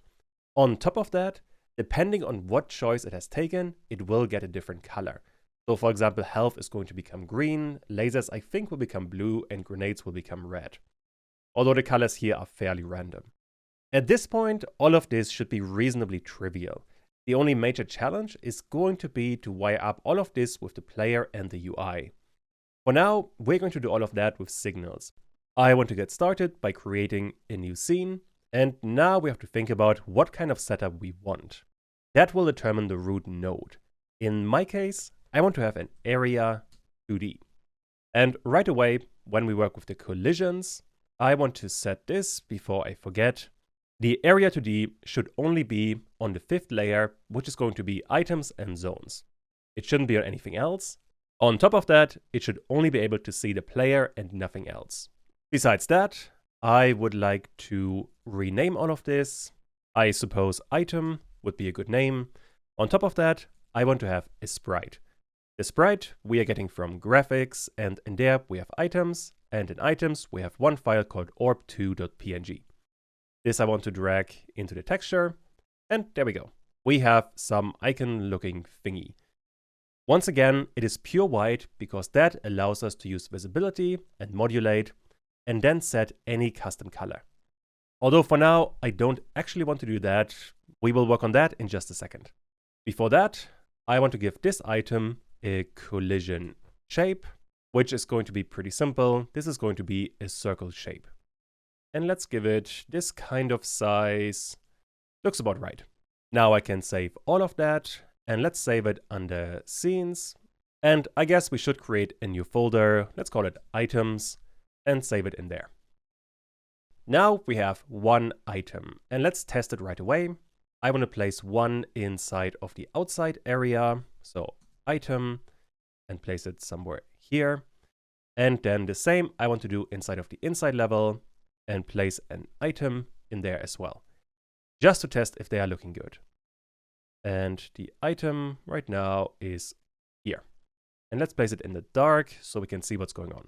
Speaker 1: On top of that, depending on what choice it has taken, it will get a different color. So for example, health is going to become green, lasers I think will become blue, and grenades will become red. Although the colors here are fairly random. At this point, all of this should be reasonably trivial. The only major challenge is going to be to wire up all of this with the player and the UI. For now, we're going to do all of that with signals. I want to get started by creating a new scene, and now we have to think about what kind of setup we want. That will determine the root node. In my case, I want to have an area 2D. And right away, when we work with the collisions, I want to set this before I forget. The area 2D should only be on the 5th layer, which is going to be items and zones. It shouldn't be on anything else. On top of that, it should only be able to see the player and nothing else. Besides that, I would like to rename all of this. I suppose item would be a good name. On top of that, I want to have a sprite. The sprite we are getting from graphics, and in there we have items, and in items we have one file called orb2.png. This I want to drag into the texture. And there we go. We have some icon looking thingy. Once again, it is pure white because that allows us to use visibility and modulate and then set any custom color. Although for now, I don't actually want to do that. We will work on that in just a second. Before that, I want to give this item a collision shape, which is going to be pretty simple. This is going to be a circle shape. And let's give it this kind of size. Looks about right. Now I can save all of that. And let's save it under scenes. And I guess we should create a new folder. Let's call it items and save it in there. Now we have one item and let's test it right away. I want to place one inside of the outside area. So item and place it somewhere here. And then the same I want to do inside of the inside level and place an item in there as well. Just to test if they are looking good. And the item right now is here. And let's place it in the dark so we can see what's going on.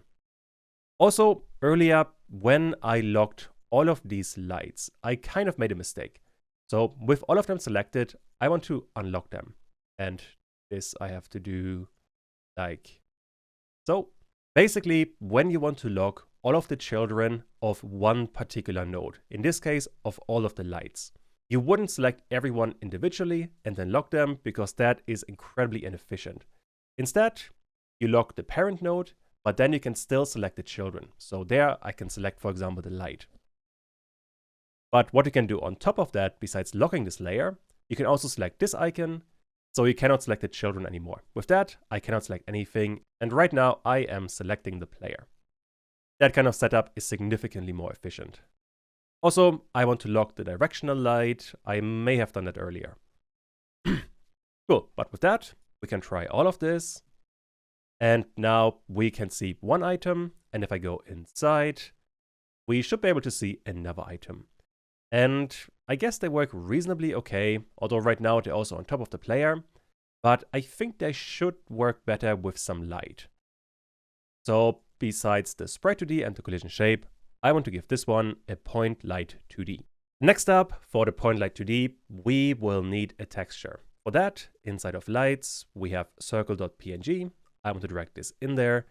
Speaker 1: Also, earlier when I locked all of these lights, I kind of made a mistake. So with all of them selected, I want to unlock them. And this I have to do like so. Basically, when you want to lock all of the children of one particular node, in this case of all of the lights, you wouldn't select everyone individually and then lock them because that is incredibly inefficient. Instead, you lock the parent node, but then you can still select the children. So there I can select, for example, the light. But what you can do on top of that, besides locking this layer, you can also select this icon. So you cannot select the children anymore. With that, I cannot select anything. And right now I am selecting the player. That kind of setup is significantly more efficient. Also, I want to lock the directional light. I may have done that earlier. Cool, but with that, we can try all of this. And now we can see one item. And if I go inside, we should be able to see another item. And I guess they work reasonably okay, although right now they're also on top of the player. But I think they should work better with some light. So besides the sprite 2D and the collision shape, I want to give this one a point light 2D. Next up, for the point light 2D, we will need a texture. For that, inside of lights, we have circle.png. I want to drag this in there.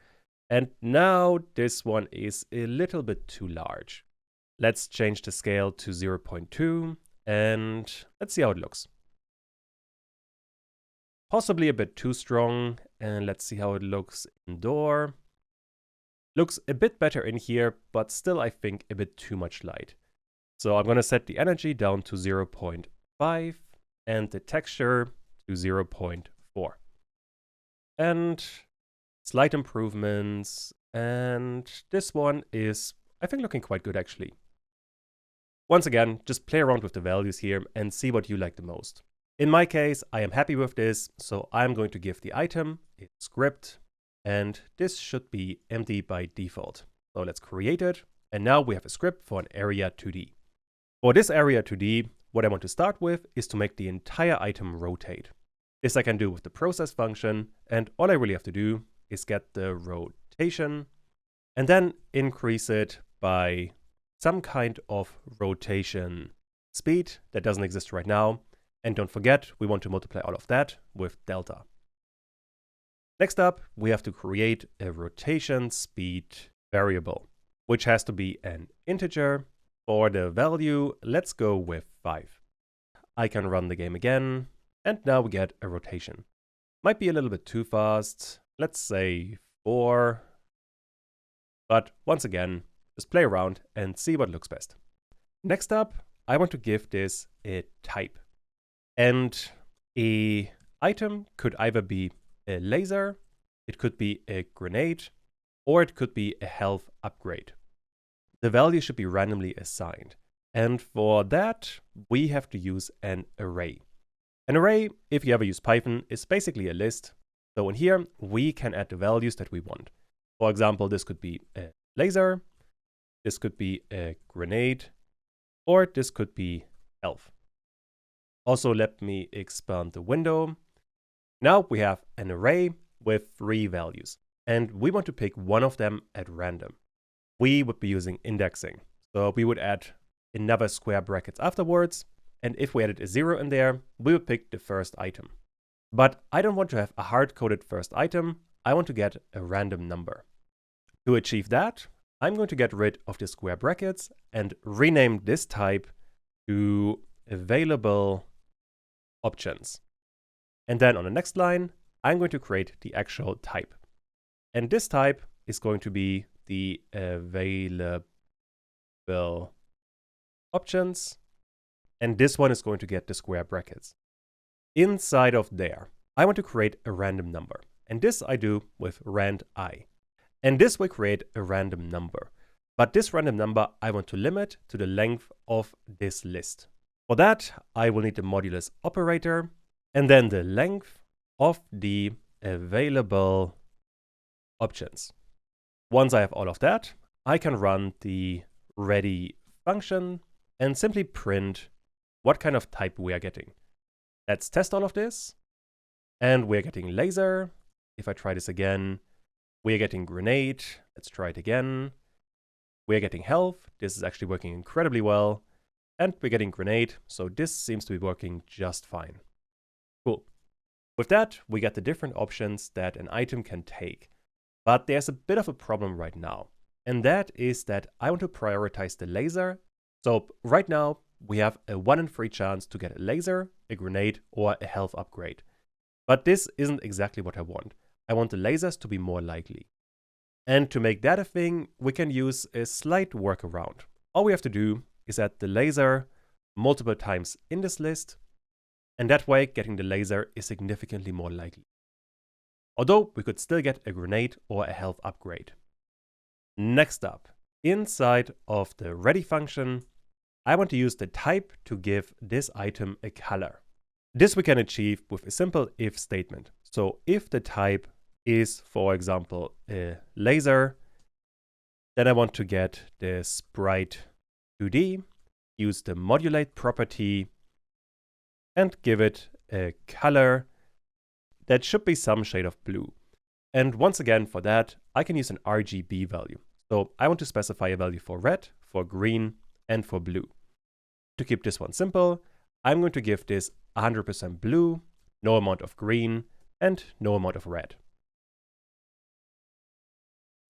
Speaker 1: And now this one is a little bit too large. Let's change the scale to 0.2 and let's see how it looks. Possibly a bit too strong, and let's see how it looks indoor. Looks a bit better in here, but still I think a bit too much light. So I'm going to set the energy down to 0.5 and the texture to 0.4. And slight improvements, and this one is, I think, looking quite good actually. Once again, just play around with the values here and see what you like the most. In my case, I am happy with this, so I'm going to give the item a script, and this should be empty by default. So let's create it, and now we have a script for an area 2D. For this area 2D, what I want to start with is to make the entire item rotate. This I can do with the process function, and all I really have to do is get the rotation, and then increase it by some kind of rotation speed that doesn't exist right now. And don't forget, we want to multiply all of that with delta. Next up, we have to create a rotation speed variable, which has to be an integer. For the value, let's go with 5. I can run the game again, and now we get a rotation. Might be a little bit too fast. Let's say 4. But once again, just play around and see what looks best. Next up, I want to give this a type. And a item could either be a laser, it could be a grenade, or it could be a health upgrade. The value should be randomly assigned. And for that, we have to use an array. An array, if you ever use Python, is basically a list. So in here, we can add the values that we want. For example, this could be a laser, this could be a grenade, or this could be health. Also, let me expand the window. Now we have an array with 3 values, and we want to pick one of them at random. We would be using indexing. So we would add another square brackets afterwards. And if we added a 0 in there, we would pick the first item. But I don't want to have a hard-coded first item. I want to get a random number. To achieve that, I'm going to get rid of the square brackets and rename this type to available options. And then on the next line, I'm going to create the actual type. And this type is going to be the available options. And this one is going to get the square brackets. Inside of there, I want to create a random number. And this I do with rand_i. And this will create a random number. But this random number I want to limit to the length of this list. For that, I will need the modulus operator and then the length of the available options. Once I have all of that, I can run the ready function and simply print what kind of type we are getting. Let's test all of this. And we're getting laser. If I try this again, we're getting grenade. Let's try it again. We're getting health. This is actually working incredibly well. And we're getting grenade. So this seems to be working just fine. Cool. With that, we get the different options that an item can take. But there's a bit of a problem right now. And that is that I want to prioritize the laser. So right now, we have a 1 in 3 chance to get a laser, a grenade, or a health upgrade. But this isn't exactly what I want. I want the lasers to be more likely. And to make that a thing, we can use a slight workaround. All we have to do is add the laser multiple times in this list, and that way getting the laser is significantly more likely. Although we could still get a grenade or a health upgrade. Next up, inside of the ready function, I want to use the type to give this item a color. This we can achieve with a simple if statement. So if the type is, for example, a laser, then I want to get the sprite 2D, use the modulate property, and give it a color that should be some shade of blue. And once again, for that, I can use an RGB value. So I want to specify a value for red, for green, and for blue. To keep this one simple, I'm going to give this 100% blue, no amount of green, and no amount of red.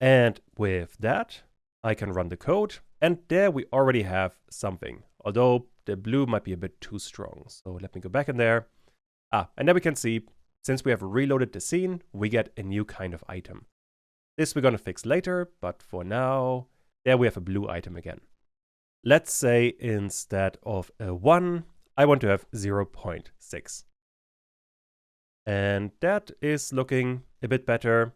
Speaker 1: And with that, I can run the code, and there we already have something, although the blue might be a bit too strong. So let me go back in there. And there we can see, since we have reloaded the scene, we get a new kind of item. This we're going to fix later, but for now, there we have a blue item again. Let's say instead of a 1, I want to have 0.6. And that is looking a bit better.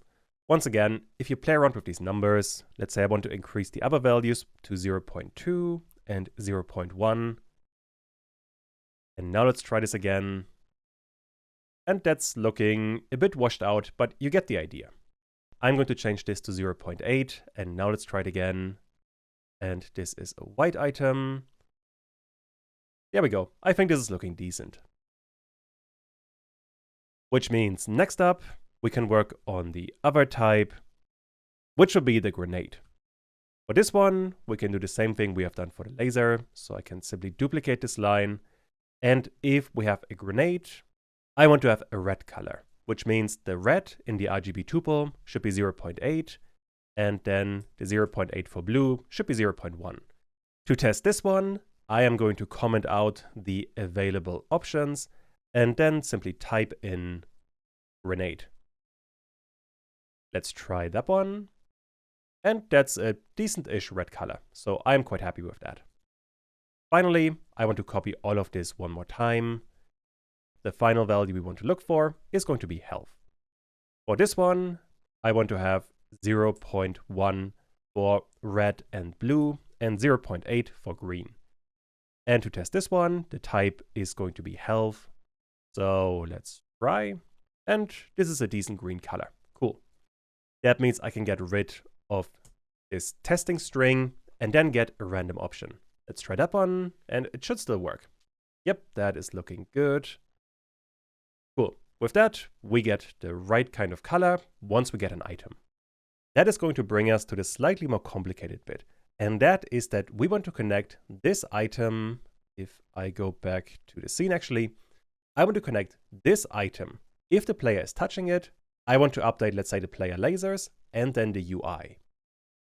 Speaker 1: Once again, if you play around with these numbers, let's say I want to increase the other values to 0.2 and 0.1. And now let's try this again. And that's looking a bit washed out, but you get the idea. I'm going to change this to 0.8, and now let's try it again. And this is a white item. There we go. I think this is looking decent. Which means next up, we can work on the other type, which will be the grenade. For this one, we can do the same thing we have done for the laser. So I can simply duplicate this line. And if we have a grenade, I want to have a red color, which means the red in the RGB tuple should be 0.8. And then the 0.8 for blue should be 0.1. To test this one, I am going to comment out the available options and then simply type in grenade. Let's try that one. And that's a decent-ish red color, so I'm quite happy with that. Finally, I want to copy all of this one more time. The final value we want to look for is going to be health. For this one, I want to have 0.1 for red and blue and 0.8 for green. And to test this one, the type is going to be health. So let's try. And this is a decent green color. Cool. That means I can get rid of this testing string and then get a random option. Let's try that one, and it should still work. Yep, that is looking good. Cool. With that, we get the right kind of color once we get an item. That is going to bring us to the slightly more complicated bit. And that is that we want to connect this item. If I go back to the scene, actually, I want to connect this item. If the player is touching it, I want to update, let's say, the player lasers and then the UI.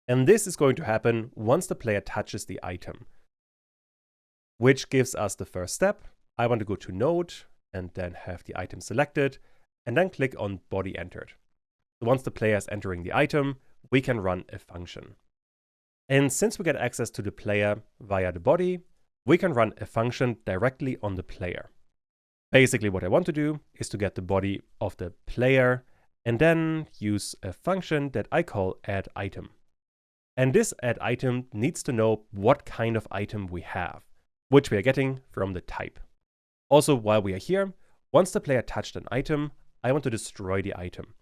Speaker 1: And this is going to happen once the player touches the item, which gives us the first step. I want to go to Node and then have the item selected and then click on body entered. So once the player is entering the item, we can run a function. And since we get access to the player via the body, we can run a function directly on the player. Basically, what I want to do is to get the body of the player and then use a function that I call addItem. And this addItem needs to know what kind of item we have, which we are getting from the type. Also, while we are here, once the player touched an item, I want to destroy the item,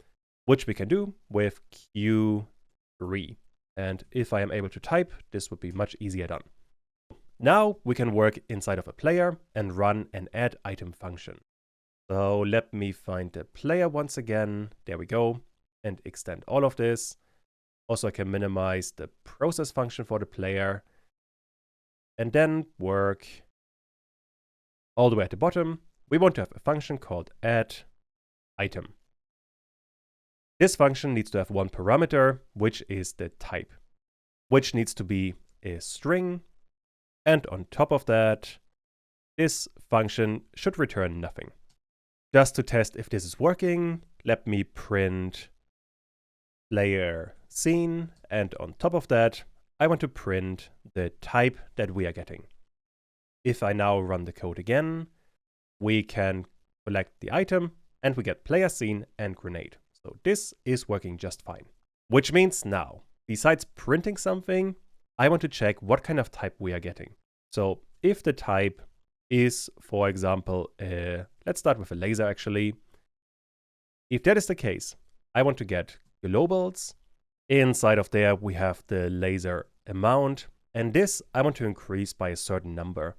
Speaker 1: which we can do with Q3. And if I am able to type, this would be much easier done. Now we can work inside of a player and run an addItem function. So let me find the player once again. There we go. And extend all of this. Also, I can minimize the process function for the player. And then work all the way at the bottom. We want to have a function called addItem. This function needs to have one parameter, which is the type, which needs to be a string. And on top of that, this function should return nothing. Just to test if this is working, let me print player scene. And on top of that, I want to print the type that we are getting. If I now run the code again, we can select the item and we get player scene and grenade. So this is working just fine. Which means now, besides printing something, I want to check what kind of type we are getting. So if the type is, for example, let's start with a laser actually. If that is the case, I want to get globals. Inside of there, we have the laser amount. And this I want to increase by a certain number.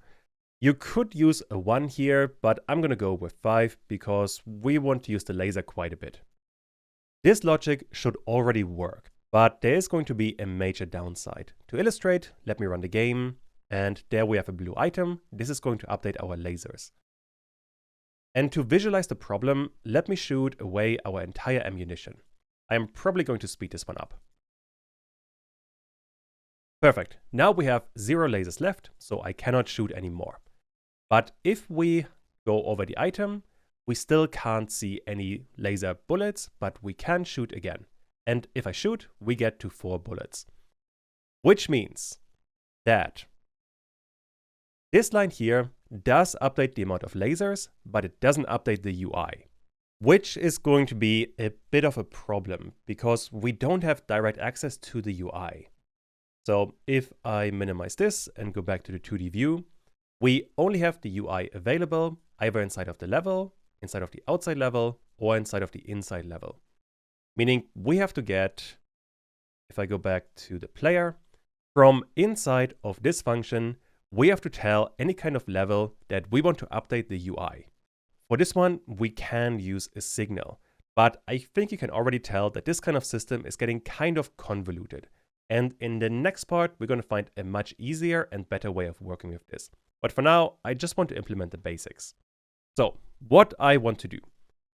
Speaker 1: You could use a 1 here, but I'm going to go with 5 because we want to use the laser quite a bit. This logic should already work, but there is going to be a major downside. To illustrate, let me run the game, and there we have a blue item. This is going to update our lasers. And to visualize the problem, let me shoot away our entire ammunition. I am probably going to speed this one up. Perfect. Now we have 0 lasers left, so I cannot shoot anymore. But if we go over the item, we still can't see any laser bullets, but we can shoot again. And if I shoot, we get to 4 bullets. Which means that this line here does update the amount of lasers, but it doesn't update the UI. Which is going to be a bit of a problem because we don't have direct access to the UI. So if I minimize this and go back to the 2D view, we only have the UI available either inside of the level, inside of the outside level, or inside of the inside level. Meaning we have to get, if I go back to the player, from inside of this function, we have to tell any kind of level that we want to update the UI. For this one, we can use a signal, but I think you can already tell that this kind of system is getting kind of convoluted. And in the next part, we're going to find a much easier and better way of working with this. But for now, I just want to implement the basics. So what I want to do,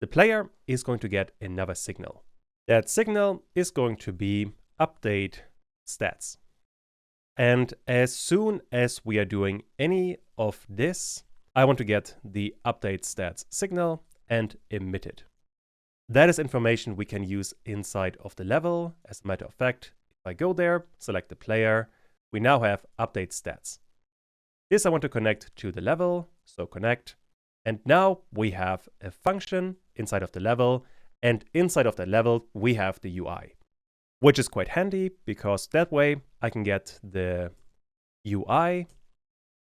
Speaker 1: the player is going to get another signal. That signal is going to be update stats. And as soon as we are doing any of this, I want to get the update stats signal and emit it. That is information we can use inside of the level. As a matter of fact, if I go there, select the player, we now have update stats. This I want to connect to the level, so connect. And now we have a function inside of the level, and inside of the level, we have the UI, which is quite handy because that way I can get the UI,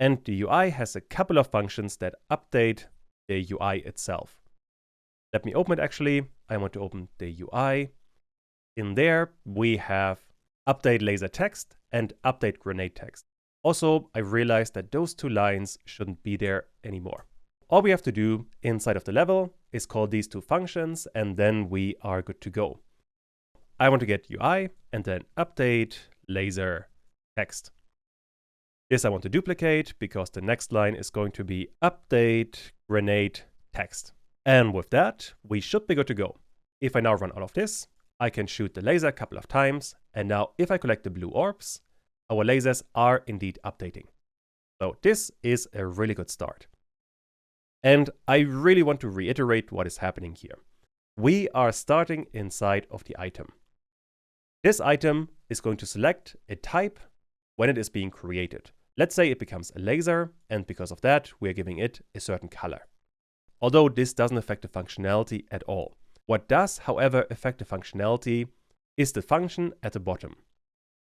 Speaker 1: and the UI has a couple of functions that update the UI itself. Let me open it actually. I want to open the UI. In there, we have update laser text and update grenade text. Also, I realized that those 2 lines shouldn't be there anymore. All we have to do inside of the level is call these 2 functions, and then we are good to go. I want to get UI and then update laser text. This I want to duplicate because the next line is going to be update grenade text. And with that, we should be good to go. If I now run all of this, I can shoot the laser a couple of times. And now if I collect the blue orbs, our lasers are indeed updating. So this is a really good start. And I really want to reiterate what is happening here. We are starting inside of the item. This item is going to select a type when it is being created. Let's say it becomes a laser, and because of that, we are giving it a certain color. Although this doesn't affect the functionality at all. What does, however, affect the functionality is the function at the bottom.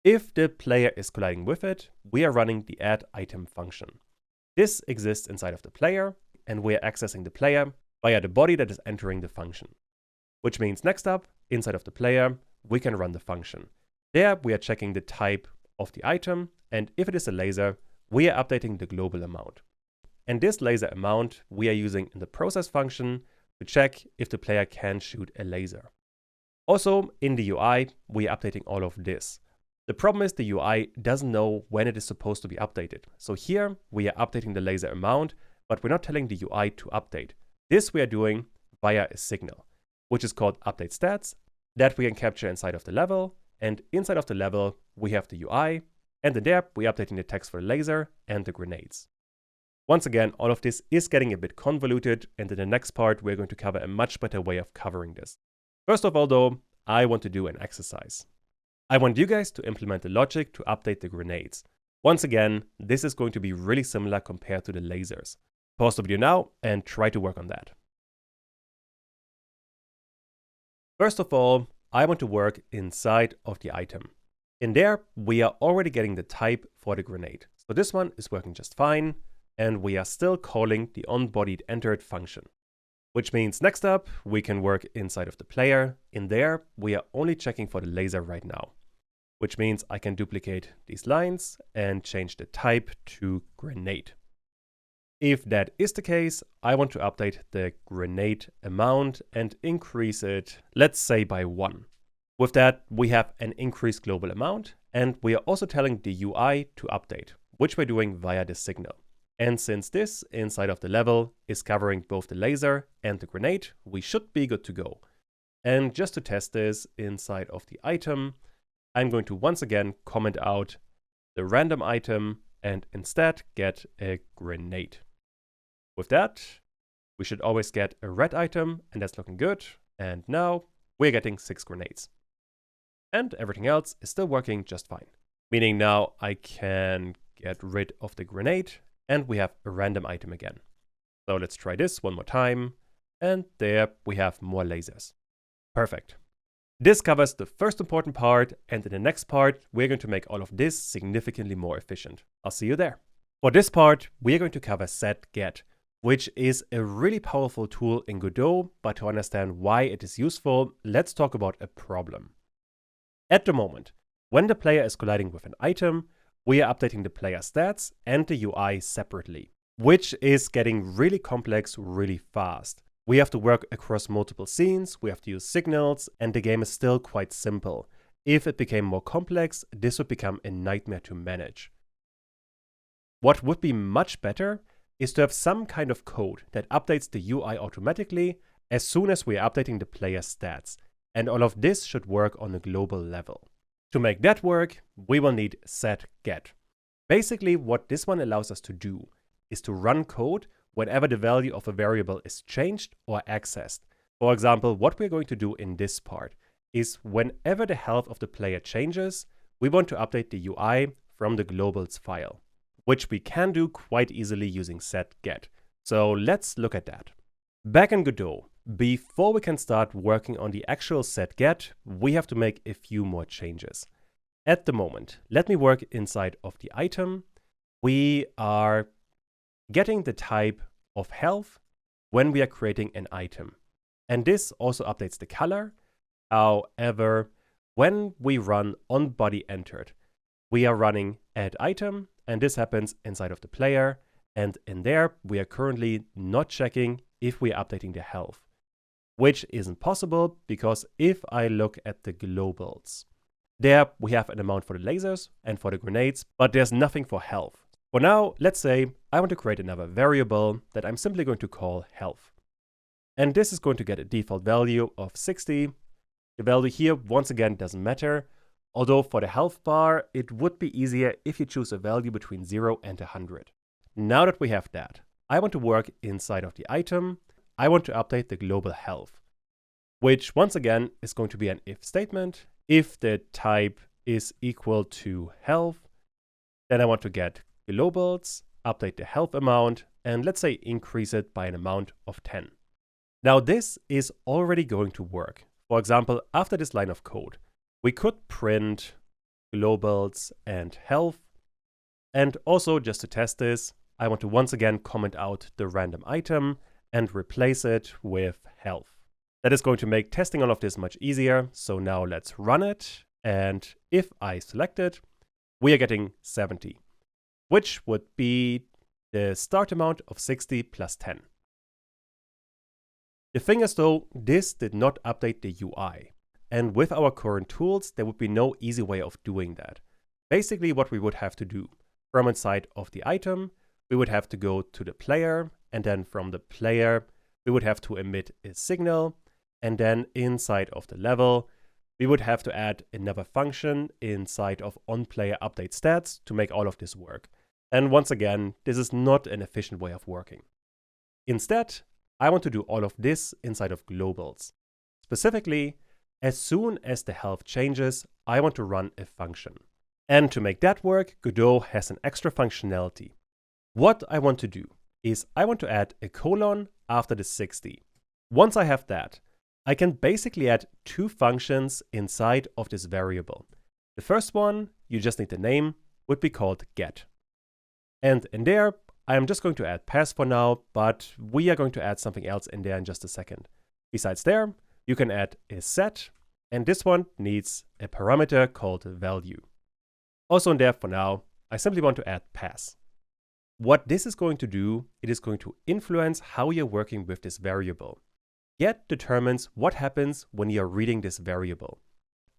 Speaker 1: If the player is colliding with it, we are running the add item function. This exists inside of the player, and we are accessing the player via the body that is entering the function. Which means next up, inside of the player, we can run the function. There we are checking the type of the item, and if it is a laser, we are updating the global amount. And this laser amount we are using in the process function to check if the player can shoot a laser. Also, in the UI, we are updating all of this. The problem is the UI doesn't know when it is supposed to be updated. So here we are updating the laser amount, but we're not telling the UI to update. This we are doing via a signal, which is called update stats, that we can capture inside of the level. And inside of the level, we have the UI, and in there we are updating the text for the laser and the grenades. Once again, all of this is getting a bit convoluted, and in the next part, we're going to cover a much better way of covering this. First of all, though, I want to do an exercise. I want you guys to implement the logic to update the grenades. Once again, this is going to be really similar compared to the lasers. Pause the video now and try to work on that. First of all, I want to work inside of the item. In there, we are already getting the type for the grenade. So this one is working just fine, and we are still calling the onBodied entered function. Which means next up, we can work inside of the player. In there, we are only checking for the laser right now. Which means I can duplicate these lines and change the type to grenade. If that is the case, I want to update the grenade amount and increase it, let's say by 1. With that, we have an increased global amount, and we are also telling the UI to update, which we're doing via the signal. And since this inside of the level is covering both the laser and the grenade, we should be good to go. And just to test this inside of the item, I'm going to once again comment out the random item and instead get a grenade. With that, we should always get a red item, and that's looking good. And now we're getting 6 grenades. And everything else is still working just fine. Meaning now I can get rid of the grenade, and we have a random item again. So let's try this one more time. And there we have more lasers. Perfect. This covers the first important part, and in the next part, we're going to make all of this significantly more efficient. I'll see you there. For this part, we're going to cover SetGet, which is a really powerful tool in Godot, but to understand why it is useful, let's talk about a problem. At the moment, when the player is colliding with an item, we are updating the player stats and the UI separately, which is getting really complex really fast. We have to work across multiple scenes, we have to use signals, and the game is still quite simple. If it became more complex, this would become a nightmare to manage. What would be much better is to have some kind of code that updates the UI automatically as soon as we are updating the player stats, and all of this should work on a global level. To make that work, we will need SetGet. Basically, what this one allows us to do is to run code whenever the value of a variable is changed or accessed. For example, what we're going to do in this part is whenever the health of the player changes, we want to update the UI from the globals file, which we can do quite easily using SetGet. So let's look at that. Back in Godot, before we can start working on the actual SetGet, we have to make a few more changes. At the moment, let me work inside of the item. We are getting the type of health when we are creating an item. And this also updates the color. However, when we run onBody entered, we are running add item, and this happens inside of the player. And in there, we are currently not checking if we are updating the health, which isn't possible because if I look at the globals, There we have an amount for the lasers and for the grenades, but there's nothing for health. For now, let's say I want to create another variable that I'm simply going to call health. And this is going to get a default value of 60. The value here, once again, doesn't matter. Although for the health bar, it would be easier if you choose a value between 0 and 100. Now that we have that, I want to work inside of the item. I want to update the global health, which once again is going to be an if statement. If the type is equal to health, then I want to get globals, update the health amount, and let's say increase it by an amount of 10. Now this is already going to work. For example, after this line of code, we could print globals and health. And also, just to test this, I want to once again comment out the random item and replace it with health. That is going to make testing all of this much easier. So now let's run it. And if I select it, we are getting 70, which would be the start amount of 60 plus 10. The thing is though, this did not update the UI. And with our current tools, there would be no easy way of doing that. Basically what we would have to do, from inside of the item, we would have to go to the player, and then from the player, we would have to emit a signal, and then inside of the level, we would have to add another function inside of onPlayerUpdateStats to make all of this work. And once again, this is not an efficient way of working. Instead, I want to do all of this inside of globals. Specifically, as soon as the health changes, I want to run a function. And to make that work, Godot has an extra functionality. What I want to do is I want to add a colon after the 60. Once I have that, I can basically add two functions inside of this variable. The first one, you just need the name, would be called get. And in there, I am just going to add pass for now, but we are going to add something else in there in just a second. Besides there, you can add a set, and this one needs a parameter called value. Also in there for now, I simply want to add pass. What this is going to do, it is going to influence how you're working with this variable. Get determines what happens when you're reading this variable.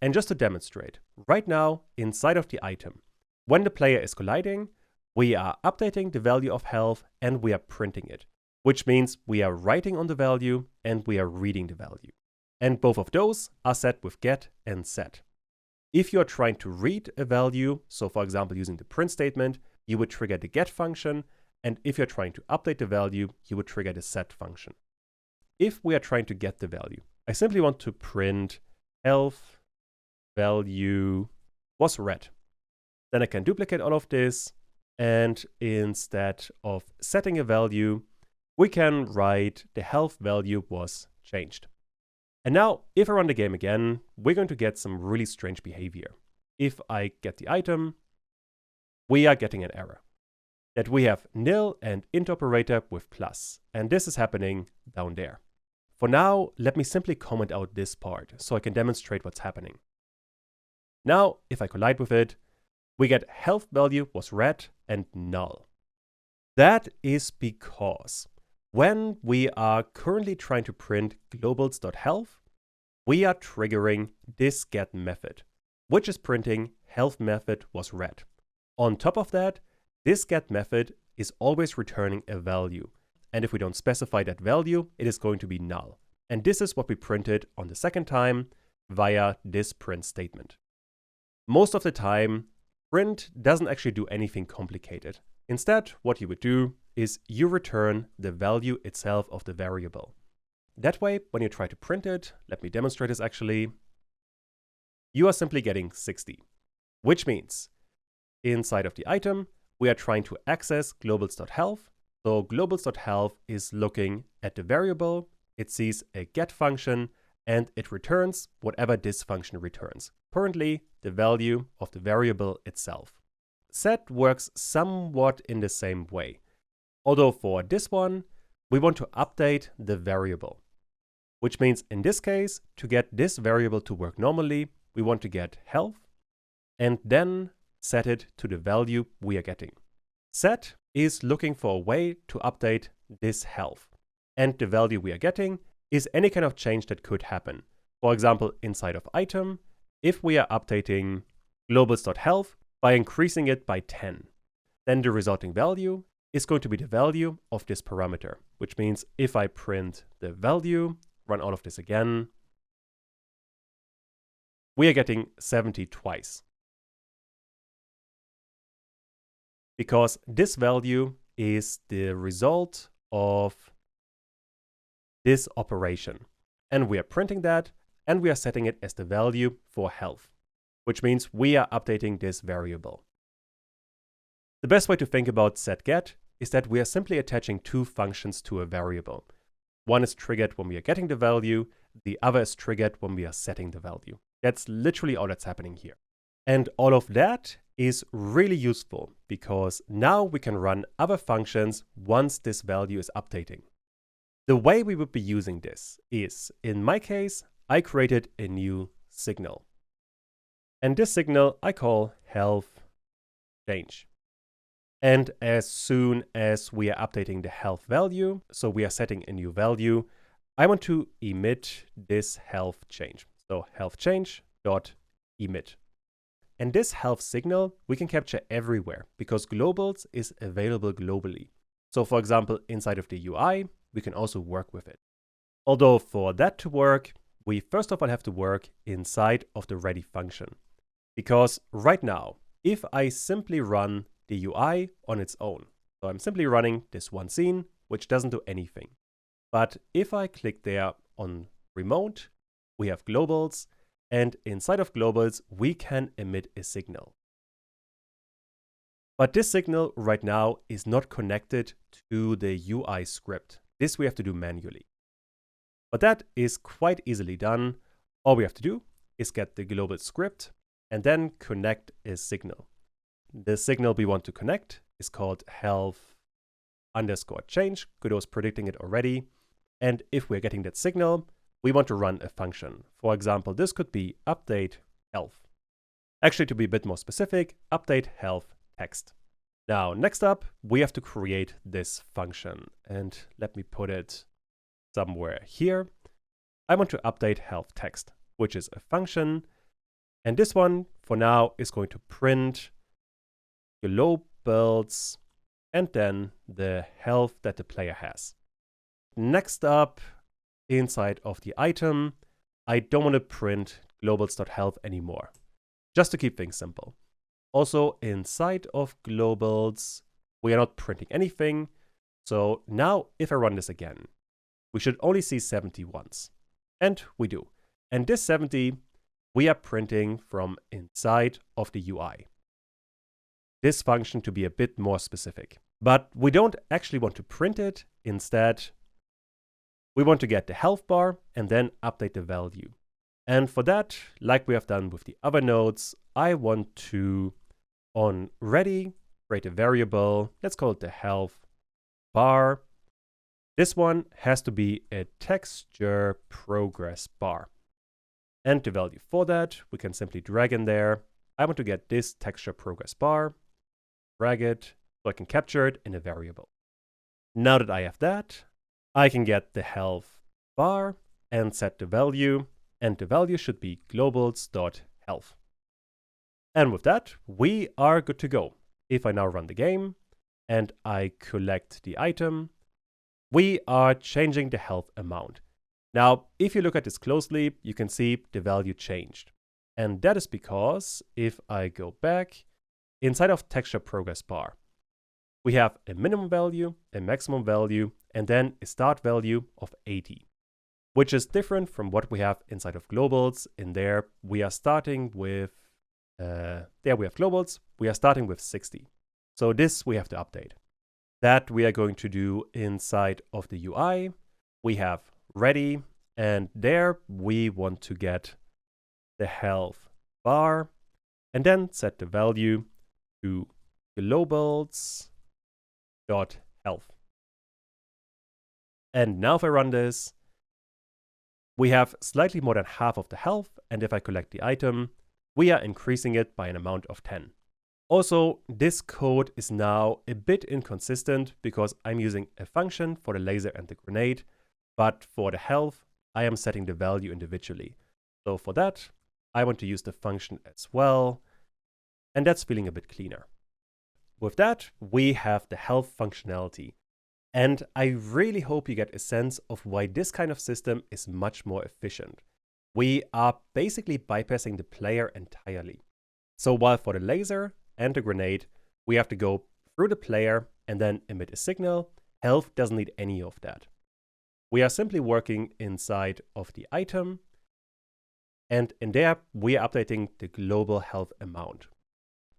Speaker 1: And just to demonstrate, right now, inside of the item, when the player is colliding, we are updating the value of health and we are printing it, which means we are writing on the value and we are reading the value. And both of those are set with get and set. If you are trying to read a value, so for example using the print statement, you would trigger the get function, and if you're trying to update the value, you would trigger the set function. If we are trying to get the value, I simply want to print health value was red. Then I can duplicate all of this, and instead of setting a value, we can write the health value was changed. And now, if I run the game again, we're going to get some really strange behavior. If I get the item, we are getting an error. That we have nil and int operator with plus. And this is happening down there. For now, let me simply comment out this part so I can demonstrate what's happening. Now, if I collide with it, we get health value was red and null. That is because when we are currently trying to print globals.health, we are triggering this get method, which is printing health method was red. On top of that, this get method is always returning a value. And if we don't specify that value, it is going to be null. And this is what we printed on the second time via this print statement. Most of the time, print doesn't actually do anything complicated. Instead, what you would do is you return the value itself of the variable. That way, when you try to print it, let me demonstrate this actually, you are simply getting 60, which means inside of the item, we are trying to access globals.health. So globals.health is looking at the variable, it sees a get function, and it returns whatever this function returns. Currently, the value of the variable itself. Set works somewhat in the same way. Although for this one, we want to update the variable. Which means in this case, to get this variable to work normally, we want to get health and then set it to the value we are getting. Set is looking for a way to update this health. And the value we are getting is any kind of change that could happen. For example, inside of item, if we are updating globals.health by increasing it by 10, then the resulting value is going to be the value of this parameter, which means if I print the value, run all of this again, we are getting 70 twice. Because this value is the result of this operation. And we are printing that, and we are setting it as the value for health, which means we are updating this variable. The best way to think about SetGet is that we are simply attaching two functions to a variable. One is triggered when we are getting the value, the other is triggered when we are setting the value. That's literally all that's happening here. And all of that is really useful because now we can run other functions once this value is updating. The way we would be using this is, in my case, I created a new signal. And this signal I call health change. And as soon as we are updating the health value, so we are setting a new value, I want to emit this health change. So health change dot emit. And this health signal we can capture everywhere because globals is available globally. So for example, inside of the UI, we can also work with it. Although for that to work, we first of all have to work inside of the ready function. Because right now, if I simply run the UI on its own, so I'm simply running this one scene, which doesn't do anything. But if I click there on remote, we have globals, and inside of globals, we can emit a signal. But this signal right now is not connected to the UI script. This we have to do manually. But that is quite easily done. All we have to do is get the global script and then connect a signal. The signal we want to connect is called health underscore change. Godot is predicting it already. And if we're getting that signal, we want to run a function. For example, this could be update health. Actually, to be a bit more specific, update health text. Now, next up, we have to create this function. And let me put it somewhere here. I want to update health text, which is a function. And this one, for now, is going to print globals and then the health that the player has. Next up, inside of the item, I don't want to print globals.health anymore, just to keep things simple. Also, inside of globals, we are not printing anything. So now, if I run this again, we should only see 70 once. And we do. And this 70, we are printing from inside of the UI. This function to be a bit more specific. But we don't actually want to print it. Instead, we want to get the health bar and then update the value. And for that, like we have done with the other nodes, I want to, on ready, create a variable. Let's call it the health bar. This one has to be a texture progress bar. And the value for that, we can simply drag in there. I want to get this texture progress bar, drag it, so I can capture it in a variable. Now that I have that, I can get the health bar and set the value, and the value should be globals.health. And with that, we are good to go. If I now run the game and I collect the item, we are changing the health amount. Now, if you look at this closely, you can see the value changed. And that is because if I go back inside of texture progress bar, we have a minimum value, a maximum value, and then a start value of 80, which is different from what we have inside of globals. In there, we are starting with, there we have globals, we are starting with 60. So this we have to update. That we are going to do inside of the UI. We have ready, and there we want to get the health bar, and then set the value to globals.health. And now if I run this, we have slightly more than half of the health, and if I collect the item, we are increasing it by an amount of 10. Also, this code is now a bit inconsistent because I'm using a function for the laser and the grenade, but for the health, I am setting the value individually. So for that, I want to use the function as well, and that's feeling a bit cleaner. With that, we have the health functionality. And I really hope you get a sense of why this kind of system is much more efficient. We are basically bypassing the player entirely. So while for the laser and the grenade, we have to go through the player and then emit a signal, health doesn't need any of that. We are simply working inside of the item, and in there, we are updating the global health amount.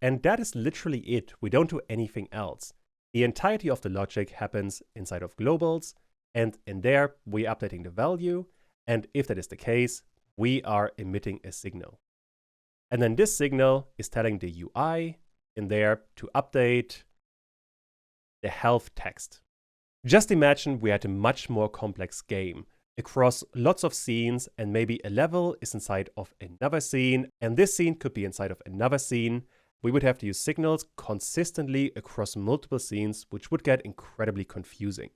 Speaker 1: And that is literally it. We don't do anything else. The entirety of the logic happens inside of globals, and in there, we are updating the value, and if that is the case, we are emitting a signal. And then this signal is telling the UI in there to update the health text. Just imagine we had a much more complex game across lots of scenes, and maybe a level is inside of another scene, and this scene could be inside of another scene. We would have to use signals consistently across multiple scenes, which would get incredibly confusing.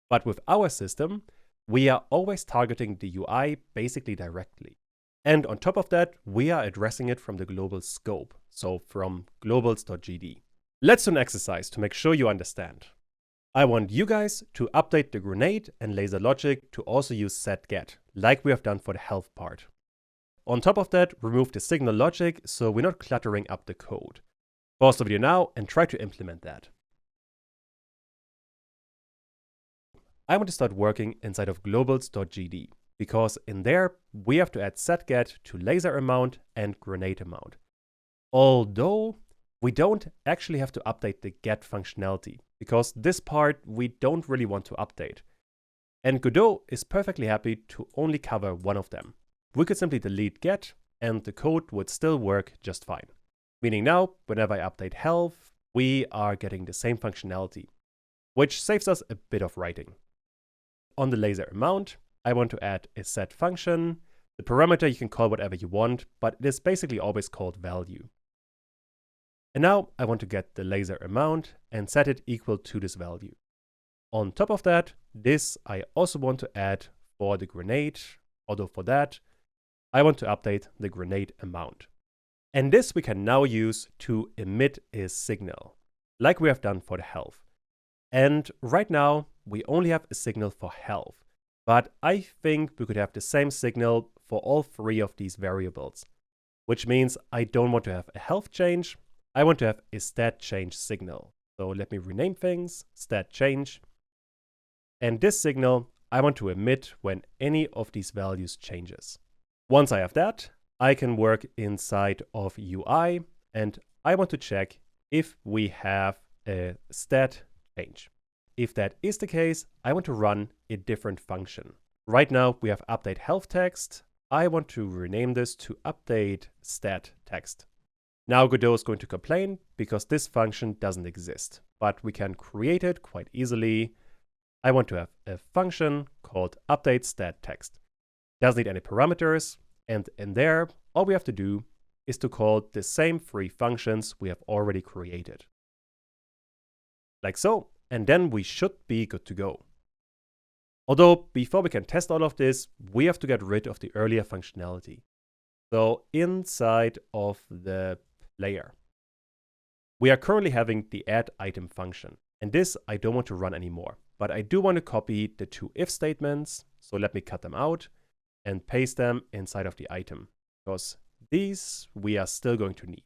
Speaker 1: But with our system, we are always targeting the UI basically directly. And on top of that, we are addressing it from the global scope, so from globals.gd. Let's do an exercise to make sure you understand. I want you guys to update the grenade and laser logic to also use SetGet, like we have done for the health part. On top of that, remove the signal logic so we're not cluttering up the code. Pause the video now and try to implement that. I want to start working inside of globals.gd because in there we have to add SetGet to laser amount and grenade amount. Although we don't actually have to update the get functionality because this part we don't really want to update. And Godot is perfectly happy to only cover one of them. We could simply delete get and the code would still work just fine. Meaning now, whenever I update health, we are getting the same functionality, which saves us a bit of writing. On the laser amount, I want to add a set function. The parameter you can call whatever you want, but it is basically always called value. And now I want to get the laser amount and set it equal to this value. On top of that, this I also want to add for the grenade, although for that, I want to update the grenade amount. And this we can now use to emit a signal, like we have done for the health. And right now, we only have a signal for health, but I think we could have the same signal for all three of these variables, which means I don't want to have a health change, I want to have a stat change signal. So let me rename things, stat change. And this signal I want to emit when any of these values changes. Once I have that, I can work inside of UI and I want to check if we have a stat change. If that is the case, I want to run a different function. Right now we have update health text. I want to rename this to update stat text. Now Godot is going to complain because this function doesn't exist, but we can create it quite easily. I want to have a function called update stat text. Doesn't need any parameters, and in there, all we have to do is to call the same three functions we have already created. Like so, and then we should be good to go. Although, before we can test all of this, we have to get rid of the earlier functionality. So inside of the layer, we are currently having the add item function, and this I don't want to run anymore, but I do want to copy the two if statements, so let me cut them out and paste them inside of the item, because these we are still going to need.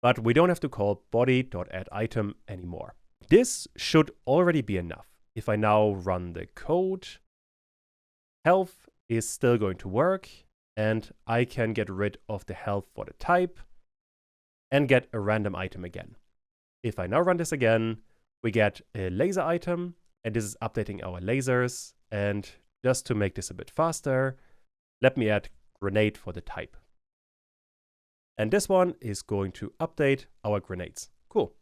Speaker 1: But we don't have to call body.addItem anymore. This should already be enough. If I now run the code, health is still going to work, and I can get rid of the health for the type and get a random item again. If I now run this again, we get a laser item, and this is updating our lasers. And just to make this a bit faster, let me add grenade for the type. And this one is going to update our grenades. Cool.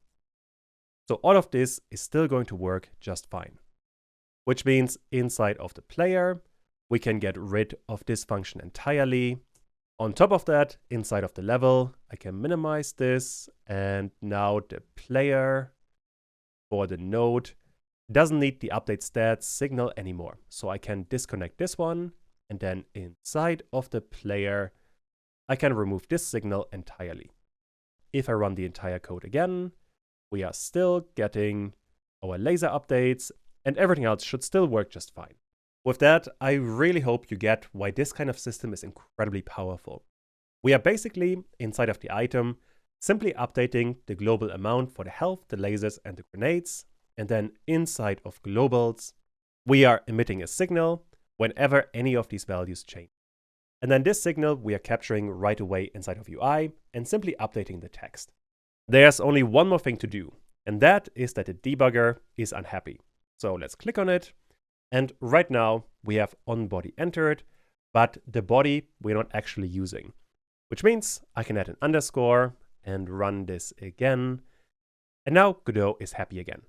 Speaker 1: So all of this is still going to work just fine, which means inside of the player, we can get rid of this function entirely. On top of that, inside of the level, I can minimize this, and now the player for the node doesn't need the update stats signal anymore. So I can disconnect this one, and then inside of the player, I can remove this signal entirely. If I run the entire code again, we are still getting our laser updates, and everything else should still work just fine. With that, I really hope you get why this kind of system is incredibly powerful. We are basically, inside of the item, simply updating the global amount for the health, the lasers, and the grenades, and then inside of globals, we are emitting a signal whenever any of these values change. And then this signal we are capturing right away inside of UI and simply updating the text. There's only one more thing to do, and that is that the debugger is unhappy. So let's click on it, and right now we have onBody entered, but the body we're not actually using, which means I can add an underscore and run this again, and now Godot is happy again.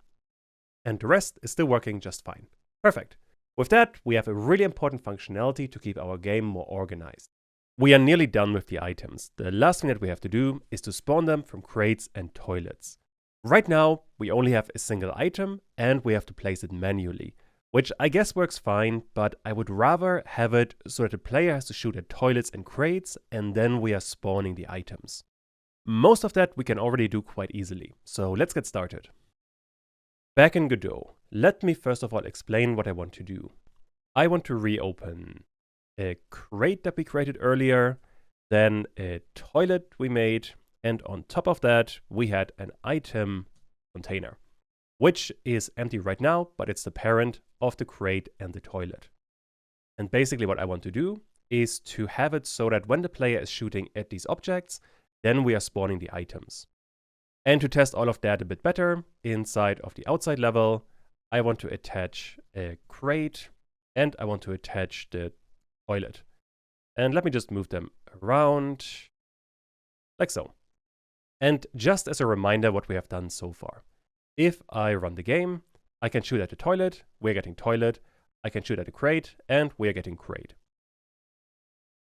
Speaker 1: And the rest is still working just fine. Perfect. With that, we have a really important functionality to keep our game more organized. We are nearly done with the items. The last thing that we have to do is to spawn them from crates and toilets. Right now, we only have a single item and we have to place it manually, which I guess works fine, but I would rather have it so that the player has to shoot at toilets and crates and then we are spawning the items. Most of that we can already do quite easily, so let's get started. Back in Godot, let me first of all explain what I want to do. I want to reopen a crate that we created earlier, then a toilet we made, and on top of that, we had an item container, which is empty right now, but it's the parent of the crate and the toilet. And basically what I want to do is to have it so that when the player is shooting at these objects, then we are spawning the items. And to test all of that a bit better, inside of the outside level, I want to attach a crate and I want to attach the toilet. And let me just move them around like so. And just as a reminder what we have done so far. If I run the game, I can shoot at the toilet, we're getting toilet, I can shoot at the crate, and we're getting crate.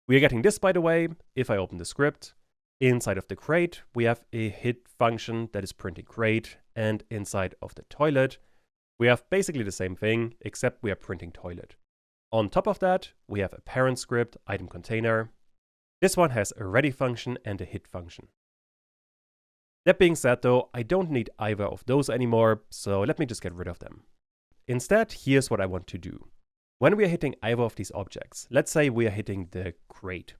Speaker 1: We are getting this, by the way, if I open the script. Inside of the crate, we have a hit function that is printing crate, and inside of the toilet, we have basically the same thing, except we are printing toilet. On top of that, we have a parent script, item container. This one has a ready function and a hit function. That being said though, I don't need either of those anymore, so let me just get rid of them. Instead, here's what I want to do. When we are hitting either of these objects, let's say we are hitting the crate,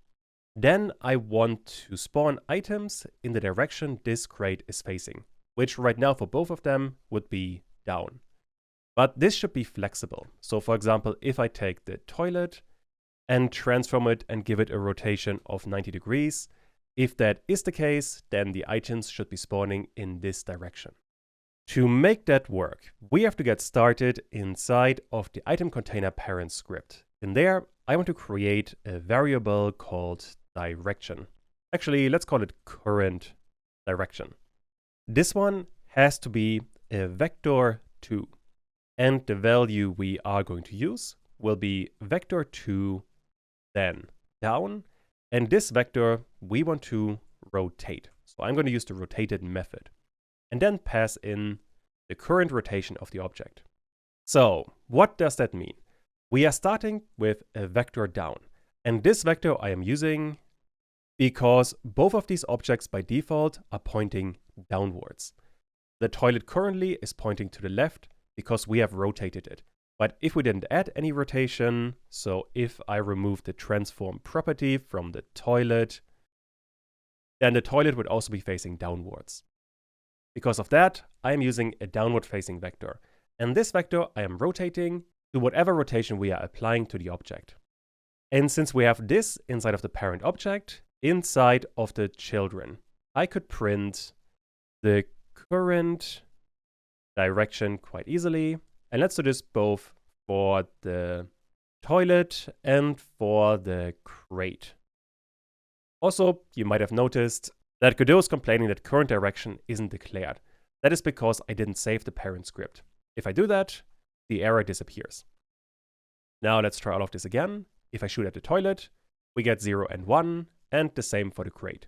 Speaker 1: then I want to spawn items in the direction this crate is facing, which right now for both of them would be down. But this should be flexible. So for example, if I take the toilet and transform it and give it a rotation of 90 degrees, if that is the case, then the items should be spawning in this direction. To make that work, we have to get started inside of the item container parent script. In there, I want to create a variable called direction. Actually, let's call it current direction. This one has to be a vector2, and the value we are going to use will be vector2, then down, and this vector we want to rotate. So I'm going to use the rotated method, and then pass in the current rotation of the object. So what does that mean? We are starting with a vector down, and this vector I am using because both of these objects by default are pointing downwards. The toilet currently is pointing to the left because we have rotated it. But if we didn't add any rotation, so if I remove the transform property from the toilet, then the toilet would also be facing downwards. Because of that, I am using a downward facing vector. And this vector I am rotating to whatever rotation we are applying to the object. And since we have this inside of the parent object, inside of the children, I could print the current direction quite easily. And let's do this both for the toilet and for the crate. Also, you might have noticed that Godot is complaining that current direction isn't declared. That is because I didn't save the parent script. If I do that, the error disappears. Now let's try all of this again. If I shoot at the toilet, we get 0 and 1, and the same for the crate.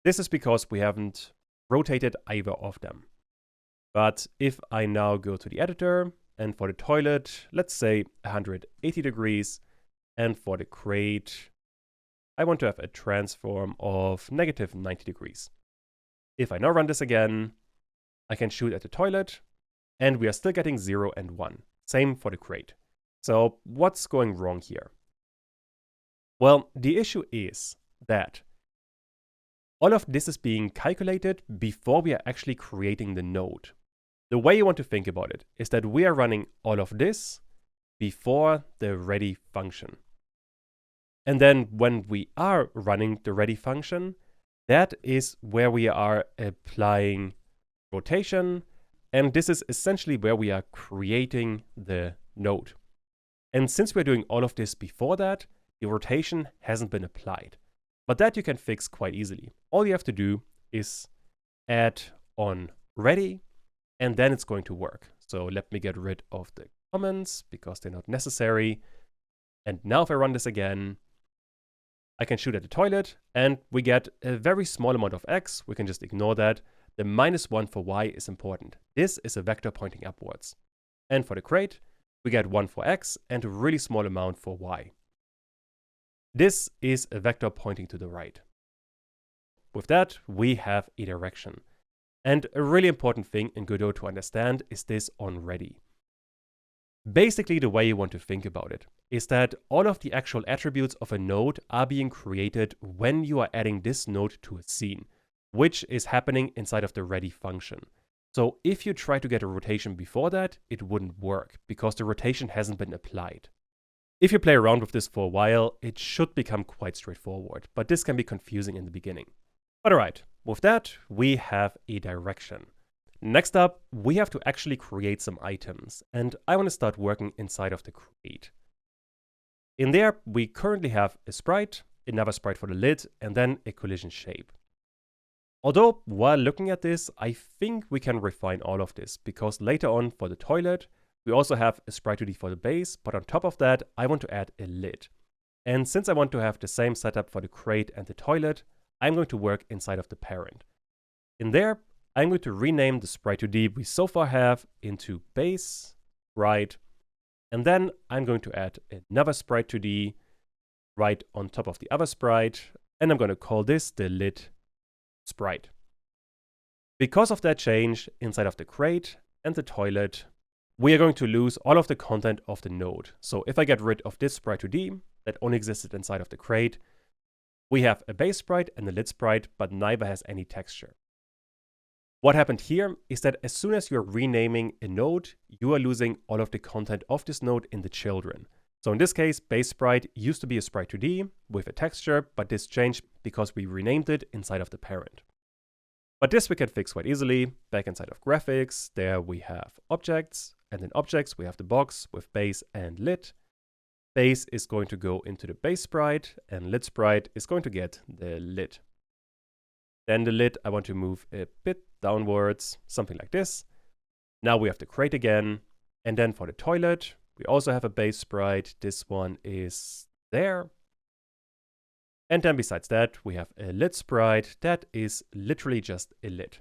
Speaker 1: This is because we haven't rotated either of them. But if I now go to the editor, and for the toilet, let's say 180 degrees, and for the crate, I want to have a transform of negative 90 degrees. If I now run this again, I can shoot at the toilet, and we are still getting 0 and 1. Same for the crate. So what's going wrong here? Well, the issue is that all of this is being calculated before we are actually creating the node. The way you want to think about it is that we are running all of this before the ready function. And then when we are running the ready function, that is where we are applying rotation. And this is essentially where we are creating the node. And since we're doing all of this before that, the rotation hasn't been applied. But that you can fix quite easily. All you have to do is add on ready, and then it's going to work. So let me get rid of the comments because they're not necessary. And now if I run this again, I can shoot at the toilet, and we get a very small amount of x. We can just ignore that. The -1 for y is important. This is a vector pointing upwards. And for the crate, we get 1 for x and a really small amount for y. This is a vector pointing to the right. With that, we have a direction. And a really important thing in Godot to understand is this on ready. Basically, the way you want to think about it is that all of the actual attributes of a node are being created when you are adding this node to a scene, which is happening inside of the ready function. So if you try to get a rotation before that, it wouldn't work because the rotation hasn't been applied. If you play around with this for a while, it should become quite straightforward, but this can be confusing in the beginning. But alright, with that, we have a direction. Next up, we have to actually create some items, and I want to start working inside of the crate. In there, we currently have a sprite, another sprite for the lid, and then a collision shape. Although, while looking at this, I think we can refine all of this, because later on for the toilet, we also have a sprite 2D for the base, but on top of that, I want to add a lid. And since I want to have the same setup for the crate and the toilet, I'm going to work inside of the parent. In there, I'm going to rename the sprite 2D we so far have into base, sprite, and then I'm going to add another sprite 2D right on top of the other sprite, and I'm going to call this the lid sprite. Because of that change inside of the crate and the toilet, we are going to lose all of the content of the node. So if I get rid of this sprite 2D that only existed inside of the crate, we have a base sprite and a lid sprite, but neither has any texture. What happened here is that as soon as you're renaming a node, you are losing all of the content of this node in the children. So in this case, base sprite used to be a sprite 2D with a texture, but this changed because we renamed it inside of the parent. But this we can fix quite easily. Back inside of graphics, there we have objects, and in objects we have the box with base and lid. Base is going to go into the base sprite, and lid sprite is going to get the lid. Then the lid, I want to move a bit downwards, something like this. Now we have the crate again. And then for the toilet, we also have a base sprite. This one is there. And then besides that, we have a lid sprite that is literally just a lid.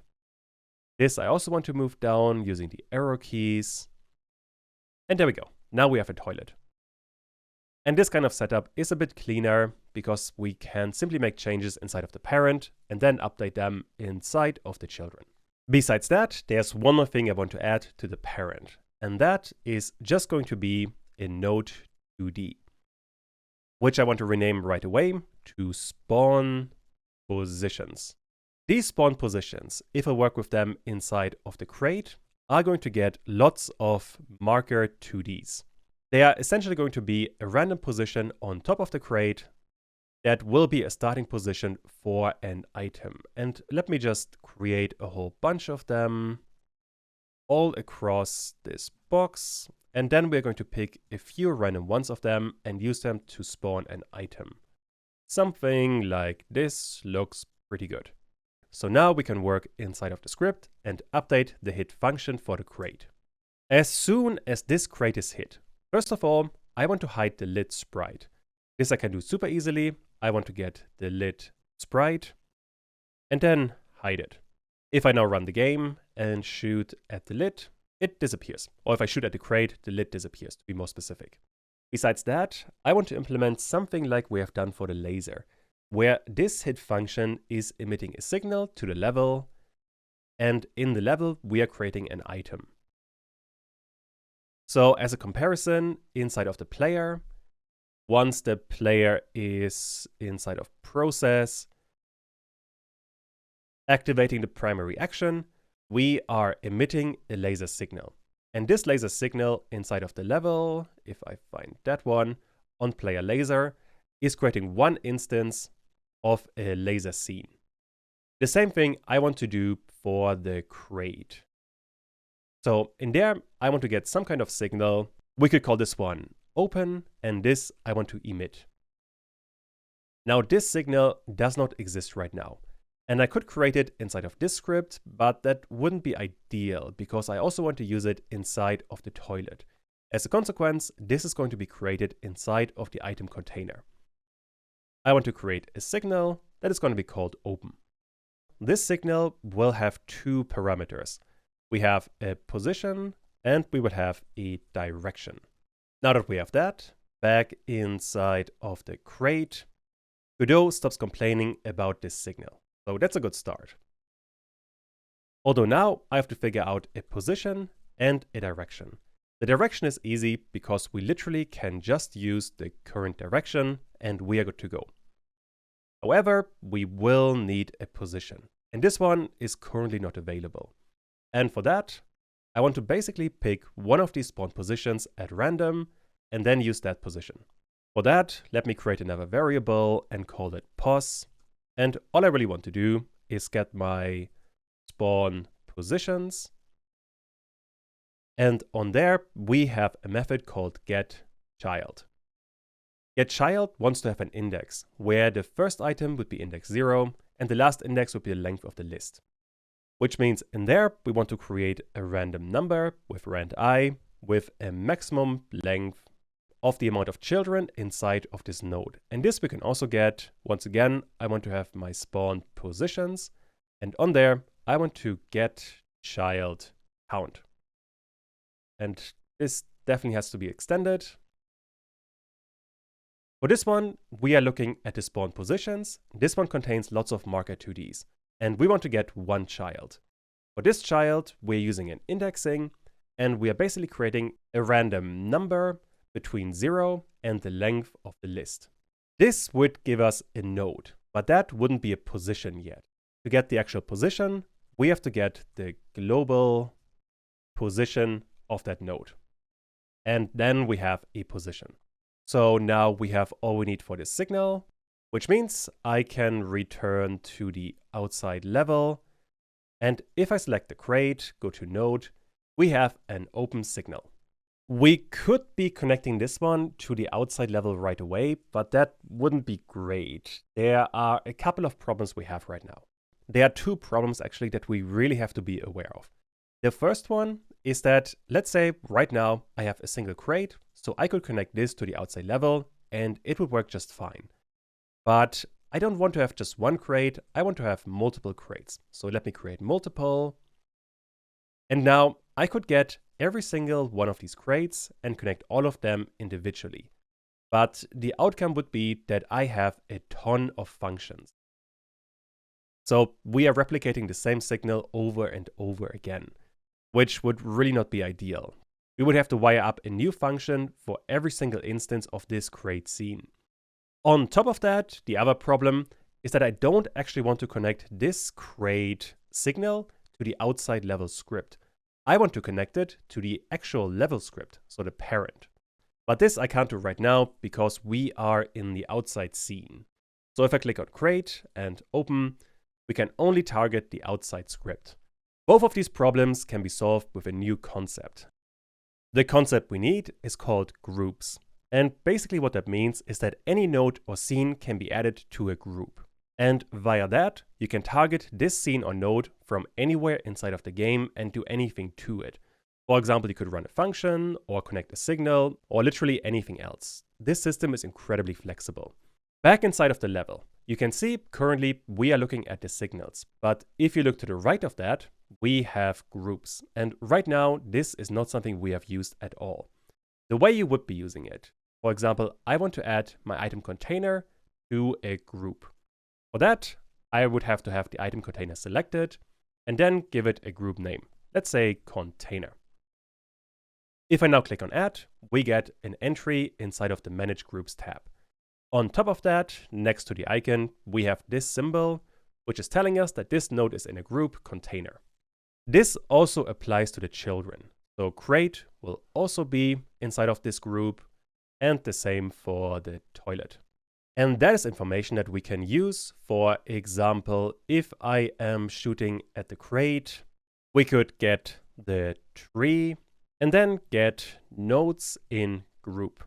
Speaker 1: This I also want to move down using the arrow keys. And there we go. Now we have a toilet. And this kind of setup is a bit cleaner because we can simply make changes inside of the parent and then update them inside of the children. Besides that, there's one more thing I want to add to the parent, and that is just going to be a node 2D, which I want to rename right away to spawn positions. These spawn positions, if I work with them inside of the crate, are going to get lots of marker 2Ds. They are essentially going to be a random position on top of the crate that will be a starting position for an item. And let me just create a whole bunch of them all across this box. And then we're going to pick a few random ones of them and use them to spawn an item. Something like this looks pretty good. So now we can work inside of the script and update the hit function for the crate. As soon as this crate is hit, first of all, I want to hide the lid sprite. This I can do super easily. I want to get the lid sprite and then hide it. If I now run the game and shoot at the lid, it disappears. Or if I shoot at the crate, the lid disappears, to be more specific. Besides that, I want to implement something like we have done for the laser. where this hit function is emitting a signal to the level, and in the level we are creating an item. So as a comparison, inside of the player, once the player is inside of process, activating the primary action, we are emitting a laser signal. And this laser signal inside of the level, if I find that one, on player laser, is creating one instance of a laser scene. The same thing I want to do for the crate. So in there, I want to get some kind of signal. We could call this one open, and this I want to emit. Now this signal does not exist right now. And I could create it inside of this script, but that wouldn't be ideal because I also want to use it inside of the toilet. As a consequence, this is going to be created inside of the item container. I want to create a signal that is going to be called open. This signal will have two parameters. We have a position and we will have a direction. Now that we have that, back inside of the crate, Godot stops complaining about this signal. So that's a good start. Although now I have to figure out a position and a direction. The direction is easy because we literally can just use the current direction and we are good to go. However, we will need a position, and this one is currently not available. And for that, I want to basically pick one of these spawn positions at random and then use that position. For that, let me create another variable and call it pos. And all I really want to do is get my spawn positions. And on there, we have a method called getChild. GetChild wants to have an index, where the first item would be index 0, and the last index would be the length of the list. Which means in there, we want to create a random number with rand_i, with a maximum length of the amount of children inside of this node. And this we can also get, once again, I want to have my spawn positions, and on there, I want to get child count. And this definitely has to be extended. For this one, we are looking at the spawn positions. This one contains lots of marker 2Ds, and we want to get one child. For this child, we're using an indexing, and we are basically creating a random number between 0 and the length of the list. This would give us a node, but that wouldn't be a position yet. To get the actual position, we have to get the global position of that node. And then we have a position. So now we have all we need for this signal, which means I can return to the outside level. And if I select the crate, go to node, we have an open signal. We could be connecting this one to the outside level right away, but that wouldn't be great. There are a couple of problems we have right now. There are two problems actually that we really have to be aware of. The first one is that, let's say right now I have a single crate, so I could connect this to the outside level and it would work just fine. But I don't want to have just one crate, I want to have multiple crates. So let me create multiple. And now I could get every single one of these crates and connect all of them individually. But the outcome would be that I have a ton of functions. So we are replicating the same signal over and over again, which would really not be ideal. We would have to wire up a new function for every single instance of this crate scene. On top of that, the other problem is that I don't actually want to connect this crate signal to the outside level script. I want to connect it to the actual level script, so the parent. But this I can't do right now because we are in the outside scene. So if I click on crate and open, we can only target the outside script. Both of these problems can be solved with a new concept. The concept we need is called groups. And basically what that means is that any node or scene can be added to a group. And via that, you can target this scene or node from anywhere inside of the game and do anything to it. For example, you could run a function or connect a signal or literally anything else. This system is incredibly flexible. Back inside of the level, you can see currently we are looking at the signals. But if you look to the right of that, we have groups. And right now, this is not something we have used at all. The way you would be using it, for example, I want to add my item container to a group. For that, I would have to have the item container selected and then give it a group name. Let's say container. If I now click on add, we get an entry inside of the manage groups tab. On top of that, next to the icon, we have this symbol, which is telling us that this node is in a group container. This also applies to the children. So crate will also be inside of this group, and the same for the toilet. And that is information that we can use. For example, if I am shooting at the crate, we could get the tree and then get nodes in group.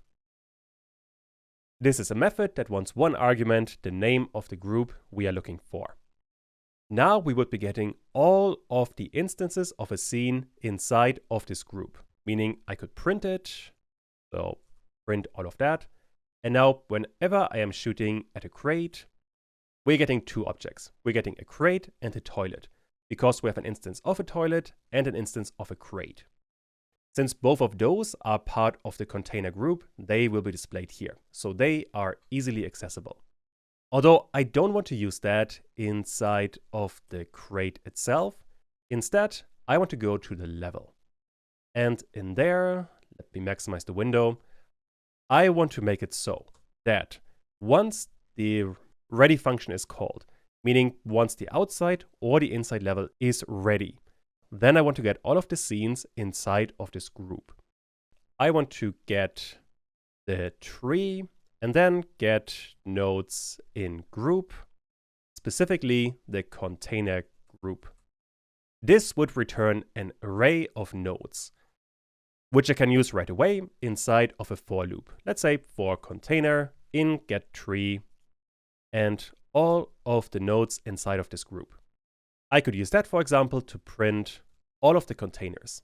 Speaker 1: This is a method that wants one argument, the name of the group we are looking for. Now we would be getting all of the instances of a scene inside of this group, meaning I could print it, so print all of that. And now whenever I am shooting at a crate, we're getting two objects. We're getting a crate and a toilet, because we have an instance of a toilet and an instance of a crate. Since both of those are part of the container group, they will be displayed here, so they are easily accessible. Although I don't want to use that inside of the crate itself, instead I want to go to the level. And in there, let me maximize the window, I want to make it so that once the ready function is called, meaning once the outside or the inside level is ready, then I want to get all of the scenes inside of this group. I want to get the tree and then get nodes in group, specifically the container group. This would return an array of nodes, which I can use right away inside of a for loop. Let's say for container in get tree and all of the nodes inside of this group. I could use that, for example, to print all of the containers.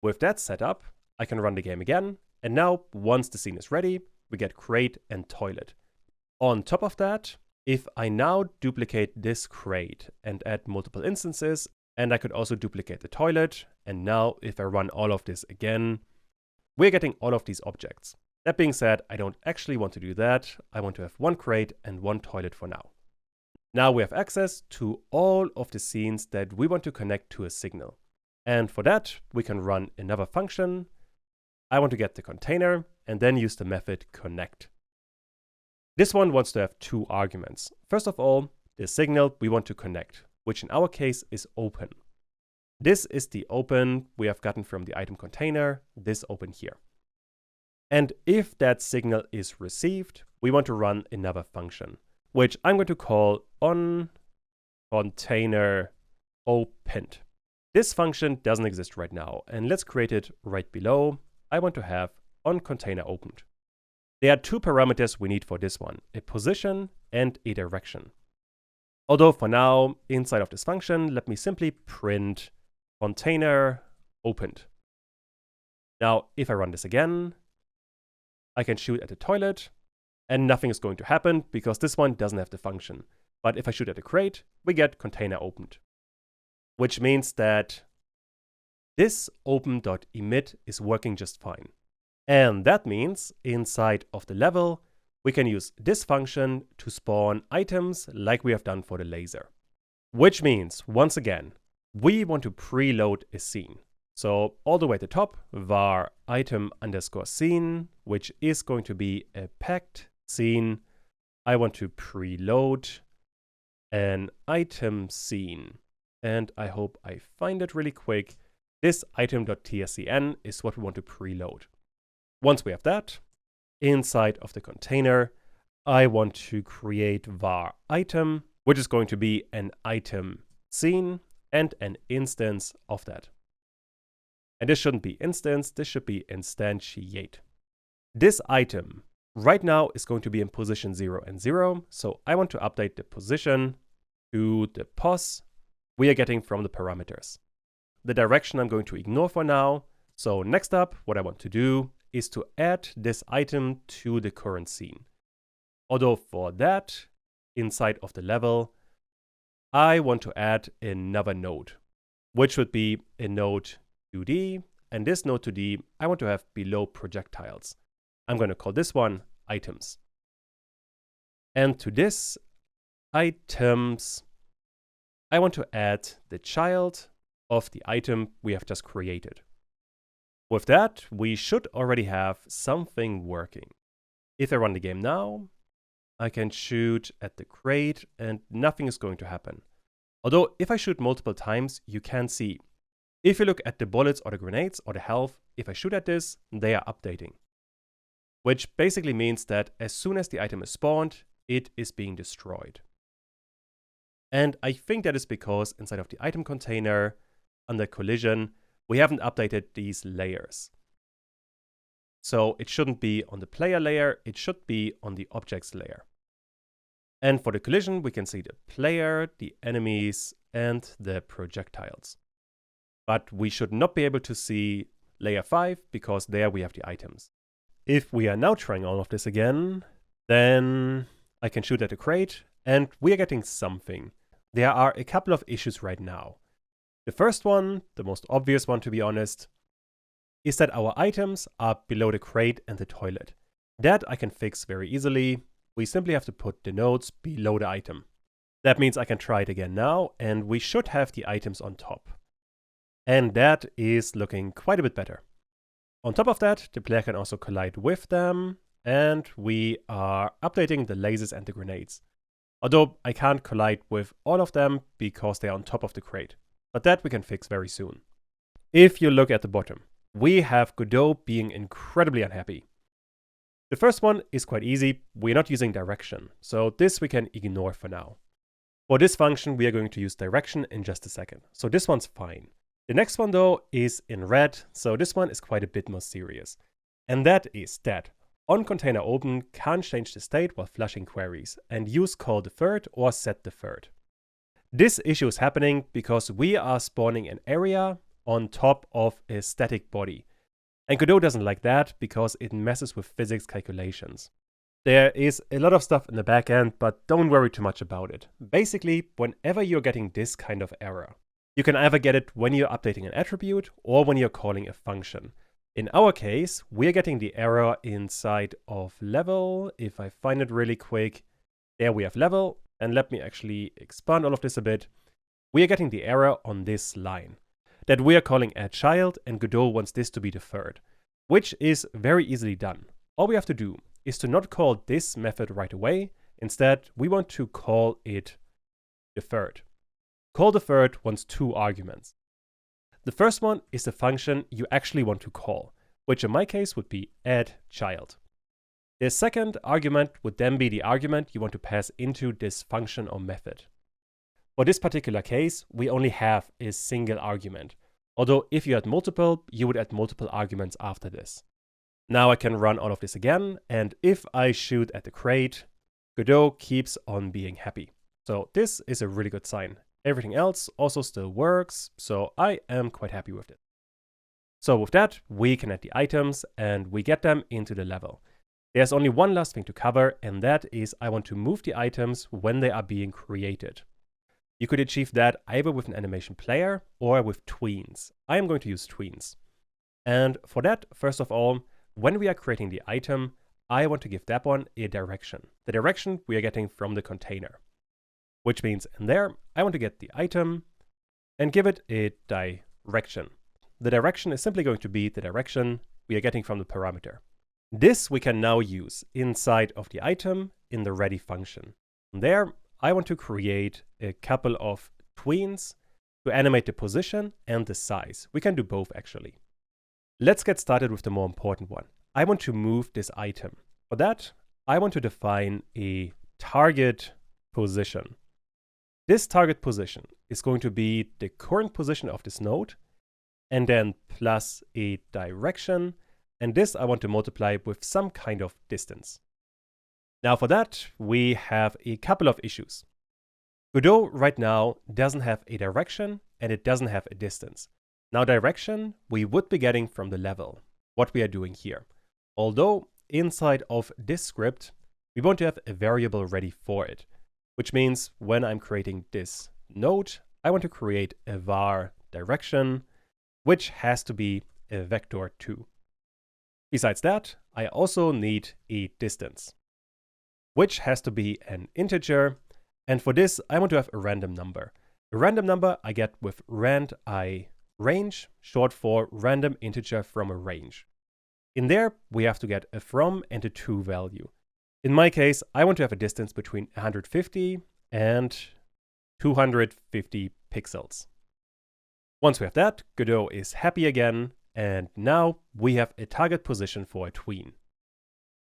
Speaker 1: With that set up, I can run the game again, and now once the scene is ready, we get crate and toilet. On top of that, if I now duplicate this crate and add multiple instances, and I could also duplicate the toilet, and now if I run all of this again, we're getting all of these objects. That being said, I don't actually want to do that. I want to have one crate and one toilet for now. Now we have access to all of the scenes that we want to connect to a signal. And for that, we can run another function. I want to get the container and then use the method connect. This one wants to have two arguments. First of all, the signal we want to connect, which in our case is open. This is the open we have gotten from the item container, this open here. And if that signal is received, we want to run another function, which I'm going to call onContainer opened. This function doesn't exist right now, and let's create it right below. I want to have onContainer opened. There are two parameters we need for this one, a position and a direction. Although for now, inside of this function, let me simply print container opened. Now, if I run this again, I can shoot at the toilet, and nothing is going to happen because this one doesn't have the function. But if I shoot at the crate, we get container opened, which means that this open.emit is working just fine. And that means inside of the level, we can use this function to spawn items like we have done for the laser. Which means, once again, we want to preload a scene. So all the way at the top, var item underscore scene, which is going to be a packed scene. I want to preload an item scene. And I hope I find it really quick. This item.tscn is what we want to preload. Once we have that, inside of the container, I want to create var item, which is going to be an item scene and an instance of that. And this shouldn't be instance, this should be instantiate. This item right now is going to be in position 0 and 0, so I want to update the position to the pos we are getting from the parameters. The direction I'm going to ignore for now. So next up, what I want to do is to add this item to the current scene. Although for that, inside of the level, I want to add another node, which would be a node 2D, and this node 2D I want to have below projectiles. I'm going to call this one items. And to this, items, I want to add the child of the item we have just created. With that, we should already have something working. If I run the game now, I can shoot at the crate and nothing is going to happen. Although if I shoot multiple times, you can see. If you look at the bullets or the grenades or the health, if I shoot at this, they are updating. Which basically means that as soon as the item is spawned, it is being destroyed. And I think that is because inside of the item container, under collision, we haven't updated these layers. So it shouldn't be on the player layer, it should be on the objects layer. And for the collision, we can see the player, the enemies, and the projectiles. But we should not be able to see layer 5 because there we have the items. If we are now trying all of this again, then I can shoot at the crate and we are getting something. There are a couple of issues right now. The first one, the most obvious one to be honest, is that our items are below the crate and the toilet. That I can fix very easily. We simply have to put the nodes below the item. That means I can try it again now and we should have the items on top. And that is looking quite a bit better. On top of that, the player can also collide with them and we are updating the lasers and the grenades. Although I can't collide with all of them because they are on top of the crate. But that we can fix very soon. If you look at the bottom, we have Godot being incredibly unhappy. The first one is quite easy. We're not using direction, so this we can ignore for now. For this function, we are going to use direction in just a second. So this one's fine. The next one though is in red, so this one is quite a bit more serious. And that is that onContainerOpen can't change the state while flushing queries and use callDeferred or setDeferred. This issue is happening because we are spawning an area on top of a static body. And Godot doesn't like that because it messes with physics calculations. There is a lot of stuff in the backend, but don't worry too much about it. Basically, whenever you're getting this kind of error, you can either get it when you're updating an attribute or when you're calling a function. In our case, we're getting the error inside of level. If I find it really quick, there we have level. And let me actually expand all of this a bit. We are getting the error on this line that we are calling addChild and Godot wants this to be deferred, which is very easily done. All we have to do is to not call this method right away. Instead, we want to call it deferred. CallDeferred wants two arguments. The first one is the function you actually want to call, which in my case would be addChild. The second argument would then be the argument you want to pass into this function or method. For this particular case, we only have a single argument. Although if you had multiple, you would add multiple arguments after this. Now I can run all of this again, and if I shoot at the crate, Godot keeps on being happy. So this is a really good sign. Everything else also still works, so I am quite happy with it. So with that, we can add the items and we get them into the level. There's only one last thing to cover, and that is I want to move the items when they are being created. You could achieve that either with an animation player or with Tweens. I am going to use Tweens. And for that, first of all, when we are creating the item, I want to give that one a direction. The direction we are getting from the container. Which means in there, I want to get the item and give it a direction. The direction is simply going to be the direction we are getting from the parameter. This we can now use inside of the item in the ready function. From there, I want to create a couple of tweens to animate the position and the size. We can do both actually. Let's get started with the more important one. I want to move this item. For that, I want to define a target position. This target position is going to be the current position of this node and then plus a direction. And this I want to multiply with some kind of distance. Now for that, we have a couple of issues. Godot right now doesn't have a direction and it doesn't have a distance. Now direction we would be getting from the level, what we are doing here. Although inside of this script, we want to have a variable ready for it, which means when I'm creating this node, I want to create a var direction, which has to be a vector too. Besides that, I also need a distance, which has to be an integer, And for this, I want to have a random number. A random number I get with rand I range, short for random integer from a range. In there, we have to get a from and a to value. In my case, I want to have a distance between 150 and 250 pixels. Once we have that, Godot is happy again, and now we have a target position for a tween,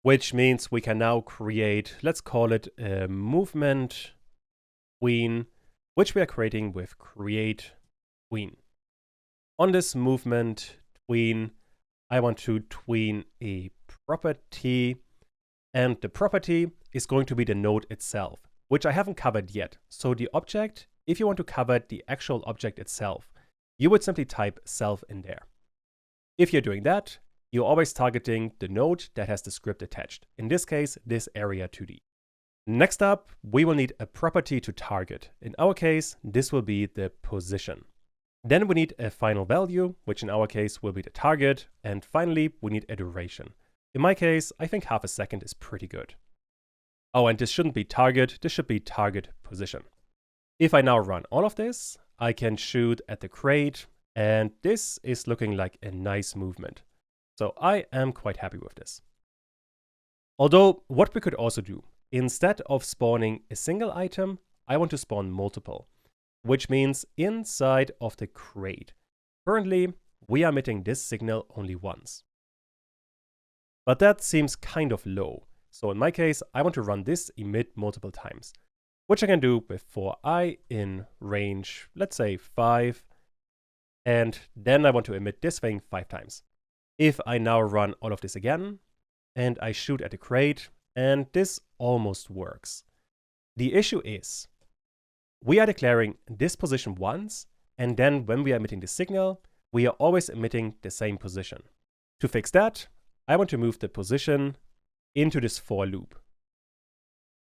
Speaker 1: which means we can now create, let's call it a movement tween, which we are creating with create tween. On this movement tween, I want to tween a property, and the property is going to be the node itself, which I haven't covered yet. So the object, if you want to cover the actual object itself, you would simply type self in there. If you're doing that, you're always targeting the node that has the script attached. In this case, this area 2D. Next up, we will need a property to target. In our case, this will be the position. Then we need a final value, which in our case will be the target. And finally, we need a duration. In my case, I think half a second is pretty good. Oh, and this shouldn't be target, this should be target position. If I now run all of this, I can shoot at the crate, and this is looking like a nice movement. So I am quite happy with this. Although, what we could also do, instead of spawning a single item, I want to spawn multiple, which means inside of the crate. Currently, we are emitting this signal only once. But that seems kind of low. So in my case, I want to run this emit multiple times, which I can do with for I in range, let's say 5. And then I want to emit this thing 5 times. If I now run all of this again, and I shoot at the crate, and this almost works. The issue is, we are declaring this position once, and then when we are emitting the signal, we are always emitting the same position. To fix that, I want to move the position into this for loop.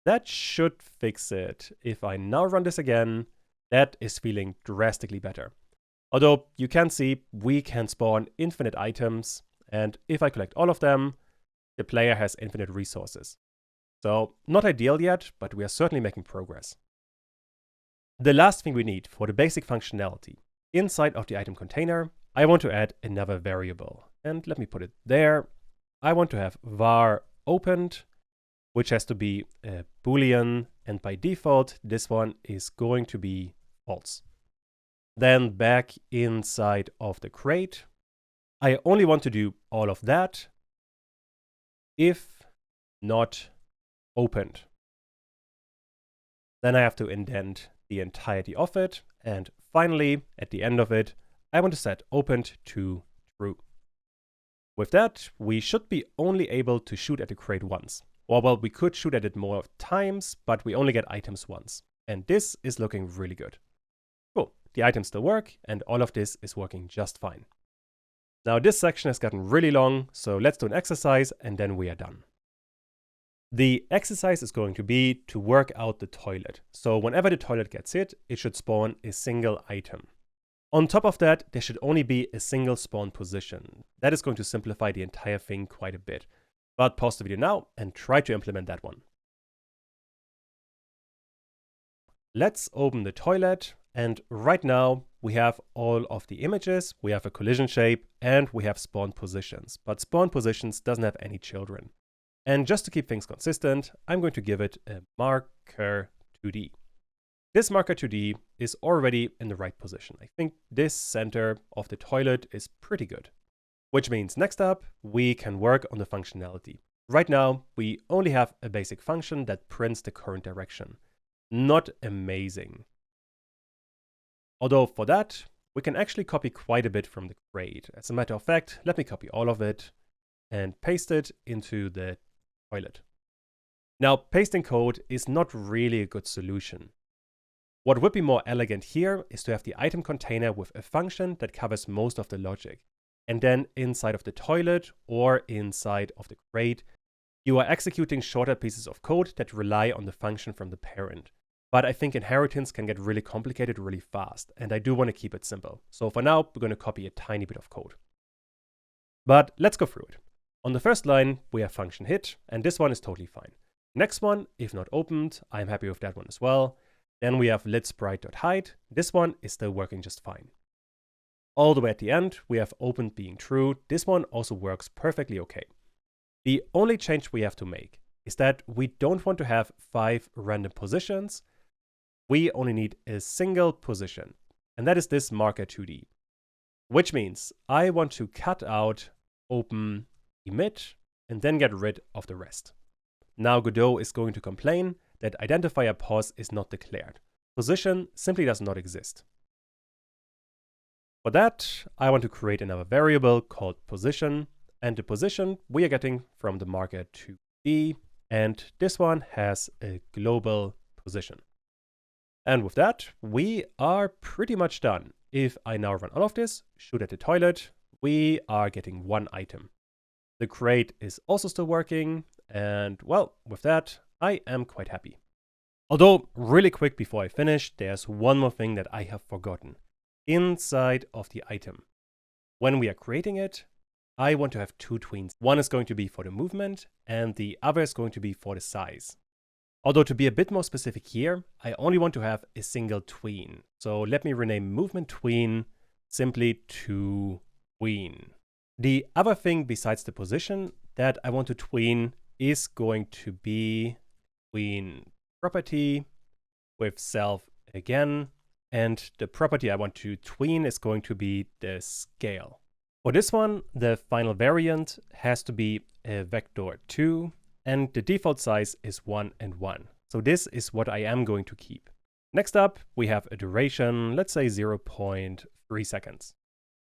Speaker 1: That should fix it. If I now run this again, that is feeling drastically better. Although you can see we can spawn infinite items, and if I collect all of them, the player has infinite resources. So not ideal yet, but we are certainly making progress. The last thing we need for the basic functionality, inside of the item container, I want to add another variable. And let me put it there. I want to have var opened, which has to be a boolean, and by default, this one is going to be false. Then back inside of the crate, I only want to do all of that if not opened. Then I have to indent the entirety of it, and finally, at the end of it, I want to set opened to true. With that, we should be only able to shoot at the crate once. Or well, we could shoot at it more times, but we only get items once. And this is looking really good. Cool, the items still work, and all of this is working just fine. Now this section has gotten really long, so let's do an exercise and then we are done. The exercise is going to be to work out the toilet. So whenever the toilet gets hit, it should spawn a single item. On top of that, there should only be a single spawn position. That is going to simplify the entire thing quite a bit. But pause the video now and try to implement that one. Let's open the toilet, and right now we have all of the images, we have a collision shape, and we have spawn positions. But spawn positions doesn't have any children. And just to keep things consistent, I'm going to give it a marker 2D. This marker 2D is already in the right position. I think this center of the toilet is pretty good. Which means next up, we can work on the functionality. Right now, we only have a basic function that prints the current direction. Not amazing. Although for that, we can actually copy quite a bit from the crate. As a matter of fact, let me copy all of it and paste it into the toilet. Now, pasting code is not really a good solution. What would be more elegant here is to have the item container with a function that covers most of the logic. And then inside of the toilet or inside of the crate, you are executing shorter pieces of code that rely on the function from the parent. But I think inheritance can get really complicated really fast, and I do want to keep it simple. So for now, we're going to copy a tiny bit of code. But let's go through it. On the first line, we have function hit, and this one is totally fine. Next one, if not opened, I'm happy with that one as well. Then we have lit sprite.height. This one is still working just fine. All the way at the end, we have opened being true. This one also works perfectly okay. The only change we have to make is that we don't want to have 5 random positions. We only need a single position, and that is this marker 2D. Which means I want to cut out open emit and then get rid of the rest. Now Godot is going to complain that identifier pos is not declared. Position simply does not exist. For that, I want to create another variable called position, and the position we are getting from the marker 2D, and this one has a global position. And with that, we are pretty much done. If I now run all of this, shoot at the toilet, we are getting 1 item. The crate is also still working, and well, with that, I am quite happy. Although, really quick before I finish, there's one more thing that I have forgotten. Inside of the item, when we are creating it, I want to have 2 tweens. One is going to be for the movement, and the other is going to be for the size. Although to be a bit more specific here, I only want to have a single tween. So let me rename movement tween simply to tween. The other thing besides the position that I want to tween is going to be tween property with self again. And the property I want to tween is going to be the scale. For this one, the final variant has to be a vector 2, and the default size is 1 and 1. So this is what I am going to keep. Next up, we have a duration, let's say 0.3 seconds.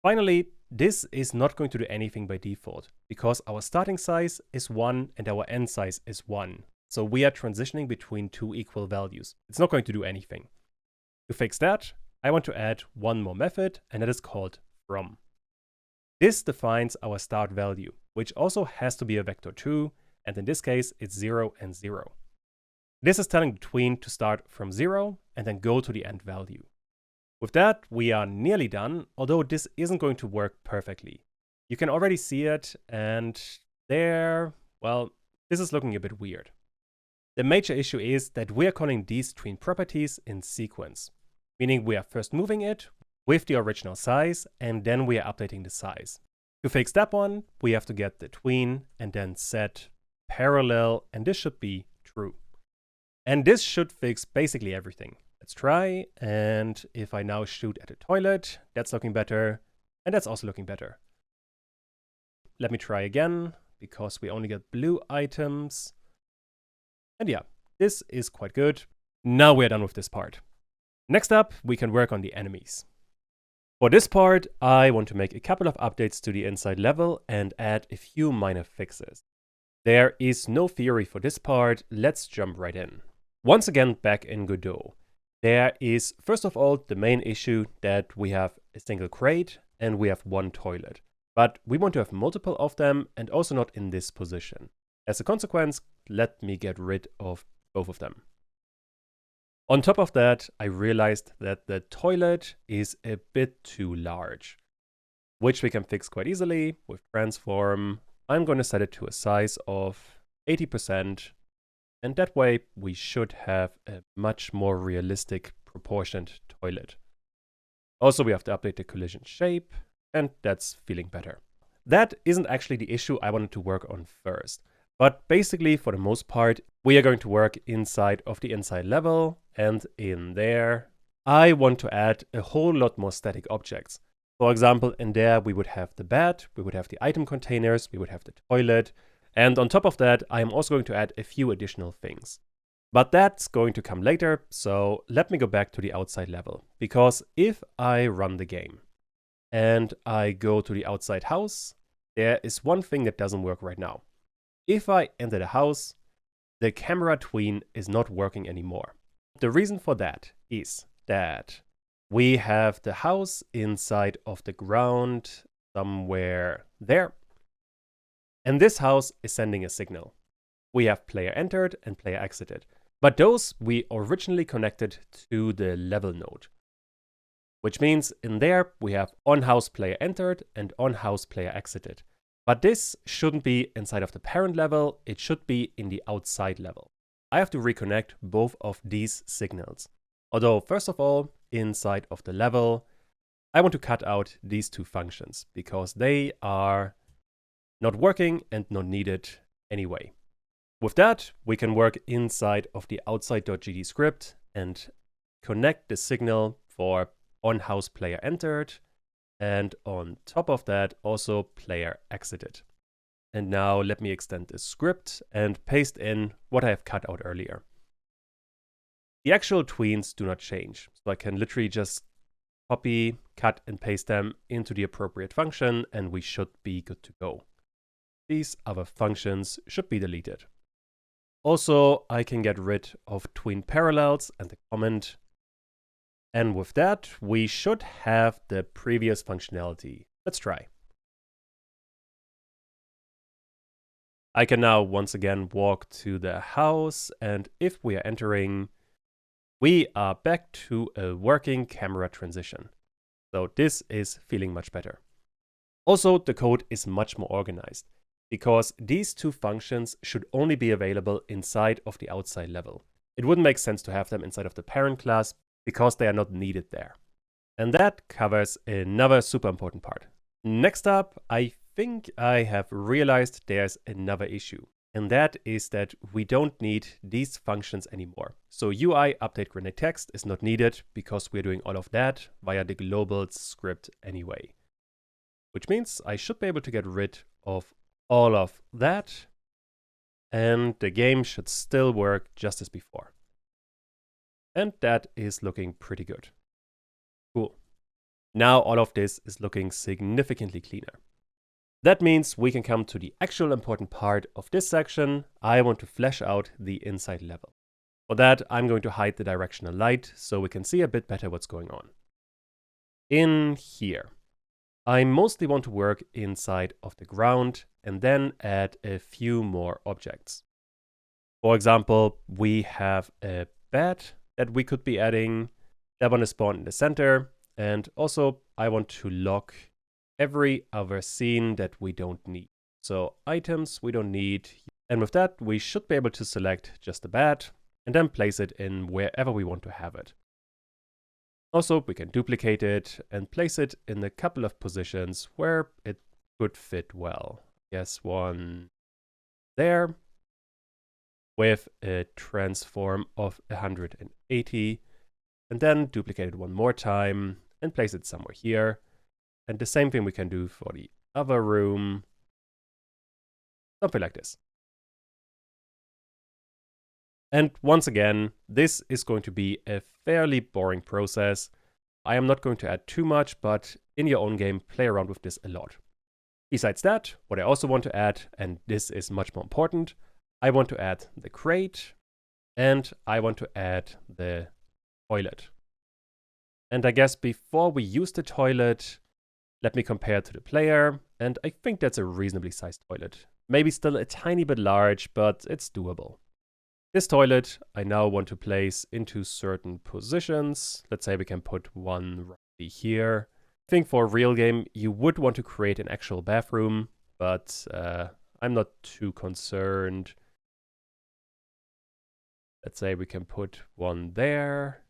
Speaker 1: Finally, this is not going to do anything by default, because our starting size is 1 and our end size is 1. So we are transitioning between 2 equal values. It's not going to do anything. To fix that, I want to add one more method, and that is called from. This defines our start value, which also has to be a vector 2, and in this case, it's 0 and 0. This is telling the tween to start from 0 and then go to the end value. With that, we are nearly done, although this isn't going to work perfectly. You can already see it, and there, well, this is looking a bit weird. The major issue is that we are calling these tween properties in sequence, meaning we are first moving it with the original size, and then we are updating the size. To fix that one, we have to get the tween and then set parallel, and this should be true. And this should fix basically everything. Let's try, and if I now shoot at the toilet, that's looking better, and that's also looking better. Let me try again, because we only get blue items. And yeah, this is quite good. Now we're done with this part. Next up, we can work on the enemies. For this part, I want to make a couple of updates to the inside level and add a few minor fixes. There is no theory for this part, let's jump right in. Once again, back in Godot. There is, first of all, the main issue that we have a single crate and we have one toilet. But we want to have multiple of them and also not in this position. As a consequence, let me get rid of both of them. On top of that, I realized that the toilet is a bit too large, which we can fix quite easily with transform. I'm going to set it to a size of 80%, and that way we should have a much more realistic proportioned toilet. Also, we have to update the collision shape, and that's feeling better. That isn't actually the issue I wanted to work on first. But basically, for the most part, we are going to work inside of the inside level, and in there, I want to add a whole lot more static objects. For example, in there, we would have the bed, we would have the item containers, we would have the toilet, and on top of that, I am also going to add a few additional things. But that's going to come later, so let me go back to the outside level. Because if I run the game and I go to the outside house, there is one thing that doesn't work right now. If I enter the house, the camera tween is not working anymore. The reason for that is that we have the house inside of the ground somewhere there. And this house is sending a signal. We have player entered and player exited. But those we originally connected to the level node. Which means in there we have on-house player entered and on-house player exited. But this shouldn't be inside of the parent level, it should be in the outside level. I have to reconnect both of these signals. Although, first of all, inside of the level, I want to cut out these two functions because they are not working and not needed anyway. With that, we can work inside of the outside.gd script and connect the signal for on-house player entered, and on top of that, also player exited. And now let me extend this script and paste in what I have cut out earlier. The actual tweens do not change, so I can literally just copy, cut, and paste them into the appropriate function, and we should be good to go. These other functions should be deleted. Also, I can get rid of tween parallels and the comment. And with that, we should have the previous functionality. Let's try. I can now once again walk to the house, and if we are entering, we are back to a working camera transition. So this is feeling much better. Also, the code is much more organized, because these two functions should only be available inside of the outside level. It wouldn't make sense to have them inside of the parent class because they are not needed there. And that covers another super important part. Next up, I think I have realized there's another issue. And that is that we don't need these functions anymore. So UI update grenade text is not needed because we're doing all of that via the global script anyway. Which means I should be able to get rid of all of that, and the game should still work just as before. And that is looking pretty good. Cool. Now all of this is looking significantly cleaner. That means we can come to the actual important part of this section. I want to flesh out the inside level. For that, I'm going to hide the directional light so we can see a bit better what's going on. In here, I mostly want to work inside of the ground and then add a few more objects. For example, we have a bed that we could be adding. That one is spawned in the center. And also, I want to lock every other scene that we don't need. So items we don't need. And with that, we should be able to select just the bed and then place it in wherever we want to have it. Also, we can duplicate it and place it in a couple of positions where it could fit well. Yes, one there with a transform of 180, and then duplicate it one more time and place it somewhere here. And the same thing we can do for the other room. Something like this. And once again, this is going to be a fairly boring process. I am not going to add too much, but in your own game, play around with this a lot. Besides that, what I also want to add, and this is much more important, I want to add the crate, and I want to add the toilet. And I guess before we use the toilet, let me compare to the player, and I think that's a reasonably sized toilet. Maybe still a tiny bit large, but it's doable. This toilet I now want to place into certain positions. Let's say we can put one roughly here. I think for a real game, you would want to create an actual bathroom, but I'm not too concerned. Let's say we can put one there.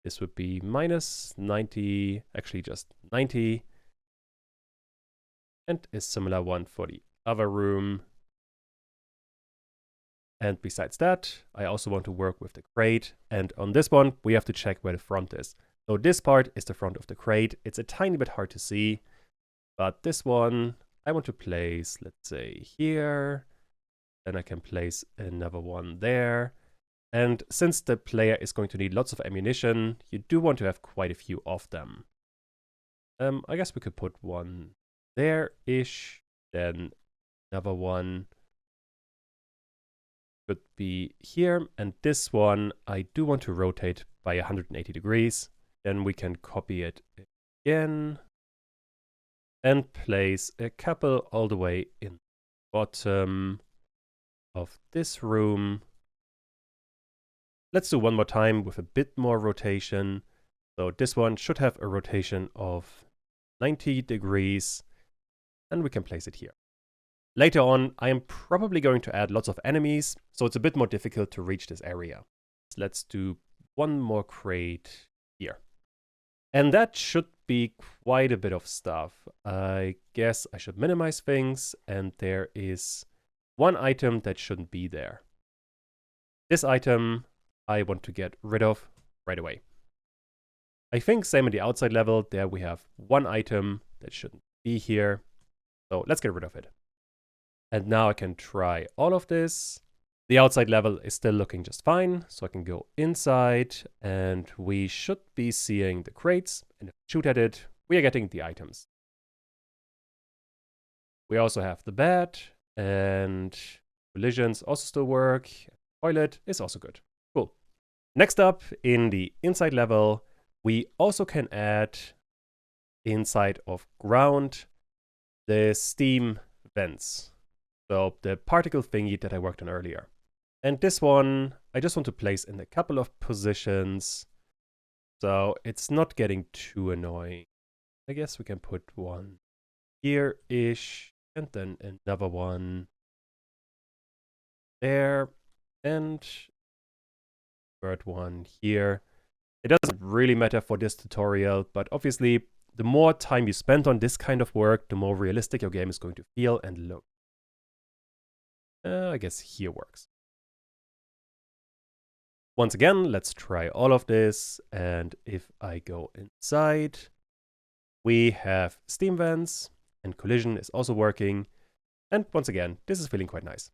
Speaker 1: This would be minus 90, actually just 90. And a similar one for the other room. And besides that, I also want to work with the crate. And on this one, we have to check where the front is. So this part is the front of the crate. It's a tiny bit hard to see, but this one I want to place, let's say here. Then I can place another one there. And since the player is going to need lots of ammunition, you do want to have quite a few of them. I guess we could put one there-ish, then another one could be here, and this one I do want to rotate by 180 degrees. Then we can copy it again and place a couple all the way in the bottom of this room. Let's do one more time with a bit more rotation. So this one should have a rotation of 90 degrees, and we can place it here. Later on, I am probably going to add lots of enemies, so it's a bit more difficult to reach this area. Let's do one more crate here. And that should be quite a bit of stuff. I guess I should minimize things, and there is one item that shouldn't be there. This item I want to get rid of right away. I think same on the outside level. There we have one item that shouldn't be here. So let's get rid of it. And now I can try all of this. The outside level is still looking just fine. So I can go inside and we should be seeing the crates. And if we shoot at it, we are getting the items. We also have the bed and collisions also still work. Toilet is also good. Cool. Next up in the inside level, we also can add inside of ground the steam vents. So the particle thingy that I worked on earlier. And this one, I just want to place in a couple of positions. So it's not getting too annoying. I guess we can put one here-ish and then another one there and third one here. It doesn't really matter for this tutorial, but obviously the more time you spend on this kind of work, the more realistic your game is going to feel and look. I guess here works. Once again, let's try all of this. And if I go inside, we have steam vents and collision is also working. And once again, this is feeling quite nice.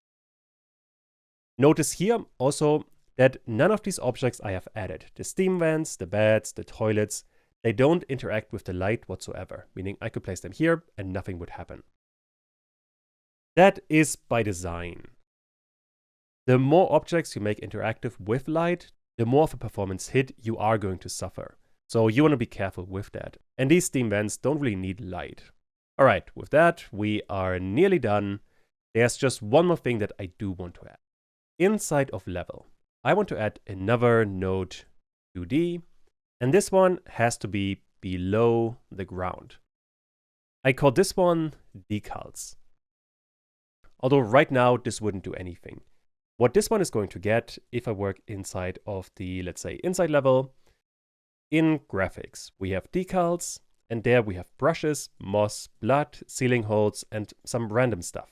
Speaker 1: Notice here also that none of these objects I have added, the steam vents, the beds, the toilets, they don't interact with the light whatsoever, meaning I could place them here and nothing would happen. That is by design. The more objects you make interactive with light, the more of a performance hit you are going to suffer. So you want to be careful with that. And these steam vents don't really need light. All right, with that, we are nearly done. There's just one more thing that I do want to add. Inside of level, I want to add another node 2D, and this one has to be below the ground. I call this one decals. Although right now this wouldn't do anything. What this one is going to get if I work inside of the, let's say, inside level, in graphics, we have decals, and there we have brushes, moss, blood, ceiling holes, and some random stuff.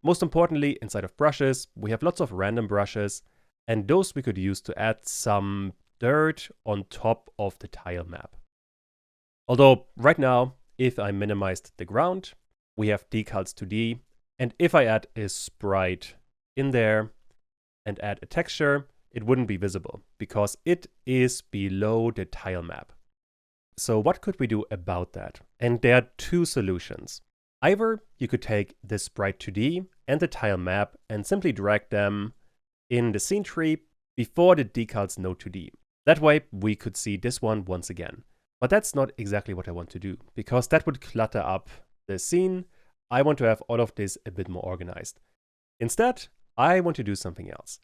Speaker 1: Most importantly, inside of brushes, we have lots of random brushes, and those we could use to add some dirt on top of the tile map. Although right now, if I minimized the ground, we have decals 2D, and if I add a sprite in there and add a texture, it wouldn't be visible because it is below the tile map. So what could we do about that? And there are two solutions. Either you could take the sprite 2D and the tile map and simply drag them in the scene tree before the decals node 2D. That way we could see this one once again. But that's not exactly what I want to do because that would clutter up the scene. I want to have all of this a bit more organized. Instead, I want to do something else.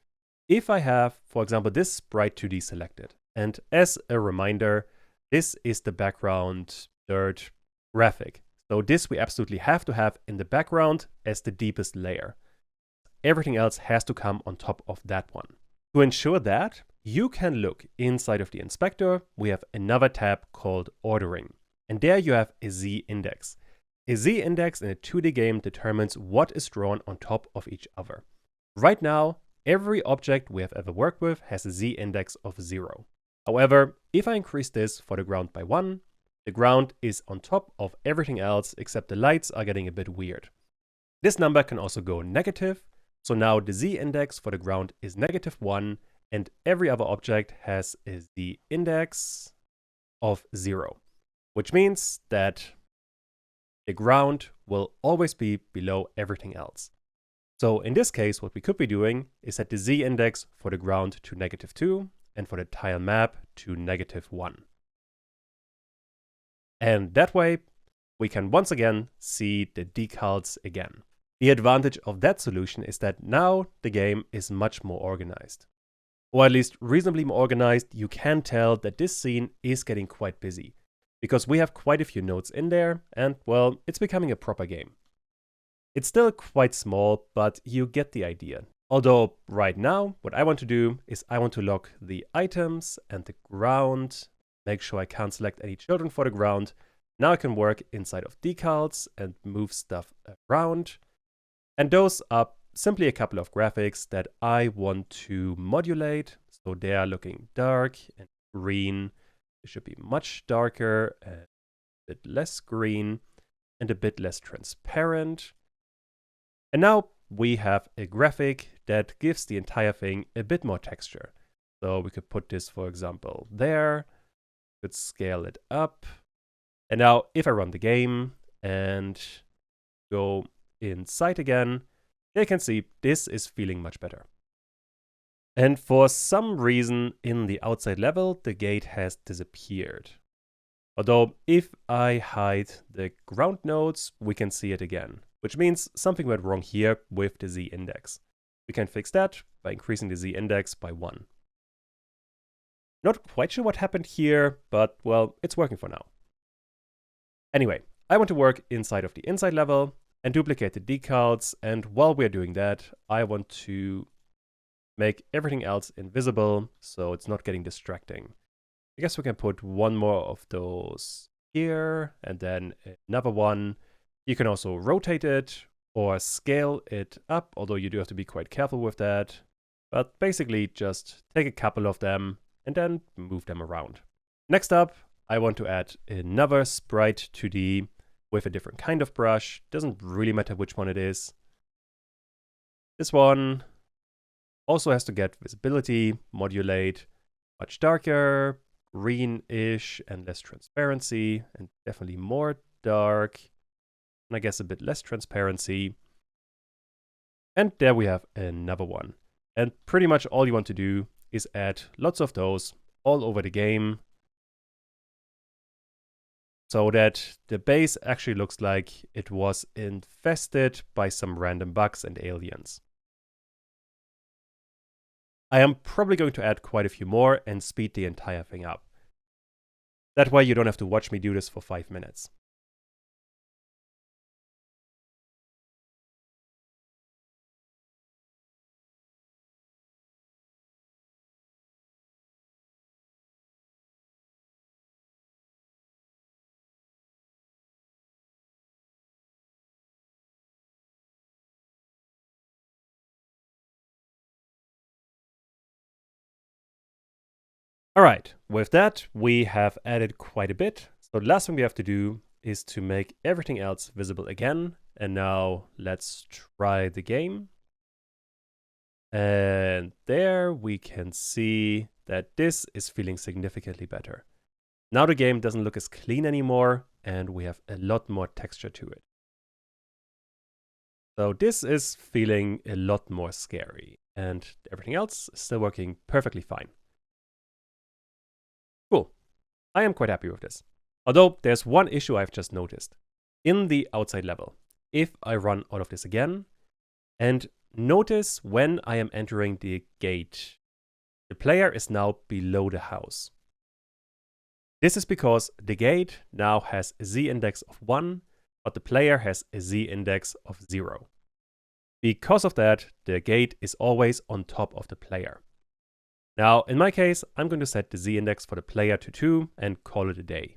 Speaker 1: If I have, for example, this sprite 2D selected, and as a reminder, this is the background dirt graphic. So this we absolutely have to have in the background as the deepest layer. Everything else has to come on top of that one. To ensure that, you can look inside of the inspector. We have another tab called ordering. And there you have a Z index. A Z index in a 2D game determines what is drawn on top of each other. Right now, every object we have ever worked with has a Z index of 0. However, if I increase this for the ground by 1, the ground is on top of everything else except the lights are getting a bit weird. This number can also go negative, so now the Z index for the ground is -1 and every other object has a Z index of 0, which means that the ground will always be below everything else. So in this case, what we could be doing is set the Z index for the ground to -2 and for the tile map to -1. And that way, we can once again see the decals again. The advantage of that solution is that now the game is much more organized. Or at least reasonably more organized. You can tell that this scene is getting quite busy because we have quite a few nodes in there and, well, it's becoming a proper game. It's still quite small, but you get the idea. Although right now, what I want to do is I want to lock the items and the ground, make sure I can't select any children for the ground. Now I can work inside of decals and move stuff around. And those are simply a couple of graphics that I want to modulate. So they are looking dark and green. It should be much darker and a bit less green and a bit less transparent. And now we have a graphic that gives the entire thing a bit more texture. So we could put this, for example, there. Could scale it up. And now if I run the game and go inside again, you can see this is feeling much better. And for some reason in the outside level, the gate has disappeared. Although if I hide the ground nodes, we can see it again, which means something went wrong here with the Z index. We can fix that by increasing the Z index by 1. Not quite sure what happened here, but well, it's working for now. Anyway, I want to work inside of the inside level and duplicate the decals, and while we're doing that, I want to make everything else invisible so it's not getting distracting. I guess we can put one more of those here and then another one. You can also rotate it or scale it up, although you do have to be quite careful with that. But basically just take a couple of them and then move them around. Next up, I want to add another sprite 2D with a different kind of brush. Doesn't really matter which one it is. This one also has to get visibility, modulate, much darker, greenish and less transparency, and definitely more dark, and I guess a bit less transparency. And there we have another one. And pretty much all you want to do is add lots of those all over the game so that the base actually looks like it was infested by some random bugs and aliens. I am probably going to add quite a few more and speed the entire thing up. That way you don't have to watch me do this for 5 minutes. All right, with that, we have added quite a bit. So the last thing we have to do is to make everything else visible again. And now let's try the game. And there we can see that this is feeling significantly better. Now the game doesn't look as clean anymore, and we have a lot more texture to it. So this is feeling a lot more scary, and everything else is still working perfectly fine. Cool. I am quite happy with this. Although there's one issue I've just noticed. In the outside level, if I run all of this again, and notice when I am entering the gate, the player is now below the house. This is because the gate now has a Z index of 1, but the player has a Z index of 0. Because of that, the gate is always on top of the player. Now, in my case, I'm going to set the Z index for the player to 2 and call it a day.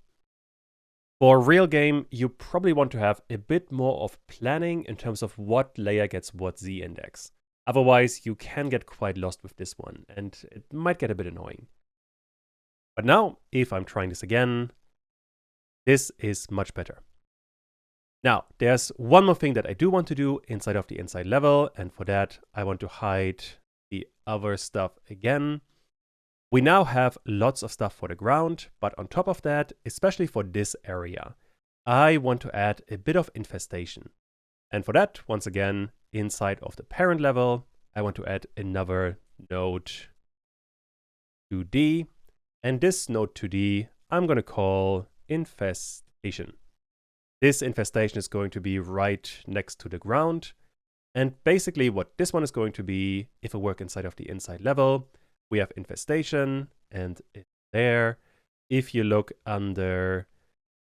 Speaker 1: For a real game, you probably want to have a bit more of planning in terms of what layer gets what Z index. Otherwise, you can get quite lost with this one, and it might get a bit annoying. But now, if I'm trying this again, this is much better. Now, there's one more thing that I do want to do inside of the inside level, and for that, I want to hide the other stuff again. We now have lots of stuff for the ground, but on top of that, especially for this area, I want to add a bit of infestation. And for that, once again, inside of the parent level, I want to add another node 2D. And this node 2D, I'm going to call infestation. This infestation is going to be right next to the ground. And basically what this one is going to be, if I work inside of the inside level, we have infestation and it's there. If you look under,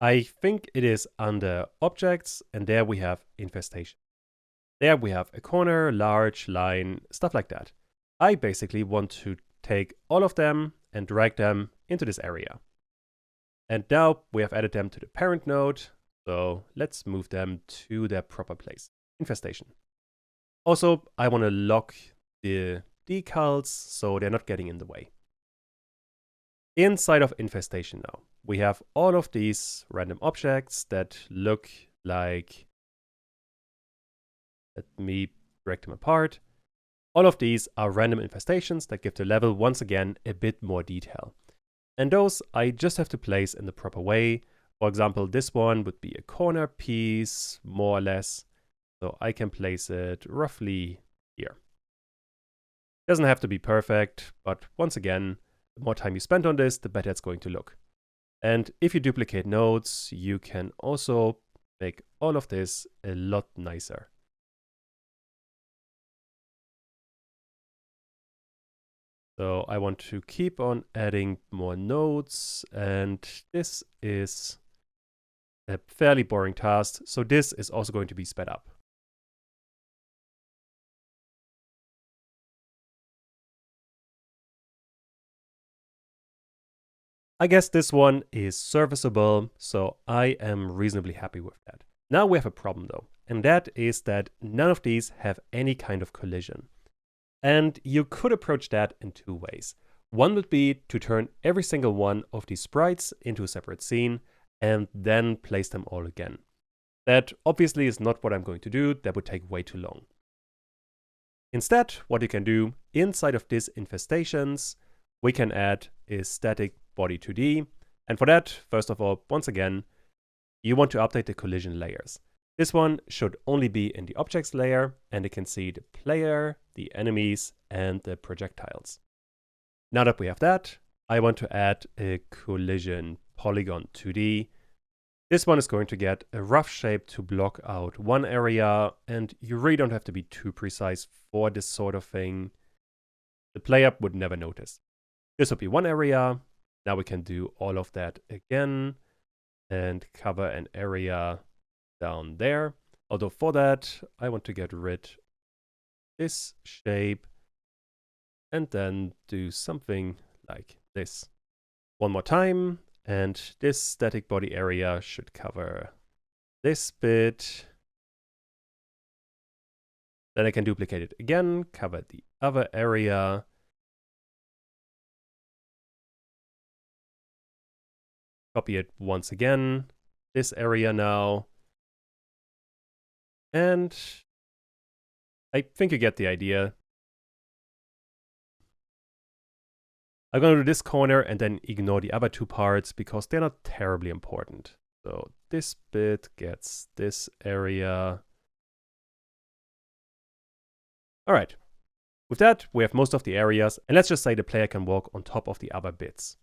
Speaker 1: I think it is under objects, and there we have infestation. There we have a corner, large, line, stuff like that. I basically want to take all of them and drag them into this area. And now we have added them to the parent node, so let's move them to their proper place, infestation. Also, I want to lock the decals so they're not getting in the way. Inside of infestation now, we have all of these random objects that look like, let me break them apart. All of these are random infestations that give the level, once again, a bit more detail. And those I just have to place in the proper way. For example, this one would be a corner piece, more or less. So I can place it roughly here. Doesn't have to be perfect, but once again, the more time you spend on this, the better it's going to look. And if you duplicate nodes, you can also make all of this a lot nicer. So I want to keep on adding more nodes, and this is a fairly boring task, so this is also going to be sped up. I guess this one is serviceable, so I am reasonably happy with that. Now we have a problem though, and that is that none of these have any kind of collision. And you could approach that in two ways. One would be to turn every single one of these sprites into a separate scene and then place them all again. That obviously is not what I'm going to do. That would take way too long. Instead, what you can do inside of these infestations, we can add a static body 2D. And for that, first of all, once again, you want to update the collision layers. This one should only be in the objects layer, and you can see the player, the enemies, and the projectiles. Now that we have that, I want to add a collision polygon 2D. This one is going to get a rough shape to block out one area, and you really don't have to be too precise for this sort of thing. The player would never notice. This would be one area. Now we can do all of that again and cover an area down there. Although for that, I want to get rid of this shape and then do something like this. One more time, and this static body area should cover this bit. Then I can duplicate it again, cover the other area. Copy it once again, this area now. And I think you get the idea. I'm going to do this corner and then ignore the other two parts because they're not terribly important. So this bit gets this area. All right. With that, we have most of the areas, and let's just say the player can walk on top of the other bits.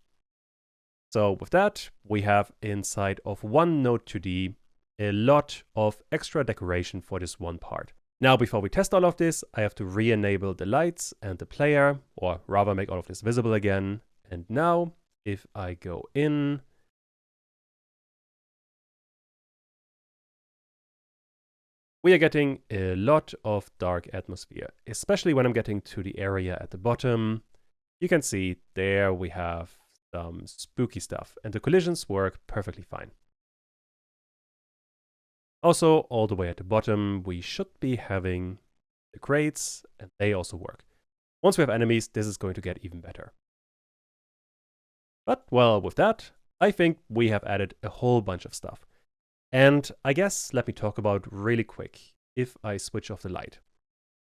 Speaker 1: So with that, we have inside of one node 2D a lot of extra decoration for this one part. Now, before we test all of this, I have to re-enable the lights and the player, or rather make all of this visible again. And now, if I go in, we are getting a lot of dark atmosphere, especially when I'm getting to the area at the bottom. You can see there we have some spooky stuff, and the collisions work perfectly fine. Also, all the way at the bottom, we should be having the crates, and they also work. Once we have enemies, this is going to get even better. But, well, with that, I think we have added a whole bunch of stuff. And I guess let me talk about really quick if I switch off the light.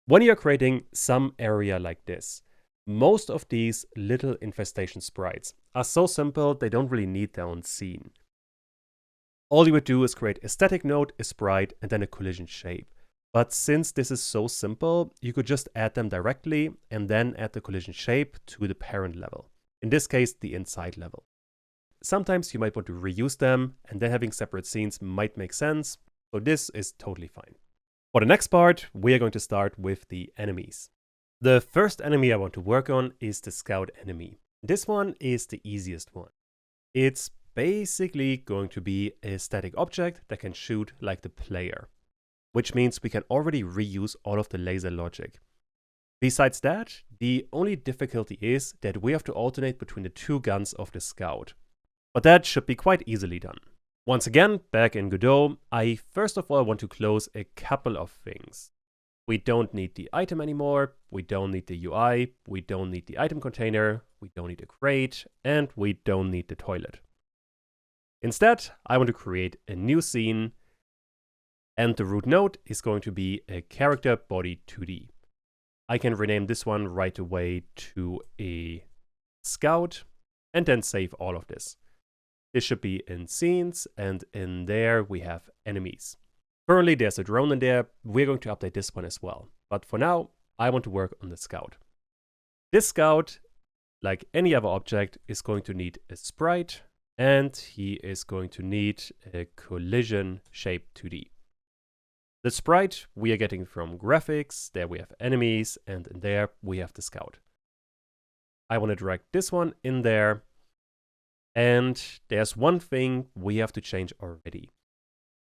Speaker 1: When you're creating some area like this, most of these little infestation sprites are so simple they don't really need their own scene. All you would do is create a static node, a sprite, and then a collision shape. But since this is so simple, you could just add them directly and then add the collision shape to the parent level. In this case, the inside level. Sometimes you might want to reuse them, and then having separate scenes might make sense, so this is totally fine. For the next part, we are going to start with the enemies. The first enemy I want to work on is the scout enemy. This one is the easiest one. It's basically going to be a static object that can shoot like the player. which means we can already reuse all of the laser logic. Besides that, the only difficulty is that we have to alternate between the two guns of the Scout. But that should be quite easily done. Once again, back in Godot, I first of all want to close a couple of things. We don't need the item anymore, we don't need the UI, we don't need the item container, we don't need a crate, and we don't need the toilet. Instead, I want to create a new scene, and the root node is going to be a character body 2D. I can rename this one right away to a Scout, and then save all of this. This should be in scenes, and in there we have enemies. Currently there's a drone in there, we're going to update this one as well. But for now, I want to work on the Scout. This Scout, like any other object, is going to need a sprite, and he is going to need a collision shape 2D. The sprite we are getting from graphics, there we have enemies, and in there we have the Scout. I want to drag this one in there, and there's one thing we have to change already.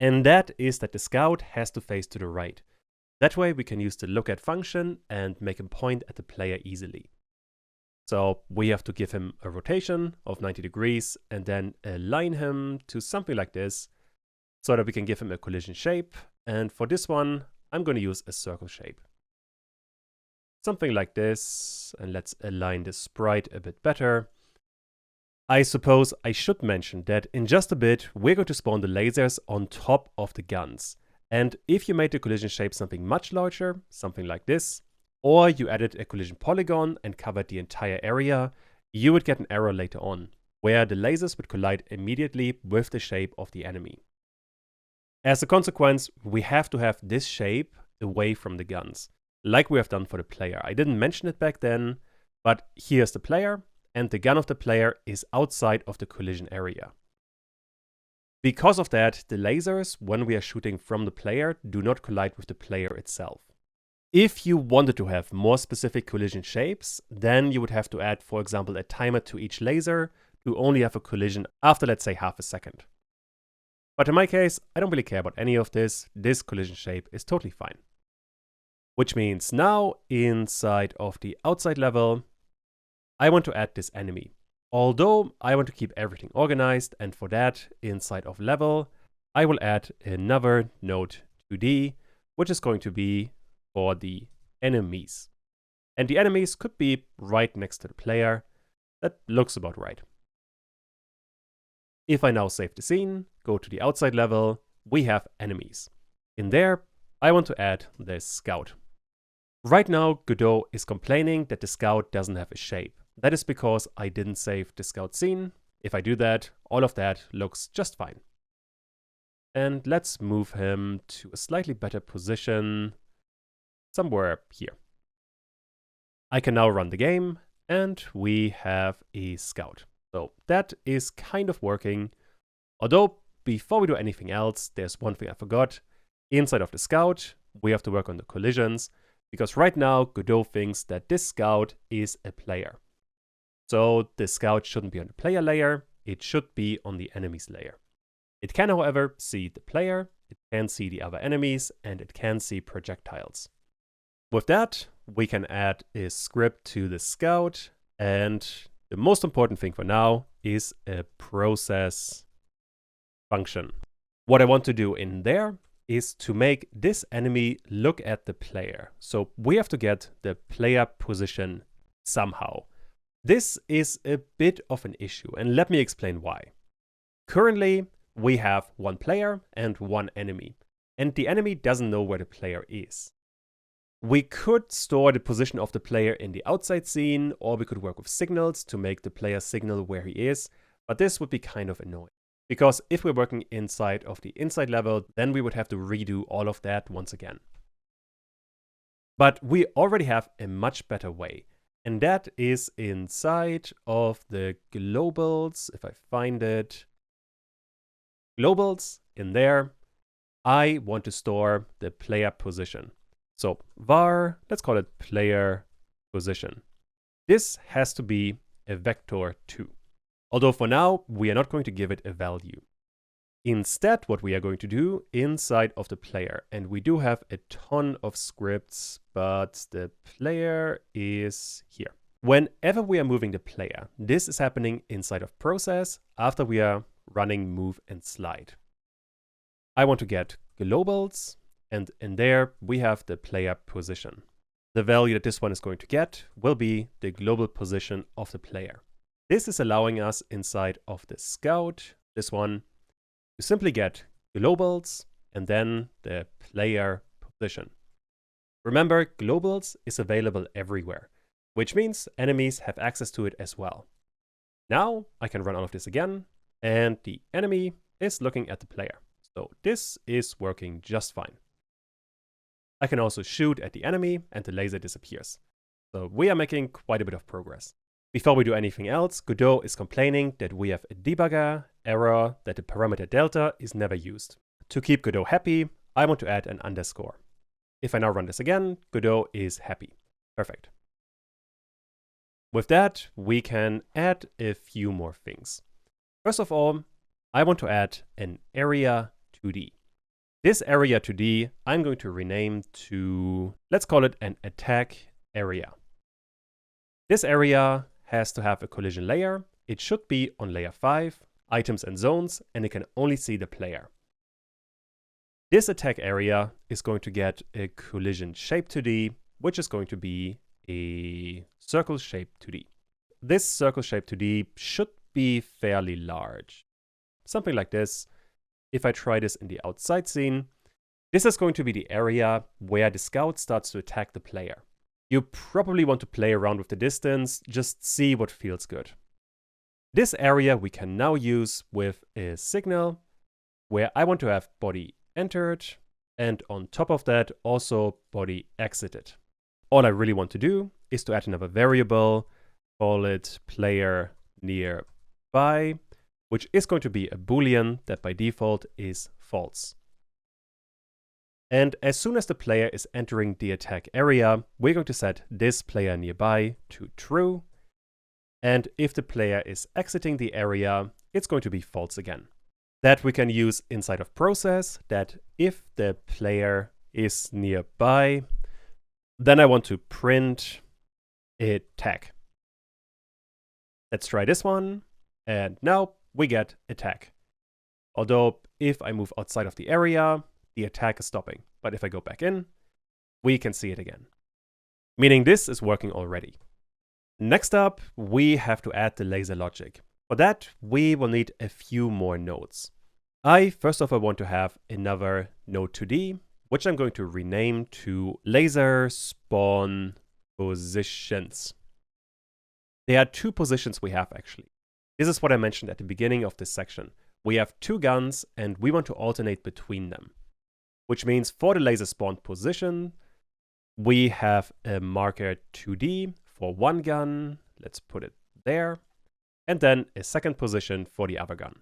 Speaker 1: And that is that the Scout has to face to the right. That way we can use the look@, function and make him point at the player easily. So we have to give him a rotation of 90 degrees and then align him to something like this so that we can give him a collision shape. And for this one, I'm going to use a circle shape. Something like this, and let's align the sprite a bit better. I suppose I should mention that in just a bit, we're going to spawn the lasers on top of the guns. And if you made the collision shape something much larger, something like this, or you added a collision polygon and covered the entire area, you would get an error later on, where the lasers would collide immediately with the shape of the enemy. As a consequence, we have to have this shape away from the guns, like we have done for the player. I didn't mention it back then, but here's the player, and the gun of the player is outside of the collision area. Because of that, the lasers, when we are shooting from the player, do not collide with the player itself. If you wanted to have more specific collision shapes, then you would have to add, for example, a timer to each laser to only have a collision after, let's say, half a second. But in my case, I don't really care about any of this. This collision shape is totally fine. Which means now, inside of the outside level, I want to add this enemy. Although I want to keep everything organized, and for that, inside of level, I will add another node 2D, which is going to be for the enemies. And the enemies could be right next to the player. That looks about right. If I now save the scene, go to the outside level, we have enemies. In there, I want to add the Scout. Right now, Godot is complaining that the Scout doesn't have a shape. That is because I didn't save the Scout scene. If I do that, all of that looks just fine. And let's move him to a slightly better position, somewhere here. I can now run the game, and we have a Scout. So that is kind of working. Although, before we do anything else, there's one thing I forgot. Inside of the Scout, we have to work on the collisions, because right now Godot thinks that this Scout is a player. So the Scout shouldn't be on the player layer, it should be on the enemies layer. It can, however, see the player, it can see the other enemies, and it can see projectiles. With that, we can add a script to the Scout, and the most important thing for now is a process function. What I want to do in there is to make this enemy look at the player. So we have to get the player position somehow. This is a bit of an issue, and let me explain why. Currently, we have one player and one enemy, and the enemy doesn't know where the player is. We could store the position of the player in the outside scene, or we could work with signals to make the player signal where he is, but this would be kind of annoying. Because if we're working inside of the inside level, then we would have to redo all of that once again. But we already have a much better way. And that is inside of the globals, if I find it. Globals, in there, I want to store the player position. So var, let's call it player position. This has to be a vector too. Although for now, we are not going to give it a value. Instead, what we are going to do inside of the player, and we do have a ton of scripts, but the player is here. Whenever we are moving the player, this is happening inside of process after we are running move and slide. I want to get globals, and in there we have the player position. The value that this one is going to get will be the global position of the player. This is allowing us inside of the scout, this one, to simply get globals and then the player position. Remember, globals is available everywhere, which means enemies have access to it as well. Now I can run all of this again, and the enemy is looking at the player. So this is working just fine. I can also shoot at the enemy and the laser disappears. So we are making quite a bit of progress. Before we do anything else, Godot is complaining that we have a debugger error that the parameter delta is never used. To keep Godot happy, I want to add an underscore. If I now run this again, Godot is happy. Perfect. With that, we can add a few more things. First of all, I want to add an area 2D. This area 2D, I'm going to rename to, let's call it an attack area. This area has to have a collision layer. It should be on layer 5, items and zones, and it can only see the player. This attack area is going to get a collision shape 2D, which is going to be a circle shape 2D. This circle shape 2D should be fairly large. Something like this. If I try this in the outside scene, this is going to be the area where the scout starts to attack the player. You probably want to play around with the distance, just see what feels good. This area we can now use with a signal where I want to have body entered and on top of that also body exited. All I really want to do is to add another variable, call it player nearby, which is going to be a boolean that by default is false. And as soon as the player is entering the attack area, we're going to set this player nearby to true. And if the player is exiting the area, it's going to be false again. That we can use inside of process, that if the player is nearby, then I want to print a tag. Let's try this one. And now we get attack. Although if I move outside of the area, the attack is stopping. But if I go back in, we can see it again. Meaning this is working already. Next up, we have to add the laser logic. For that, we will need a few more nodes. I first of all want to have another node 2D, which I'm going to rename to laser spawn positions. There are two positions we have actually. This is what I mentioned at the beginning of this section. We have two guns and we want to alternate between them. Which means for the laser spawn position, we have a marker 2D for one gun. Let's put it there. And then a second position for the other gun.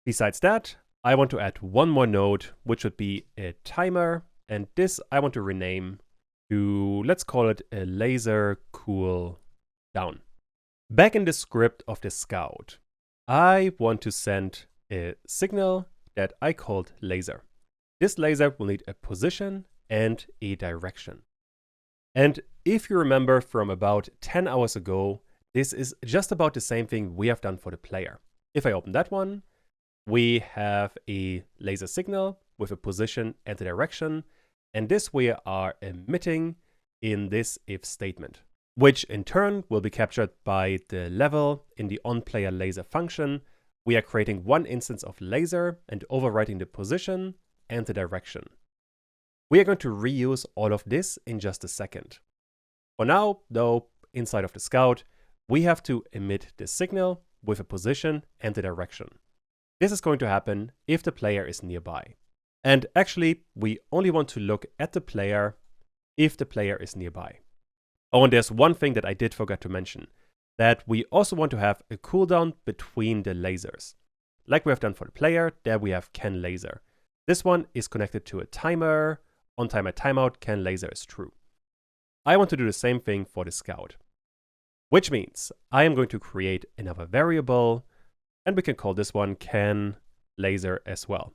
Speaker 1: Besides that, I want to add one more node, which would be a timer. And this I want to rename to, let's call it a laser cool down. Back in the script of the scout, I want to send a signal that I called laser. This laser will need a position and a direction. And if you remember from about 10 hours ago, this is just about the same thing we have done for the player. If I open that one, we have a laser signal with a position and a direction. And this we are emitting in this if statement, which in turn will be captured by the level in the onPlayer laser function. We are creating one instance of laser and overwriting the position and the direction. We are going to reuse all of this in just a second. For now, though, inside of the scout, we have to emit the signal with a position and the direction. This is going to happen if the player is nearby. And actually, we only want to look at the player if the player is nearby. Oh, and there's one thing that I did forget to mention, that we also want to have a cooldown between the lasers. Like we have done for the player, there we have can laser. This one is connected to a timer. On timer timeout, can laser is true. I want to do the same thing for the scout. Which means I am going to create another variable, and we can call this one can laser as well.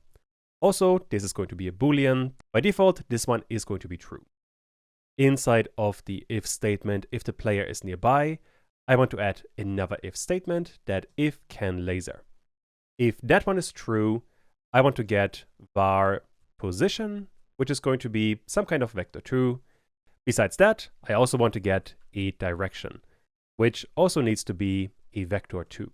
Speaker 1: Also, this is going to be a Boolean. By default, this one is going to be true. Inside of the if statement, if the player is nearby, I want to add another if statement that if can laser. If that one is true, I want to get var position, which is going to be some kind of vector 2. Besides that, I also want to get a direction, which also needs to be a vector 2.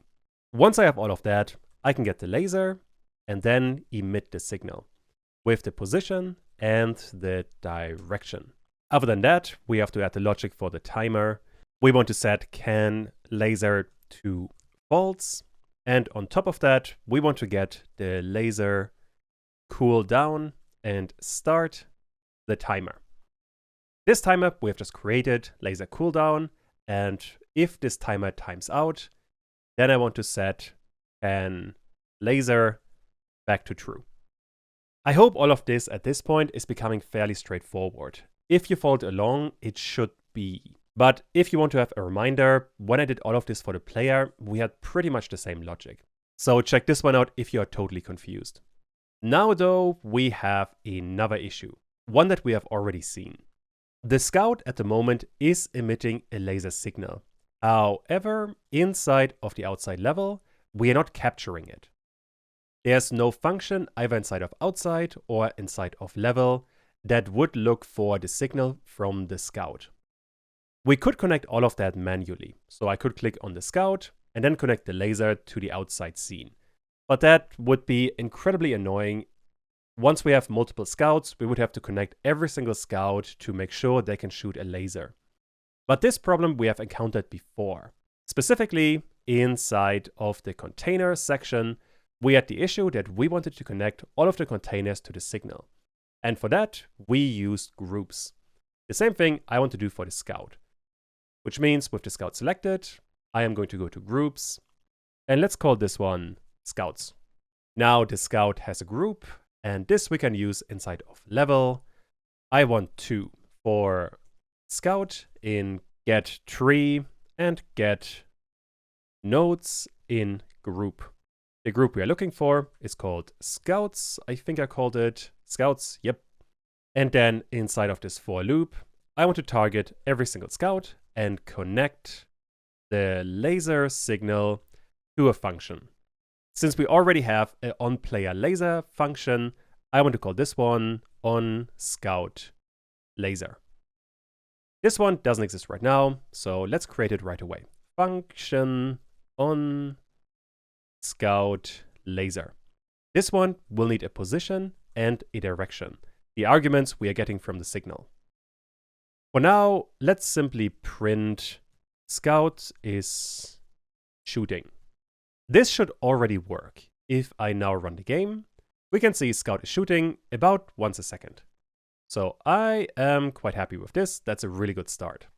Speaker 1: Once I have all of that, I can get the laser and then emit the signal with the position and the direction. Other than that, we have to add the logic for the timer. We want to set can laser to false. And on top of that, we want to get the laser cool down and start the timer. This timer we have just created, laser cooldown, and if this timer times out, then I want to set can laser back to true. I hope all of this at this point is becoming fairly straightforward. If you followed along, it should be. But if you want to have a reminder, when I did all of this for the player, we had pretty much the same logic. So check this one out if you are totally confused. Now though, we have another issue, one that we have already seen. The scout at the moment is emitting a laser signal. However, inside of the outside level, we are not capturing it. There's no function either inside of outside or inside of level that would look for the signal from the scout. We could connect all of that manually. So I could click on the scout and then connect the laser to the outside scene. But that would be incredibly annoying. Once we have multiple scouts, we would have to connect every single scout to make sure they can shoot a laser. But this problem we have encountered before. Specifically, inside of the container section, we had the issue that we wanted to connect all of the containers to the signal. And for that, we used groups. The same thing I want to do for the scout. Which means with the scout selected, I am going to go to groups. And let's call this one scouts. Now the scout has a group, and this we can use inside of level. I want to for scout in get tree and get nodes in group. The group we are looking for is called scouts. I think I called it scouts. Yep. And then inside of this for loop, I want to target every single scout and connect the laser signal to a function. Since we already have an onPlayer laser function, I want to call this one onScoutLaser. This one doesn't exist right now, so let's create it right away. Function onScoutLaser. This one will need a position and a direction, the arguments we are getting from the signal. For now, let's simply print scout is shooting. This should already work. If I now run the game, we can see scout is shooting about once a second. So I am quite happy with this. That's a really good start.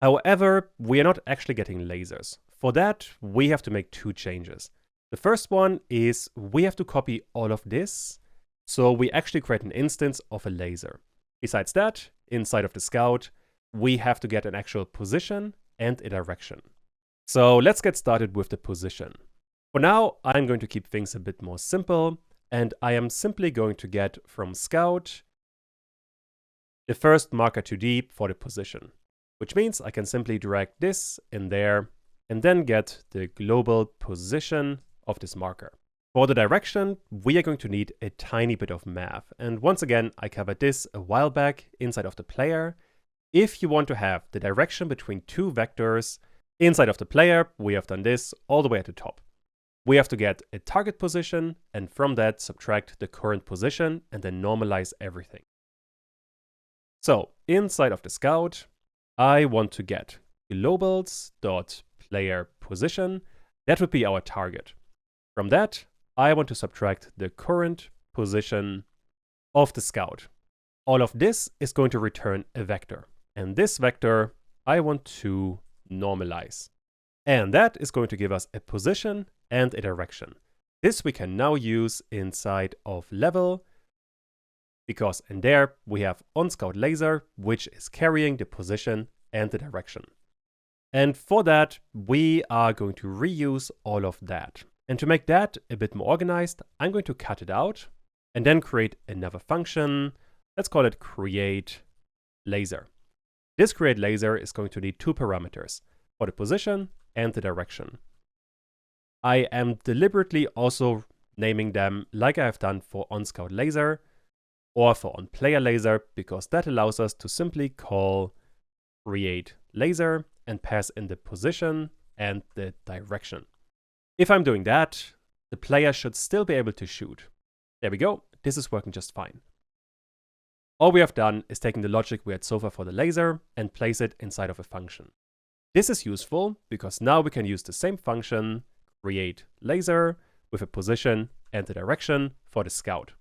Speaker 1: However, we are not actually getting lasers. For that, we have to make two changes. The first one is we have to copy all of this, so we actually create an instance of a laser. Besides that, inside of the scout, we have to get an actual position and a direction. So let's get started with the position. For now, I'm going to keep things a bit more simple, and I am simply going to get from scout the first marker 2D for the position, which means I can simply drag this in there and then get the global position of this marker. For the direction, we are going to need a tiny bit of math. And once again, I covered this a while back inside of the player. If you want to have the direction between two vectors inside of the player, we have done this all the way at the top. We have to get a target position, and from that subtract the current position and then normalize everything. So inside of the scout, I want to get globals.playerPosition. That would be our target. From that, I want to subtract the current position of the scout. All of this is going to return a vector. And this vector, I want to normalize. And that is going to give us a position and a direction. This we can now use inside of level, because in there we have onScoutLaser, which is carrying the position and the direction. And for that, we are going to reuse all of that. And to make that a bit more organized, I'm going to cut it out and then create another function. Let's call it create laser. This create laser is going to need two parameters for the position and the direction. I am deliberately also naming them like I have done for onScout laser or for onPlayer laser, because that allows us to simply call create laser and pass in the position and the direction. If I'm doing that, the player should still be able to shoot. There we go. This is working just fine. All we have done is taken the logic we had so far for the laser and place it inside of a function. This is useful because now we can use the same function, create laser, with a position and the direction for the scout.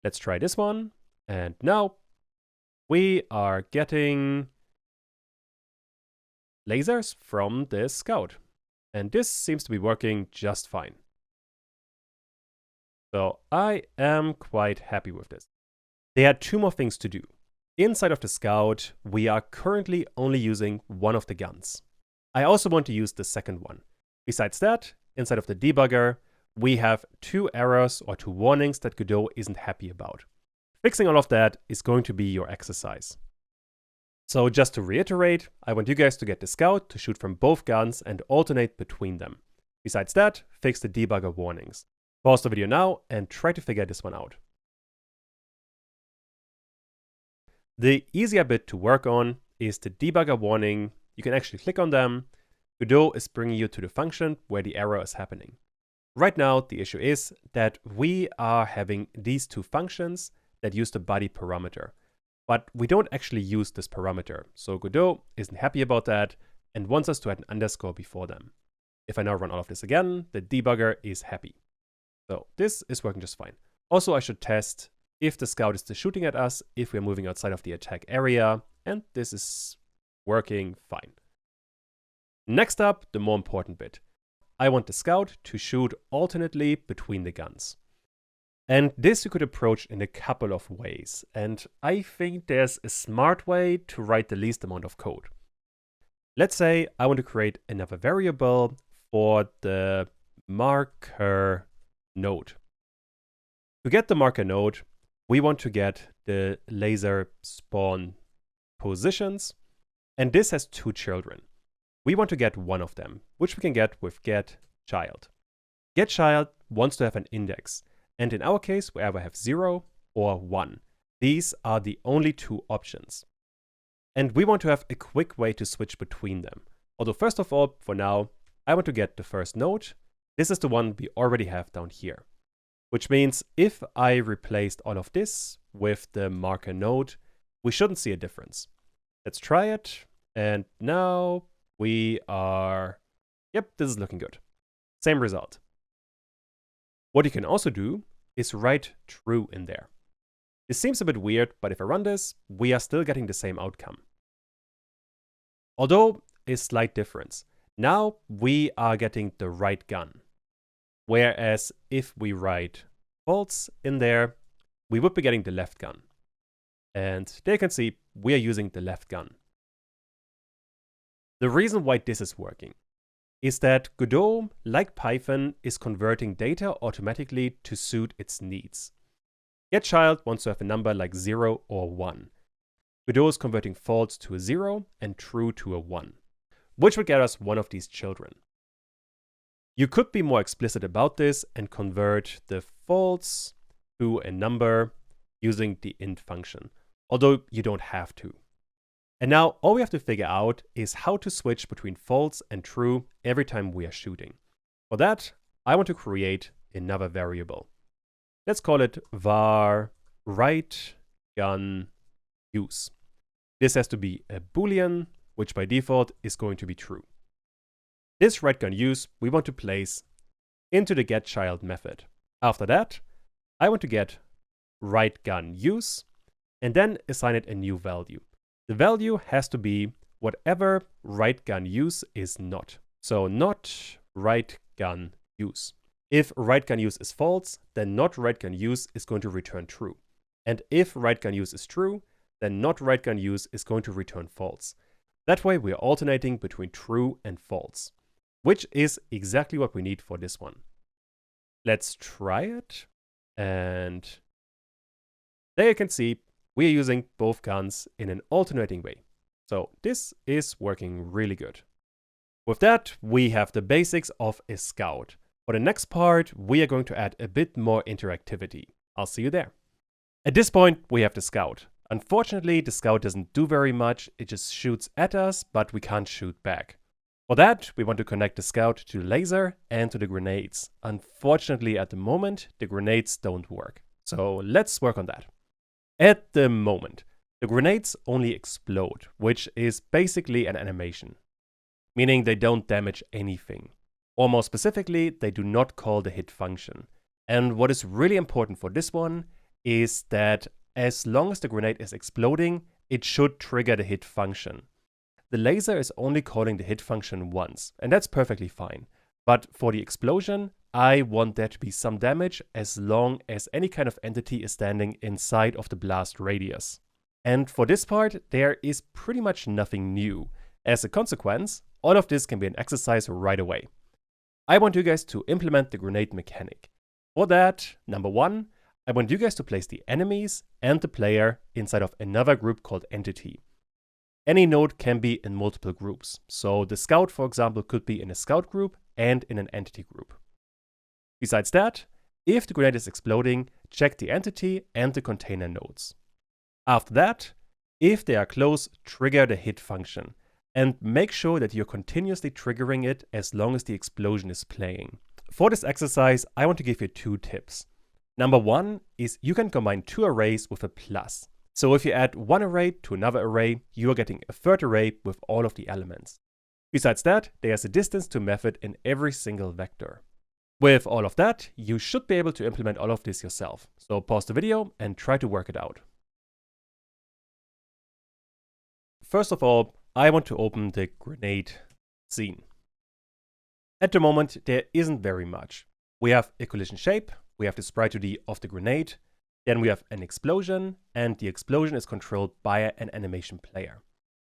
Speaker 1: Let's try this one. And now we are getting lasers from the scout. And this seems to be working just fine. So I am quite happy with this. There are two more things to do. Inside of the scout, we are currently only using one of the guns. I also want to use the second one. Besides that, inside of the debugger, we have two errors or two warnings that Godot isn't happy about. Fixing all of that is going to be your exercise. So just to reiterate, I want you guys to get the scout to shoot from both guns and alternate between them. Besides that, fix the debugger warnings. Pause the video now and try to figure this one out. The easier bit to work on is the debugger warning. You can actually click on them. Godot is bringing you to the function where the error is happening. Right now, the issue is that we are having these two functions that use the body parameter, but we don't actually use this parameter. So Godot isn't happy about that and wants us to add an underscore before them. If I now run all of this again, the debugger is happy. So this is working just fine. Also, I should test if the scout is still shooting at us, if we're moving outside of the attack area, and this is working fine. Next up, the more important bit. I want the scout to shoot alternately between the guns. And this you could approach in a couple of ways, and I think there's a smart way to write the least amount of code. Let's say I want to create another variable for the marker node. To get the marker node, we want to get the laser spawn positions, and this has two children. We want to get one of them, which we can get with getChild. GetChild wants to have an index, and in our case, we either have 0 or 1. These are the only two options. And we want to have a quick way to switch between them. Although first of all, for now, I want to get the first node. This is the one we already have down here. Which means if I replaced all of this with the marker node, we shouldn't see a difference. Let's try it, and now we are, yep, this is looking good. Same result. What you can also do is write true in there. This seems a bit weird, but if I run this, we are still getting the same outcome. Although a slight difference. Now we are getting the right gun. Whereas if we write false in there, we would be getting the left gun. And there you can see we are using the left gun. The reason why this is working is that Godot, like Python, is converting data automatically to suit its needs. GetChild wants to have a number like 0 or 1. Godot is converting false to a 0 and true to a 1, which would get us one of these children. You could be more explicit about this and convert the false to a number using the int function, although you don't have to. And now all we have to figure out is how to switch between false and true every time we are shooting. For that, I want to create another variable. Let's call it var right gun use. This has to be a boolean, which by default is going to be true. This right gun use we want to place into the getChild method. After that, I want to get right gun use and then assign it a new value. The value has to be whatever right gun use is not. So not right gun use. If right gun use is false, then not right gun use is going to return true. And if right gun use is true, then not right gun use is going to return false. That way we're alternating between true and false. which is exactly what we need for this one. Let's try it. And there you can see we are using both guns in an alternating way. So this is working really good. With that, we have the basics of a scout. For the next part, we are going to add a bit more interactivity. I'll see you there. At this point, we have the scout. Unfortunately, the scout doesn't do very much. It just shoots at us, but we can't shoot back. For that, we want to connect the scout to the laser and to the grenades. Unfortunately, at the moment, the grenades don't work. So let's work on that. At the moment, the grenades only explode, which is basically an animation, meaning they don't damage anything. Or more specifically, they do not call the hit function. And what is really important for this one is that as long as the grenade is exploding, it should trigger the hit function. The laser is only calling the hit function once, and that's perfectly fine. But for the explosion, I want there to be some damage as long as any kind of entity is standing inside of the blast radius. And for this part, there is pretty much nothing new. As a consequence, all of this can be an exercise right away. I want you guys to implement the grenade mechanic. For that, number one, I want you guys to place the enemies and the player inside of another group called entity. Any node can be in multiple groups. So the scout, for example, could be in a scout group and in an entity group. Besides that, if the grenade is exploding, check the entity and the container nodes. After that, if they are close, trigger the hit function. And make sure that you're continuously triggering it as long as the explosion is playing. For this exercise, I want to give you 2 tips. Number one is you can combine 2 arrays with a plus. So if you add one array to another array, you are getting a third array with all of the elements. Besides that, there's a distance to method in every single vector. With all of that, you should be able to implement all of this yourself. So pause the video and try to work it out. First of all, I want to open the grenade scene. At the moment, there isn't very much. We have a collision shape, we have the sprite 2D of the grenade, then we have an explosion, and the explosion is controlled by an animation player.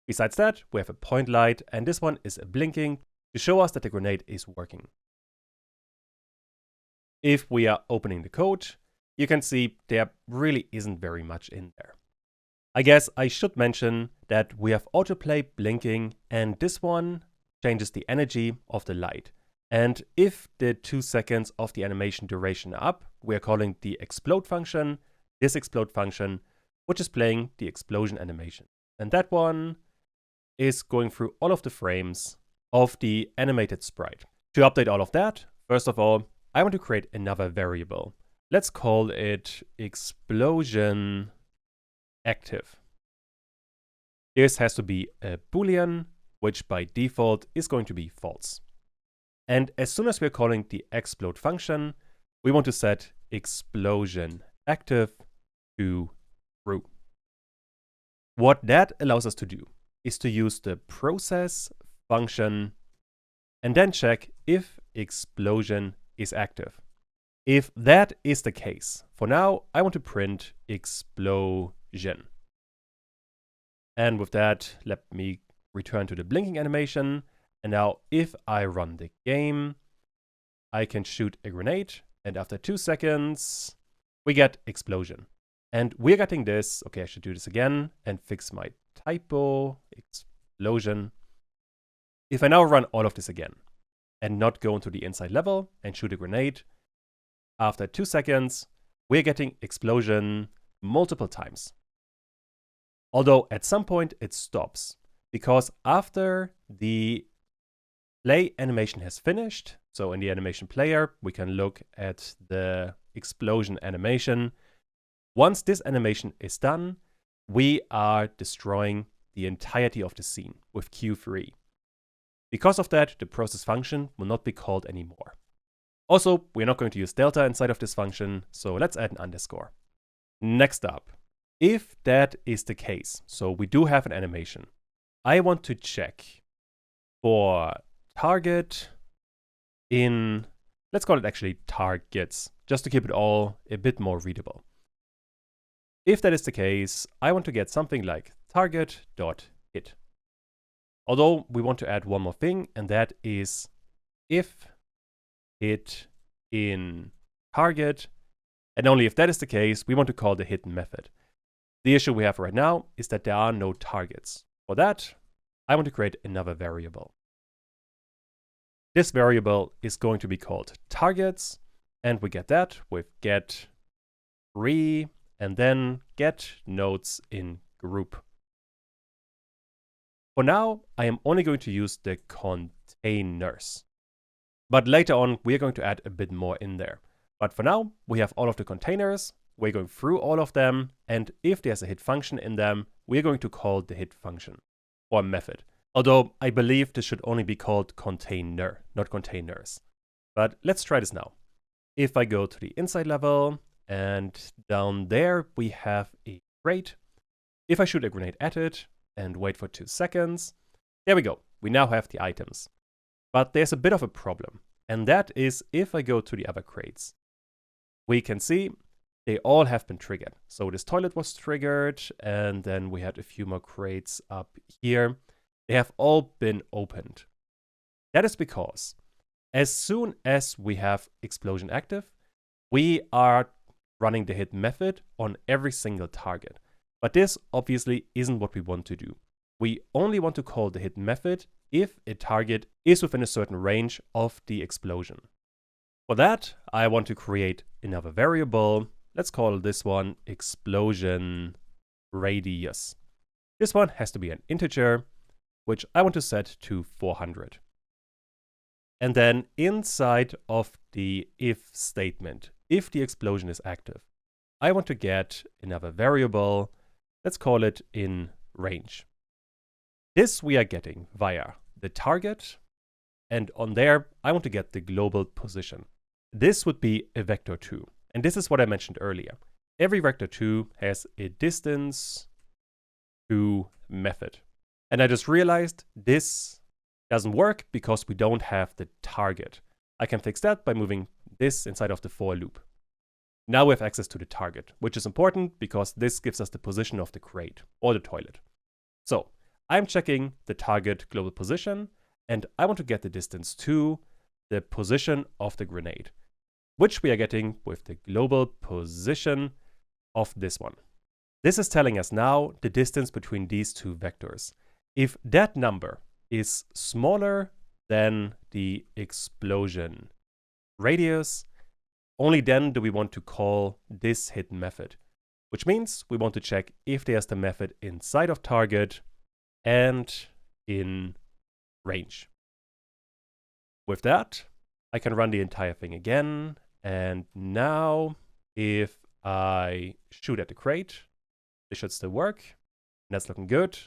Speaker 1: Besides that, we have a point light, and this one is a blinking to show us that the grenade is working. If we are opening the code, you can see there really isn't very much in there. I guess I should mention that we have autoplay blinking, and this one changes the energy of the light. And if the 2 seconds of the animation duration are up, we are calling the explode function, this explode function, which is playing the explosion animation. And that one is going through all of the frames of the animated sprite. To update all of that, first of all, I want to create another variable. Let's call it explosion active. This has to be a boolean, which by default is going to be false. And as soon as we're calling the explode function, we want to set explosion active to true. What that allows us to do is to use the process function and then check if explosion is active. If that is the case, for now, I want to print explosion. And with that, let me return to the blinking animation. And now if I run the game, I can shoot a grenade. And after 2 seconds, we get explosion. And we're getting this. Okay, I should do this again and fix my typo. Explosion. If I now run all of this again and not go into the inside level and shoot a grenade, after 2 seconds, we're getting explosion multiple times. Although at some point it stops, because after the play animation has finished, so in the animation player, we can look at the explosion animation. Once this animation is done, we are destroying the entirety of the scene with Q3. Because of that, the process function will not be called anymore. Also, we're not going to use delta inside of this function, so let's add an underscore. Next up, if that is the case, so we do have an animation, I want to check for target in, let's call it actually targets, just to keep it all a bit more readable. If that is the case, I want to get something like target.hit. Although we want to add one more thing, and that is if hit in target, and only if that is the case, we want to call the hidden method. The issue we have right now is that there are no targets. For that, I want to create another variable. This variable is going to be called targets, and we get that with get free and then get nodes in group. For now, I am only going to use the containers. But later on, we are going to add a bit more in there. But for now, we have all of the containers. We're going through all of them. And if there's a hit function in them, we're going to call the hit function or method. Although I believe this should only be called container, not containers. But let's try this now. If I go to the inside level and down there, we have a crate. If I shoot a grenade at it and wait for 2 seconds, there we go. We now have the items. But there's a bit of a problem. And that is if I go to the other crates, we can see they all have been triggered. So this toilet was triggered, and then we had a few more crates up here. They have all been opened. That is because as soon as we have explosion active, we are running the hit method on every single target. But this obviously isn't what we want to do. We only want to call the hit method if a target is within a certain range of the explosion. For that, I want to create another variable. Let's call this one explosion radius. This one has to be an integer, which I want to set to 400. And then inside of the if statement, if the explosion is active, I want to get another variable. Let's call it in range. This we are getting via the target, and on there, I want to get the global position. This would be a vector 2, and this is what I mentioned earlier. Every vector 2 has a distance to method. And I just realized this doesn't work because we don't have the target. I can fix that by moving this inside of the for loop. Now we have access to the target, which is important because this gives us the position of the crate or the toilet. So I'm checking the target global position, and I want to get the distance to the position of the grenade, which we are getting with the global position of this one. This is telling us now the distance between these two vectors. If that number is smaller than the explosion radius, only then do we want to call this hidden method, which means we want to check if there's the method inside of target and in range. With that, I can run the entire thing again. And now if I shoot at the crate, this should still work. That's looking good.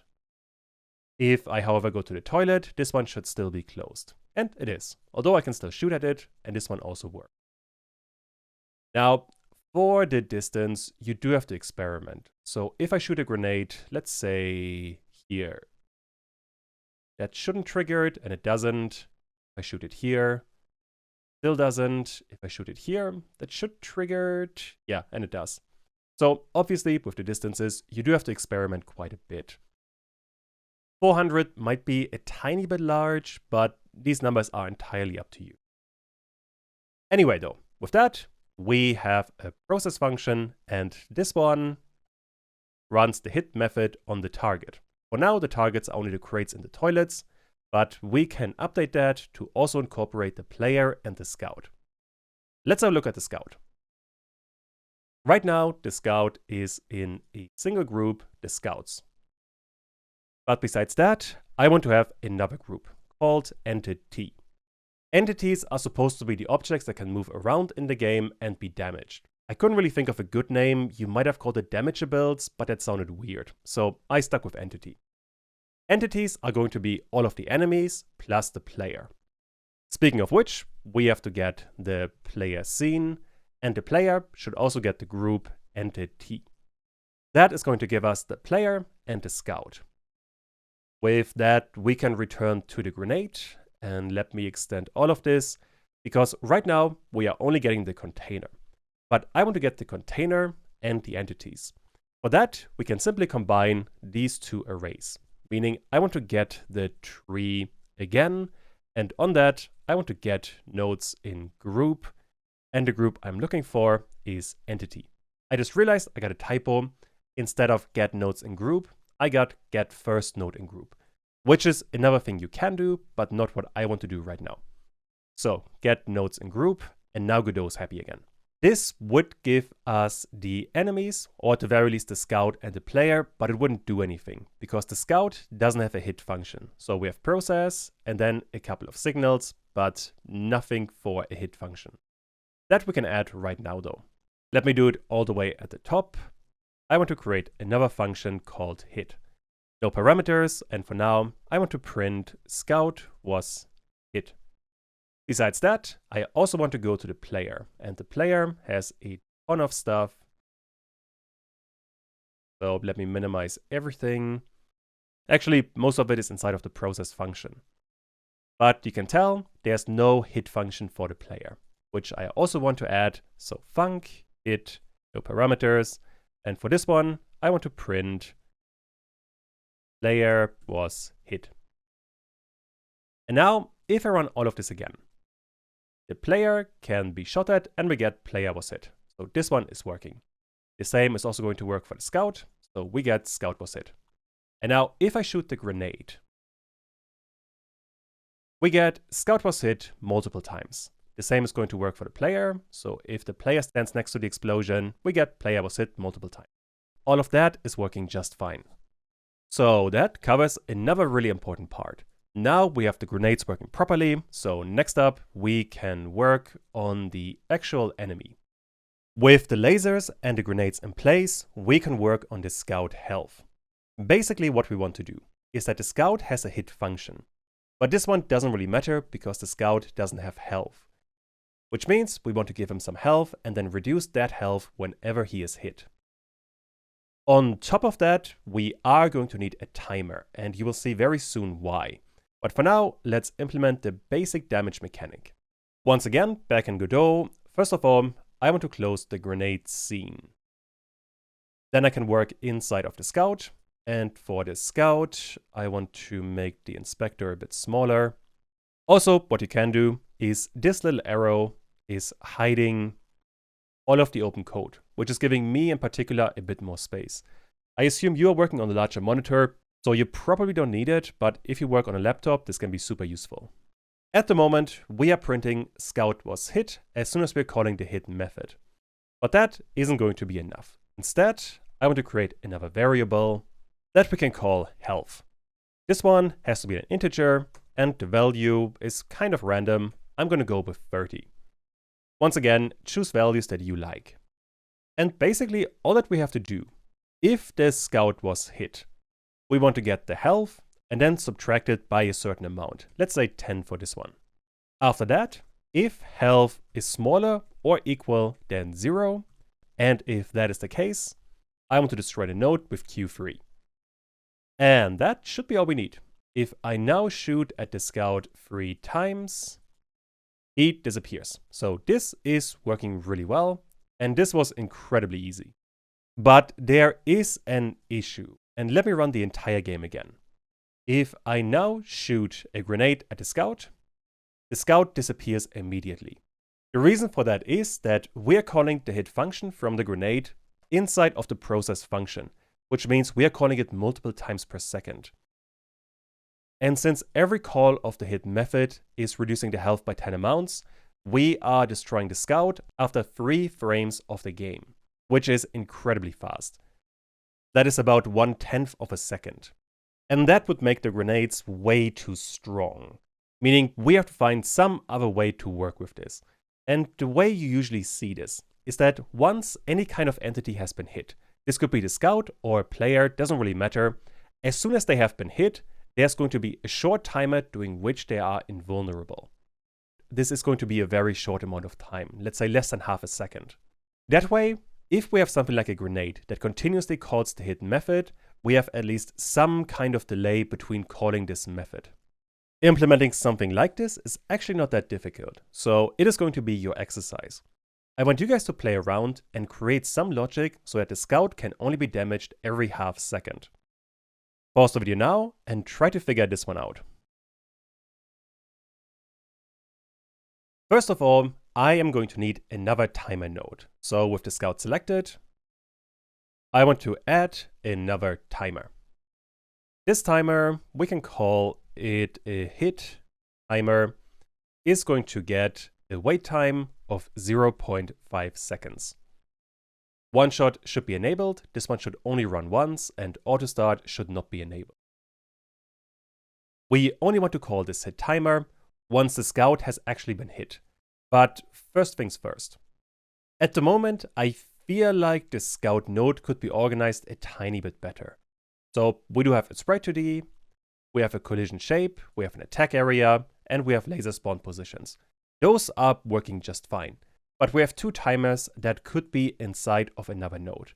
Speaker 1: If I, however, go to the toilet, this one should still be closed. And it is, although I can still shoot at it, and this one also works. Now, for the distance, you do have to experiment. So if I shoot a grenade, let's say here, that shouldn't trigger it, and it doesn't. If I shoot it here, still doesn't. If I shoot it here, that should trigger it. Yeah, and it does. So obviously, with the distances, you do have to experiment quite a bit. 400 might be a tiny bit large, but these numbers are entirely up to you. Anyway, though, with that, we have a process function, and this one runs the hit method on the target. For now, the targets are only the crates and the toilets, but we can update that to also incorporate the player and the scout. Let's have a look at the scout. Right now, the scout is in a single group, the scouts. But besides that, I want to have another group called entity. Entities are supposed to be the objects that can move around in the game and be damaged. I couldn't really think of a good name. You might have called it damageables, but that sounded weird. So I stuck with entity. Entities are going to be all of the enemies plus the player. Speaking of which, we have to get the player scene, and the player should also get the group entity. That is going to give us the player and the scout. With that, we can return to the grenade, and let me extend all of this, because right now we are only getting the container. But I want to get the container and the entities. For that, we can simply combine these two arrays, meaning I want to get the tree again, And on that, I want to get nodes in group, and the group I'm looking for is entity. I just realized I got a typo. Instead of get nodes in group, I got get first node in group, which is another thing you can do, but not what I want to do right now. So get nodes in group, and now Godot is happy again. This would give us the enemies, or at the very least the scout and the player, but it wouldn't do anything because the scout doesn't have a hit function. So we have process and then a couple of signals, but nothing for a hit function. That we can add right now though. Let me do it all the way at the top. I want to create another function called hit. No parameters, and for now I want to print scout was hit. Besides that, I also want to go to the player, and the player has a ton of stuff. So let me minimize everything. Actually, most of it is inside of the process function. But you can tell there's no hit function for the player, which I also want to add. So func, hit, no parameters. And for this one, I want to print player was hit. And now, if I run all of this again, the player can be shot at and we get player was hit. So this one is working. The same is also going to work for the scout. So we get scout was hit. And now if I shoot the grenade, we get scout was hit multiple times. The same is going to work for the player. So if the player stands next to the explosion, we get player was hit multiple times. All of that is working just fine. So that covers another really important part. Now we have the grenades working properly, so next up we can work on the actual enemy. With the lasers and the grenades in place, we can work on the scout health. Basically what we want to do is that the scout has a hit function, but this one doesn't really matter because the scout doesn't have health. Which means we want to give him some health and then reduce that health whenever he is hit. On top of that, we are going to need a timer, and you will see very soon why. But for now, let's implement the basic damage mechanic. Once again, back in Godot, first of all, I want to close the grenade scene. Then I can work inside of the scout. And for the scout, I want to make the inspector a bit smaller. Also, what you can do is this little arrow is hiding all of the open code, which is giving me in particular a bit more space. I assume you are working on a larger monitor, so you probably don't need it, but if you work on a laptop, this can be super useful. At the moment, we are printing scout was hit as soon as we're calling the hit method. But that isn't going to be enough. Instead, I want to create another variable that we can call health. This one has to be an integer, and the value is kind of random. I'm going to go with 30. Once again, choose values that you like. And basically, all that we have to do, if the scout was hit, we want to get the health and then subtract it by a certain amount. Let's say 10 for this one. After that, if health is smaller or equal than 0, and if that is the case, I want to destroy the node with Q3. And that should be all we need. If I now shoot at the scout 3 times, he disappears. So this is working really well, and this was incredibly easy. But there is an issue, and let me run the entire game again. If I now shoot a grenade at the scout disappears immediately. The reason for that is that we're calling the hit function from the grenade inside of the process function, which means we are calling it multiple times per second. And since every call of the hit method is reducing the health by 10 amounts, we are destroying the scout after 3 frames of the game, which is incredibly fast. That is about 1/10 of a second. And that would make the grenades way too strong, meaning we have to find some other way to work with this. And the way you usually see this is that once any kind of entity has been hit, this could be the scout or a player, doesn't really matter, as soon as they have been hit, there's going to be a short timer during which they are invulnerable. This is going to be a very short amount of time, let's say less than half a second. That way, if we have something like a grenade that continuously calls the hit method, we have at least some kind of delay between calling this method. Implementing something like this is actually not that difficult, so it is going to be your exercise. I want you guys to play around and create some logic so that the scout can only be damaged every half second. Pause the video now and try to figure this one out. First of all, I am going to need another timer node. So with the scout selected, I want to add another timer. This timer, we can call it a hit timer, is going to get a wait time of 0.5 seconds. One shot should be enabled, this one should only run once, and auto start should not be enabled. We only want to call this hit timer once the scout has actually been hit. But first things first. At the moment, I feel like the scout node could be organized a tiny bit better. So we do have a sprite 2D, we have a collision shape, we have an attack area, and we have laser spawn positions. Those are working just fine. But we have two timers that could be inside of another node.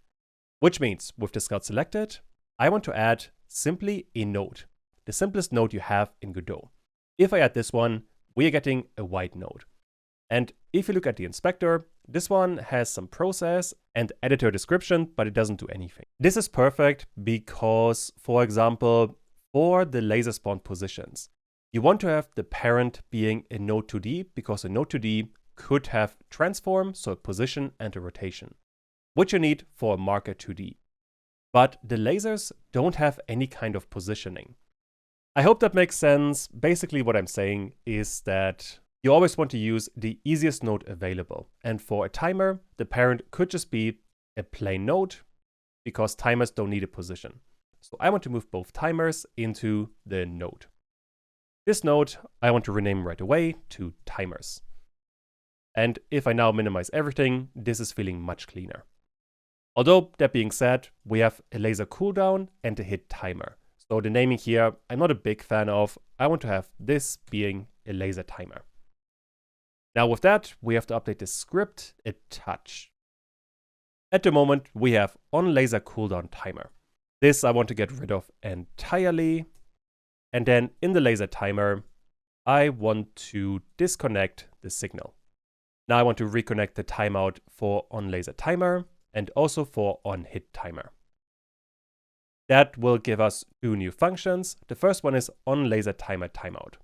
Speaker 1: Which means, with the scout selected, I want to add simply a node. The simplest node you have in Godot. If I add this one, we are getting a white node. And if you look at the inspector, this one has some process and editor description, but it doesn't do anything. This is perfect because, for example, for the laser spawn positions, you want to have the parent being a node 2D because a node 2D could have transform, so a position and a rotation, which you need for a marker 2D. But the lasers don't have any kind of positioning. I hope that makes sense. Basically what I'm saying is that you always want to use the easiest node available. And for a timer, the parent could just be a plain node because timers don't need a position. So I want to move both timers into the node. This node I want to rename right away to timers. And if I now minimize everything, this is feeling much cleaner. Although, that being said, we have a laser cooldown and a hit timer. So the naming here, I'm not a big fan of. I want to have this being a laser timer. Now with that, we have to update the script a touch. At the moment, we have on laser cooldown timer. This I want to get rid of entirely. And then in the laser timer, I want to disconnect the signal. Now I want to reconnect the timeout for on laser timer and also for on hit timer. That will give us two new functions. The first one is on laser timer timeout.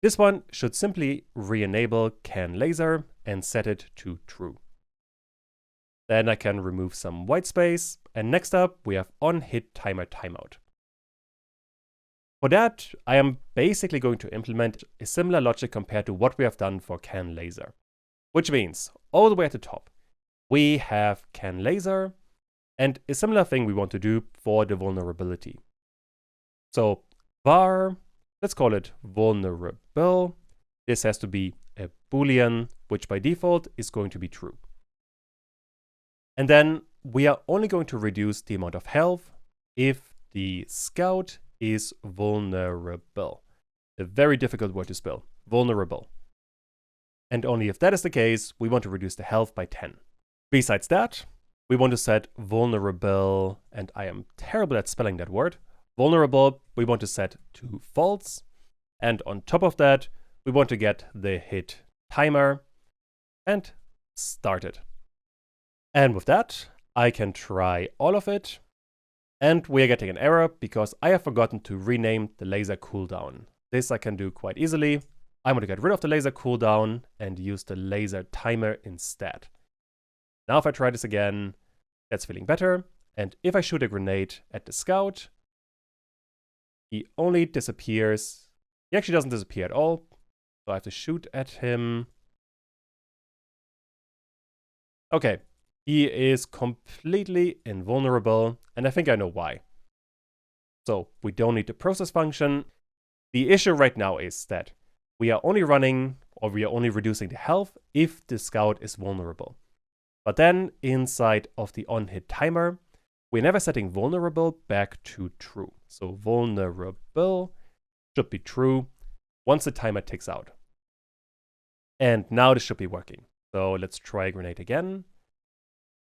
Speaker 1: This one should simply re-enable can laser and set it to true. Then I can remove some white space, and next up we have on hit timer timeout. For that, I am basically going to implement a similar logic compared to what we have done for can laser. Which means, all the way at the top, we have can laser, and a similar thing we want to do for the vulnerability. So var, let's call it vulnerable. This has to be a boolean, which by default is going to be true. And then we are only going to reduce the amount of health if the scout is vulnerable. A very difficult word to spell, vulnerable. And only if that is the case, we want to reduce the health by 10. Besides that, we want to set vulnerable, and I am terrible at spelling that word. Vulnerable, we want to set to false. And on top of that, we want to get the hit timer and start it. And with that, I can try all of it. And we are getting an error because I have forgotten to rename the laser cooldown. This I can do quite easily. I want to get rid of the laser cooldown and use the laser timer instead. Now if I try this again, that's feeling better. And if I shoot a grenade at the scout, he only disappears. He actually doesn't disappear at all. So I have to shoot at him. Okay, he is completely invulnerable, and I think I know why. So we don't need the process function. The issue right now is that we are only running, or we are only reducing the health if the scout is vulnerable. But then inside of the on-hit timer, we're never setting vulnerable back to true. So vulnerable should be true once the timer ticks out. And now this should be working. So let's try grenade again.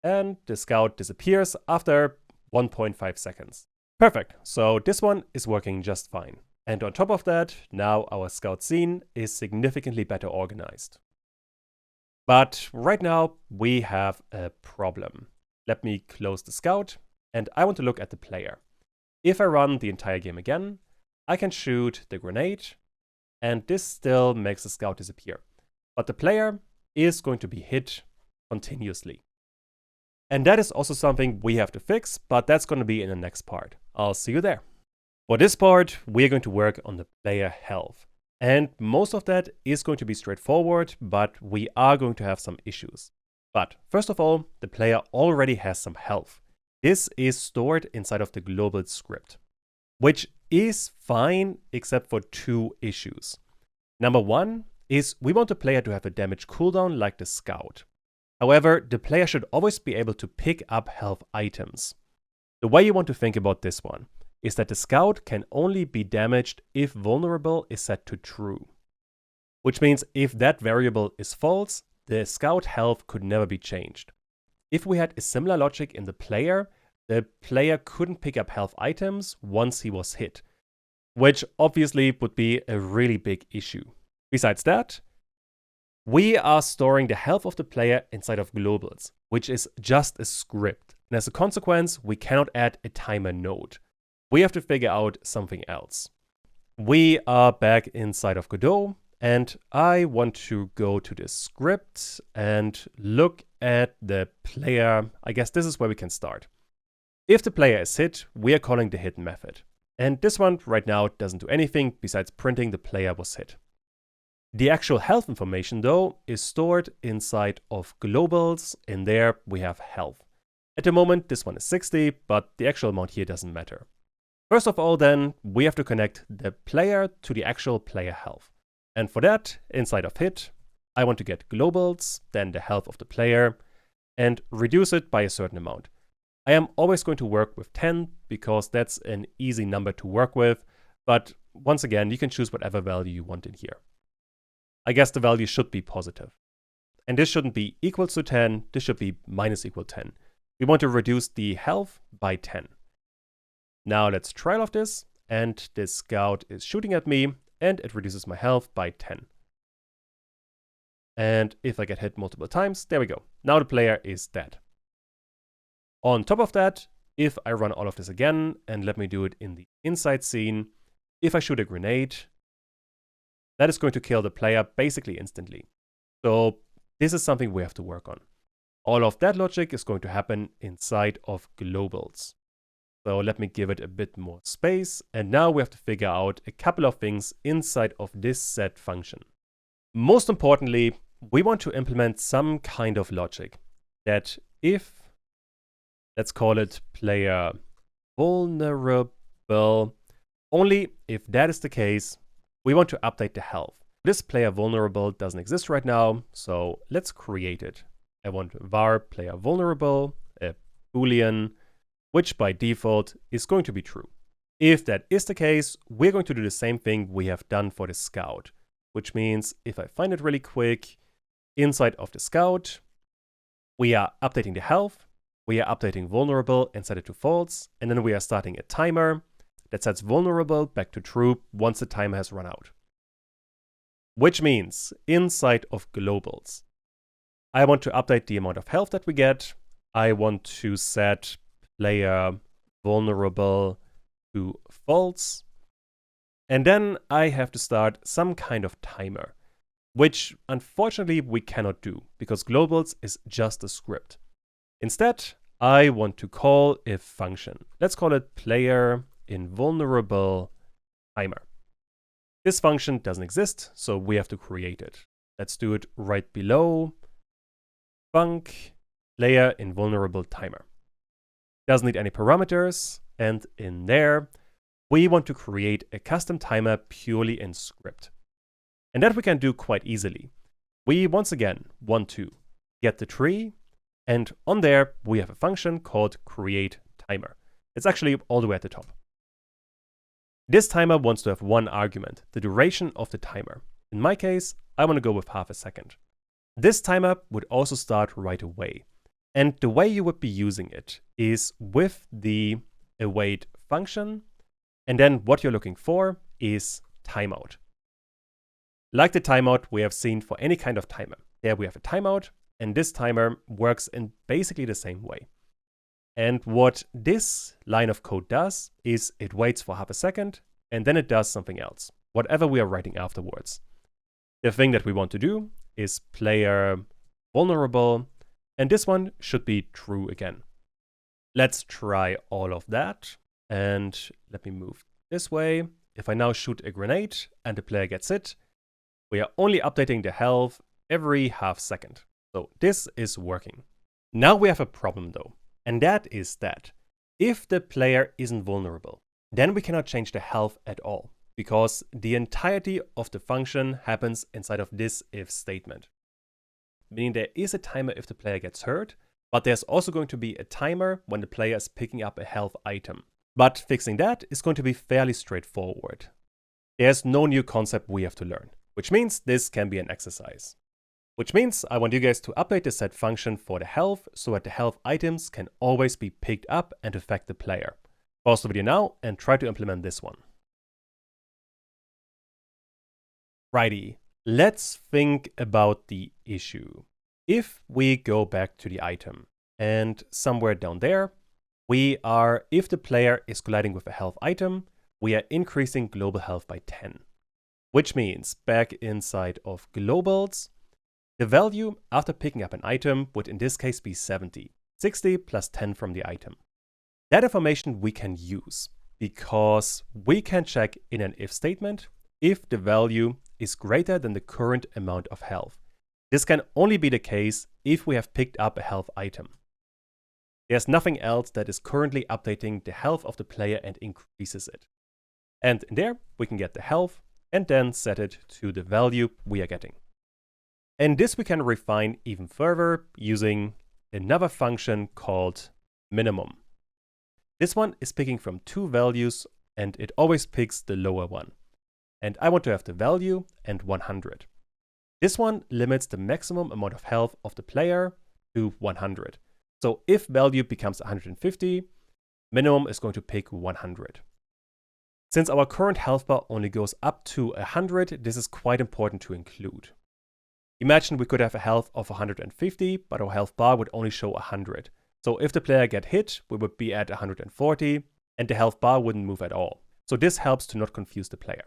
Speaker 1: And the scout disappears after 1.5 seconds. Perfect. So this one is working just fine. And on top of that, now our scout scene is significantly better organized. But right now we have a problem. Let me close the scout, and I want to look at the player. If I run the entire game again, I can shoot the grenade, and this still makes the scout disappear. but the player is going to be hit continuously. And that is also something we have to fix, but that's going to be in the next part. I'll see you there. For this part, we're going to work on the player health. And most of that is going to be straightforward, but we are going to have some issues. But first of all, the player already has some health. This is stored inside of the global script, which is fine except for two issues. Number one is we want the player to have a damage cooldown like the scout. However, the player should always be able to pick up health items. The way you want to think about this one is that the scout can only be damaged if vulnerable is set to true. Which means if that variable is false, the scout health could never be changed. If we had a similar logic in the player couldn't pick up health items once he was hit, which obviously would be a really big issue. Besides that, we are storing the health of the player inside of globals, which is just a script. And as a consequence, we cannot add a timer node. We have to figure out something else. We are back inside of Godot, and I want to go to this script and look at the player. I guess this is where we can start. If the player is hit, we are calling the hit method. And this one right now doesn't do anything besides printing the player was hit. The actual health information, though, is stored inside of globals. In there, we have health. At the moment, this one is 60, but the actual amount here doesn't matter. First of all, then, we have to connect the player to the actual player health. And for that, inside of hit, I want to get globals, then the health of the player, and reduce it by a certain amount. I am always going to work with 10 because that's an easy number to work with, but once again, you can choose whatever value you want in here. I guess the value should be positive. And this shouldn't be equal to 10, this should be minus equal 10. We want to reduce the health by 10. Now let's trial of this, and this scout is shooting at me, and it reduces my health by 10. And if I get hit multiple times, there we go. Now the player is dead. On top of that, if I run all of this again, and let me do it in the inside scene, if I shoot a grenade, that is going to kill the player basically instantly. So this is something we have to work on. All of that logic is going to happen inside of globals. So let me give it a bit more space. And now we have to figure out a couple of things inside of this set function. Most importantly, we want to implement some kind of logic that if, let's call it player vulnerable, only if that is the case, we want to update the health. This player vulnerable doesn't exist right now, so let's create it. I want var player vulnerable, a boolean, which by default is going to be true. If that is the case, we're going to do the same thing we have done for the scout, which means if I find it really quick, inside of the scout, we are updating the health, we are updating vulnerable and set it to false, and then we are starting a timer that sets vulnerable back to true once the timer has run out. Which means inside of globals, I want to update the amount of health that we get. I want to set player vulnerable to false. And then I have to start some kind of timer, which unfortunately we cannot do because globals is just a script. Instead, I want to call a function. Let's call it player invulnerable timer. This function doesn't exist, so we have to create it. Let's do it right below func player invulnerable timer. Doesn't need any parameters, and in there, we want to create a custom timer purely in script. And that we can do quite easily. We once again want to get the tree, and on there we have a function called create timer. It's actually all the way at the top. This timer wants to have one argument, the duration of the timer. In my case, I want to go with half a second. This timer would also start right away. And the way you would be using it is with the await function, and then what you're looking for is timeout. Like the timeout we have seen for any kind of timer. There we have a timeout, and this timer works in basically the same way. And what this line of code does is it waits for half a second, and then it does something else, whatever we are writing afterwards. The thing that we want to do is player vulnerable, and this one should be true again. Let's try all of that, and let me move this way. If I now shoot a grenade and the player gets hit, we are only updating the health every half second. So this is working. Now we have a problem though, and that is that if the player isn't vulnerable, then we cannot change the health at all, because the entirety of the function happens inside of this if statement. Meaning there is a timer if the player gets hurt, but there's also going to be a timer when the player is picking up a health item. But fixing that is going to be fairly straightforward. There's no new concept we have to learn, which means this can be an exercise. Which means I want you guys to update the set function for the health so that the health items can always be picked up and affect the player. Pause the video now and try to implement this one. Righty, let's think about the issue. If we go back to the item and somewhere down there, if the player is colliding with a health item, we are increasing global health by 10. Which means back inside of globals, the value after picking up an item would in this case be 70. 60 plus 10 from the item. That information we can use because we can check in an if statement if the value is greater than the current amount of health. This can only be the case if we have picked up a health item. There's nothing else that is currently updating the health of the player and increases it. And in there, we can get the health and then set it to the value we are getting. And this we can refine even further using another function called minimum. This one is picking from two values and it always picks the lower one. And I want to have the value and 100. This one limits the maximum amount of health of the player to 100. So if value becomes 150, minimum is going to pick 100. Since our current health bar only goes up to 100, this is quite important to include. Imagine we could have a health of 150, but our health bar would only show 100. So if the player get hit, we would be at 140, and the health bar wouldn't move at all. So this helps to not confuse the player.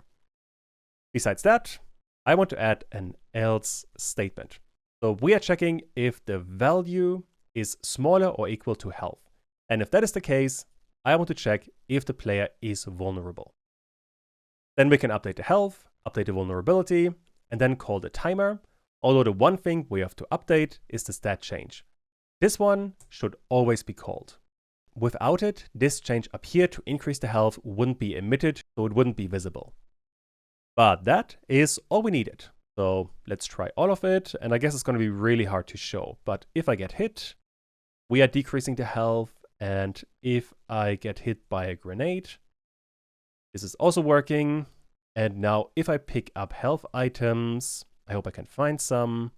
Speaker 1: Besides that, I want to add an else statement. So we are checking if the value is smaller or equal to health. And if that is the case, I want to check if the player is vulnerable. Then we can update the health, update the vulnerability, and then call the timer. Although the one thing we have to update is the stat change. This one should always be called. Without it, this change up here to increase the health wouldn't be emitted, so it wouldn't be visible. But that is all we needed. So let's try all of it, and I guess it's going to be really hard to show. But if I get hit, we are decreasing the health, and if I get hit by a grenade, this is also working. And now if I pick up health items, I hope I can find some.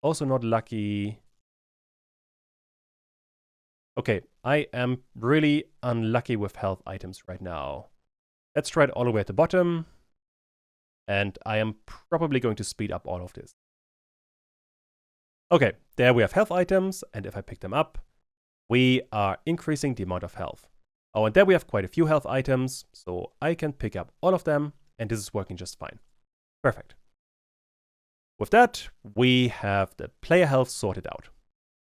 Speaker 1: Also not lucky. Okay, I am really unlucky with health items right now. Let's try it all the way at the bottom. And I am probably going to speed up all of this. Okay, there we have health items, and if I pick them up, we are increasing the amount of health. Oh, and there we have quite a few health items, so I can pick up all of them, and this is working just fine. Perfect. With that, we have the player health sorted out.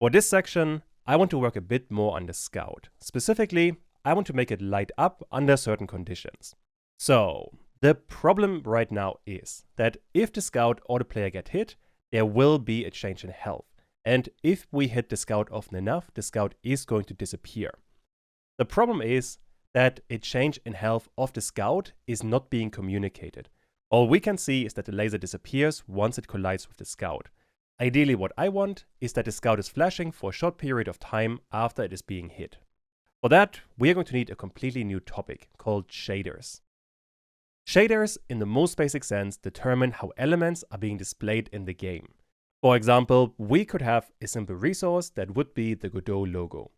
Speaker 1: For this section, I want to work a bit more on the scout. Specifically, I want to make it light up under certain conditions. So, the problem right now is that if the scout or the player get hit, there will be a change in health. And if we hit the scout often enough, the scout is going to disappear. The problem is that a change in health of the scout is not being communicated. All we can see is that the laser disappears once it collides with the scout. Ideally, what I want is that the scout is flashing for a short period of time after it is being hit. For that, we are going to need a completely new topic called shaders. Shaders, in the most basic sense, determine how elements are being displayed in the game. For example, we could have a simple resource that would be the Godot logo.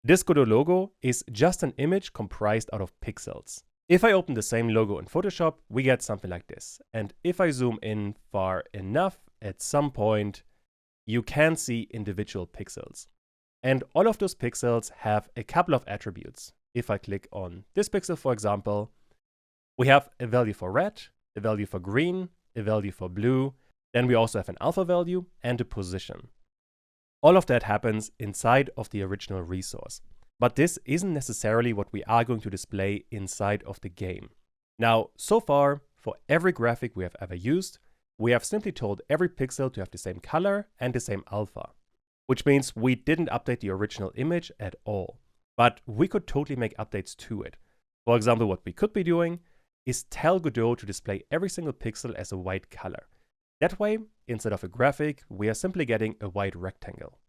Speaker 1: This Godot logo is just an image comprised out of pixels. If I open the same logo in Photoshop, we get something like this. And if I zoom in far enough, at some point, you can see individual pixels. And all of those pixels have a couple of attributes. If I click on this pixel, for example, We have a value for red, a value for green, a value for blue, then we also have an alpha value and a position. All of that happens inside of the original resource, but this isn't necessarily what we are going to display inside of the game. Now, so far, for every graphic we have ever used, we have simply told every pixel to have the same color and the same alpha, which means we didn't update the original image at all. But we could totally make updates to it. For example, what we could be doing is tell Godot to display every single pixel as a white color. That way, instead of a graphic, we are simply getting a white rectangle.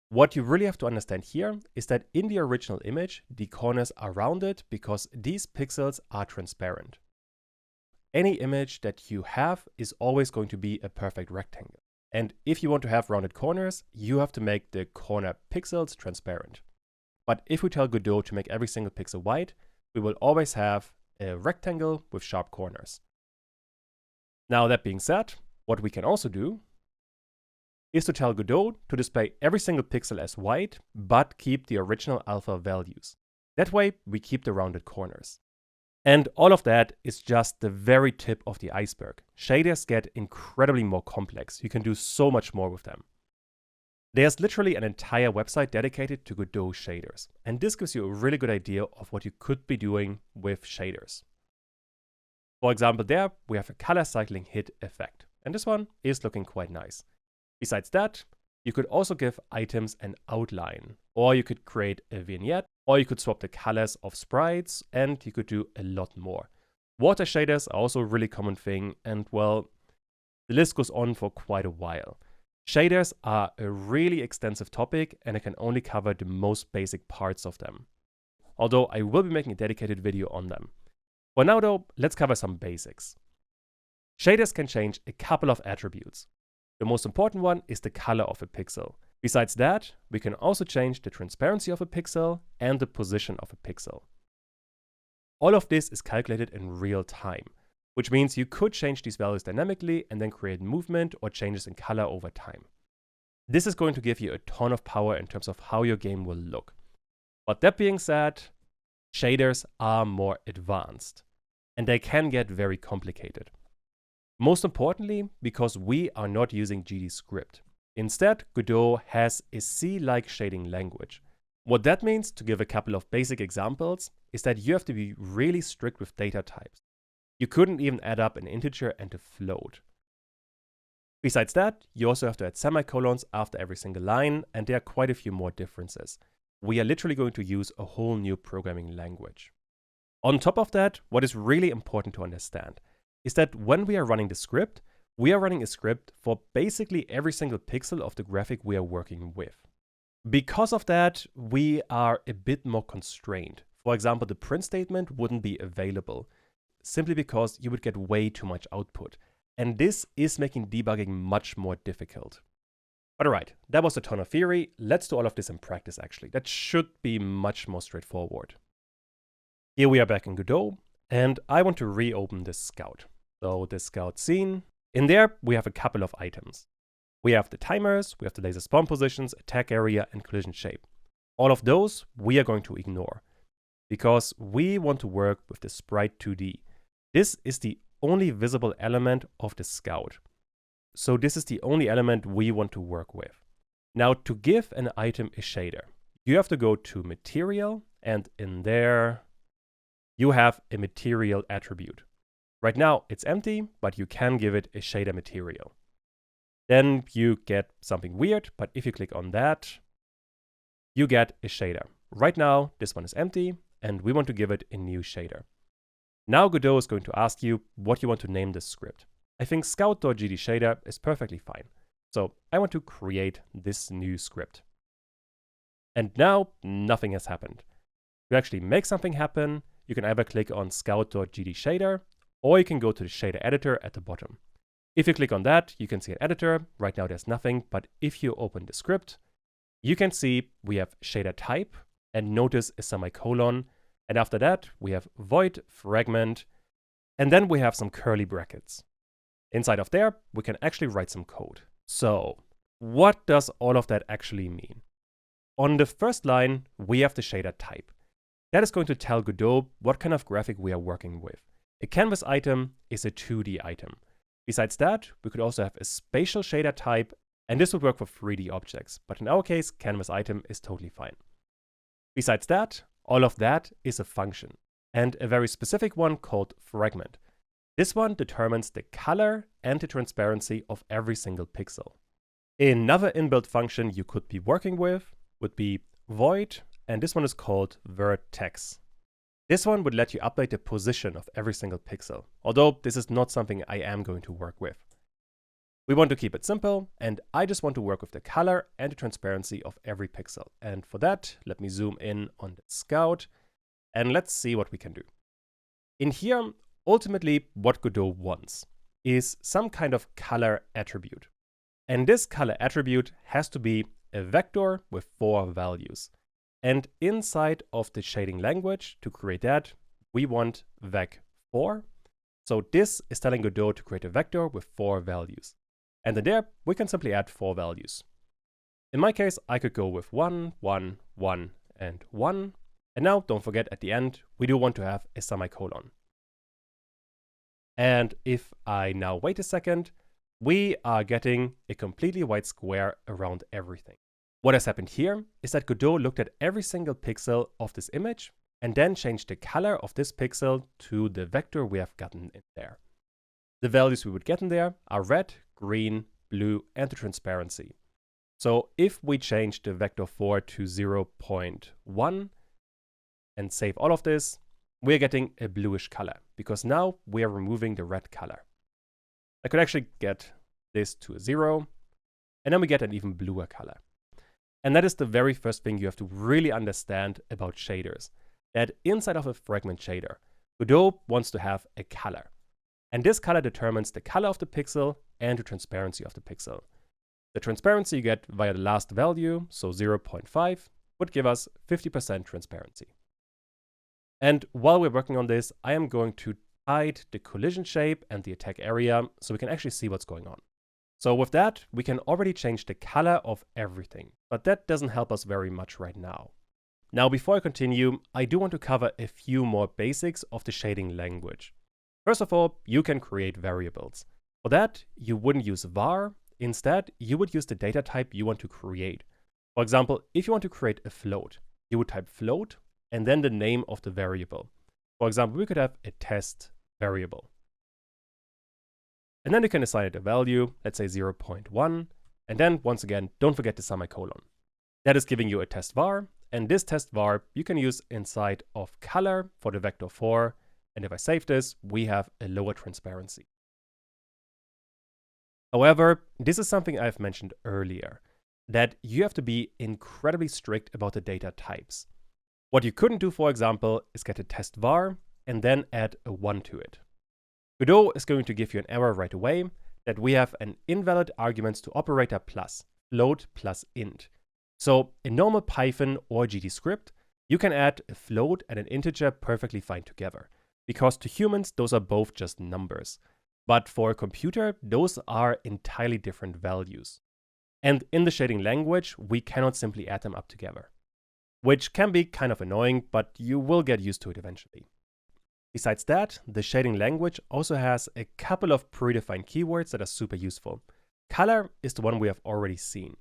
Speaker 1: What you really have to understand here is that in the original image, the corners are rounded because these pixels are transparent. Any image that you have is always going to be a perfect rectangle. And if you want to have rounded corners, you have to make the corner pixels transparent. But if we tell Godot to make every single pixel white, we will always have a rectangle with sharp corners. Now, that being said, what we can also do is to tell Godot to display every single pixel as white, but keep the original alpha values. That way, we keep the rounded corners. And all of that is just the very tip of the iceberg. Shaders get incredibly more complex. You can do so much more with them. There's literally an entire website dedicated to Godot shaders, and this gives you a really good idea of what you could be doing with shaders. For example, there we have a color cycling hit effect, and this one is looking quite nice. Besides that, you could also give items an outline, or you could create a vignette, or you could swap the colors of sprites, and you could do a lot more. Water shaders are also a really common thing, and well, the list goes on for quite a while. Shaders are a really extensive topic, and I can only cover the most basic parts of them. Although I will be making a dedicated video on them. For now though, let's cover some basics. Shaders can change a couple of attributes. The most important one is the color of a pixel. Besides that, we can also change the transparency of a pixel and the position of a pixel. All of this is calculated in real time, which means you could change these values dynamically and then create movement or changes in color over time. This is going to give you a ton of power in terms of how your game will look. But that being said, shaders are more advanced, and they can get very complicated. Most importantly, because we are not using GDScript. Instead, Godot has a C-like shading language. What that means, to give a couple of basic examples, is that you have to be really strict with data types. You couldn't even add up an integer and a float. Besides that, you also have to add semicolons after every single line, and there are quite a few more differences. We are literally going to use a whole new programming language. On top of that, what is really important to understand is that when we are running the script, we are running a script for basically every single pixel of the graphic we are working with. Because of that, we are a bit more constrained. For example, the print statement wouldn't be available, simply because you would get way too much output. And this is making debugging much more difficult. But alright, that was a ton of theory. Let's do all of this in practice actually. That should be much more straightforward. Here we are back in Godot, and I want to reopen this Scout. So the Scout scene. In there, we have a couple of items. We have the timers, we have the laser spawn positions, attack area, and collision shape. All of those we are going to ignore, because we want to work with the sprite 2D. This is the only visible element of the Scout. So this is the only element we want to work with. Now, to give an item a shader, you have to go to Material, and in there, you have a Material attribute. Right now, it's empty, but you can give it a shader material. Then you get something weird, but if you click on that, you get a shader. Right now, this one is empty, and we want to give it a new shader. Now Godot is going to ask you what you want to name this script. I think scout.gdshader is perfectly fine. So I want to create this new script. And now nothing has happened. To actually make something happen, you can either click on scout.gdshader, or you can go to the shader editor at the bottom. If you click on that, you can see an editor. Right now there's nothing, but if you open the script, you can see we have shader type, and notice a semicolon, and after that we have void fragment, and then we have some curly brackets. Inside of there, we can actually write some code. So, what does all of that actually mean? On the first line, we have the shader type. That is going to tell Godot what kind of graphic we are working with. A canvas item is a 2D item. Besides that, we could also have a spatial shader type, and this would work for 3D objects, but in our case, canvas item is totally fine. Besides that, all of that is a function, and a very specific one called fragment. This one determines the color and the transparency of every single pixel. Another inbuilt function you could be working with would be void, and this one is called vertex. This one would let you update the position of every single pixel, although this is not something I am going to work with. We want to keep it simple, and I just want to work with the color and the transparency of every pixel. And for that, let me zoom in on the scout, and let's see what we can do. In here, ultimately, what Godot wants is some kind of color attribute. And this color attribute has to be a vector with 4 values. And inside of the shading language, to create that, we want vec4. So this is telling Godot to create a vector with 4 values. And then there, we can simply add 4 values. In my case, I could go with 1, 1, 1, and 1. And now, don't forget, at the end, we do want to have a semicolon. And if I now wait a second, we are getting a completely white square around everything. What has happened here is that Godot looked at every single pixel of this image and then changed the color of this pixel to the vector we have gotten in there. The values we would get in there are red, green, blue, and the transparency. So if we change the vector 4 to 0.1 and save all of this, we're getting a bluish color because now we are removing the red color. I could actually get this to a 0, and then we get an even bluer color. And that is the very first thing you have to really understand about shaders, that inside of a fragment shader, Godot wants to have a color. And this color determines the color of the pixel and the transparency of the pixel. The transparency you get via the last value, so 0.5, would give us 50% transparency. And while we're working on this, I am going to hide the collision shape and the attack area so we can actually see what's going on. So with that, we can already change the color of everything, but that doesn't help us very much right now. Now, before I continue, I do want to cover a few more basics of the shading language. First of all, you can create variables. For that, you wouldn't use var. Instead, you would use the data type you want to create. For example, if you want to create a float, you would type float and then the name of the variable. For example, we could have a test variable. And then you can assign it a value, let's say 0.1. And then once again, don't forget the semicolon. That is giving you a test var. And this test var you can use inside of color for the vector 4. And if I save this, we have a lower transparency. However, this is something I've mentioned earlier, that you have to be incredibly strict about the data types. What you couldn't do, for example, is get a test var and then add a 1 to it. Godot is going to give you an error right away that we have an invalid arguments to operator plus, float plus int. So in normal Python or GD script, you can add a float and an integer perfectly fine together, because to humans, those are both just numbers. But for a computer, those are entirely different values. And in the shading language, we cannot simply add them up together, which can be kind of annoying, but you will get used to it eventually. Besides that, the shading language also has a couple of predefined keywords that are super useful. Color is the one we have already seen.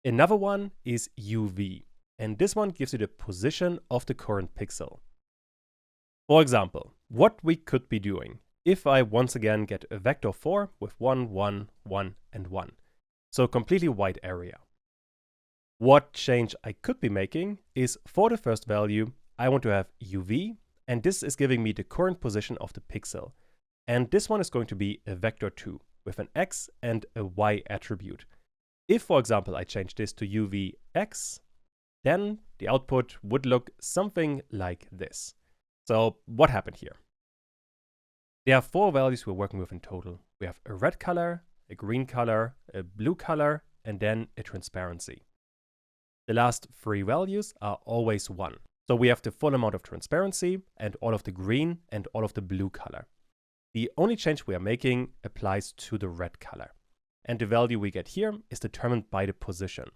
Speaker 1: Another one is UV, and this one gives you the position of the current pixel. For example, what we could be doing if I once again get a vector 4 with 1, 1, 1, and 1. So a completely white area. What change I could be making is for the first value, I want to have UV, and this is giving me the current position of the pixel. And this one is going to be a vector 2 with an X and a Y attribute. If, for example, I change this to UVX, then the output would look something like this. So what happened here? There are 4 values we're working with in total. We have a red color, a green color, a blue color, and then a transparency. The last 3 values are always 1. So we have the full amount of transparency and all of the green and all of the blue color. The only change we are making applies to the red color. And the value we get here is determined by the position.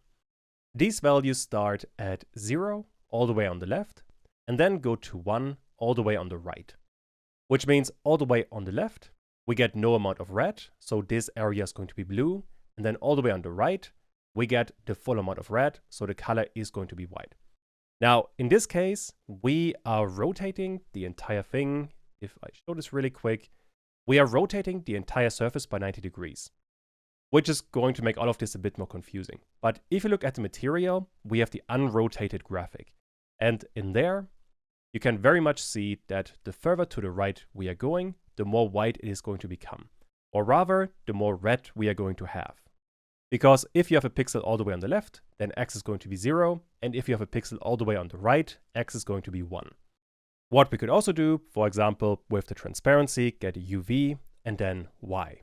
Speaker 1: These values start at 0 all the way on the left and then go to 1 all the way on the right. which means all the way on the left, we get no amount of red, so this area is going to be blue. And then all the way on the right, we get the full amount of red, so the color is going to be white. Now, in this case, we are rotating the entire thing. If I show this really quick, we are rotating the entire surface by 90 degrees, which is going to make all of this a bit more confusing. But if you look at the material, we have the unrotated graphic. And in there, you can very much see that the further to the right we are going, the more white it is going to become. Or rather, the more red we are going to have. Because if you have a pixel all the way on the left, then x is going to be 0. And if you have a pixel all the way on the right, x is going to be 1. What we could also do, for example, with the transparency, get UV and then Y.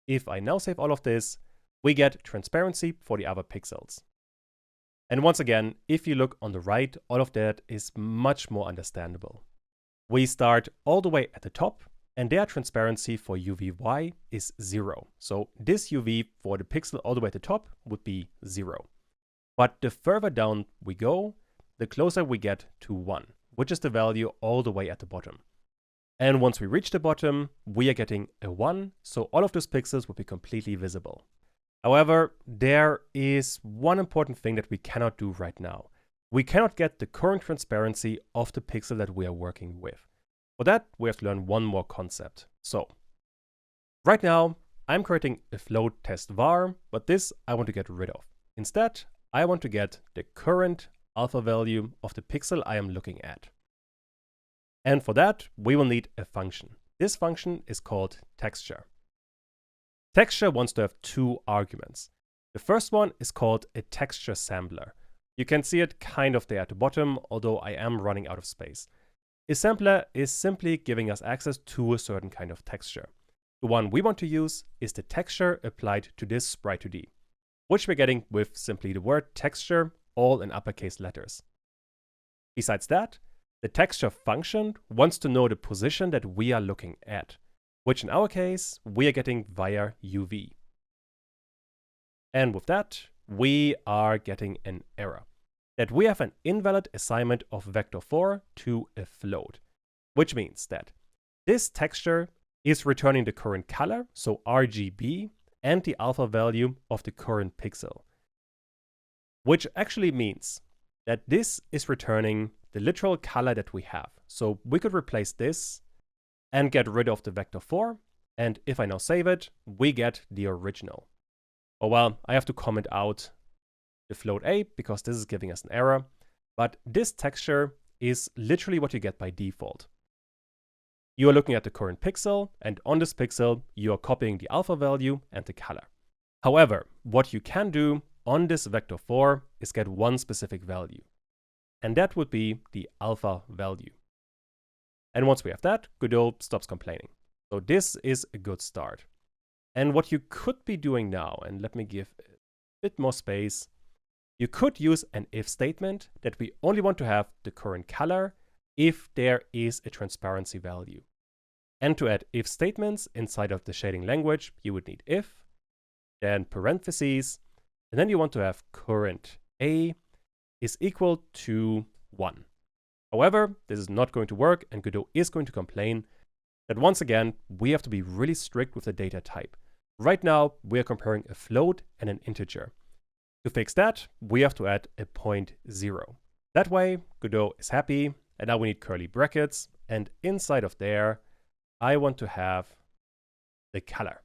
Speaker 1: If I now save all of this, we get transparency for the other pixels. And once again, if you look on the right, all of that is much more understandable. We start all the way at the top, and their transparency for UVY is 0. So this UV for the pixel all the way at the top would be 0. But the further down we go, the closer we get to 1, which is the value all the way at the bottom. And once we reach the bottom, we are getting a 1, so all of those pixels will be completely visible. However, there is one important thing that we cannot do right now. We cannot get the current transparency of the pixel that we are working with. For that, we have to learn one more concept. So, right now, I'm creating a float test var, but this I want to get rid of. Instead, I want to get the current alpha value of the pixel I am looking at. And for that, we will need a function. This function is called texture. Texture wants to have two arguments. The first one is called a texture sampler. You can see it kind of there at the bottom, although I am running out of space. A sampler is simply giving us access to a certain kind of texture. The one we want to use is the texture applied to this sprite 2D, which we're getting with simply the word texture, all in uppercase letters. Besides that, the texture function wants to know the position that we are looking at, which in our case, we are getting via UV. And with that, we are getting an error. That we have an invalid assignment of vector4 to a float, which means that this texture is returning the current color, so RGB, and the alpha value of the current pixel. Which actually means that this is returning the literal color that we have. So we could replace this and get rid of the vector4, and if I now save it, we get the original. Oh well, I have to comment out the float A because this is giving us an error, but this texture is literally what you get by default. You are looking at the current pixel, and on this pixel, you are copying the alpha value and the color. However, what you can do on this vector4 is get one specific value, and that would be the alpha value. And once we have that, Godot stops complaining. So this is a good start. And what you could be doing now, and let me give a bit more space, you could use an if statement that we only want to have the current color if there is a transparency value. And to add if statements inside of the shading language, you would need if, then parentheses, and then you want to have current A is equal to 1. However, this is not going to work, and Godot is going to complain that once again, we have to be really strict with the data type. Right now, we are comparing a float and an integer. To fix that, we have to add a 0.0. That way, Godot is happy, and now we need curly brackets, and inside of there, I want to have the color.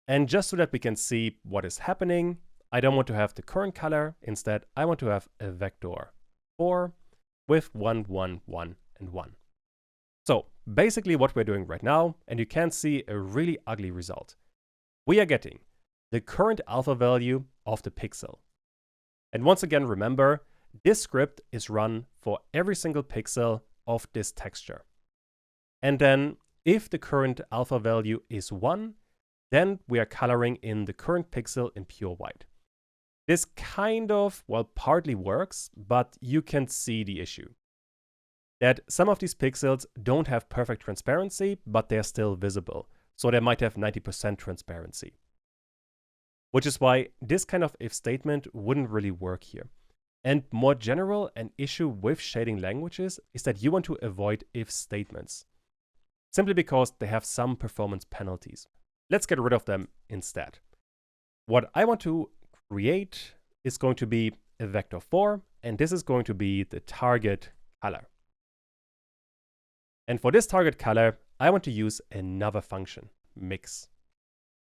Speaker 1: And just so that we can see what is happening, I don't want to have the current color. Instead, I want to have a vector 4 with 1, 1, 1, and 1. So basically what we're doing right now, and you can see a really ugly result. We are getting the current alpha value of the pixel. And once again, remember, this script is run for every single pixel of this texture. And then if the current alpha value is 1, then we are coloring in the current pixel in pure white. This kind of, well, partly works, but you can see the issue. That some of these pixels don't have perfect transparency, but they're still visible. So they might have 90% transparency. Which is why this kind of if statement wouldn't really work here. And more general, an issue with shading languages is that you want to avoid if statements. simply because they have some performance penalties. Let's get rid of them instead. What I want to create is going to be a vector 4, and this is going to be the target color. And for this target color, I want to use another function, mix.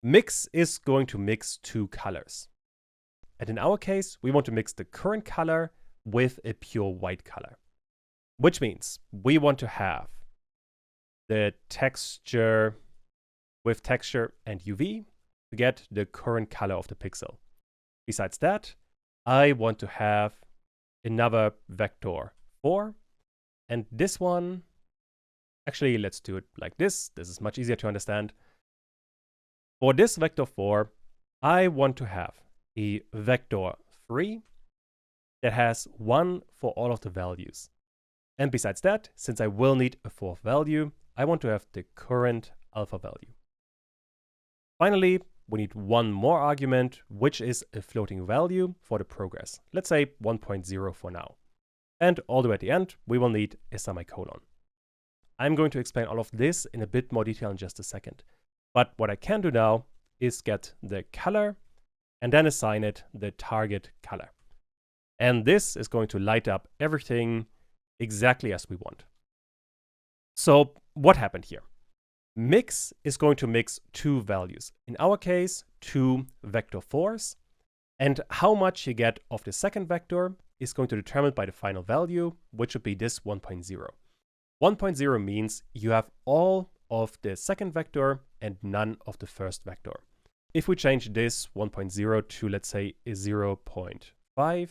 Speaker 1: Mix is going to mix two colors. And in our case, we want to mix the current color with a pure white color, which means we want to have the texture with texture and UV to get the current color of the pixel. Besides that, I want to have another vector 4, and this one, actually, let's do it like this. This is much easier to understand. For this vector 4, I want to have a vector 3 that has 1 for all of the values. And besides that, since I will need a 4th value, I want to have the current alpha value. Finally, we need one more argument, which is a floating value for the progress. Let's say 1.0 for now. And all the way at the end, we will need a semicolon. I'm going to explain all of this in a bit more detail in just a second. But what I can do now is get the color and then assign it the target color. And this is going to light up everything exactly as we want. So what happened here? Mix is going to mix two values. In our case, two vector 4s. And how much you get of the second vector is going to be determined by the final value, which would be this 1.0. 1.0 means you have all of the second vector and none of the first vector. If we change this 1.0 to, let's say, a 0.5,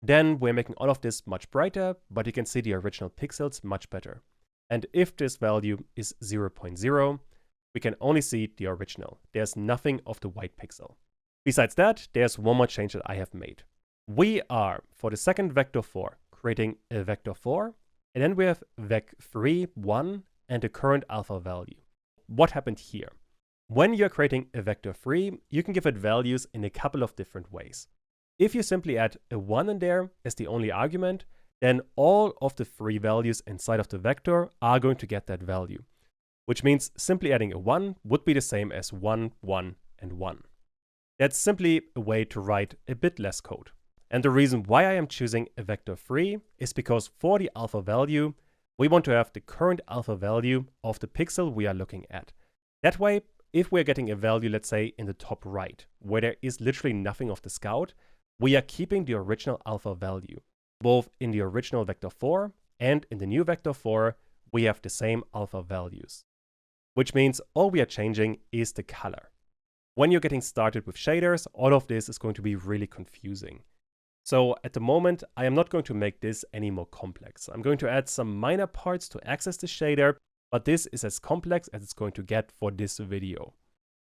Speaker 1: then we're making all of this much brighter, but you can see the original pixels much better. And if this value is 0.0, we can only see the original. There's nothing of the white pixel. Besides that, there's one more change that I have made. We are, for the second vector 4, creating a vector 4, and then we have vec3, 1, and the current alpha value. What happened here? When you're creating a vector 3, you can give it values in a couple of different ways. If you simply add a 1 in there as the only argument, then all of the 3 values inside of the vector are going to get that value, which means simply adding a 1 would be the same as 1, 1, and 1. That's simply a way to write a bit less code. And the reason why I am choosing a vector 3 is because for the alpha value, we want to have the current alpha value of the pixel we are looking at. That way, if we're getting a value, let's say, in the top right, where there is literally nothing of the scout, we are keeping the original alpha value. Both in the original vector 4 and in the new vector 4, we have the same alpha values. Which means all we are changing is the color. When you're getting started with shaders, all of this is going to be really confusing. So at the moment, I am not going to make this any more complex. I'm going to add some minor parts to access the shader, but this is as complex as it's going to get for this video.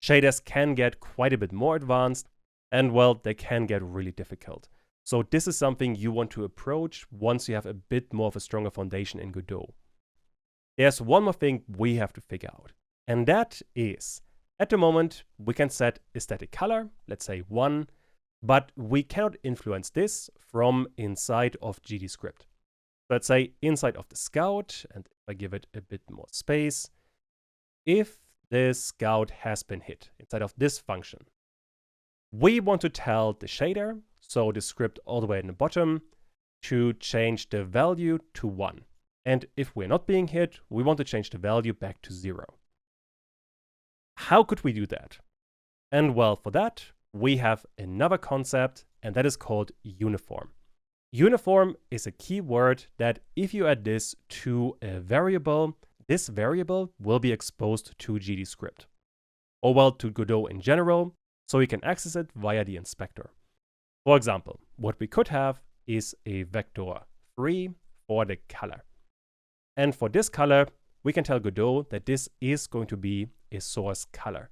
Speaker 1: Shaders can get quite a bit more advanced, and well, they can get really difficult. So this is something you want to approach once you have a bit more of a stronger foundation in Godot. There's one more thing we have to figure out, and that is, at the moment, we can set a static color, let's say 1, but we cannot influence this from inside of GDScript. Let's say inside of the scout, and if I give it a bit more space, if the scout has been hit inside of this function, we want to tell the shader, so the script all the way in the bottom, to change the value to 1. And if we're not being hit, we want to change the value back to 0. How could we do that? And well, for that, we have another concept, and that is called uniform. Uniform is a keyword that if you add this to a variable, this variable will be exposed to GDScript, or well, to Godot in general, so we can access it via the inspector. For example, what we could have is a vector 3 for the color. And for this color, we can tell Godot that this is going to be a source color.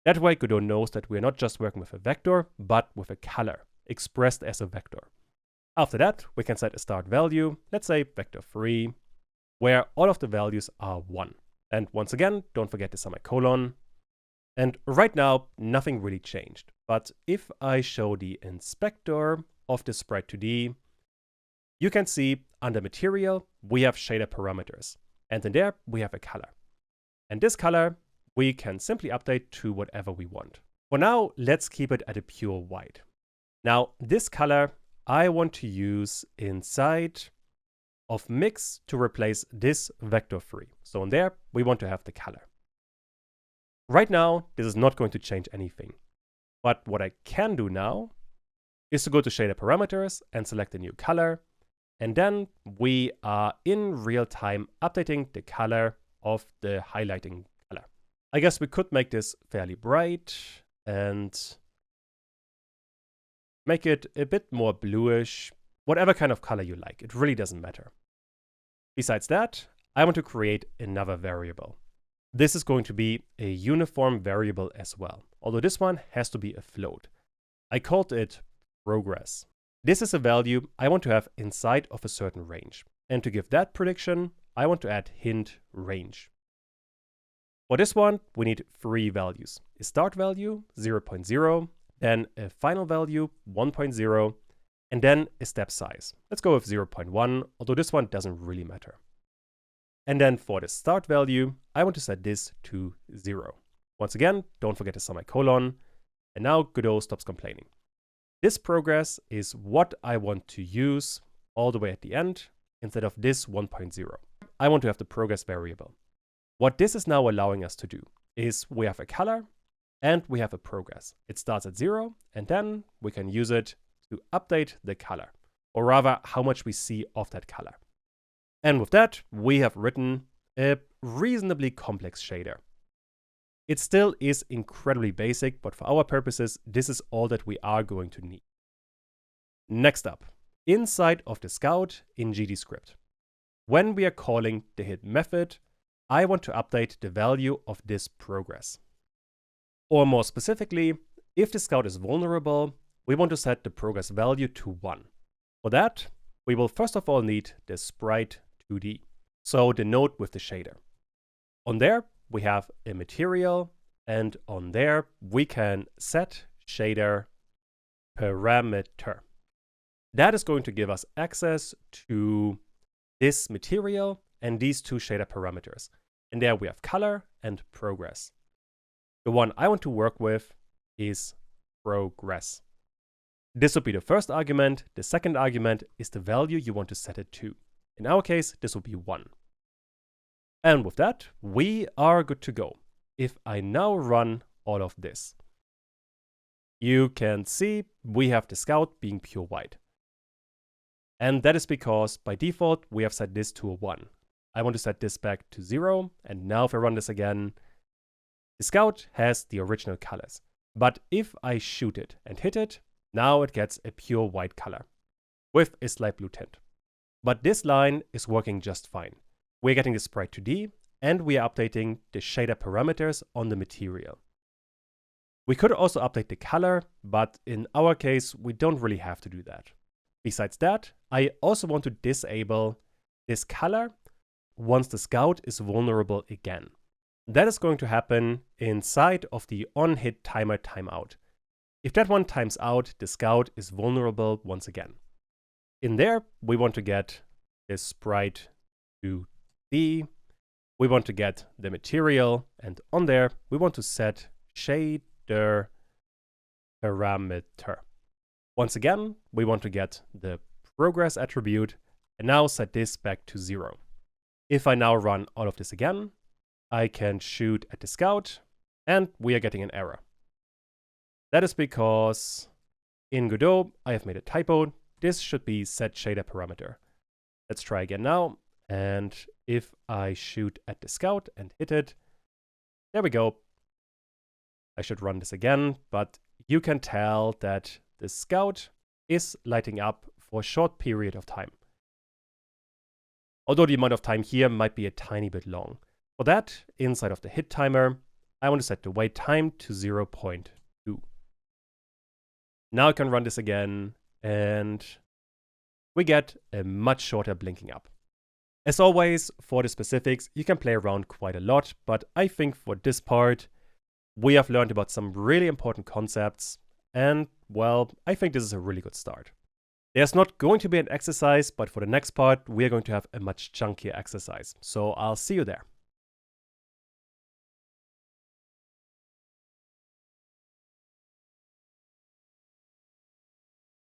Speaker 1: That way, Godot knows that we're not just working with a vector, but with a color, expressed as a vector. After that, we can set a start value, let's say vector 3, where all of the values are 1. And once again, don't forget the semicolon. And right now, nothing really changed. But if I show the inspector of the sprite 2D, you can see under material, we have shader parameters. And in there, we have a color. And this color, we can simply update to whatever we want. For now, let's keep it at a pure white. Now, this color I want to use inside of mix to replace this vector free. So in there, we want to have the color. Right now, this is not going to change anything. But what I can do now is to go to shader parameters and select a new color. And then we are in real time updating the color of the highlighting color. I guess we could make this fairly bright and make it a bit more bluish, whatever kind of color you like. It really doesn't matter. Besides that, I want to create another variable. This is going to be a uniform variable as well, although this one has to be a float. I called it progress. This is a value I want to have inside of a certain range. And to give that prediction, I want to add hint range. For this one, we need 3 values. A start value, 0.0, then a final value, 1.0, and then a step size. Let's go with 0.1, although this one doesn't really matter. And then for the start value, I want to set this to 0. Once again, don't forget the semicolon. And now Godot stops complaining. This progress is what I want to use all the way at the end instead of this 1.0. I want to have the progress variable. What this is now allowing us to do is we have a color and we have a progress. It starts at 0 and then we can use it to update the color, or rather how much we see of that color. And with that, we have written a reasonably complex shader. It still is incredibly basic, but for our purposes, this is all that we are going to need. Next up, inside of the Scout in GDScript. When we are calling the hit method, I want to update the value of this progress. Or more specifically, if the Scout is vulnerable, we want to set the progress value to 1. For that, we will first of all need the sprite 2D, so the node with the shader. On there, we have a material, and on there, we can set shader parameter. That is going to give us access to this material and these 2 shader parameters. And there we have color and progress. The one I want to work with is progress. This would be the first argument. The second argument is the value you want to set it to. In our case, this will be 1. And with that, we are good to go. If I now run all of this, you can see we have the Scout being pure white. And that is because by default, we have set this to a 1. I want to set this back to 0. And now if I run this again, the Scout has the original colors. But if I shoot it and hit it, now it gets a pure white color with a slight blue tint. But this line is working just fine. We're getting the sprite 2D and we are updating the shader parameters on the material. We could also update the color, but in our case, we don't really have to do that. Besides that, I also want to disable this color once the Scout is vulnerable again. That is going to happen inside of the onHit timer timeout. If that one times out, the Scout is vulnerable once again. In there, we want to get this sprite 2D. We want to get the material, and on there, we want to set shader parameter. Once again, we want to get the progress attribute, and now set this back to 0. If I now run all of this again, I can shoot at the Scout, and we are getting an error. That is because in Godot, I have made a typo. This should be set shader parameter. Let's try again now. And if I shoot at the Scout and hit it, there we go. I should run this again, but you can tell that the Scout is lighting up for a short period of time. Although the amount of time here might be a tiny bit long. For that, inside of the hit timer, I want to set the wait time to 0.2. Now I can run this again, and we get a much shorter blinking up. As always, for the specifics, you can play around quite a lot, but I think for this part, we have learned about some really important concepts, and well, I think this is a really good start. There's not going to be an exercise, but for the next part, we are going to have a much chunkier exercise. So I'll see you there.